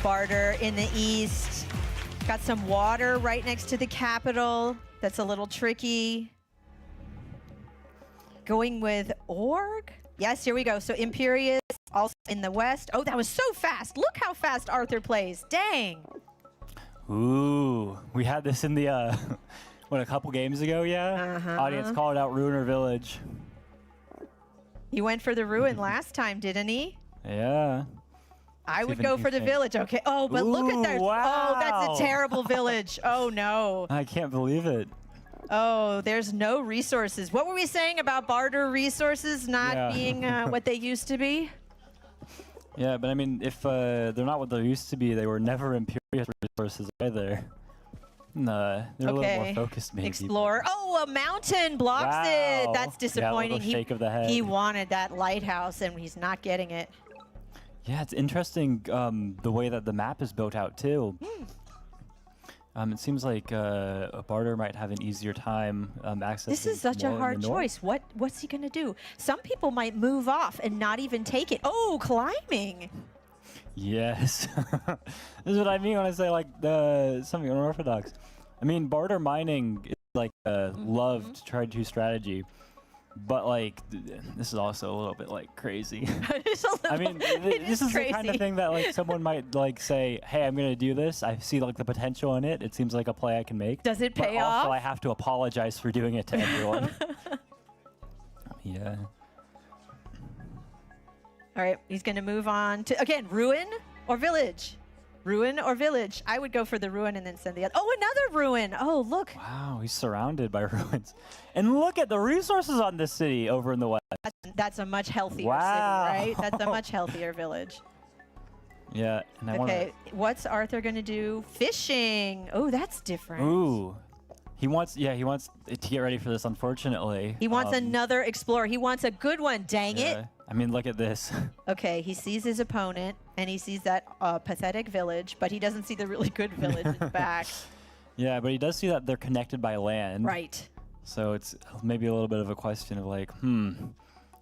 Barter in the east. Got some water right next to the capital. That's a little tricky. Going with Org. Yes, here we go. So Imperius also in the west. Oh, that was so fast. Look how fast Arthur plays. Dang. Ooh, we had this in the, what, a couple games ago, yeah? Audience called out Ruiner Village. He went for the ruin last time, didn't he? Yeah. I would go for the village. Okay. Oh, but look at that. Wow. Oh, that's a terrible village. Oh, no. I can't believe it. Oh, there's no resources. What were we saying about barter resources not being what they used to be? Yeah, but I mean, if they're not what they used to be, they were never Imperious resources either. Nah, they're a little more focused, maybe. Explore. Oh, a mountain blocks it. That's disappointing. Yeah, shake of the head. He wanted that lighthouse, and he's not getting it. Yeah, it's interesting the way that the map is built out, too. It seems like a barter might have an easier time accessing. This is such a hard choice. What's he going to do? Some people might move off and not even take it. Oh, climbing. Yes. This is what I mean when I say, like, something unorthodox. I mean, barter mining is like a loved tried-to strategy. But, like, this is also a little bit, like, crazy. I mean, this is the kind of thing that, like, someone might, like, say, hey, I'm going to do this. I see, like, the potential in it. It seems like a play I can make. Does it pay off? off? Also, I have to apologize for doing it to everyone. Yeah. All right, he's going to move on to, again, ruin or village? Ruin or village? I would go for the ruin and then send the other. Oh, another ruin. Oh, look. Wow, he's surrounded by ruins. And look at the resources on this city over in the west. That's a much healthier Wow. city, right? That's a much healthier village. Yeah, and I Okay, what's Arthur going to do? Fishing. Oh, that's different. Ooh. He wants to get ready for this, unfortunately. He wants another explorer. He wants a good one. Dang it. I mean, look at this. Okay, he sees his opponent, and he sees that pathetic village, but he doesn't see the really good village in the back. Yeah, but he does see that they're connected by land. Right. So it's maybe a little bit of a question of like,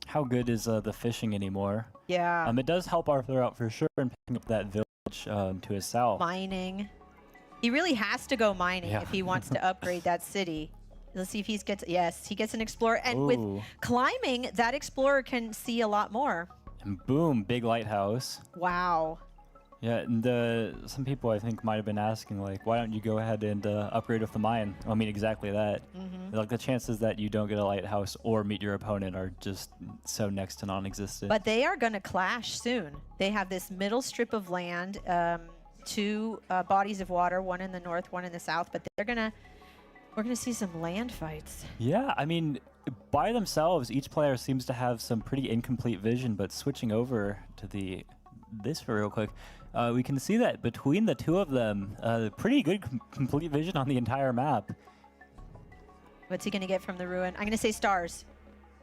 how good is the fishing anymore? Yeah. It does help Arthur out for sure in picking up that village to his south. Mining. He really has to go mining Yeah. if he wants to upgrade that city. Let's see if he gets, yes, he gets an explorer. And Ooh. with climbing, that explorer can see a lot more. And boom, big lighthouse. Wow. Yeah, and some people I think might have been asking like, why don't you go ahead and upgrade with the mine? I mean, exactly that. Like the chances that you don't get a lighthouse or meet your opponent are just so next to non-existent. But they are going to clash soon. They have this middle strip of land, two bodies of water, one in the north, one in the south, but we're going to see some land fights. Yeah, I mean, by themselves, each player seems to have some pretty incomplete vision, but switching over to this for real quick, we can see that between the two of them, pretty good complete vision on the entire map. What's he going to get from the ruin? I'm going to say stars.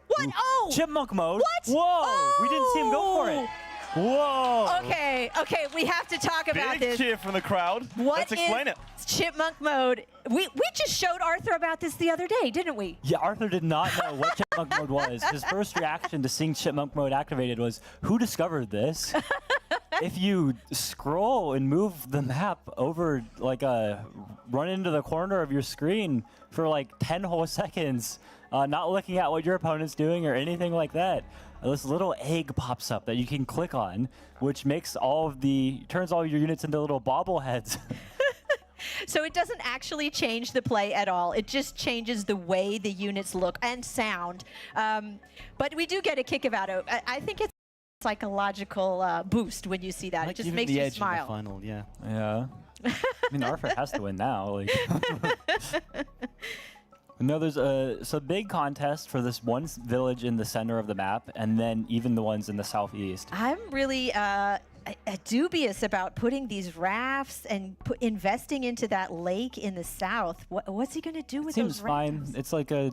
What? Ooh, Oh! Chipmunk mode. What? Whoa! Oh! We didn't see him go for it. Whoa! Okay, we have to talk about Big this. cheer from the crowd. Let's explain it. Chipmunk mode? We just showed Arthur about this the other day, didn't we? Yeah, Arthur did not know what Chipmunk mode was. His first reaction to seeing Chipmunk mode activated was, who discovered this? If you scroll and move the map over, like run into the corner of your screen for like 10 whole seconds, not looking at what your opponent's doing or anything like that, this little egg pops up that you can click on, which makes turns all your units into little bobbleheads. So it doesn't actually change the play at all. It just changes the way the units look and sound. But we do get a kick about it. I think it's a psychological boost when you see that. It just makes you smile. In the final, yeah. Yeah. I mean, Arthur has to win now. Like. No, there's a big contest for this one village in the center of the map, and then even the ones in the southeast. I'm really dubious about putting these rafts and investing into that lake in the south. What's he going to do with those rafts? Seems fine. It's like a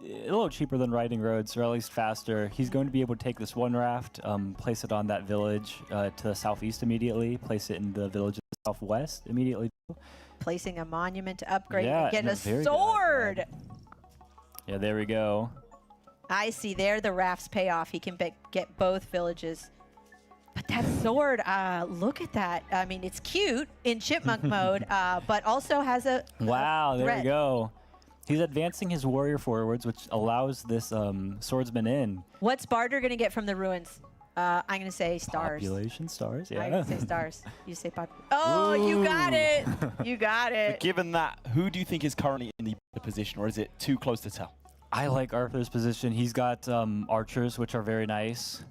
little cheaper than riding roads, or at least faster. He's going to be able to take this one raft, place it on that village to the southeast immediately, place it in the village to the southwest immediately. Placing a monument to upgrade Yeah, and get no, a very good sword. Yeah, there we go. I see. There, the rafts pay off. He can get both villages. But that sword, look at that. I mean, it's cute in chipmunk mode, but also has a Wow, there threat. we go. He's advancing his warrior forwards, which allows this swordsman in. What's Barter going to get from the ruins? I'm going to say stars. Population stars, yeah. I'm going to say stars. You say pop. Oh, you got it. You got it. But given that, who do you think is currently in the position, or is it too close to tell? I like Arthur's position. He's got archers, which are very nice.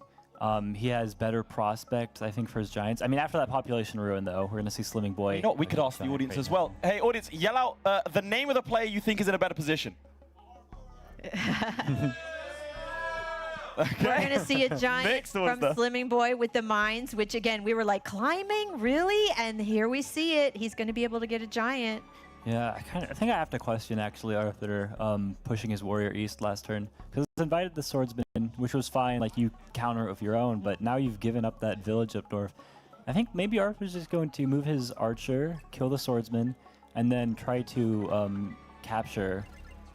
He has better prospect, I think, for his giants. I mean, after that population ruin, though, we're going to see Slimming Boy. You know what, we could ask the audience as well. Hey, audience, yell out the name of the player you think is in a better position. We're going to see a giant from Slimming Boy with the mines, which, again, we were like, climbing? Really? And here we see it. He's going to be able to get a giant. Yeah, I think I have to question, actually, Arthur pushing his warrior east last turn. Because he's invited the swordsman in, which was fine. Like, you counter it with your own. But now you've given up that village up north. I think maybe Arthur's just going to move his archer, kill the swordsman, and then try to capture...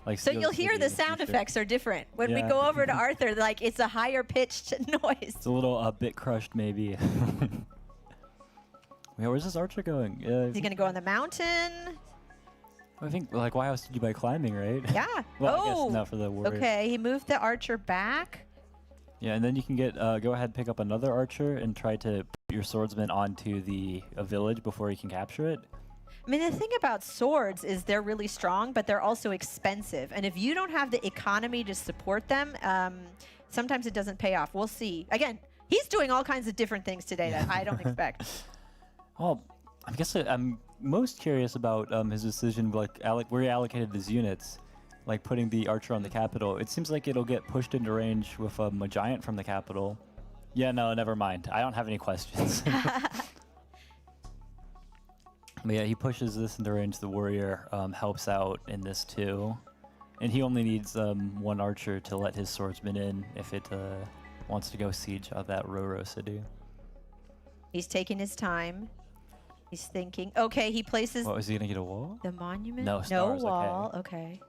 Like, So you'll hear the sound effects are different. When we Yeah. go over to Arthur, like it's a higher pitched noise. It's a little bit crushed, maybe. Yeah, where's this archer going? Is he going to go on the mountain? I think, like, why else did you buy climbing, right? Yeah. Well, I guess not for the warrior. Okay, he moved the archer back. Yeah, and then you can get go ahead, pick up another archer, and try to put your swordsman onto a village before you can capture it. I mean, the thing about swords is they're really strong, but they're also expensive. And if you don't have the economy to support them, sometimes it doesn't pay off. We'll see. Again, he's doing all kinds of different things today that I don't expect. Oh, I guess I'm most curious about his decision, like where he allocated his units, like putting the archer on the capital. It seems like it'll get pushed into range with a giant from the capital. Yeah, no, never mind. I don't have any questions. But yeah, he pushes this into range. The warrior helps out in this too. And he only needs one archer to let his swordsman in if it wants to go siege of that Roro city. He's taking his time. He's thinking. Okay, he places... What, is he going to get a wall? The monument? No, stars, wall. Okay.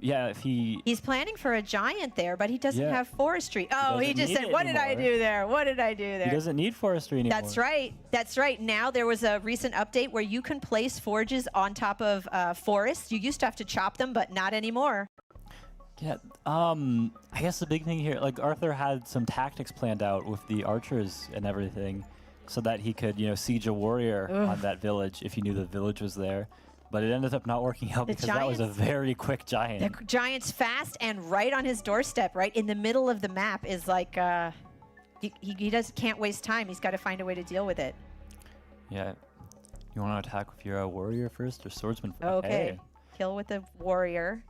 Yeah, if he... He's planning for a giant there, but he doesn't have forestry. Oh, he just said, what did I do there? What did I do there? He doesn't need forestry anymore. That's right. That's right. Now there was a recent update where you can place forges on top of forests. You used to have to chop them, but not anymore. Yeah, I guess the big thing here, like Arthur had some tactics planned out with the archers and everything so that he could, siege a warrior on that village if he knew the village was there. But it ended up not working out because that was a very quick giant. The giant's fast and right on his doorstep, right in the middle of the map is like, he can't waste time. He's got to find a way to deal with it. Yeah. You want to attack with your warrior first or swordsman first? Okay. Kill with the warrior.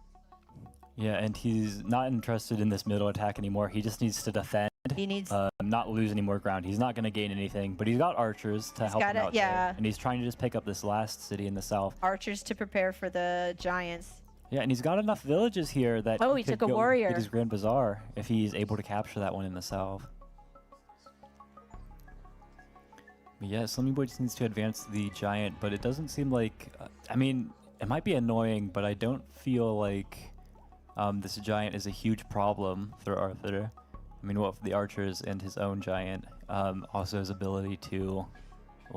Yeah, and he's not interested in this middle attack anymore. He just needs to defend. He needs not lose any more ground. He's not going to gain anything, but he's got archers to help him out. Yeah. And he's trying to just pick up this last city in the south. Archers to prepare for the giants. Yeah, and he's got enough villages here that he took a warrior. Get his Grand Bazaar if he's able to capture that one in the south. But yeah, Slimming Boy just needs to advance the giant, but it doesn't seem like... I mean, it might be annoying, but I don't feel like this giant is a huge problem for Arthur. I mean, what the archers and his own giant, also his ability to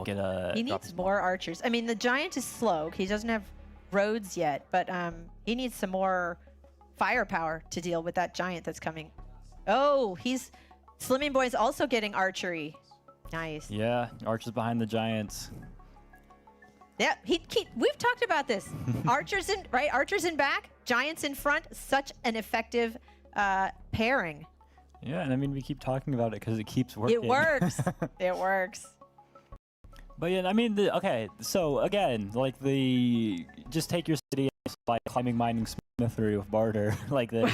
get a... He needs more archers. I mean, the giant is slow. He doesn't have roads yet, but he needs some more firepower to deal with that giant that's coming. Oh, Slimming Boy's also getting archery. Nice. Yeah, archers behind the giants. Yeah, we've talked about this. Archers in back, giants in front. Such an effective pairing. Yeah, and I mean, we keep talking about it because it keeps working. It works. It works. But yeah, I mean, okay, so again, like just take your city by climbing, mining, smithery with barter, like this.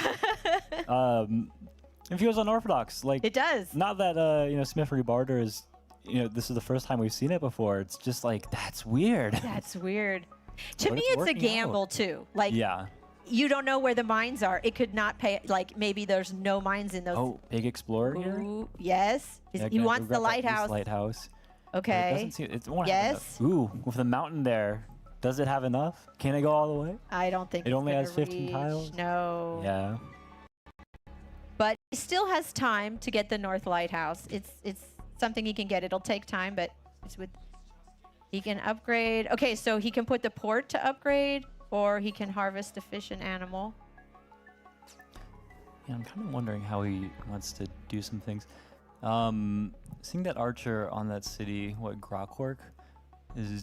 It feels unorthodox. Like it does. Not that smithery barter is, this is the first time we've seen it before. It's just like that's weird. That's weird. To me, it's a gamble too. Like yeah. You don't know where the mines are. It could not pay. Like maybe there's no mines in those. Oh, big explorer here. Yes. He wants the lighthouse. Lighthouse. Okay. It doesn't seem. It won't have enough. Ooh, with the mountain there, does it have enough? Can it go all the way? I don't think it only has 15 tiles. No. Yeah. But he still has time to get the North Lighthouse. It's something he can get. It'll take time, but it's with. He can upgrade. Okay, so he can put the port to upgrade. Or he can harvest a fish and animal. Yeah, I'm kind of wondering how he wants to do some things. Seeing that archer on that city, Grokwork, is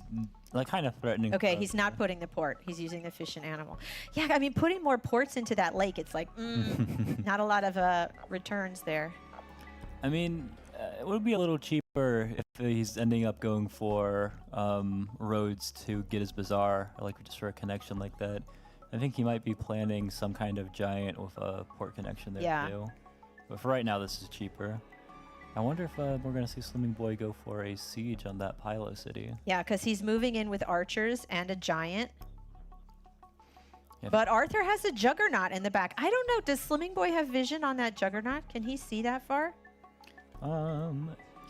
like kind of threatening. Okay, he's not putting the port. He's using the fish and animal. Yeah, I mean, putting more ports into that lake, it's like, not a lot of returns there. I mean, it would be a little cheaper if he's ending up going for roads to get his bazaar, or like just for a connection like that. I think he might be planning some kind of giant with a port connection there too. But for right now, this is cheaper. I wonder if we're going to see Slimming Boy go for a siege on that Pylo city. Yeah, because he's moving in with archers and a giant. Yeah. But Arthur has a juggernaut in the back. I don't know. Does Slimming Boy have vision on that juggernaut? Can he see that far?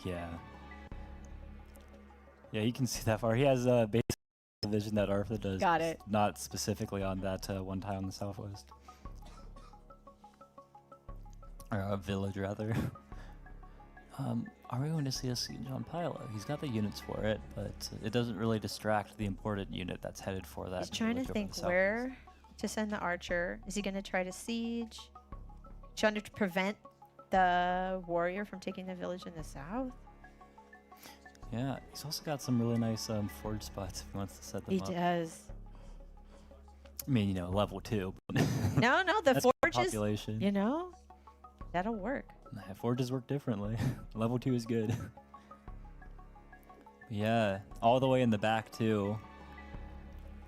Yeah. Yeah, you can see that far. He has basically the vision that Arthur does. Got it. Not specifically on that one tile in the southwest. Or a village, rather. Are we going to see a siege on Pylo? He's got the units for it, but it doesn't really distract the important unit that's headed for that. He's trying to think where to send the archer. Is he going to try to siege? Trying to prevent the warrior from taking the village in the south? Yeah, he's also got some really nice forge spots if he wants to set them up. He does. I mean, level 2. No, the forges, population. That'll work. Forges work differently. Level 2 is good. Yeah, all the way in the back too.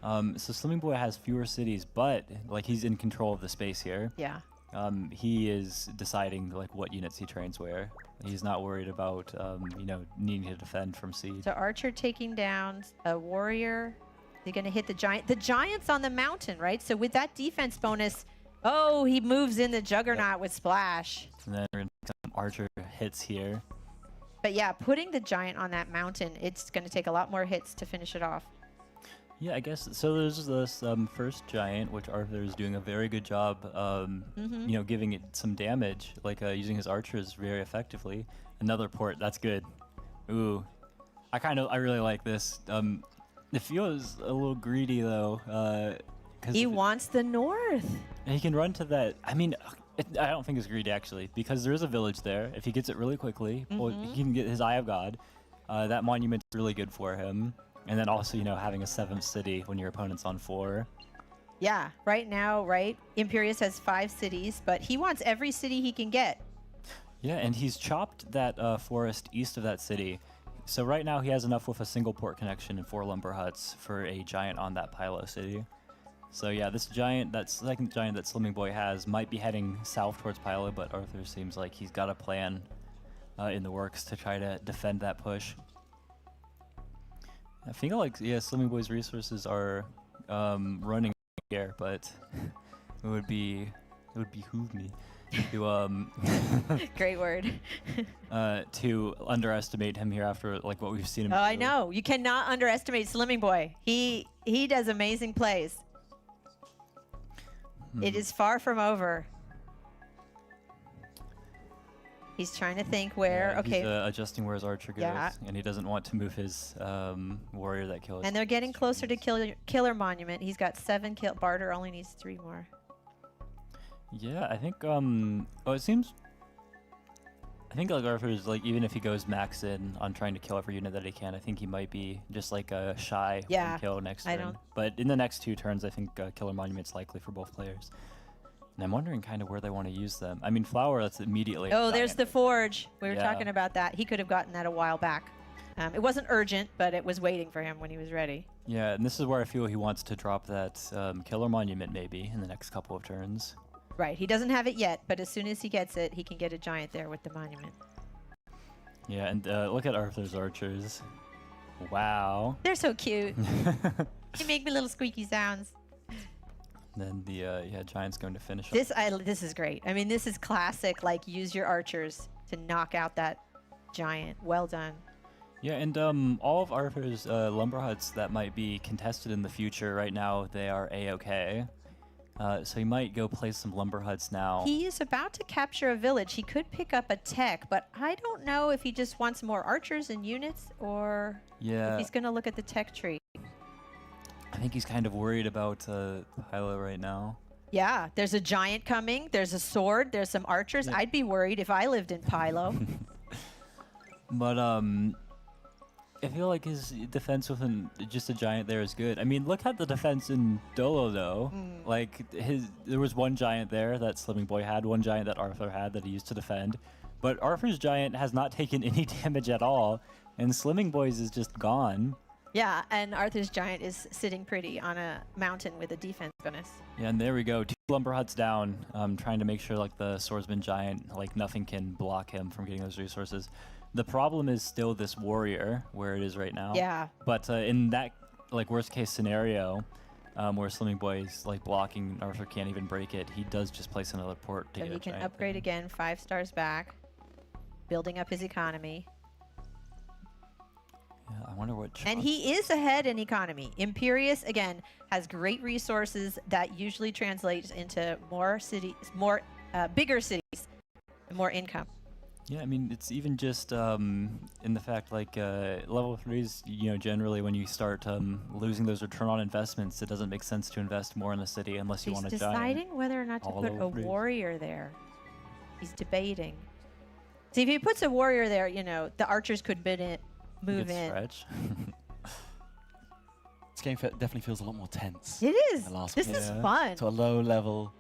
So Slimming Boy has fewer cities, but like he's in control of the space here. Yeah. He is deciding like what units he trains where. He's not worried about you know, needing to defend from siege. So Archer taking down a warrior. They're going to hit the giant. The giant's on the mountain, right? So with that defense bonus, oh, he moves in the Juggernaut with Splash. And then we're gonna take some Archer hits here. But yeah, putting the giant on that mountain, it's going to take a lot more hits to finish it off. Yeah, I guess so. There's this first giant, which Arthur is doing a very good job, you know, giving it some damage, like using his archers very effectively. Another port, that's good. Ooh, I really like this. It feels a little greedy though, because he wants the north. And he can run to that. I mean, I don't think it's greedy actually, because there is a village there. If he gets it really quickly, well, he can get his Eye of God. That monument's really good for him. And then also, you know, having a 7th city when your opponent's on 4. Yeah, right now, right? Imperius has 5 cities, but he wants every city he can get. Yeah, and he's chopped that forest east of that city. So right now he has enough with a single port connection and 4 lumber huts for a giant on that Pylo city. So yeah, this giant, that second giant that Slimming Boy has, might be heading south towards Pylo, but Arthur seems like he's got a plan in the works to try to defend that push. I feel like, yeah, Slimming Boy's resources are running here, but it would behoove me to great word to underestimate him here after like what we've seen him do. I know. You cannot underestimate Slimming Boy. He does amazing plays. It is far from over. He's trying to think where. Yeah, okay. He's adjusting where his archer goes, and he doesn't want to move his warrior that kills. And they're getting closer to Killer Monument. He's got 7 kill. Barter only needs 3 more. Yeah, I think. Oh, it seems. I think like Arthur's like, even if he goes max in on trying to kill every unit that he can, I think he might be just like a shy one kill next turn. But in the next 2 turns, I think Killer Monument's likely for both players. And I'm wondering kind of where they want to use them. I mean, Flower, that's immediately. Oh, there's the forge. We were talking about that. He could have gotten that a while back. It wasn't urgent, but it was waiting for him when he was ready. Yeah, and this is where I feel he wants to drop that Killer Monument maybe in the next couple of turns. Right. He doesn't have it yet, but as soon as he gets it, he can get a giant there with the monument. Yeah, and look at Arthur's archers. Wow. They're so cute. They make me little squeaky sounds. Then the giant's going to finish. This is great. I mean, this is classic. Like, use your archers to knock out that giant. Well done. Yeah, and all of Arthur's lumber huts that might be contested in the future right now, they are A-okay. So he might go place some lumber huts now. He is about to capture a village. He could pick up a tech, but I don't know if he just wants more archers and units, or if he's going to look at the tech tree. I think he's kind of worried about Pylo right now. Yeah, there's a giant coming. There's a sword. There's some archers. Yeah. I'd be worried if I lived in Pylo. But I feel like his defense with just a giant there is good. I mean, look at the defense in Dolo though. Like there was 1 giant there that Slimming Boy had, 1 giant that Arthur had that he used to defend. But Arthur's giant has not taken any damage at all, and Slimming Boy's is just gone. Yeah, and Arthur's giant is sitting pretty on a mountain with a defense bonus. Yeah, and there we go. 2 lumber huts down, trying to make sure like the swordsman giant, like nothing can block him from getting those resources. The problem is still this warrior where it is right now. Yeah. But in that like worst case scenario, where Slimming Boy is like blocking, Arthur can't even break it, he does just place another port to so get he can upgrade again, 5 stars back, building up his economy. Yeah, I wonder what. And he is ahead in economy. Imperius, again, has great resources that usually translates into more cities, bigger cities, more income. Yeah, I mean, it's even just in the fact like level 3s, you know, generally when you start losing those return on investments, it doesn't make sense to invest more in the city unless you want to giant. He's deciding whether or not to put a warrior there. He's debating. See, if he puts a warrior there, you know, the archers could move in. Stretch. This game definitely feels a lot more tense. It is. This is fun. To a low level.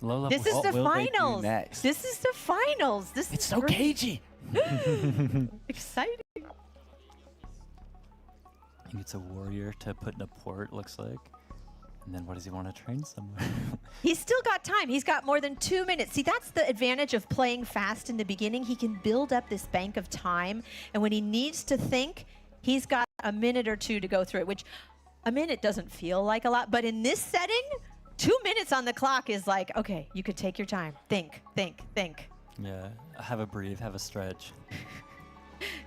Low level. This is the finals. This is the finals. This it's so cagey. Exciting. He gets a warrior to put in a port, looks like. And then what does he want to train somewhere? He's still got time. He's got more than 2 minutes. See, that's the advantage of playing fast in the beginning. He can build up this bank of time. And when he needs to think, he's got a minute or two to go through it, which a minute doesn't feel like a lot. But in this setting, 2 minutes on the clock is like, okay, you could take your time. Think, think, think. Yeah, have a breathe, have a stretch.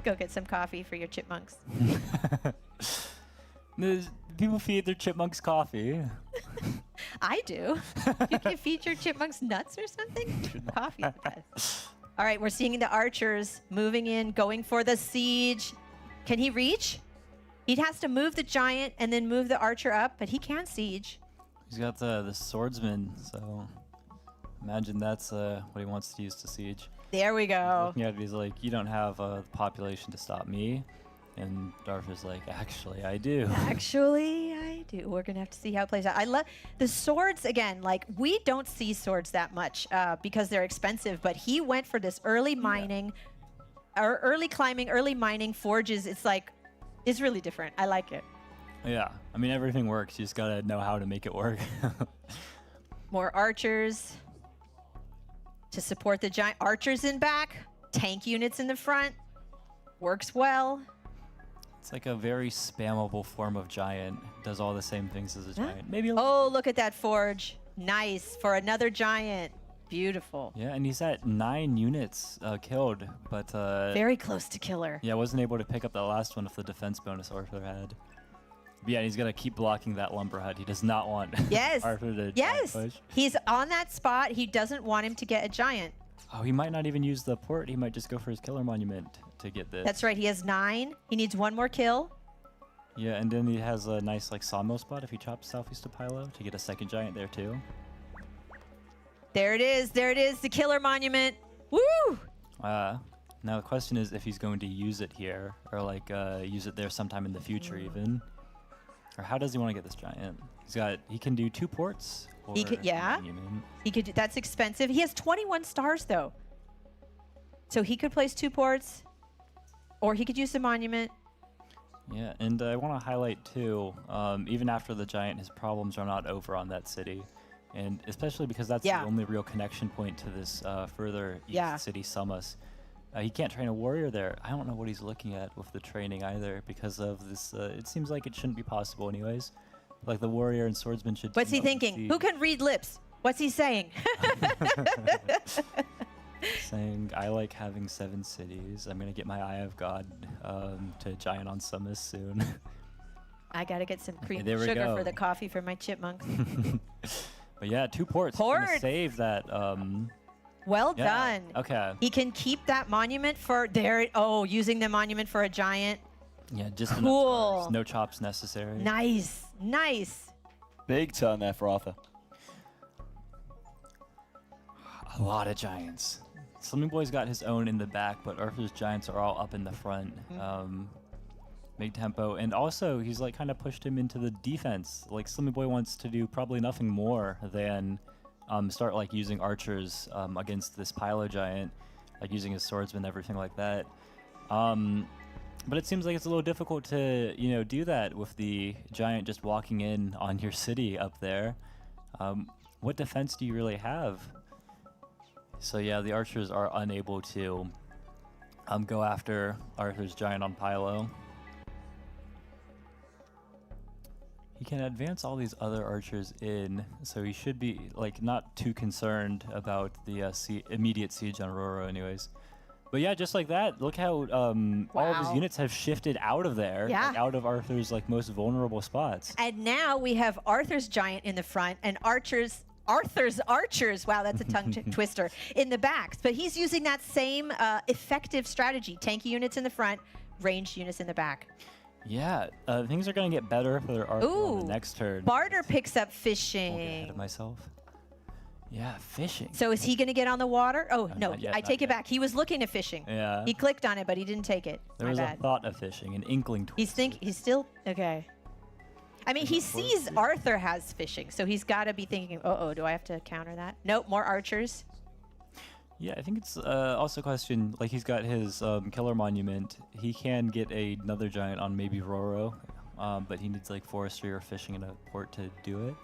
Go get some coffee for your chipmunks. People feed their chipmunks coffee. I do. You can feed your chipmunks nuts or something? Coffee. All right, we're seeing the archers moving in, going for the siege. Can he reach? He has to move the giant and then move the archer up, but he can siege. He's got the swordsman, so imagine that's what he wants to use to siege. There we go. Yeah, he's like, you don't have the population to stop me. And Arthur's like, actually, I do. Actually, I do. We're going to have to see how it plays out. I love the swords, again, like, we don't see swords that much because they're expensive, but he went for this early mining, or early climbing, early mining, forges. It's like, it's really different. I like it. Yeah, I mean, everything works. You just got to know how to make it work. More archers to support the giant. Archers in back, tank units in the front. Works well. It's like a very spammable form of giant. Does all the same things as a giant. Maybe. Oh, look at that forge. Nice for another giant. Beautiful. Yeah, and he's at 9 units killed, but very close to killer. Yeah, wasn't able to pick up that last one with the defense bonus Arthur had. But yeah, he's gonna keep blocking that lumberhead. He does not want Arthur to push. He's on that spot. He doesn't want him to get a giant. Oh, he might not even use the port. He might just go for his killer monument to get this. That's right. He has 9. He needs 1 more kill. Yeah, and then he has a nice like sawmill spot if he chops southeast to Pylo to get a second giant there too. There it is. There it is. The killer monument. Woo! Now the question is if he's going to use it here or like use it there sometime in the future even. Or how does he want to get this giant? He can do 2 ports. He could, yeah. He could. That's expensive. He has 21 stars though. So he could place 2 ports, or he could use the monument. Yeah, and I want to highlight too, even after the giant, his problems are not over on that city. And especially because that's the only real connection point to this further east city, Sumas. He can't train a warrior there. I don't know what he's looking at with the training either because of this. It seems like it shouldn't be possible anyways. Like the warrior and swordsman should. What's he thinking? Who can read lips? What's he saying? Saying, I like having 7 cities. I'm going to get my Eye of God to giant on Summit soon. I got to get some cream There we sugar go. for the coffee for my chipmunks. But yeah, 2 ports. Port! Save that. Well done. Okay. He can keep that monument for there. Oh, using the monument for a giant. Yeah, just cool. Enough no chops necessary. Nice, nice. Big turn there for Arthur. A lot of giants. Slimming Boy's got his own in the back, but Arthur's giants are all up in the front. Big tempo, and also he's like kind of pushed him into the defense. Like Slimming Boy wants to do probably nothing more than start like using archers against this Pylo giant, like using his swordsman, everything like that. But it seems like it's a little difficult to, do that with the giant just walking in on your city up there. What defense do you really have? So yeah, the archers are unable to go after Arthur's giant on Pylo. He can advance all these other archers in, so he should be like not too concerned about the immediate siege on Roro anyways. But yeah, just like that, look how all of his units have shifted out of there, like, out of Arthur's like most vulnerable spots. And now we have Arthur's giant in the front and Arthur's archers, wow, that's a tongue twister, in the backs. But he's using that same effective strategy. Tanky units in the front, ranged units in the back. Yeah, things are going to get better for Arthur on the next turn. Barter picks up fishing. I'll get ahead of myself. Yeah, fishing. So is he going to get on the water? Oh, no, not yet, I take it back. He was looking at fishing. Yeah. He clicked on it, but he didn't take it. There was a thought of fishing, an inkling twist. He's still, okay. I mean, he sees Arthur has fishing, so he's got to be thinking, uh-oh, do I have to counter that? Nope, more archers. Yeah, I think it's also a question, like he's got his killer monument. He can get another giant on maybe Roro, but he needs like forestry or fishing in a port to do it.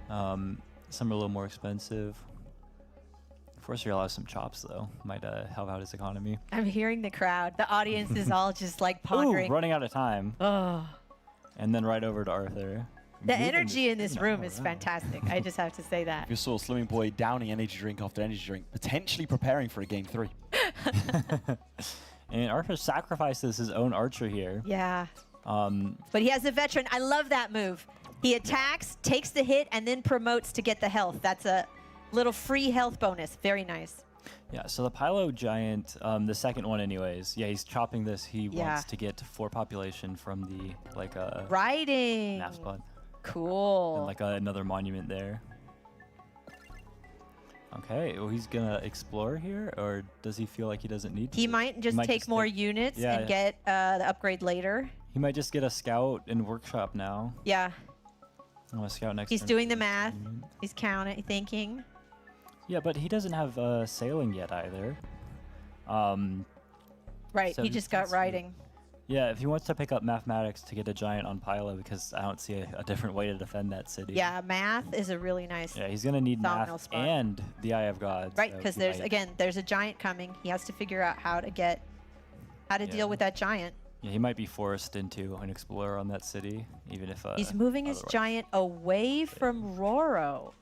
Some are a little more expensive. Forestry allows some chops though. Might help out his economy. I'm hearing the crowd. The audience is all just like pondering. Ooh, running out of time. Oh. And then right over to Arthur. The energy in this room is fantastic. I just have to say that. You saw Slimming Boy downing energy drink after energy drink, potentially preparing for a game 3. And Arthur sacrifices his own archer here. Yeah. But he has a veteran. I love that move. He attacks, takes the hit, and then promotes to get the health. That's a little free health bonus. Very nice. Yeah, so the Pylo Giant, the second one anyways, yeah, he's chopping this. He wants to get 4 population from the, like, Riding. Nap spot. Cool. And, like, another monument there. Okay, well, he's going to explore here, or does he feel like he doesn't need to? He might just take more units and get the upgrade later. He might just get a scout and workshop now. Yeah. Oh, a scout next He's turn. doing the math. He's counting, thinking. Yeah, but he doesn't have sailing yet either. Right, so he just got riding. Yeah, if he wants to pick up mathematics to get a giant on Pylo, because I don't see a different way to defend that city. Yeah, math is a really nice. Yeah, he's gonna need Sawmill math spot. and the Eye of God. Right, so because he there's might- there's a giant coming. He has to figure out how to deal with that giant. Yeah, he might be forced into an explorer on that city, even if He's moving his otherwise- giant away from Roro.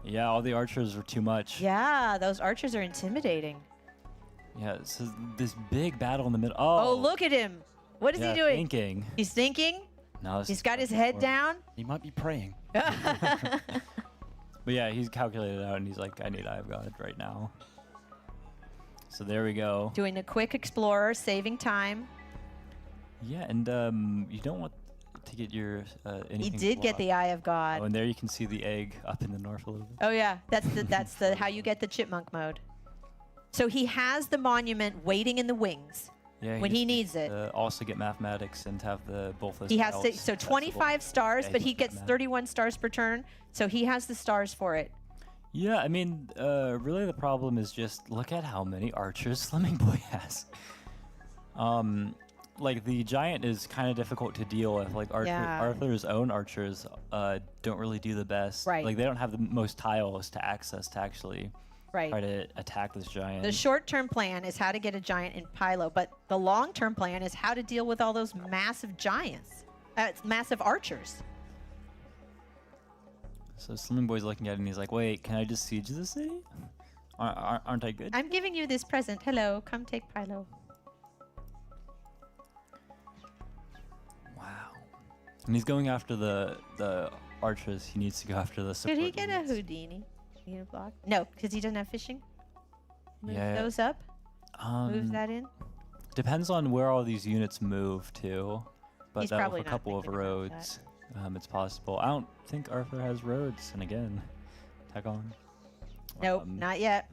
Yeah, all the archers are too much. Yeah, those archers are intimidating. Yeah, so this big battle in the middle. Oh, look at him. What is yeah, he doing? Thinking. He's thinking. No, He's got his head down. He might be praying. But yeah, he's calculated out, and he's like, I need Eye of God right now. So there we go. Doing a quick explorer, saving time. Yeah, and you don't want to get your anything. He did get the Eye of God. Oh, and there you can see the egg up in the north a little bit. Oh yeah, that's the how you get the chipmunk mode. So he has the monument waiting in the wings Yeah, when he just needs it. also get mathematics and have the both those. He has to, tiles so accessible. 25 stars, Yeah, but he can gets math. 31 stars per turn. So he has the stars for it. Yeah, I mean, really the problem is just look at how many archers Slimming Boy has. Like the giant is kind of difficult to deal with. Like Arthur's own archers don't really do the best. Right. Like they don't have the most tiles to access to actually Right. try to attack this giant. The short-term plan is how to get a giant in Pylo, but the long-term plan is how to deal with all those massive giants, massive archers. So Slimming Boy's looking at it and he's like, wait, can I just siege the city? Aren't I good? I'm giving you this present. Hello, come take Pylo. Wow. And he's going after the archers. He needs to go after the support Did he get a units. Houdini? Need a block? No, because he doesn't have fishing. Move Yeah. those up. Moves Um, that in. Depends on where all these units move to. But He's with probably a not couple of thinking about that. roads, it's possible. I don't think Arthur has roads. And again, tag on. Nope, not yet.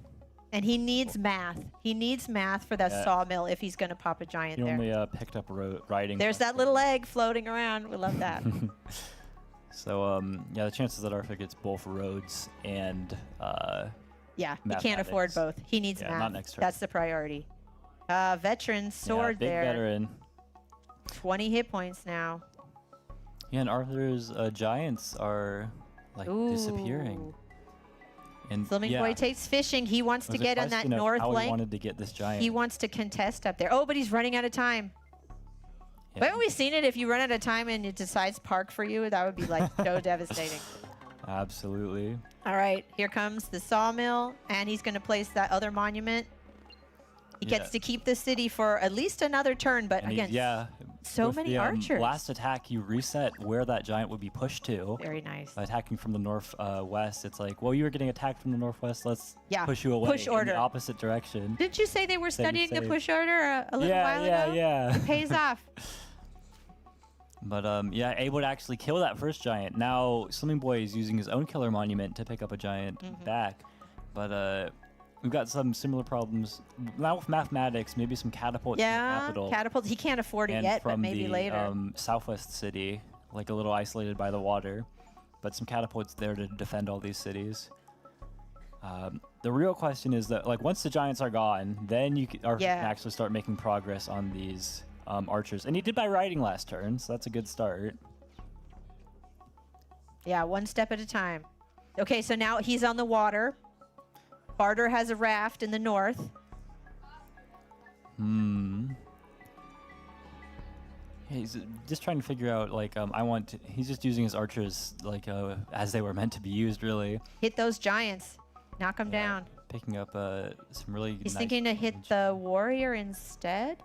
And he needs math. He needs math for that Yeah. sawmill if he's going to pop a giant He there. only picked up riding. There's that little egg floating around. We love that. So yeah, the chances that Arthur gets both roads and Yeah, he can't afford mathematics. both. He needs Yeah, math. not next turn. That's the priority. Veteran sword big there. veteran. 20 hit points now. Yeah, and Arthur's giants are like disappearing. And Slimming yeah, Boy takes fishing. He wants it to was a get on that question of north how he lane. wanted to get this giant. He wants to contest up there. Oh, but he's running out of time. Haven't we seen it? If you run out of time and it decides park for you, that would be like so devastating. Absolutely. All right, here comes the sawmill, and he's going to place that other monument. He gets to keep the city for at least another turn, but And again, so with many the, archers. Last attack, you reset where that giant would be pushed to. Very nice. By attacking from the northwest, it's like, well, you were getting attacked from the northwest. Let's push you away push in order. the opposite direction. Didn't you say they were Save, studying the save. push order a little while ago? Yeah. It pays off. But yeah, able to actually kill that first giant. Now Slimming Boy is using his own killer monument to pick up a giant back. But we've got some similar problems now with mathematics. Maybe some catapults from the capital. Catapults. He can't afford it and yet, but from maybe the, later. Southwest city, like a little isolated by the water, but some catapults there to defend all these cities. The real question is that, like, once the giants are gone, then you can actually start making progress on these archers. And he did by riding last turn, so that's a good start. Yeah, one step at a time. Okay, so now he's on the water. Barter has a raft in the north. He's just trying to figure out, like, he's just using his archers, like, as they were meant to be used, really. Hit those giants. Knock them down. Picking up some really He's nice thinking to hit the warrior instead?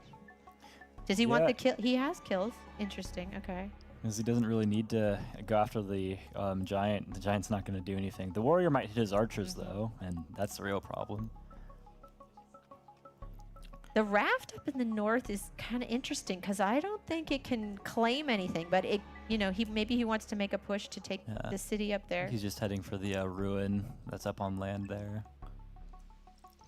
Does he want the kill? He has kills. Interesting, okay. Because he doesn't really need to go after the giant. The giant's not going to do anything. The warrior might hit his archers, though, and that's the real problem. The raft up in the north is kind of interesting because I don't think it can claim anything, but it, maybe he wants to make a push to take the city up there. He's just heading for the ruin that's up on land there.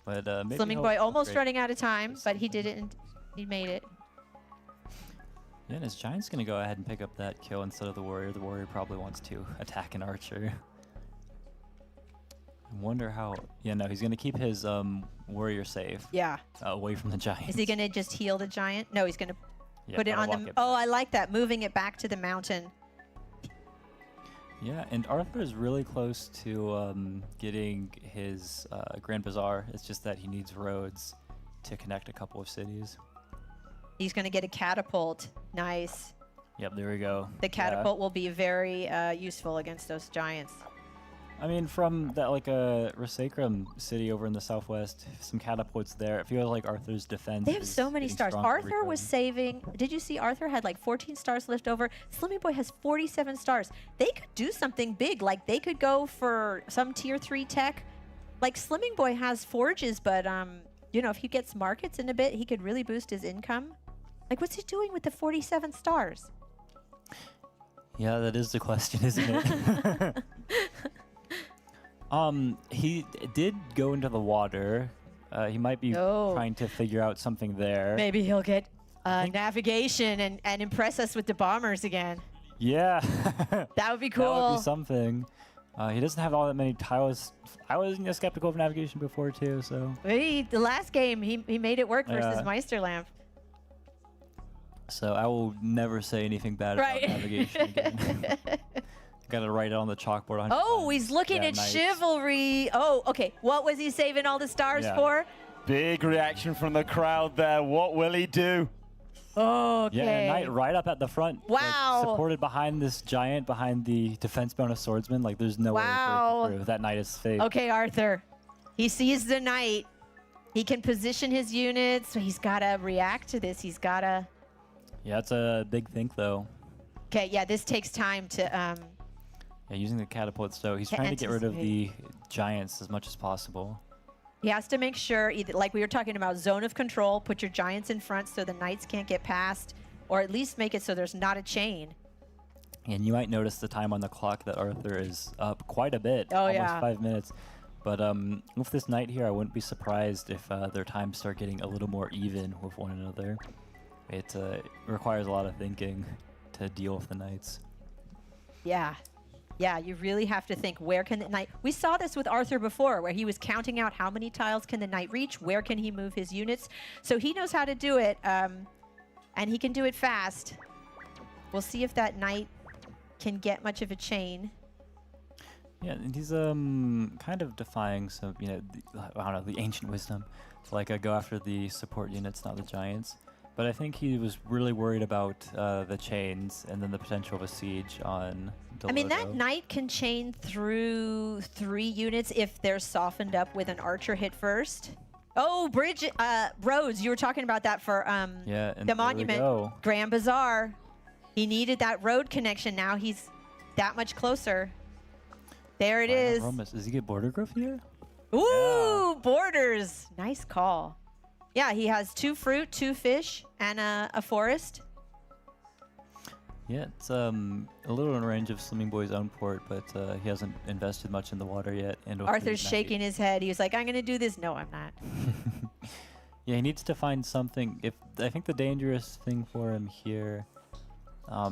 But maybe Slimming Boy almost running out of time, but he did it and he made it. Yeah, and his giant's going to go ahead and pick up that kill instead of the warrior. The warrior probably wants to attack an archer. I wonder how... Yeah, no, he's going to keep his warrior safe. Yeah. Away from the giant. Is he going to just heal the giant? No, he's going to put it on the... Oh, I like that. Moving it back to the mountain. Yeah, and Arthur is really close to getting his Grand Bazaar. It's just that he needs roads to connect a couple of cities. He's going to get a catapult. Nice. Yep, there we go. The catapult will be very useful against those giants. I mean, from that, like, a Resacrum city over in the southwest, some catapults there. It feels like Arthur's defense. They have so many stars. Arthur was saving. Did you see Arthur had like 14 stars left over? Slimming Boy has 47 stars. They could do something big. Like, they could go for some tier 3 tech. Like, Slimming Boy has forges, but, if he gets markets in a bit, he could really boost his income. Like, what's he doing with the 47 stars? Yeah, that is the question, isn't it? He did go into the water. He might be trying to figure out something there. Maybe he'll get navigation and impress us with the bombers again. Yeah. That would be cool. That would be something. He doesn't have all that many tiles. I was skeptical of navigation before, too, so... The last game, he made it work versus Meisterlamp. So I will never say anything bad about navigation again. Gotta write it on the chalkboard 100 times. He's looking at chivalry. Oh, okay. What was he saving all the stars for? Big reaction from the crowd there. What will he do? Okay. Yeah, and a knight right up at the front. Wow. Like, supported behind this giant, behind the defense bonus swordsman. Like, there's no way to break through. That knight is safe. Okay, Arthur. He sees the knight. He can position his units. So he's got to react to this. He's got to... Yeah, it's a big think, though. Okay, yeah, this takes time to... Yeah, using the catapult, so he's trying to get rid of the giants as much as possible. He has to make sure, either, like we were talking about, zone of control, put your giants in front so the knights can't get past, or at least make it so there's not a chain. And you might notice the time on the clock that Arthur is up quite a bit, Oh, almost yeah. 5 minutes. But with this knight here, I wouldn't be surprised if their times start getting a little more even with one another. It requires a lot of thinking to deal with the knights. Yeah. Yeah, you really have to think, where can the knight... We saw this with Arthur before, where he was counting out how many tiles can the knight reach, where can he move his units. So he knows how to do it, and he can do it fast. We'll see if that knight can get much of a chain. Yeah, and he's kind of defying some, I don't know, the ancient wisdom to like go after the support units, not the giants. But I think he was really worried about the chains and then the potential of a siege on Delodo. I mean, that knight can chain through 3 units if they're softened up with an archer hit first. Oh, bridge, roads. You were talking about that for the monument. Grand Bazaar. He needed that road connection. Now he's that much closer. There it is. Does he get border growth here? Ooh, borders. Nice call. Yeah, he has 2 fruit, 2 fish, and a forest. Yeah, it's a little in range of Slimming Boy's own port, but he hasn't invested much in the water yet. And Arthur's shaking his head. He was like, I'm going to do this. No, I'm not. Yeah, he needs to find something. I think the dangerous thing for him here, I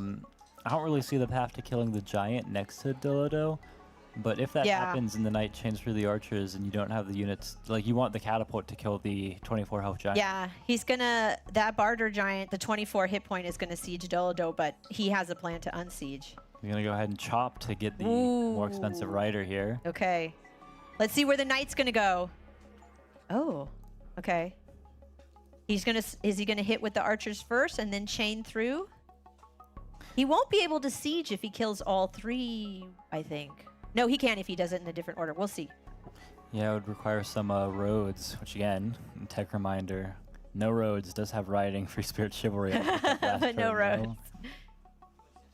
don't really see the path to killing the giant next to Delodo, But if that Yeah. happens and the knight chains through the archers and you don't have the units, like you want the catapult to kill the 24 health giant. Yeah, he's gonna, that barter giant, the 24 hit point is gonna siege Dolodo, but he has a plan to unsiege. You're gonna go ahead and chop to get the more expensive Ooh. rider here. Okay. Let's see where the knight's gonna go. Oh, okay. He's gonna, is he gonna hit with the archers first and then chain through? He won't be able to siege if he kills all 3, I think. No, he can if he does it in a different order. We'll see. Yeah, it would require some roads, which again, tech reminder, no roads does have riding, free spirit chivalry. But no roads.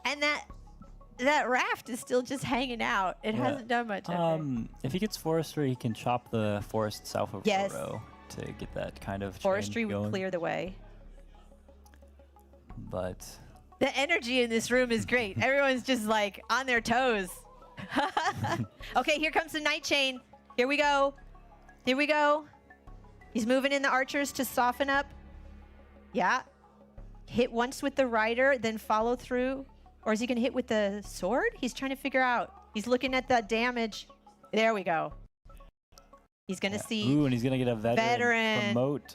And that raft is still just hanging out. It hasn't done much. If he gets forestry, he can chop the forest south of Yes. Roro to get that kind of Forestry chain would going. clear the way. But The energy in this room is great. Everyone's just like on their toes. Okay, here comes the night chain. Here we go. Here we go. He's moving in the archers to soften up. Yeah. Hit once with the rider, then follow through. Or is he going to hit with the sword? He's trying to figure out. He's looking at the damage. There we go. He's going to see. Ooh, and he's gonna get a veteran promote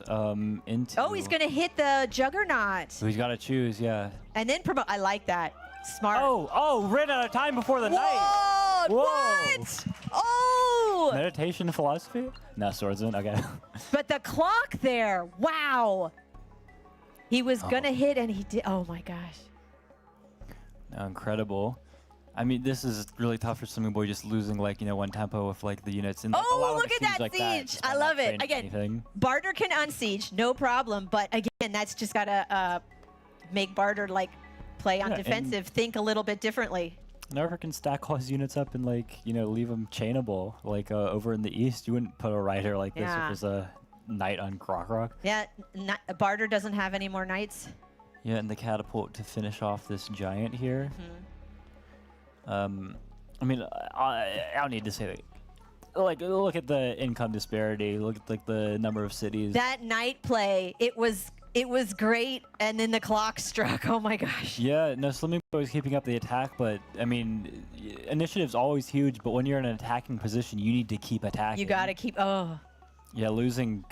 into. Oh, he's going to hit the juggernaut. So he's got to choose, yeah. And then promote. I like that. Smart. Oh, ran out of time before the night. Whoa! Whoa! What? Oh! Meditation philosophy? No, swordsman. Okay. But the clock there. Wow. He was going to hit and he did. Oh my gosh. No, incredible. I mean, this is really tough for Swimming Boy, just losing like one tempo with like the units. And Oh, look at that siege! I love it. Again, Barter can unsiege, no problem. But again, that's just gotta make Barter like play on Yeah, defensive, think a little bit differently. Narver can stack all his units up and like leave them chainable. Like over in the east, you wouldn't put a rider like this Yeah. if there's a knight on Grok Rock. Yeah, Barter doesn't have any more knights. Yeah, and the catapult to finish off this giant here. I mean, I don't need to say that. Like, look at the income disparity. Look at like the number of cities. That knight play, it was great, and then the clock struck. Oh my gosh. Yeah, no, Slimming Boy was keeping up the attack, but I mean, initiative's always huge. But when you're in an attacking position, you need to keep attacking. You gotta keep. Oh. Yeah, losing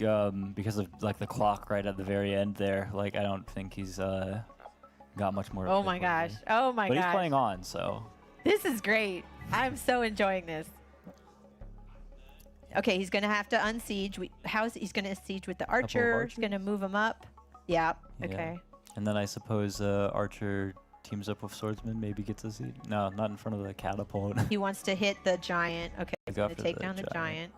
because of like the clock right at the very end there. Like, I don't think he's got much more. Oh my gosh. Oh my but gosh. he's playing on, so. This is great. I'm so enjoying this. Okay, he's gonna have to unsiege. He's gonna siege with the archer? He's gonna move him up. Yeah. Okay. And then I suppose Archer teams up with Swordsman, maybe gets a seat. No, not in front of the catapult. He wants to hit the giant. Okay, he's Go gonna after take the down the giant.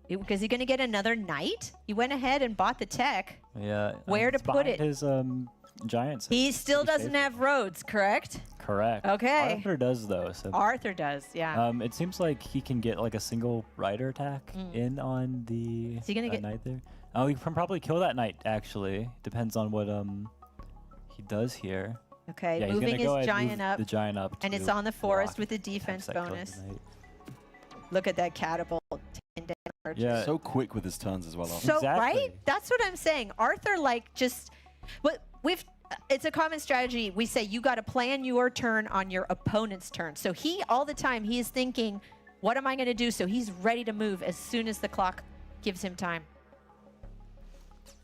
giant. Is he gonna get another knight? He went ahead and bought the tech. Yeah. Where to it's put behind it? His giants. He still doesn't have roads, correct? Correct. Okay. Arthur does though. So. Arthur does, yeah. It seems like he can get like a single rider attack in on the Is he gonna get knight there. Oh, he can probably kill that knight actually. Depends on what he does here. Okay, yeah, moving he's gonna his go ahead and giant move up. the giant up. And it's to on the forest block with a defense attacks that kill bonus. the knight. Look at that catapult. taking down archers. Yeah. So quick with his turns as well. So right, that's what I'm saying. Arthur, like, just what we've. It's a common strategy. We say you got to plan your turn on your opponent's turn. So he all the time he is thinking, what am I going to do? So he's ready to move as soon as the clock gives him time.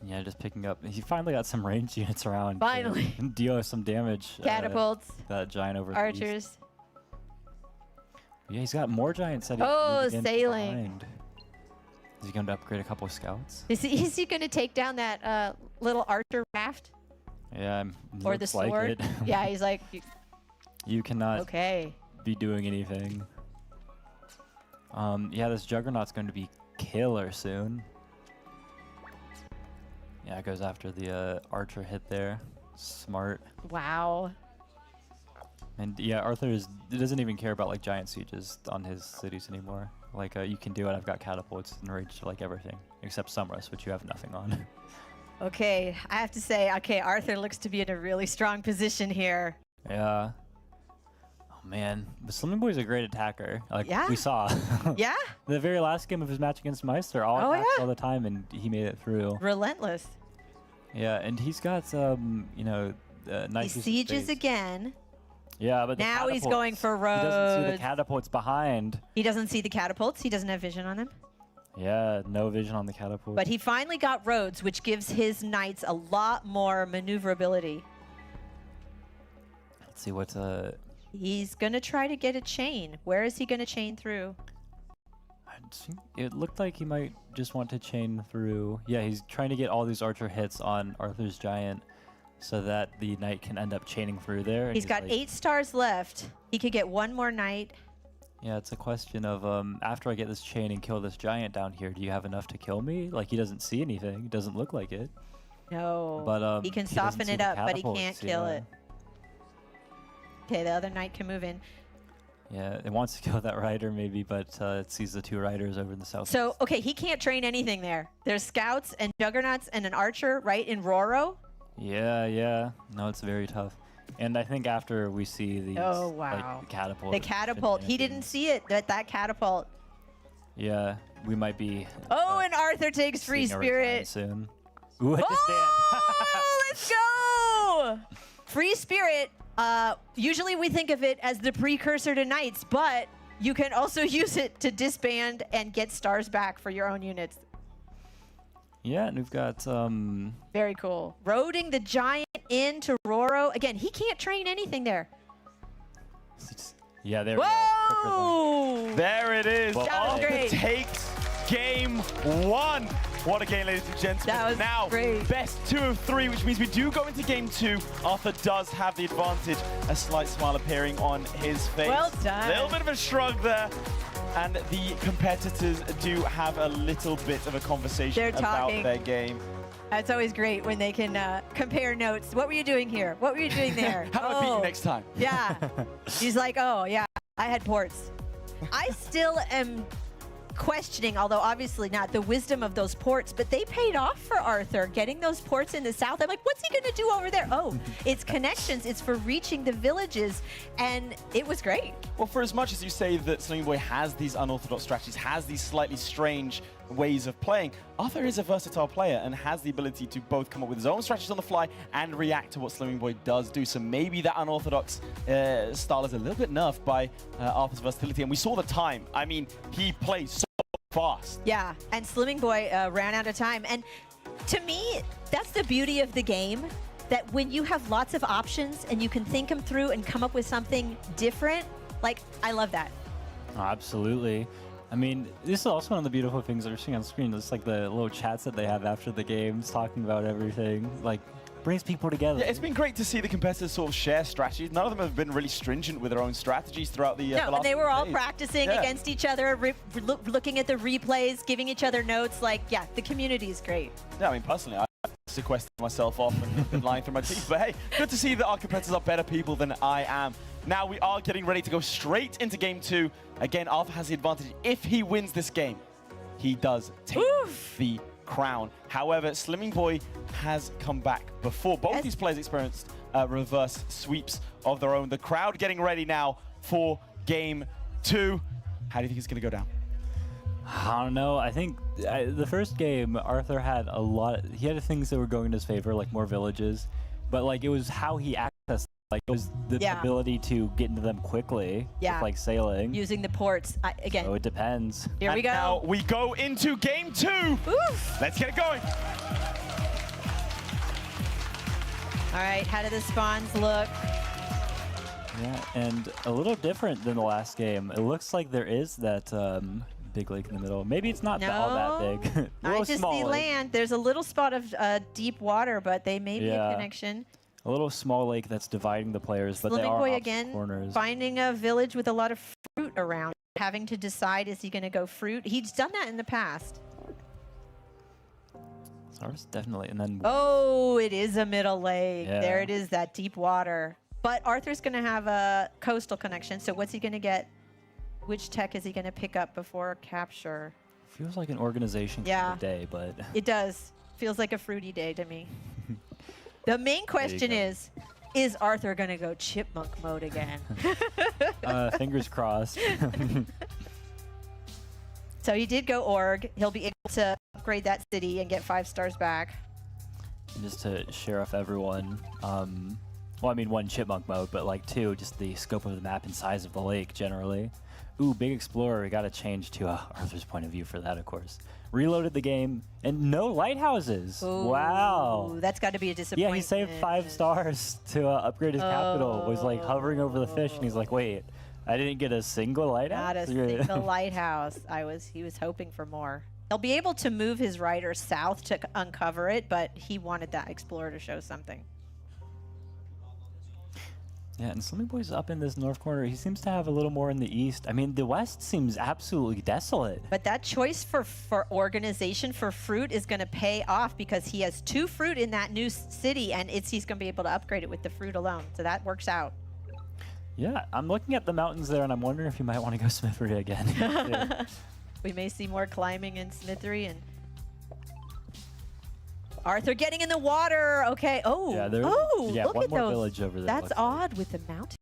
Yeah, just picking up. He finally got some ranged units around. Finally. To deal some damage. Catapults. That giant over the east. Archers. Yeah, he's got more giants that he Oh, moved in sailing. behind. Is he going to upgrade a couple of scouts? Is he going to take down that little archer raft? Yeah, Or the looks like sword? it. Yeah, he's like. You cannot Okay. be doing anything. Yeah, this Juggernaut's going to be killer soon. Yeah, it goes after the archer hit there. Smart. Wow. And yeah, Arthur doesn't even care about like giant sieges on his cities anymore. Like you can do it. I've got catapults and rage to like everything except Sumrus, which you have nothing on. Okay, I have to say, okay, Arthur looks to be in a really strong position here. Yeah. Oh man, but Slimming Boy's a great attacker. Like Yeah? we saw. Yeah? The very last game of his match against Meister, all Oh, attacks yeah. all the time, and he made it through. Relentless. Yeah, and he's got you know, He nice. sieges again. Yeah, but now he's going for roads. He doesn't see the catapults behind. He doesn't see the catapults. He doesn't have vision on them. Yeah, no vision on the catapult. But he finally got roads, which gives his knights a lot more maneuverability. Let's see what's He's going to try to get a chain. Where is he going to chain through? It looked like he might just want to chain through. Yeah, he's trying to get all these archer hits on Arthur's giant so that the knight can end up chaining through there. He's got like, 8 stars left. He could get 1 more knight. Yeah, it's a question of after I get this chain and kill this giant down here, do you have enough to kill me? Like, he doesn't see anything. It doesn't look like it. No. But he can he soften doesn't see it the up, but he catapults, can't kill it. Okay, the other knight can move in. Yeah, it wants to kill that rider maybe, but it sees the 2 riders over in the south. So, okay, he can't train anything there. There's scouts and juggernauts and an archer right in Roro. Yeah. No, it's very tough. And I think after we see these like, catapult. The catapult. He didn't see it, that catapult. Yeah, we might be Oh, and Arthur takes free spirit. Soon. Ooh, hit the Oh, let's go! Free spirit. Usually we think of it as the precursor to knights, but you can also use it to disband and get stars back for your own units. Yeah, and we've got Very cool. Roading the giant into Roro. Again, he can't train anything there. Yeah, there we go. There it is. That was Arthur great. takes game 1. What a game, ladies and gentlemen. That was now, great. best 2 of 3, which means we do go into game 2. Arthur does have the advantage. A slight smile appearing on his face. Well done. A little bit of a shrug there. And the competitors do have a little bit of a conversation about their game. It's always great when they can compare notes. What were you doing here? What were you doing there? How do I beat you next time? Yeah. He's like, oh, yeah, I had ports. I still am questioning, although obviously not, the wisdom of those ports, but they paid off for Arthur, getting those ports in the south. I'm like, what's he going to do over there? Oh, it's connections. It's for reaching the villages, and it was great. Well, for as much as you say that Slimming Boy has these unorthodox strategies, has these slightly strange ways of playing, Arthur is a versatile player and has the ability to both come up with his own strategies on the fly and react to what Slimming Boy does do. So maybe that unorthodox style is a little bit nerfed by Arthur's versatility. And we saw the time. I mean, he plays so fast. Yeah, and Slimming Boy ran out of time. And to me, that's the beauty of the game, that when you have lots of options and you can think them through and come up with something different, like, I love that. Oh, absolutely. I mean, this is also one of the beautiful things that we're seeing on screen. It's like the little chats that they have after the games, talking about everything. Like, brings people together. Yeah, it's been great to see the competitors sort of share strategies. None of them have been really stringent with their own strategies throughout the No, last they were all days. practicing against each other, looking at the replays, giving each other notes. Like, yeah, the community is great. Yeah, I mean, personally, I sequestered myself off and been lying through my teeth. But hey, good to see that our competitors are better people than I am. Now we are getting ready to go straight into game 2. Again, Arthur has the advantage. If he wins this game, he does take the crown. However, Slimming Boy has come back before. Both these players experienced reverse sweeps of their own. The crowd getting ready now for game 2. How do you think it's going to go down? I don't know. I think the first game, Arthur had a lot. He had things that were going in his favor, like more villages. But like it was how he accessed. Like it was the ability to get into them quickly. Yeah. With, like sailing. Using the ports again. So it depends. Here we go. Now we go into game 2. Oof. Let's get it going. All right, how do the spawns look? Yeah, and a little different than the last game. It looks like there is that big lake in the middle. Maybe it's not all that big. I just see land. There's a little spot of deep water, but they may be a connection. A little small lake that's dividing the players, but they Slimming are Boy off again, corners. finding a village with a lot of fruit around, having to decide, is he going to go fruit? He's done that in the past. Ours definitely, and then Oh, it is a middle lake. Yeah. There it is, that deep water. But Arthur's going to have a coastal connection, so what's he going to get? Which tech is he going to pick up before capture? feels like an organization kind of day, but It does. Feels like a fruity day to me. The main question is Arthur going to go chipmunk mode again? fingers crossed. So he did go org. He'll be able to upgrade that city and get 5 stars back. Just to share off everyone, Well, I mean, one, chipmunk mode, but like two, just the scope of the map and size of the lake generally. Ooh, big explorer. We got to change to Arthur's point of view for that, of course. Reloaded the game, and no lighthouses. Ooh, wow. That's got to be a disappointment. Yeah, he saved 5 stars to upgrade his capital. Was like hovering over the fish, and he's like, wait, I didn't get a single lighthouse? Not a single lighthouse. He was hoping for more. He'll be able to move his rider south to uncover it, but he wanted that explorer to show something. Yeah, and Slimy Boy's up in this north corner. He seems to have a little more in the east. I mean, the west seems absolutely desolate. But that choice for organization for fruit is going to pay off because he has 2 fruit in that new city, and he's going to be able to upgrade it with the fruit alone. So that works out. Yeah, I'm looking at the mountains there, and I'm wondering if you might want to go Smithery again. We may see more climbing in Smithery, and Arthur getting in the water. Okay. Oh. Yeah, look one at more those. village over there. That's odd with the mountain.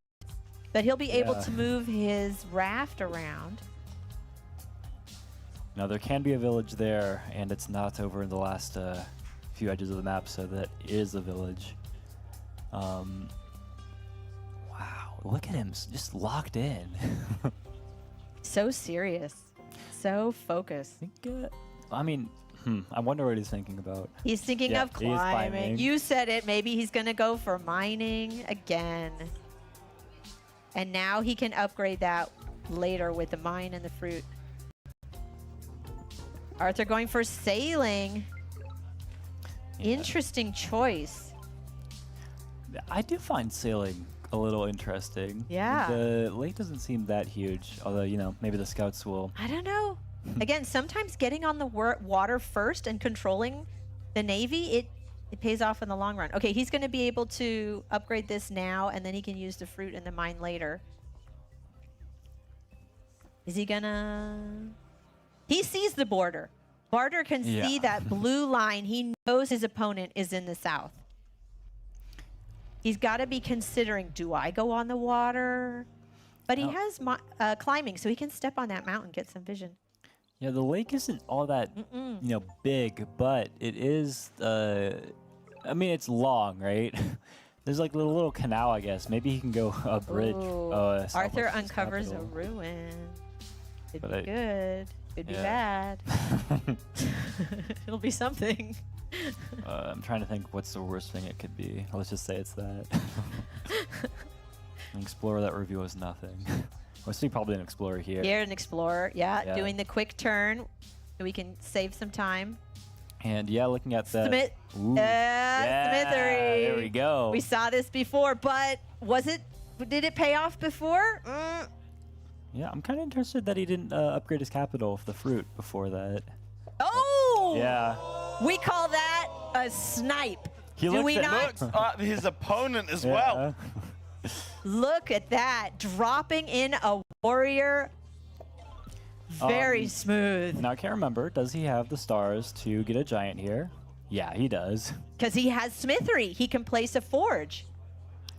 But he'll be able Yeah. to move his raft around. Now, there can be a village there, and it's not over in the last few edges of the map, so that is a village. Wow, look at him, just locked in. So serious. So focused. I mean, I wonder what he's thinking about. He's thinking Yeah, of he is climbing. You said it. Maybe he's going to go for mining again. And now he can upgrade that later with the mine and the fruit. Arthur going for sailing. Yeah. Interesting choice. I do find sailing a little interesting. Yeah. The lake doesn't seem that huge, although, you know, maybe the scouts will. I don't know. Again, sometimes getting on the water first and controlling the Navy, it pays off in the long run. Okay, he's going to be able to upgrade this now, and then he can use the fruit in the mine later. Is he gonna... He sees the border. Barter can see that blue line. He knows his opponent is in the south. He's got to be considering, do I go on the water? But he has climbing, so he can step on that mountain, get some vision. Yeah, the lake isn't all that, you know, big, but it is, I mean, it's long, right? There's like a little canal, I guess. Maybe he can go a bridge. Arthur uncovers a ruin. Could be good. Could be bad. It'll be something. I'm trying to think what's the worst thing it could be. Let's just say it's that. An explorer that reveals nothing. We'll see probably an explorer here. Here, an explorer. Yeah, doing the quick turn. So we can save some time. And yeah, looking at the Smithery. There we go. We saw this before, but did it pay off before? Yeah, I'm kind of interested that he didn't upgrade his capital with the fruit before that. Oh! Yeah. We call that a snipe. Do we not? Looks at his opponent as well. Look at that. Dropping in a warrior. Very smooth. Now, I can't remember. Does he have the stars to get a giant here? Yeah, he does. Because he has Smithery. He can place a forge.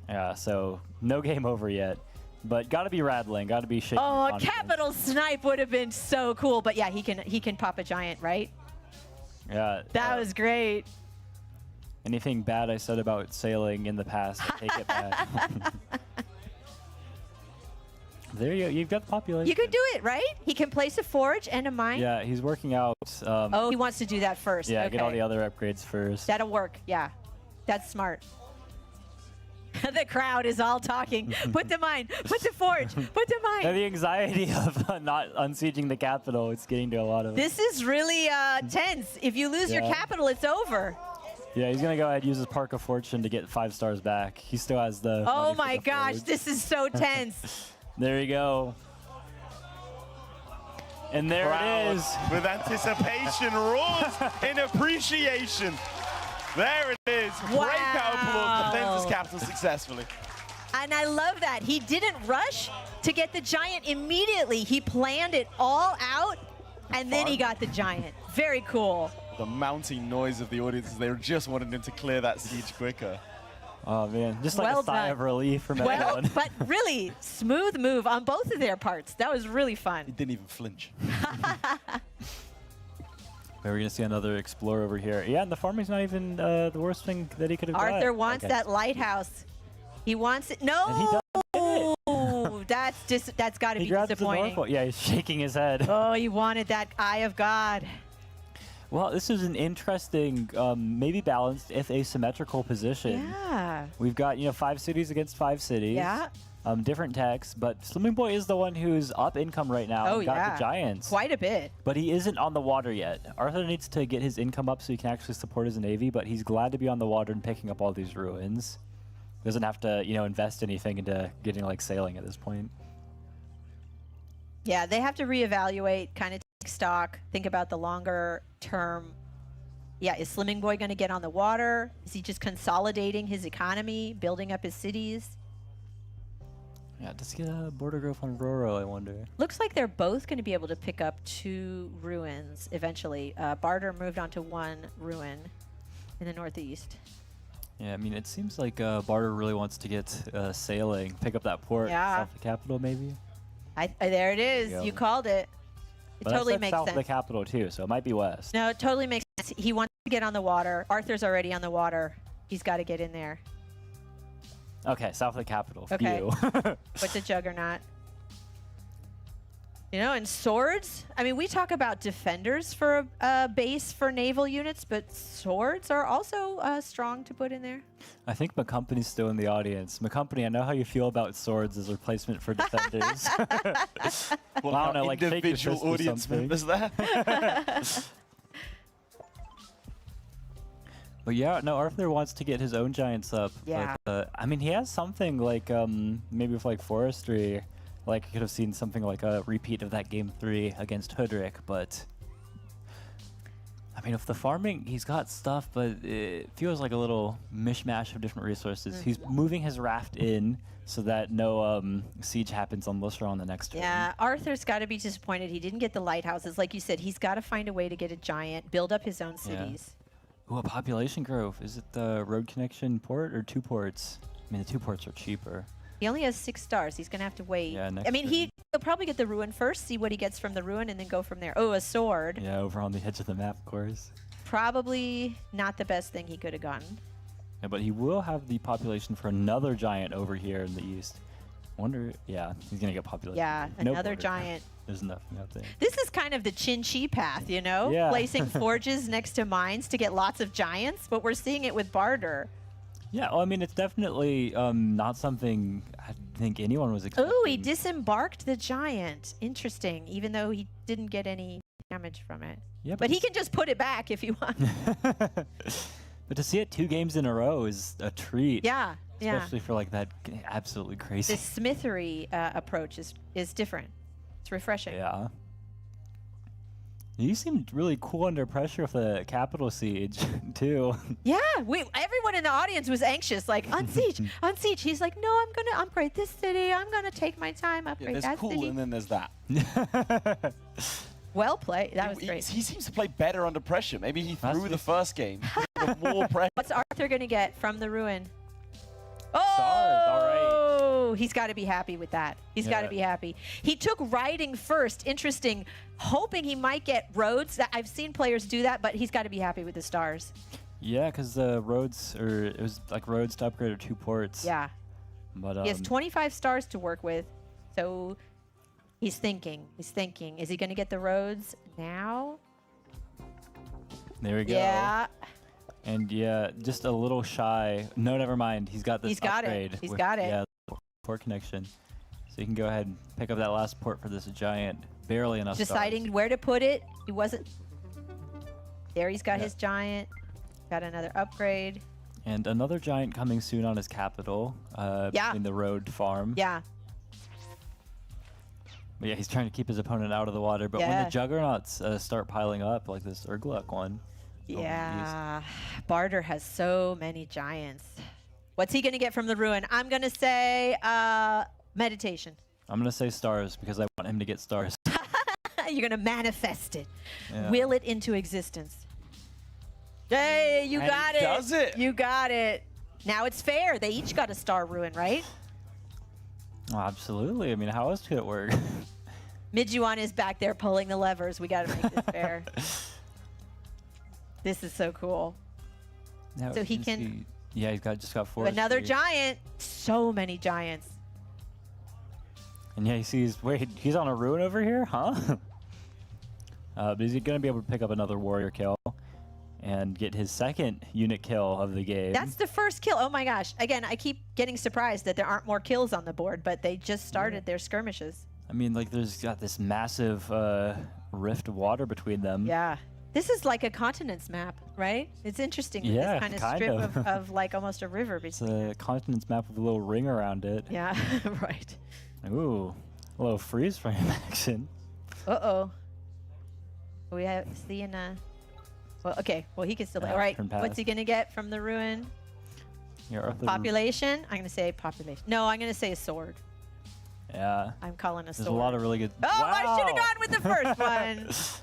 Yeah, so no game over yet. But got to be rattling. Got to be shaking. Oh, a capital snipe would have been so cool. But yeah, he can pop a giant, right? Yeah. That was great. Anything bad I said about sailing in the past, I take it back. There you go. You've got the population. You can do it, right? He can place a forge and a mine. Yeah, he's working out. Oh, he wants to do that first. Yeah, okay. get all the other upgrades first. That'll work. Yeah, that's smart. The crowd is all talking. Put the mine. Put the forge. Put the mine. Yeah, the anxiety of not unsieging the capital, it's getting to a lot of it. This is really tense. If you lose your capital, it's over. Yeah, he's going to go ahead and use his Park of Fortune to get 5 stars back. He still has the... Oh my gosh, this is so tense. There you go. And there it is. With anticipation, roars in appreciation. There it is. Wow. Breakout applause defends his capital successfully. And I love that. He didn't rush to get the giant immediately. He planned it all out, and then he got the giant. Very cool. The mounting noise of the audience, they were just wanting him to clear that siege quicker. Oh, man. Just like Well a sigh done. of relief from Well, everyone. but really, smooth move on both of their parts. That was really fun. He didn't even flinch. We're going to see another explorer over here. Yeah, and the farming's not even the worst thing that he could have done. Arthur wants that lighthouse. He wants it. No! That's got to be disappointing. Yeah, he's shaking his head. Oh, he wanted that Eye of God. Well, this is an interesting, maybe balanced, if asymmetrical position. Yeah. We've got, 5 cities against 5 cities. Yeah. Different techs, but Slimming Boy is the one who's up income right now. Oh, got the Giants. Quite a bit. But he isn't on the water yet. Arthur needs to get his income up so he can actually support his navy, but he's glad to be on the water and picking up all these ruins. Doesn't have to, invest anything into getting, sailing at this point. Yeah, they have to reevaluate, kind of take stock, think about the longer term. Yeah, is Slimming Boy going to get on the water? Is he just consolidating his economy, building up his cities? Yeah, does he get a border growth on Roro, I wonder? Looks like they're both going to be able to pick up 2 ruins eventually. Barter moved on to 1 ruin in the northeast. Yeah, I mean, it seems like Barter really wants to get sailing, pick up that port south of the capital, maybe. There it is. You called it. It totally makes south sense. of the capital too, so it might be west. No, it totally makes sense. He wants to get on the water. Arthur's already on the water. He's got to get in there. Okay, south of the capital. Okay. Phew. What's a juggernaut? And swords, I mean, we talk about defenders for a base for naval units, but swords are also strong to put in there. I think McCompany's still in the audience. McCompany, I know how you feel about swords as a replacement for defenders. Well, I don't know, like individual audience members there. But yeah, no, Arthur wants to get his own giants up. Yeah. I mean, he has something like maybe with forestry. Like, I could have seen something like a repeat of that game 3 against Hudrick, but I mean, with the farming, he's got stuff, but it feels like a little mishmash of different resources. He's moving his raft in so that no siege happens on Lustra on the next turn. Yeah, Arthur's got to be disappointed he didn't get the lighthouses. Like you said, he's got to find a way to get a giant, build up his own cities. Ooh, a population growth. Is it the road connection port or 2 ports? I mean, the 2 ports are cheaper. He only has 6 stars. He's going to have to wait. Yeah, I mean, he'll probably get the ruin first, see what he gets from the ruin, and then go from there. Oh, a sword. Yeah, over on the edge of the map, of course. Probably not the best thing he could have gotten. Yeah, but he will have the population for another giant over here in the east. Wonder, yeah, he's going to get population. Yeah, No another border. giant. There's nothing out there. This is kind of the Chin-Chi path, Yeah. Placing forges next to mines to get lots of giants, but we're seeing it with Barter. Yeah, well, I mean, it's definitely not something I think anyone was expecting. Oh, he disembarked the giant. Interesting, even though he didn't get any damage from it. Yeah, but he can just put it back if you want. But to see it 2 games in a row is a treat. Yeah, yeah. Especially for that absolutely crazy. The smithery approach is different. It's refreshing. Yeah. You seemed really cool under pressure with the capital siege, too. Yeah, everyone in the audience was anxious, like, on siege, on siege. He's like, no, I'm going to upgrade this city. I'm going to take my time, upgrade that cool, city. and then there's that. Well played. That was great. He seems to play better under pressure. Maybe he threw the first game. More pressure. What's Arthur going to get from the ruin? Stars, all right. He's got to be happy with that. He's got to be happy. He took riding first. Interesting. Hoping he might get roads. I've seen players do that, but he's got to be happy with the stars. Yeah, because the roads, it was like roads to upgrade or 2 ports. Yeah. But he has 25 stars to work with, so he's thinking. He's thinking. Is he going to get the roads now? There we go. Yeah. And yeah, just a little shy. No, never mind. He's got this He's got upgrade. it. He's got it. Yeah, port connection. So you can go ahead and pick up that last port for this giant. Barely enough Deciding stars. where to put it. He wasn't. There he's got his giant. Got another upgrade. And another giant coming soon on his capital. In the road farm. Yeah. But yeah, he's trying to keep his opponent out of the water. But when the juggernauts start piling up, like this Urgluk one. Yeah. Barter has so many giants. What's he going to get from the ruin? I'm going to say meditation. I'm going to say stars because I want him to get stars. You're going to manifest it. Yeah. Will it into existence. Hey, you got it. Does it? You got it. Now it's fair. They each got a star ruin, right? Oh, absolutely. I mean, how else could it work? Midjuan is back there pulling the levers. We got to make this fair. This is so cool. Now So he is can... Yeah, he's just got 4. Another giant. so many giants. And yeah, he sees, wait, he's on a ruin over here, huh? But is he going to be able to pick up another warrior kill and get his second unit kill of the game? That's the first kill. Oh my gosh. Again, I keep getting surprised that there aren't more kills on the board, but they just started their skirmishes. I mean, like, there's got this massive rift of water between them. Yeah. This is like a continents map, right? It's interesting. With Yeah, this kind of strip of like almost a river. It's a continent's map with a little ring around it. Yeah, right. Ooh, a little freeze frame action. Uh-oh. We have seeing well, okay. Well, he can still. All right. turn What's past. he gonna get from the ruin? Here, Population. I'm gonna say population. No, I'm gonna say a sword. Yeah. I'm calling a There's sword. a lot of really good. Oh, I should have Wow. gone with the first one.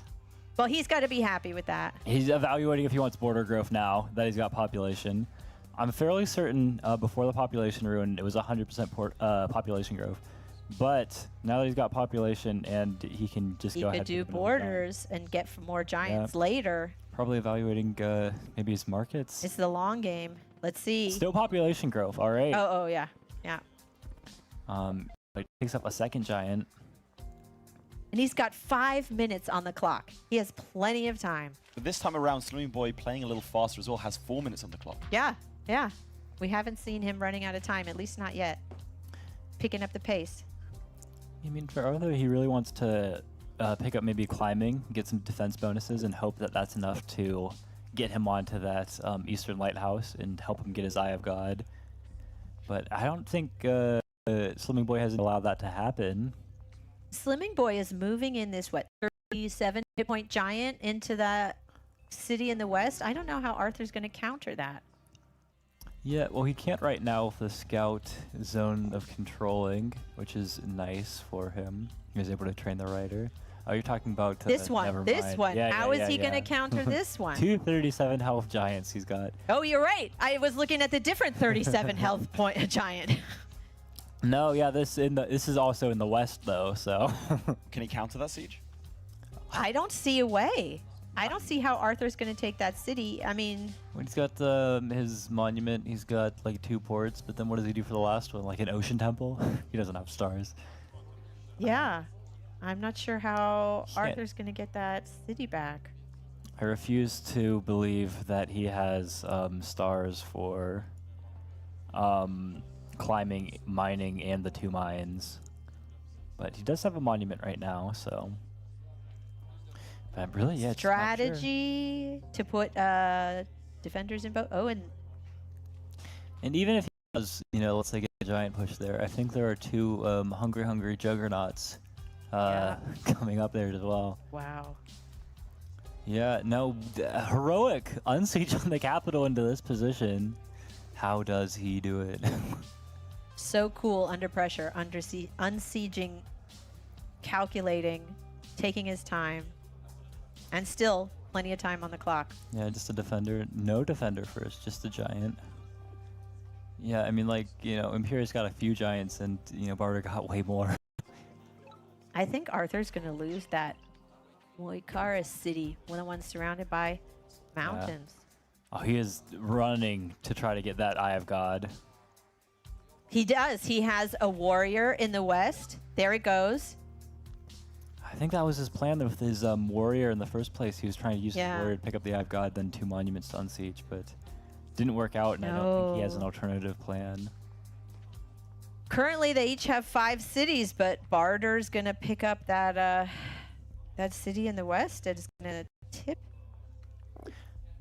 Well, he's got to be happy with that. He's evaluating if he wants border growth now that he's got population. I'm fairly certain before the population ruin, it was 100% population growth. But now that he's got population and he can just He go could ahead do and pick another giant. borders and get more giants later. Probably evaluating maybe his markets. It's the long game. Let's see. Still population growth. All right. Oh, yeah. Yeah. It picks up a second giant. And he's got 5 minutes on the clock. He has plenty of time. But this time around, Slimming Boy playing a little faster as well, has 4 minutes on the clock. Yeah, yeah. We haven't seen him running out of time, at least not yet. Picking up the pace. I mean, for Arthur, he really wants to pick up maybe climbing, get some defense bonuses, and hope that that's enough to get him onto that Eastern Lighthouse and help him get his Eye of God. But I don't think Slimming Boy hasn't allowed that to happen. Slimming Boy is moving in this, 37 hit point giant into that city in the west. I don't know how Arthur's going to counter that. Yeah, well, he can't right now with the scout zone of controlling, which is nice for him. He was able to train the rider. Oh, you're talking about This one, never this mind. one. Yeah, How yeah, is he yeah, going to yeah. counter this one? 237 health giants he's got. Oh, you're right. I was looking at the different 37 health point giant. No, yeah, this is also in the west though, so. Can he counter that siege? I don't see a way. I don't see how Arthur's going to take that city. I mean, When he's got his monument, he's got like 2 ports, but then what does he do for the last one? Like an ocean temple? He doesn't have stars. yeah. I'm not sure how Can't- Arthur's going to get that city back. I refuse to believe that he has stars for climbing, mining, and the 2 mines. But he does have a monument right now, so. But really, yeah. just not sure. Strategy to put defenders in both. Oh, and And even if he does, let's say get a giant push there, I think there are 2 hungry juggernauts coming up there as well. wow. Yeah, no, heroic unsiege on the capital into this position. How does he do it? So cool under pressure, unsieging, calculating, taking his time, and still plenty of time on the clock. Yeah, just a defender. No defender first, just a giant. Yeah, I mean, like, Imperius got a few giants and, Barter got way more. I think Arthur's going to lose that Moikara city, one of the ones surrounded by mountains. Oh, he is running to try to get that Eye of God. He does. He has a warrior in the west. There it goes. I think that was his plan with his warrior in the first place. He was trying to use his warrior to pick up the Eye of God, then 2 monuments to unsiege, but didn't work out, and I don't think he has an alternative plan. Currently, they each have 5 cities, but Barter's going to pick up that that city in the west. It's going to tip.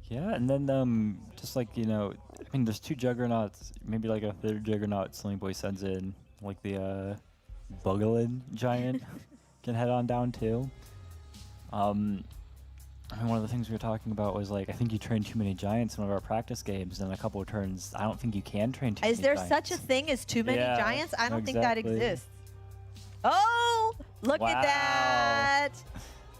Yeah, and then just like, I mean, there's 2 juggernauts, maybe like a 3rd juggernaut Slimming Boy sends in, like the Bugalin giant can head on down too. I mean, one of the things we were talking about was like, I think you train too many giants in one of our practice games, and in a couple of turns, I don't think you can train too many Is there giants. such a thing as too many Yeah, giants? I don't think that exactly. exists. Oh, look at that.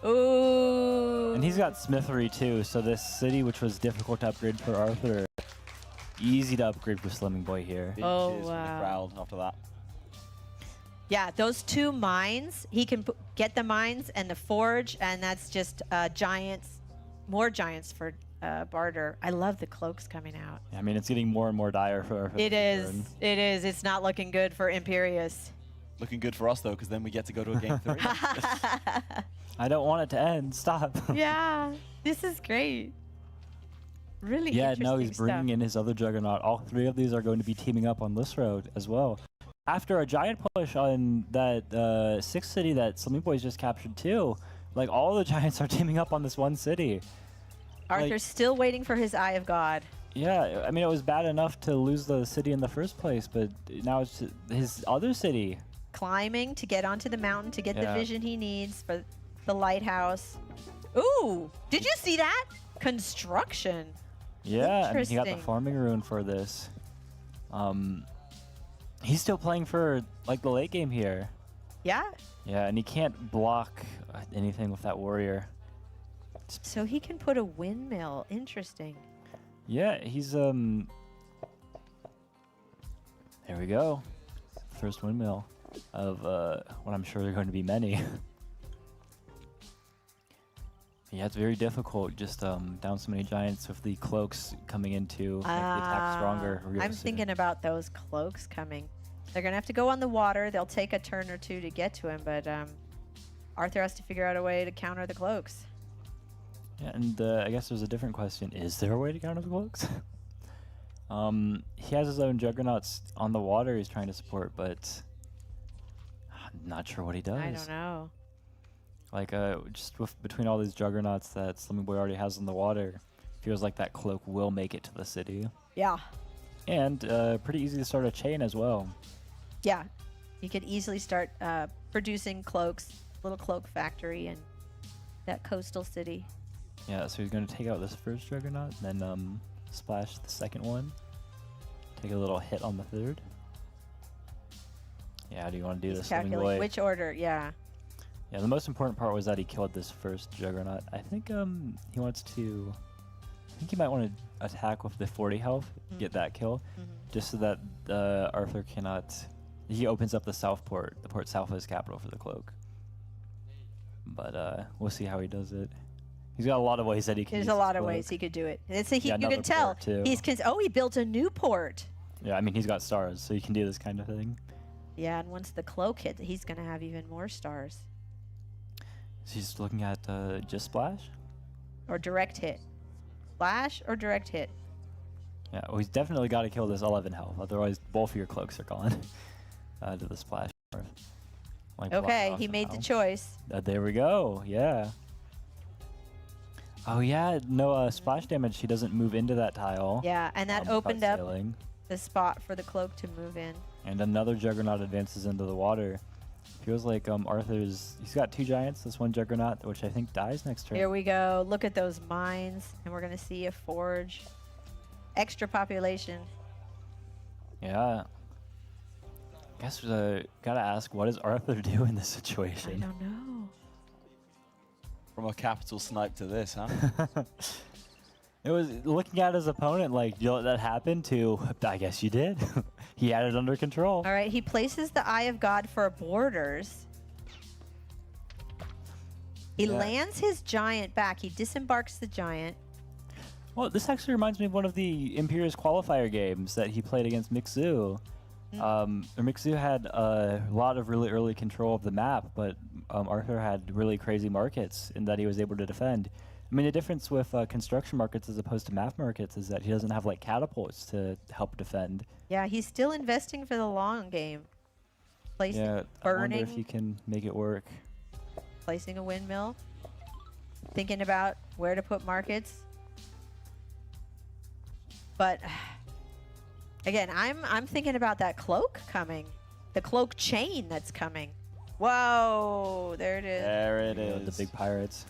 Ooh. And he's got Smithery too, so this city, which was difficult to upgrade for Arthur, easy to upgrade for Slimming Boy here. Big Oh, cheers from the wow. crowd after that. Yeah, those 2 mines, he can get the mines and the forge, and that's just giants, more giants for barter. I love the cloaks coming out. I mean, it's getting more and more dire for It the is. turn. It is. It's not looking good for Imperius. Looking good for us, though, because then we get to go to a game 3. I don't want it to end. Stop. Yeah, this is great. Really Yeah, interesting no, he's bringing stuff. in his other Juggernaut. All 3 of these are going to be teaming up on this road as well. After a giant push on that 6th city that Slimming Boys just captured too, like all the Giants are teaming up on this one city. Arthur's like, still waiting for his Eye of God. Yeah, I mean, it was bad enough to lose the city in the first place, but now it's his other city. Climbing to get onto the mountain to get the Yeah. vision he needs for the lighthouse. Ooh, did you see that? Construction. Yeah, I mean, he got the Interesting. farming rune for this. He's still playing for like the late game here. Yeah. Yeah, and he can't block anything with that warrior. So he can put a windmill. Interesting. Yeah, he's there we go. First windmill of what I'm sure there are going to be many. Yeah, it's very difficult just down so many giants with the cloaks coming in to make the attack stronger. real I'm soon. thinking about those cloaks coming. They're gonna have to go on the water. They'll take a turn or 2 to get to him, but Arthur has to figure out a way to counter the cloaks. Yeah, and I guess there's a different question. Is there a way to counter the cloaks? He has his own juggernauts on the water he's trying to support, but I'm not sure what he does. I don't know. Like, just between all these juggernauts that Slimming Boy already has in the water, feels like that cloak will make it to the city. Yeah. And pretty easy to start a chain as well. Yeah. You could easily start producing cloaks, little cloak factory in that coastal city. Yeah, so he's going to take out this first juggernaut, and then splash the second one. Take a little hit on the third. Yeah, how do you want to do He's this, Slimming calculating Boy? which order, yeah. Yeah, the most important part was that he killed this first juggernaut. I think he wants to... I think he might want to attack with the 40 health, get that kill, just so that Arthur cannot... He opens up the south port, the port south of his capital for the cloak. But we'll see how he does it. He's got a lot of ways that he can There's use a lot this of cloak. ways he could do it. It's a, Yeah, you another can tell. port, too. He's he built a new port. Yeah, I mean, he's got stars, so he can do this kind of thing. Yeah, and once the cloak hits, he's going to have even more stars. So he's looking at just splash? Or direct hit. Splash or direct hit. Yeah, well, he's definitely got to kill this 11 health, otherwise both of your cloaks are gone to the splash. Like, block Okay, off he made the somehow. choice. There we go, yeah. Oh yeah, no splash damage, he doesn't move into that tile. Yeah, and that without opened up sailing. the spot for the cloak to move in. And another juggernaut advances into the water. Feels like he's got 2 giants, this one juggernaut, which I think dies next turn. Here we go. Look at those mines, and we're going to see a forge. Extra population. Yeah. Guess gotta ask, what does Arthur do in this situation? I don't know. From a capital snipe to this, huh? It was looking at his opponent like, you let that happen to, I guess you did. He had it under control. All right, he places the Eye of God for borders. He Yeah. lands his giant back. He disembarks the giant. Well, this actually reminds me of one of the Imperius qualifier games that he played against Mixu. Mixu had a lot of really early control of the map, but Arthur had really crazy markets in that he was able to defend. I mean, the difference with construction markets as opposed to map markets is that he doesn't have like catapults to help defend. Yeah, he's still investing for the long game. Placing, Yeah, I wonder if burning, he can make it work. placing a windmill. Thinking about where to put markets. But again, I'm thinking about that cloak coming. The cloak chain that's coming. Whoa, there it is. There it You know, is. the big pirates.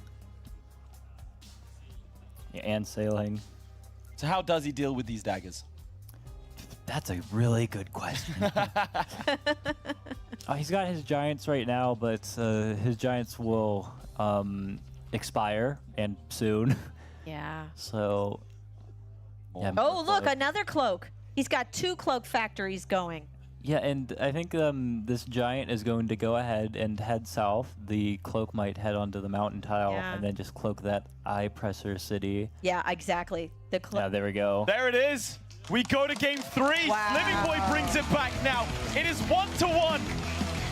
Yeah, and sailing. So how does he deal with these daggers? That's a really good question. He's got his giants right now, but his giants will expire and soon. Yeah. So. Yeah, Oh, look, another cloak. He's got 2 cloak factories going. Yeah, and I think this giant is going to go ahead and head south. The cloak might head onto the mountain tile Yeah. and then just cloak that eye presser city. Yeah, exactly. The Yeah, there we go. There it is. We go to game 3. Wow. Slimming Boy brings it back now. It is 1-1.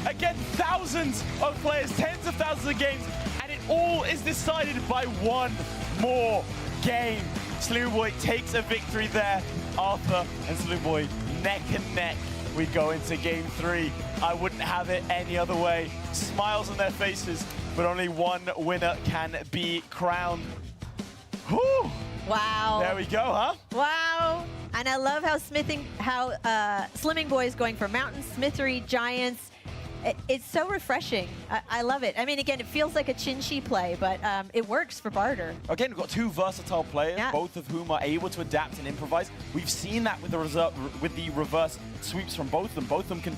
Again, thousands of players, tens of thousands of games, and it all is decided by one more game. Slimming Boy takes a victory there. Arthur and Slimming Boy neck and neck. We go into game 3. I wouldn't have it any other way. Smiles on their faces, but only one winner can be crowned. Whew. Wow. There we go, huh? Wow. And I love how Slimming Boy is going for mountains, smithery, giants. It's so refreshing. I love it. I mean, again, it feels like a Chin-Chi play, but it works for barter. Again, we've got two versatile players, Yeah. both of whom are able to adapt and improvise. We've seen that with the reverse sweeps from both of them. Both of them can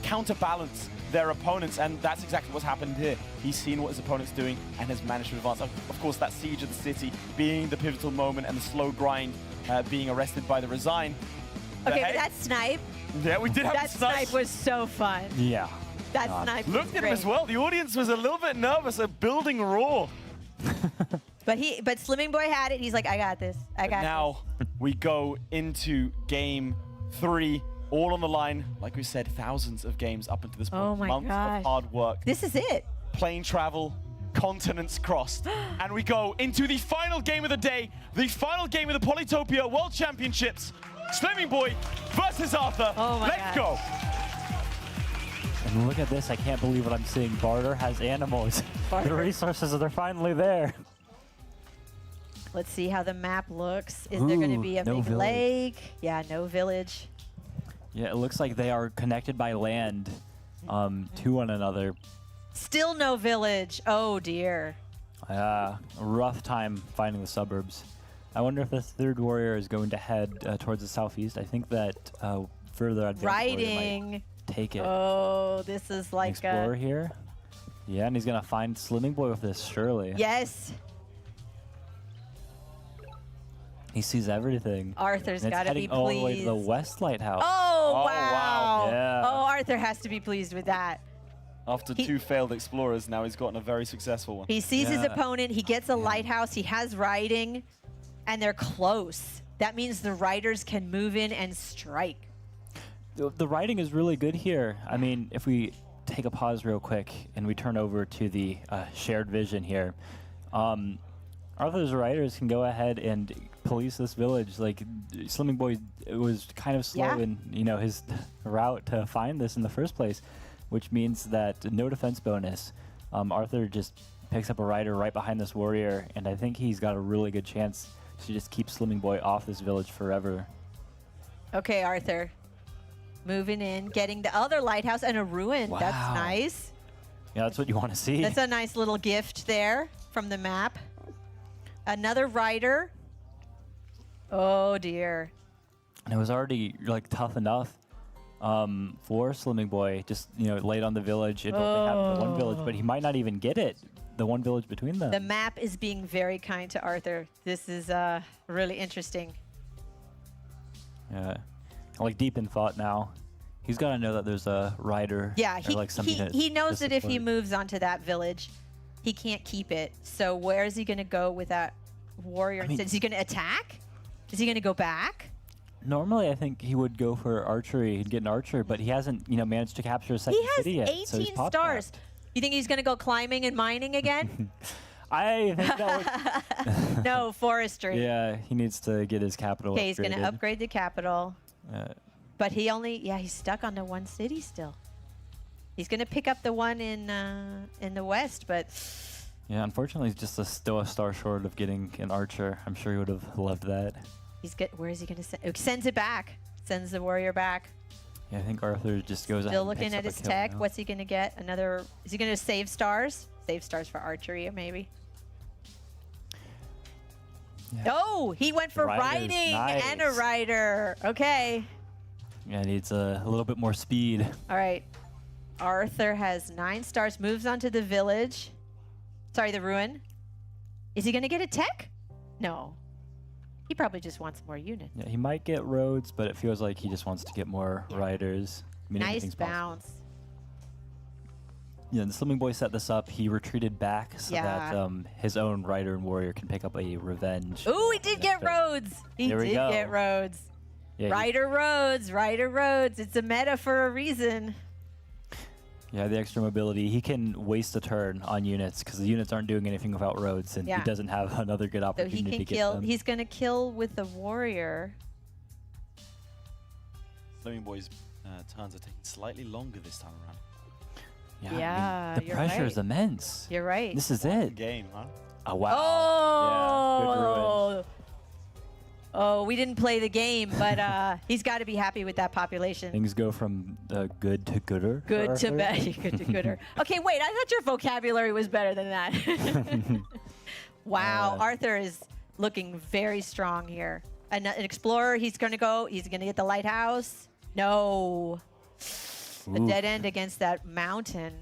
counterbalance their opponents, and that's exactly what's happened here. He's seen what his opponent's doing and has managed to advance. Of course, that siege of the city being the pivotal moment and the slow grind being arrested by the resign. Okay, But but that snipe, yeah, we did have that the snipe. snipe was so fun. Yeah. That snipe was Looked at him as great. well. The audience was a little bit nervous, building raw. But Slimming Boy had it. He's like, I got this. I got Now we go into game 3, all on the line. Like we said, thousands of games up until this point. Oh my Months gosh. of hard work. this. This is it. Plane travel, continents crossed. And we go into the final game of the day, the final game of the Polytopia World Championships. Slimming Boy versus Arthur. Oh my Let's gosh. go. And look at this. I can't believe what I'm seeing. Barter has animals. The resources, they're finally there. Let's see how the map looks. Is there going to Ooh, be a no big village. lake? Yeah, no village. Yeah, it looks like they are connected by land to one another. Still no village. Oh, dear. A rough time finding the suburbs. I wonder if the third warrior is going to head towards the southeast. I think that further advanced warrior might Riding. take it. Oh, this is like Explorer here. Yeah, and he's going to find Slimming Boy with this, surely. Yes. He sees everything. Arthur's And it's got to be heading all the way to the pleased. west lighthouse. Oh, Oh, wow. wow. Yeah. Oh, Arthur has to be pleased with that. After 2 failed explorers, now he's gotten a very successful one. He sees his Yeah. opponent. He gets a lighthouse. He has riding, and they're close. That means the riders can move in and strike. The writing is really good here. I mean, if we take a pause real quick and we turn over to the shared vision here, Arthur's riders can go ahead and police this village. Like, Slimming Boy was kind of slow Yeah. in, his route to find this in the first place, which means that no defense bonus. Arthur just picks up a rider right behind this warrior, and I think he's got a really good chance to just keep Slimming Boy off this village forever. Okay, Arthur. Moving in, getting the other lighthouse and a ruin. Wow. That's nice. Yeah, that's what you want to see. That's a nice little gift there from the map. Another rider. Oh, dear. And it was already like tough enough for Slimming Boy, just laid on the village and only have the one village, but he might not even get it. The one village between them. The map is being very kind to Arthur. This is really interesting. Yeah, like deep in thought now. He's got to know that there's a rider. Yeah, or like something he knows to that if he support. moves onto that village, he can't keep it. So where is he going to go with that warrior? I mean- Is he going to attack? Is he going to go back? Normally, I think he would go for archery. He'd get an archer, but he hasn't, managed to capture a second He has city yet. so he's 18 popped stars. that. You think he's going to go climbing and mining again? I think that would. No, forestry. Yeah, he needs to get his capital. Okay, he's going to upgraded. upgrade the capital. Uh, But he's stuck on the one city still. He's going to pick up the one in the west, but yeah, unfortunately, he's just still a star short of getting an archer. I'm sure he would have loved that. where is he going to send? Oh, sends it back. Sends the warrior back. Yeah, I think Arthur just goes ahead Still and looking picks at up a his kill tech. now. What's he going to get? Is he going to save stars? Save stars for archery, or maybe? Yeah. Oh, he went for Riders, riding and a nice. rider. Okay. Yeah, needs a little bit more speed. All right. Arthur has 9 stars, moves on to the village. Sorry, the ruin. Is he going to get a tech? No. He probably just wants more units. Yeah, he might get roads, but it feels like he just wants to get more riders. meaning Nice anything's possible. bounce. Yeah, the Slimming Boy set this up. He retreated back so Yeah. that his own Rider and Warrior can pick up a revenge. Ooh, he did get turn. Rhodes. He There we did go. get Rhodes. Yeah, Rider Rhodes, Rider Rhodes. It's a meta for a reason. Yeah, the extra mobility. He can waste a turn on units because the units aren't doing anything without Rhodes, and Yeah. he doesn't have another good So opportunity he to can get kill. them. He's going to kill with the Warrior. Slimming Boy's turns are taking slightly longer this time around. Yeah, I mean, Yeah, the you're pressure is right. immense. You're right. This is The it. game, huh? Oh, wow. Yeah, good ruin. Oh, we didn't play the game, but he's got to be happy with that population. Things go from good to gooder. for Good to Arthur. bad. Good to gooder. Okay, wait. I thought your vocabulary was better than that. Wow, Arthur is looking very strong here. An explorer. He's going to go. He's going to get the lighthouse. No. A Oof. dead end against that mountain.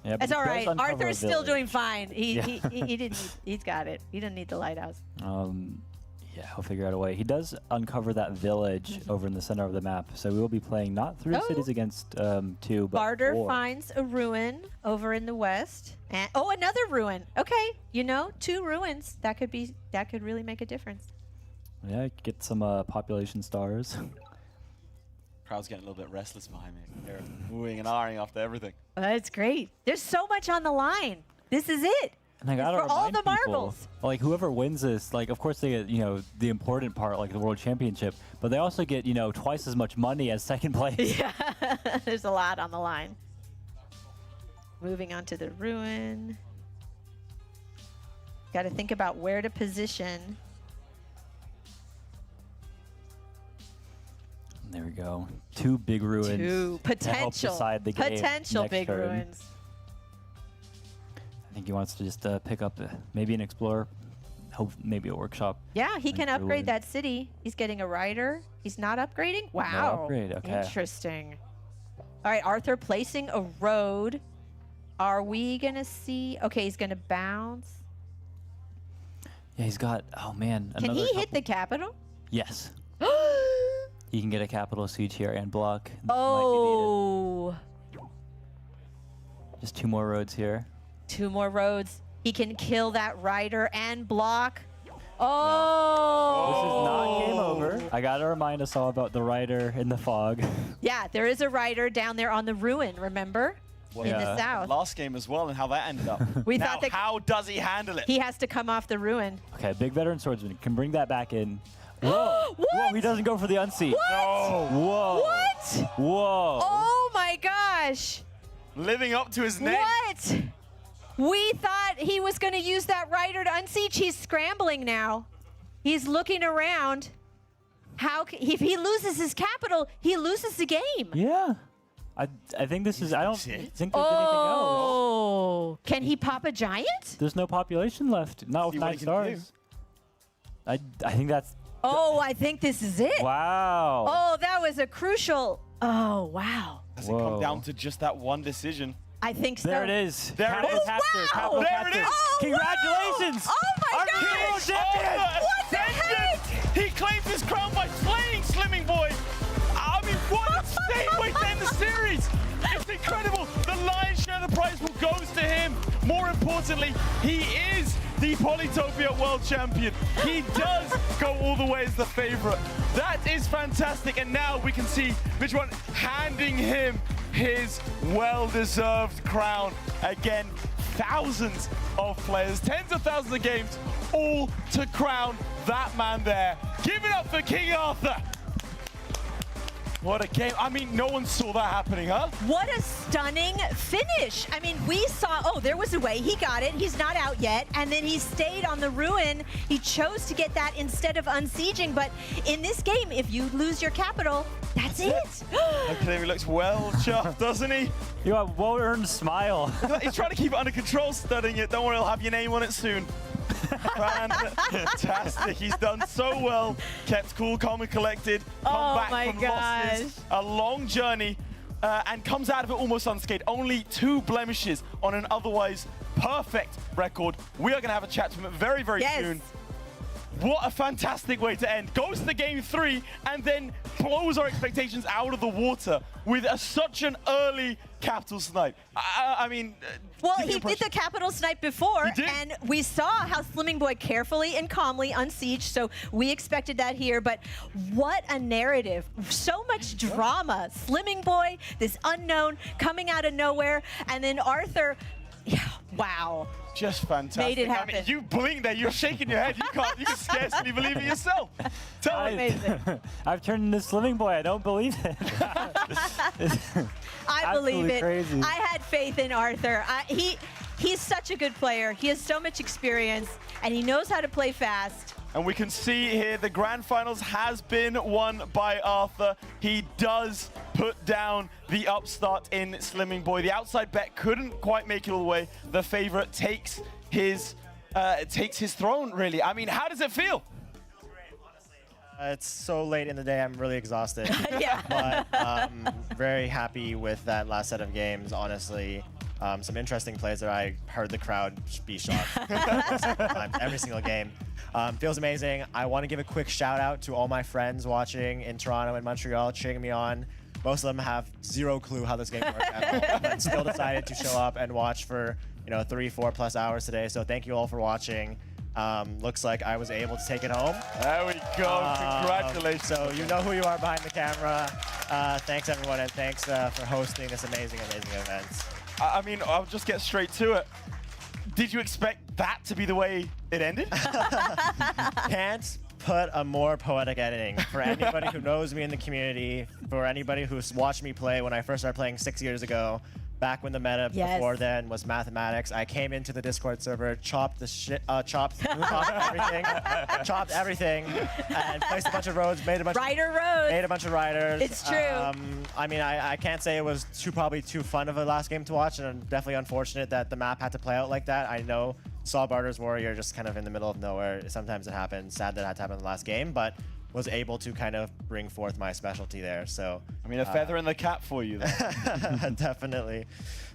Yeah, but That's he all does right. uncover Arthur's a still village. doing fine. He Yeah. he didn't. He's got it. He didn't need the lighthouse. Yeah, he'll figure out a way. He does uncover that village over in the center of the map, so we will be playing not 3 Oh. cities against 2, but Barter 4. finds a ruin over in the west, and another ruin. Okay, 2 ruins. That could really make a difference. Yeah, get some population stars. Crowd's getting a little bit restless behind me. They're oohing and ahhing after everything. That's great. There's so much on the line. This is it. And I gotta for all remind the people, marbles. like whoever wins this, like of course they get the important part, like the World Championship, but they also get twice as much money as second place. Yeah, there's a lot on the line. Moving on to the ruin. Got to think about where to position. There we go. 2 big ruins. 2 to help potential, decide the game potential next big turn. ruins. I think he wants to just pick up maybe an explorer, hope maybe a workshop. Yeah, he can Like upgrade ruin. that city. He's getting a rider. He's not upgrading? Wow. upgrade, okay. Interesting. All right, Arthur placing a road. Are we going to see? Okay, he's going to bounce. Yeah, he's got. Oh man. Can another he hit couple- the capital? Yes. He can get a capital siege here and block. This might Oh, be needed. Just 2 more roads here. 2 more roads. He can kill that rider and block. Oh. This is not game over. I gotta remind us all about the rider in the fog. Yeah, there is a rider down there on the ruin, remember? Well, in the south. Last game as well, and how that ended up. We now, thought that how does he handle it? he has to come off the ruin. Okay, big veteran swordsman can bring that back in. Whoa! What? Whoa! He doesn't go for the unseat. What? No. Whoa! What? Whoa! Oh my gosh. Living up to his name. What? We thought he was going to use that rider to unseat. He's scrambling now. He's looking around. If he loses his capital, he loses the game. Yeah. I think this is. I don't think there's anything else. Oh, can he pop a giant? There's no population left. Not See with what 9 he can stars. I think that's. Oh, I think this is it. Wow. Oh, that was a crucial. Oh, wow. Has it come down to just that one decision? I think so. There it is. There it Capital is. capture, Wow. capital There capture. it is. Oh, Congratulations! wow. Oh my Our gosh. World Champion! What the heck? He claims his crown by slaying Slimming Boy. I mean, what an insane way to end the series. It's incredible. The lion's share of the prize will goes to him. More importantly, he is the Polytopia World Champion. He does go all the way as the favorite. That is fantastic. And now we can see Mitchell handing him his well-deserved crown. Again, thousands of players, tens of thousands of games, all to crown that man there. Give it up for King Arthur. What a game. I mean, no one saw that happening, huh? What a stunning finish. I mean, we saw, there was a way. He got it. He's not out yet. And then he stayed on the ruin. He chose to get that instead of unsieging. But in this game, if you lose your capital, that's it. Okay, he looks well chuffed, doesn't he? You have a well-earned smile. He's trying to keep it under control, studying it. Don't worry, I'll have your name on it soon. Fantastic. He's done so well. Kept cool, calm, and collected. Come back my from gosh. losses. A long journey. And comes out of it almost unscathed. Only 2 blemishes on an otherwise perfect record. We are going to have a chat to him very, very soon. What a fantastic way to end. Goes to game 3 and then blows our expectations out of the water with such an early capital snipe. I mean... Well, he did the capital snipe before, He did. and we saw how Slimming Boy carefully and calmly unsieged, so we expected that here, but what a narrative. So much drama. Slimming Boy, this unknown, coming out of nowhere, and then Arthur, wow. Just fantastic. Made it happen. I mean, you blink there, you're shaking your head. You can scarcely believe it yourself. Tell me. Amazing. I've turned into Slimming Boy. I don't believe it. I believe it. Crazy. I had faith in Arthur. He's such a good player. He has so much experience, and he knows how to play fast. And we can see here the grand finals has been won by Arthur. He does put down the upstart in Slimming Boy. The outside bet couldn't quite make it all the way. The favorite takes his throne, really. I mean, how does it feel? It's so late in the day, I'm really exhausted. Yeah. But very happy with that last set of games, honestly. Some interesting plays that I heard the crowd be shocked every single game. Feels amazing. I want to give a quick shout out to all my friends watching in Toronto and Montreal, cheering me on. Most of them have zero clue how this game works at all, but still decided to show up and watch for 3-4+ hours today. So thank you all for watching. Looks like I was able to take it home. There we go. Congratulations. So you know who you are behind the camera. Thanks everyone, and thanks for hosting this amazing event. I mean, I'll just get straight to it. Did you expect that to be the way it ended? Can't put a more poetic ending. For anybody who knows me in the community, for anybody who's watched me play when I first started playing 6 years ago, back when the meta before then was mathematics, I came into the Discord server, chopped everything, and placed a bunch of roads, made a bunch of riders. It's true. I mean, I can't say it was probably too fun of a last game to watch, and I'm definitely unfortunate that the map had to play out like that. I know saw Barter's Warrior just kind of in the middle of nowhere. Sometimes it happens. Sad that it had to happen in the last game, but was able to kind of bring forth my specialty there. So I mean, a feather in the cap for you there. Definitely.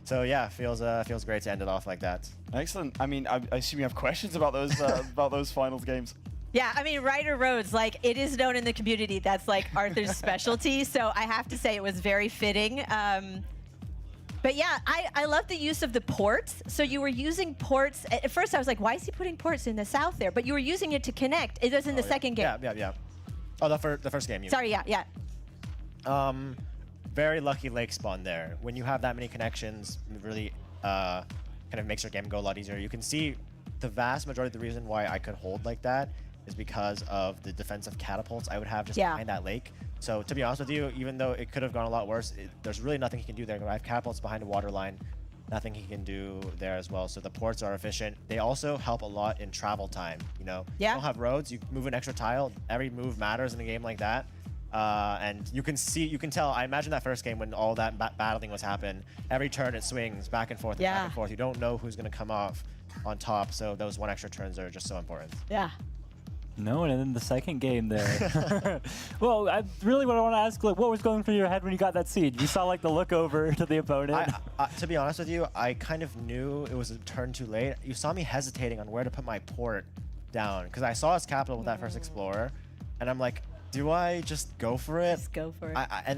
So yeah, feels great to end it off like that. Excellent. I mean, I assume you have questions about those finals games. Yeah, I mean, Ryder Roads, like, it is known in the community that's like Arthur's specialty, so I have to say it was very fitting. But yeah, I love the use of the ports. So you were using ports. At first I was like, why is he putting ports in the south there? But you were using it to connect. It was in the second game. Yeah. Oh, the first game. Sorry, yeah. Very lucky lake spawn there. When you have that many connections, it really kind of makes your game go a lot easier. You can see the vast majority of the reason why I could hold like that is because of the defensive catapults I would have just behind that lake. So to be honest with you, even though it could have gone a lot worse, there's really nothing he can do there. I have catapults behind a water line. Nothing he can do there as well. So the ports are efficient. They also help a lot in travel time. You don't have roads. You move an extra tile. Every move matters in a game like that. And you can tell. I imagine that first game when all that battling was happening. Every turn it swings back and forth, back and forth. You don't know who's going to come off on top. So those one extra turns are just so important. Yeah. No, and then the second game there. Well, I really want to ask, like, what was going through your head when you got that siege? You saw like the look over to the opponent. To be honest with you, I kind of knew it was a turn too late. You saw me hesitating on where to put my port down because I saw his capital with that first explorer, and I'm like, do I just go for it? Just go for it. And